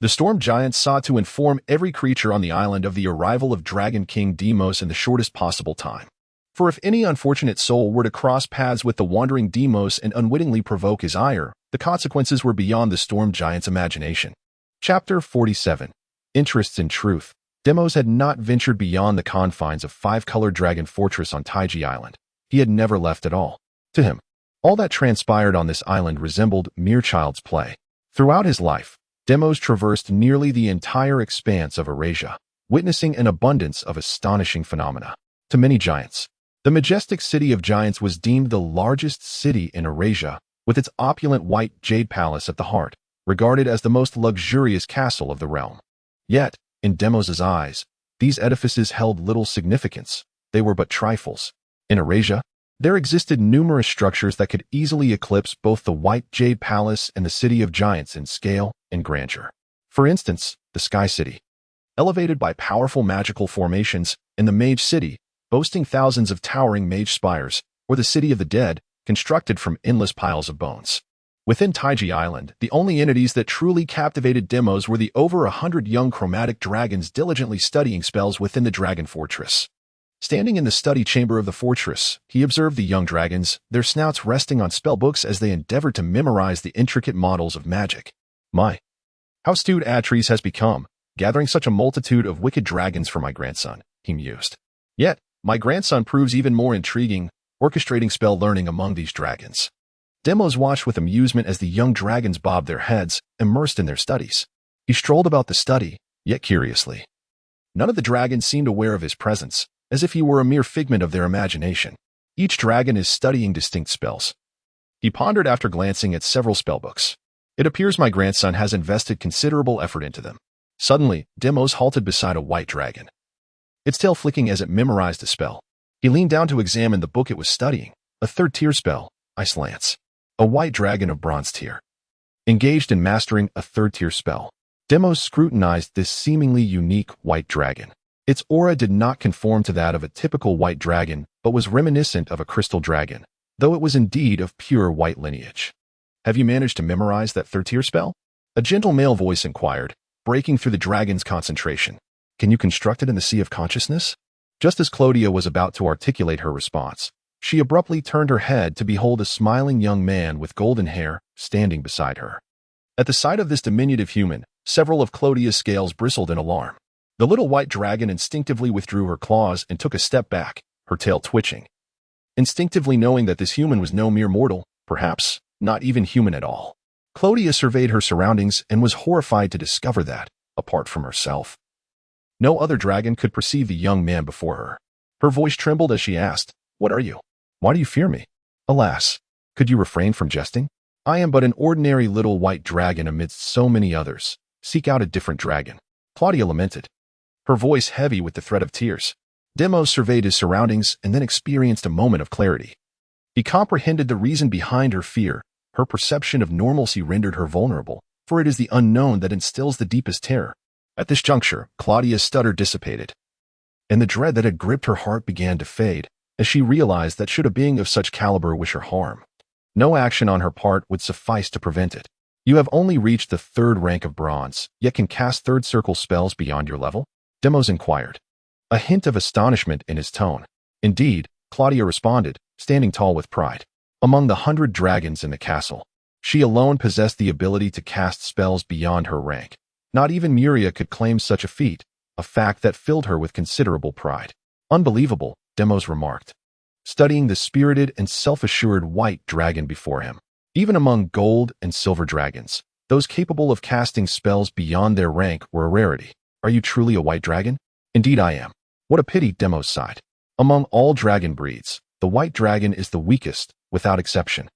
The storm giants sought to inform every creature on the island of the arrival of Dragon King Deimos in the shortest possible time. For if any unfortunate soul were to cross paths with the wandering Deimos and unwittingly provoke his ire, the consequences were beyond the storm giant's imagination. Chapter 47. Interests in Truth. Deimos had not ventured beyond the confines of Five-Colored Dragon Fortress on Taiji Island. He had never left at all. To him, all that transpired on this island resembled mere child's play. Throughout his life, Deimos traversed nearly the entire expanse of Eurasia, witnessing an abundance of astonishing phenomena. To many giants, the majestic city of giants was deemed the largest city in Eurasia, with its opulent white jade palace at the heart, regarded as the most luxurious castle of the realm. Yet, in Deimos's eyes, these edifices held little significance. They were but trifles. In Eurasia, there existed numerous structures that could easily eclipse both the white jade palace and the city of giants in scale and grandeur. For instance, the Sky City, elevated by powerful magical formations, in the Mage City, boasting thousands of towering mage spires, or the City of the Dead, constructed from endless piles of bones. Within Taiji Island, the only entities that truly captivated Deimos were the over 100 young chromatic dragons diligently studying spells within the Dragon Fortress. Standing in the study chamber of the fortress, he observed the young dragons, their snouts resting on spellbooks as they endeavored to memorize the intricate models of magic. My, how astute Atreus has become, gathering such a multitude of wicked dragons for my grandson, he mused. Yet, my grandson proves even more intriguing, orchestrating spell learning among these dragons. Deimos watched with amusement as the young dragons bobbed their heads, immersed in their studies. He strolled about the study, yet curiously. None of the dragons seemed aware of his presence, as if he were a mere figment of their imagination. Each dragon is studying distinct spells. He pondered after glancing at several spellbooks. It appears my grandson has invested considerable effort into them. Suddenly, Deimos halted beside a white dragon, its tail flicking as it memorized a spell. He leaned down to examine the book it was studying, a third-tier spell, Ice Lance. A white dragon of bronze tier, engaged in mastering a third-tier spell. Deimos scrutinized this seemingly unique white dragon. Its aura did not conform to that of a typical white dragon, but was reminiscent of a crystal dragon, though it was indeed of pure white lineage. Have you managed to memorize that third-tier spell? A gentle male voice inquired, breaking through the dragon's concentration. Can you construct it in the Sea of Consciousness? Just as Clodia was about to articulate her response, she abruptly turned her head to behold a smiling young man with golden hair standing beside her. At the sight of this diminutive human, several of Clodia's scales bristled in alarm. The little white dragon instinctively withdrew her claws and took a step back, her tail twitching. Instinctively knowing that this human was no mere mortal, perhaps not even human at all. Clodia surveyed her surroundings and was horrified to discover that, apart from herself, no other dragon could perceive the young man before her. Her voice trembled as she asked, "What are you? Why do you fear me?" Alas, could you refrain from jesting? I am but an ordinary little white dragon amidst so many others. Seek out a different dragon. Claudia lamented, her voice heavy with the threat of tears. Deimos surveyed his surroundings and then experienced a moment of clarity. He comprehended the reason behind her fear. Her perception of normalcy rendered her vulnerable, for it is the unknown that instills the deepest terror. At this juncture, Claudia's stutter dissipated, and the dread that had gripped her heart began to fade, as she realized that should a being of such caliber wish her harm, no action on her part would suffice to prevent it. You have only reached the 3rd rank of bronze, yet can cast 3rd circle spells beyond your level? Deimos inquired, a hint of astonishment in his tone. Indeed, Claudia responded, standing tall with pride. Among the 100 dragons in the castle, she alone possessed the ability to cast spells beyond her rank. Not even Muria could claim such a feat, a fact that filled her with considerable pride. Unbelievable, Deimos remarked, studying the spirited and self-assured white dragon before him. Even among gold and silver dragons, those capable of casting spells beyond their rank were a rarity. Are you truly a white dragon? Indeed I am. What a pity, Deimos sighed. Among all dragon breeds, the white dragon is the weakest, without exception.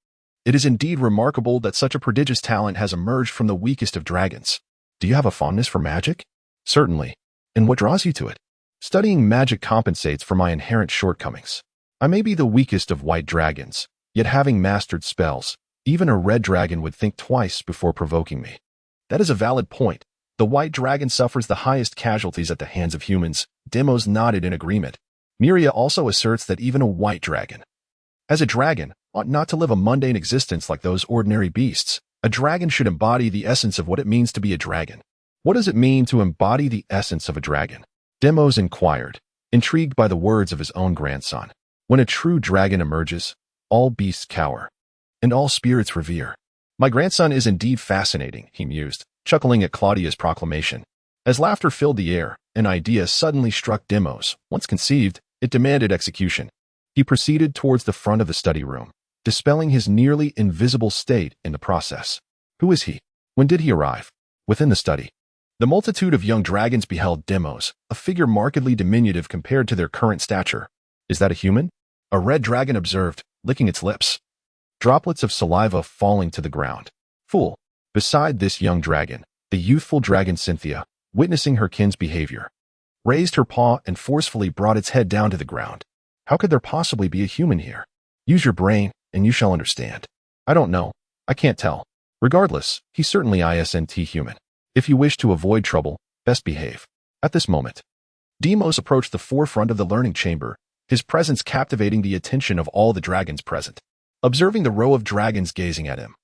It is indeed remarkable that such a prodigious talent has emerged from the weakest of dragons. Do you have a fondness for magic? Certainly. And what draws you to it? Studying magic compensates for my inherent shortcomings. I may be the weakest of white dragons, yet having mastered spells, even a red dragon would think twice before provoking me. That is a valid point. The white dragon suffers the highest casualties at the hands of humans. Deimos nodded in agreement. Muria also asserts that even a white dragon, As a dragon ought not to live a mundane existence like those ordinary beasts. A dragon should embody the essence of what it means to be a dragon. What does it mean to embody the essence of a dragon? Demos inquired, intrigued by the words of his own grandson. When a true dragon emerges, all beasts cower, and all spirits revere. My grandson is indeed fascinating, he mused, chuckling at Claudia's proclamation. As laughter filled the air, an idea suddenly struck Demos. Once conceived, it demanded execution. He proceeded towards the front of the study room, dispelling his nearly invisible state in the process. Who is he? When did he arrive? Within the study, the multitude of young dragons beheld Demos, a figure markedly diminutive compared to their current stature. Is that a human? A red dragon observed, licking its lips, droplets of saliva falling to the ground. Fool. Beside this young dragon, the youthful dragon Cynthia, witnessing her kin's behavior, raised her paw and forcefully brought its head down to the ground. How could there possibly be a human here? Use your brain, and you shall understand. I don't know. I can't tell. Regardless, he's certainly isn't human. If you wish to avoid trouble, best behave. At this moment, Demos approached the forefront of the learning chamber, his presence captivating the attention of all the dragons present. Observing the row of dragons gazing at him,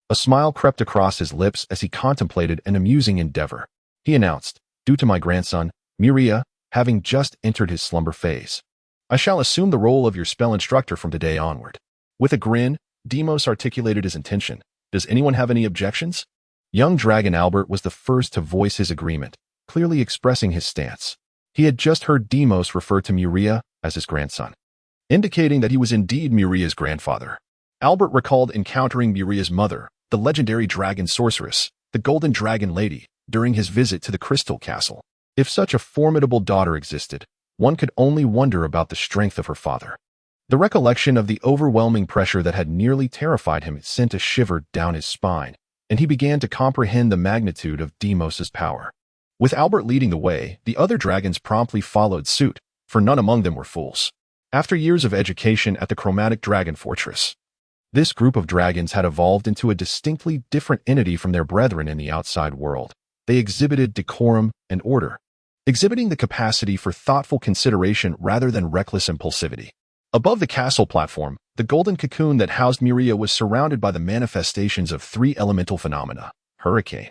a smile crept across his lips as he contemplated an amusing endeavor. He announced, due to my grandson, Muria, having just entered his slumber phase, I shall assume the role of your spell instructor from today onward. With a grin, Demos articulated his intention. Does anyone have any objections? Young dragon Albert was the first to voice his agreement, clearly expressing his stance. He had just heard Demos refer to Muria as his grandson, indicating that he was indeed Muria's grandfather. Albert recalled encountering Muria's mother, the legendary dragon sorceress, the Golden Dragon Lady, during his visit to the Crystal Castle. If such a formidable daughter existed, one could only wonder about the strength of her father. The recollection of the overwhelming pressure that had nearly terrified him sent a shiver down his spine, and he began to comprehend the magnitude of Demos's power. With Albert leading the way, the other dragons promptly followed suit, for none among them were fools. After years of education at the Chromatic Dragon Fortress, this group of dragons had evolved into a distinctly different entity from their brethren in the outside world. They exhibited decorum and order, exhibiting the capacity for thoughtful consideration rather than reckless impulsivity. Above the castle platform, the golden cocoon that housed Muria was surrounded by the manifestations of three elemental phenomena: hurricane,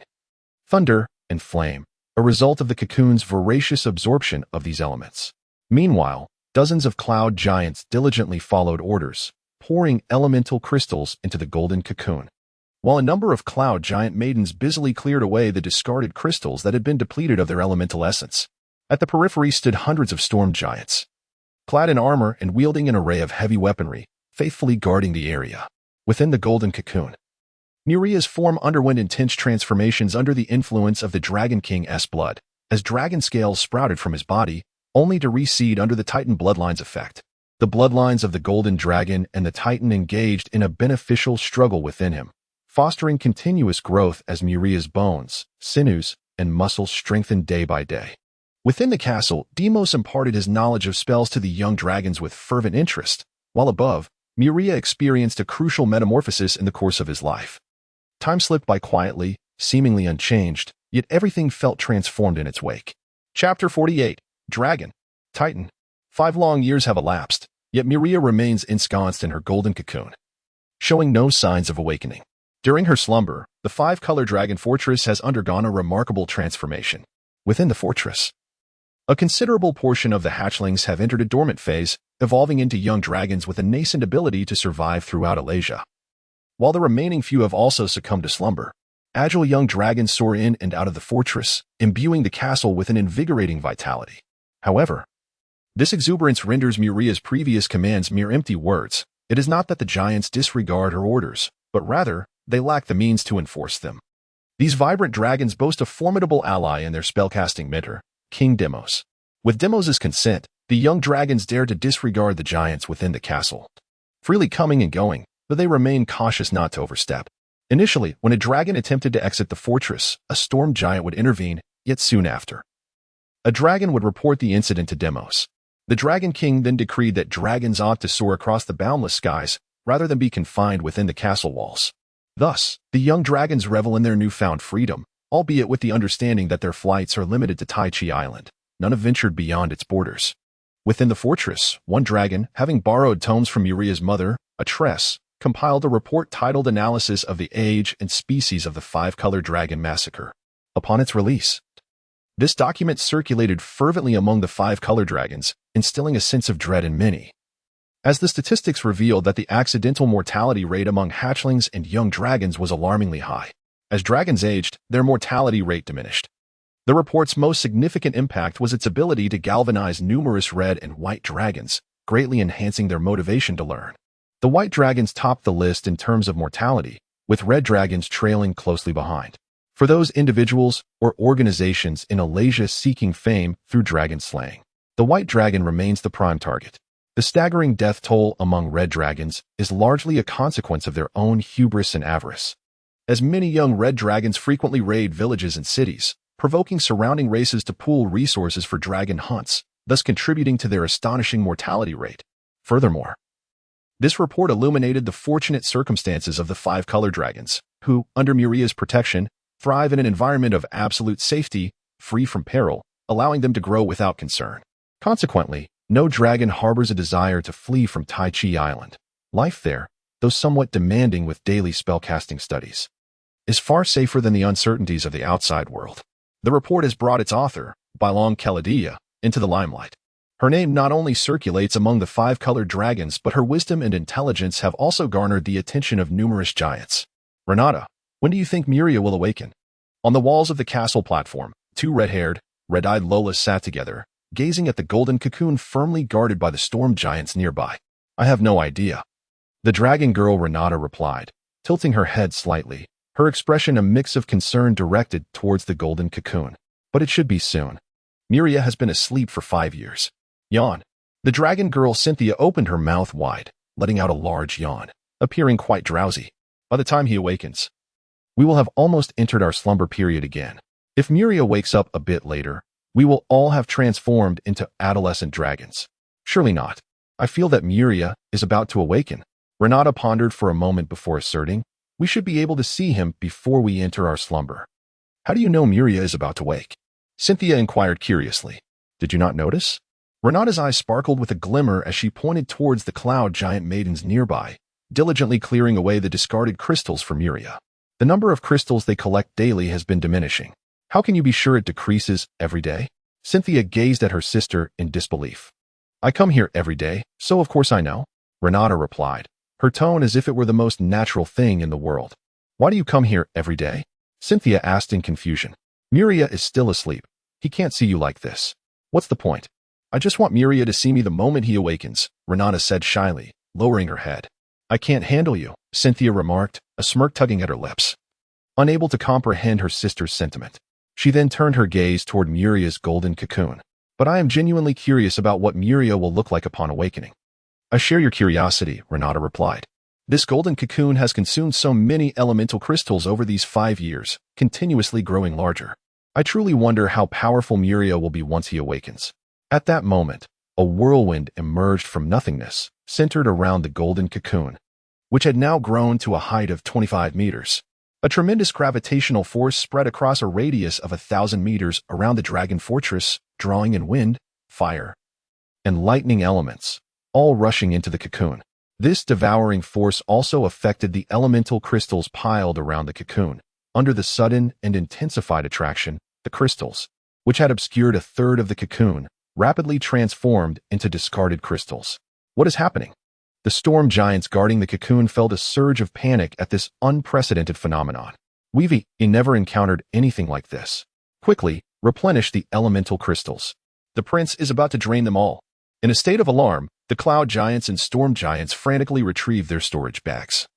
thunder, and flame, a result of the cocoon's voracious absorption of these elements. Meanwhile, dozens of cloud giants diligently followed orders, pouring elemental crystals into the golden cocoon, while a number of cloud giant maidens busily cleared away the discarded crystals that had been depleted of their elemental essence. At the periphery stood hundreds of storm giants, clad in armor and wielding an array of heavy weaponry, faithfully guarding the area. Within the golden cocoon, Muria's form underwent intense transformations under the influence of the Dragon King's blood, as dragon scales sprouted from his body, only to reseed under the Titan bloodlines effect. The bloodlines of the golden dragon and the Titan engaged in a beneficial struggle within him, fostering continuous growth as Muria's bones, sinews, and muscles strengthened day by day. Within the castle, Demos imparted his knowledge of spells to the young dragons with fervent interest, while above, Muria experienced a crucial metamorphosis in the course of his life. Time slipped by quietly, seemingly unchanged, yet everything felt transformed in its wake. Chapter 48. Dragon. Titan. 5 long years have elapsed, yet Muria remains ensconced in her golden cocoon, showing no signs of awakening. During her slumber, the 5-color dragon fortress has undergone a remarkable transformation. Within the fortress, a considerable portion of the hatchlings have entered a dormant phase, evolving into young dragons with a nascent ability to survive throughout Alasia. While the remaining few have also succumbed to slumber, agile young dragons soar in and out of the fortress, imbuing the castle with an invigorating vitality. However, this exuberance renders Muria's previous commands mere empty words. It is not that the giants disregard her orders, but rather, they lack the means to enforce them. These vibrant dragons boast a formidable ally in their spellcasting mentor, King Demos. With Demos's consent, the young dragons dare to disregard the giants within the castle, freely coming and going, but they remain cautious not to overstep. Initially, when a dragon attempted to exit the fortress, a storm giant would intervene, yet soon after, a dragon would report the incident to Demos. The Dragon King then decreed that dragons ought to soar across the boundless skies, rather than be confined within the castle walls. Thus, the young dragons revel in their newfound freedom, albeit with the understanding that their flights are limited to Tai Chi Island. None have ventured beyond its borders. Within the fortress, one dragon, having borrowed tomes from Muria's mother, a tress, compiled a report titled Analysis of the Age and Species of the Five-Color Dragon Massacre. Upon its release, this document circulated fervently among the five-color dragons, instilling a sense of dread in many, as the statistics revealed that the accidental mortality rate among hatchlings and young dragons was alarmingly high. As dragons aged, their mortality rate diminished. The report's most significant impact was its ability to galvanize numerous red and white dragons, greatly enhancing their motivation to learn. The white dragons topped the list in terms of mortality, with red dragons trailing closely behind. For those individuals or organizations in Alasia seeking fame through dragon slaying, the white dragon remains the prime target. The staggering death toll among red dragons is largely a consequence of their own hubris and avarice, as many young red dragons frequently raid villages and cities, provoking surrounding races to pool resources for dragon hunts, thus contributing to their astonishing mortality rate. Furthermore, this report illuminated the fortunate circumstances of the five-color dragons, who, under Muria's protection, thrive in an environment of absolute safety, free from peril, allowing them to grow without concern. Consequently, no dragon harbors a desire to flee from Tai Chi Island. Life there, though somewhat demanding with daily spellcasting studies, is far safer than the uncertainties of the outside world. The report has brought its author, Bailong Keladia, into the limelight. Her name not only circulates among the five-colored dragons, but her wisdom and intelligence have also garnered the attention of numerous giants. Renata, when do you think Muria will awaken? On the walls of the castle platform, two red-haired, red-eyed Lolas sat together, gazing at the golden cocoon firmly guarded by the storm giants nearby. I have no idea. The dragon girl Renata replied, tilting her head slightly, her expression a mix of concern directed towards the golden cocoon. But it should be soon. Muria has been asleep for 5 years. Yawn. The dragon girl Cynthia opened her mouth wide, letting out a large yawn, appearing quite drowsy. By the time he awakens, we will have almost entered our slumber period again. If Muria wakes up a bit later, we will all have transformed into adolescent dragons. Surely not. I feel that Muria is about to awaken. Renata pondered for a moment before asserting, we should be able to see him before we enter our slumber. How do you know Muria is about to wake? Cynthia inquired curiously. Did you not notice? Renata's eyes sparkled with a glimmer as she pointed towards the cloud giant maidens nearby, diligently clearing away the discarded crystals for Muria. The number of crystals they collect daily has been diminishing. How can you be sure it decreases every day? Cynthia gazed at her sister in disbelief. I come here every day, so of course I know, Renata replied, her tone as if it were the most natural thing in the world. Why do you come here every day? Cynthia asked in confusion. Muria is still asleep. He can't see you like this. What's the point? I just want Muria to see me the moment he awakens, Renata said shyly, lowering her head. I can't handle you, Cynthia remarked, a smirk tugging at her lips. Unable to comprehend her sister's sentiment, she then turned her gaze toward Muria's golden cocoon. But I am genuinely curious about what Muria will look like upon awakening. I share your curiosity, Renata replied. This golden cocoon has consumed so many elemental crystals over these 5 years, continuously growing larger. I truly wonder how powerful Muria will be once he awakens. At that moment, a whirlwind emerged from nothingness, centered around the golden cocoon, which had now grown to a height of 25 meters. A tremendous gravitational force spread across a radius of 1,000 meters around the dragon fortress, drawing in wind, fire, and lightning elements, all rushing into the cocoon. This devouring force also affected the elemental crystals piled around the cocoon. Under the sudden and intensified attraction, the crystals, which had obscured a third of the cocoon, rapidly transformed into discarded crystals. What is happening? The storm giants guarding the cocoon felt a surge of panic at this unprecedented phenomenon. We've never encountered anything like this. Quickly, replenish the elemental crystals. The prince is about to drain them all. In a state of alarm, the cloud giants and storm giants frantically retrieved their storage bags,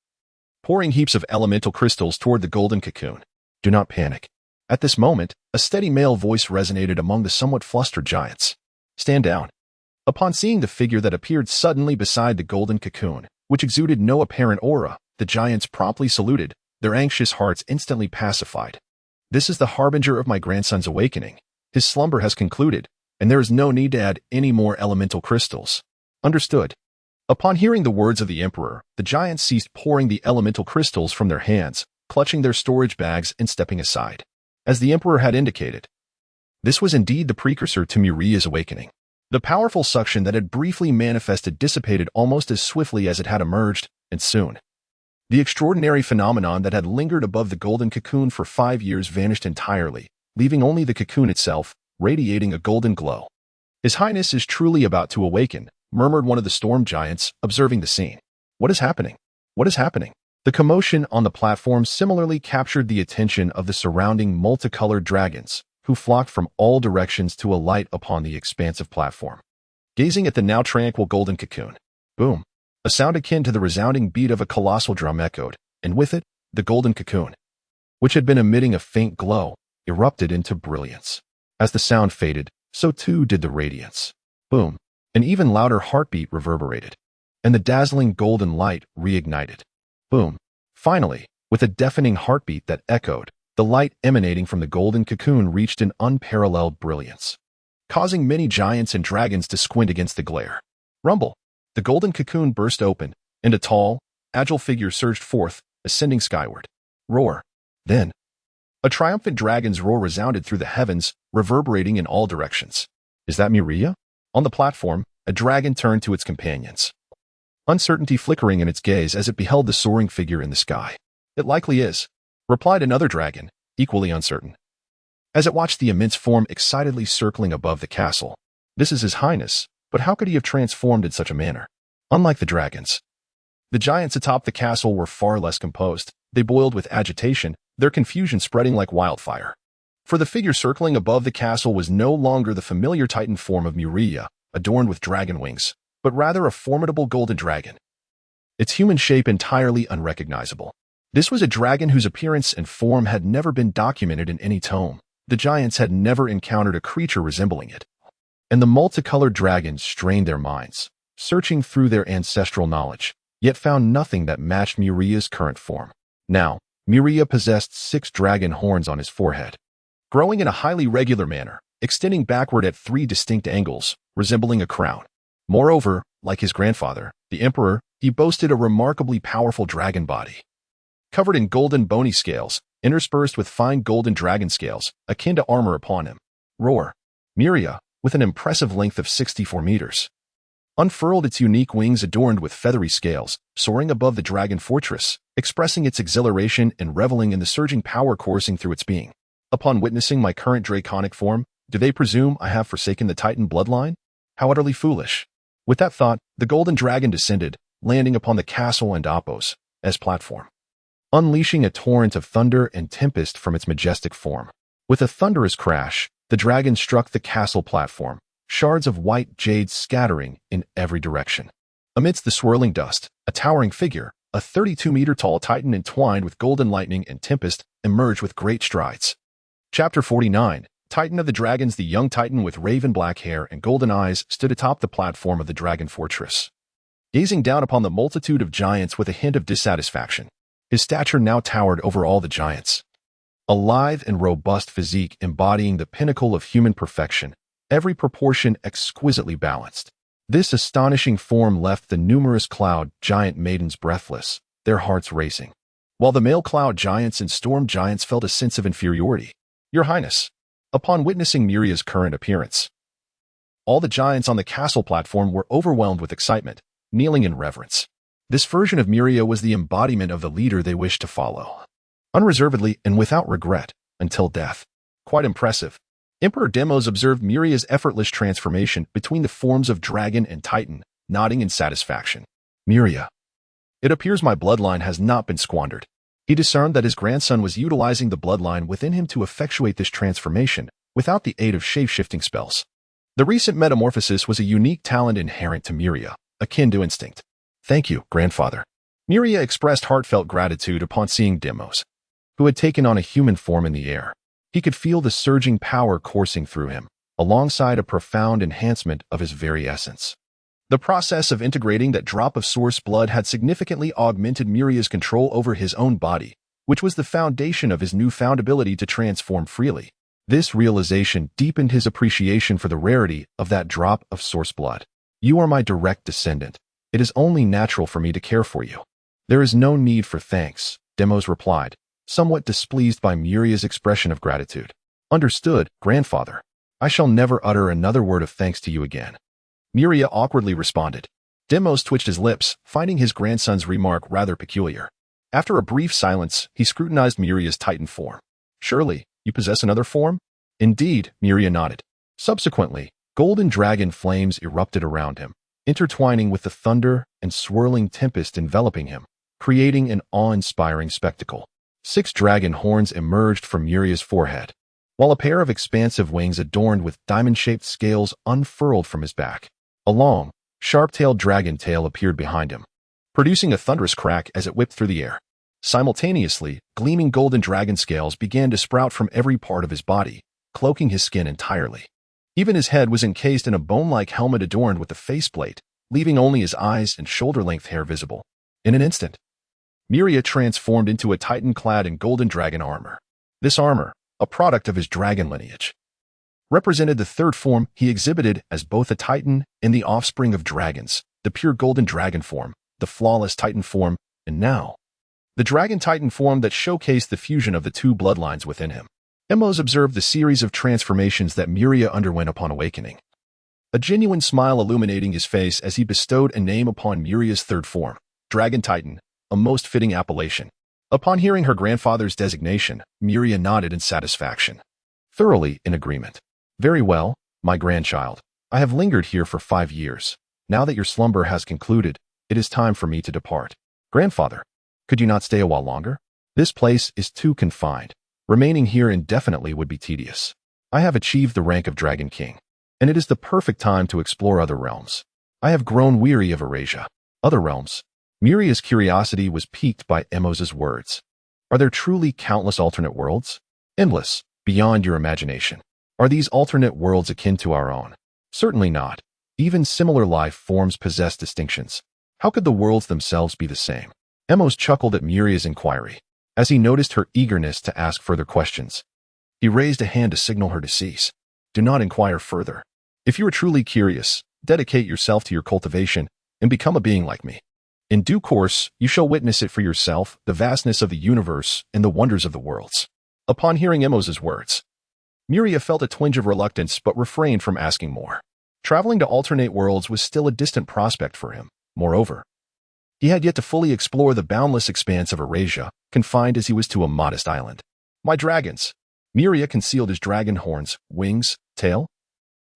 pouring heaps of elemental crystals toward the golden cocoon. Do not panic. At this moment, a steady male voice resonated among the somewhat flustered giants. Stand down. Upon seeing the figure that appeared suddenly beside the golden cocoon, which exuded no apparent aura, the giants promptly saluted, their anxious hearts instantly pacified. This is the harbinger of my grandson's awakening. His slumber has concluded, and there is no need to add any more elemental crystals. Understood. Upon hearing the words of the emperor, the giants ceased pouring the elemental crystals from their hands, clutching their storage bags and stepping aside. As the emperor had indicated, this was indeed the precursor to Muria's awakening. The powerful suction that had briefly manifested dissipated almost as swiftly as it had emerged, and soon, the extraordinary phenomenon that had lingered above the golden cocoon for 5 years vanished entirely, leaving only the cocoon itself, radiating a golden glow. "His Highness is truly about to awaken," murmured one of the storm giants, observing the scene. "What is happening? What is happening?" The commotion on the platform similarly captured the attention of the surrounding multicolored dragons, who flocked from all directions to alight upon the expansive platform. Gazing at the now tranquil golden cocoon, boom! A sound akin to the resounding beat of a colossal drum echoed, and with it, the golden cocoon, which had been emitting a faint glow, erupted into brilliance. As the sound faded, so too did the radiance. Boom! An even louder heartbeat reverberated, and the dazzling golden light reignited. Boom! Finally, with a deafening heartbeat that echoed, the light emanating from the golden cocoon reached an unparalleled brilliance, causing many giants and dragons to squint against the glare. Rumble! The golden cocoon burst open, and a tall, agile figure surged forth, ascending skyward. Roar! Then, a triumphant dragon's roar resounded through the heavens, reverberating in all directions. "Is that Muria?" On the platform, a dragon turned to its companions, uncertainty flickering in its gaze as it beheld the soaring figure in the sky. "It likely is," replied another dragon, equally uncertain, as it watched the immense form excitedly circling above the castle. "This is His Highness, but how could he have transformed in such a manner?" Unlike the dragons, the giants atop the castle were far less composed. They boiled with agitation, their confusion spreading like wildfire. For the figure circling above the castle was no longer the familiar titan form of Muria, adorned with dragon wings, but rather a formidable golden dragon, its human shape entirely unrecognizable. This was a dragon whose appearance and form had never been documented in any tome. The giants had never encountered a creature resembling it, and the multicolored dragons strained their minds, searching through their ancestral knowledge, yet found nothing that matched Muria's current form. Now, Muria possessed 6 dragon horns on his forehead, growing in a highly regular manner, extending backward at 3 distinct angles, resembling a crown. Moreover, like his grandfather, the Emperor, he boasted a remarkably powerful dragon body, covered in golden bony scales, interspersed with fine golden dragon scales, akin to armor upon him. Roar! Muria, with an impressive length of 64 meters, unfurled its unique wings adorned with feathery scales, soaring above the dragon fortress, expressing its exhilaration and reveling in the surging power coursing through its being. "Upon witnessing my current draconic form, do they presume I have forsaken the Titan bloodline? How utterly foolish." With that thought, the golden dragon descended, landing upon the castle and Apos as platform, unleashing a torrent of thunder and tempest from its majestic form. With a thunderous crash, the dragon struck the castle platform, shards of white jade scattering in every direction. Amidst the swirling dust, a towering figure, a 32-meter-tall titan entwined with golden lightning and tempest, emerged with great strides. Chapter 49. Titan of the Dragons. The young titan with raven-black hair and golden eyes stood atop the platform of the dragon fortress, gazing down upon the multitude of giants with a hint of dissatisfaction. His stature now towered over all the giants, a lithe and robust physique embodying the pinnacle of human perfection, every proportion exquisitely balanced. This astonishing form left the numerous cloud giant maidens breathless, their hearts racing, while the male cloud giants and storm giants felt a sense of inferiority. "Your Highness." Upon witnessing Muria's current appearance, all the giants on the castle platform were overwhelmed with excitement, kneeling in reverence. This version of Muria was the embodiment of the leader they wished to follow, unreservedly and without regret, until death. Quite impressive. Emperor Demos observed Muria's effortless transformation between the forms of dragon and titan, nodding in satisfaction. "Muria, it appears my bloodline has not been squandered." He discerned that his grandson was utilizing the bloodline within him to effectuate this transformation without the aid of shape-shifting spells. The recent metamorphosis was a unique talent inherent to Muria, akin to instinct. "Thank you, grandfather." Muria expressed heartfelt gratitude upon seeing Demos, who had taken on a human form in the air. He could feel the surging power coursing through him, alongside a profound enhancement of his very essence. The process of integrating that drop of source blood had significantly augmented Muria's control over his own body, which was the foundation of his newfound ability to transform freely. This realization deepened his appreciation for the rarity of that drop of source blood. "You are my direct descendant. It is only natural for me to care for you." "There is no need for thanks," Demos replied, somewhat displeased by Muria's expression of gratitude. "Understood, grandfather." I shall never utter another word of thanks to you again. Muria awkwardly responded. Demos twitched his lips, finding his grandson's remark rather peculiar. After a brief silence, he scrutinized Muria's titan form. Surely, you possess another form? Indeed, Muria nodded. Subsequently, golden dragon flames erupted around him, intertwining with the thunder and swirling tempest enveloping him, creating an awe-inspiring spectacle. 6 dragon horns emerged from Muria's forehead, while a pair of expansive wings adorned with diamond-shaped scales unfurled from his back. A long, sharp-tailed dragon tail appeared behind him, producing a thunderous crack as it whipped through the air. Simultaneously, gleaming golden dragon scales began to sprout from every part of his body, cloaking his skin entirely. Even his head was encased in a bone-like helmet adorned with a faceplate, leaving only his eyes and shoulder-length hair visible. In an instant, Muria transformed into a titan clad in golden dragon armor. This armor, a product of his dragon lineage, represented the third form he exhibited as both a titan and the offspring of dragons, the pure golden dragon form, the flawless titan form, and now, the dragon titan form that showcased the fusion of the 2 bloodlines within him. Emos observed the series of transformations that Muria underwent upon awakening, a genuine smile illuminating his face as he bestowed a name upon Muria's third form, Dragon Titan, a most fitting appellation. Upon hearing her grandfather's designation, Muria nodded in satisfaction, thoroughly in agreement. Very well, my grandchild. I have lingered here for 5 years. Now that your slumber has concluded, it is time for me to depart. Grandfather, could you not stay a while longer? This place is too confined. Remaining here indefinitely would be tedious. I have achieved the rank of Dragon King, and it is the perfect time to explore other realms. I have grown weary of Eurasia. Other realms. Muria's curiosity was piqued by Emos's words. Are there truly countless alternate worlds? Endless, beyond your imagination. Are these alternate worlds akin to our own? Certainly not. Even similar life forms possess distinctions. How could the worlds themselves be the same? Emos chuckled at Muria's inquiry, as he noticed her eagerness to ask further questions. He raised a hand to signal her to cease. Do not inquire further. If you are truly curious, dedicate yourself to your cultivation and become a being like me. In due course, you shall witness it for yourself, the vastness of the universe and the wonders of the worlds. Upon hearing Emos's words, Muria felt a twinge of reluctance but refrained from asking more. Traveling to alternate worlds was still a distant prospect for him. Moreover, he had yet to fully explore the boundless expanse of Eurasia, confined as he was to a modest island. My dragons! Muria concealed his dragon horns, wings, tail,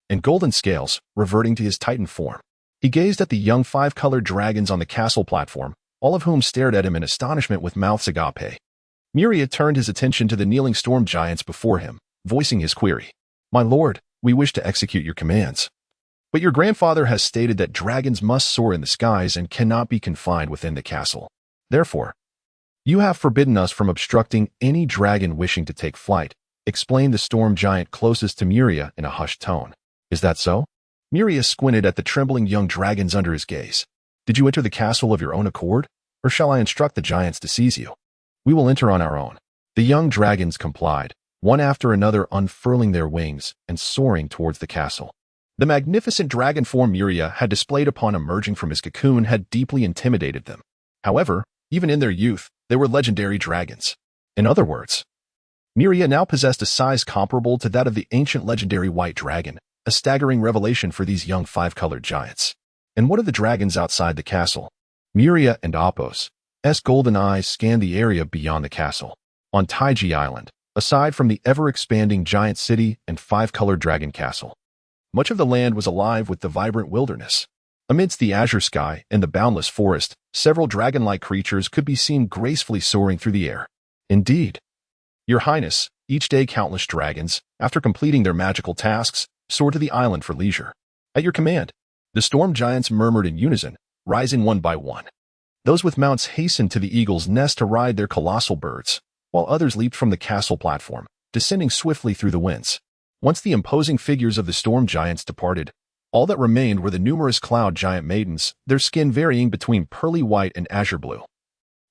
and golden scales, reverting to his titan form. He gazed at the young 5-colored dragons on the castle platform, all of whom stared at him in astonishment with mouths agape. Muria turned his attention to the kneeling storm giants before him, voicing his query. My lord, we wish to execute your commands. But your grandfather has stated that dragons must soar in the skies and cannot be confined within the castle. Therefore, you have forbidden us from obstructing any dragon wishing to take flight, explained the storm giant closest to Muria in a hushed tone. Is that so? Muria squinted at the trembling young dragons under his gaze. Did you enter the castle of your own accord, or shall I instruct the giants to seize you? We will enter on our own. The young dragons complied, one after another unfurling their wings and soaring towards the castle. The magnificent dragon form Muria had displayed upon emerging from his cocoon had deeply intimidated them. However, even in their youth, they were legendary dragons. In other words, Muria now possessed a size comparable to that of the ancient legendary white dragon, a staggering revelation for these young 5-colored giants. And what of the dragons outside the castle? Muria and Apos' golden eyes scanned the area beyond the castle. On Taiji Island, aside from the ever-expanding giant city and 5-colored dragon castle, much of the land was alive with the vibrant wilderness. Amidst the azure sky and the boundless forest, several dragon-like creatures could be seen gracefully soaring through the air. Indeed, Your Highness, each day countless dragons, after completing their magical tasks, soar to the island for leisure. At your command, the storm giants murmured in unison, rising one by one. Those with mounts hastened to the eagle's nest to ride their colossal birds, while others leaped from the castle platform, descending swiftly through the winds. Once the imposing figures of the storm giants departed, all that remained were the numerous cloud giant maidens, their skin varying between pearly white and azure blue.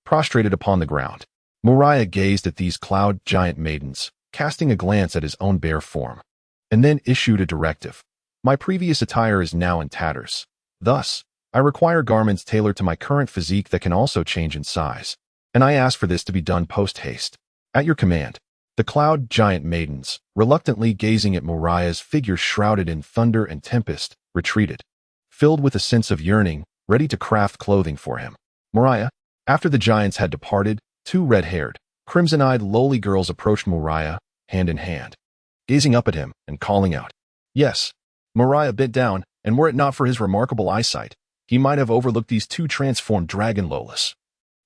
Prostrated upon the ground, Muria gazed at these cloud giant maidens, casting a glance at his own bare form, and then issued a directive. My previous attire is now in tatters. Thus, I require garments tailored to my current physique that can also change in size, and I ask for this to be done post-haste. At your command. The cloud giant maidens, reluctantly gazing at Muria's figure shrouded in thunder and tempest, retreated, filled with a sense of yearning, ready to craft clothing for him. Muria, after the giants had departed, two red-haired, crimson-eyed lowly girls approached Muria, hand in hand, gazing up at him and calling out. Yes, Muria bent down, and were it not for his remarkable eyesight, he might have overlooked these two transformed dragon lolas,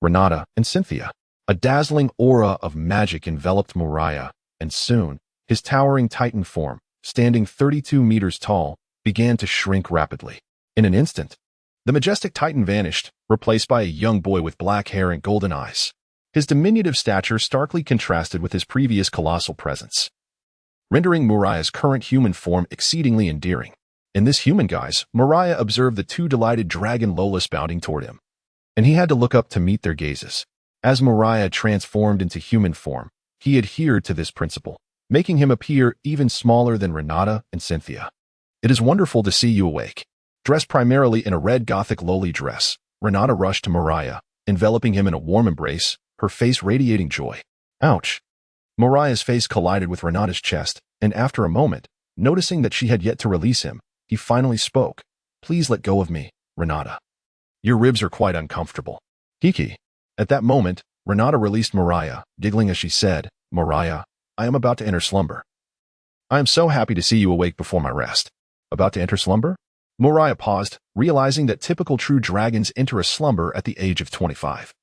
Renata and Cynthia. A dazzling aura of magic enveloped Muria, and soon, his towering titan form, standing 32 meters tall, began to shrink rapidly. In an instant, the majestic titan vanished, replaced by a young boy with black hair and golden eyes. His diminutive stature starkly contrasted with his previous colossal presence, rendering Muria's current human form exceedingly endearing. In this human guise, Muria observed the two delighted dragon lolas bounding toward him, and he had to look up to meet their gazes. As Muria transformed into human form, he adhered to this principle, making him appear even smaller than Renata and Cynthia. It is wonderful to see you awake. Dressed primarily in a red Gothic lowly dress, Renata rushed to Muria, enveloping him in a warm embrace, her face radiating joy. Ouch! Muria's face collided with Renata's chest, and after a moment, noticing that she had yet to release him, he finally spoke. Please let go of me, Renata. Your ribs are quite uncomfortable. Hiki. At that moment, Renata released Muria, giggling as she said, Muria, I am about to enter slumber. I am so happy to see you awake before my rest. About to enter slumber? Muria paused, realizing that typical true dragons enter a slumber at the age of 25.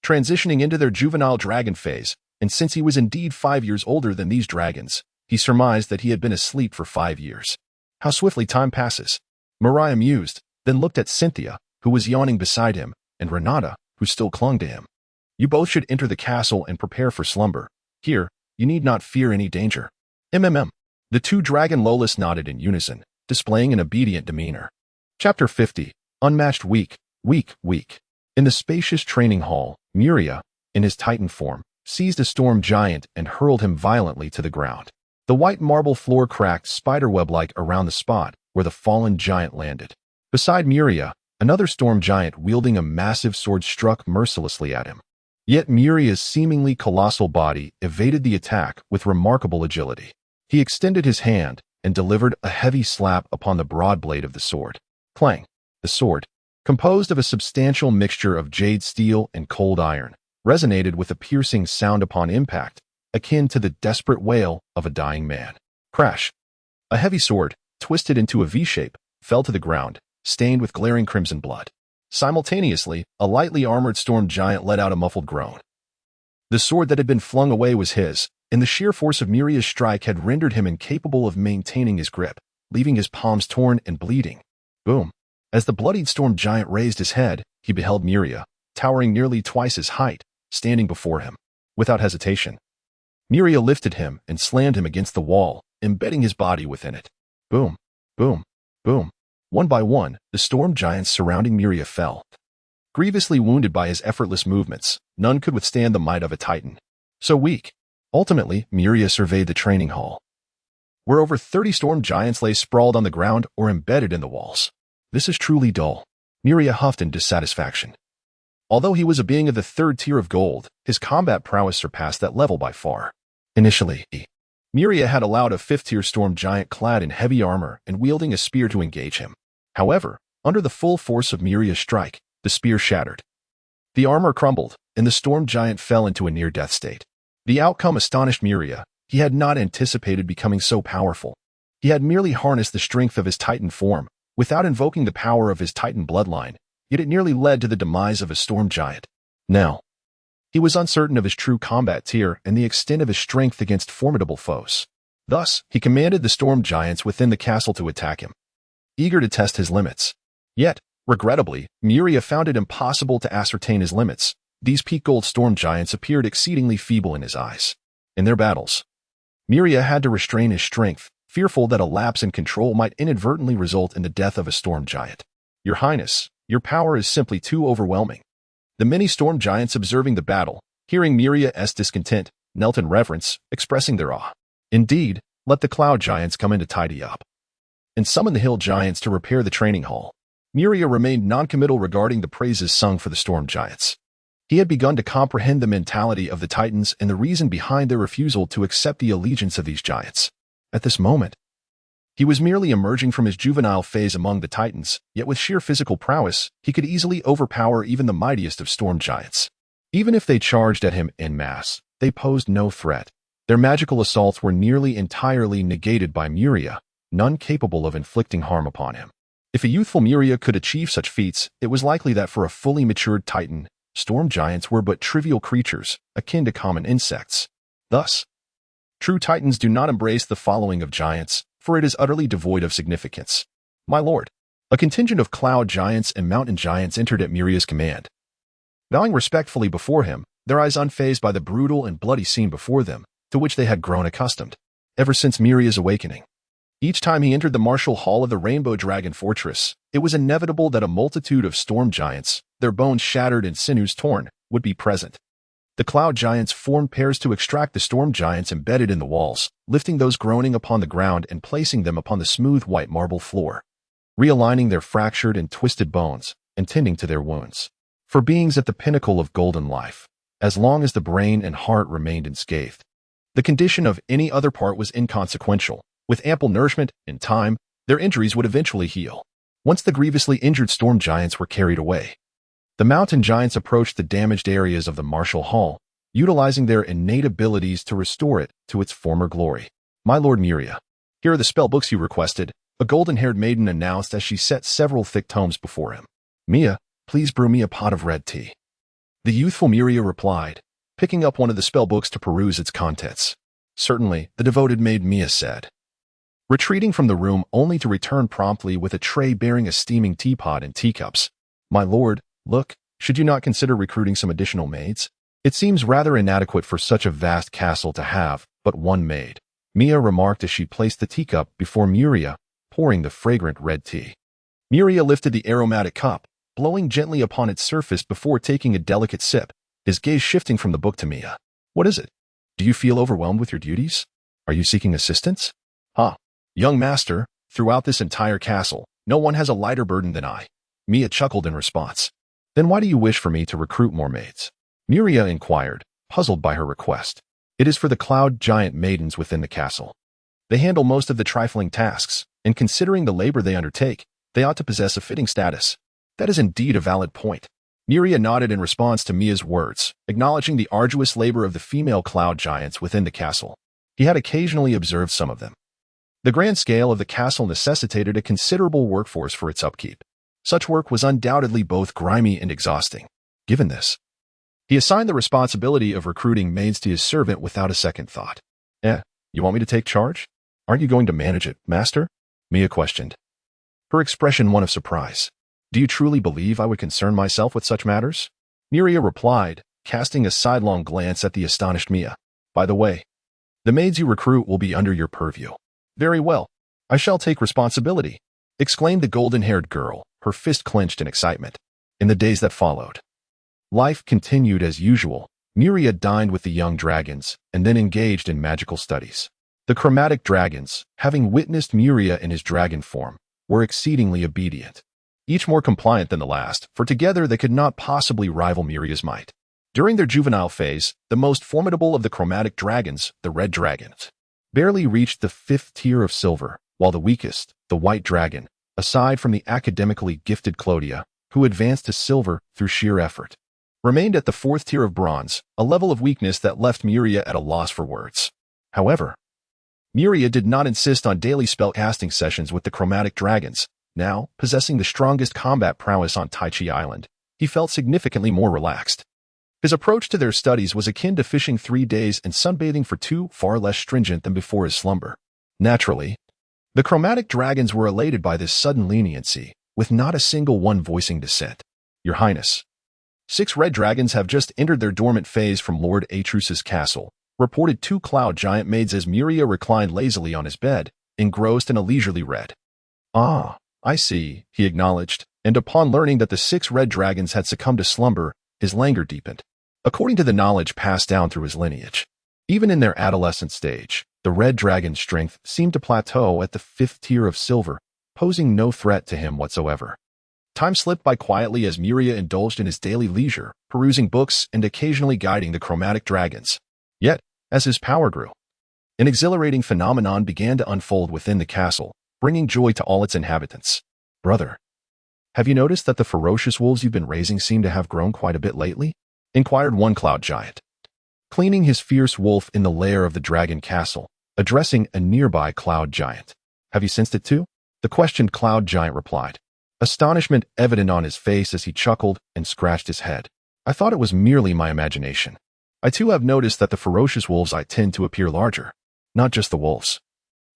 Transitioning into their juvenile dragon phase, and since he was indeed 5 years older than these dragons, he surmised that he had been asleep for 5 years. How swiftly time passes. Muria mused, then looked at Cynthia, who was yawning beside him, and Renata, who still clung to him. You both should enter the castle and prepare for slumber. Here, you need not fear any danger. The two dragon lolas nodded in unison, displaying an obedient demeanor. Chapter 50. Unmatched weak. In the spacious training hall, Muria, in his titan form, seized a storm giant and hurled him violently to the ground. The white marble floor cracked spiderweb-like around the spot where the fallen giant landed. Beside Muria, another storm giant wielding a massive sword struck mercilessly at him. Yet Muria's seemingly colossal body evaded the attack with remarkable agility. He extended his hand and delivered a heavy slap upon the broad blade of the sword. Clang! The sword, composed of a substantial mixture of jade steel and cold iron, resonated with a piercing sound upon impact, akin to the desperate wail of a dying man. Crash! A heavy sword, twisted into a V-shape, fell to the ground, stained with glaring crimson blood. Simultaneously, a lightly armored storm giant let out a muffled groan. The sword that had been flung away was his, and the sheer force of Muria's strike had rendered him incapable of maintaining his grip, leaving his palms torn and bleeding. Boom! As the bloodied storm giant raised his head, he beheld Muria, towering nearly twice his height, standing before him. Without hesitation, Muria lifted him and slammed him against the wall, embedding his body within it. Boom! Boom! Boom! One by one, the storm giants surrounding Muria fell. Grievously wounded by his effortless movements, none could withstand the might of a titan. So weak. Ultimately, Muria surveyed the training hall, where over 30 storm giants lay sprawled on the ground or embedded in the walls. This is truly dull. Muria huffed in dissatisfaction. Although he was a being of the third tier of gold, his combat prowess surpassed that level by far. Initially, Muria had allowed a 5th-tier storm giant clad in heavy armor and wielding a spear to engage him. However, under the full force of Muria's strike, the spear shattered. The armor crumbled, and the storm giant fell into a near-death state. The outcome astonished Muria. He had not anticipated becoming so powerful. He had merely harnessed the strength of his titan form, without invoking the power of his titan bloodline, yet it nearly led to the demise of a storm giant. Now, he was uncertain of his true combat tier and the extent of his strength against formidable foes. Thus, he commanded the storm giants within the castle to attack him, eager to test his limits. Yet, regrettably, Muria found it impossible to ascertain his limits. These peak gold storm giants appeared exceedingly feeble in his eyes. In their battles, Muria had to restrain his strength, fearful that a lapse in control might inadvertently result in the death of a storm giant. Your Highness, your power is simply too overwhelming. The many storm giants observing the battle, hearing Muria's discontent, knelt in reverence, expressing their awe. Indeed, let the cloud giants come in to tidy up, and summon the hill giants to repair the training hall. Muria remained noncommittal regarding the praises sung for the storm giants. He had begun to comprehend the mentality of the Titans and the reason behind their refusal to accept the allegiance of these giants. At this moment, he was merely emerging from his juvenile phase among the Titans, yet with sheer physical prowess, he could easily overpower even the mightiest of storm giants. Even if they charged at him en masse, they posed no threat. Their magical assaults were nearly entirely negated by Muria, none capable of inflicting harm upon him. If a youthful Muria could achieve such feats, it was likely that for a fully matured Titan, storm giants were but trivial creatures, akin to common insects. Thus, true Titans do not embrace the following of giants, for it is utterly devoid of significance. My lord, a contingent of cloud giants and mountain giants entered at Muria's command. Bowing respectfully before him, their eyes unfazed by the brutal and bloody scene before them, to which they had grown accustomed, ever since Muria's awakening. Each time he entered the martial hall of the Rainbow Dragon Fortress, it was inevitable that a multitude of storm giants, their bones shattered and sinews torn, would be present. The cloud giants formed pairs to extract the storm giants embedded in the walls, lifting those groaning upon the ground and placing them upon the smooth white marble floor, realigning their fractured and twisted bones, and tending to their wounds. For beings at the pinnacle of golden life, as long as the brain and heart remained unscathed, the condition of any other part was inconsequential. With ample nourishment and time, their injuries would eventually heal. Once the grievously injured storm giants were carried away, the mountain giants approached the damaged areas of the martial hall, utilizing their innate abilities to restore it to its former glory. My lord Muria, here are the spell books you requested, a golden-haired maiden announced as she set several thick tomes before him. Mia, please brew me a pot of red tea. The youthful Muria replied, picking up one of the spell books to peruse its contents. Certainly, the devoted maid Mia said, retreating from the room only to return promptly with a tray bearing a steaming teapot and teacups. My lord, look, should you not consider recruiting some additional maids? It seems rather inadequate for such a vast castle to have but one maid, Mia remarked as she placed the teacup before Muria, pouring the fragrant red tea. Muria lifted the aromatic cup, blowing gently upon its surface before taking a delicate sip, his gaze shifting from the book to Mia. What is it? Do you feel overwhelmed with your duties? Are you seeking assistance? Young master, throughout this entire castle, no one has a lighter burden than I. Mia chuckled in response. Then why do you wish for me to recruit more maids? Muria inquired, puzzled by her request. It is for the cloud giant maidens within the castle. They handle most of the trifling tasks, and considering the labor they undertake, they ought to possess a fitting status. That is indeed a valid point. Muria nodded in response to Mia's words, acknowledging the arduous labor of the female cloud giants within the castle. He had occasionally observed some of them. The grand scale of the castle necessitated a considerable workforce for its upkeep. Such work was undoubtedly both grimy and exhausting. Given this, he assigned the responsibility of recruiting maids to his servant without a second thought. You want me to take charge? Aren't you going to manage it, master? Mia questioned, her expression one of surprise. Do you truly believe I would concern myself with such matters? Muria replied, casting a sidelong glance at the astonished Mia. By the way, the maids you recruit will be under your purview. Very well, I shall take responsibility, exclaimed the golden-haired girl, her fist clenched in excitement. In the days that followed, life continued as usual. Muria dined with the young dragons and then engaged in magical studies. The chromatic dragons, having witnessed Muria in his dragon form, were exceedingly obedient, each more compliant than the last, for together they could not possibly rival Muria's might. During their juvenile phase, the most formidable of the chromatic dragons, the red dragons, barely reached the 5th tier of silver, while the weakest, the white dragon, aside from the academically gifted Clodia, who advanced to silver through sheer effort, remained at the 4th tier of bronze, a level of weakness that left Muria at a loss for words. However, Muria did not insist on daily spellcasting sessions with the chromatic dragons. Now, possessing the strongest combat prowess on Tai Chi Island, he felt significantly more relaxed. His approach to their studies was akin to fishing 3 days and sunbathing for 2, far less stringent than before his slumber. Naturally, the chromatic dragons were elated by this sudden leniency, with not a single one voicing dissent. Your Highness, 6 red dragons have just entered their dormant phase from Lord Atrus's castle, reported 2 cloud giant maids as Muria reclined lazily on his bed, engrossed in a leisurely read. Ah, I see, he acknowledged, and upon learning that the 6 red dragons had succumbed to slumber, his languor deepened. According to the knowledge passed down through his lineage, even in their adolescent stage, the red dragon's strength seemed to plateau at the 5th tier of silver, posing no threat to him whatsoever. Time slipped by quietly as Muria indulged in his daily leisure, perusing books and occasionally guiding the chromatic dragons. Yet, as his power grew, an exhilarating phenomenon began to unfold within the castle, bringing joy to all its inhabitants. "Brother, have you noticed that the ferocious wolves you've been raising seem to have grown quite a bit lately?" inquired one cloud giant, cleaning his fierce wolf in the lair of the dragon castle, addressing a nearby cloud giant. "Have you sensed it too?" the questioned cloud giant replied, astonishment evident on his face as he chuckled and scratched his head. "I thought it was merely my imagination. I too have noticed that the ferocious wolves I tend to appear larger. Not just the wolves,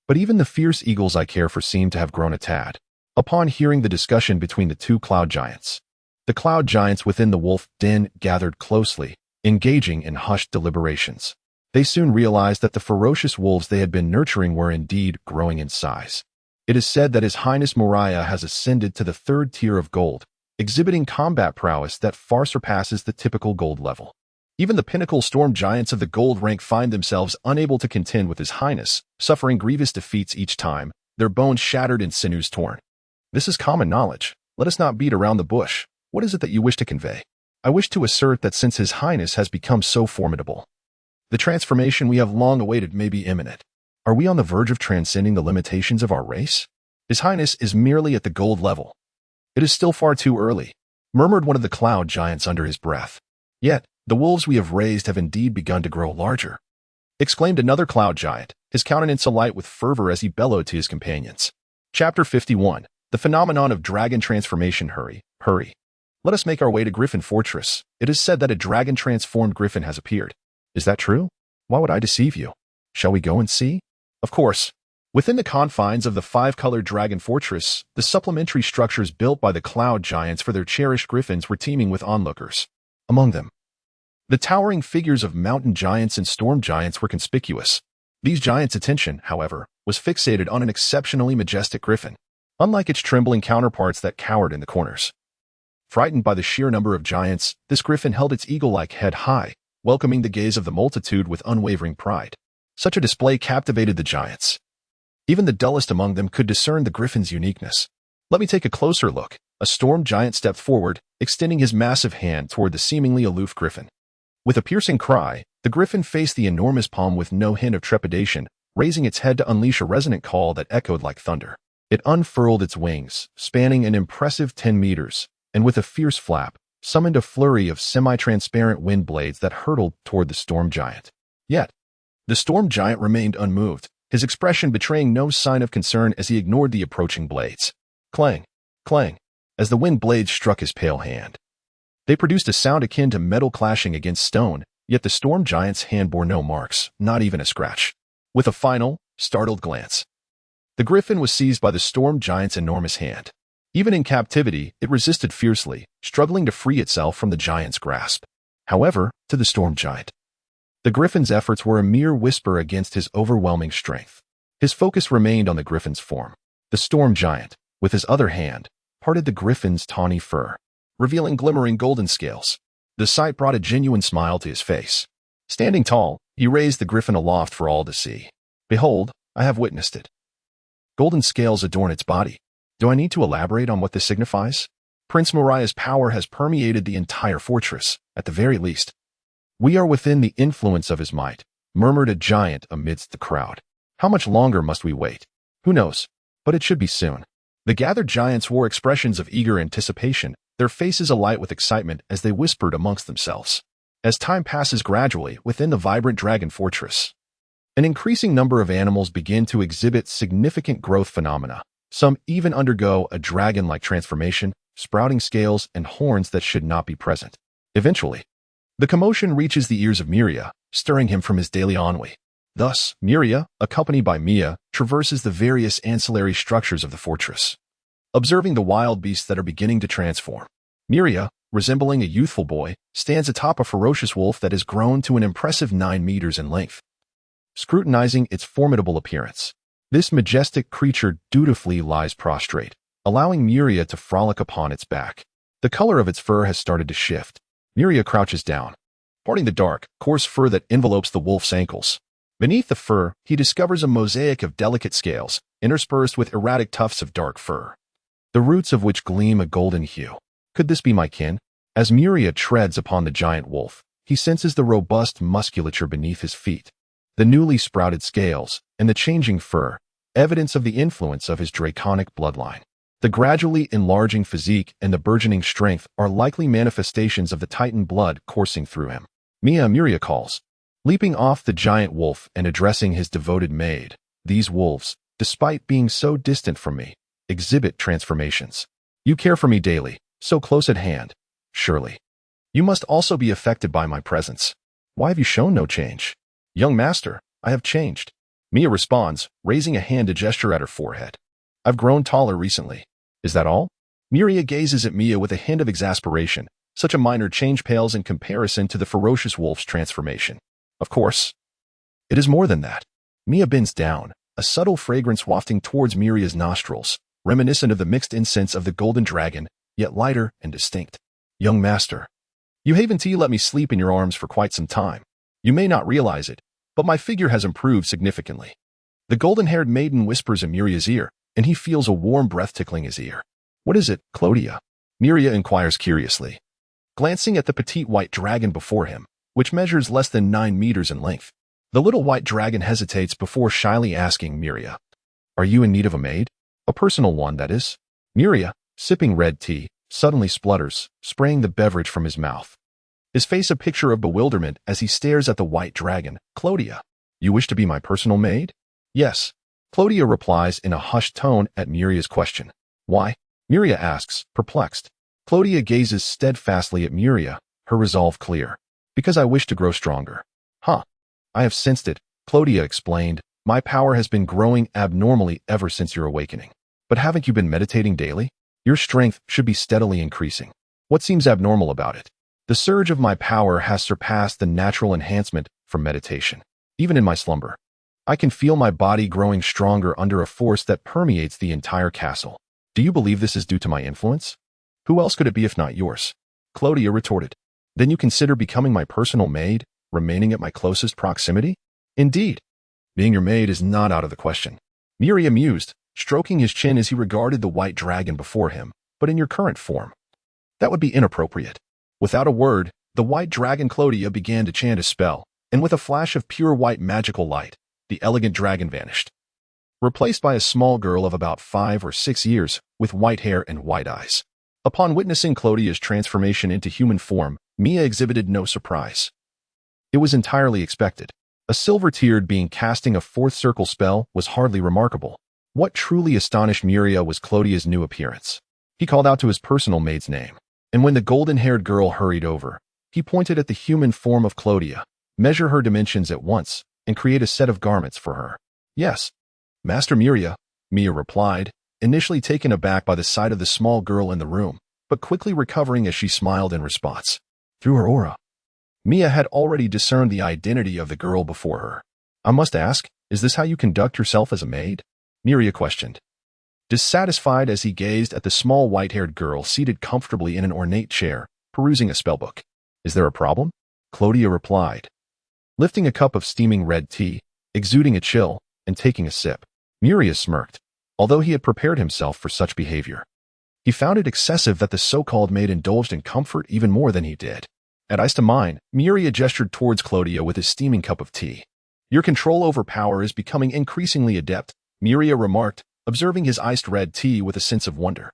but even the fierce eagles I care for seem to have grown a tad." Upon hearing the discussion between the two cloud giants, the cloud giants within the wolf den gathered closely, engaging in hushed deliberations. They soon realized that the ferocious wolves they had been nurturing were indeed growing in size. It is said that His Highness Muria has ascended to the 3rd tier of gold, exhibiting combat prowess that far surpasses the typical gold level. Even the pinnacle storm giants of the gold rank find themselves unable to contend with His Highness, suffering grievous defeats each time, their bones shattered and sinews torn. "This is common knowledge. Let us not beat around the bush. What is it that you wish to convey?" "I wish to assert that since His Highness has become so formidable, the transformation we have long awaited may be imminent. Are we on the verge of transcending the limitations of our race? His Highness is merely at the gold level. It is still far too early," murmured one of the cloud giants under his breath. "Yet, the wolves we have raised have indeed begun to grow larger," exclaimed another cloud giant, his countenance alight with fervor as he bellowed to his companions. Chapter 51. The Phenomenon of Dragon Transformation. Hurry, hurry. Let us make our way to Griffin Fortress. It is said that a dragon-transformed griffin has appeared. Is that true? Why would I deceive you? Shall we go and see? Of course. Within the confines of the 5-colored Dragon Fortress, the supplementary structures built by the cloud giants for their cherished griffins were teeming with onlookers. Among them, the towering figures of mountain giants and storm giants were conspicuous. These giants' attention, however, was fixated on an exceptionally majestic griffin, unlike its trembling counterparts that cowered in the corners. Frightened by the sheer number of giants, this griffin held its eagle-like head high, welcoming the gaze of the multitude with unwavering pride. Such a display captivated the giants. Even the dullest among them could discern the griffin's uniqueness. "Let me take a closer look." A storm giant stepped forward, extending his massive hand toward the seemingly aloof griffin. With a piercing cry, the griffin faced the enormous palm with no hint of trepidation, raising its head to unleash a resonant call that echoed like thunder. It unfurled its wings, spanning an impressive 10 meters, and with a fierce flap, summoned a flurry of semi-transparent wind blades that hurtled toward the storm giant. Yet, the storm giant remained unmoved, his expression betraying no sign of concern as he ignored the approaching blades. Clang, clang, as the wind blades struck his pale hand. They produced a sound akin to metal clashing against stone, yet the storm giant's hand bore no marks, not even a scratch. With a final, startled glance, the griffin was seized by the storm giant's enormous hand. Even in captivity, it resisted fiercely, struggling to free itself from the giant's grasp. However, to the storm giant, the griffin's efforts were a mere whisper against his overwhelming strength. His focus remained on the griffin's form. The storm giant, with his other hand, parted the griffin's tawny fur, revealing glimmering golden scales. The sight brought a genuine smile to his face. Standing tall, he raised the griffin aloft for all to see. "Behold, I have witnessed it. Golden scales adorn its body. Do I need to elaborate on what this signifies? Prince Muria's power has permeated the entire fortress, at the very least. We are within the influence of his might," murmured a giant amidst the crowd. "How much longer must we wait? Who knows? But it should be soon." The gathered giants wore expressions of eager anticipation, their faces alight with excitement as they whispered amongst themselves. As time passes gradually within the vibrant dragon fortress, an increasing number of animals begin to exhibit significant growth phenomena. Some even undergo a dragon-like transformation, sprouting scales and horns that should not be present. Eventually, the commotion reaches the ears of Muria, stirring him from his daily ennui. Thus, Muria, accompanied by Mia, traverses the various ancillary structures of the fortress, observing the wild beasts that are beginning to transform. Muria, resembling a youthful boy, stands atop a ferocious wolf that has grown to an impressive 9 meters in length. Scrutinizing its formidable appearance, this majestic creature dutifully lies prostrate, allowing Muria to frolic upon its back. The color of its fur has started to shift. Muria crouches down, parting the dark, coarse fur that envelopes the wolf's ankles. Beneath the fur, he discovers a mosaic of delicate scales, interspersed with erratic tufts of dark fur. the roots of which gleam a golden hue. Could this be my kin? As Muria treads upon the giant wolf, he senses the robust musculature beneath his feet, the newly sprouted scales, and the changing fur, evidence of the influence of his draconic bloodline. The gradually enlarging physique and the burgeoning strength are likely manifestations of the Titan blood coursing through him. Muria calls, leaping off the giant wolf and addressing his devoted maid. These wolves, despite being so distant from me, exhibit transformations. You care for me daily, so close at hand. Surely. You must also be affected by my presence. Why have you shown no change? Young master, I have changed. Mia responds, raising a hand to gesture at her forehead. I've grown taller recently. Is that all? Muria gazes at Mia with a hint of exasperation. Such a minor change pales in comparison to the ferocious wolf's transformation. Of course. It is more than that. Mia bends down, a subtle fragrance wafting towards Muria's nostrils, reminiscent of the mixed incense of the golden dragon, yet lighter and distinct. Young master, you haven't let me sleep in your arms for quite some time. You may not realize it, but my figure has improved significantly. The golden-haired maiden whispers in Muria's ear, and he feels a warm breath tickling his ear. What is it, Clodia? Muria inquires curiously, glancing at the petite white dragon before him, which measures less than 9 meters in length. The little white dragon hesitates before shyly asking Muria, are you in need of a maid? A personal one, that is. Muria, sipping red tea, suddenly splutters, spraying the beverage from his mouth. His face a picture of bewilderment as he stares at the white dragon. Clodia, you wish to be my personal maid? Yes. Clodia replies in a hushed tone at Muria's question. Why? Muria asks, perplexed. Clodia gazes steadfastly at Muria, her resolve clear. Because I wish to grow stronger. Huh. I have sensed it, Clodia explained. My power has been growing abnormally ever since your awakening. But haven't you been meditating daily? Your strength should be steadily increasing. What seems abnormal about it? The surge of my power has surpassed the natural enhancement from meditation. Even in my slumber, I can feel my body growing stronger under a force that permeates the entire castle. Do you believe this is due to my influence? Who else could it be if not yours? Clodia retorted. Then you consider becoming my personal maid, remaining at my closest proximity? Indeed. Being your maid is not out of the question. Muria mused, stroking his chin as he regarded the white dragon before him, but in your current form. That would be inappropriate. Without a word, the white dragon Clodia began to chant a spell, and with a flash of pure white magical light, the elegant dragon vanished, replaced by a small girl of about 5 or 6 years with white hair and white eyes. Upon witnessing Clodia's transformation into human form, Mia exhibited no surprise. It was entirely expected. A silver-tiered being casting a fourth circle spell was hardly remarkable. What truly astonished Muria was Clodia's new appearance. He called out to his personal maid's name, and when the golden-haired girl hurried over, he pointed at the human form of Clodia, measure her dimensions at once, and create a set of garments for her. Yes, Master Muria, Mia replied, initially taken aback by the sight of the small girl in the room, but quickly recovering as she smiled in response. Through her aura, Mia had already discerned the identity of the girl before her. I must ask, is this how you conduct yourself as a maid? Muria questioned, dissatisfied as he gazed at the small white-haired girl seated comfortably in an ornate chair, perusing a spellbook. Is there a problem? Clodia replied, lifting a cup of steaming red tea, exuding a chill, and taking a sip. Muria smirked, although he had prepared himself for such behavior. He found it excessive that the so-called maid indulged in comfort even more than he did. At ice to mine, Muria gestured towards Clodia with his steaming cup of tea. Your control over power is becoming increasingly adept, Muria remarked, observing his iced red tea with a sense of wonder.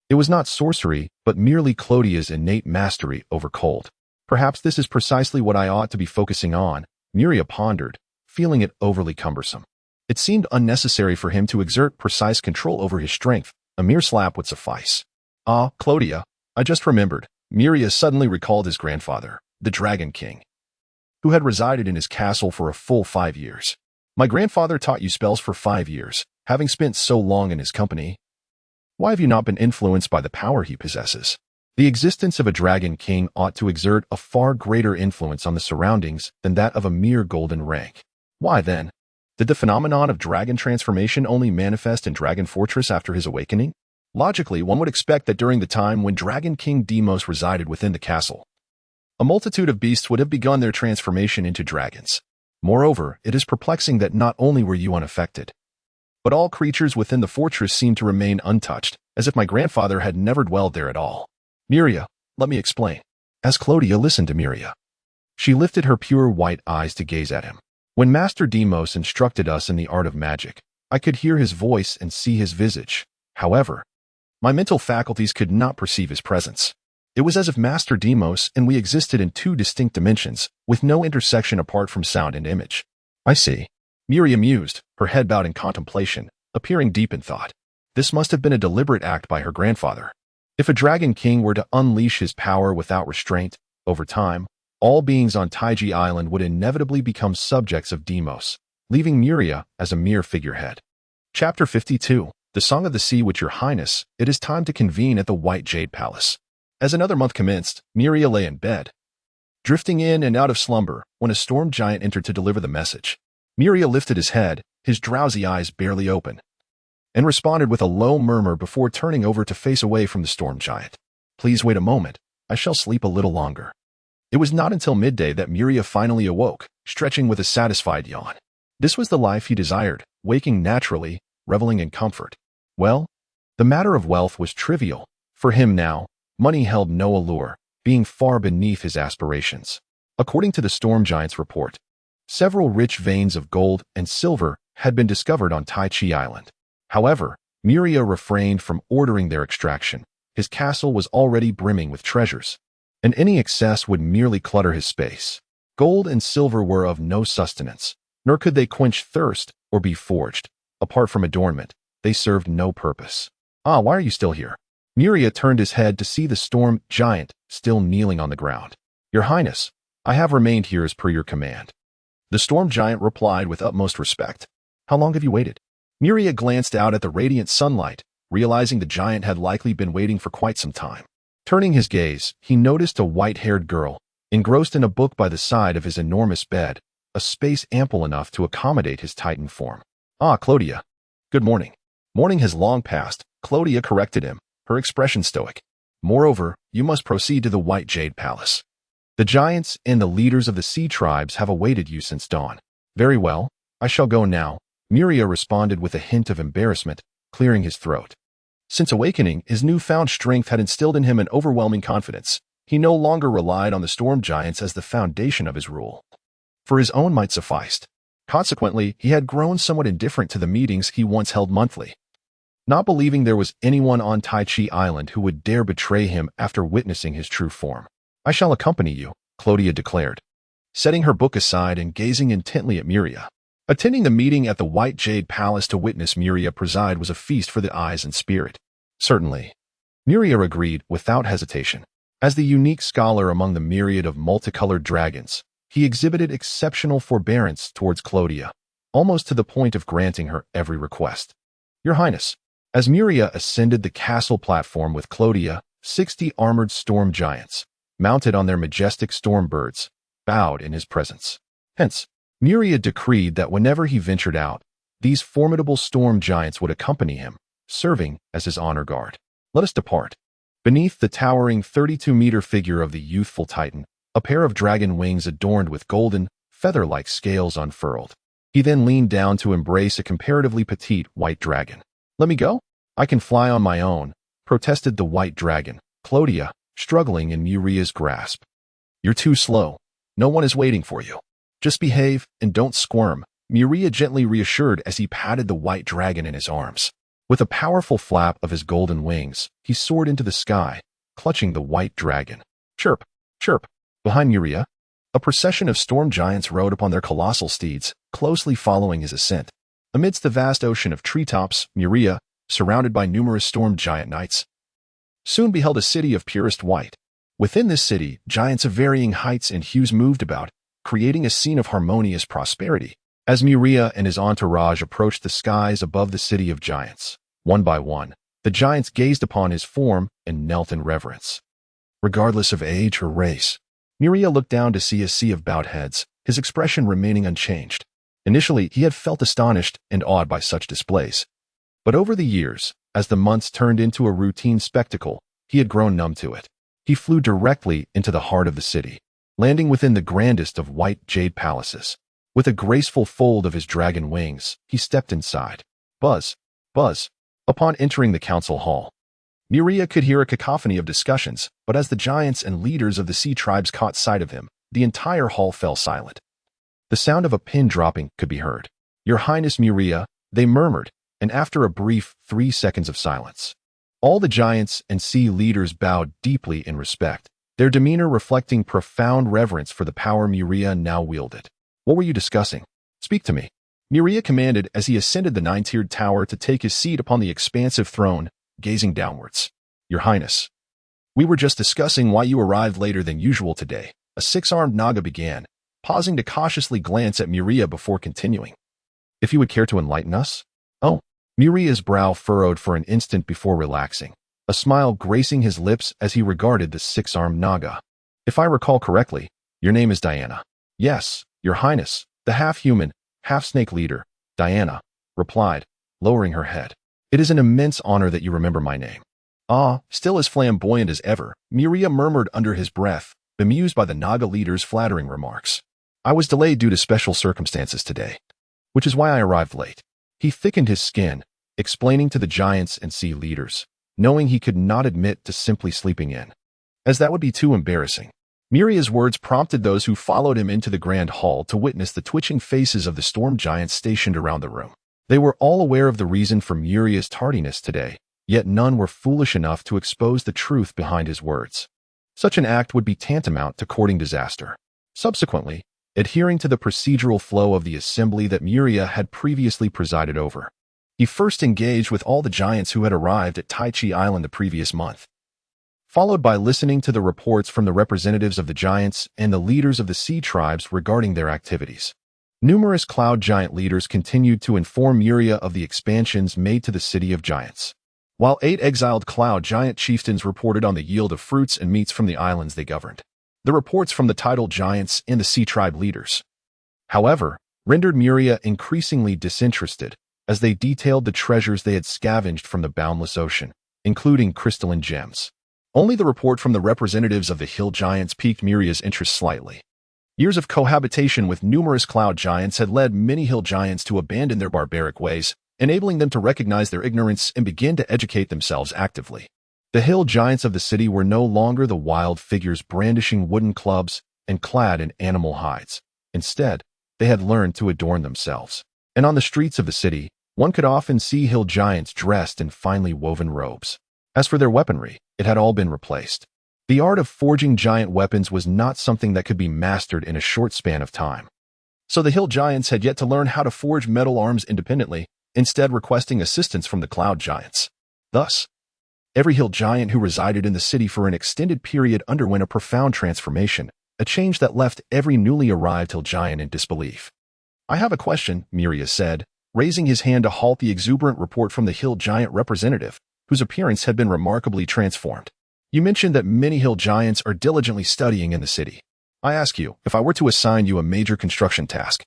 It was not sorcery, but merely Clodia's innate mastery over cold. Perhaps this is precisely what I ought to be focusing on, Muria pondered, feeling it overly cumbersome. It seemed unnecessary for him to exert precise control over his strength. A mere slap would suffice. Ah, Clodia, I just remembered. Muria suddenly recalled his grandfather, the Dragon King, who had resided in his castle for a full 5 years. My grandfather taught you spells for 5 years, having spent so long in his company. Why have you not been influenced by the power he possesses? The existence of a Dragon King ought to exert a far greater influence on the surroundings than that of a mere golden rank. Why then? Did the phenomenon of dragon transformation only manifest in Dragon Fortress after his awakening? Logically, one would expect that during the time when Dragon King Demos resided within the castle, a multitude of beasts would have begun their transformation into dragons. Moreover, it is perplexing that not only were you unaffected, but all creatures within the fortress seemed to remain untouched. as if my grandfather had never dwelled there at all. Muria, let me explain. As Clodia listened to Muria, she lifted her pure white eyes to gaze at him. When Master Demos instructed us in the art of magic, I could hear his voice and see his visage. However, my mental faculties could not perceive his presence. It was as if Master Demos and we existed in two distinct dimensions, with no intersection apart from sound and image. I see. Muria mused, her head bowed in contemplation, appearing deep in thought. This must have been a deliberate act by her grandfather. If a dragon king were to unleash his power without restraint, over time, all beings on Taiji Island would inevitably become subjects of Demos, leaving Muria as a mere figurehead. Chapter 52. The Song of the Sea. With your highness, it is time to convene at the White Jade Palace. As another month commenced, Muria lay in bed, drifting in and out of slumber, when a storm giant entered to deliver the message. Muria lifted his head, his drowsy eyes barely open, and responded with a low murmur before turning over to face away from the storm giant. Please wait a moment, I shall sleep a little longer. It was not until midday that Muria finally awoke, stretching with a satisfied yawn. This was the life he desired, waking naturally, reveling in comfort. Well, the matter of wealth was trivial. For him now, money held no allure, being far beneath his aspirations. According to the storm giant's report, several rich veins of gold and silver had been discovered on Taiji Island. However, Muria refrained from ordering their extraction. His castle was already brimming with treasures, and any excess would merely clutter his space. Gold and silver were of no sustenance, nor could they quench thirst or be forged. Apart from adornment, they served no purpose. Ah, why are you still here? Muria turned his head to see the storm giant still kneeling on the ground. Your Highness, I have remained here as per your command. The storm giant replied with utmost respect. How long have you waited? Muria glanced out at the radiant sunlight, realizing the giant had likely been waiting for quite some time. Turning his gaze, he noticed a white-haired girl, engrossed in a book by the side of his enormous bed, a space ample enough to accommodate his titan form. Ah, Clodia. Good morning. Morning has long passed, Clodia corrected him, her expression stoic. Moreover, you must proceed to the White Jade Palace. The giants and the leaders of the sea tribes have awaited you since dawn. Very well, I shall go now, Muria responded with a hint of embarrassment, clearing his throat. Since awakening, his newfound strength had instilled in him an overwhelming confidence. He no longer relied on the storm giants as the foundation of his rule, for his own might sufficed. Consequently, he had grown somewhat indifferent to the meetings he once held monthly, not believing there was anyone on Taiji Island who would dare betray him after witnessing his true form. I shall accompany you, Clodia declared, setting her book aside and gazing intently at Muria. Attending the meeting at the White Jade Palace to witness Muria preside was a feast for the eyes and spirit. Certainly. Muria agreed without hesitation. As the unique scholar among the myriad of multicolored dragons, he exhibited exceptional forbearance towards Clodia, almost to the point of granting her every request. Your Highness, as Muria ascended the castle platform with Clodia, 60 armored storm giants, mounted on their majestic storm birds, bowed in his presence. Hence, Muria decreed that whenever he ventured out, these formidable storm giants would accompany him, serving as his honor guard. Let us depart. Beneath the towering 32-meter figure of the youthful titan, a pair of dragon wings adorned with golden, feather-like scales unfurled. He then leaned down to embrace a comparatively petite white dragon. Let me go? I can fly on my own, protested the white dragon, Clodia, struggling in Muria's grasp. You're too slow. No one is waiting for you. Just behave and don't squirm, Muria gently reassured as he patted the white dragon in his arms. With a powerful flap of his golden wings, he soared into the sky, clutching the white dragon. Chirp, chirp. Behind Muria, a procession of storm giants rode upon their colossal steeds, closely following his ascent. Amidst the vast ocean of treetops, Muria, surrounded by numerous storm giant knights, soon beheld a city of purest white. Within this city, giants of varying heights and hues moved about, creating a scene of harmonious prosperity. As Muria and his entourage approached the skies above the city of giants, one by one, the giants gazed upon his form and knelt in reverence. Regardless of age or race, Muria looked down to see a sea of bowed heads, his expression remaining unchanged. Initially, he had felt astonished and awed by such displays. But over the years, as the months turned into a routine spectacle, he had grown numb to it. He flew directly into the heart of the city, landing within the grandest of white jade palaces. With a graceful fold of his dragon wings, he stepped inside. Buzz, buzz. Upon entering the council hall, Muria could hear a cacophony of discussions, but as the giants and leaders of the sea tribes caught sight of him, the entire hall fell silent. The sound of a pin dropping could be heard. "Your Highness Muria," they murmured, and after a brief 3 seconds of silence, all the giants and sea leaders bowed deeply in respect, their demeanor reflecting profound reverence for the power Muria now wielded. "What were you discussing? Speak to me," Muria commanded as he ascended the 9-tiered tower to take his seat upon the expansive throne, gazing downwards. "Your Highness, we were just discussing why you arrived later than usual today," a 6-armed Naga began, pausing to cautiously glance at Muria before continuing. "If you would care to enlighten us?" "Oh." Muria's brow furrowed for an instant before relaxing, a smile gracing his lips as he regarded the 6-armed Naga. "If I recall correctly, your name is Diana." "Yes, Your Highness," the half-human, half-snake leader, Diana, replied, lowering her head. "It is an immense honor that you remember my name." "Ah," still as flamboyant as ever, Muria murmured under his breath, bemused by the Naga leader's flattering remarks. "I was delayed due to special circumstances today, which is why I arrived late." He thickened his skin, explaining to the giants and sea leaders, knowing he could not admit to simply sleeping in, as that would be too embarrassing. Muria's words prompted those who followed him into the grand hall to witness the twitching faces of the storm giants stationed around the room. They were all aware of the reason for Muria's tardiness today, yet none were foolish enough to expose the truth behind his words. Such an act would be tantamount to courting disaster. Subsequently, adhering to the procedural flow of the assembly that Muria had previously presided over, he first engaged with all the giants who had arrived at Tai Chi Island the previous month, followed by listening to the reports from the representatives of the giants and the leaders of the sea tribes regarding their activities. Numerous cloud giant leaders continued to inform Muria of the expansions made to the city of giants, while 8 exiled cloud giant chieftains reported on the yield of fruits and meats from the islands they governed. The reports from the tidal giants and the sea tribe leaders, however, rendered Muria increasingly disinterested as they detailed the treasures they had scavenged from the boundless ocean, including crystalline gems. Only the report from the representatives of the hill giants piqued Muria's interest slightly. Years of cohabitation with numerous cloud giants had led many hill giants to abandon their barbaric ways, enabling them to recognize their ignorance and begin to educate themselves actively. The hill giants of the city were no longer the wild figures brandishing wooden clubs and clad in animal hides. Instead, they had learned to adorn themselves. And on the streets of the city, one could often see hill giants dressed in finely woven robes. As for their weaponry, it had all been replaced. The art of forging giant weapons was not something that could be mastered in a short span of time. So the hill giants had yet to learn how to forge metal arms independently, instead requesting assistance from the cloud giants. Thus, every hill giant who resided in the city for an extended period underwent a profound transformation, a change that left every newly arrived hill giant in disbelief. "I have a question," Muria said, raising his hand to halt the exuberant report from the hill giant representative, whose appearance had been remarkably transformed. "You mentioned that many hill giants are diligently studying in the city. I ask you, if I were to assign you a major construction task,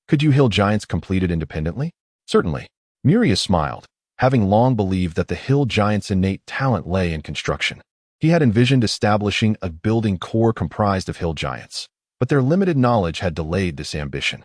could you hill giants complete it independently?" "Certainly." Muria smiled, having long believed that the hill giants' innate talent lay in construction. He had envisioned establishing a building core comprised of hill giants, but their limited knowledge had delayed this ambition.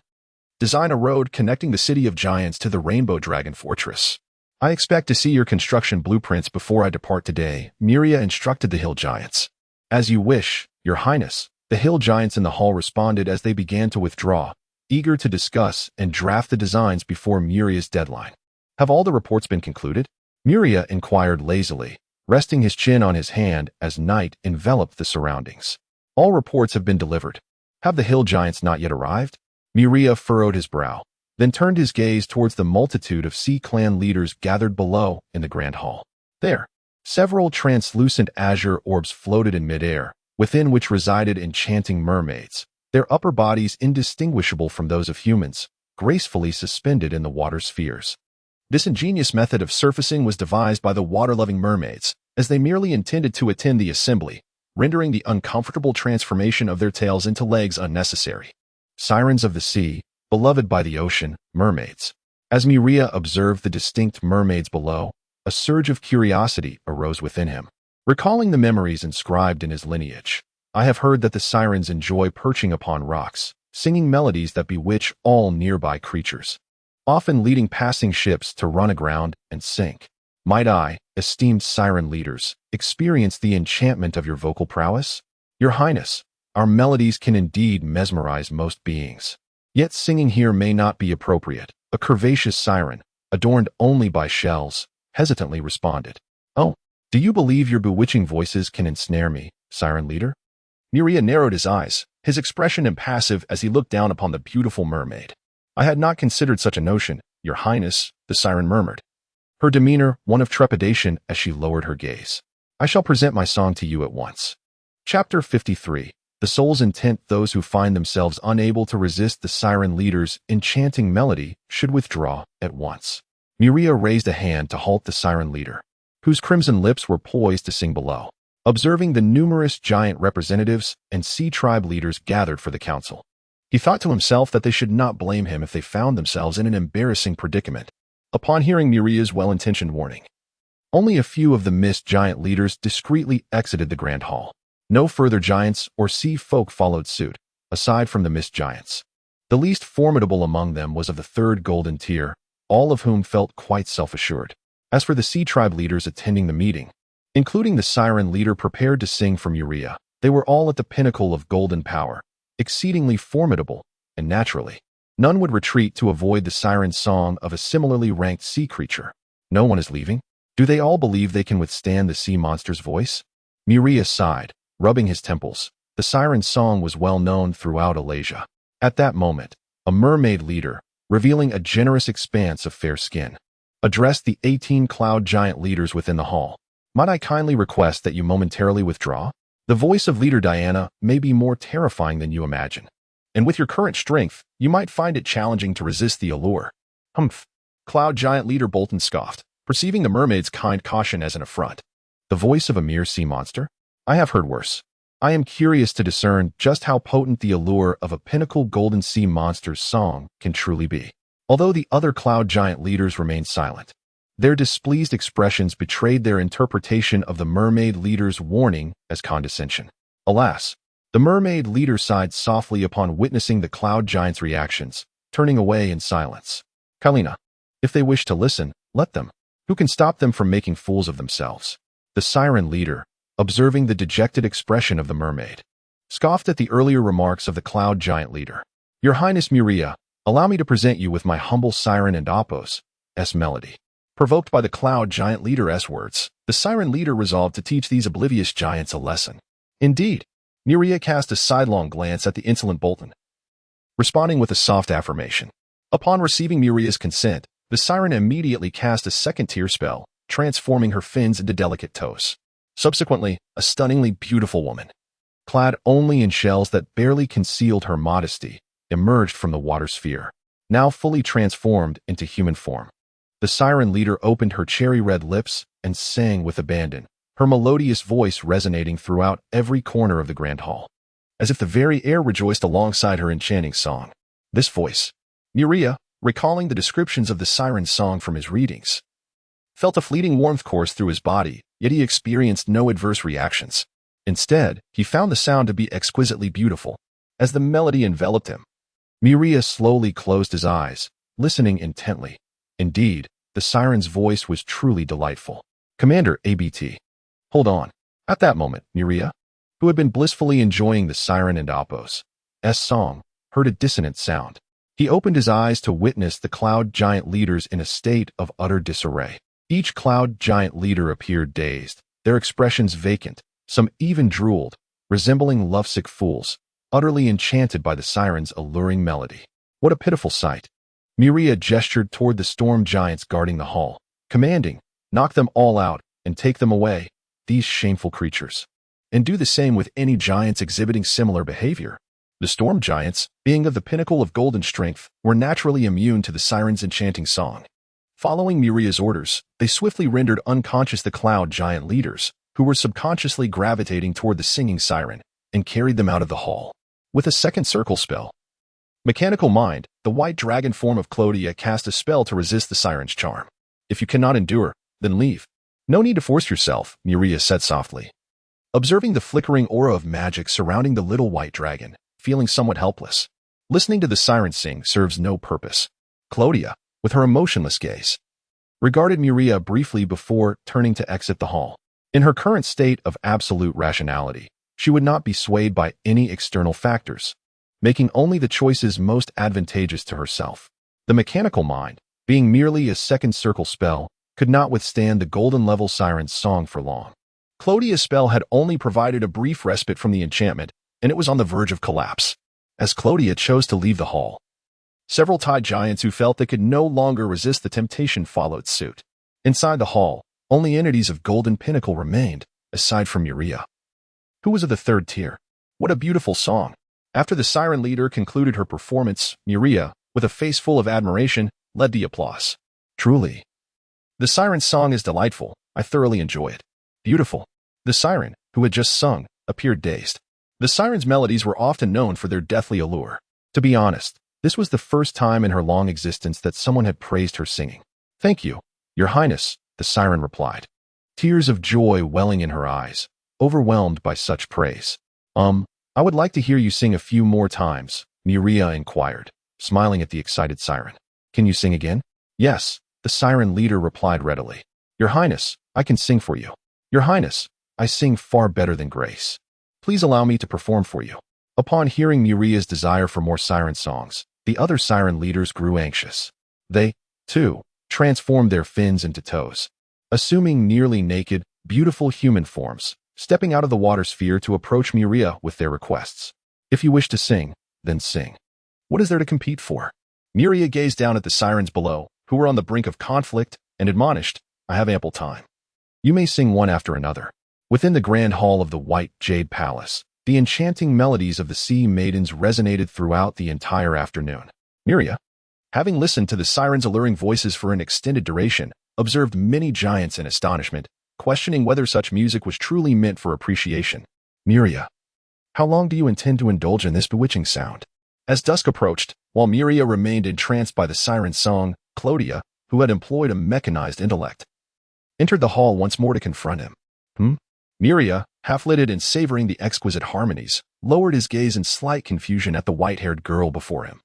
"Design a road connecting the city of giants to the Rainbow Dragon Fortress. I expect to see your construction blueprints before I depart today," Muria instructed the hill giants. "As you wish, Your Highness," the hill giants in the hall responded as they began to withdraw, eager to discuss and draft the designs before Muria's deadline. "Have all the reports been concluded?" Muria inquired lazily, resting his chin on his hand as night enveloped the surroundings. "All reports have been delivered." "Have the hill giants not yet arrived?" Muria furrowed his brow, then turned his gaze towards the multitude of sea clan leaders gathered below in the grand hall. There, several translucent azure orbs floated in midair, within which resided enchanting mermaids, their upper bodies indistinguishable from those of humans, gracefully suspended in the water spheres. This ingenious method of surfacing was devised by the water-loving mermaids, as they merely intended to attend the assembly, rendering the uncomfortable transformation of their tails into legs unnecessary. Sirens of the sea, beloved by the ocean, mermaids. As Muria observed the distinct mermaids below, a surge of curiosity arose within him. Recalling the memories inscribed in his lineage, "I have heard that the sirens enjoy perching upon rocks, singing melodies that bewitch all nearby creatures, often leading passing ships to run aground and sink. Might I, esteemed siren leaders, experience the enchantment of your vocal prowess? Your Highness, our melodies can indeed mesmerize most beings. Yet singing here may not be appropriate. A curvaceous siren, adorned only by shells, hesitantly responded. Oh, do you believe your bewitching voices can ensnare me, siren leader? Muria narrowed his eyes, his expression impassive as he looked down upon the beautiful mermaid. I had not considered such a notion, Your Highness, the siren murmured. Her demeanor one of trepidation as she lowered her gaze. I shall present my song to you at once. Chapter 53. The soul's intent. Those who find themselves unable to resist the siren leader's enchanting melody should withdraw at once. Muria raised a hand to halt the siren leader, whose crimson lips were poised to sing below. Observing the numerous giant representatives and sea tribe leaders gathered for the council, he thought to himself that they should not blame him if they found themselves in an embarrassing predicament. Upon hearing Muria's well-intentioned warning, only a few of the mist giant leaders discreetly exited the grand hall. No further giants or sea folk followed suit, aside from the mist giants. The least formidable among them was of the third golden tier, all of whom felt quite self-assured. As for the sea tribe leaders attending the meeting, including the siren leader prepared to sing for Muria, they were all at the pinnacle of golden power, exceedingly formidable, and naturally, none would retreat to avoid the siren song of a similarly ranked sea creature. No one is leaving? Do they all believe they can withstand the sea monster's voice? Muria sighed, rubbing his temples. The siren song was well known throughout Alasia. At that moment, a mermaid leader, revealing a generous expanse of fair skin, addressed the 18 cloud giant leaders within the hall. Might I kindly request that you momentarily withdraw? The voice of Leader Diana may be more terrifying than you imagine, and with your current strength, you might find it challenging to resist the allure. Humph. Cloud giant leader Bolton scoffed, perceiving the mermaid's kind caution as an affront. The voice of a mere sea monster? I have heard worse. I am curious to discern just how potent the allure of a pinnacle golden sea monster's song can truly be. Although the other cloud giant leaders remained silent, their displeased expressions betrayed their interpretation of the mermaid leader's warning as condescension. Alas, the mermaid leader sighed softly upon witnessing the cloud giant's reactions, turning away in silence. Kalina, if they wish to listen, let them. Who can stop them from making fools of themselves? The siren leader, observing the dejected expression of the mermaid, scoffed at the earlier remarks of the cloud giant leader. Your Highness Muria, allow me to present you with my humble siren and Apos' melody. Provoked by the cloud giant leader's words, the siren leader resolved to teach these oblivious giants a lesson. Indeed, Muria cast a sidelong glance at the insolent Bolton, responding with a soft affirmation. Upon receiving Muria's consent, the siren immediately cast a second-tier spell, transforming her fins into delicate toes. Subsequently, a stunningly beautiful woman, clad only in shells that barely concealed her modesty, emerged from the water sphere, now fully transformed into human form. The siren leader opened her cherry-red lips and sang with abandon, her melodious voice resonating throughout every corner of the grand hall, as if the very air rejoiced alongside her enchanting song. This voice, Muria, recalling the descriptions of the siren's song from his readings, felt a fleeting warmth course through his body, yet he experienced no adverse reactions. Instead, he found the sound to be exquisitely beautiful, as the melody enveloped him. Muria slowly closed his eyes, listening intently. Indeed, the siren's voice was truly delightful. Commander ABT. Hold on. At that moment, Muria, who had been blissfully enjoying the siren and Apos' song, heard a dissonant sound. He opened his eyes to witness the cloud giant leaders in a state of utter disarray. Each cloud giant leader appeared dazed, their expressions vacant, some even drooled, resembling lovesick fools, utterly enchanted by the siren's alluring melody. What a pitiful sight! Muria gestured toward the storm giants guarding the hall, commanding, knock them all out and take them away, these shameful creatures. And do the same with any giants exhibiting similar behavior. The storm giants, being of the pinnacle of golden strength, were naturally immune to the siren's enchanting song. Following Muria's orders, they swiftly rendered unconscious the cloud giant leaders, who were subconsciously gravitating toward the singing siren, and carried them out of the hall. With a second circle spell, Mechanical Mind, the white dragon form of Clodia, cast a spell to resist the siren's charm. If you cannot endure, then leave. No need to force yourself, Muria said softly. Observing the flickering aura of magic surrounding the little white dragon, feeling somewhat helpless. Listening to the siren sing serves no purpose. Clodia, with her emotionless gaze, regarded Muria briefly before turning to exit the hall. In her current state of absolute rationality, she would not be swayed by any external factors, making only the choices most advantageous to herself. The mechanical mind, being merely a second circle spell, could not withstand the golden-level siren's song for long. Clodia's spell had only provided a brief respite from the enchantment, and it was on the verge of collapse. As Clodia chose to leave the hall, several tide giants who felt they could no longer resist the temptation followed suit. Inside the hall, only entities of golden pinnacle remained, aside from Muria, who was of the third tier. What a beautiful song! After the siren leader concluded her performance, Muria, with a face full of admiration, led the applause. Truly, the siren's song is delightful. I thoroughly enjoy it. Beautiful. The siren, who had just sung, appeared dazed. The siren's melodies were often known for their deathly allure. To be honest, this was the first time in her long existence that someone had praised her singing. Thank you, Your Highness, the siren replied, tears of joy welling in her eyes, overwhelmed by such praise. I would like to hear you sing a few more times, Muria inquired, smiling at the excited siren. Can you sing again? Yes, the siren leader replied readily. Your Highness, I can sing for you. Your Highness, I sing far better than grace. Please allow me to perform for you. Upon hearing Muria's desire for more siren songs, the other siren leaders grew anxious. They, too, transformed their fins into toes, assuming nearly naked, beautiful human forms, stepping out of the water sphere to approach Muria with their requests. If you wish to sing, then sing. What is there to compete for? Muria gazed down at the sirens below, who were on the brink of conflict, and admonished, I have ample time. You may sing one after another. Within the grand hall of the white jade palace, the enchanting melodies of the sea maidens resonated throughout the entire afternoon. Muria, having listened to the sirens' alluring voices for an extended duration, observed many giants in astonishment, questioning whether such music was truly meant for appreciation. Muria, how long do you intend to indulge in this bewitching sound? As dusk approached, while Muria remained entranced by the siren's song, Clodia, who had employed a mechanized intellect, entered the hall once more to confront him. Muria, half-lidded and savoring the exquisite harmonies, lowered his gaze in slight confusion at the white-haired girl before him,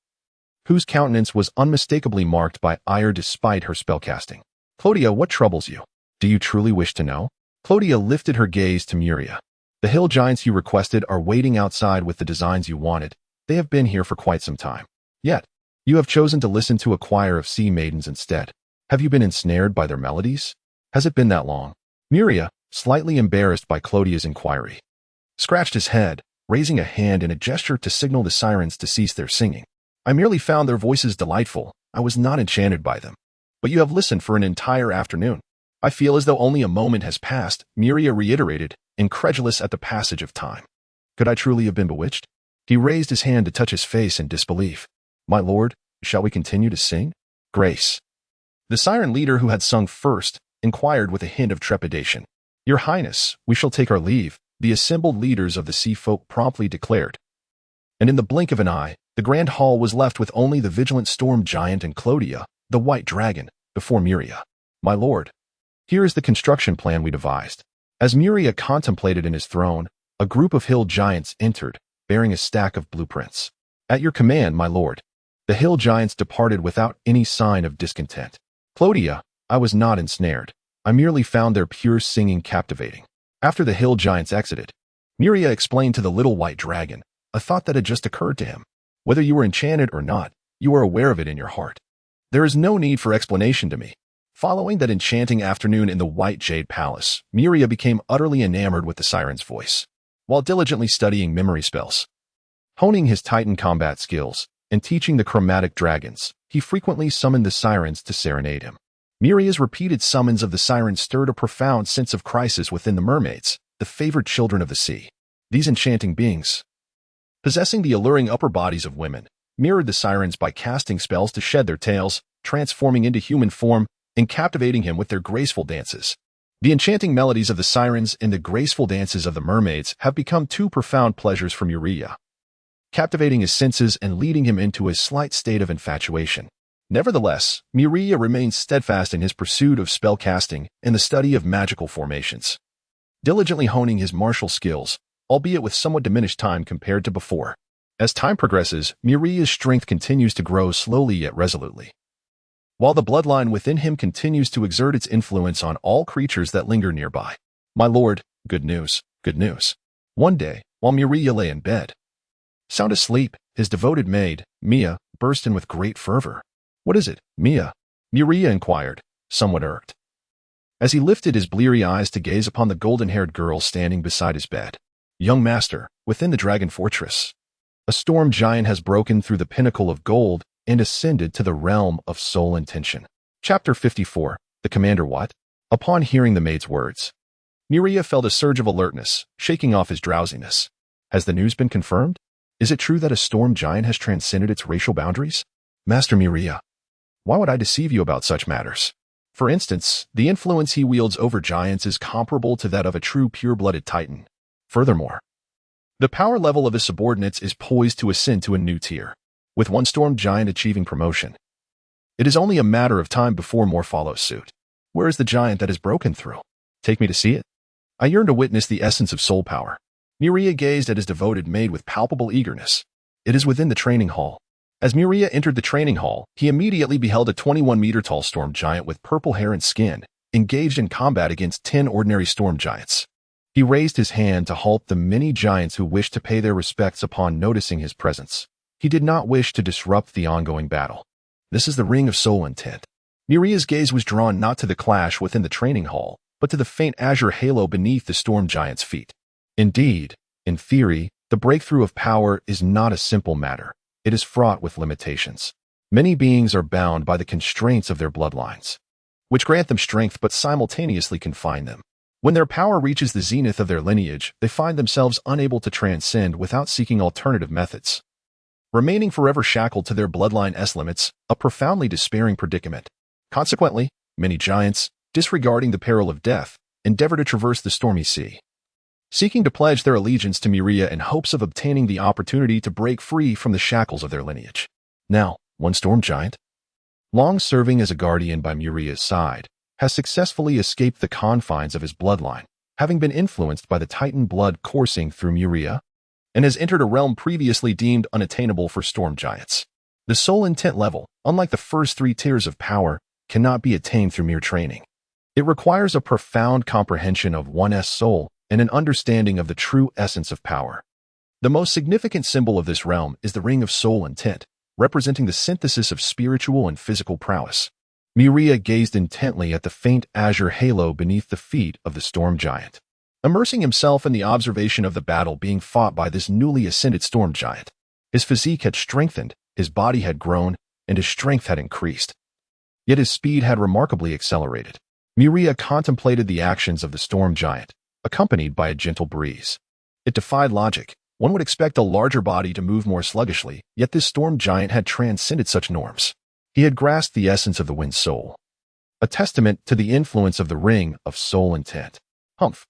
whose countenance was unmistakably marked by ire despite her spellcasting. Clodia, what troubles you? Do you truly wish to know? Clodia lifted her gaze to Muria. The hill giants you requested are waiting outside with the designs you wanted. They have been here for quite some time. Yet, you have chosen to listen to a choir of sea maidens instead. Have you been ensnared by their melodies? Has it been that long? Muria, slightly embarrassed by Clodia's inquiry, scratched his head, raising a hand in a gesture to signal the sirens to cease their singing. I merely found their voices delightful. I was not enchanted by them. But you have listened for an entire afternoon. I feel as though only a moment has passed, Muria reiterated, incredulous at the passage of time. Could I truly have been bewitched? He raised his hand to touch his face in disbelief. My lord, shall we continue to sing? Grace. The siren leader who had sung first inquired with a hint of trepidation. Your Highness, we shall take our leave, the assembled leaders of the sea folk promptly declared. And in the blink of an eye, the grand hall was left with only the vigilant storm giant and Clodia, the white dragon, before Muria. My lord, here is the construction plan we devised. As Muria contemplated in his throne, a group of hill giants entered, bearing a stack of blueprints. At your command, my lord. The hill giants departed without any sign of discontent. Clodia, I was not ensnared. I merely found their pure singing captivating. After the hill giants exited, Muria explained to the little white dragon, a thought that had just occurred to him. Whether you were enchanted or not, you are aware of it in your heart. There is no need for explanation to me. Following that enchanting afternoon in the white jade palace, Muria became utterly enamored with the siren's voice. While diligently studying memory spells, honing his Titan combat skills, and teaching the chromatic dragons, he frequently summoned the sirens to serenade him. Muria's repeated summons of the sirens stirred a profound sense of crisis within the mermaids, the favored children of the sea. These enchanting beings, possessing the alluring upper bodies of women, mirrored the sirens by casting spells to shed their tails, transforming into human form, and captivating him with their graceful dances. The enchanting melodies of the sirens and the graceful dances of the mermaids have become two profound pleasures for Muria, captivating his senses and leading him into a slight state of infatuation. Nevertheless, Muria remains steadfast in his pursuit of spellcasting and the study of magical formations, diligently honing his martial skills, albeit with somewhat diminished time compared to before. As time progresses, Muria's strength continues to grow slowly yet resolutely. while the bloodline within him continues to exert its influence on all creatures that linger nearby. My lord, good news, good news. One day, while Muria lay in bed, sound asleep, his devoted maid, Mia, burst in with great fervor. What is it, Mia? Muria inquired, somewhat irked, as he lifted his bleary eyes to gaze upon the golden-haired girl standing beside his bed. Young master, within the dragon fortress, a storm giant has broken through the pinnacle of gold and ascended to the realm of soul intention. Chapter 54. The commander what? Upon hearing the maid's words, Muria felt a surge of alertness, shaking off his drowsiness. Has the news been confirmed? Is it true that a storm giant has transcended its racial boundaries? Master Muria, why would I deceive you about such matters? For instance, the influence he wields over giants is comparable to that of a true pure-blooded titan. Furthermore, the power level of his subordinates is poised to ascend to a new tier, with one storm giant achieving promotion. It is only a matter of time before more follow suit. Where is the giant that has broken through? Take me to see it. I yearn to witness the essence of soul power. Muria gazed at his devoted maid with palpable eagerness. It is within the training hall. As Muria entered the training hall, he immediately beheld a 21-meter-tall storm giant with purple hair and skin, engaged in combat against 10 ordinary storm giants. He raised his hand to halt the many giants who wished to pay their respects upon noticing his presence. He did not wish to disrupt the ongoing battle. This is the Ring of Soul Intent. Muria's gaze was drawn not to the clash within the training hall, but to the faint azure halo beneath the storm giant's feet. Indeed, in theory, the breakthrough of power is not a simple matter. It is fraught with limitations. Many beings are bound by the constraints of their bloodlines, which grant them strength but simultaneously confine them. When their power reaches the zenith of their lineage, they find themselves unable to transcend without seeking alternative methods, remaining forever shackled to their bloodline's limits, a profoundly despairing predicament. Consequently, many giants, disregarding the peril of death, endeavor to traverse the stormy sea, seeking to pledge their allegiance to Muria in hopes of obtaining the opportunity to break free from the shackles of their lineage. Now, one storm giant, long serving as a guardian by Muria's side, has successfully escaped the confines of his bloodline, having been influenced by the Titan blood coursing through Muria, and has entered a realm previously deemed unattainable for storm giants. The soul intent level, unlike the first 3 tiers of power, cannot be attained through mere training. It requires a profound comprehension of one's soul and an understanding of the true essence of power. The most significant symbol of this realm is the Ring of Soul Intent, representing the synthesis of spiritual and physical prowess. Muria gazed intently at the faint azure halo beneath the feet of the storm giant, immersing himself in the observation of the battle being fought by this newly ascended storm giant. His physique had strengthened, his body had grown, and his strength had increased. Yet his speed had remarkably accelerated. Muria contemplated the actions of the storm giant, accompanied by a gentle breeze. It defied logic. One would expect a larger body to move more sluggishly, yet this storm giant had transcended such norms. He had grasped the essence of the wind soul, a testament to the influence of the Ring of Soul Intent. Humph.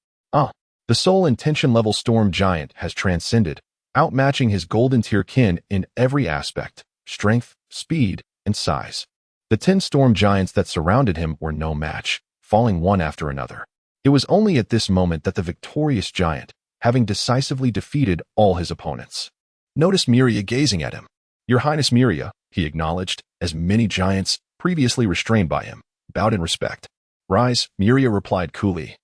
The soul intention level storm giant has transcended, outmatching his golden tier kin in every aspect, strength, speed, and size. The 10 storm giants that surrounded him were no match, falling one after another. It was only at this moment that the victorious giant, having decisively defeated all his opponents, noticed Muria gazing at him. Your Highness Muria, he acknowledged, as many giants, previously restrained by him, bowed in respect. Rise, Muria replied coolly,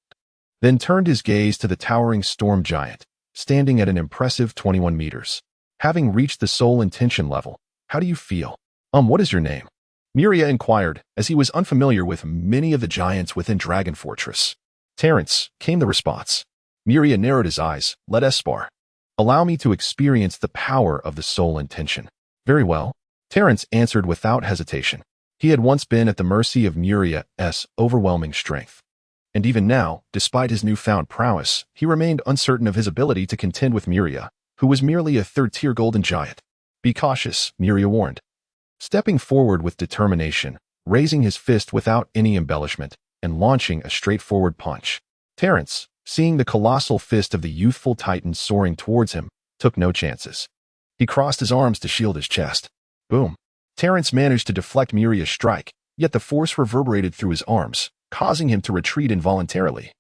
then turned his gaze to the towering storm giant, standing at an impressive 21 meters. Having reached the soul intention level, how do you feel? What is your name? Muria inquired, as he was unfamiliar with many of the giants within Dragon Fortress. Terrence, came the response. Muria narrowed his eyes. Let us spar. Allow me to experience the power of the soul intention. Very well. Terrence answered without hesitation. He had once been at the mercy of Muria's overwhelming strength. And even now, despite his newfound prowess, he remained uncertain of his ability to contend with Muria, who was merely a 3rd-tier golden giant. Be cautious, Muria warned, stepping forward with determination, raising his fist without any embellishment, and launching a straightforward punch. Terrence, seeing the colossal fist of the youthful titan soaring towards him, took no chances. He crossed his arms to shield his chest. Boom. Terrence managed to deflect Muria's strike, yet the force reverberated through his arms, causing him to retreat involuntarily,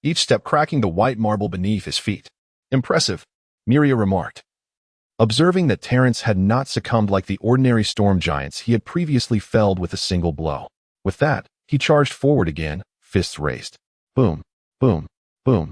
each step cracking the white marble beneath his feet. Impressive, Muria remarked, observing that Terence had not succumbed like the ordinary storm giants he had previously felled with a single blow. With that, he charged forward again, fists raised. Boom, boom, boom.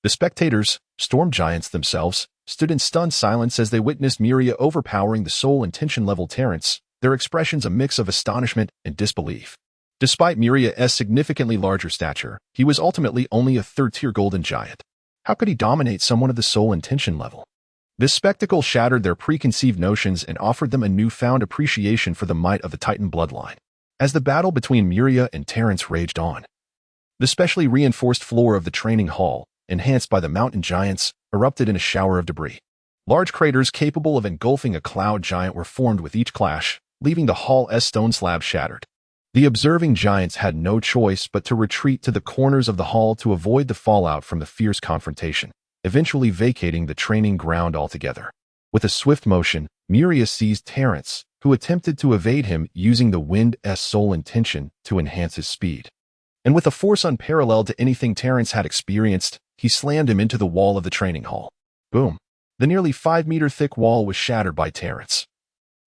The spectators, storm giants themselves, stood in stunned silence as they witnessed Muria overpowering the soul intention level Terence, their expressions a mix of astonishment and disbelief. Despite Muria's significantly larger stature, he was ultimately only a third-tier golden giant. How could he dominate someone of the soul intention level? This spectacle shattered their preconceived notions and offered them a newfound appreciation for the might of the Titan bloodline. As the battle between Muria and Terence raged on, the specially reinforced floor of the training hall, enhanced by the mountain giants, erupted in a shower of debris. Large craters capable of engulfing a cloud giant were formed with each clash, leaving the hall's stone slab shattered. The observing giants had no choice but to retreat to the corners of the hall to avoid the fallout from the fierce confrontation, eventually vacating the training ground altogether. With a swift motion, Muria seized Terence, who attempted to evade him using the wind's soul intention to enhance his speed. And with a force unparalleled to anything Terence had experienced, he slammed him into the wall of the training hall. Boom. The nearly 5-meter-thick wall was shattered by Terence.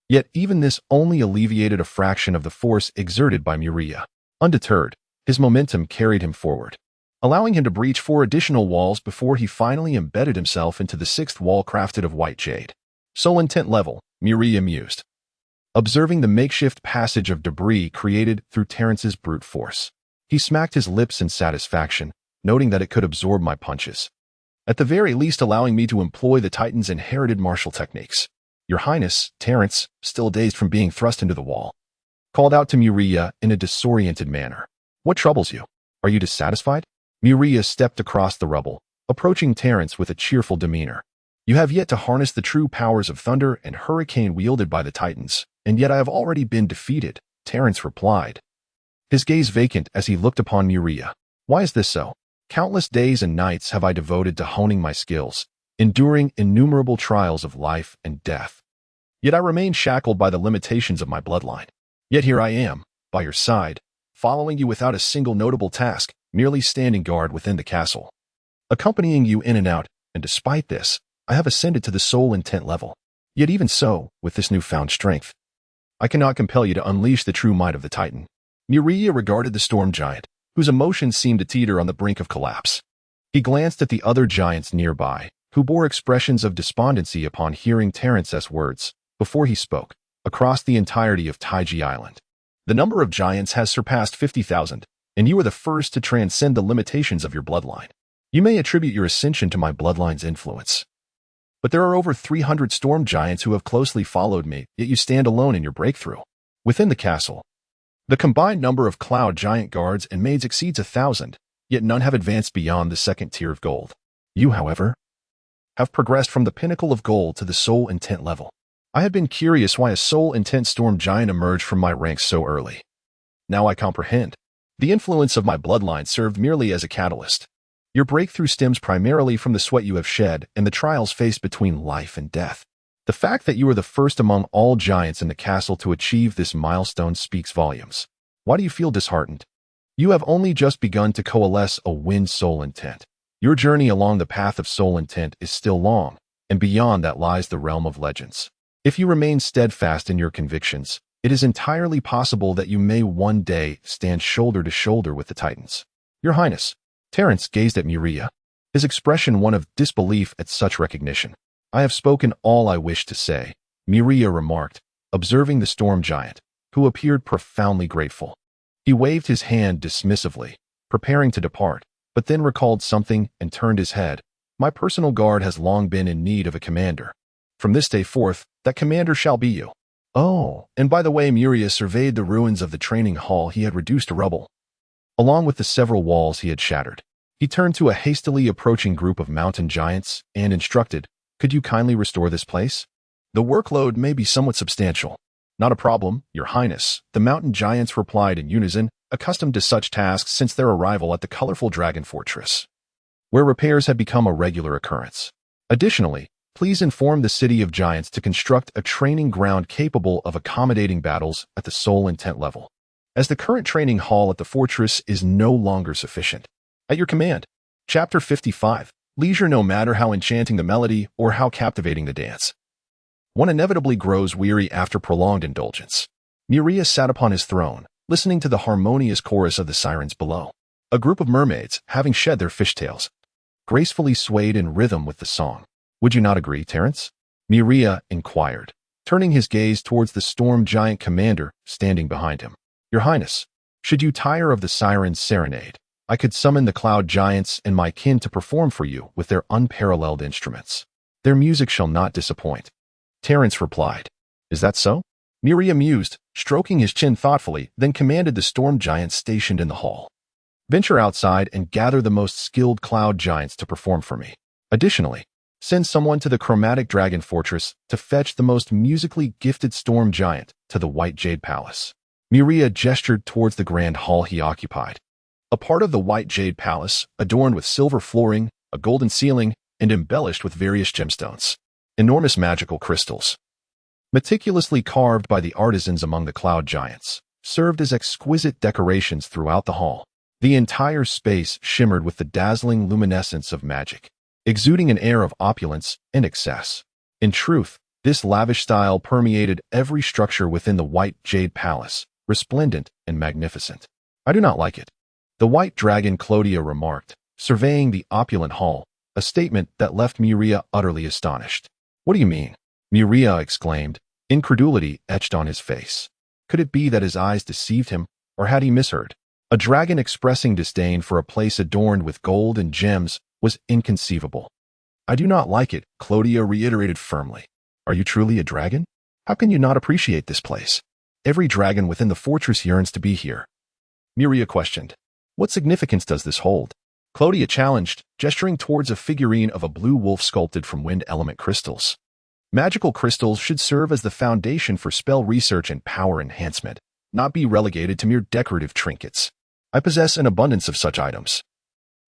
Yet even this only alleviated a fraction of the force exerted by Muria. Undeterred, his momentum carried him forward, allowing him to breach 4 additional walls before he finally embedded himself into the 6th wall crafted of white jade. Soul intent level, Muria mused, observing the makeshift passage of debris created through Terence's brute force. He smacked his lips in satisfaction, noting that it could absorb my punches, at the very least allowing me to employ the Titan's inherited martial techniques. Your Highness, Terence, still dazed from being thrust into the wall, called out to Muria in a disoriented manner. What troubles you? Are you dissatisfied? Muria stepped across the rubble, approaching Terence with a cheerful demeanor. You have yet to harness the true powers of thunder and hurricane wielded by the Titans, and yet I have already been defeated, Terence replied, his gaze vacant as he looked upon Muria. Why is this so? Countless days and nights have I devoted to honing my skills, enduring innumerable trials of life and death. Yet I remain shackled by the limitations of my bloodline. Yet here I am, by your side, following you without a single notable task, merely standing guard within the castle, accompanying you in and out, and despite this, I have ascended to the soul intent level. Yet even so, with this newfound strength, I cannot compel you to unleash the true might of the Titan. Muria regarded the storm giant, whose emotions seemed to teeter on the brink of collapse. He glanced at the other giants nearby, who bore expressions of despondency upon hearing Terence's words, before he spoke, across the entirety of Taiji Island. The number of giants has surpassed 50,000, and you are the first to transcend the limitations of your bloodline. You may attribute your ascension to my bloodline's influence, but there are over 300 storm giants who have closely followed me, yet you stand alone in your breakthrough. Within the castle, the combined number of cloud giant guards and maids exceeds 1,000, yet none have advanced beyond the 2nd tier of gold. You, however, have progressed from the pinnacle of gold to the soul intent level. I had been curious why a soul intent storm giant emerged from my ranks so early. Now I comprehend. The influence of my bloodline served merely as a catalyst. Your breakthrough stems primarily from the sweat you have shed and the trials faced between life and death. The fact that you are the first among all giants in the castle to achieve this milestone speaks volumes. Why do you feel disheartened? You have only just begun to coalesce a wind soul intent. Your journey along the path of soul intent is still long, and beyond that lies the realm of legends. If you remain steadfast in your convictions, it is entirely possible that you may one day stand shoulder to shoulder with the Titans. Your Highness. Terence gazed at Muria, his expression one of disbelief at such recognition. I have spoken all I wish to say, Muria remarked, observing the storm giant, who appeared profoundly grateful. He waved his hand dismissively, preparing to depart, but then recalled something and turned his head. My personal guard has long been in need of a commander. From this day forth, that commander shall be you. Oh, and by the way, Muria surveyed the ruins of the training hall he had reduced to rubble, along with the several walls he had shattered. He turned to a hastily approaching group of mountain giants and instructed, could you kindly restore this place? The workload may be somewhat substantial. Not a problem, Your Highness, the mountain giants replied in unison, accustomed to such tasks since their arrival at the colorful dragon fortress, where repairs had become a regular occurrence. Additionally, please inform the City of Giants to construct a training ground capable of accommodating battles at the soul intent level, as the current training hall at the fortress is no longer sufficient. At your command. Chapter 55. Leisure, no matter how enchanting the melody or how captivating the dance. One inevitably grows weary after prolonged indulgence. Muria sat upon his throne, listening to the harmonious chorus of the sirens below. A group of mermaids, having shed their fishtails, gracefully swayed in rhythm with the song. Would you not agree, Terence? Muria inquired, turning his gaze towards the storm giant commander standing behind him. Your Highness, should you tire of the sirens' serenade, I could summon the cloud giants and my kin to perform for you with their unparalleled instruments. Their music shall not disappoint. Terence replied. Is that so? Muria mused, stroking his chin thoughtfully, then commanded the storm giants stationed in the hall. Venture outside and gather the most skilled cloud giants to perform for me. Additionally, send someone to the chromatic dragon fortress to fetch the most musically gifted storm giant to the white jade palace. Muria gestured towards the grand hall he occupied. A part of the white jade palace, adorned with silver flooring, a golden ceiling, and embellished with various gemstones. Enormous magical crystals, meticulously carved by the artisans among the cloud giants, served as exquisite decorations throughout the hall. The entire space shimmered with the dazzling luminescence of magic, exuding an air of opulence and excess. In truth, this lavish style permeated every structure within the white jade palace, resplendent and magnificent. I do not like it, the white dragon Clodia remarked, surveying the opulent hall, a statement that left Muria utterly astonished. What do you mean? Muria exclaimed, incredulity etched on his face. Could it be that his eyes deceived him, or had he misheard? A dragon expressing disdain for a place adorned with gold and gems was inconceivable. I do not like it, Clodia reiterated firmly. Are you truly a dragon? How can you not appreciate this place? Every dragon within the fortress yearns to be here. Muria questioned. What significance does this hold? Clodia challenged, gesturing towards a figurine of a blue wolf sculpted from wind element crystals. Magical crystals should serve as the foundation for spell research and power enhancement, not be relegated to mere decorative trinkets. I possess an abundance of such items.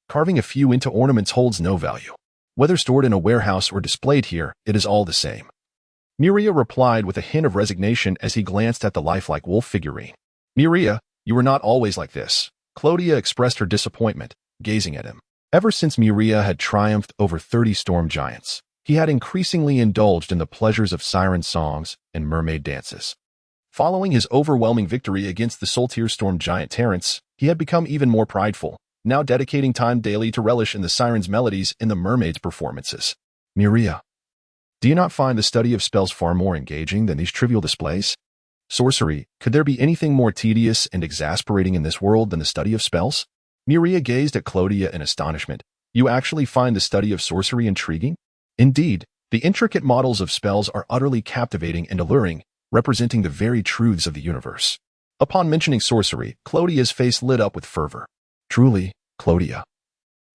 Carving a few into ornaments holds no value. Whether stored in a warehouse or displayed here, it is all the same. Muria replied with a hint of resignation as he glanced at the lifelike wolf figurine. Muria, you were not always like this. Clodia expressed her disappointment, gazing at him. Ever since Muria had triumphed over 30 storm giants, he had increasingly indulged in the pleasures of siren songs and mermaid dances. Following his overwhelming victory against the Soltier storm giant Terence, he had become even more prideful, now dedicating time daily to relish in the sirens' melodies and the mermaids' performances. Muria, do you not find the study of spells far more engaging than these trivial displays? Sorcery, could there be anything more tedious and exasperating in this world than the study of spells? Muria gazed at Clodia in astonishment. You actually find the study of sorcery intriguing? Indeed, the intricate models of spells are utterly captivating and alluring, representing the very truths of the universe. Upon mentioning sorcery, Clodia's face lit up with fervor. Truly, Clodia,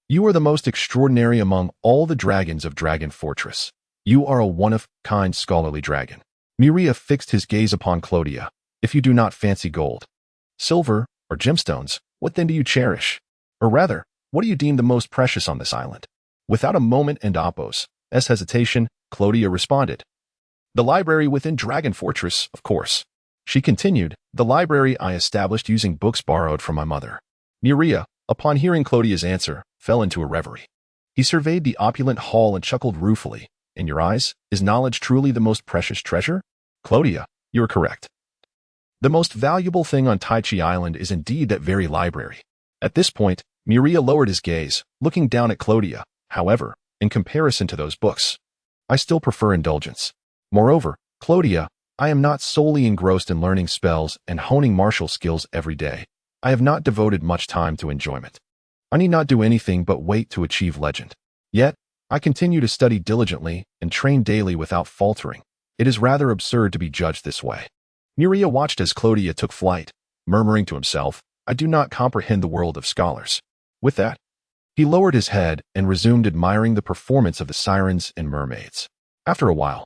you are the most extraordinary among all the dragons of Dragon Fortress. You are a one-of-kind scholarly dragon. Muria fixed his gaze upon Clodia. If you do not fancy gold, silver, or gemstones, what then do you cherish? Or rather, what do you deem the most precious on this island? Without a moment and hesitation, Clodia responded. The library within Dragon Fortress, of course. She continued, the library I established using books borrowed from my mother. Muria, upon hearing Clodia's answer, fell into a reverie. He surveyed the opulent hall and chuckled ruefully. In your eyes, is knowledge truly the most precious treasure? Clodia, you are correct. The most valuable thing on Taichi Island is indeed that very library. At this point, Muria lowered his gaze, looking down at Clodia. However, in comparison to those books, I still prefer indulgence. Moreover, Clodia, I am not solely engrossed in learning spells and honing martial skills every day. I have not devoted much time to enjoyment. I need not do anything but wait to achieve legend. Yet, I continue to study diligently and train daily without faltering. It is rather absurd to be judged this way. Muria watched as Clodia took flight, murmuring to himself, I do not comprehend the world of scholars. With that, he lowered his head and resumed admiring the performance of the sirens and mermaids. After a while,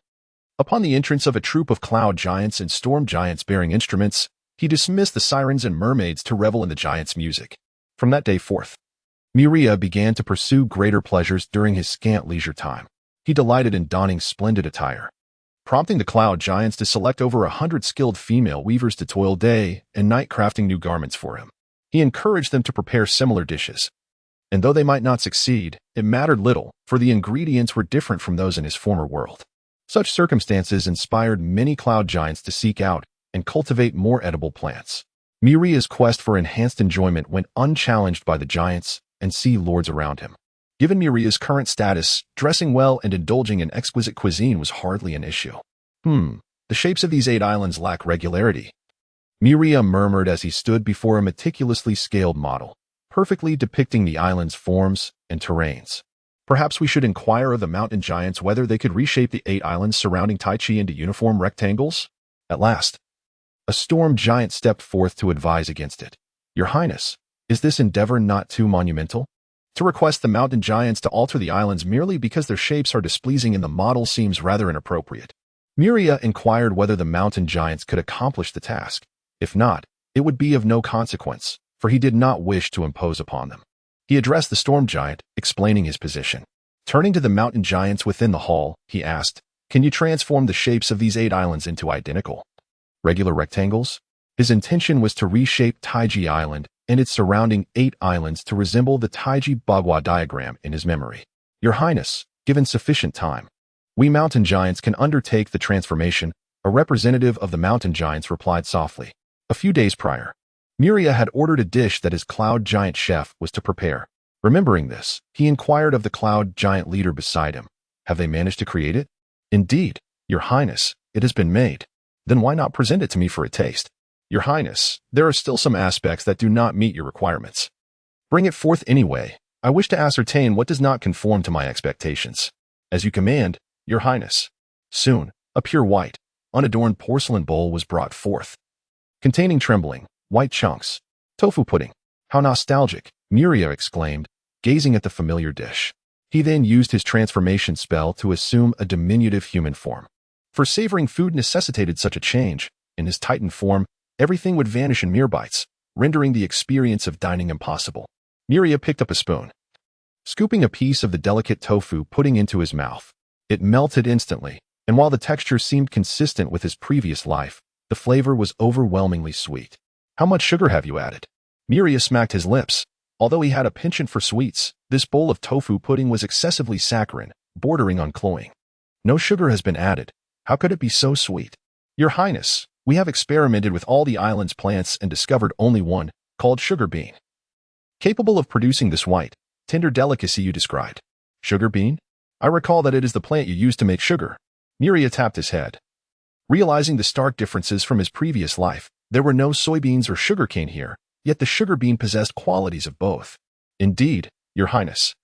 upon the entrance of a troop of cloud giants and storm giants bearing instruments, he dismissed the sirens and mermaids to revel in the giants' music. From that day forth, Muria began to pursue greater pleasures during his scant leisure time. He delighted in donning splendid attire, prompting the cloud giants to select over 100 skilled female weavers to toil day and night crafting new garments for him. He encouraged them to prepare similar dishes, and though they might not succeed, it mattered little, for the ingredients were different from those in his former world. Such circumstances inspired many cloud giants to seek out and cultivate more edible plants. Muria's quest for enhanced enjoyment went unchallenged by the giants and sea lords around him. Given Muria's current status, dressing well and indulging in exquisite cuisine was hardly an issue. The shapes of these 8 islands lack regularity. Muria murmured as he stood before a meticulously scaled model, perfectly depicting the island's forms and terrains. Perhaps we should inquire of the mountain giants whether they could reshape the 8 islands surrounding Taichi into uniform rectangles? At last, a storm giant stepped forth to advise against it. Your Highness, is this endeavor not too monumental? To request the mountain giants to alter the islands merely because their shapes are displeasing in the model seems rather inappropriate. Muria inquired whether the mountain giants could accomplish the task. If not, it would be of no consequence, for he did not wish to impose upon them. He addressed the storm giant, explaining his position. Turning to the mountain giants within the hall, he asked, "Can you transform the shapes of these 8 islands into identical, regular rectangles?" His intention was to reshape Taiji Island and its surrounding 8 islands to resemble the Taiji Bagua diagram in his memory. Your Highness, given sufficient time, we mountain giants can undertake the transformation, a representative of the mountain giants replied softly. A few days prior, Muria had ordered a dish that his cloud giant chef was to prepare. Remembering this, he inquired of the cloud giant leader beside him. Have they managed to create it? Indeed, Your Highness, it has been made. Then why not present it to me for a taste? Your Highness, there are still some aspects that do not meet your requirements. Bring it forth anyway. I wish to ascertain what does not conform to my expectations. As you command, Your Highness. Soon, a pure white, unadorned porcelain bowl was brought forth, containing trembling, white chunks. Tofu pudding. How nostalgic, Muria exclaimed, gazing at the familiar dish. He then used his transformation spell to assume a diminutive human form. For savoring food necessitated such a change. In his Titan form, everything would vanish in mere bites, rendering the experience of dining impossible. Muria picked up a spoon, scooping a piece of the delicate tofu pudding into his mouth. It melted instantly, and while the texture seemed consistent with his previous life, the flavor was overwhelmingly sweet. How much sugar have you added? Muria smacked his lips. Although he had a penchant for sweets, this bowl of tofu pudding was excessively saccharine, bordering on cloying. No sugar has been added. How could it be so sweet? Your Highness, we have experimented with all the island's plants and discovered only one, called sugar bean, capable of producing this white, tender delicacy you described. Sugar bean? I recall that it is the plant you use to make sugar. Muria tapped his head. Realizing the stark differences from his previous life, there were no soybeans or sugarcane here, yet the sugar bean possessed qualities of both. Indeed, Your Highness,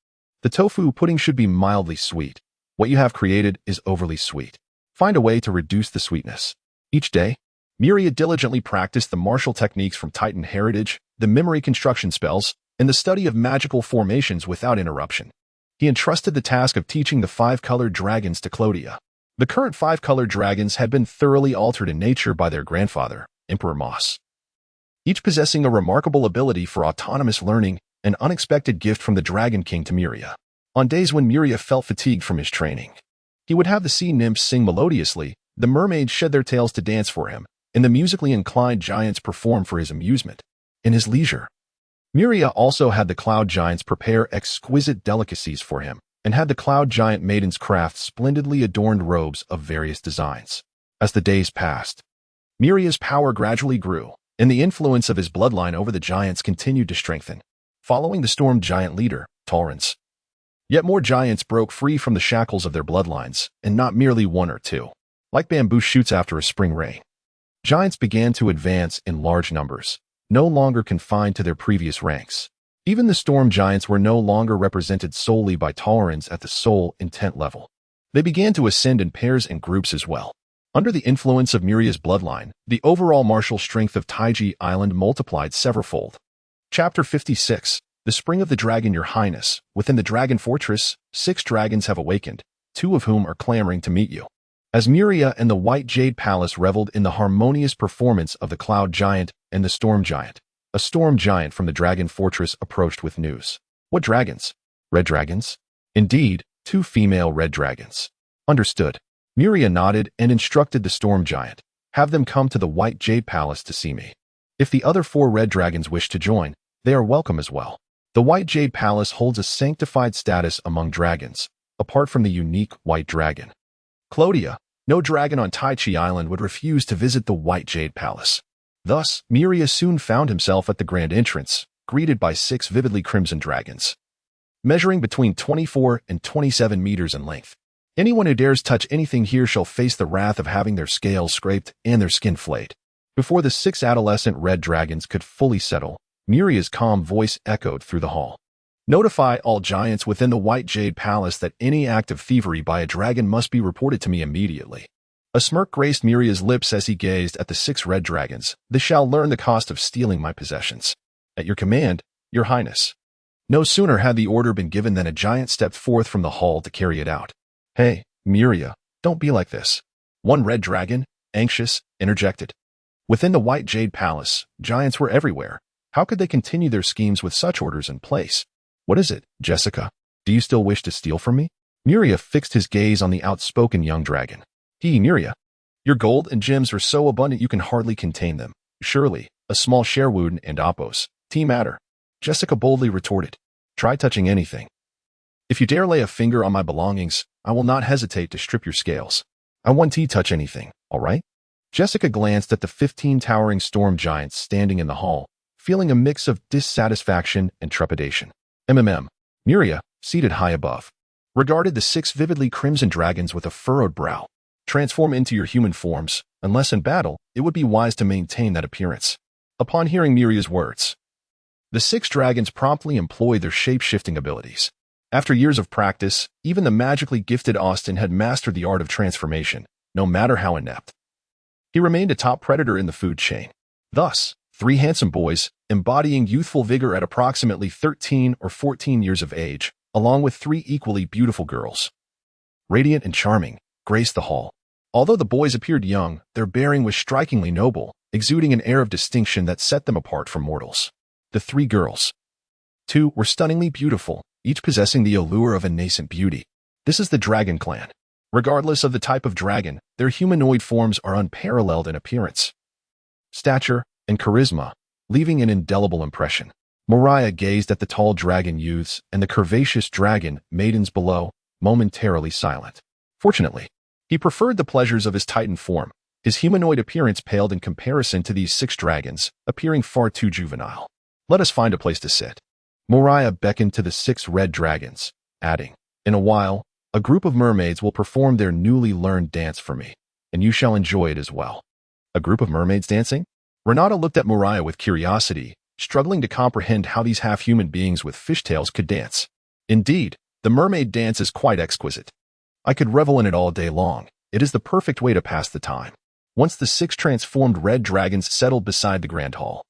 the tofu pudding should be mildly sweet. What you have created is overly sweet. Find a way to reduce the sweetness. Each day, Muria diligently practiced the martial techniques from Titan heritage, the memory construction spells, and the study of magical formations without interruption. He entrusted the task of teaching the 5-colored dragons to Clodia. The current 5-colored dragons had been thoroughly altered in nature by their grandfather, Emperor Moss, each possessing a remarkable ability for autonomous learning, an unexpected gift from the Dragon King to Muria. On days when Muria felt fatigued from his training, he would have the sea nymphs sing melodiously, the mermaids shed their tails to dance for him, and the musically inclined giants perform for his amusement. In his leisure, Muria also had the cloud giants prepare exquisite delicacies for him, and had the cloud giant maidens craft splendidly adorned robes of various designs. As the days passed, Muria's power gradually grew, and the influence of his bloodline over the giants continued to strengthen. Following the storm giant leader, Torrens, yet more giants broke free from the shackles of their bloodlines, and not merely one or two. Like bamboo shoots after a spring rain, giants began to advance in large numbers, no longer confined to their previous ranks. Even the storm giants were no longer represented solely by Torrens at the soul intent level. They began to ascend in pairs and groups as well. Under the influence of Muria's bloodline, the overall martial strength of Taiji Island multiplied severalfold. Chapter 56. The Spring of the Dragon. Your Highness, within the Dragon Fortress, 6 dragons have awakened, 2 of whom are clamoring to meet you. As Muria and the White Jade Palace reveled in the harmonious performance of the Cloud Giant and the Storm Giant, a Storm Giant from the Dragon Fortress approached with news. What dragons? Red dragons? Indeed, 2 female red dragons. Understood. Muria nodded and instructed the Storm Giant. Have them come to the White Jade Palace to see me. If the other 4 red dragons wish to join, they are welcome as well. The White Jade Palace holds a sanctified status among dragons, apart from the unique white dragon. Clodia, no dragon on Tai Chi Island would refuse to visit the White Jade Palace. Thus, Muria soon found himself at the grand entrance, greeted by 6 vividly crimson dragons, measuring between 24 and 27 meters in length. Anyone who dares touch anything here shall face the wrath of having their scales scraped and their skin flayed. Before the 6 adolescent red dragons could fully settle, Muria's calm voice echoed through the hall. Notify all giants within the White Jade Palace that any act of thievery by a dragon must be reported to me immediately. A smirk graced Muria's lips as he gazed at the 6 red dragons. They shall learn the cost of stealing my possessions. At your command, your highness. No sooner had the order been given than a giant stepped forth from the hall to carry it out. Hey, Muria, don't be like this. One red dragon, anxious, interjected. Within the White Jade Palace, giants were everywhere. How could they continue their schemes with such orders in place? What is it, Jessica? Do you still wish to steal from me? Muria fixed his gaze on the outspoken young dragon. Muria, your gold and gems are so abundant you can hardly contain them. Surely, a small Sherwood and Opos. Matter. Jessica boldly retorted. Try touching anything. If you dare lay a finger on my belongings, I will not hesitate to strip your scales. I won't touch anything, all right? Jessica glanced at the 15 towering storm giants standing in the hall, feeling a mix of dissatisfaction and trepidation. Muria, seated high above, regarded the 6 vividly crimson dragons with a furrowed brow. Transform into your human forms. Unless in battle, it would be wise to maintain that appearance. Upon hearing Muria's words, the 6 dragons promptly employed their shape-shifting abilities. After years of practice, even the magically gifted Austin had mastered the art of transformation, no matter how inept. He remained a top predator in the food chain. Thus, 3 handsome boys, embodying youthful vigor at approximately 13 or 14 years of age, along with 3 equally beautiful girls, radiant and charming, graced the hall. Although the boys appeared young, their bearing was strikingly noble, exuding an air of distinction that set them apart from mortals. The 3 girls, 2 were stunningly beautiful, each possessing the allure of a nascent beauty. This is the Dragon Clan. Regardless of the type of dragon, their humanoid forms are unparalleled in appearance, stature, and charisma, leaving an indelible impression. Muria gazed at the tall dragon youths and the curvaceous dragon maidens below, momentarily silent. Fortunately, he preferred the pleasures of his titan form. His humanoid appearance paled in comparison to these 6 dragons, appearing far too juvenile. Let us find a place to sit. Muria beckoned to the 6 red dragons, adding, in a while, a group of mermaids will perform their newly learned dance for me, and you shall enjoy it as well. A group of mermaids dancing? Renata looked at Muria with curiosity, struggling to comprehend how these half-human beings with fishtails could dance. Indeed, the mermaid dance is quite exquisite. I could revel in it all day long. It is the perfect way to pass the time. Once the 6 transformed red dragons settled beside the grand hall,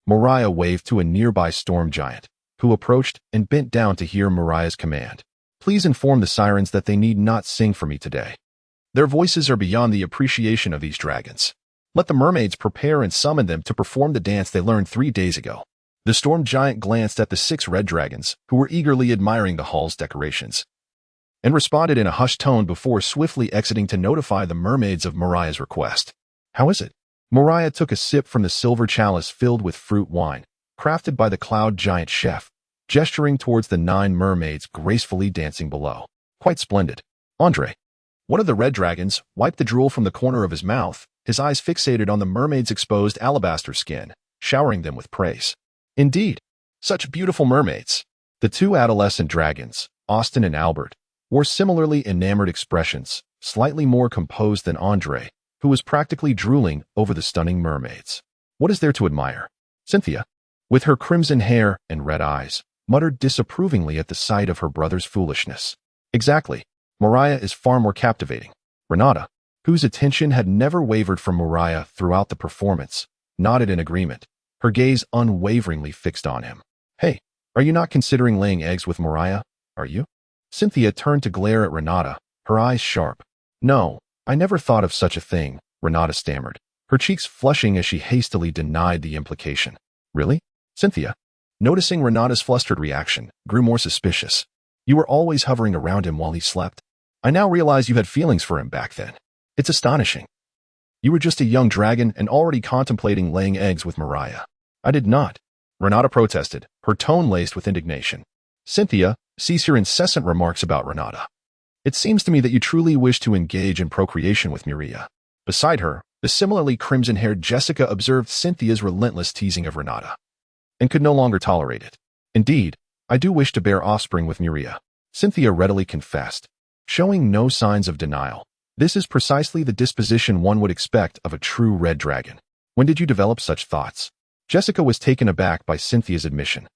Muria waved to a nearby storm giant, who approached and bent down to hear Muria's command. Please inform the sirens that they need not sing for me today. Their voices are beyond the appreciation of these dragons. Let the mermaids prepare and summon them to perform the dance they learned 3 days ago. The storm giant glanced at the 6 red dragons, who were eagerly admiring the hall's decorations, and responded in a hushed tone before swiftly exiting to notify the mermaids of Muria's request. How is it? Muria took a sip from the silver chalice filled with fruit wine, crafted by the cloud giant chef, gesturing towards the 9 mermaids gracefully dancing below. Quite splendid. Andre, one of the red dragons, wiped the drool from the corner of his mouth, his eyes fixated on the mermaid's exposed alabaster skin, showering them with praise. Indeed, such beautiful mermaids. The 2 adolescent dragons, Austin and Albert, wore similarly enamored expressions, slightly more composed than Andre, who was practically drooling over the stunning mermaids. What is there to admire? Cynthia, with her crimson hair and red eyes, muttered disapprovingly at the sight of her brother's foolishness. Exactly. Muria is far more captivating. Renata, whose attention had never wavered from Muria throughout the performance, nodded in agreement, her gaze unwaveringly fixed on him. Hey, are you not considering laying eggs with Muria? Are you? Cynthia turned to glare at Renata, her eyes sharp. No, I never thought of such a thing, Renata stammered, her cheeks flushing as she hastily denied the implication. Really? Cynthia, noticing Renata's flustered reaction, grew more suspicious. You were always hovering around him while he slept. I now realize you had feelings for him back then. It's astonishing. You were just a young dragon and already contemplating laying eggs with Muria. I did not. Renata protested, her tone laced with indignation. Cynthia, cease your incessant remarks about Renata. It seems to me that you truly wish to engage in procreation with Muria. Beside her, the similarly crimson-haired Jessica observed Cynthia's relentless teasing of Renata, and could no longer tolerate it. Indeed, I do wish to bear offspring with Muria, Cynthia readily confessed, showing no signs of denial. This is precisely the disposition one would expect of a true red dragon. When did you develop such thoughts? Jessica was taken aback by Cynthia's admission.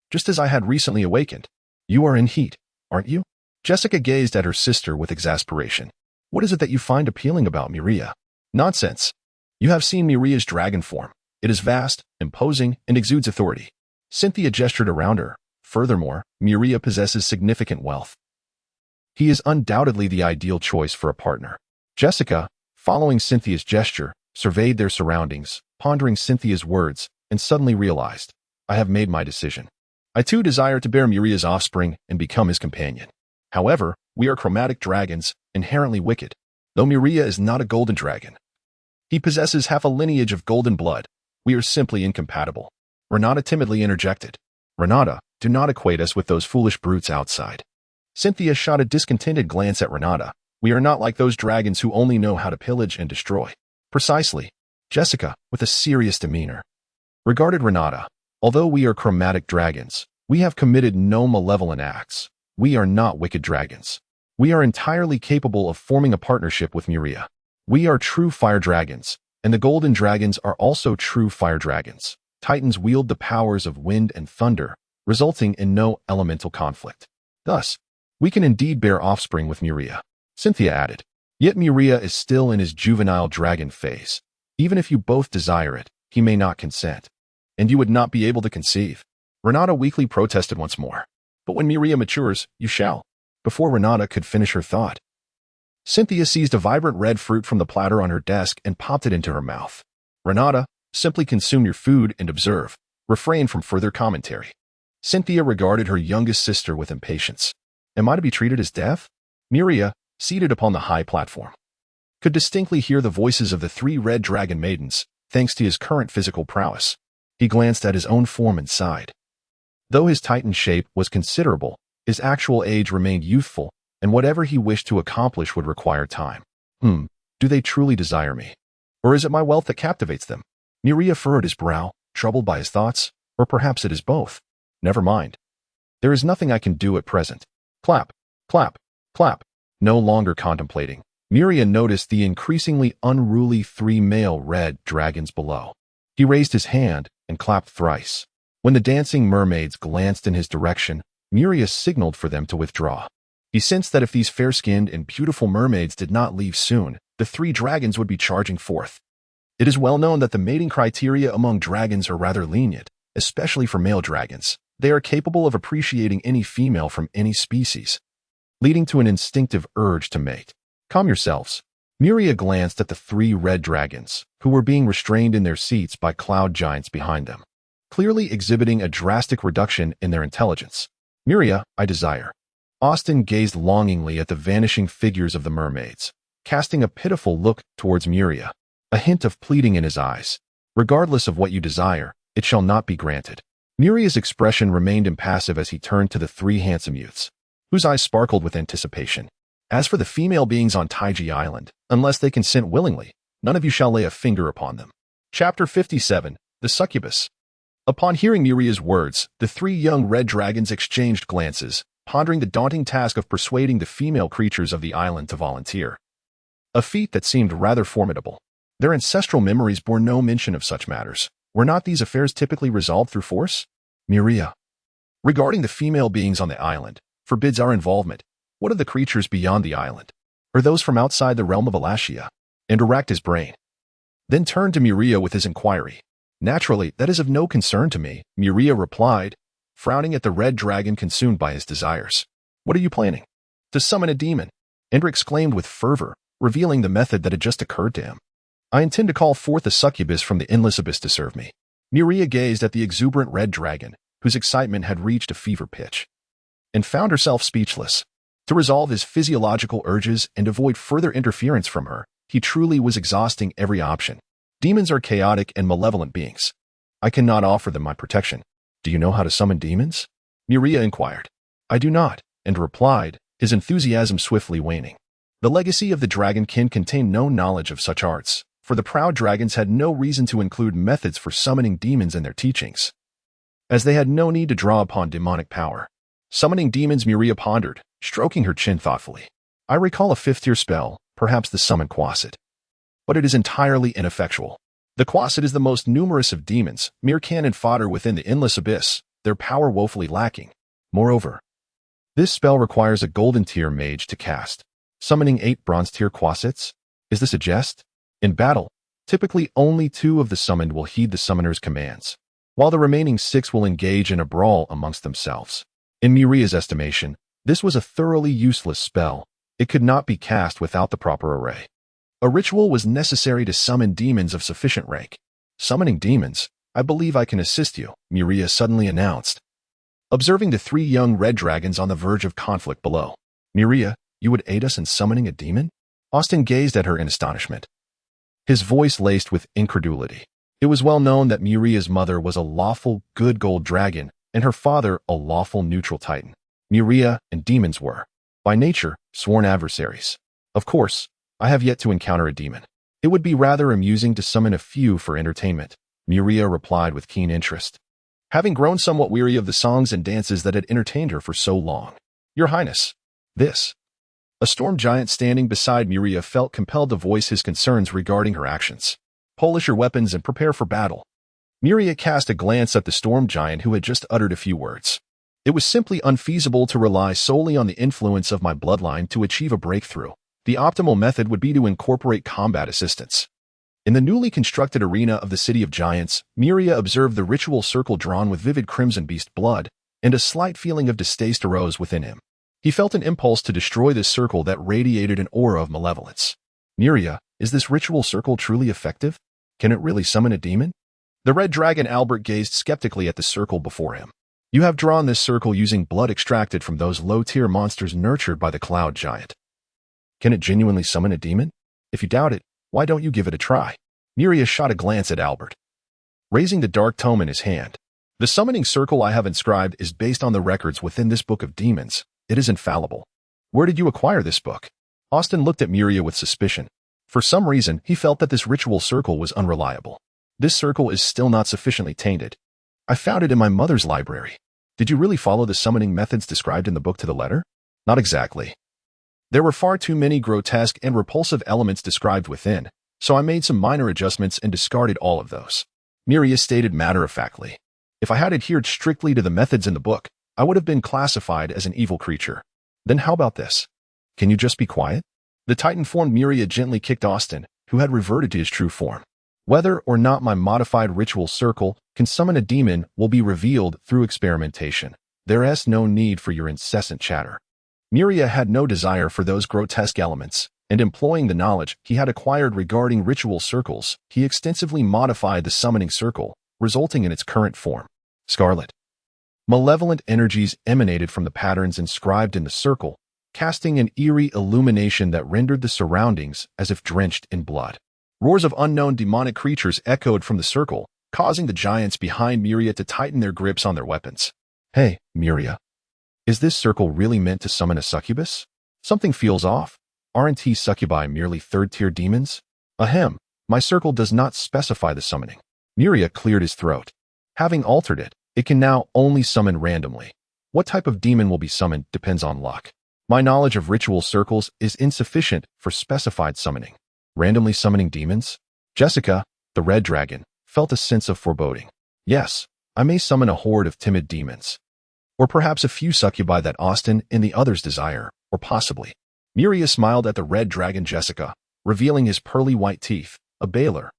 Just as I had recently awakened. You are in heat, aren't you? Jessica gazed at her sister with exasperation. What is it that you find appealing about Muria? Nonsense. You have seen Muria's dragon form. It is vast, imposing, and exudes authority. Cynthia gestured around her. Furthermore, Muria possesses significant wealth. He is undoubtedly the ideal choice for a partner. Jessica, following Cynthia's gesture, surveyed their surroundings, pondering Cynthia's words, and suddenly realized, I have made my decision. I too desire to bear Muria's offspring and become his companion. However, we are chromatic dragons, inherently wicked, though Muria is not a golden dragon. He possesses half a lineage of golden blood. We are simply incompatible. Renata timidly interjected. Renata, do not equate us with those foolish brutes outside. Cynthia shot a discontented glance at Renata. We are not like those dragons who only know how to pillage and destroy. Precisely. Jessica, with a serious demeanor, regarded Renata. Although we are chromatic dragons, we have committed no malevolent acts. We are not wicked dragons. We are entirely capable of forming a partnership with Muria. We are true fire dragons, and the golden dragons are also true fire dragons. Titans wield the powers of wind and thunder, resulting in no elemental conflict. Thus, we can indeed bear offspring with Muria. Cynthia added. Yet Muria is still in his juvenile dragon phase. Even if you both desire it, he may not consent. And you would not be able to conceive. Renata weakly protested once more. But when Muria matures, you shall. Before Renata could finish her thought, Cynthia seized a vibrant red fruit from the platter on her desk and popped it into her mouth. Renata, simply consume your food and observe. Refrain from further commentary. Cynthia regarded her youngest sister with impatience. Am I to be treated as deaf? Muria, seated upon the high platform, could distinctly hear the voices of the three red dragon maidens, thanks to his current physical prowess. He glanced at his own form and sighed. Though his Titan shape was considerable, his actual age remained youthful, and whatever he wished to accomplish would require time. Do they truly desire me? Or is it my wealth that captivates them? Muria furrowed his brow, troubled by his thoughts, or perhaps it is both. Never mind. There is nothing I can do at present. Clap, clap, clap. No longer contemplating, Muria noticed the increasingly unruly three male red dragons below. He raised his hand and clapped thrice. When the dancing mermaids glanced in his direction, Muria signaled for them to withdraw. He sensed that if these fair-skinned and beautiful mermaids did not leave soon, the three dragons would be charging forth. It is well known that the mating criteria among dragons are rather lenient, especially for male dragons. They are capable of appreciating any female from any species, leading to an instinctive urge to mate. Calm yourselves. Muria glanced at the three red dragons, who were being restrained in their seats by cloud giants behind them, clearly exhibiting a drastic reduction in their intelligence. Muria, I desire. Austin gazed longingly at the vanishing figures of the mermaids, casting a pitiful look towards Muria, a hint of pleading in his eyes. Regardless of what you desire, it shall not be granted. Muria's expression remained impassive as he turned to the three handsome youths, whose eyes sparkled with anticipation. As for the female beings on Taiji Island, unless they consent willingly, none of you shall lay a finger upon them. Chapter 57, The Succubus. Upon hearing Muria's words, the three young red dragons exchanged glances, pondering the daunting task of persuading the female creatures of the island to volunteer. A feat that seemed rather formidable. Their ancestral memories bore no mention of such matters. Were not these affairs typically resolved through force? Muria. Regarding the female beings on the island, forbids our involvement. What of the creatures beyond the island? Or those from outside the realm of Alashia? And racked his brain. Then turned to Muria with his inquiry. Naturally, that is of no concern to me, Muria replied, frowning at the red dragon consumed by his desires. What are you planning? To summon a demon? Indra exclaimed with fervor, revealing the method that had just occurred to him. I intend to call forth a succubus from the endless abyss to serve me. Muria gazed at the exuberant red dragon, whose excitement had reached a fever pitch, and found herself speechless. To resolve his physiological urges and avoid further interference from her, he truly was exhausting every option. Demons are chaotic and malevolent beings. I cannot offer them my protection. Do you know how to summon demons? Muria inquired. I do not, and replied, his enthusiasm swiftly waning. The legacy of the dragonkin contained no knowledge of such arts, for the proud dragons had no reason to include methods for summoning demons in their teachings, as they had no need to draw upon demonic power. Summoning demons, Muria pondered, stroking her chin thoughtfully. I recall a fifth-tier spell, perhaps the summon quasset. But it is entirely ineffectual. The quasset is the most numerous of demons, mere cannon fodder within the endless abyss, their power woefully lacking. Moreover, this spell requires a golden-tier mage to cast. Summoning 8 bronze-tier quassets? Is this a jest? In battle, typically only 2 of the summoned will heed the summoner's commands, while the remaining 6 will engage in a brawl amongst themselves. In Muria's estimation, this was a thoroughly useless spell. It could not be cast without the proper array. A ritual was necessary to summon demons of sufficient rank. Summoning demons, I believe I can assist you, Muria suddenly announced, observing the 3 young red dragons on the verge of conflict below. Muria, you would aid us in summoning a demon? Austin gazed at her in astonishment, his voice laced with incredulity. It was well known that Muria's mother was a lawful, good gold dragon, and her father a lawful neutral titan. Muria and demons were, by nature, sworn adversaries. Of course, I have yet to encounter a demon. It would be rather amusing to summon a few for entertainment, Muria replied with keen interest, having grown somewhat weary of the songs and dances that had entertained her for so long. Your Highness, this. A storm giant standing beside Muria felt compelled to voice his concerns regarding her actions. Polish your weapons and prepare for battle. Muria cast a glance at the storm giant who had just uttered a few words. It was simply unfeasible to rely solely on the influence of my bloodline to achieve a breakthrough. The optimal method would be to incorporate combat assistance. In the newly constructed arena of the City of Giants, Muria observed the ritual circle drawn with vivid crimson beast blood, and a slight feeling of distaste arose within him. He felt an impulse to destroy this circle that radiated an aura of malevolence. Muria, is this ritual circle truly effective? Can it really summon a demon? The red dragon Albert gazed skeptically at the circle before him. You have drawn this circle using blood extracted from those low-tier monsters nurtured by the cloud giant. Can it genuinely summon a demon? If you doubt it, why don't you give it a try? Muria shot a glance at Albert, raising the dark tome in his hand. The summoning circle I have inscribed is based on the records within this book of demons. It is infallible. Where did you acquire this book? Austin looked at Muria with suspicion. For some reason, he felt that this ritual circle was unreliable. This circle is still not sufficiently tainted. I found it in my mother's library. Did you really follow the summoning methods described in the book to the letter? Not exactly. There were far too many grotesque and repulsive elements described within, so I made some minor adjustments and discarded all of those. Muria stated matter-of-factly. If I had adhered strictly to the methods in the book, I would have been classified as an evil creature. Then how about this? Can you just be quiet? The Titan-formed Muria gently kicked Austin, who had reverted to his true form. Whether or not my modified ritual circle can summon a demon will be revealed through experimentation. There is no need for your incessant chatter. Muria had no desire for those grotesque elements, and employing the knowledge he had acquired regarding ritual circles, he extensively modified the summoning circle, resulting in its current form. Scarlet. Malevolent energies emanated from the patterns inscribed in the circle, casting an eerie illumination that rendered the surroundings as if drenched in blood. Roars of unknown demonic creatures echoed from the circle, causing the giants behind Muria to tighten their grips on their weapons. Hey, Muria. Is this circle really meant to summon a succubus? Something feels off. Aren't succubi merely third-tier demons? Ahem, my circle does not specify the summoning. Muria cleared his throat. Having altered it, it can now only summon randomly. What type of demon will be summoned depends on luck. My knowledge of ritual circles is insufficient for specified summoning. Randomly summoning demons? Jessica, the red dragon, felt a sense of foreboding. Yes, I may summon a horde of timid demons. Or perhaps a few succubi that Austin and the others desire, or possibly. Muria smiled at the red dragon Jessica, revealing his pearly white teeth. A bailer.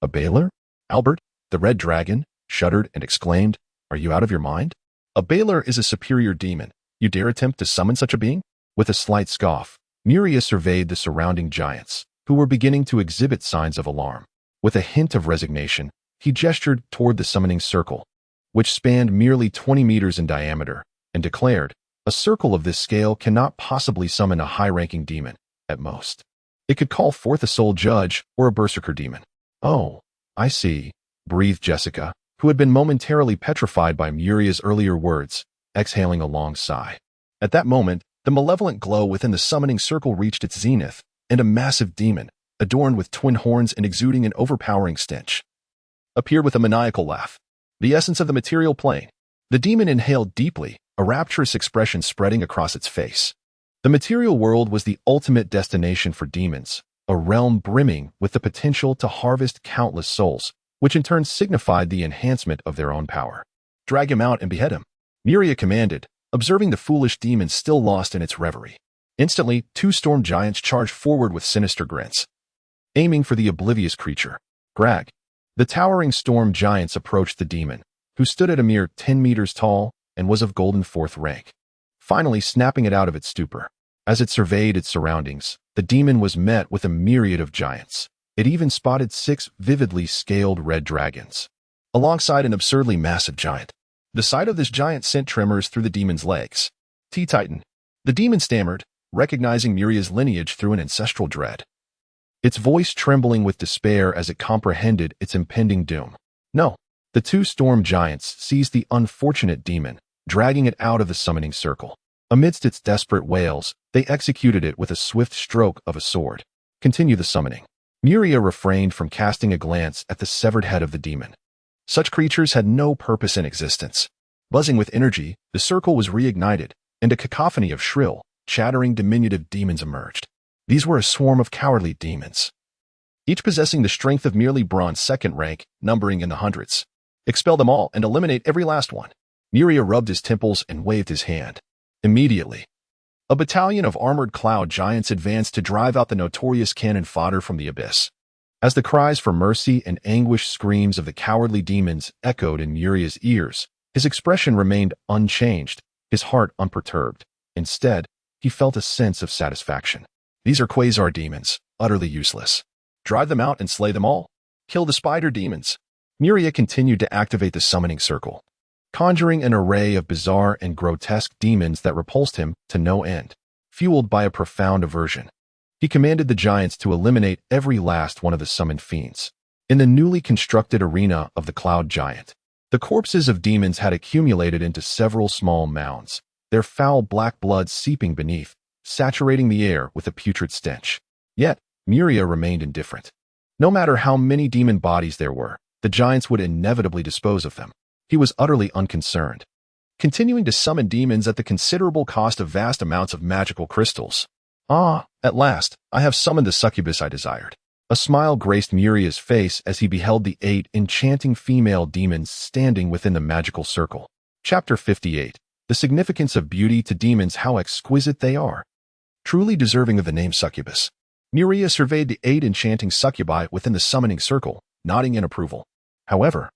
A bailer? Albert, the red dragon, shuddered and exclaimed, Are you out of your mind? A bailer is a superior demon. You dare attempt to summon such a being? With a slight scoff, Muria surveyed the surrounding giants, who were beginning to exhibit signs of alarm. With a hint of resignation, he gestured toward the summoning circle, which spanned merely 20 meters in diameter, and declared, A circle of this scale cannot possibly summon a high-ranking demon, at most. It could call forth a soul judge or a berserker demon. Oh, I see, breathed Jessica, who had been momentarily petrified by Muria's earlier words, exhaling a long sigh. At that moment, The malevolent glow within the summoning circle reached its zenith, and a massive demon, adorned with twin horns and exuding an overpowering stench, appeared with a maniacal laugh. The essence of the material plane. The demon inhaled deeply, a rapturous expression spreading across its face. The material world was the ultimate destination for demons, a realm brimming with the potential to harvest countless souls, which in turn signified the enhancement of their own power. Drag him out and behead him, Muria commanded, observing the foolish demon still lost in its reverie. Instantly, two storm giants charged forward with sinister grins, aiming for the oblivious creature. Grag. The towering storm giants approached the demon, who stood at a mere 10 meters tall and was of golden fourth rank, finally snapping it out of its stupor. As it surveyed its surroundings, the demon was met with a myriad of giants. It even spotted 6 vividly scaled red dragons, alongside an absurdly massive giant. The sight of this giant sent tremors through the demon's legs. T-Titan. The demon stammered, recognizing Muria's lineage through an ancestral dread, its voice trembling with despair as it comprehended its impending doom. No. The two storm giants seized the unfortunate demon, dragging it out of the summoning circle. Amidst its desperate wails, they executed it with a swift stroke of a sword. Continue the summoning. Muria refrained from casting a glance at the severed head of the demon. Such creatures had no purpose in existence. Buzzing with energy, the circle was reignited, and a cacophony of shrill, chattering diminutive demons emerged. These were a swarm of cowardly demons, each possessing the strength of merely bronze second rank, numbering in the hundreds. Expel them all and eliminate every last one. Muria rubbed his temples and waved his hand. Immediately, a battalion of armored cloud giants advanced to drive out the notorious cannon fodder from the abyss. As the cries for mercy and anguished screams of the cowardly demons echoed in Muria's ears, his expression remained unchanged, his heart unperturbed. Instead, he felt a sense of satisfaction. These are quasar demons, utterly useless. Drive them out and slay them all. Kill the spider demons. Muria continued to activate the summoning circle, conjuring an array of bizarre and grotesque demons that repulsed him to no end. Fueled by a profound aversion, he commanded the giants to eliminate every last one of the summoned fiends. In the newly constructed arena of the Cloud Giant, the corpses of demons had accumulated into several small mounds, their foul black blood seeping beneath, saturating the air with a putrid stench. Yet, Muria remained indifferent. No matter how many demon bodies there were, the giants would inevitably dispose of them. He was utterly unconcerned, continuing to summon demons at the considerable cost of vast amounts of magical crystals. At last, I have summoned the succubus I desired. A smile graced Muria's face as he beheld the 8 enchanting female demons standing within the magical circle. Chapter 58. The significance of beauty to demons, how exquisite they are. Truly deserving of the name succubus. Muria surveyed the 8 enchanting succubi within the summoning circle, nodding in approval. However,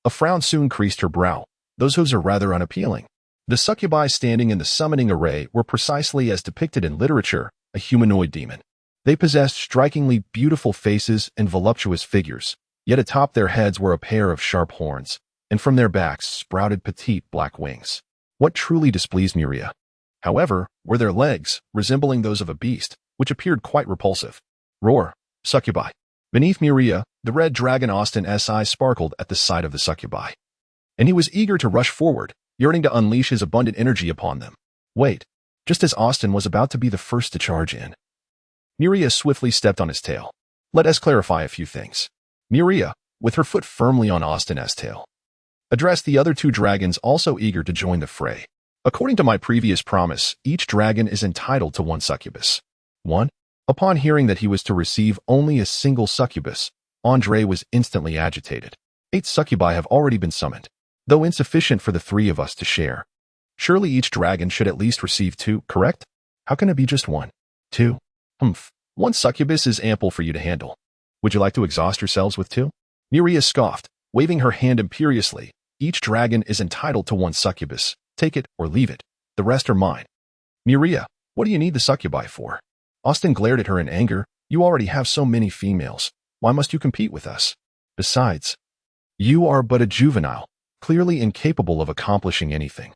a frown soon creased her brow. Those hooves are rather unappealing. The succubi standing in the summoning array were precisely as depicted in literature, a humanoid demon. They possessed strikingly beautiful faces and voluptuous figures, yet atop their heads were a pair of sharp horns, and from their backs sprouted petite black wings. What truly displeased Muria, however, were their legs, resembling those of a beast, which appeared quite repulsive. Roar, succubi. Beneath Muria, the red dragon Austin's eyes sparkled at the sight of the succubi, and he was eager to rush forward, yearning to unleash his abundant energy upon them. Wait, just as Austin was about to be the first to charge in, Muria swiftly stepped on his tail. Let us clarify a few things. Muria, with her foot firmly on Austin's tail, addressed the other 2 dragons also eager to join the fray. According to my previous promise, each dragon is entitled to 1 succubus. 1. Upon hearing that he was to receive only a single succubus, Andre was instantly agitated. 8 succubi have already been summoned, though insufficient for the 3 of us to share. Surely each dragon should at least receive 2, correct? How can it be just 1? 2. 1 succubus is ample for you to handle. Would you like to exhaust yourselves with 2? Muria scoffed, waving her hand imperiously. Each dragon is entitled to 1 succubus. Take it or leave it. The rest are mine. Muria, what do you need the succubi for? Austin glared at her in anger. You already have so many females. Why must you compete with us? Besides, you are but a juvenile, clearly incapable of accomplishing anything.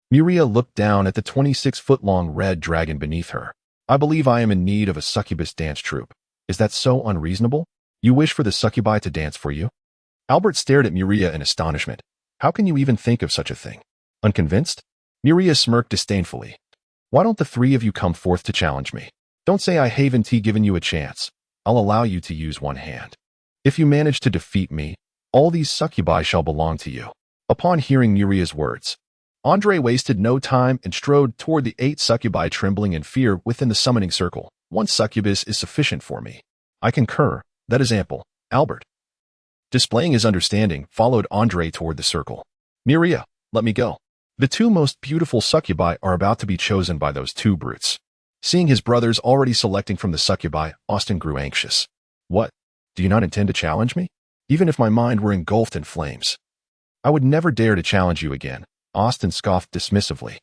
Muria looked down at the 26-foot-long red dragon beneath her. I believe I am in need of a succubus dance troupe. Is that so unreasonable? You wish for the succubi to dance for you? Albert stared at Muria in astonishment. How can you even think of such a thing? Unconvinced? Muria smirked disdainfully. Why don't the three of you come forth to challenge me? Don't say I haven't given you a chance. I'll allow you to use one hand. If you manage to defeat me, all these succubi shall belong to you." Upon hearing Muria's words, Andre wasted no time and strode toward the 8 succubi trembling in fear within the summoning circle. "One succubus is sufficient for me." "I concur. That is ample." Albert, displaying his understanding, followed Andre toward the circle. "Muria, let me go. The 2 most beautiful succubi are about to be chosen by those 2 brutes." Seeing his brothers already selecting from the succubi, Austin grew anxious. "What? Do you not intend to challenge me? Even if my mind were engulfed in flames, I would never dare to challenge you again." Austin scoffed dismissively.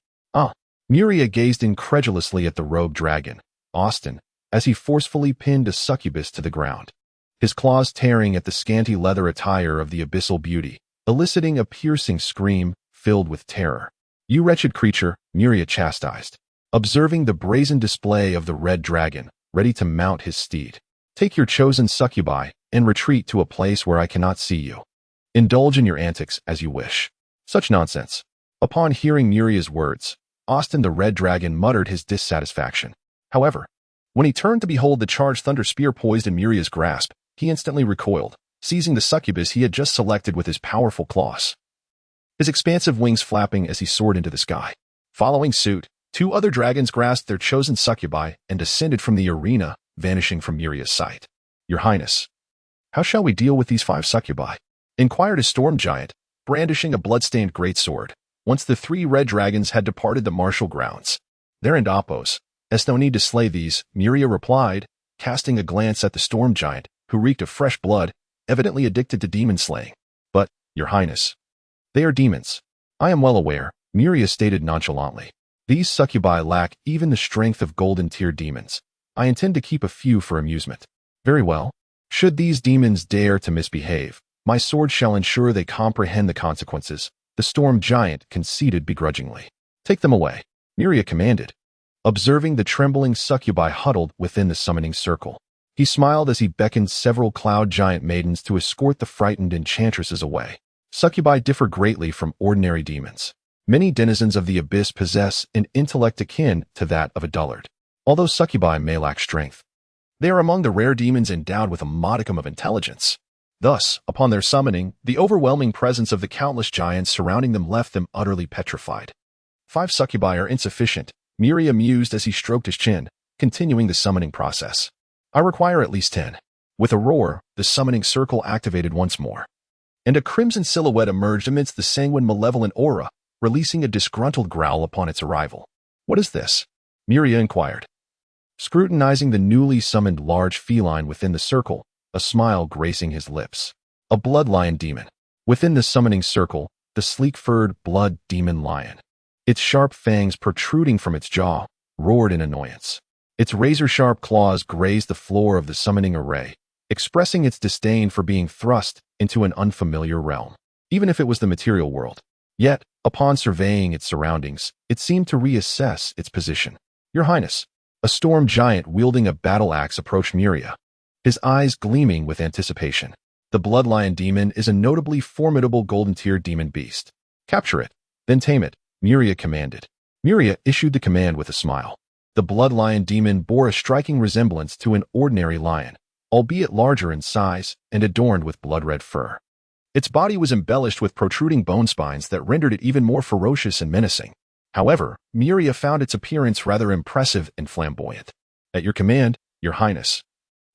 Muria gazed incredulously at the robed dragon, Austin, as he forcefully pinned a succubus to the ground, his claws tearing at the scanty leather attire of the abyssal beauty, eliciting a piercing scream filled with terror. "You wretched creature," Muria chastised, observing the brazen display of the red dragon, ready to mount his steed. "Take your chosen succubi and retreat to a place where I cannot see you. Indulge in your antics as you wish." Such nonsense. Upon hearing Muria's words, Austin the red dragon muttered his dissatisfaction. However, when he turned to behold the charged thunder spear poised in Muria's grasp, he instantly recoiled, seizing the succubus he had just selected with his powerful claws, his expansive wings flapping as he soared into the sky. Following suit, 2 other dragons grasped their chosen succubi and descended from the arena, vanishing from Muria's sight. "Your Highness, how shall we deal with these 5 succubi?" inquired a storm giant, brandishing a blood-stained greatsword, once the 3 red dragons had departed the martial grounds. "They're indopos. As no need to slay these," Muria replied, casting a glance at the storm giant, who reeked of fresh blood, evidently addicted to demon slaying. "But, Your Highness, they are demons." "I am well aware," Muria stated nonchalantly. "These succubi lack even the strength of golden-tier demons. I intend to keep a few for amusement." "Very well. Should these demons dare to misbehave, my sword shall ensure they comprehend the consequences," the storm giant conceded begrudgingly. "Take them away," Muria commanded, observing the trembling succubi huddled within the summoning circle. He smiled as he beckoned several cloud giant maidens to escort the frightened enchantresses away. Succubi differ greatly from ordinary demons. Many denizens of the abyss possess an intellect akin to that of a dullard. Although succubi may lack strength, they are among the rare demons endowed with a modicum of intelligence. Thus, upon their summoning, the overwhelming presence of the countless giants surrounding them left them utterly petrified. 5 succubi are insufficient, Muria mused as he stroked his chin, continuing the summoning process. "I require at least 10. With a roar, the summoning circle activated once more, and a crimson silhouette emerged amidst the sanguine malevolent aura, releasing a disgruntled growl upon its arrival. "What is this?" Muria inquired, scrutinizing the newly summoned large feline within the circle, a smile gracing his lips. "A bloodline demon." Within the summoning circle, the sleek-furred blood demon lion, its sharp fangs protruding from its jaw, roared in annoyance. Its razor-sharp claws grazed the floor of the summoning array, expressing its disdain for being thrust into an unfamiliar realm, even if it was the material world. Yet, upon surveying its surroundings, it seemed to reassess its position. "Your Highness," a storm giant wielding a battle axe approached Muria, his eyes gleaming with anticipation. "The bloodline demon is a notably formidable golden-tier demon beast. Capture it, then tame it," Muria commanded. Muria issued the command with a smile. The bloodline demon bore a striking resemblance to an ordinary lion, albeit larger in size and adorned with blood-red fur. Its body was embellished with protruding bone spines that rendered it even more ferocious and menacing. However, Muria found its appearance rather impressive and flamboyant. "At your command, Your Highness,"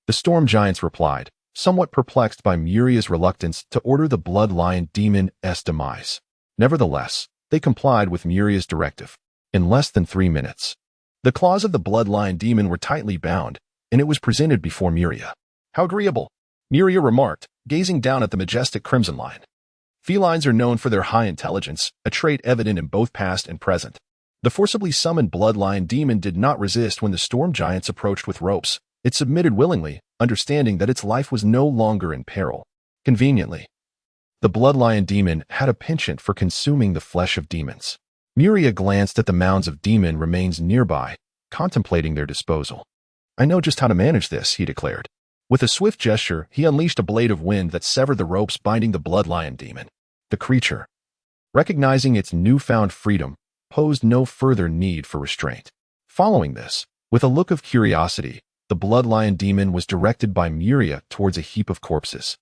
the storm giants replied, somewhat perplexed by Muria's reluctance to order the bloodline demon's demise. Nevertheless, they complied with Muria's directive. In less than 3 minutes, the claws of the bloodline demon were tightly bound, and it was presented before Muria. "How agreeable," Muria remarked, gazing down at the majestic crimson lion. Felines are known for their high intelligence, a trait evident in both past and present. The forcibly summoned bloodline demon did not resist when the storm giants approached with ropes. It submitted willingly, understanding that its life was no longer in peril. Conveniently, the bloodlion demon had a penchant for consuming the flesh of demons. Muria glanced at the mounds of demon remains nearby, contemplating their disposal. "I know just how to manage this," he declared. With a swift gesture, he unleashed a blade of wind that severed the ropes binding the bloodlion demon. The creature, recognizing its newfound freedom, posed no further need for restraint. Following this, with a look of curiosity, the bloodline demon was directed by Muria towards a heap of corpses.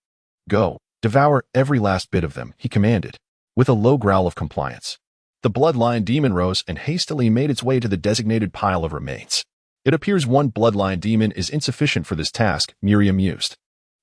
"Go, devour every last bit of them," he commanded, with a low growl of compliance. The bloodline demon rose and hastily made its way to the designated pile of remains. "It appears one bloodline demon is insufficient for this task," Muria mused.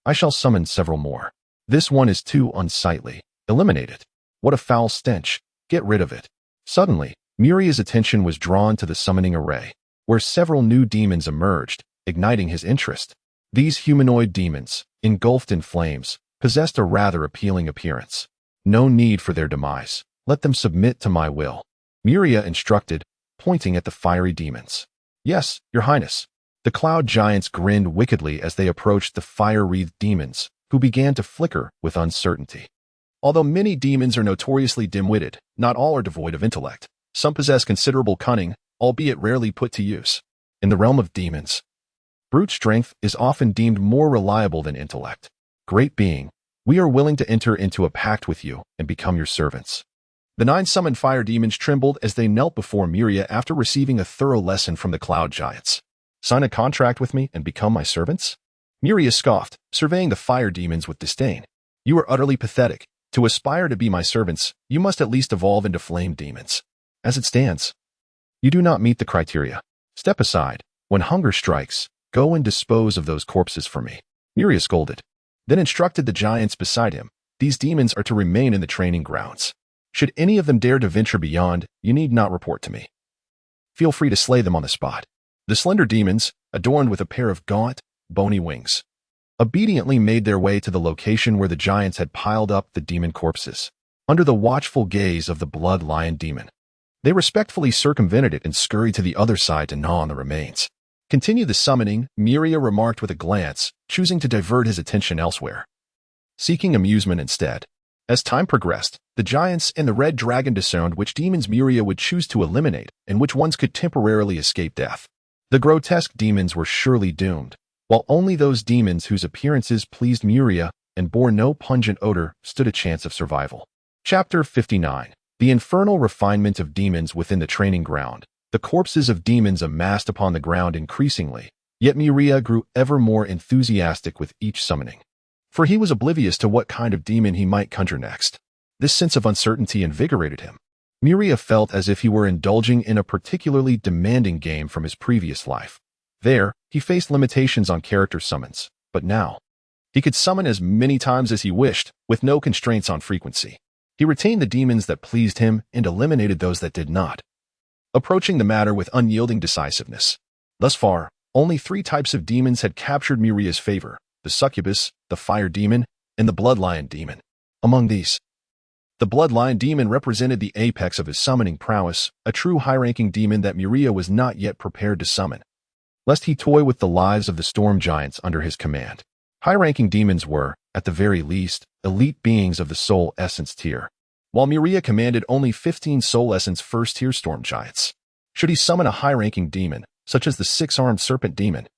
"I shall summon several more. This one is too unsightly. Eliminate it. What a foul stench. Get rid of it." Suddenly, Muria's attention was drawn to the summoning array, where several new demons emerged, igniting his interest. These humanoid demons, engulfed in flames, possessed a rather appealing appearance. "No need for their demise. Let them submit to my will," Muria instructed, pointing at the fiery demons. "Yes, Your Highness." The cloud giants grinned wickedly as they approached the fire-wreathed demons, who began to flicker with uncertainty. Although many demons are notoriously dim-witted, not all are devoid of intellect. Some possess considerable cunning, albeit rarely put to use. In the realm of demons, brute strength is often deemed more reliable than intellect. "Great being, we are willing to enter into a pact with you and become your servants." The 9 summoned fire demons trembled as they knelt before Muria after receiving a thorough lesson from the cloud giants. "Sign a contract with me and become my servants?" Muria scoffed, surveying the fire demons with disdain. "You are utterly pathetic. To aspire to be my servants, you must at least evolve into flame demons. As it stands, you do not meet the criteria. Step aside. When hunger strikes, go and dispose of those corpses for me," Muria scolded, then instructed the giants beside him. "These demons are to remain in the training grounds. Should any of them dare to venture beyond, you need not report to me. Feel free to slay them on the spot." The slender demons, adorned with a pair of gaunt, bony wings, obediently made their way to the location where the giants had piled up the demon corpses. Under the watchful gaze of the blood lion demon, they respectfully circumvented it and scurried to the other side to gnaw on the remains. "Continue the summoning," Muria remarked with a glance, choosing to divert his attention elsewhere, seeking amusement instead. As time progressed, the giants and the red dragon discerned which demons Muria would choose to eliminate and which ones could temporarily escape death. The grotesque demons were surely doomed, while only those demons whose appearances pleased Muria and bore no pungent odor stood a chance of survival. Chapter 59. The infernal refinement of demons within the training ground. The corpses of demons amassed upon the ground increasingly, yet Muria grew ever more enthusiastic with each summoning. For he was oblivious to what kind of demon he might conjure next. This sense of uncertainty invigorated him. Muria felt as if he were indulging in a particularly demanding game from his previous life. There, he faced limitations on character summons, but now, he could summon as many times as he wished, with no constraints on frequency. He retained the demons that pleased him and eliminated those that did not, approaching the matter with unyielding decisiveness. Thus far, only 3 types of demons had captured Muria's favor: the succubus, the fire demon, and the bloodlion demon. Among these, the bloodlion demon represented the apex of his summoning prowess, a true high-ranking demon that Muria was not yet prepared to summon, lest he toy with the lives of the storm giants under his command. High-ranking demons were, at the very least, elite beings of the soul essence tier, while Muria commanded only 15 soul essence first-tier storm giants. Should he summon a high-ranking demon, such as the 6-armed serpent demon,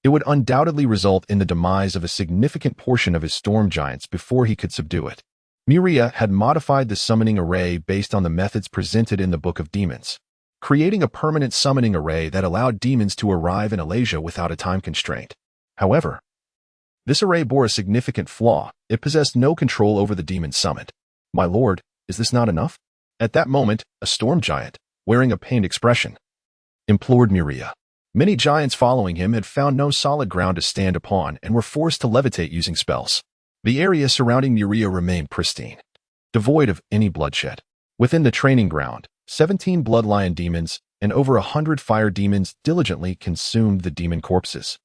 it would undoubtedly result in the demise of a significant portion of his storm giants before he could subdue it. Muria had modified the summoning array based on the methods presented in the Book of Demons, creating a permanent summoning array that allowed demons to arrive in Alasia without a time constraint. However, this array bore a significant flaw. It possessed no control over the demons summoned. "My lord, is this not enough?" At that moment, a storm giant, wearing a pained expression, implored Muria. Many giants following him had found no solid ground to stand upon and were forced to levitate using spells. The area surrounding Muria remained pristine, devoid of any bloodshed. Within the training ground, 17 bloodlion demons and over 100 fire demons diligently consumed the demon corpses.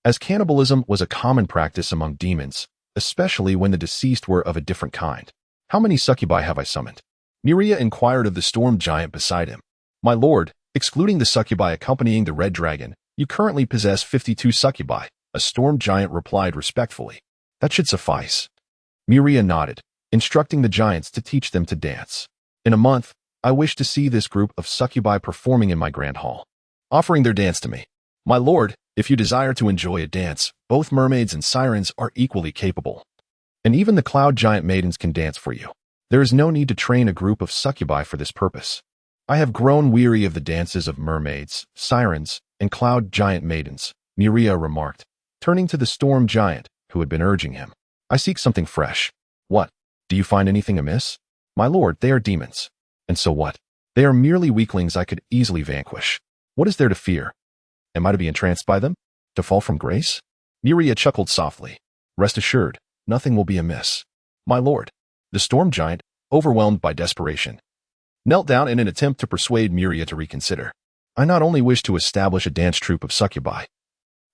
As cannibalism was a common practice among demons, especially when the deceased were of a different kind. "How many succubi have I summoned?" Muria inquired of the storm giant beside him. "My lord, excluding the succubi accompanying the red dragon, you currently possess 52 succubi," a storm giant replied respectfully. "That should suffice." Muria nodded, instructing the giants to teach them to dance. "In a month, I wish to see this group of succubi performing in my grand hall, offering their dance to me." "My lord, if you desire to enjoy a dance, both mermaids and sirens are equally capable. And even the cloud giant maidens can dance for you. There is no need to train a group of succubi for this purpose." I have grown weary of the dances of mermaids, sirens, and cloud giant maidens, Muria remarked, turning to the storm giant who had been urging him. I seek something fresh. What? Do you find anything amiss? My lord, they are demons. And so what? They are merely weaklings I could easily vanquish. What is there to fear? Am I to be entranced by them? To fall from grace? Muria chuckled softly. Rest assured, nothing will be amiss. My lord. The storm giant, overwhelmed by desperation, knelt down in an attempt to persuade Muria to reconsider. I not only wish to establish a dance troupe of succubi,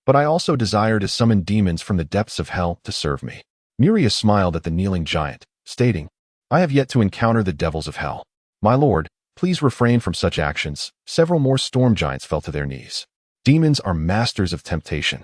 but I also desire to summon demons from the depths of hell to serve me. Muria smiled at the kneeling giant, stating, I have yet to encounter the devils of hell. My lord, please refrain from such actions. Several more storm giants fell to their knees. Demons are masters of temptation.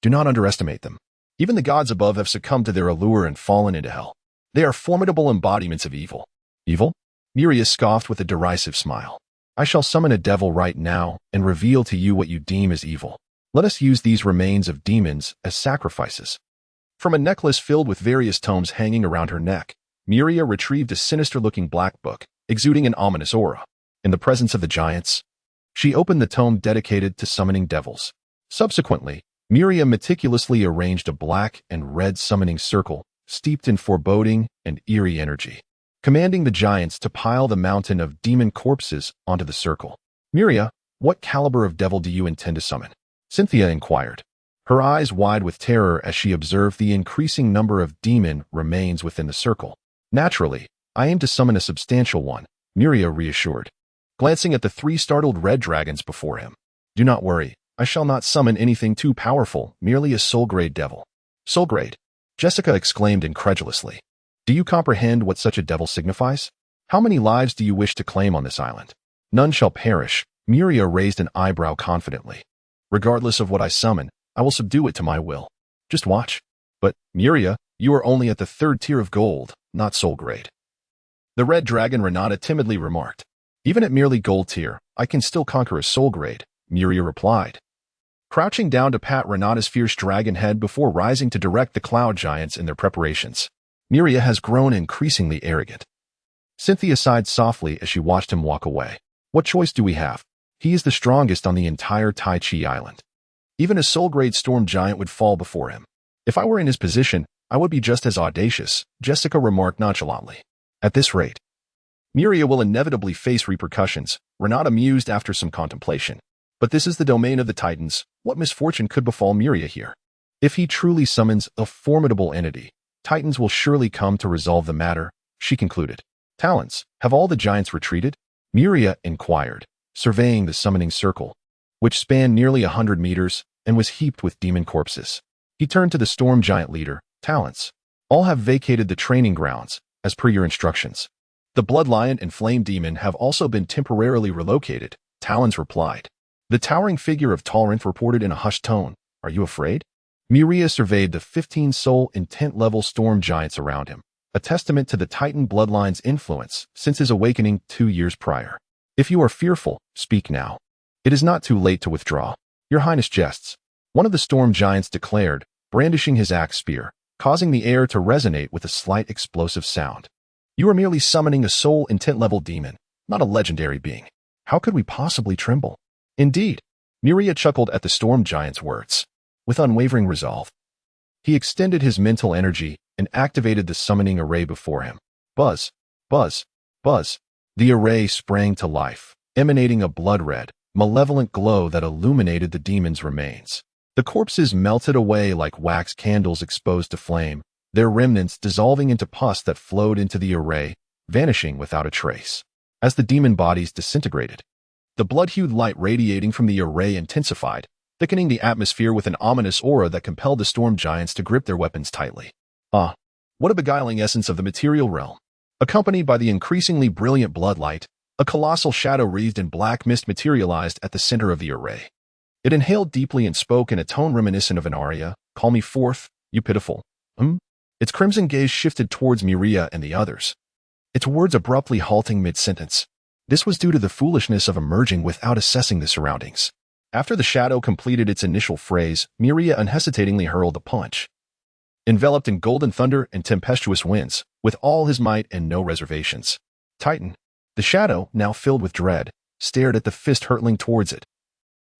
Do not underestimate them. Even the gods above have succumbed to their allure and fallen into hell. They are formidable embodiments of evil. Evil? Muria scoffed with a derisive smile. I shall summon a devil right now and reveal to you what you deem as evil. Let us use these remains of demons as sacrifices. From a necklace filled with various tomes hanging around her neck, Muria retrieved a sinister-looking black book, exuding an ominous aura. In the presence of the giants, she opened the tome dedicated to summoning devils. Subsequently, Muria meticulously arranged a black and red summoning circle, steeped in foreboding and eerie energy, commanding the giants to pile the mountain of demon corpses onto the circle. Muria, what caliber of devil do you intend to summon? Cynthia inquired, her eyes wide with terror as she observed the increasing number of demon remains within the circle. Naturally, I aim to summon a substantial one, Muria reassured, glancing at the 3 startled red dragons before him. Do not worry, I shall not summon anything too powerful, merely a soul-grade devil. Soul-grade? Jessica exclaimed incredulously. Do you comprehend what such a devil signifies? How many lives do you wish to claim on this island? None shall perish. Muria raised an eyebrow confidently. Regardless of what I summon, I will subdue it to my will. Just watch. But, Muria, you are only at the 3rd tier of gold, not soul grade. The red dragon Renata timidly remarked. Even at merely gold tier, I can still conquer a soul grade, Muria replied, crouching down to pat Renata's fierce dragon head before rising to direct the cloud giants in their preparations. Muria has grown increasingly arrogant. Cynthia sighed softly as she watched him walk away. What choice do we have? He is the strongest on the entire Tai Chi island. Even a soul-grade storm giant would fall before him. If I were in his position, I would be just as audacious, Jessica remarked nonchalantly. At this rate, Muria will inevitably face repercussions, Renata mused after some contemplation. But this is the domain of the Titans. What misfortune could befall Muria here? If he truly summons a formidable entity, Titans will surely come to resolve the matter, she concluded. Talents, have all the giants retreated? Muria inquired, surveying the summoning circle, which spanned nearly 100 meters and was heaped with demon corpses. He turned to the storm giant leader. Talents, all have vacated the training grounds, as per your instructions. The bloodline and flame demon have also been temporarily relocated, Talons replied. The towering figure of Tolerant reported in a hushed tone. Are you afraid? Muria surveyed the 15 soul intent-level storm giants around him, a testament to the Titan bloodline's influence since his awakening 2 years prior. If you are fearful, speak now. It is not too late to withdraw. Your Highness jests. One of the storm giants declared, brandishing his axe spear, causing the air to resonate with a slight explosive sound. You are merely summoning a soul intent-level demon, not a legendary being. How could we possibly tremble? Indeed, Muria chuckled at the storm giant's words. With unwavering resolve, he extended his mental energy and activated the summoning array before him. Buzz, buzz, buzz. The array sprang to life, emanating a blood-red, malevolent glow that illuminated the demon's remains. The corpses melted away like wax candles exposed to flame, their remnants dissolving into pus that flowed into the array, vanishing without a trace. As the demon bodies disintegrated, the blood-hued light radiating from the array intensified, thickening the atmosphere with an ominous aura that compelled the storm giants to grip their weapons tightly. Ah, what a beguiling essence of the material realm! Accompanied by the increasingly brilliant bloodlight, a colossal shadow wreathed in black mist materialized at the center of the array. It inhaled deeply and spoke in a tone reminiscent of an aria, "Call me forth, you pitiful." Its crimson gaze shifted towards Muria and the others, its words abruptly halting mid-sentence. This was due to the foolishness of emerging without assessing the surroundings. After the shadow completed its initial phrase, Muria unhesitatingly hurled the punch. Enveloped in golden thunder and tempestuous winds, with all his might and no reservations. Titan, The shadow, now filled with dread, stared at the fist hurtling towards it,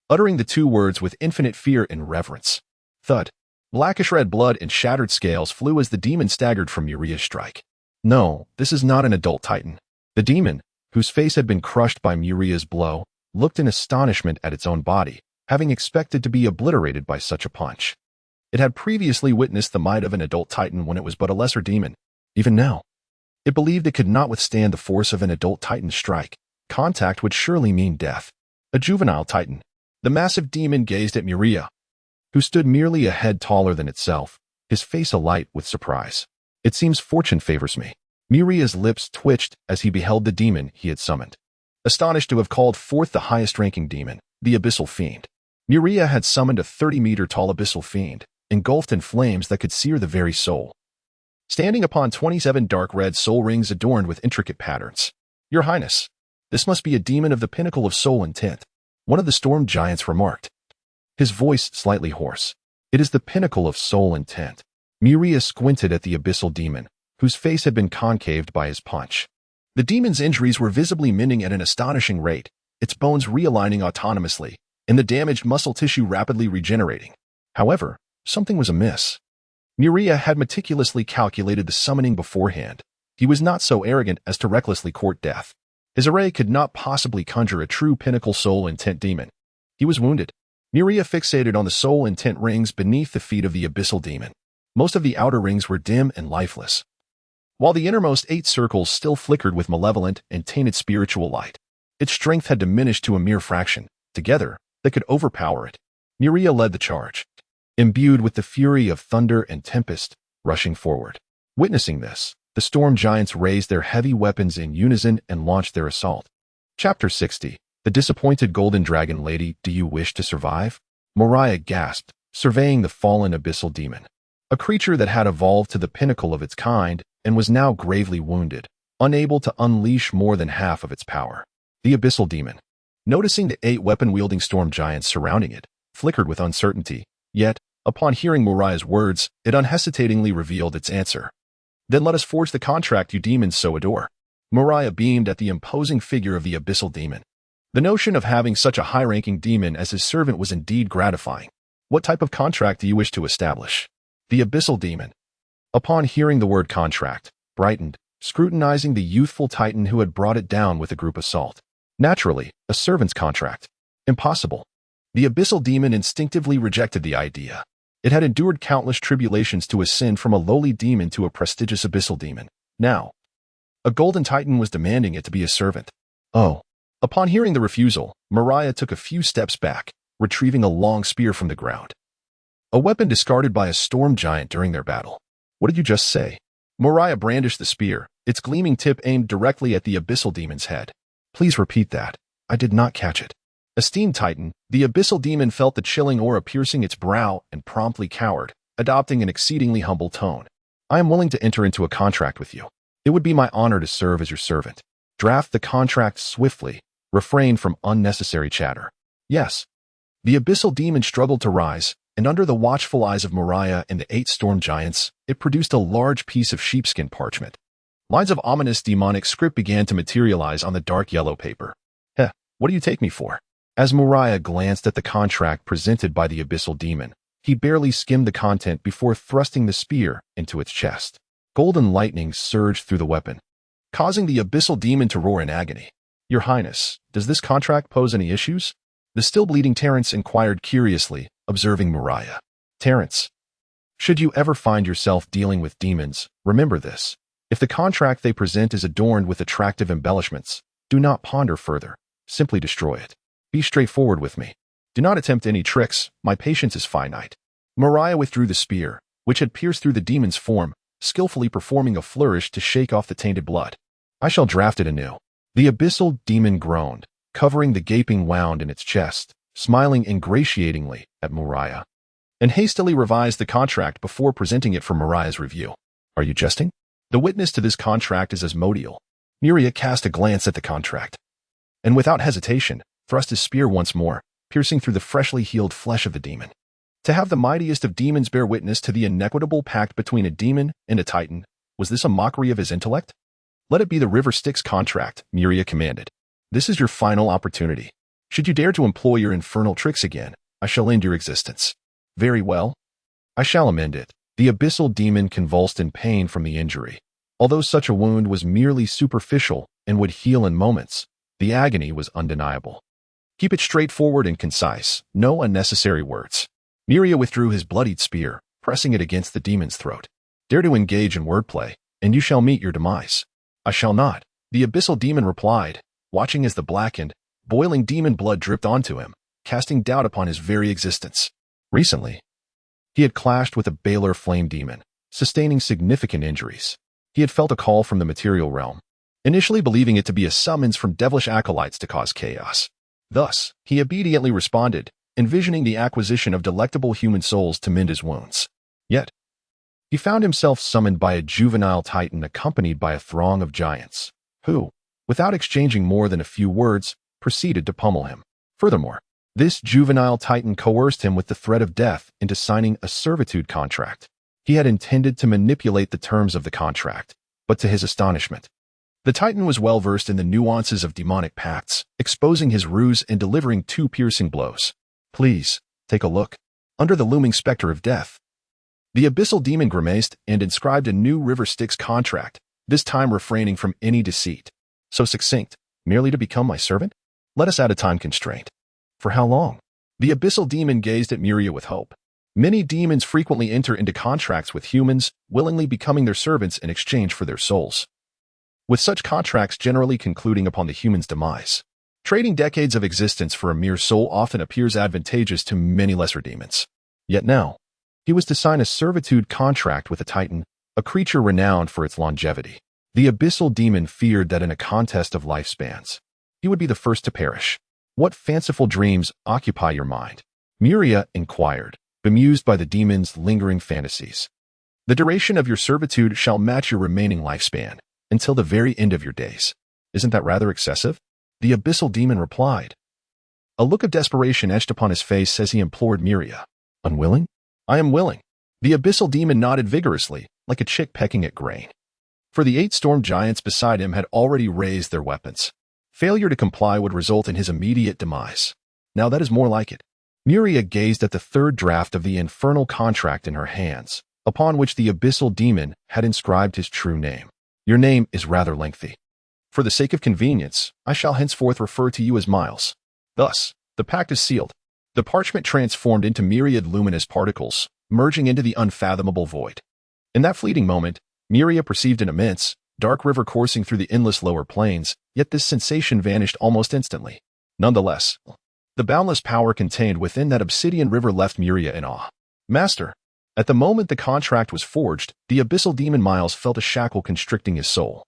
uttering the two words with infinite fear and reverence. Thud. Blackish-red blood and shattered scales flew as the demon staggered from Muria's strike. No, this is not an adult titan. The demon, whose face had been crushed by Muria's blow, looked in astonishment at its own body, having expected to be obliterated by such a punch. It had previously witnessed the might of an adult titan when it was but a lesser demon. Even now, it believed it could not withstand the force of an adult titan's strike. Contact would surely mean death. A juvenile titan. The massive demon gazed at Muria, who stood merely a head taller than itself, his face alight with surprise. It seems fortune favors me. Muria's lips twitched as he beheld the demon he had summoned. Astonished to have called forth the highest-ranking demon, the Abyssal Fiend. Muria had summoned a 30-meter-tall Abyssal Fiend, engulfed in flames that could sear the very soul, standing upon 27 dark red soul rings adorned with intricate patterns. Your Highness, this must be a demon of the pinnacle of soul intent, one of the storm giants remarked, his voice slightly hoarse. It is the pinnacle of soul intent. Muria squinted at the abyssal demon, whose face had been concaved by his punch. The demon's injuries were visibly mending at an astonishing rate, its bones realigning autonomously, and the damaged muscle tissue rapidly regenerating. However, something was amiss. Muria had meticulously calculated the summoning beforehand. He was not so arrogant as to recklessly court death. His array could not possibly conjure a true pinnacle soul intent demon. He was wounded. Muria fixated on the soul intent rings beneath the feet of the abyssal demon. Most of the outer rings were dim and lifeless, while the innermost 8 circles still flickered with malevolent and tainted spiritual light. Its strength had diminished to a mere fraction. Together, they could overpower it. Muria led the charge, imbued with the fury of thunder and tempest, rushing forward. Witnessing this, the storm giants raised their heavy weapons in unison and launched their assault. Chapter 60. The disappointed golden dragon lady, do you wish to survive? Muria gasped, surveying the fallen abyssal demon, a creature that had evolved to the pinnacle of its kind and was now gravely wounded, unable to unleash more than half of its power. The abyssal demon, noticing the 8 weapon-wielding storm giants surrounding it, flickered with uncertainty, yet, upon hearing Muria's words, it unhesitatingly revealed its answer. Then let us forge the contract you demons so adore. Muria beamed at the imposing figure of the abyssal demon. The notion of having such a high-ranking demon as his servant was indeed gratifying. What type of contract do you wish to establish? The abyssal demon, upon hearing the word contract, brightened, scrutinizing the youthful titan who had brought it down with a group assault. Naturally, a servant's contract. Impossible. The abyssal demon instinctively rejected the idea. It had endured countless tribulations to ascend from a lowly demon to a prestigious abyssal demon. Now, a golden titan was demanding it to be a servant. Oh. Upon hearing the refusal, Muria took a few steps back, retrieving a long spear from the ground, a weapon discarded by a storm giant during their battle. What did you just say? Muria brandished the spear, its gleaming tip aimed directly at the abyssal demon's head. Please repeat that. I did not catch it. Esteemed Titan, the abyssal demon felt the chilling aura piercing its brow and promptly cowered, adopting an exceedingly humble tone. I am willing to enter into a contract with you. It would be my honor to serve as your servant. Draft the contract swiftly. Refrain from unnecessary chatter. Yes. The abyssal demon struggled to rise, and under the watchful eyes of Muria and the 8 storm giants, it produced a large piece of sheepskin parchment. Lines of ominous demonic script began to materialize on the dark yellow paper. Heh, what do you take me for? As Muria glanced at the contract presented by the abyssal demon, he barely skimmed the content before thrusting the spear into its chest. Golden lightning surged through the weapon, causing the abyssal demon to roar in agony. Your Highness, does this contract pose any issues? The still-bleeding Terence inquired curiously, observing Muria. Terence, should you ever find yourself dealing with demons, remember this. If the contract they present is adorned with attractive embellishments, do not ponder further. Simply destroy it. Be straightforward with me. Do not attempt any tricks. My patience is finite. Muria withdrew the spear, which had pierced through the demon's form, skillfully performing a flourish to shake off the tainted blood. I shall draft it anew. The abyssal demon groaned, covering the gaping wound in its chest, smiling ingratiatingly at Muria, and hastily revised the contract before presenting it for Muria's review. Are you jesting? The witness to this contract is Asmodeal. Muria cast a glance at the contract, and without hesitation, thrust his spear once more, piercing through the freshly healed flesh of the demon. To have the mightiest of demons bear witness to the inequitable pact between a demon and a titan, was this a mockery of his intellect? Let it be the River Styx contract, Muria commanded. This is your final opportunity. Should you dare to employ your infernal tricks again, I shall end your existence. Very well. I shall amend it. The abyssal demon convulsed in pain from the injury. Although such a wound was merely superficial and would heal in moments, the agony was undeniable. Keep it straightforward and concise, no unnecessary words. Muria withdrew his bloodied spear, pressing it against the demon's throat. Dare to engage in wordplay, and you shall meet your demise. I shall not, the abyssal demon replied, watching as the blackened, boiling demon blood dripped onto him, casting doubt upon his very existence. Recently, he had clashed with a Balar flame demon, sustaining significant injuries. He had felt a call from the material realm, initially believing it to be a summons from devilish acolytes to cause chaos. Thus, he obediently responded, envisioning the acquisition of delectable human souls to mend his wounds. Yet, he found himself summoned by a juvenile titan accompanied by a throng of giants, who, without exchanging more than a few words, proceeded to pummel him. Furthermore, this juvenile titan coerced him with the threat of death into signing a servitude contract. He had intended to manipulate the terms of the contract, but to his astonishment, the titan was well versed in the nuances of demonic pacts, exposing his ruse and delivering 2 piercing blows. Please, take a look. Under the looming specter of death, the abyssal demon grimaced and inscribed a new River Styx contract, this time refraining from any deceit. So succinct, merely to become my servant? Let us add a time constraint. For how long? The abyssal demon gazed at Muria with hope. Many demons frequently enter into contracts with humans, willingly becoming their servants in exchange for their souls, with such contracts generally concluding upon the human's demise. Trading decades of existence for a mere soul often appears advantageous to many lesser demons. Yet now, he was to sign a servitude contract with a titan, a creature renowned for its longevity. The abyssal demon feared that in a contest of lifespans, he would be the first to perish. What fanciful dreams occupy your mind? Muria inquired, bemused by the demon's lingering fantasies. The duration of your servitude shall match your remaining lifespan, until the very end of your days. Isn't that rather excessive? The abyssal demon replied. A look of desperation etched upon his face as he implored Muria. Unwilling? I am willing. The abyssal demon nodded vigorously, like a chick pecking at grain. For the 8 storm giants beside him had already raised their weapons. Failure to comply would result in his immediate demise. Now that is more like it. Muria gazed at the 3rd draft of the infernal contract in her hands, upon which the abyssal demon had inscribed his true name. Your name is rather lengthy. For the sake of convenience, I shall henceforth refer to you as Miles. Thus, the pact is sealed. The parchment transformed into myriad luminous particles, merging into the unfathomable void. In that fleeting moment, Muria perceived an immense, dark river coursing through the endless lower plains, yet this sensation vanished almost instantly. Nonetheless, the boundless power contained within that obsidian river left Muria in awe. Master, at the moment the contract was forged, the abyssal demon Miles felt a shackle constricting his soul,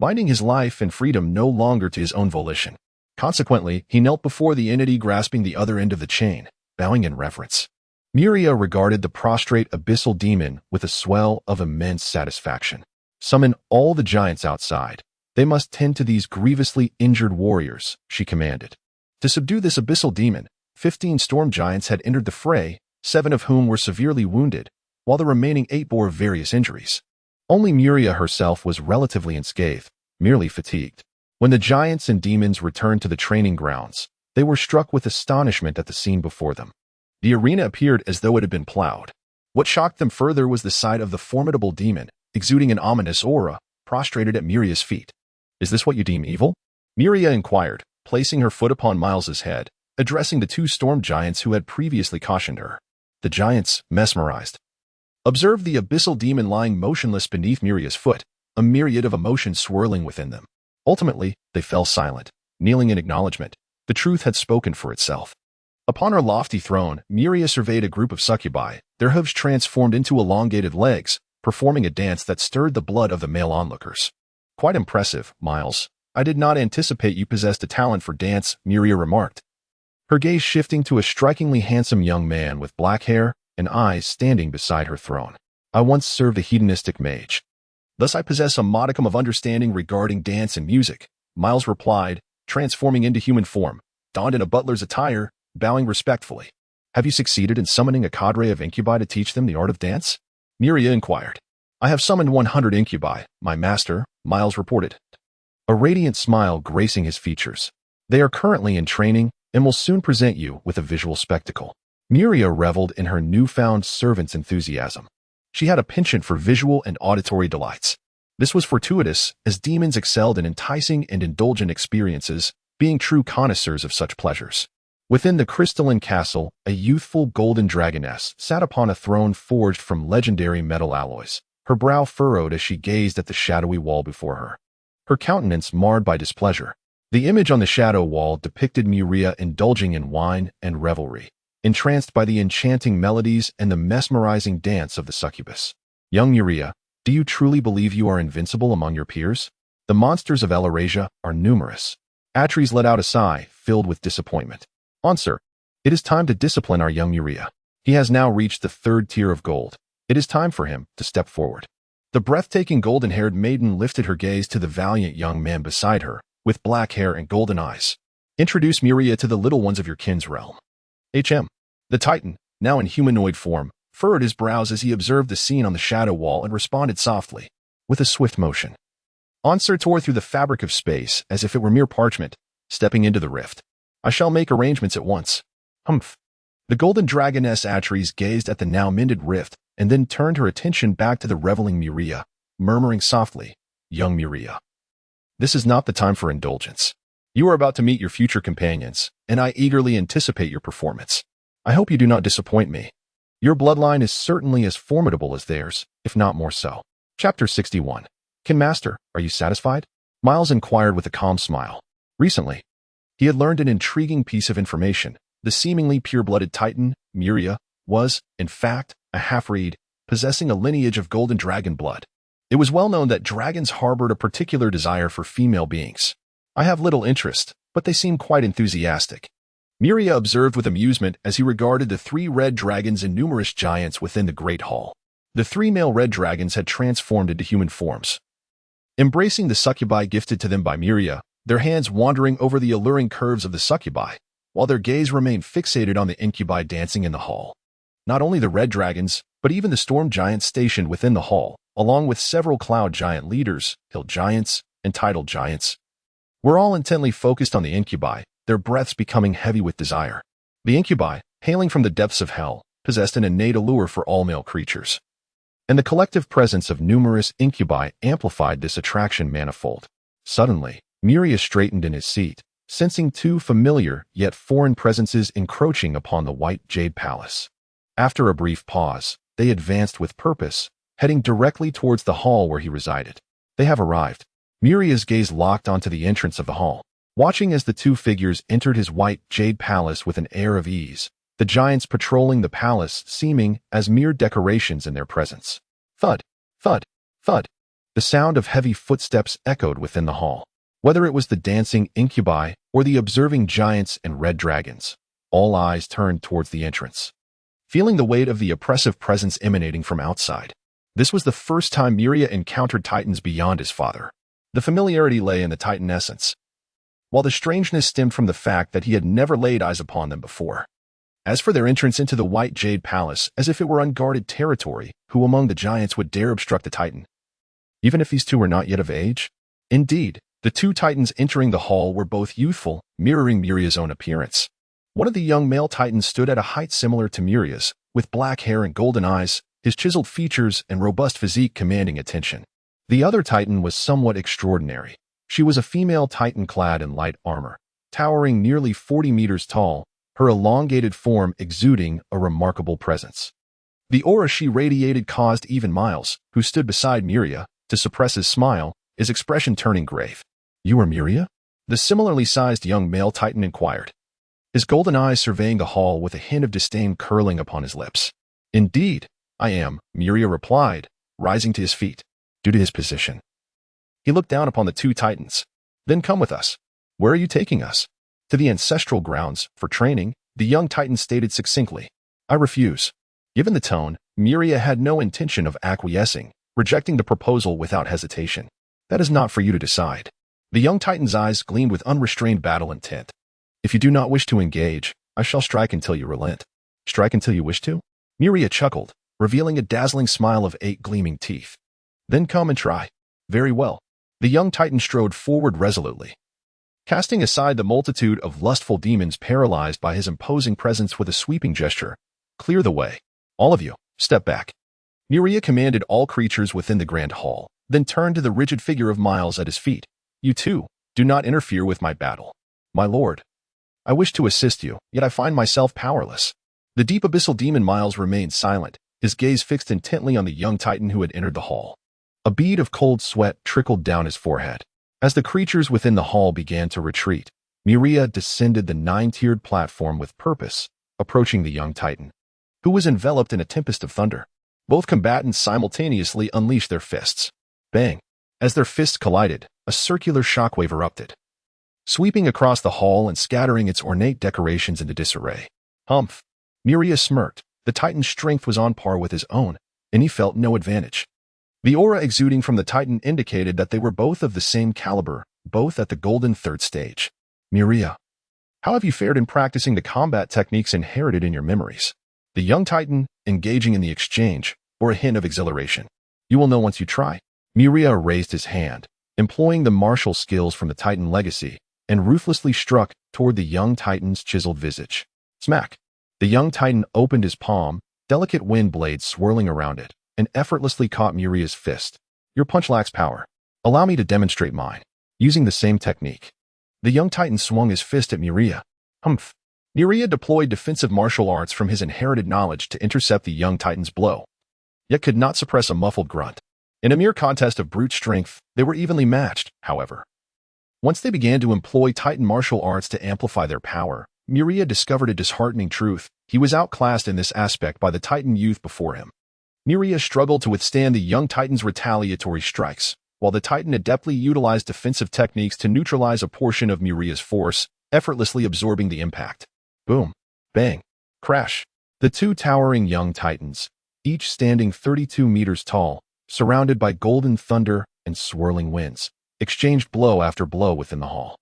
binding his life and freedom no longer to his own volition. Consequently, he knelt before the entity grasping the other end of the chain, bowing in reverence. Muria regarded the prostrate abyssal demon with a swell of immense satisfaction. Summon all the giants outside. They must tend to these grievously injured warriors, she commanded. To subdue this abyssal demon, 15 storm giants had entered the fray, 7 of whom were severely wounded, while the remaining 8 bore various injuries. Only Muria herself was relatively unscathed, merely fatigued. When the giants and demons returned to the training grounds, they were struck with astonishment at the scene before them. The arena appeared as though it had been plowed. What shocked them further was the sight of the formidable demon, exuding an ominous aura, prostrated at Muria's feet. Is this what you deem evil? Muria inquired, placing her foot upon Miles's head, addressing the 2 storm giants who had previously cautioned her. The giants, mesmerized, observed the abyssal demon lying motionless beneath Muria's foot, a myriad of emotions swirling within them. Ultimately, they fell silent, kneeling in acknowledgement. The truth had spoken for itself. Upon her lofty throne, Muria surveyed a group of succubi, their hooves transformed into elongated legs, performing a dance that stirred the blood of the male onlookers. Quite impressive, Miles. I did not anticipate you possessed a talent for dance, Muria remarked, her gaze shifting to a strikingly handsome young man with black hair and eyes standing beside her throne. I once served a hedonistic mage. Thus I possess a modicum of understanding regarding dance and music, Miles replied, transforming into human form, donned in a butler's attire, bowing respectfully. Have you succeeded in summoning a cadre of incubi to teach them the art of dance? Muria inquired. I have summoned 100 incubi, my master, Miles reported. A radiant smile gracing his features. They are currently in training and will soon present you with a visual spectacle. Muria reveled in her newfound servant's enthusiasm. She had a penchant for visual and auditory delights. This was fortuitous, as demons excelled in enticing and indulgent experiences, being true connoisseurs of such pleasures. Within the crystalline castle, a youthful golden dragoness sat upon a throne forged from legendary metal alloys, her brow furrowed as she gazed at the shadowy wall before her. Her countenance marred by displeasure. The image on the shadow wall depicted Muria indulging in wine and revelry, entranced by the enchanting melodies and the mesmerizing dance of the succubus. Young Muria, do you truly believe you are invincible among your peers? The monsters of Elarasia are numerous. Atres let out a sigh, filled with disappointment. Answer, it is time to discipline our young Muria. He has now reached the 3rd tier of gold. It is time for him to step forward. The breathtaking golden-haired maiden lifted her gaze to the valiant young man beside her, with black hair and golden eyes. Introduce Muria to the little ones of your kin's realm. HM. The Titan, now in humanoid form, furrowed his brows as he observed the scene on the shadow wall and responded softly, with a swift motion. Answer tore through the fabric of space as if it were mere parchment, stepping into the rift. I shall make arrangements at once. Humph. The golden dragoness Atres gazed at the now mended rift and then turned her attention back to the reveling Muria, murmuring softly, Young Muria. This is not the time for indulgence. You are about to meet your future companions, and I eagerly anticipate your performance. I hope you do not disappoint me. Your bloodline is certainly as formidable as theirs, if not more so. Chapter 61. Kin Master, are you satisfied? Miles inquired with a calm smile. Recently, he had learned an intriguing piece of information. The seemingly pure-blooded Titan, Muria, was, in fact, a half-breed, possessing a lineage of golden dragon blood. It was well known that dragons harbored a particular desire for female beings. I have little interest, but they seem quite enthusiastic. Muria observed with amusement as he regarded the 3 red dragons and numerous giants within the great hall. The 3 male red dragons had transformed into human forms. Embracing the succubi gifted to them by Muria, their hands wandering over the alluring curves of the succubi, while their gaze remained fixated on the incubi dancing in the hall. Not only the red dragons, but even the storm giants stationed within the hall, along with several cloud giant leaders, hill giants, and tidal giants, were all intently focused on the incubi, their breaths becoming heavy with desire. The incubi, hailing from the depths of hell, possessed an innate allure for all male creatures. And the collective presence of numerous incubi amplified this attraction manifold. Suddenly, Muria straightened in his seat, sensing 2 familiar yet foreign presences encroaching upon the white jade palace. After a brief pause, they advanced with purpose, heading directly towards the hall where he resided. They have arrived. Muria's gaze locked onto the entrance of the hall, watching as the 2 figures entered his white jade palace with an air of ease, the giants patrolling the palace seeming as mere decorations in their presence. Thud, thud, thud. The sound of heavy footsteps echoed within the hall. Whether it was the dancing incubi or the observing giants and red dragons, all eyes turned towards the entrance, feeling the weight of the oppressive presence emanating from outside. This was the first time Muria encountered titans beyond his father. The familiarity lay in the titan essence, while the strangeness stemmed from the fact that he had never laid eyes upon them before. As for their entrance into the white jade palace, as if it were unguarded territory, who among the giants would dare obstruct the titan? Even if these 2 were not yet of age? Indeed, the 2 titans entering the hall were both youthful, mirroring Muria's own appearance. One of the young male titans stood at a height similar to Muria's, with black hair and golden eyes, his chiseled features and robust physique commanding attention. The other titan was somewhat extraordinary. She was a female titan clad in light armor, towering nearly 40 meters tall, her elongated form exuding a remarkable presence. The aura she radiated caused even Miles, who stood beside Muria, to suppress his smile, his expression turning grave. You are Muria? The similarly sized young male titan inquired, his golden eyes surveying the hall with a hint of disdain curling upon his lips. Indeed, I am, Muria replied, rising to his feet. Due to his position, he looked down upon the 2 titans. Then come with us. Where are you taking us? To the ancestral grounds, for training, the young titan stated succinctly. I refuse. Given the tone, Muria had no intention of acquiescing, rejecting the proposal without hesitation. That is not for you to decide. The young titan's eyes gleamed with unrestrained battle intent. If you do not wish to engage, I shall strike until you relent. Strike until you wish to? Muria chuckled, revealing a dazzling smile of 8 gleaming teeth. Then come and try. Very well. The young titan strode forward resolutely, casting aside the multitude of lustful demons paralyzed by his imposing presence with a sweeping gesture. Clear the way. All of you, step back. Muria commanded all creatures within the grand hall, then turned to the rigid figure of Miles at his feet. You too, do not interfere with my battle. My lord. I wish to assist you, yet I find myself powerless. The deep abyssal demon Miles remained silent, his gaze fixed intently on the young titan who had entered the hall. A bead of cold sweat trickled down his forehead. As the creatures within the hall began to retreat, Muria descended the 9-tiered platform with purpose, approaching the young titan, who was enveloped in a tempest of thunder. Both combatants simultaneously unleashed their fists. Bang! As their fists collided, a circular shockwave erupted, sweeping across the hall and scattering its ornate decorations into disarray. Humph! Muria smirked. The titan's strength was on par with his own, and he felt no advantage. The aura exuding from the titan indicated that they were both of the same caliber, both at the golden 3rd stage. Muria, how have you fared in practicing the combat techniques inherited in your memories? The young titan, engaging in the exchange, bore a hint of exhilaration. You will know once you try. Muria raised his hand, employing the martial skills from the titan legacy, and ruthlessly struck toward the young titan's chiseled visage. Smack! The young titan opened his palm, delicate wind blades swirling around it, and effortlessly caught Muria's fist. Your punch lacks power. Allow me to demonstrate mine, using the same technique. The young titan swung his fist at Muria. Humph! Muria deployed defensive martial arts from his inherited knowledge to intercept the young titan's blow, yet could not suppress a muffled grunt. In a mere contest of brute strength, they were evenly matched, however. Once they began to employ titan martial arts to amplify their power, Muria discovered a disheartening truth. He was outclassed in this aspect by the titan youth before him. Muria struggled to withstand the young titan's retaliatory strikes, while the titan adeptly utilized defensive techniques to neutralize a portion of Muria's force, effortlessly absorbing the impact. Boom! Bang! Crash! The two towering young titans, each standing 32 meters tall, surrounded by golden thunder and swirling winds, exchanged blow after blow within the hall.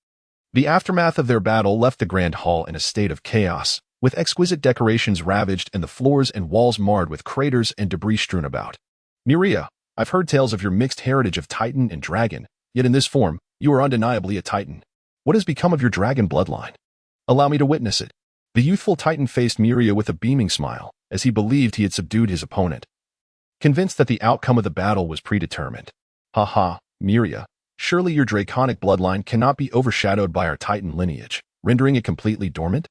The aftermath of their battle left the grand hall in a state of chaos, with exquisite decorations ravaged and the floors and walls marred with craters and debris strewn about. Muria, I've heard tales of your mixed heritage of titan and dragon, yet in this form, you are undeniably a titan. What has become of your dragon bloodline? Allow me to witness it. The youthful titan faced Muria with a beaming smile, as he believed he had subdued his opponent, convinced that the outcome of the battle was predetermined. Ha ha, Muria, surely your draconic bloodline cannot be overshadowed by our titan lineage, rendering it completely dormant?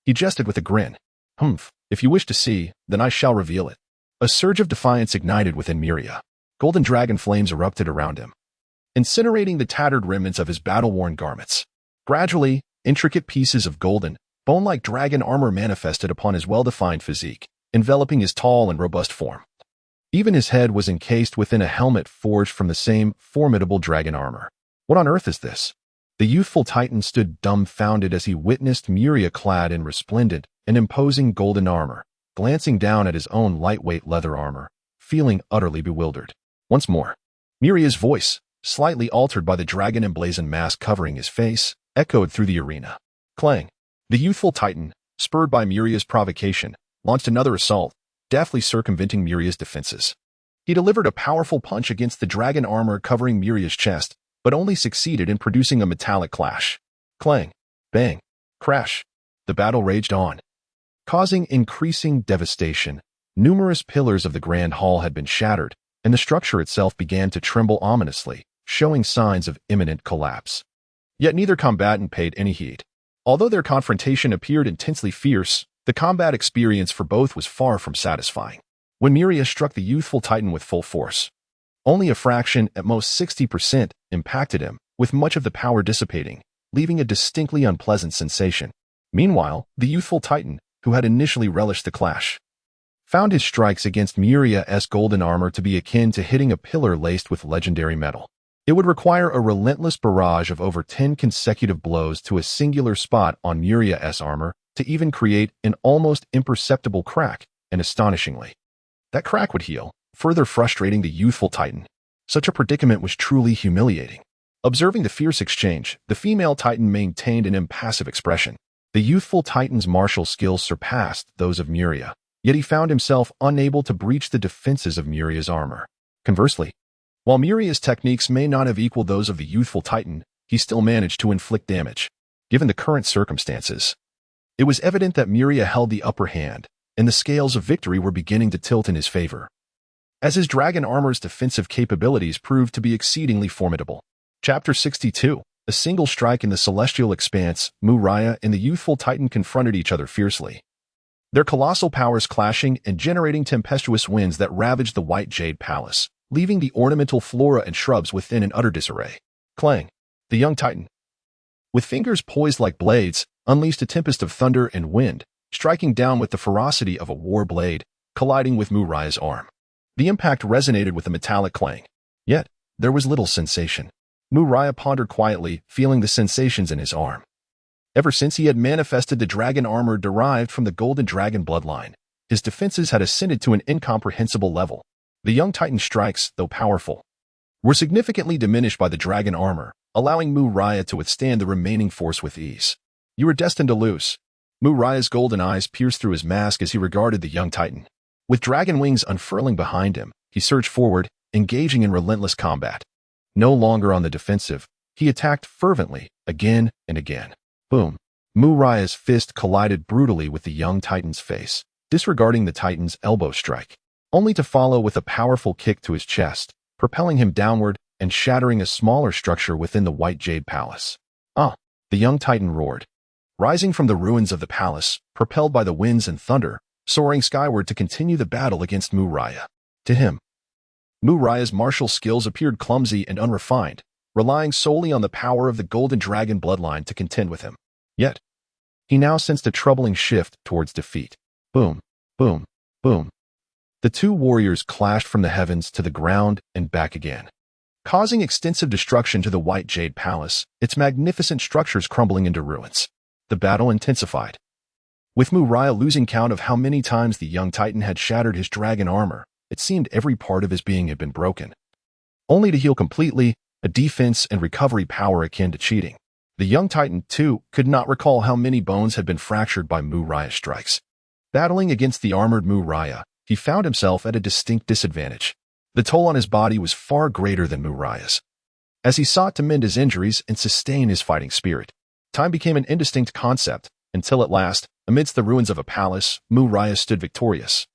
He jested with a grin. Humph, if you wish to see, then I shall reveal it. A surge of defiance ignited within Muria. Golden dragon flames erupted around him, incinerating the tattered remnants of his battle-worn garments. Gradually, intricate pieces of golden, bone-like dragon armor manifested upon his well-defined physique, enveloping his tall and robust form. Even his head was encased within a helmet forged from the same formidable dragon armor. What on earth is this? The youthful titan stood dumbfounded as he witnessed Muria clad in resplendent and imposing golden armor, glancing down at his own lightweight leather armor, feeling utterly bewildered. Once more, Muria's voice, slightly altered by the dragon-emblazoned mask covering his face, echoed through the arena. Clang! The youthful titan, spurred by Muria's provocation, launched another assault, deftly circumventing Muria's defenses. He delivered a powerful punch against the dragon armor covering Muria's chest, but only succeeded in producing a metallic clash. Clang! Bang! Crash! The battle raged on, causing increasing devastation. Numerous pillars of the grand hall had been shattered, and the structure itself began to tremble ominously, showing signs of imminent collapse. Yet neither combatant paid any heed. Although their confrontation appeared intensely fierce, the combat experience for both was far from satisfying. When Muria struck the youthful titan with full force, only a fraction, at most 60%, impacted him, with much of the power dissipating, leaving a distinctly unpleasant sensation. Meanwhile, the youthful titan, who had initially relished the clash, found his strikes against Muria's golden armor to be akin to hitting a pillar laced with legendary metal. It would require a relentless barrage of over 10 consecutive blows to a singular spot on Muria's armor to even create an almost imperceptible crack, and astonishingly, that crack would heal, further frustrating the youthful titan. Such a predicament was truly humiliating. Observing the fierce exchange, the female titan maintained an impassive expression. The youthful titan's martial skills surpassed those of Muria, yet he found himself unable to breach the defenses of Muria's armor. Conversely, While Muria's techniques may not have equaled those of the youthful Titan, he still managed to inflict damage. Given the current circumstances, it was evident that Muria held the upper hand, and the scales of victory were beginning to tilt in his favor, as his dragon armor's defensive capabilities proved to be exceedingly formidable. Chapter 62. A single strike in the celestial expanse, Muria and the youthful Titan confronted each other fiercely, their colossal powers clashing and generating tempestuous winds that ravaged the white jade palace, leaving the ornamental flora and shrubs within an utter disarray. Clang! The young Titan, with fingers poised like blades, unleashed a tempest of thunder and wind, striking down with the ferocity of a war blade, colliding with Muria's arm. The impact resonated with a metallic clang. Yet, there was little sensation. Muria pondered quietly, feeling the sensations in his arm. Ever since he had manifested the dragon armor derived from the golden dragon bloodline, his defenses had ascended to an incomprehensible level. The young Titan's strikes, though powerful, were significantly diminished by the dragon armor, allowing Muria to withstand the remaining force with ease. You were destined to lose. Muria's golden eyes pierced through his mask as he regarded the young Titan. With dragon wings unfurling behind him, he surged forward, engaging in relentless combat. No longer on the defensive, he attacked fervently, again and again. Boom! Muria's fist collided brutally with the young Titan's face, disregarding the Titan's elbow strike, only to follow with a powerful kick to his chest, propelling him downward and shattering a smaller structure within the white jade palace. Ah! The young Titan roared, rising from the ruins of the palace, propelled by the winds and thunder, soaring skyward to continue the battle against Muria. To him, Muria's martial skills appeared clumsy and unrefined, relying solely on the power of the golden dragon bloodline to contend with him. Yet, he now sensed a troubling shift towards defeat. Boom, boom, boom. The two warriors clashed from the heavens to the ground and back again, causing extensive destruction to the white jade palace, its magnificent structures crumbling into ruins. The battle intensified, with Muria losing count of how many times the young Titan had shattered his dragon armor. It seemed every part of his being had been broken, only to heal completely, a defense and recovery power akin to cheating. The young Titan, too, could not recall how many bones had been fractured by Muria's strikes. Battling against the armored Muria, he found himself at a distinct disadvantage. The toll on his body was far greater than Muria's. As he sought to mend his injuries and sustain his fighting spirit, time became an indistinct concept, until at last, amidst the ruins of a palace, Muria stood victorious,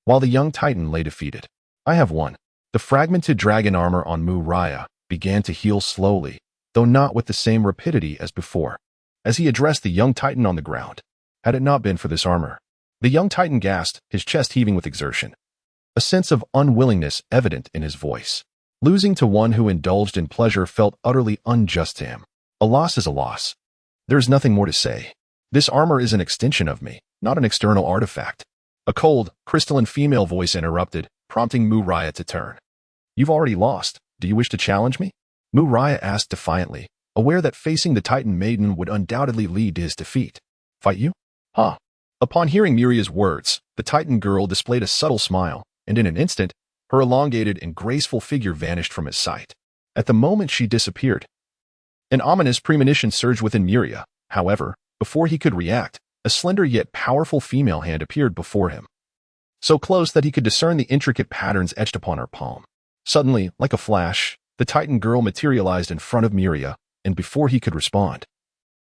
while the young Titan lay defeated. I have won. The fragmented dragon armor on Muria began to heal slowly, though not with the same rapidity as before, as he addressed the young Titan on the ground. Had it not been for this armor, the young Titan gasped, his chest heaving with exertion, a sense of unwillingness evident in his voice. Losing to one who indulged in pleasure felt utterly unjust to him. A loss is a loss. There is nothing more to say. This armor is an extension of me, not an external artifact. A cold, crystalline female voice interrupted, prompting Muria to turn. You've already lost. Do you wish to challenge me? Muria asked defiantly, aware that facing the Titan maiden would undoubtedly lead to his defeat. Fight you? Huh. Upon hearing Muria's words, the Titan girl displayed a subtle smile, and in an instant, her elongated and graceful figure vanished from his sight. At the moment she disappeared, an ominous premonition surged within Muria. However, before he could react, a slender yet powerful female hand appeared before him, so close that he could discern the intricate patterns etched upon her palm. Suddenly, like a flash, the Titan girl materialized in front of Muria, and before he could respond,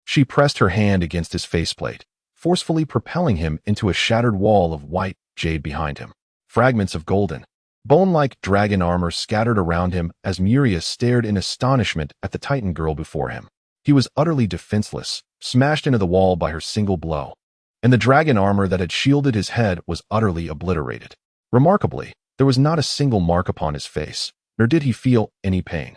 she pressed her hand against his faceplate, forcefully propelling him into a shattered wall of white jade behind him. Fragments of golden, bone-like dragon armor scattered around him as Muria stared in astonishment at the Titan girl before him. He was utterly defenseless, smashed into the wall by her single blow, and the dragon armor that had shielded his head was utterly obliterated. Remarkably, there was not a single mark upon his face, nor did he feel any pain.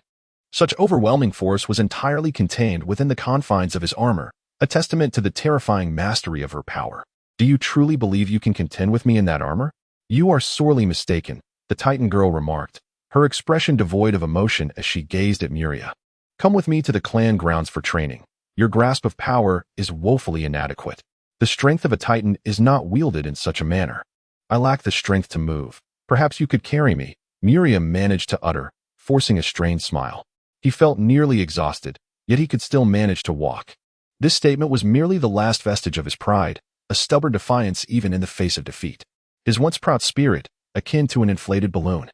Such overwhelming force was entirely contained within the confines of his armor, a testament to the terrifying mastery of her power. Do you truly believe you can contend with me in that armor? You are sorely mistaken, the Titan girl remarked, her expression devoid of emotion as she gazed at Muria. Come with me to the clan grounds for training. Your grasp of power is woefully inadequate. The strength of a Titan is not wielded in such a manner. I lack the strength to move. Perhaps you could carry me, Muria managed to utter, forcing a strained smile. He felt nearly exhausted, yet he could still manage to walk. This statement was merely the last vestige of his pride, a stubborn defiance even in the face of defeat. His once proud spirit, akin to an inflated balloon,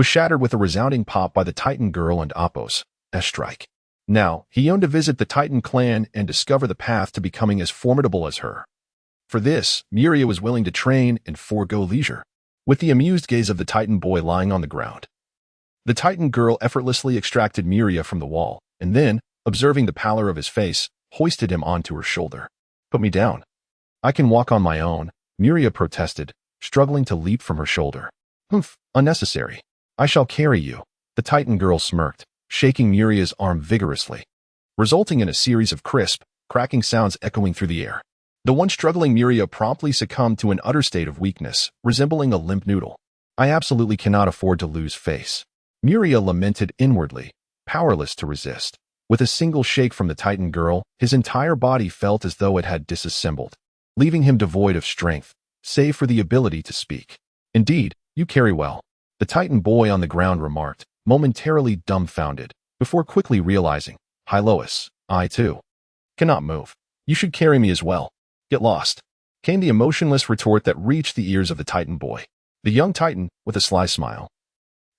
was shattered with a resounding pop by the Titan girl and Apos' strike. Now, he yearned to visit the Titan clan and discover the path to becoming as formidable as her. For this, Muria was willing to train and forego leisure. With the amused gaze of the Titan boy lying on the ground, the Titan girl effortlessly extracted Muria from the wall, and then, observing the pallor of his face, hoisted him onto her shoulder. "Put me down. I can walk on my own," Muria protested, struggling to leap from her shoulder. "Humph, unnecessary. I shall carry you." The Titan girl smirked, shaking Muria's arm vigorously, resulting in a series of crisp, cracking sounds echoing through the air. The once struggling Muria promptly succumbed to an utter state of weakness, resembling a limp noodle. "I absolutely cannot afford to lose face," Muria lamented inwardly, powerless to resist. With a single shake from the Titan girl, his entire body felt as though it had disassembled, leaving him devoid of strength, save for the ability to speak. "Indeed, you carry well," the Titan boy on the ground remarked, momentarily dumbfounded, before quickly realizing, "Hi Lois, I too cannot move. You should carry me as well." "Get lost," came the emotionless retort that reached the ears of the Titan boy. The young Titan, with a sly smile,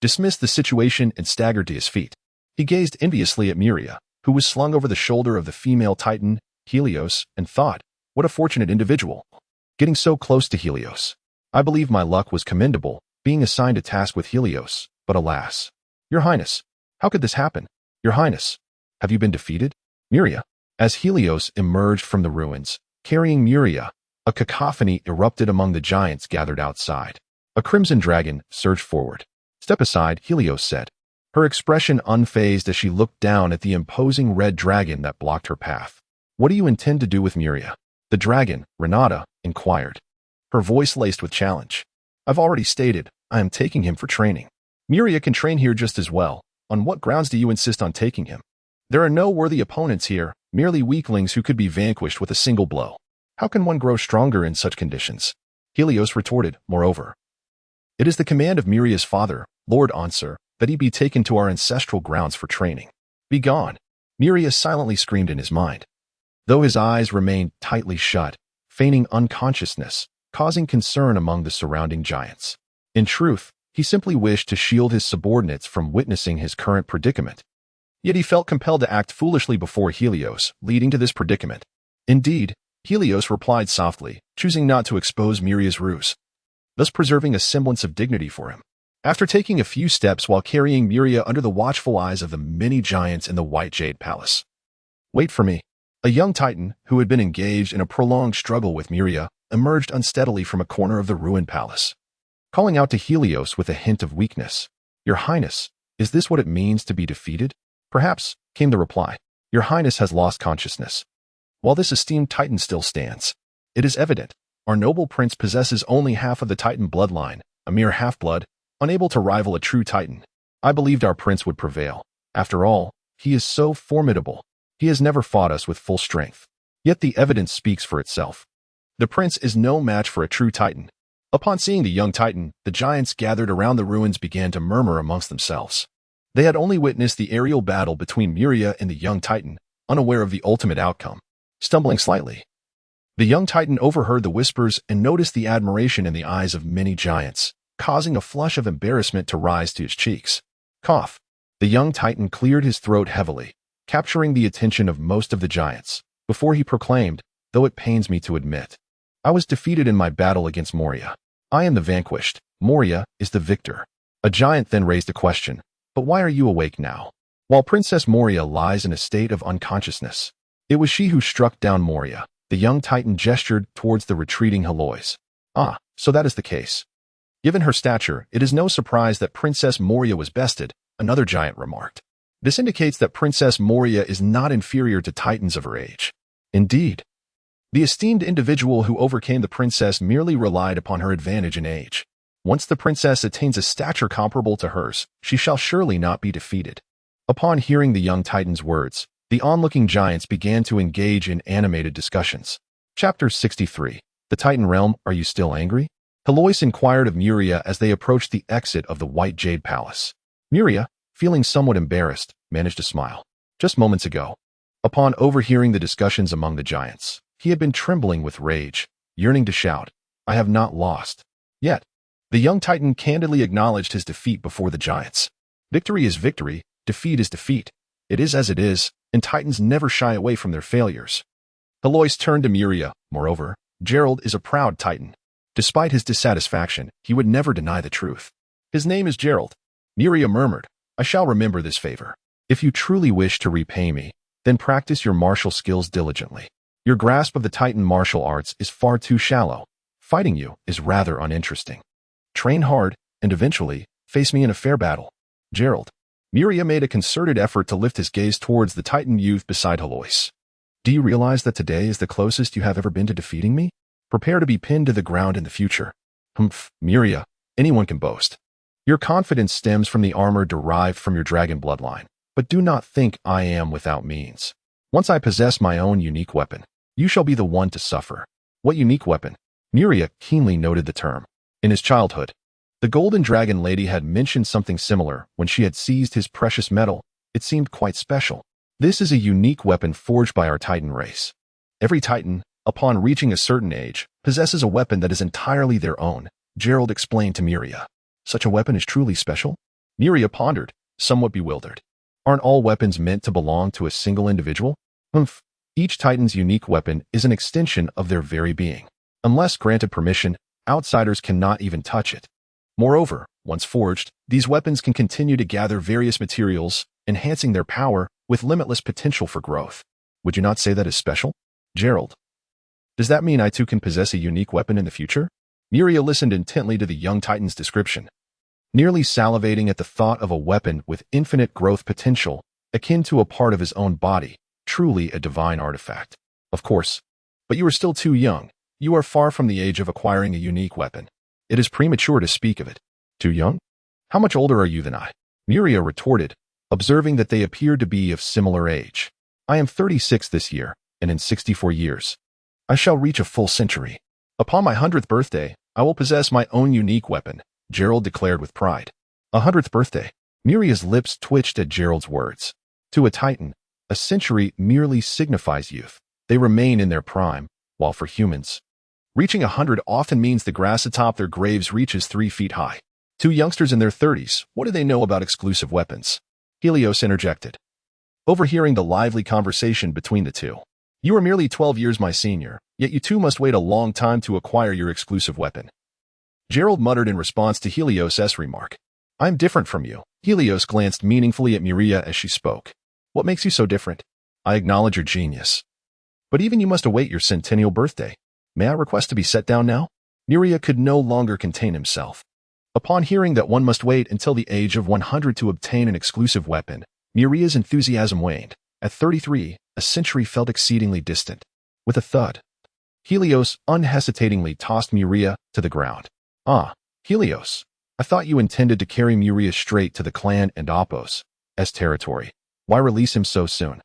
dismissed the situation and staggered to his feet. He gazed enviously at Muria, who was slung over the shoulder of the female Titan, Helios, and thought, "What a fortunate individual, getting so close to Helios. I believe my luck was commendable, being assigned a task with Helios, but alas. Your Highness, how could this happen? Your Highness, have you been defeated?" Muria. As Helios emerged from the ruins, carrying Muria, a cacophony erupted among the giants gathered outside. A crimson dragon surged forward. "Step aside," Helios said, her expression unfazed as she looked down at the imposing red dragon that blocked her path. "What do you intend to do with Muria?" the dragon, Renata, inquired, her voice laced with challenge. "I've already stated, I am taking him for training. Muria can train here just as well. On what grounds do you insist on taking him? There are no worthy opponents here, merely weaklings who could be vanquished with a single blow. How can one grow stronger in such conditions?" Helios retorted, "Moreover, it is the command of Muria's father, Lord Ansar, that he be taken to our ancestral grounds for training. Begone!" Muria silently screamed in his mind, though his eyes remained tightly shut, feigning unconsciousness, causing concern among the surrounding giants. In truth, he simply wished to shield his subordinates from witnessing his current predicament. Yet he felt compelled to act foolishly before Helios, leading to this predicament. Indeed, Helios replied softly, choosing not to expose Muria's ruse, thus preserving a semblance of dignity for him. After taking a few steps while carrying Muria under the watchful eyes of the many giants in the White Jade Palace. "Wait for me." A young Titan, who had been engaged in a prolonged struggle with Muria, emerged unsteadily from a corner of the ruined palace, calling out to Helios with a hint of weakness. "Your Highness, is this what it means to be defeated?" "Perhaps," came the reply. "Your Highness has lost consciousness. While this esteemed Titan still stands, it is evident, our noble prince possesses only half of the Titan bloodline, a mere half-blood, unable to rival a true Titan. I believed our prince would prevail. After all, he is so formidable. He has never fought us with full strength. Yet the evidence speaks for itself. The prince is no match for a true Titan." Upon seeing the young Titan, the giants gathered around the ruins began to murmur amongst themselves. They had only witnessed the aerial battle between Muria and the young Titan, unaware of the ultimate outcome. Stumbling slightly, the young Titan overheard the whispers and noticed the admiration in the eyes of many giants, causing a flush of embarrassment to rise to his cheeks. Cough. The young Titan cleared his throat heavily, capturing the attention of most of the giants, before he proclaimed, "Though it pains me to admit, I was defeated in my battle against Muria. I am the vanquished. Muria is the victor." A giant then raised a question. "But why are you awake now, while Princess Muria lies in a state of unconsciousness?" "It was she who struck down Muria." The young Titan gestured towards the retreating Helios. "Ah, so that is the case. Given her stature, it is no surprise that Princess Muria was bested," another giant remarked. "This indicates that Princess Muria is not inferior to Titans of her age. Indeed, the esteemed individual who overcame the princess merely relied upon her advantage in age. Once the princess attains a stature comparable to hers, she shall surely not be defeated." Upon hearing the young Titan's words, the onlooking giants began to engage in animated discussions. Chapter 63. The Titan Realm, Are You Still Angry? Helios inquired of Muria as they approached the exit of the White Jade Palace. Muria, feeling somewhat embarrassed, managed to smile. Just moments ago, upon overhearing the discussions among the giants, he had been trembling with rage, yearning to shout, "I have not lost yet." The young titan candidly acknowledged his defeat before the giants. Victory is victory, defeat is defeat. It is as it is, and titans never shy away from their failures. Helois turned to Muria. Moreover, Gerald is a proud titan. Despite his dissatisfaction, he would never deny the truth. His name is Gerald. Muria murmured, I shall remember this favor. If you truly wish to repay me, then practice your martial skills diligently. Your grasp of the titan martial arts is far too shallow. Fighting you is rather uninteresting. Train hard, and eventually, face me in a fair battle. Gerald. Muria made a concerted effort to lift his gaze towards the titan youth beside Helois. Do you realize that today is the closest you have ever been to defeating me? Prepare to be pinned to the ground in the future. Humph, Muria, anyone can boast. Your confidence stems from the armor derived from your dragon bloodline, but do not think I am without means. Once I possess my own unique weapon, you shall be the one to suffer. What unique weapon? Muria keenly noted the term. In his childhood, the Golden Dragon Lady had mentioned something similar when she had seized his precious metal. It seemed quite special. This is a unique weapon forged by our Titan race. Every Titan, upon reaching a certain age, possesses a weapon that is entirely their own, Gerald explained to Muria. Such a weapon is truly special? Muria pondered, somewhat bewildered. Aren't all weapons meant to belong to a single individual? Humph. Each Titan's unique weapon is an extension of their very being. Unless granted permission, outsiders cannot even touch it. Moreover, once forged, these weapons can continue to gather various materials, enhancing their power with limitless potential for growth. Would you not say that is special? Gerald. Does that mean I too can possess a unique weapon in the future? Muria listened intently to the young titan's description, nearly salivating at the thought of a weapon with infinite growth potential, akin to a part of his own body, truly a divine artifact. Of course. But you are still too young. You are far from the age of acquiring a unique weapon. It is premature to speak of it. Too young? How much older are you than I? Muria retorted, observing that they appeared to be of similar age. I am 36 this year, and in 64 years, I shall reach a full century. Upon my 100th birthday, I will possess my own unique weapon, Gerald declared with pride. 100th birthday. Muria's lips twitched at Gerald's words. To a Titan, a century merely signifies youth. They remain in their prime, while for humans, reaching 100 often means the grass atop their graves reaches 3 feet high. Two youngsters in their 30s, what do they know about exclusive weapons? Helios interjected, overhearing the lively conversation between the two. You are merely 12 years my senior, yet you too must wait a long time to acquire your exclusive weapon. Gerald muttered in response to Helios' remark. I'm different from you. Helios glanced meaningfully at Muria as she spoke. What makes you so different? I acknowledge your genius. But even you must await your centennial birthday. May I request to be set down now? Muria could no longer contain himself. Upon hearing that one must wait until the age of 100 to obtain an exclusive weapon, Muria's enthusiasm waned. At 33, a century felt exceedingly distant. With a thud, Helios unhesitatingly tossed Muria to the ground. Ah, Helios, I thought you intended to carry Muria straight to the clan and Opos' territory. Why release him so soon?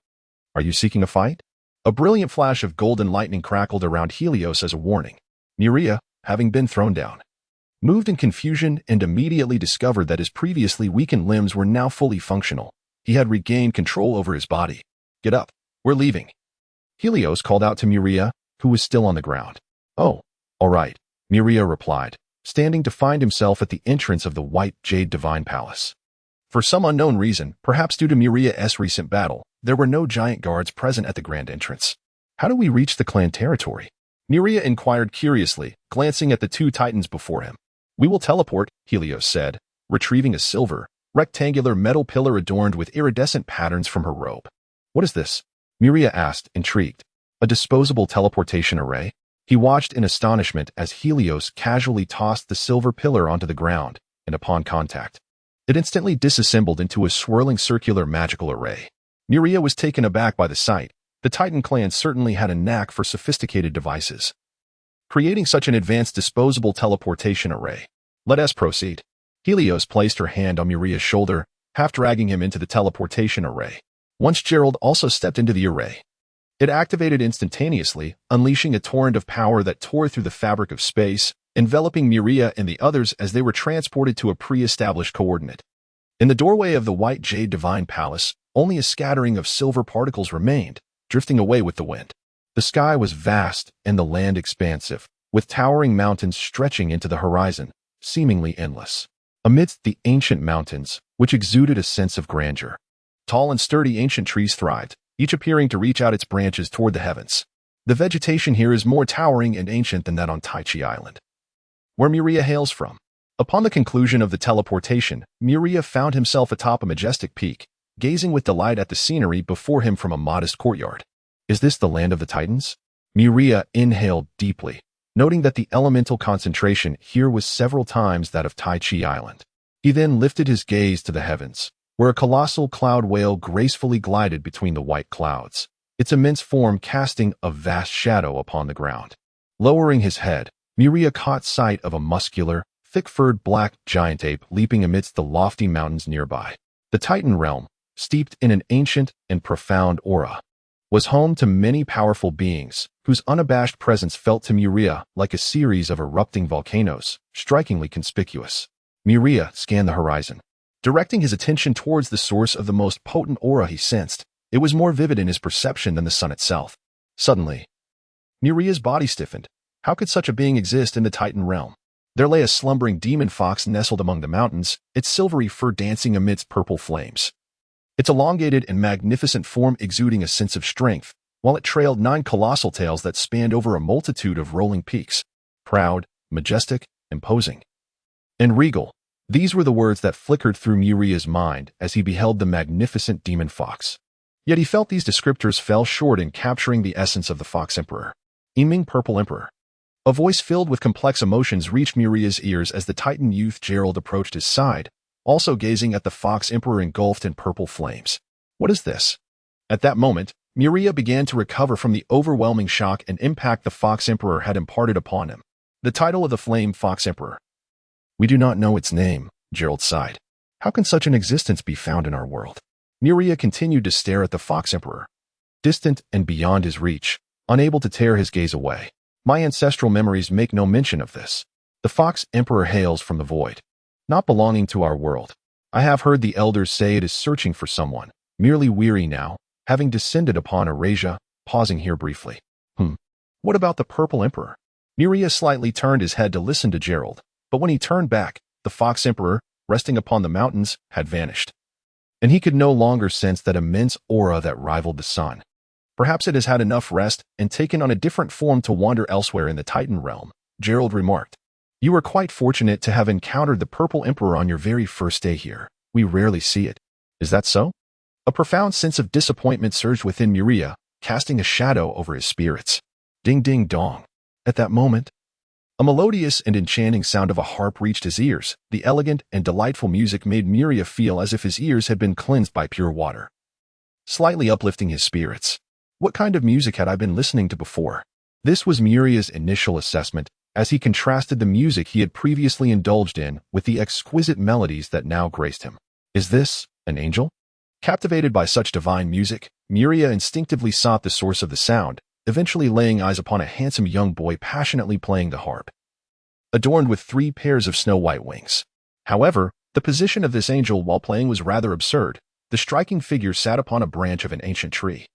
Are you seeking a fight? A brilliant flash of golden lightning crackled around Helios as a warning. Muria, having been thrown down, moved in confusion and immediately discovered that his previously weakened limbs were now fully functional. He had regained control over his body. Get up. We're leaving. Helios called out to Muria, who was still on the ground. Oh, all right, Muria replied, standing to find himself at the entrance of the White Jade Divine Palace. For some unknown reason, perhaps due to Muria's recent battle, there were no giant guards present at the grand entrance. How do we reach the clan territory? Muria inquired curiously, glancing at the two titans before him. We will teleport, Helios said, retrieving a silver, rectangular metal pillar adorned with iridescent patterns from her robe. What is this? Muria asked, intrigued. A disposable teleportation array? He watched in astonishment as Helios casually tossed the silver pillar onto the ground, and upon contact, it instantly disassembled into a swirling circular magical array. Muria was taken aback by the sight. The Titan clan certainly had a knack for sophisticated devices, creating such an advanced disposable teleportation array. Let us proceed. Helios placed her hand on Muria's shoulder, half dragging him into the teleportation array. Once Gerald also stepped into the array. It activated instantaneously, unleashing a torrent of power that tore through the fabric of space, enveloping Muria and the others as they were transported to a pre-established coordinate. In the doorway of the White Jade Divine Palace, only a scattering of silver particles remained, drifting away with the wind. The sky was vast and the land expansive, with towering mountains stretching into the horizon. seemingly endless. Amidst the ancient mountains, which exuded a sense of grandeur, tall and sturdy ancient trees thrived, each appearing to reach out its branches toward the heavens. The vegetation here is more towering and ancient than that on Taichi Island, where Muria hails from. Upon the conclusion of the teleportation, Muria found himself atop a majestic peak, gazing with delight at the scenery before him from a modest courtyard. Is this the land of the Titans? Muria inhaled deeply, noting that the elemental concentration here was several times that of Taichi Island. He then lifted his gaze to the heavens, where a colossal cloud whale gracefully glided between the white clouds, its immense form casting a vast shadow upon the ground. Lowering his head, Muria caught sight of a muscular, thick-furred black giant ape leaping amidst the lofty mountains nearby. The Titan realm, steeped in an ancient and profound aura, was home to many powerful beings whose unabashed presence felt to Muria like a series of erupting volcanoes, strikingly conspicuous. Muria scanned the horizon, directing his attention towards the source of the most potent aura he sensed. It was more vivid in his perception than the sun itself. Suddenly, Muria's body stiffened. How could such a being exist in the Titan realm? There lay a slumbering demon fox nestled among the mountains, its silvery fur dancing amidst purple flames, its elongated and magnificent form exuding a sense of strength, while it trailed 9 colossal tails that spanned over a multitude of rolling peaks. Proud, majestic, imposing, and regal. These were the words that flickered through Muria's mind as he beheld the magnificent demon fox. Yet he felt these descriptors fell short in capturing the essence of the Fox Emperor. Eaming Purple Emperor. A voice filled with complex emotions reached Muria's ears as the Titan youth Gerald approached his side, also gazing at the Fox Emperor engulfed in purple flames. What is this? At that moment, Muria began to recover from the overwhelming shock and impact the Fox Emperor had imparted upon him. The title of the Flame Fox Emperor. We do not know its name, Gerald sighed. How can such an existence be found in our world? Muria continued to stare at the Fox Emperor, distant and beyond his reach, unable to tear his gaze away. My ancestral memories make no mention of this. The Fox Emperor hails from the void, not belonging to our world. I have heard the elders say it is searching for someone, merely weary now, having descended upon Eurasia, pausing here briefly. What about the Purple Emperor? Muria slightly turned his head to listen to Gerald, but when he turned back, the Fox Emperor, resting upon the mountains, had vanished, and he could no longer sense that immense aura that rivaled the sun. Perhaps it has had enough rest and taken on a different form to wander elsewhere in the Titan realm, Gerald remarked. You were quite fortunate to have encountered the Purple Emperor on your very first day here. We rarely see it. Is that so? A profound sense of disappointment surged within Muria, casting a shadow over his spirits. Ding ding dong. At that moment, a melodious and enchanting sound of a harp reached his ears. The elegant and delightful music made Muria feel as if his ears had been cleansed by pure water, slightly uplifting his spirits. What kind of music had I been listening to before? This was Muria's initial assessment, as he contrasted the music he had previously indulged in with the exquisite melodies that now graced him. Is this an angel? Captivated by such divine music, Muria instinctively sought the source of the sound, eventually laying eyes upon a handsome young boy passionately playing the harp, adorned with 3 pairs of snow-white wings. However, the position of this angel while playing was rather absurd. The striking figure sat upon a branch of an ancient tree,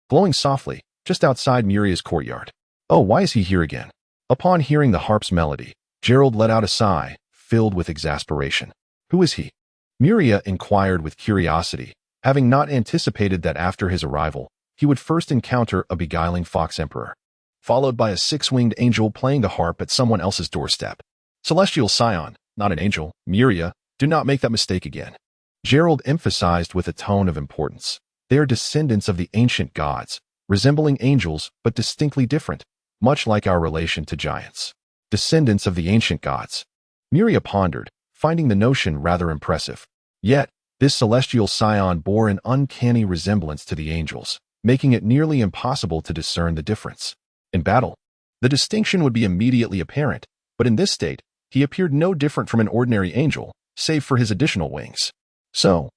glowing softly, just outside Muria's courtyard. Oh, why is he here again? Upon hearing the harp's melody, Gerald let out a sigh, filled with exasperation. Who is he? Muria inquired with curiosity, having not anticipated that after his arrival, he would first encounter a beguiling Fox Emperor, followed by a 6-winged angel playing the harp at someone else's doorstep. Celestial Scion, not an angel. Muria, do not make that mistake again. Gerald emphasized with a tone of importance. They are descendants of the ancient gods, resembling angels but distinctly different, much like our relation to giants. Descendants of the ancient gods. Muria pondered, finding the notion rather impressive. Yet, this celestial scion bore an uncanny resemblance to the angels, making it nearly impossible to discern the difference. In battle, the distinction would be immediately apparent, but in this state, he appeared no different from an ordinary angel, save for his additional wings. So,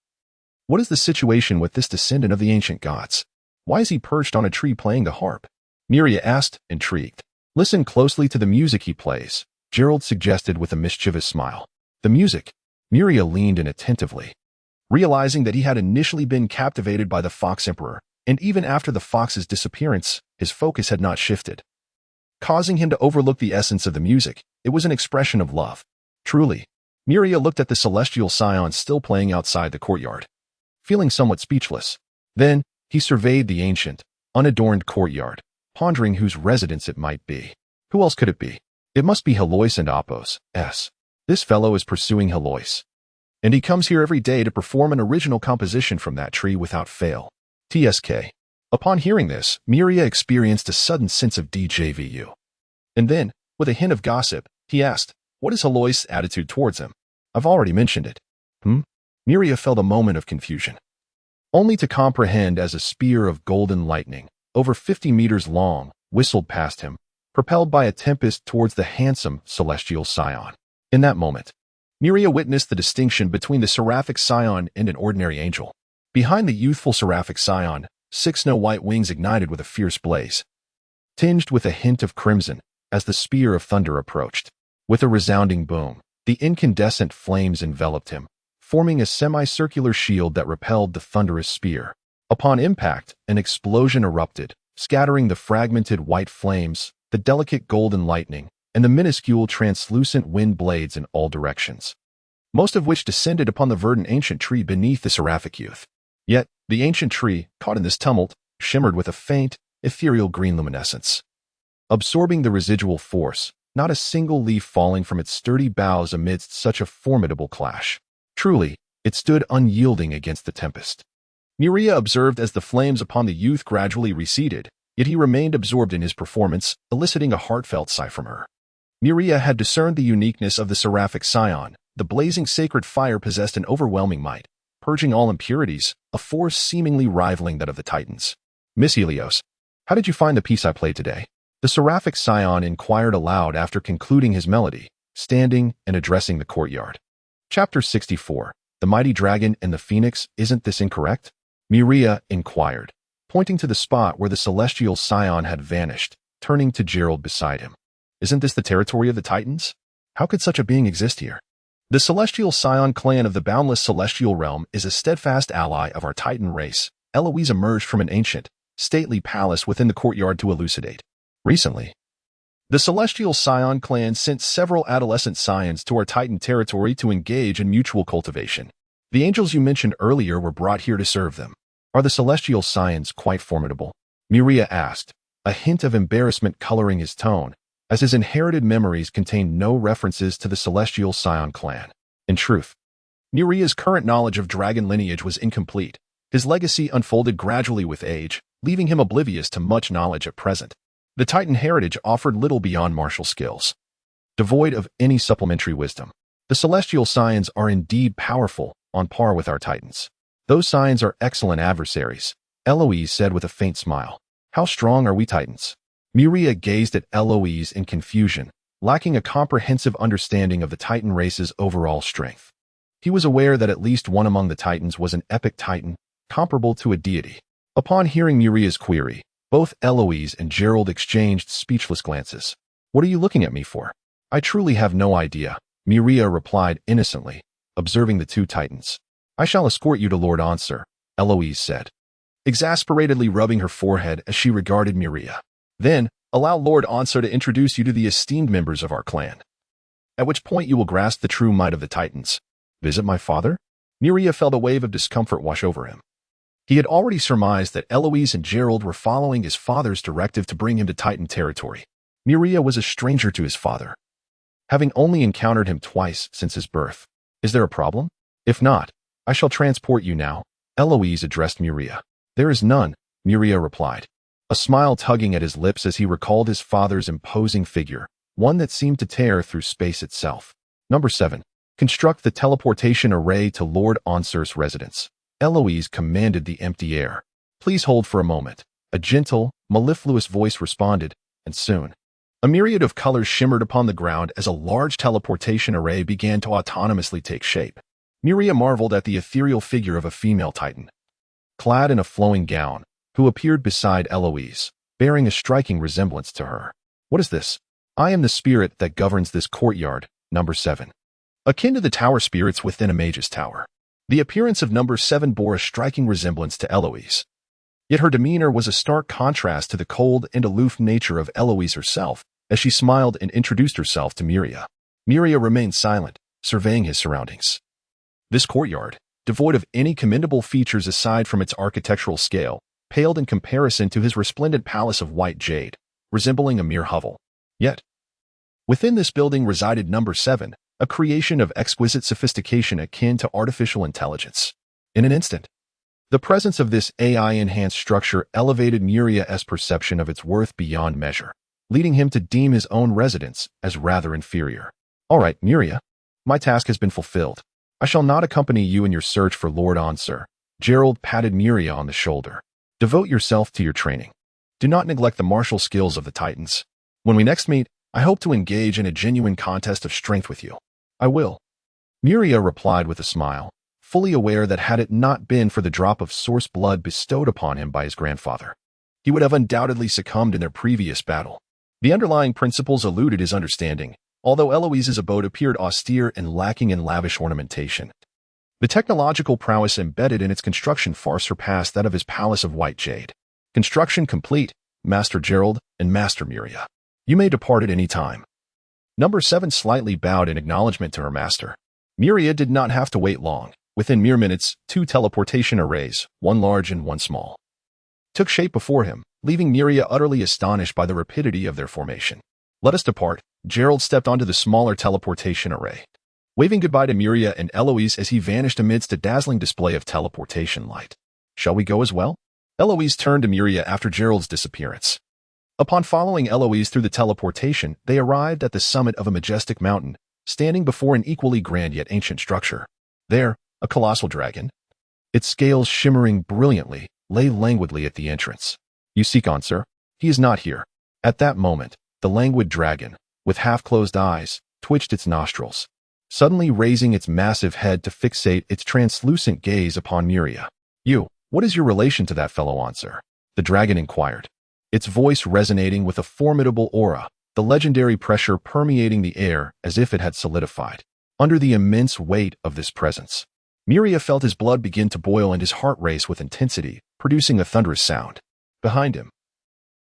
what is the situation with this descendant of the ancient gods? Why is he perched on a tree playing the harp? Muria asked, intrigued. Listen closely to the music he plays, Gerald suggested with a mischievous smile. The music? Muria leaned in attentively, realizing that he had initially been captivated by the Fox Emperor, and even after the fox's disappearance, his focus had not shifted, causing him to overlook the essence of the music. It was an expression of love. Truly. Muria looked at the celestial scion still playing outside the courtyard, feeling somewhat speechless. Then, he surveyed the ancient, unadorned courtyard, pondering whose residence it might be. Who else could it be? It must be Helois and Apos. This fellow is pursuing Helois, and he comes here every day to perform an original composition from that tree without fail. TSK. Upon hearing this, Muria experienced a sudden sense of DJVU. And then, with a hint of gossip, he asked, "What is Helois' attitude towards him?" "I've already mentioned it." Muria felt a moment of confusion, only to comprehend as a spear of golden lightning, over 50 meters long, whistled past him, propelled by a tempest towards the handsome celestial scion. In that moment, Muria witnessed the distinction between the seraphic scion and an ordinary angel. Behind the youthful seraphic scion, 6 snow-white wings ignited with a fierce blaze, tinged with a hint of crimson as the spear of thunder approached. With a resounding boom, the incandescent flames enveloped him, forming a semicircular shield that repelled the thunderous spear. Upon impact, an explosion erupted, scattering the fragmented white flames, the delicate golden lightning, and the minuscule translucent wind blades in all directions, most of which descended upon the verdant ancient tree beneath the seraphic youth. Yet, the ancient tree, caught in this tumult, shimmered with a faint, ethereal green luminescence, absorbing the residual force, not a single leaf falling from its sturdy boughs amidst such a formidable clash. Truly, it stood unyielding against the tempest. Muria observed as the flames upon the youth gradually receded, yet he remained absorbed in his performance, eliciting a heartfelt sigh from her. Muria had discerned the uniqueness of the seraphic scion. The blazing sacred fire possessed an overwhelming might, purging all impurities, a force seemingly rivaling that of the Titans. "Miss Helios, how did you find the piece I played today?" The seraphic scion inquired aloud after concluding his melody, standing and addressing the courtyard. Chapter 64. The Mighty Dragon and the Phoenix. Isn't this incorrect? Muria inquired, pointing to the spot where the celestial scion had vanished, turning to Gerald beside him. "Isn't this the territory of the Titans? How could such a being exist here?" "The celestial scion clan of the boundless celestial realm is a steadfast ally of our Titan race." Eloise emerged from an ancient, stately palace within the courtyard to elucidate. "Recently, the celestial scion clan sent several adolescent scions to our Titan territory to engage in mutual cultivation. The angels you mentioned earlier were brought here to serve them." "Are the celestial scions quite formidable?" Muria asked, a hint of embarrassment coloring his tone, as his inherited memories contained no references to the celestial scion clan. In truth, Muria's current knowledge of dragon lineage was incomplete. His legacy unfolded gradually with age, leaving him oblivious to much knowledge at present. The Titan heritage offered little beyond martial skills, devoid of any supplementary wisdom. The celestial scions are indeed powerful, on par with our Titans. "Those scions are excellent adversaries," Eloise said with a faint smile. "How strong are we Titans?" Muria gazed at Eloise in confusion, lacking a comprehensive understanding of the Titan race's overall strength. He was aware that at least one among the Titans was an epic Titan, comparable to a deity. Upon hearing Muria's query, both Eloise and Gerald exchanged speechless glances. "What are you looking at me for?" "I truly have no idea," Muria replied innocently, observing the two Titans. "I shall escort you to Lord Ansur," Eloise said, exasperatedly rubbing her forehead as she regarded Muria. "Then, allow Lord Ansur to introduce you to the esteemed members of our clan, at which point you will grasp the true might of the Titans." "Visit my father?" Muria felt a wave of discomfort wash over him. He had already surmised that Eloise and Gerald were following his father's directive to bring him to Titan territory. Muria was a stranger to his father, having only encountered him twice since his birth. "Is there a problem? If not, I shall transport you now," Eloise addressed Muria. "There is none," Muria replied, a smile tugging at his lips as he recalled his father's imposing figure, one that seemed to tear through space itself. Number 7. Construct the teleportation array to Lord Ansur's residence. Eloise commanded the empty air. "Please hold for a moment." A gentle, mellifluous voice responded, and soon, a myriad of colors shimmered upon the ground as a large teleportation array began to autonomously take shape. Muria marveled at the ethereal figure of a female Titan, clad in a flowing gown, who appeared beside Eloise, bearing a striking resemblance to her. "What is this?" "I am the spirit that governs this courtyard." Number 7. Akin to the tower spirits within a mage's tower, the appearance of Number 7 bore a striking resemblance to Eloise. Yet her demeanor was a stark contrast to the cold and aloof nature of Eloise herself, as she smiled and introduced herself to Muria. Muria remained silent, surveying his surroundings. This courtyard, devoid of any commendable features aside from its architectural scale, paled in comparison to his resplendent palace of white jade, resembling a mere hovel. Yet, within this building resided Number 7, a creation of exquisite sophistication akin to artificial intelligence. In an instant, the presence of this AI-enhanced structure elevated Muria's perception of its worth beyond measure, leading him to deem his own residence as rather inferior. All right, Muria, my task has been fulfilled. I shall not accompany you in your search for Lord Ansur. Gerald patted Muria on the shoulder. Devote yourself to your training. Do not neglect the martial skills of the Titans. When we next meet, I hope to engage in a genuine contest of strength with you. I will. Muria replied with a smile, fully aware that had it not been for the drop of source blood bestowed upon him by his grandfather, he would have undoubtedly succumbed in their previous battle. The underlying principles eluded his understanding, although Eloise's abode appeared austere and lacking in lavish ornamentation. The technological prowess embedded in its construction far surpassed that of his palace of white jade. Construction complete, Master Gerald and Master Muria. You may depart at any time. Number 7 slightly bowed in acknowledgement to her master. Muria did not have to wait long. Within mere minutes, 2 teleportation arrays, one large and one small, took shape before him, leaving Muria utterly astonished by the rapidity of their formation. Let us depart. Gerald stepped onto the smaller teleportation array, waving goodbye to Muria and Eloise as he vanished amidst a dazzling display of teleportation light. Shall we go as well? Eloise turned to Muria after Gerald's disappearance. Upon following Eloise through the teleportation, they arrived at the summit of a majestic mountain, standing before an equally grand yet ancient structure. There, a colossal dragon, its scales shimmering brilliantly, lay languidly at the entrance. You seek Ansur? He is not here. At that moment, the languid dragon, with half-closed eyes, twitched its nostrils, suddenly raising its massive head to fixate its translucent gaze upon Muria. What is your relation to that fellow Ansur? The dragon inquired, its voice resonating with a formidable aura, the legendary pressure permeating the air as if it had solidified under the immense weight of this presence. Muria felt his blood begin to boil and his heart race with intensity, producing a thunderous sound. Behind him,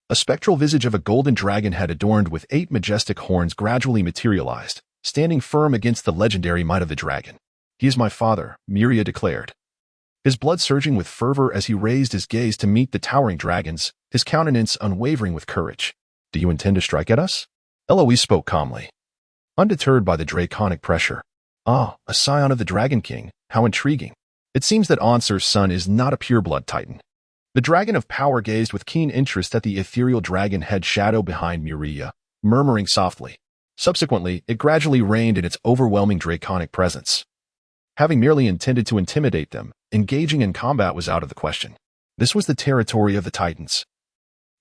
a spectral visage of a golden dragon had adorned with 8 majestic horns gradually materialized, standing firm against the legendary might of the dragon. He is my father, Muria declared, his blood surging with fervor as he raised his gaze to meet the towering dragons, his countenance unwavering with courage. Do you intend to strike at us? Eloise spoke calmly, undeterred by the draconic pressure. Ah, a scion of the Dragon King, how intriguing. It seems that Ansur's son is not a pureblood titan. The dragon of power gazed with keen interest at the ethereal dragon head shadow behind Muria, murmuring softly. Subsequently, it gradually reigned in its overwhelming draconic presence. Having merely intended to intimidate them, engaging in combat was out of the question. This was the territory of the Titans,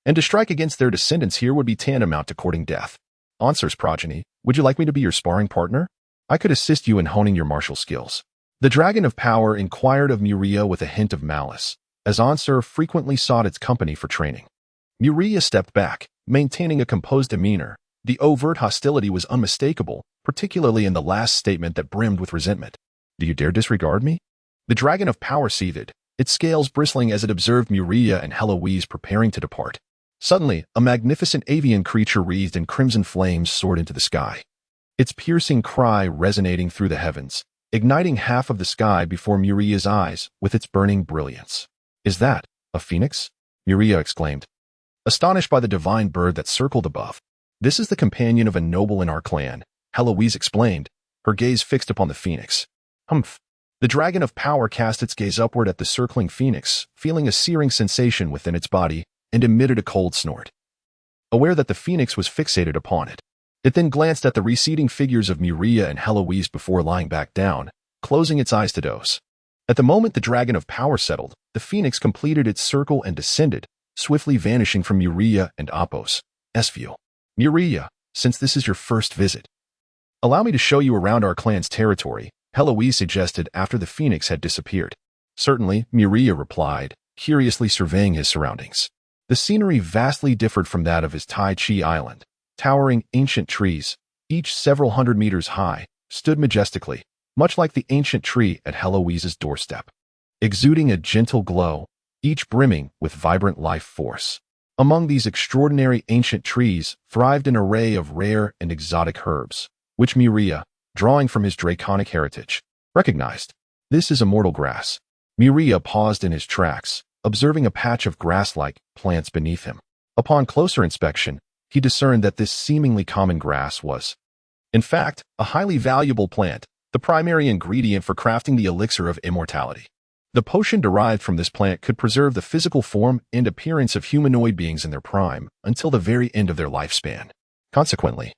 and to strike against their descendants here would be tantamount to courting death. Ansur's progeny, would you like me to be your sparring partner? I could assist you in honing your martial skills. The dragon of power inquired of Muria with a hint of malice, as Ansur frequently sought its company for training. Muria stepped back, maintaining a composed demeanor. The overt hostility was unmistakable, particularly in the last statement that brimmed with resentment. Do you dare disregard me? The dragon of power seethed, its scales bristling as it observed Muria and Eloise preparing to depart. Suddenly, a magnificent avian creature wreathed in crimson flames soared into the sky, its piercing cry resonating through the heavens, igniting half of the sky before Muria's eyes with its burning brilliance. Is that a phoenix? Muria exclaimed, astonished by the divine bird that circled above. This is the companion of a noble in our clan, Eloise explained, her gaze fixed upon the phoenix. Humph. The dragon of power cast its gaze upward at the circling phoenix, feeling a searing sensation within its body, and emitted a cold snort. Aware that the phoenix was fixated upon it, it then glanced at the receding figures of Muria and Eloise before lying back down, closing its eyes to doze. At the moment the dragon of power settled, the phoenix completed its circle and descended, swiftly vanishing from Muria and Apos' view. Muria, since this is your first visit, allow me to show you around our clan's territory, Eloise suggested after the phoenix had disappeared. Certainly, Muria replied, curiously surveying his surroundings. The scenery vastly differed from that of his Tai Chi island. Towering ancient trees, each several hundred meters high, stood majestically, much like the ancient tree at Eloise's doorstep, exuding a gentle glow, each brimming with vibrant life force. Among these extraordinary ancient trees thrived an array of rare and exotic herbs, which Muria, drawing from his draconic heritage, recognized. This is immortal grass. Muria paused in his tracks, observing a patch of grass-like plants beneath him. Upon closer inspection, he discerned that this seemingly common grass was, in fact, a highly valuable plant, the primary ingredient for crafting the elixir of immortality. The potion derived from this plant could preserve the physical form and appearance of humanoid beings in their prime until the very end of their lifespan. Consequently,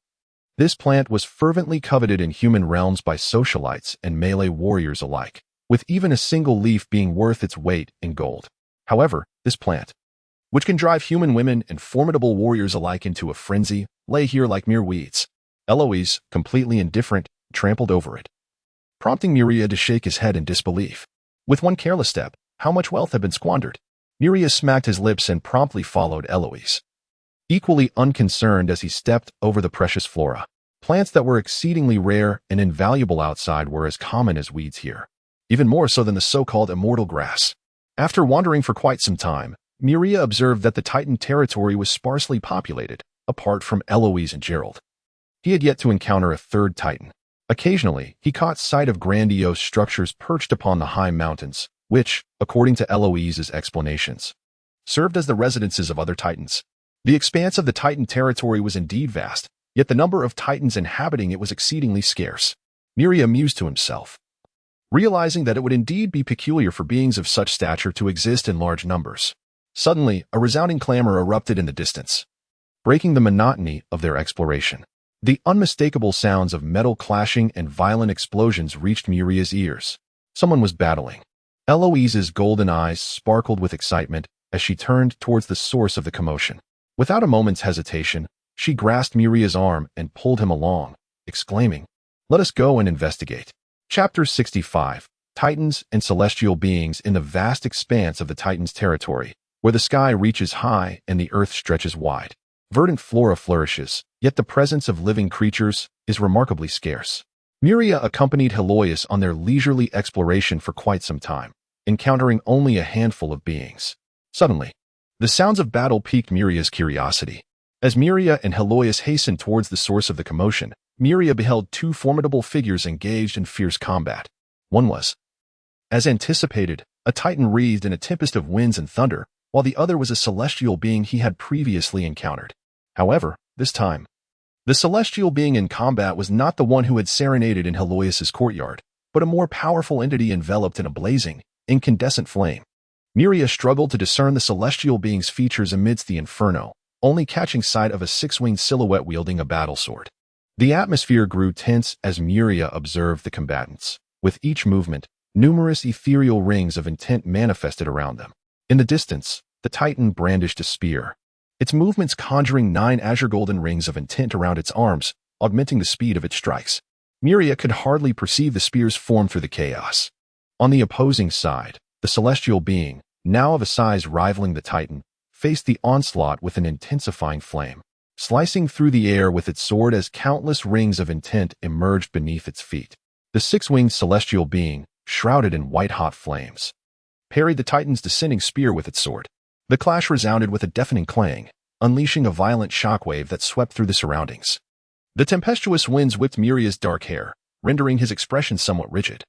this plant was fervently coveted in human realms by socialites and melee warriors alike, with even a single leaf being worth its weight in gold. However, this plant, which can drive human women and formidable warriors alike into a frenzy, lay here like mere weeds. Eloise, completely indifferent, trampled over it, prompting Muria to shake his head in disbelief. With one careless step, how much wealth had been squandered? Muria smacked his lips and promptly followed Eloise, equally unconcerned as he stepped over the precious flora. Plants that were exceedingly rare and invaluable outside were as common as weeds here, even more so than the so-called immortal grass. After wandering for quite some time, Muria observed that the Titan territory was sparsely populated, apart from Eloise and Gerald. He had yet to encounter a third Titan. Occasionally, he caught sight of grandiose structures perched upon the high mountains, which, according to Eloise's explanations, served as the residences of other Titans. The expanse of the Titan territory was indeed vast, yet the number of Titans inhabiting it was exceedingly scarce. Muria mused to himself, realizing that it would indeed be peculiar for beings of such stature to exist in large numbers. Suddenly, a resounding clamor erupted in the distance, breaking the monotony of their exploration. The unmistakable sounds of metal clashing and violent explosions reached Muria's ears. Someone was battling. Eloise's golden eyes sparkled with excitement as she turned towards the source of the commotion. Without a moment's hesitation, she grasped Muria's arm and pulled him along, exclaiming, "Let us go and investigate." Chapter 65. Titans and Celestial Beings in the vast expanse of the Titan's territory, where the sky reaches high and the earth stretches wide. Verdant flora flourishes, yet the presence of living creatures is remarkably scarce. Muria accompanied Helois on their leisurely exploration for quite some time, encountering only a handful of beings. Suddenly, the sounds of battle piqued Muria's curiosity. As Muria and Helois hastened towards the source of the commotion, Muria beheld two formidable figures engaged in fierce combat. One was, as anticipated, a Titan wreathed in a tempest of winds and thunder, while the other was a celestial being he had previously encountered. However, this time, the celestial being in combat was not the one who had serenaded in Helois's courtyard, but a more powerful entity enveloped in a blazing, incandescent flame. Muria struggled to discern the celestial being's features amidst the inferno, only catching sight of a six-winged silhouette wielding a battle sword. The atmosphere grew tense as Muria observed the combatants. With each movement, numerous ethereal rings of intent manifested around them. In the distance, the Titan brandished a spear, its movements conjuring 9 azure golden rings of intent around its arms, augmenting the speed of its strikes. Muria could hardly perceive the spear's form through the chaos. On the opposing side, the celestial being, now of a size rivaling the Titan, faced the onslaught with an intensifying flame, slicing through the air with its sword as countless rings of intent emerged beneath its feet. The six-winged celestial being, shrouded in white-hot flames, parried the Titan's descending spear with its sword. The clash resounded with a deafening clang, unleashing a violent shockwave that swept through the surroundings. The tempestuous winds whipped Muria's dark hair, rendering his expression somewhat rigid,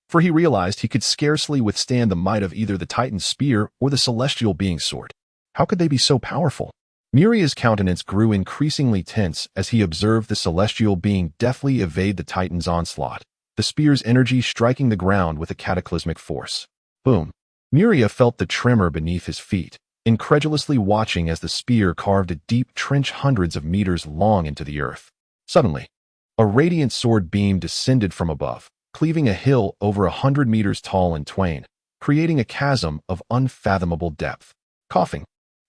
for he realized he could scarcely withstand the might of either the Titan's spear or the celestial being's sword. How could they be so powerful? Muria's countenance grew increasingly tense as he observed the celestial being deftly evade the Titan's onslaught, the spear's energy striking the ground with a cataclysmic force. Boom! Muria felt the tremor beneath his feet, incredulously watching as the spear carved a deep trench hundreds of meters long into the earth. Suddenly, a radiant sword beam descended from above, cleaving a hill over 100 meters tall in twain, creating a chasm of unfathomable depth. Coughing,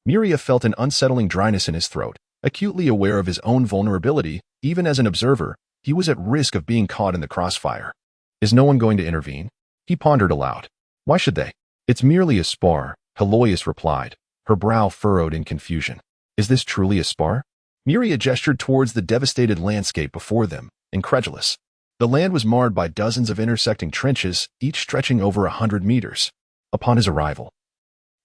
Muria felt an unsettling dryness in his throat. Acutely aware of his own vulnerability, even as an observer, he was at risk of being caught in the crossfire. Is no one going to intervene? He pondered aloud. Why should they? It's merely a spar, Helois replied, her brow furrowed in confusion. Is this truly a spar? Muria gestured towards the devastated landscape before them, incredulous. The land was marred by dozens of intersecting trenches, each stretching over 100 meters. Upon his arrival,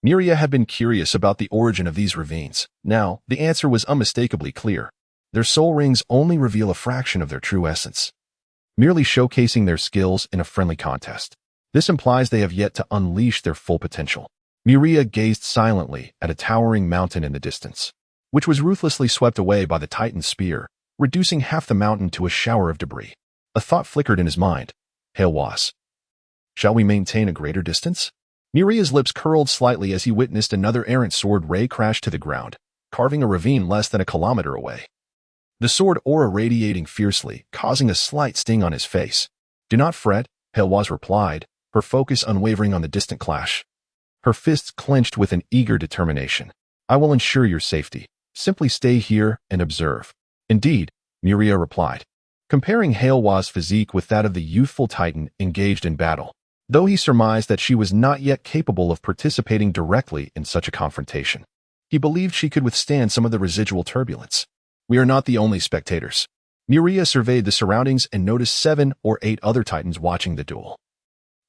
Muria had been curious about the origin of these ravines. Now, the answer was unmistakably clear. Their soul rings only reveal a fraction of their true essence, merely showcasing their skills in a friendly contest. This implies they have yet to unleash their full potential. Muria gazed silently at a towering mountain in the distance, which was ruthlessly swept away by the Titan's spear, reducing half the mountain to a shower of debris. A thought flickered in his mind. Hail was. Shall we maintain a greater distance? Muria's lips curled slightly as he witnessed another errant sword ray crash to the ground, carving a ravine less than a kilometer away. The sword aura radiating fiercely, causing a slight sting on his face. Do not fret, Helwaz replied, her focus unwavering on the distant clash. Her fists clenched with an eager determination. I will ensure your safety. Simply stay here and observe. Indeed, Muria replied, comparing Helwaz's physique with that of the youthful Titan engaged in battle, though he surmised that she was not yet capable of participating directly in such a confrontation. He believed she could withstand some of the residual turbulence. We are not the only spectators. Muria surveyed the surroundings and noticed 7 or 8 other Titans watching the duel.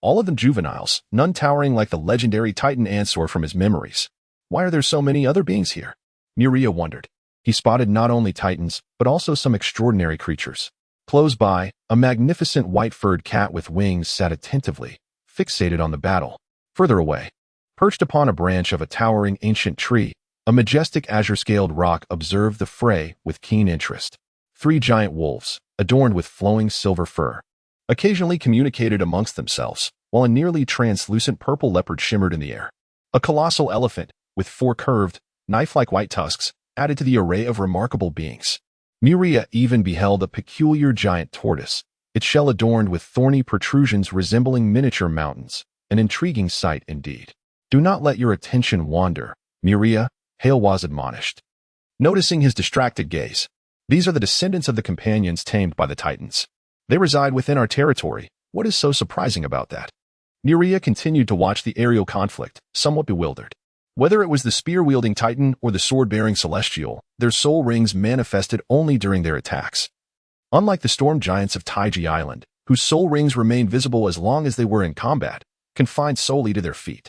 All of them juveniles, none towering like the legendary Titan Ansor from his memories. Why are there so many other beings here? Muria wondered. He spotted not only Titans, but also some extraordinary creatures. Close by, a magnificent white-furred cat with wings sat attentively, fixated on the battle. Further away, perched upon a branch of a towering ancient tree, a majestic azure-scaled rock observed the fray with keen interest. 3 giant wolves, adorned with flowing silver fur, occasionally communicated amongst themselves, while a nearly translucent purple leopard shimmered in the air. A colossal elephant, with 4 curved, knife-like white tusks, added to the array of remarkable beings. Muria even beheld a peculiar giant tortoise, its shell adorned with thorny protrusions resembling miniature mountains, an intriguing sight indeed. Do not let your attention wander, Muria, Helwaz admonished, noticing his distracted gaze. These are the descendants of the companions tamed by the Titans. They reside within our territory. What is so surprising about that? Muria continued to watch the aerial conflict, somewhat bewildered. Whether it was the spear-wielding Titan or the sword-bearing Celestial, their soul rings manifested only during their attacks. Unlike the storm giants of Taiji Island, whose soul rings remained visible as long as they were in combat, confined solely to their feet.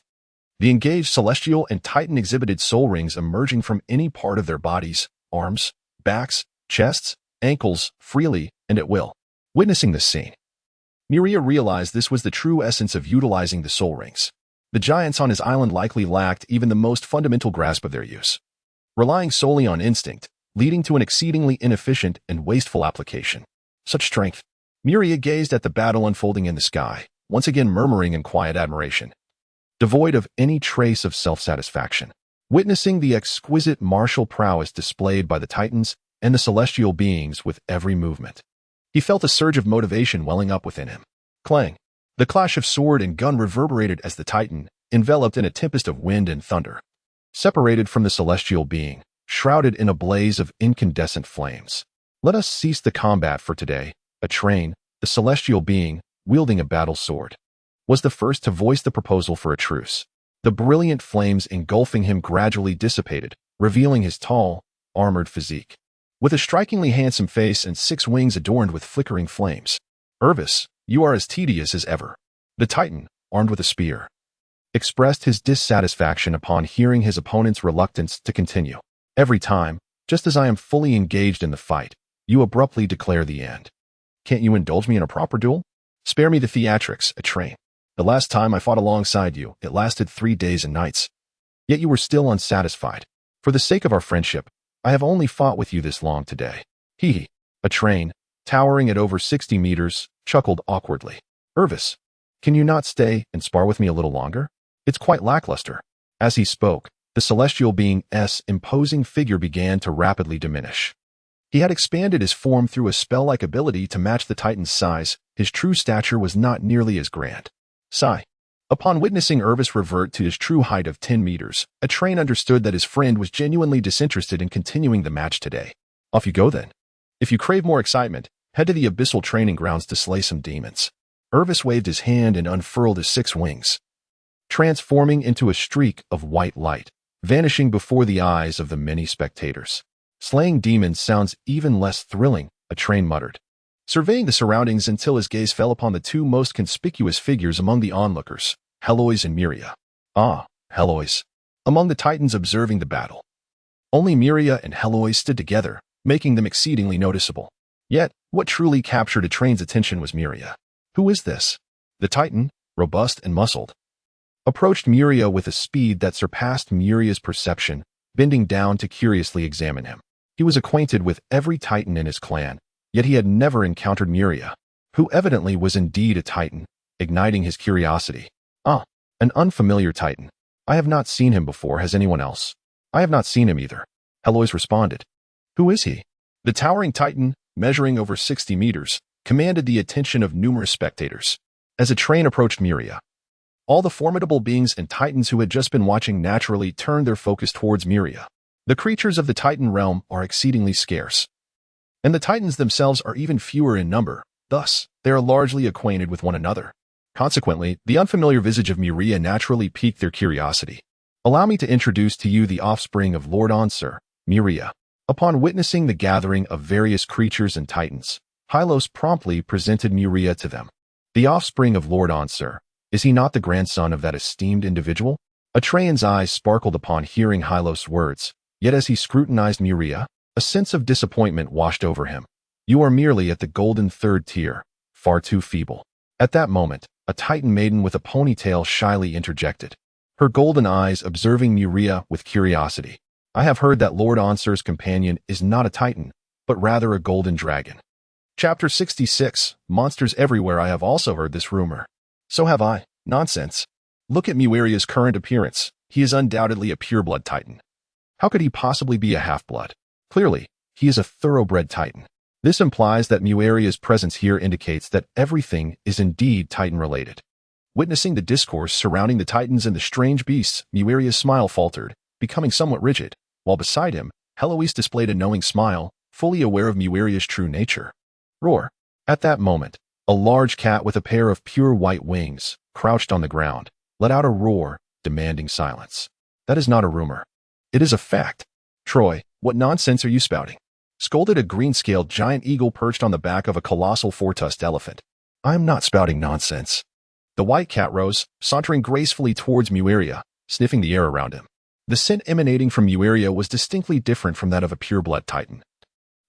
The engaged Celestial and Titan exhibited soul rings emerging from any part of their bodies, arms, backs, chests, ankles, freely and at will. Witnessing this scene, Muria realized this was the true essence of utilizing the soul rings. The giants on his island likely lacked even the most fundamental grasp of their use, relying solely on instinct, leading to an exceedingly inefficient and wasteful application. Such strength. Muria gazed at the battle unfolding in the sky, once again murmuring in quiet admiration, devoid of any trace of self-satisfaction. Witnessing the exquisite martial prowess displayed by the Titans and the celestial beings with every movement, he felt a surge of motivation welling up within him. Clang! The clash of sword and gun reverberated as the Titan, enveloped in a tempest of wind and thunder, separated from the celestial being, shrouded in a blaze of incandescent flames. Let us cease the combat for today. Atrain, the celestial being, wielding a battle sword, was the first to voice the proposal for a truce. The brilliant flames engulfing him gradually dissipated, revealing his tall, armored physique, with a strikingly handsome face and 6 wings adorned with flickering flames. Irvis, you are as tedious as ever. The Titan, armed with a spear, expressed his dissatisfaction upon hearing his opponent's reluctance to continue. Every time, just as I am fully engaged in the fight, you abruptly declare the end. Can't you indulge me in a proper duel? Spare me the theatrics, Atrain. The last time I fought alongside you, it lasted 3 days and nights. Yet you were still unsatisfied. For the sake of our friendship, I have only fought with you this long today. Hee. Atrain, towering at over 60 meters, chuckled awkwardly. Irvis, can you not stay and spar with me a little longer? It's quite lackluster. As he spoke, the celestial being's imposing figure began to rapidly diminish. He had expanded his form through a spell-like ability to match the Titan's size. His true stature was not nearly as grand. Sigh. Upon witnessing Irvis revert to his true height of 10 meters, Atrain understood that his friend was genuinely disinterested in continuing the match today. Off you go then. If you crave more excitement, head to the abyssal training grounds to slay some demons. Irvis waved his hand and unfurled his 6 wings, transforming into a streak of white light, vanishing before the eyes of the many spectators. Slaying demons sounds even less thrilling, Atrain muttered, surveying the surroundings until his gaze fell upon the 2 most conspicuous figures among the onlookers, Helwaz and Muria. Ah, Helwaz. Among the Titans observing the battle, only Muria and Helwaz stood together, making them exceedingly noticeable. Yet, what truly captured Atrain's attention was Muria. Who is this? The Titan, robust and muscled, approached Muria with a speed that surpassed Muria's perception, bending down to curiously examine him. He was acquainted with every Titan in his clan, yet he had never encountered Muria, who evidently was indeed a Titan, igniting his curiosity. An unfamiliar Titan. I have not seen him before. Has anyone else? I have not seen him either. Heloise responded. Who is he? The towering Titan, measuring over 60 meters, commanded the attention of numerous spectators. As Atrain approached Muria, all the formidable beings and Titans who had just been watching naturally turned their focus towards Muria. The creatures of the Titan realm are exceedingly scarce, and the Titans themselves are even fewer in number. Thus, they are largely acquainted with one another. Consequently, the unfamiliar visage of Muria naturally piqued their curiosity. Allow me to introduce to you the offspring of Lord Ansur, Muria. Upon witnessing the gathering of various creatures and Titans, Hylos promptly presented Muria to them. The offspring of Lord Ansur, is he not the grandson of that esteemed individual? Atrain's eyes sparkled upon hearing Hylos' words, yet as he scrutinized Muria, a sense of disappointment washed over him. You are merely at the golden third tier, far too feeble. At that moment, a Titan maiden with a ponytail shyly interjected, her golden eyes observing Muria with curiosity. I have heard that Lord Ansur's companion is not a Titan, but rather a golden dragon. Chapter 66, Monsters Everywhere. I have also heard this rumor. So have I. Nonsense. Look at Muria's current appearance. He is undoubtedly a pureblood Titan. How could he possibly be a half-blood? Clearly, he is a thoroughbred Titan. This implies that Muria's presence here indicates that everything is indeed Titan-related. Witnessing the discourse surrounding the Titans and the strange beasts, Muria's smile faltered, becoming somewhat rigid, while beside him, Heloise displayed a knowing smile, fully aware of Muria's true nature. Roar. At that moment, a large cat with a pair of pure white wings, crouched on the ground, let out a roar, demanding silence. That is not a rumor. It is a fact. Troy, what nonsense are you spouting? Scolded a green-scaled giant eagle perched on the back of a colossal four-tusked elephant. I am not spouting nonsense. The white cat rose, sauntering gracefully towards Muria, sniffing the air around him. The scent emanating from Muria was distinctly different from that of a pureblood Titan,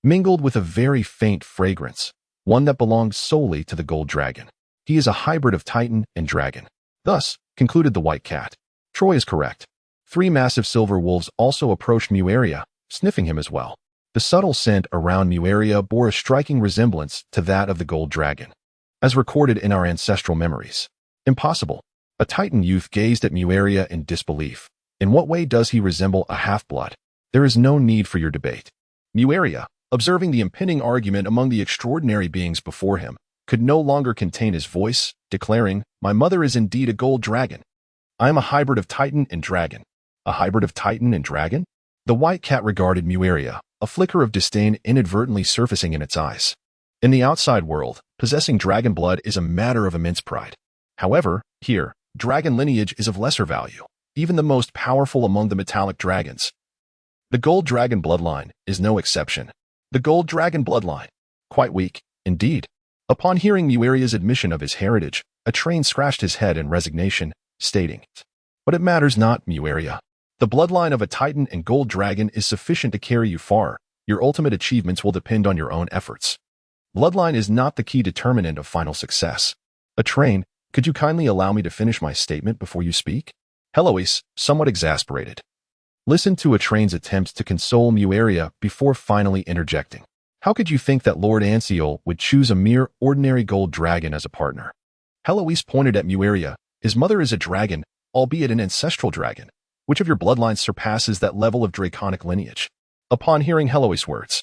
mingled with a very faint fragrance, one that belonged solely to the gold dragon. He is a hybrid of Titan and dragon. Thus, concluded the white cat. Troy is correct. 3 massive silver wolves also approached Muria, sniffing him as well. The subtle scent around Muria bore a striking resemblance to that of the gold dragon, as recorded in our ancestral memories. Impossible. A Titan youth gazed at Muria in disbelief. In what way does he resemble a half-blood? There is no need for your debate. Muria, observing the impending argument among the extraordinary beings before him, could no longer contain his voice, declaring, My mother is indeed a gold dragon. I am a hybrid of Titan and dragon. A hybrid of Titan and dragon? The white cat regarded Muria, a flicker of disdain inadvertently surfacing in its eyes. In the outside world, possessing dragon blood is a matter of immense pride. However, here, dragon lineage is of lesser value, even the most powerful among the metallic dragons. The gold dragon bloodline is no exception. The gold dragon bloodline. Quite weak, indeed. Upon hearing Muria's admission of his heritage, Atrain scratched his head in resignation, stating, But it matters not, Muria. The bloodline of a Titan and gold dragon is sufficient to carry you far. Your ultimate achievements will depend on your own efforts. Bloodline is not the key determinant of final success. Atrain, could you kindly allow me to finish my statement before you speak? Heloise, somewhat exasperated, listened to Atrain's attempts to console Muria before finally interjecting. How could you think that Lord Anseol would choose a mere ordinary gold dragon as a partner? Heloise pointed at Muria. His mother is a dragon, albeit an ancestral dragon. Which of your bloodlines surpasses that level of draconic lineage? Upon hearing Heloise's words,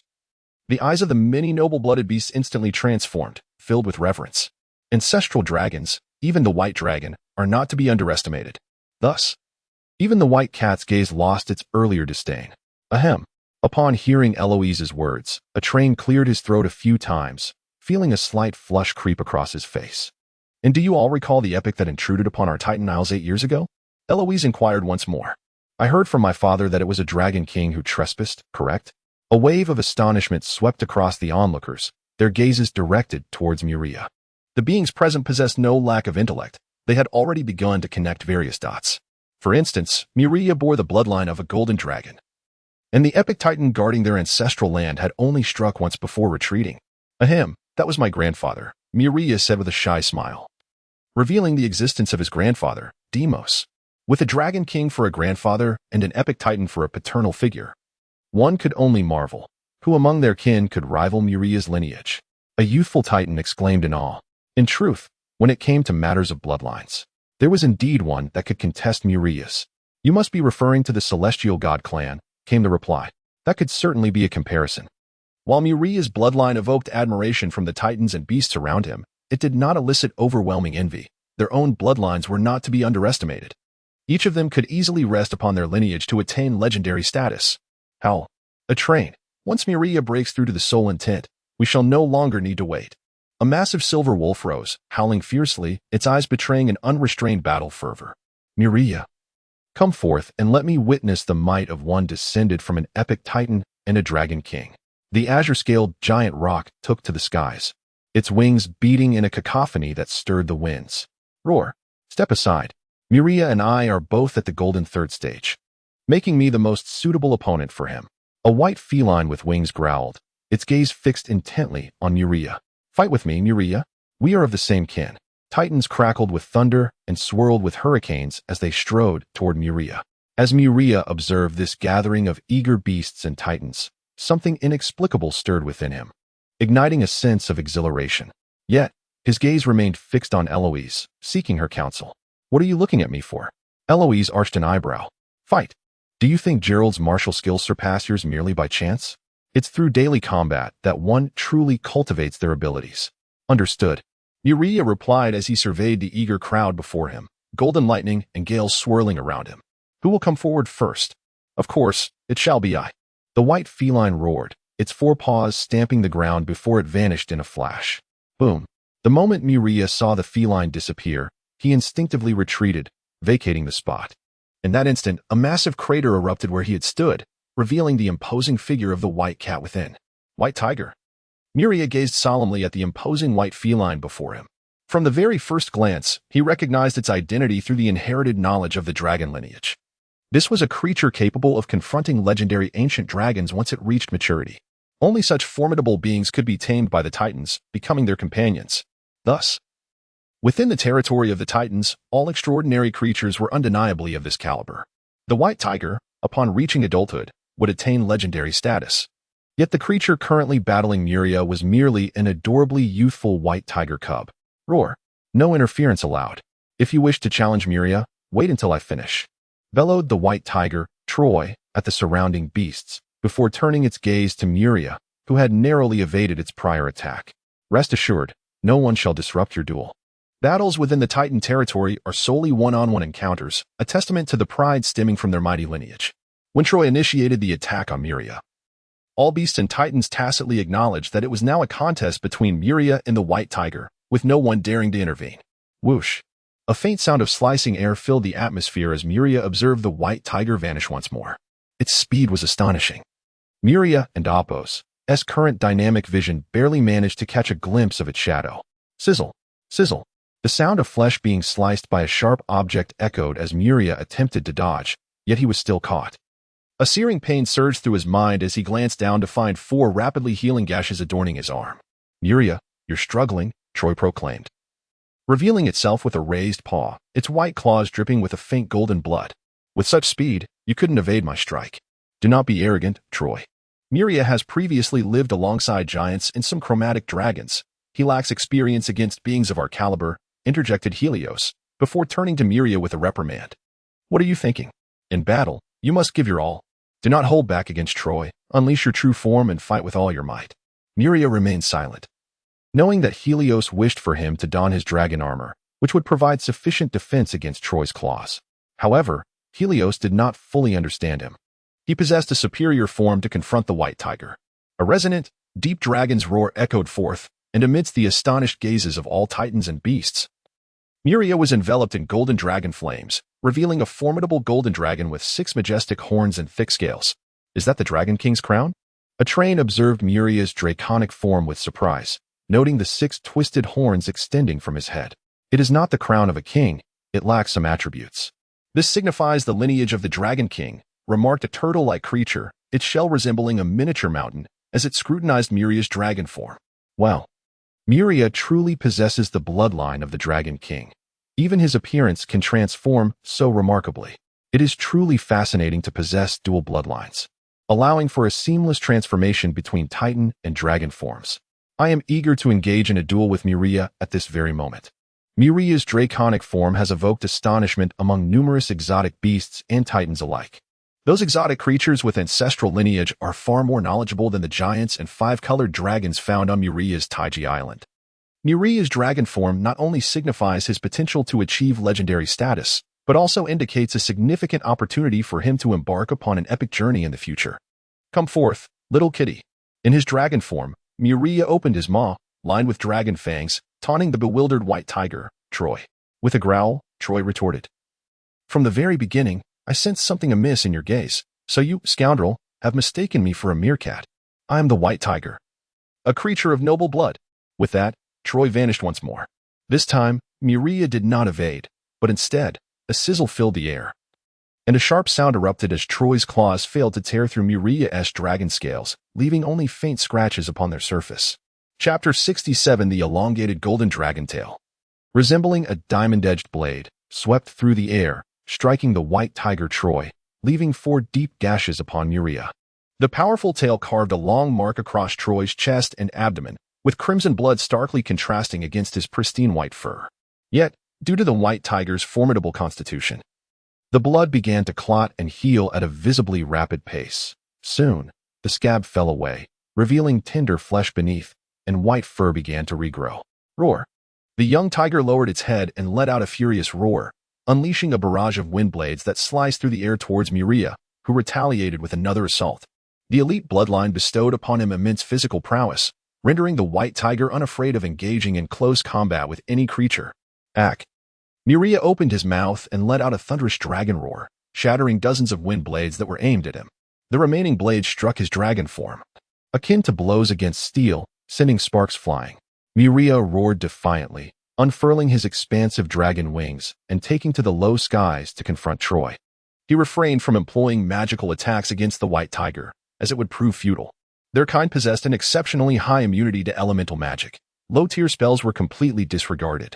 the eyes of the many noble-blooded beasts instantly transformed, filled with reverence. Ancestral dragons, even the white dragon, are not to be underestimated. Thus, even the white cat's gaze lost its earlier disdain. Ahem. Upon hearing Heloise's words, Atrain cleared his throat a few times, feeling a slight flush creep across his face. And do you all recall the epic that intruded upon our Titan Isles 8 years ago? Heloise inquired once more. I heard from my father that it was a dragon king who trespassed, correct? A wave of astonishment swept across the onlookers, their gazes directed towards Muria. The beings present possessed no lack of intellect. They had already begun to connect various dots. For instance, Muria bore the bloodline of a golden dragon. and the epic titan guarding their ancestral land had only struck once before retreating. Ahem, that was my grandfather, Muria said with a shy smile, revealing the existence of his grandfather, Deimos. With a dragon king for a grandfather and an epic titan for a paternal figure, one could only marvel. Who among their kin could rival Muria's lineage? A youthful titan exclaimed in awe. In truth, when it came to matters of bloodlines, there was indeed one that could contest Muria's. You must be referring to the celestial god clan, came the reply. That could certainly be a comparison. While Muria's bloodline evoked admiration from the titans and beasts around him, it did not elicit overwhelming envy. Their own bloodlines were not to be underestimated. Each of them could easily rest upon their lineage to attain legendary status. Hell, a train. Once Muria breaks through to the soul intent, we shall no longer need to wait. A massive silver wolf rose, howling fiercely, its eyes betraying an unrestrained battle fervor. Muria, come forth and let me witness the might of one descended from an epic titan and a dragon king. The azure-scaled giant rock took to the skies, its wings beating in a cacophony that stirred the winds. Roar, step aside. Muria and I are both at the golden third stage, making me the most suitable opponent for him. A white feline with wings growled, its gaze fixed intently on Muria. Fight with me, Muria. We are of the same kin. Titans crackled with thunder and swirled with hurricanes as they strode toward Muria. As Muria observed this gathering of eager beasts and titans, something inexplicable stirred within him, igniting a sense of exhilaration. Yet, his gaze remained fixed on Eloise, seeking her counsel. What are you looking at me for? Eloise arched an eyebrow. Fight. Do you think Gerald's martial skills surpass yours merely by chance? It's through daily combat that one truly cultivates their abilities. Understood. Muria replied as he surveyed the eager crowd before him, golden lightning and gales swirling around him. Who will come forward first? Of course, it shall be I. The white feline roared, its forepaws stamping the ground before it vanished in a flash. Boom. The moment Muria saw the feline disappear, he instinctively retreated, vacating the spot. In that instant, a massive crater erupted where he had stood, revealing the imposing figure of the white cat within. White tiger. Muria gazed solemnly at the imposing white feline before him. From the very first glance, he recognized its identity through the inherited knowledge of the dragon lineage. This was a creature capable of confronting legendary ancient dragons once it reached maturity. Only such formidable beings could be tamed by the titans, becoming their companions. Thus, within the territory of the titans, all extraordinary creatures were undeniably of this caliber. The white tiger, upon reaching adulthood, would attain legendary status. Yet the creature currently battling Muria was merely an adorably youthful white tiger cub. Roar. No interference allowed. If you wish to challenge Muria, wait until I finish. Bellowed the white tiger, Troy, at the surrounding beasts, before turning its gaze to Muria, who had narrowly evaded its prior attack. Rest assured, no one shall disrupt your duel. Battles within the Titan territory are solely one-on-one encounters, a testament to the pride stemming from their mighty lineage. When Troy initiated the attack on Muria, all beasts and Titans tacitly acknowledged that it was now a contest between Muria and the white tiger, with no one daring to intervene. Whoosh. A faint sound of slicing air filled the atmosphere as Muria observed the white tiger vanish once more. Its speed was astonishing. Muria and Apos' current dynamic vision barely managed to catch a glimpse of its shadow. Sizzle. Sizzle. The sound of flesh being sliced by a sharp object echoed as Muria attempted to dodge, yet he was still caught. A searing pain surged through his mind as he glanced down to find 4 rapidly healing gashes adorning his arm. Muria, you're struggling, Troy proclaimed, revealing itself with a raised paw, its white claws dripping with a faint golden blood. With such speed, you couldn't evade my strike. Do not be arrogant, Troy. Muria has previously lived alongside giants and some chromatic dragons. He lacks experience against beings of our caliber, interjected Helios, before turning to Muria with a reprimand. What are you thinking? In battle, you must give your all. Do not hold back against Troy. Unleash your true form and fight with all your might. Muria remained silent, knowing that Helios wished for him to don his dragon armor, which would provide sufficient defense against Troy's claws. However, Helios did not fully understand him. He possessed a superior form to confront the white tiger. A resonant, deep dragon's roar echoed forth, and amidst the astonished gazes of all titans and beasts, Muria was enveloped in golden dragon flames, revealing a formidable golden dragon with 6 majestic horns and thick scales. Is that the Dragon King's crown? A train observed Muria's draconic form with surprise, noting the 6 twisted horns extending from his head. It is not the crown of a king, it lacks some attributes. This signifies the lineage of the Dragon King, remarked a turtle-like creature, its shell resembling a miniature mountain as it scrutinized Muria's dragon form. Wow, Muria truly possesses the bloodline of the Dragon King. Even his appearance can transform so remarkably. It is truly fascinating to possess dual bloodlines, allowing for a seamless transformation between Titan and dragon forms. I am eager to engage in a duel with Muria at this very moment. Muria's draconic form has evoked astonishment among numerous exotic beasts and Titans alike. Those exotic creatures with ancestral lineage are far more knowledgeable than the giants and five-colored dragons found on Muria's Taiji Island. Muria's dragon form not only signifies his potential to achieve legendary status, but also indicates a significant opportunity for him to embark upon an epic journey in the future. Come forth, little kitty. In his dragon form, Muria opened his maw, lined with dragon fangs, taunting the bewildered white tiger, Troy. With a growl, Troy retorted, "From the very beginning, I sensed something amiss in your gaze, so you, scoundrel, have mistaken me for a meerkat. I am the white tiger, a creature of noble blood." With that, Troy vanished once more. This time, Muria did not evade, but instead, a sizzle filled the air, and a sharp sound erupted as Troy's claws failed to tear through Muria's dragon scales, leaving only faint scratches upon their surface. Chapter 67: The Elongated Golden Dragon Tail. Resembling a diamond-edged blade, swept through the air, striking the white tiger Troy, leaving 4 deep gashes upon Muria. The powerful tail carved a long mark across Troy's chest and abdomen, with crimson blood starkly contrasting against his pristine white fur. Yet, due to the white tiger's formidable constitution, the blood began to clot and heal at a visibly rapid pace. Soon, the scab fell away, revealing tender flesh beneath, and white fur began to regrow. Roar! The young tiger lowered its head and let out a furious roar, unleashing a barrage of wind blades that sliced through the air towards Muria, who retaliated with another assault. The elite bloodline bestowed upon him immense physical prowess, rendering the white tiger unafraid of engaging in close combat with any creature. Ack! Muria opened his mouth and let out a thunderous dragon roar, shattering dozens of wind blades that were aimed at him. The remaining blades struck his dragon form, akin to blows against steel, sending sparks flying. Muria roared defiantly, unfurling his expansive dragon wings and taking to the low skies to confront Troy. He refrained from employing magical attacks against the white tiger, as it would prove futile. Their kind possessed an exceptionally high immunity to elemental magic. Low-tier spells were completely disregarded,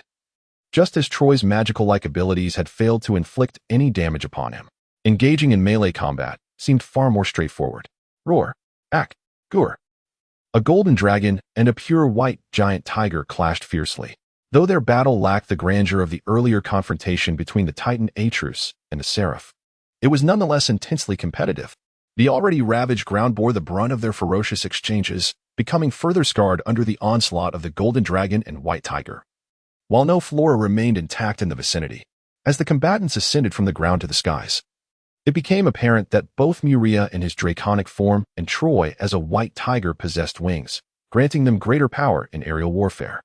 just as Troy's magical-like abilities had failed to inflict any damage upon him. Engaging in melee combat seemed far more straightforward. Roar! Ack! Gur! A golden dragon and a pure white giant tiger clashed fiercely. Though their battle lacked the grandeur of the earlier confrontation between the Titan Atrus and the Seraph, it was nonetheless intensely competitive. The already ravaged ground bore the brunt of their ferocious exchanges, becoming further scarred under the onslaught of the golden dragon and white tiger, while no flora remained intact in the vicinity. As the combatants ascended from the ground to the skies, it became apparent that both Muria in his draconic form and Troy as a white tiger possessed wings, granting them greater power in aerial warfare.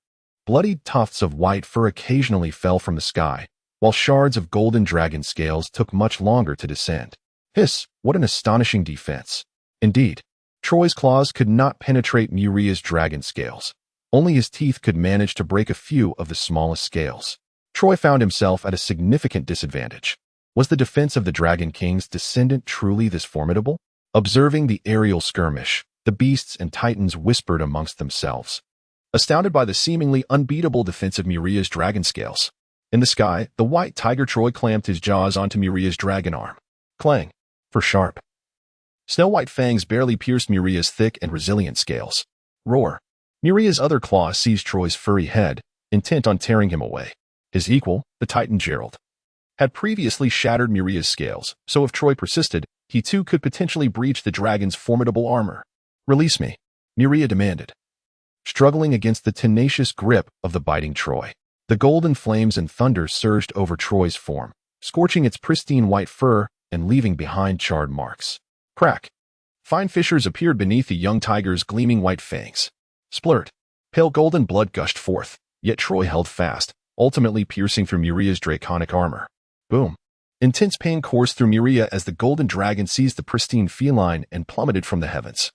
Bloodied tufts of white fur occasionally fell from the sky, while shards of golden dragon scales took much longer to descend. Hiss, what an astonishing defense. Indeed, Troy's claws could not penetrate Muria's dragon scales. Only his teeth could manage to break a few of the smallest scales. Troy found himself at a significant disadvantage. Was the defense of the Dragon King's descendant truly this formidable? Observing the aerial skirmish, the beasts and titans whispered amongst themselves, astounded by the seemingly unbeatable defense of Muria's dragon scales. In the sky, the white tiger Troy clamped his jaws onto Muria's dragon arm. Clang! For sharp. Snow-white fangs barely pierced Muria's thick and resilient scales. Roar! Muria's other claw seized Troy's furry head, intent on tearing him away. His equal, the Titan Gerald, had previously shattered Muria's scales, so if Troy persisted, he too could potentially breach the dragon's formidable armor. Release me, Muria demanded, struggling against the tenacious grip of the biting Troy. The golden flames and thunder surged over Troy's form, scorching its pristine white fur and leaving behind charred marks. Crack! Fine fissures appeared beneath the young tiger's gleaming white fangs. Splurt! Pale golden blood gushed forth, yet Troy held fast, ultimately piercing through Muria's draconic armor. Boom! Intense pain coursed through Muria as the golden dragon seized the pristine feline and plummeted from the heavens,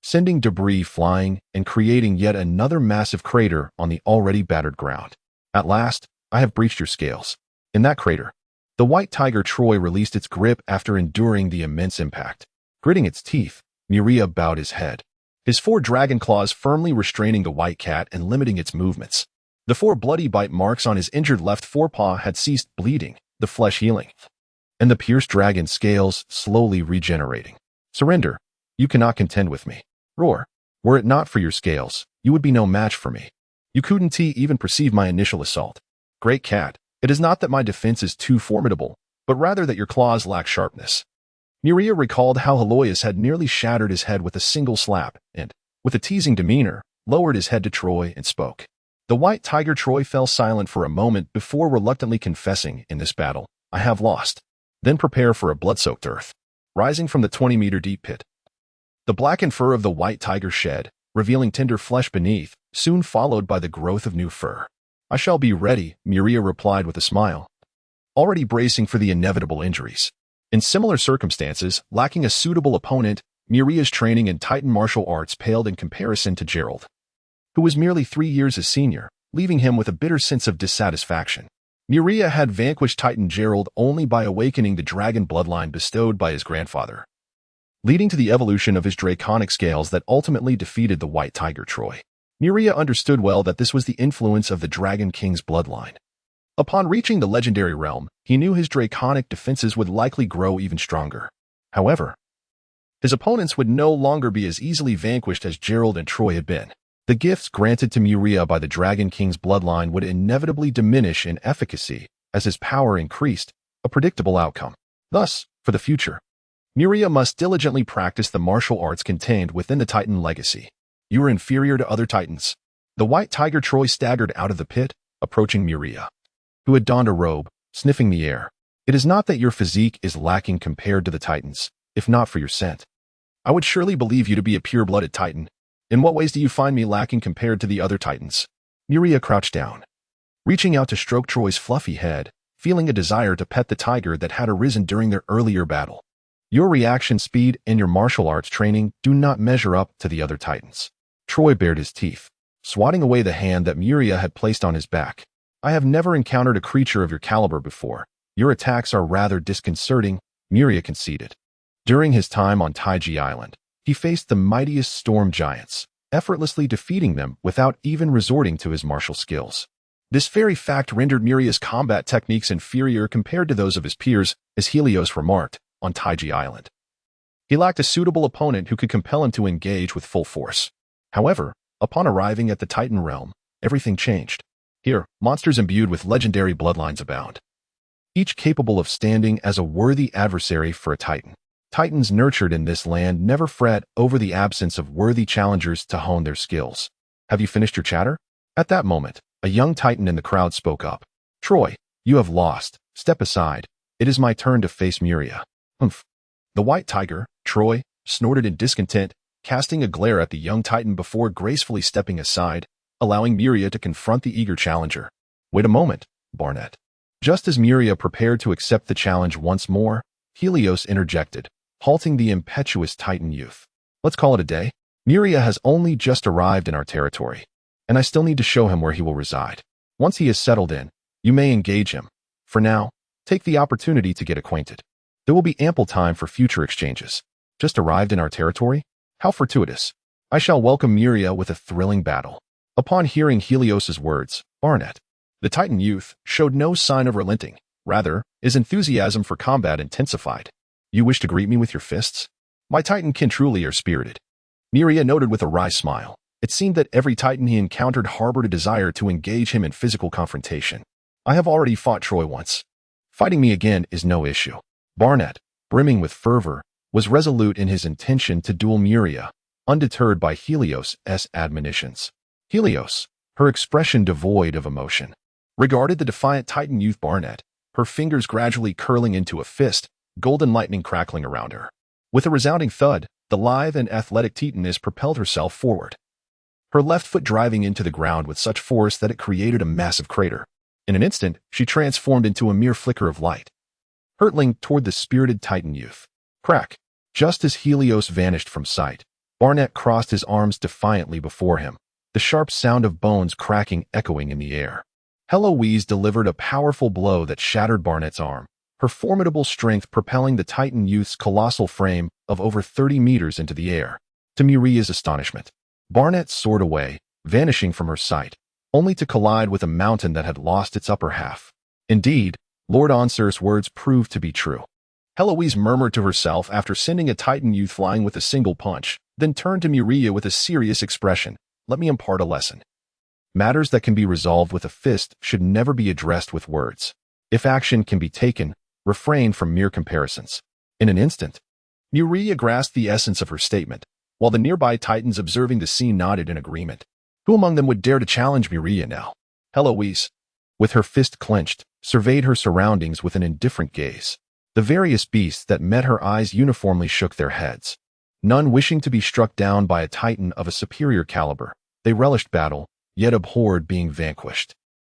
sending debris flying and creating yet another massive crater on the already battered ground. At last, I have breached your scales. In that crater, the white tiger Troy released its grip after enduring the immense impact. Gritting its teeth, Muria bowed his head, his 4 dragon claws firmly restraining the white cat and limiting its movements. The 4 bloody bite marks on his injured left forepaw had ceased bleeding, the flesh healing, and the pierced dragon scales slowly regenerating. Surrender. You cannot contend with me. Roar. Were it not for your scales, you would be no match for me. You couldn't even perceive my initial assault. Great cat, it is not that my defense is too formidable, but rather that your claws lack sharpness. Muria recalled how Helios had nearly shattered his head with a single slap, and, with a teasing demeanor, lowered his head to Troy and spoke. The white tiger Troy fell silent for a moment before reluctantly confessing, in this battle, I have lost. Then prepare for a blood-soaked earth. Rising from the 20-meter deep pit, the blackened fur of the white tiger shed, revealing tender flesh beneath, soon followed by the growth of new fur. I shall be ready, Muria replied with a smile, already bracing for the inevitable injuries. In similar circumstances, lacking a suitable opponent, Muria's training in Titan martial arts paled in comparison to Gerald, who was merely 3 years his senior, leaving him with a bitter sense of dissatisfaction. Muria had vanquished Titan Gerald only by awakening the dragon bloodline bestowed by his grandfather, leading to the evolution of his draconic scales that ultimately defeated the white tiger Troy. Muria understood well that this was the influence of the Dragon King's bloodline. Upon reaching the legendary realm, he knew his draconic defenses would likely grow even stronger. However, his opponents would no longer be as easily vanquished as Gerald and Troy had been. The gifts granted to Muria by the Dragon King's bloodline would inevitably diminish in efficacy as his power increased, a predictable outcome. Thus, for the future, Muria must diligently practice the martial arts contained within the Titan legacy. You are inferior to other Titans. The white tiger Troy staggered out of the pit, approaching Muria, who had donned a robe, sniffing the air. It is not that your physique is lacking compared to the Titans, if not for your scent. I would surely believe you to be a pure-blooded Titan. In what ways do you find me lacking compared to the other Titans? Muria crouched down, reaching out to stroke Troy's fluffy head, feeling a desire to pet the tiger that had arisen during their earlier battle. Your reaction speed and your martial arts training do not measure up to the other Titans. Troy bared his teeth, swatting away the hand that Muria had placed on his back. I have never encountered a creature of your caliber before. Your attacks are rather disconcerting, Muria conceded. During his time on Taiji Island, he faced the mightiest storm giants, effortlessly defeating them without even resorting to his martial skills. This very fact rendered Muria's combat techniques inferior compared to those of his peers, as Helios remarked, on Taiji Island. He lacked a suitable opponent who could compel him to engage with full force. However, upon arriving at the Titan realm, everything changed. Here, monsters imbued with legendary bloodlines abound, each capable of standing as a worthy adversary for a Titan. Titans nurtured in this land never fret over the absence of worthy challengers to hone their skills. Have you finished your chatter? At that moment, a young Titan in the crowd spoke up. Troy, you have lost. Step aside. It is my turn to face Muria. Humph. The white tiger, Troy, snorted in discontent, casting a glare at the young Titan before gracefully stepping aside, allowing Muria to confront the eager challenger. Wait a moment, Barnett. Just as Muria prepared to accept the challenge once more, Helios interjected, halting the impetuous Titan youth. Let's call it a day. Muria has only just arrived in our territory, and I still need to show him where he will reside. Once he is settled in, you may engage him. For now, take the opportunity to get acquainted. There will be ample time for future exchanges. Just arrived in our territory? How fortuitous. I shall welcome Muria with a thrilling battle. Upon hearing Helios's words, Barnett, the Titan youth, showed no sign of relenting. Rather, his enthusiasm for combat intensified. You wish to greet me with your fists? My Titan kin truly are spirited. Muria noted with a wry smile. It seemed that every Titan he encountered harbored a desire to engage him in physical confrontation. I have already fought Troy once. Fighting me again is no issue. Barnett, brimming with fervor, was resolute in his intention to duel Muria, undeterred by Helios' admonitions. Helios, her expression devoid of emotion, regarded the defiant Titan youth Barnett, her fingers gradually curling into a fist, golden lightning crackling around her. With a resounding thud, the lithe and athletic Titaness propelled herself forward, her left foot driving into the ground with such force that it created a massive crater. In an instant, she transformed into a mere flicker of light, hurtling toward the spirited Titan youth. Crack! Just as Helios vanished from sight, Barnett crossed his arms defiantly before him, the sharp sound of bones cracking echoing in the air. Heloise delivered a powerful blow that shattered Barnett's arm, her formidable strength propelling the Titan youth's colossal frame of over 30 meters into the air. To Muria's astonishment, Barnet soared away, vanishing from her sight, only to collide with a mountain that had lost its upper half. Indeed, Lord Onsur's words proved to be true. Heloise murmured to herself after sending a Titan youth flying with a single punch, then turned to Muria with a serious expression. Let me impart a lesson. Matters that can be resolved with a fist should never be addressed with words. If action can be taken, refrain from mere comparisons. In an instant, Muria grasped the essence of her statement, while the nearby Titans observing the scene nodded in agreement. Who among them would dare to challenge Muria now? Heloise, with her fist clenched, surveyed her surroundings with an indifferent gaze. The various beasts that met her eyes uniformly shook their heads. None wishing to be struck down by a Titan of a superior caliber, they relished battle, yet abhorred being vanquished.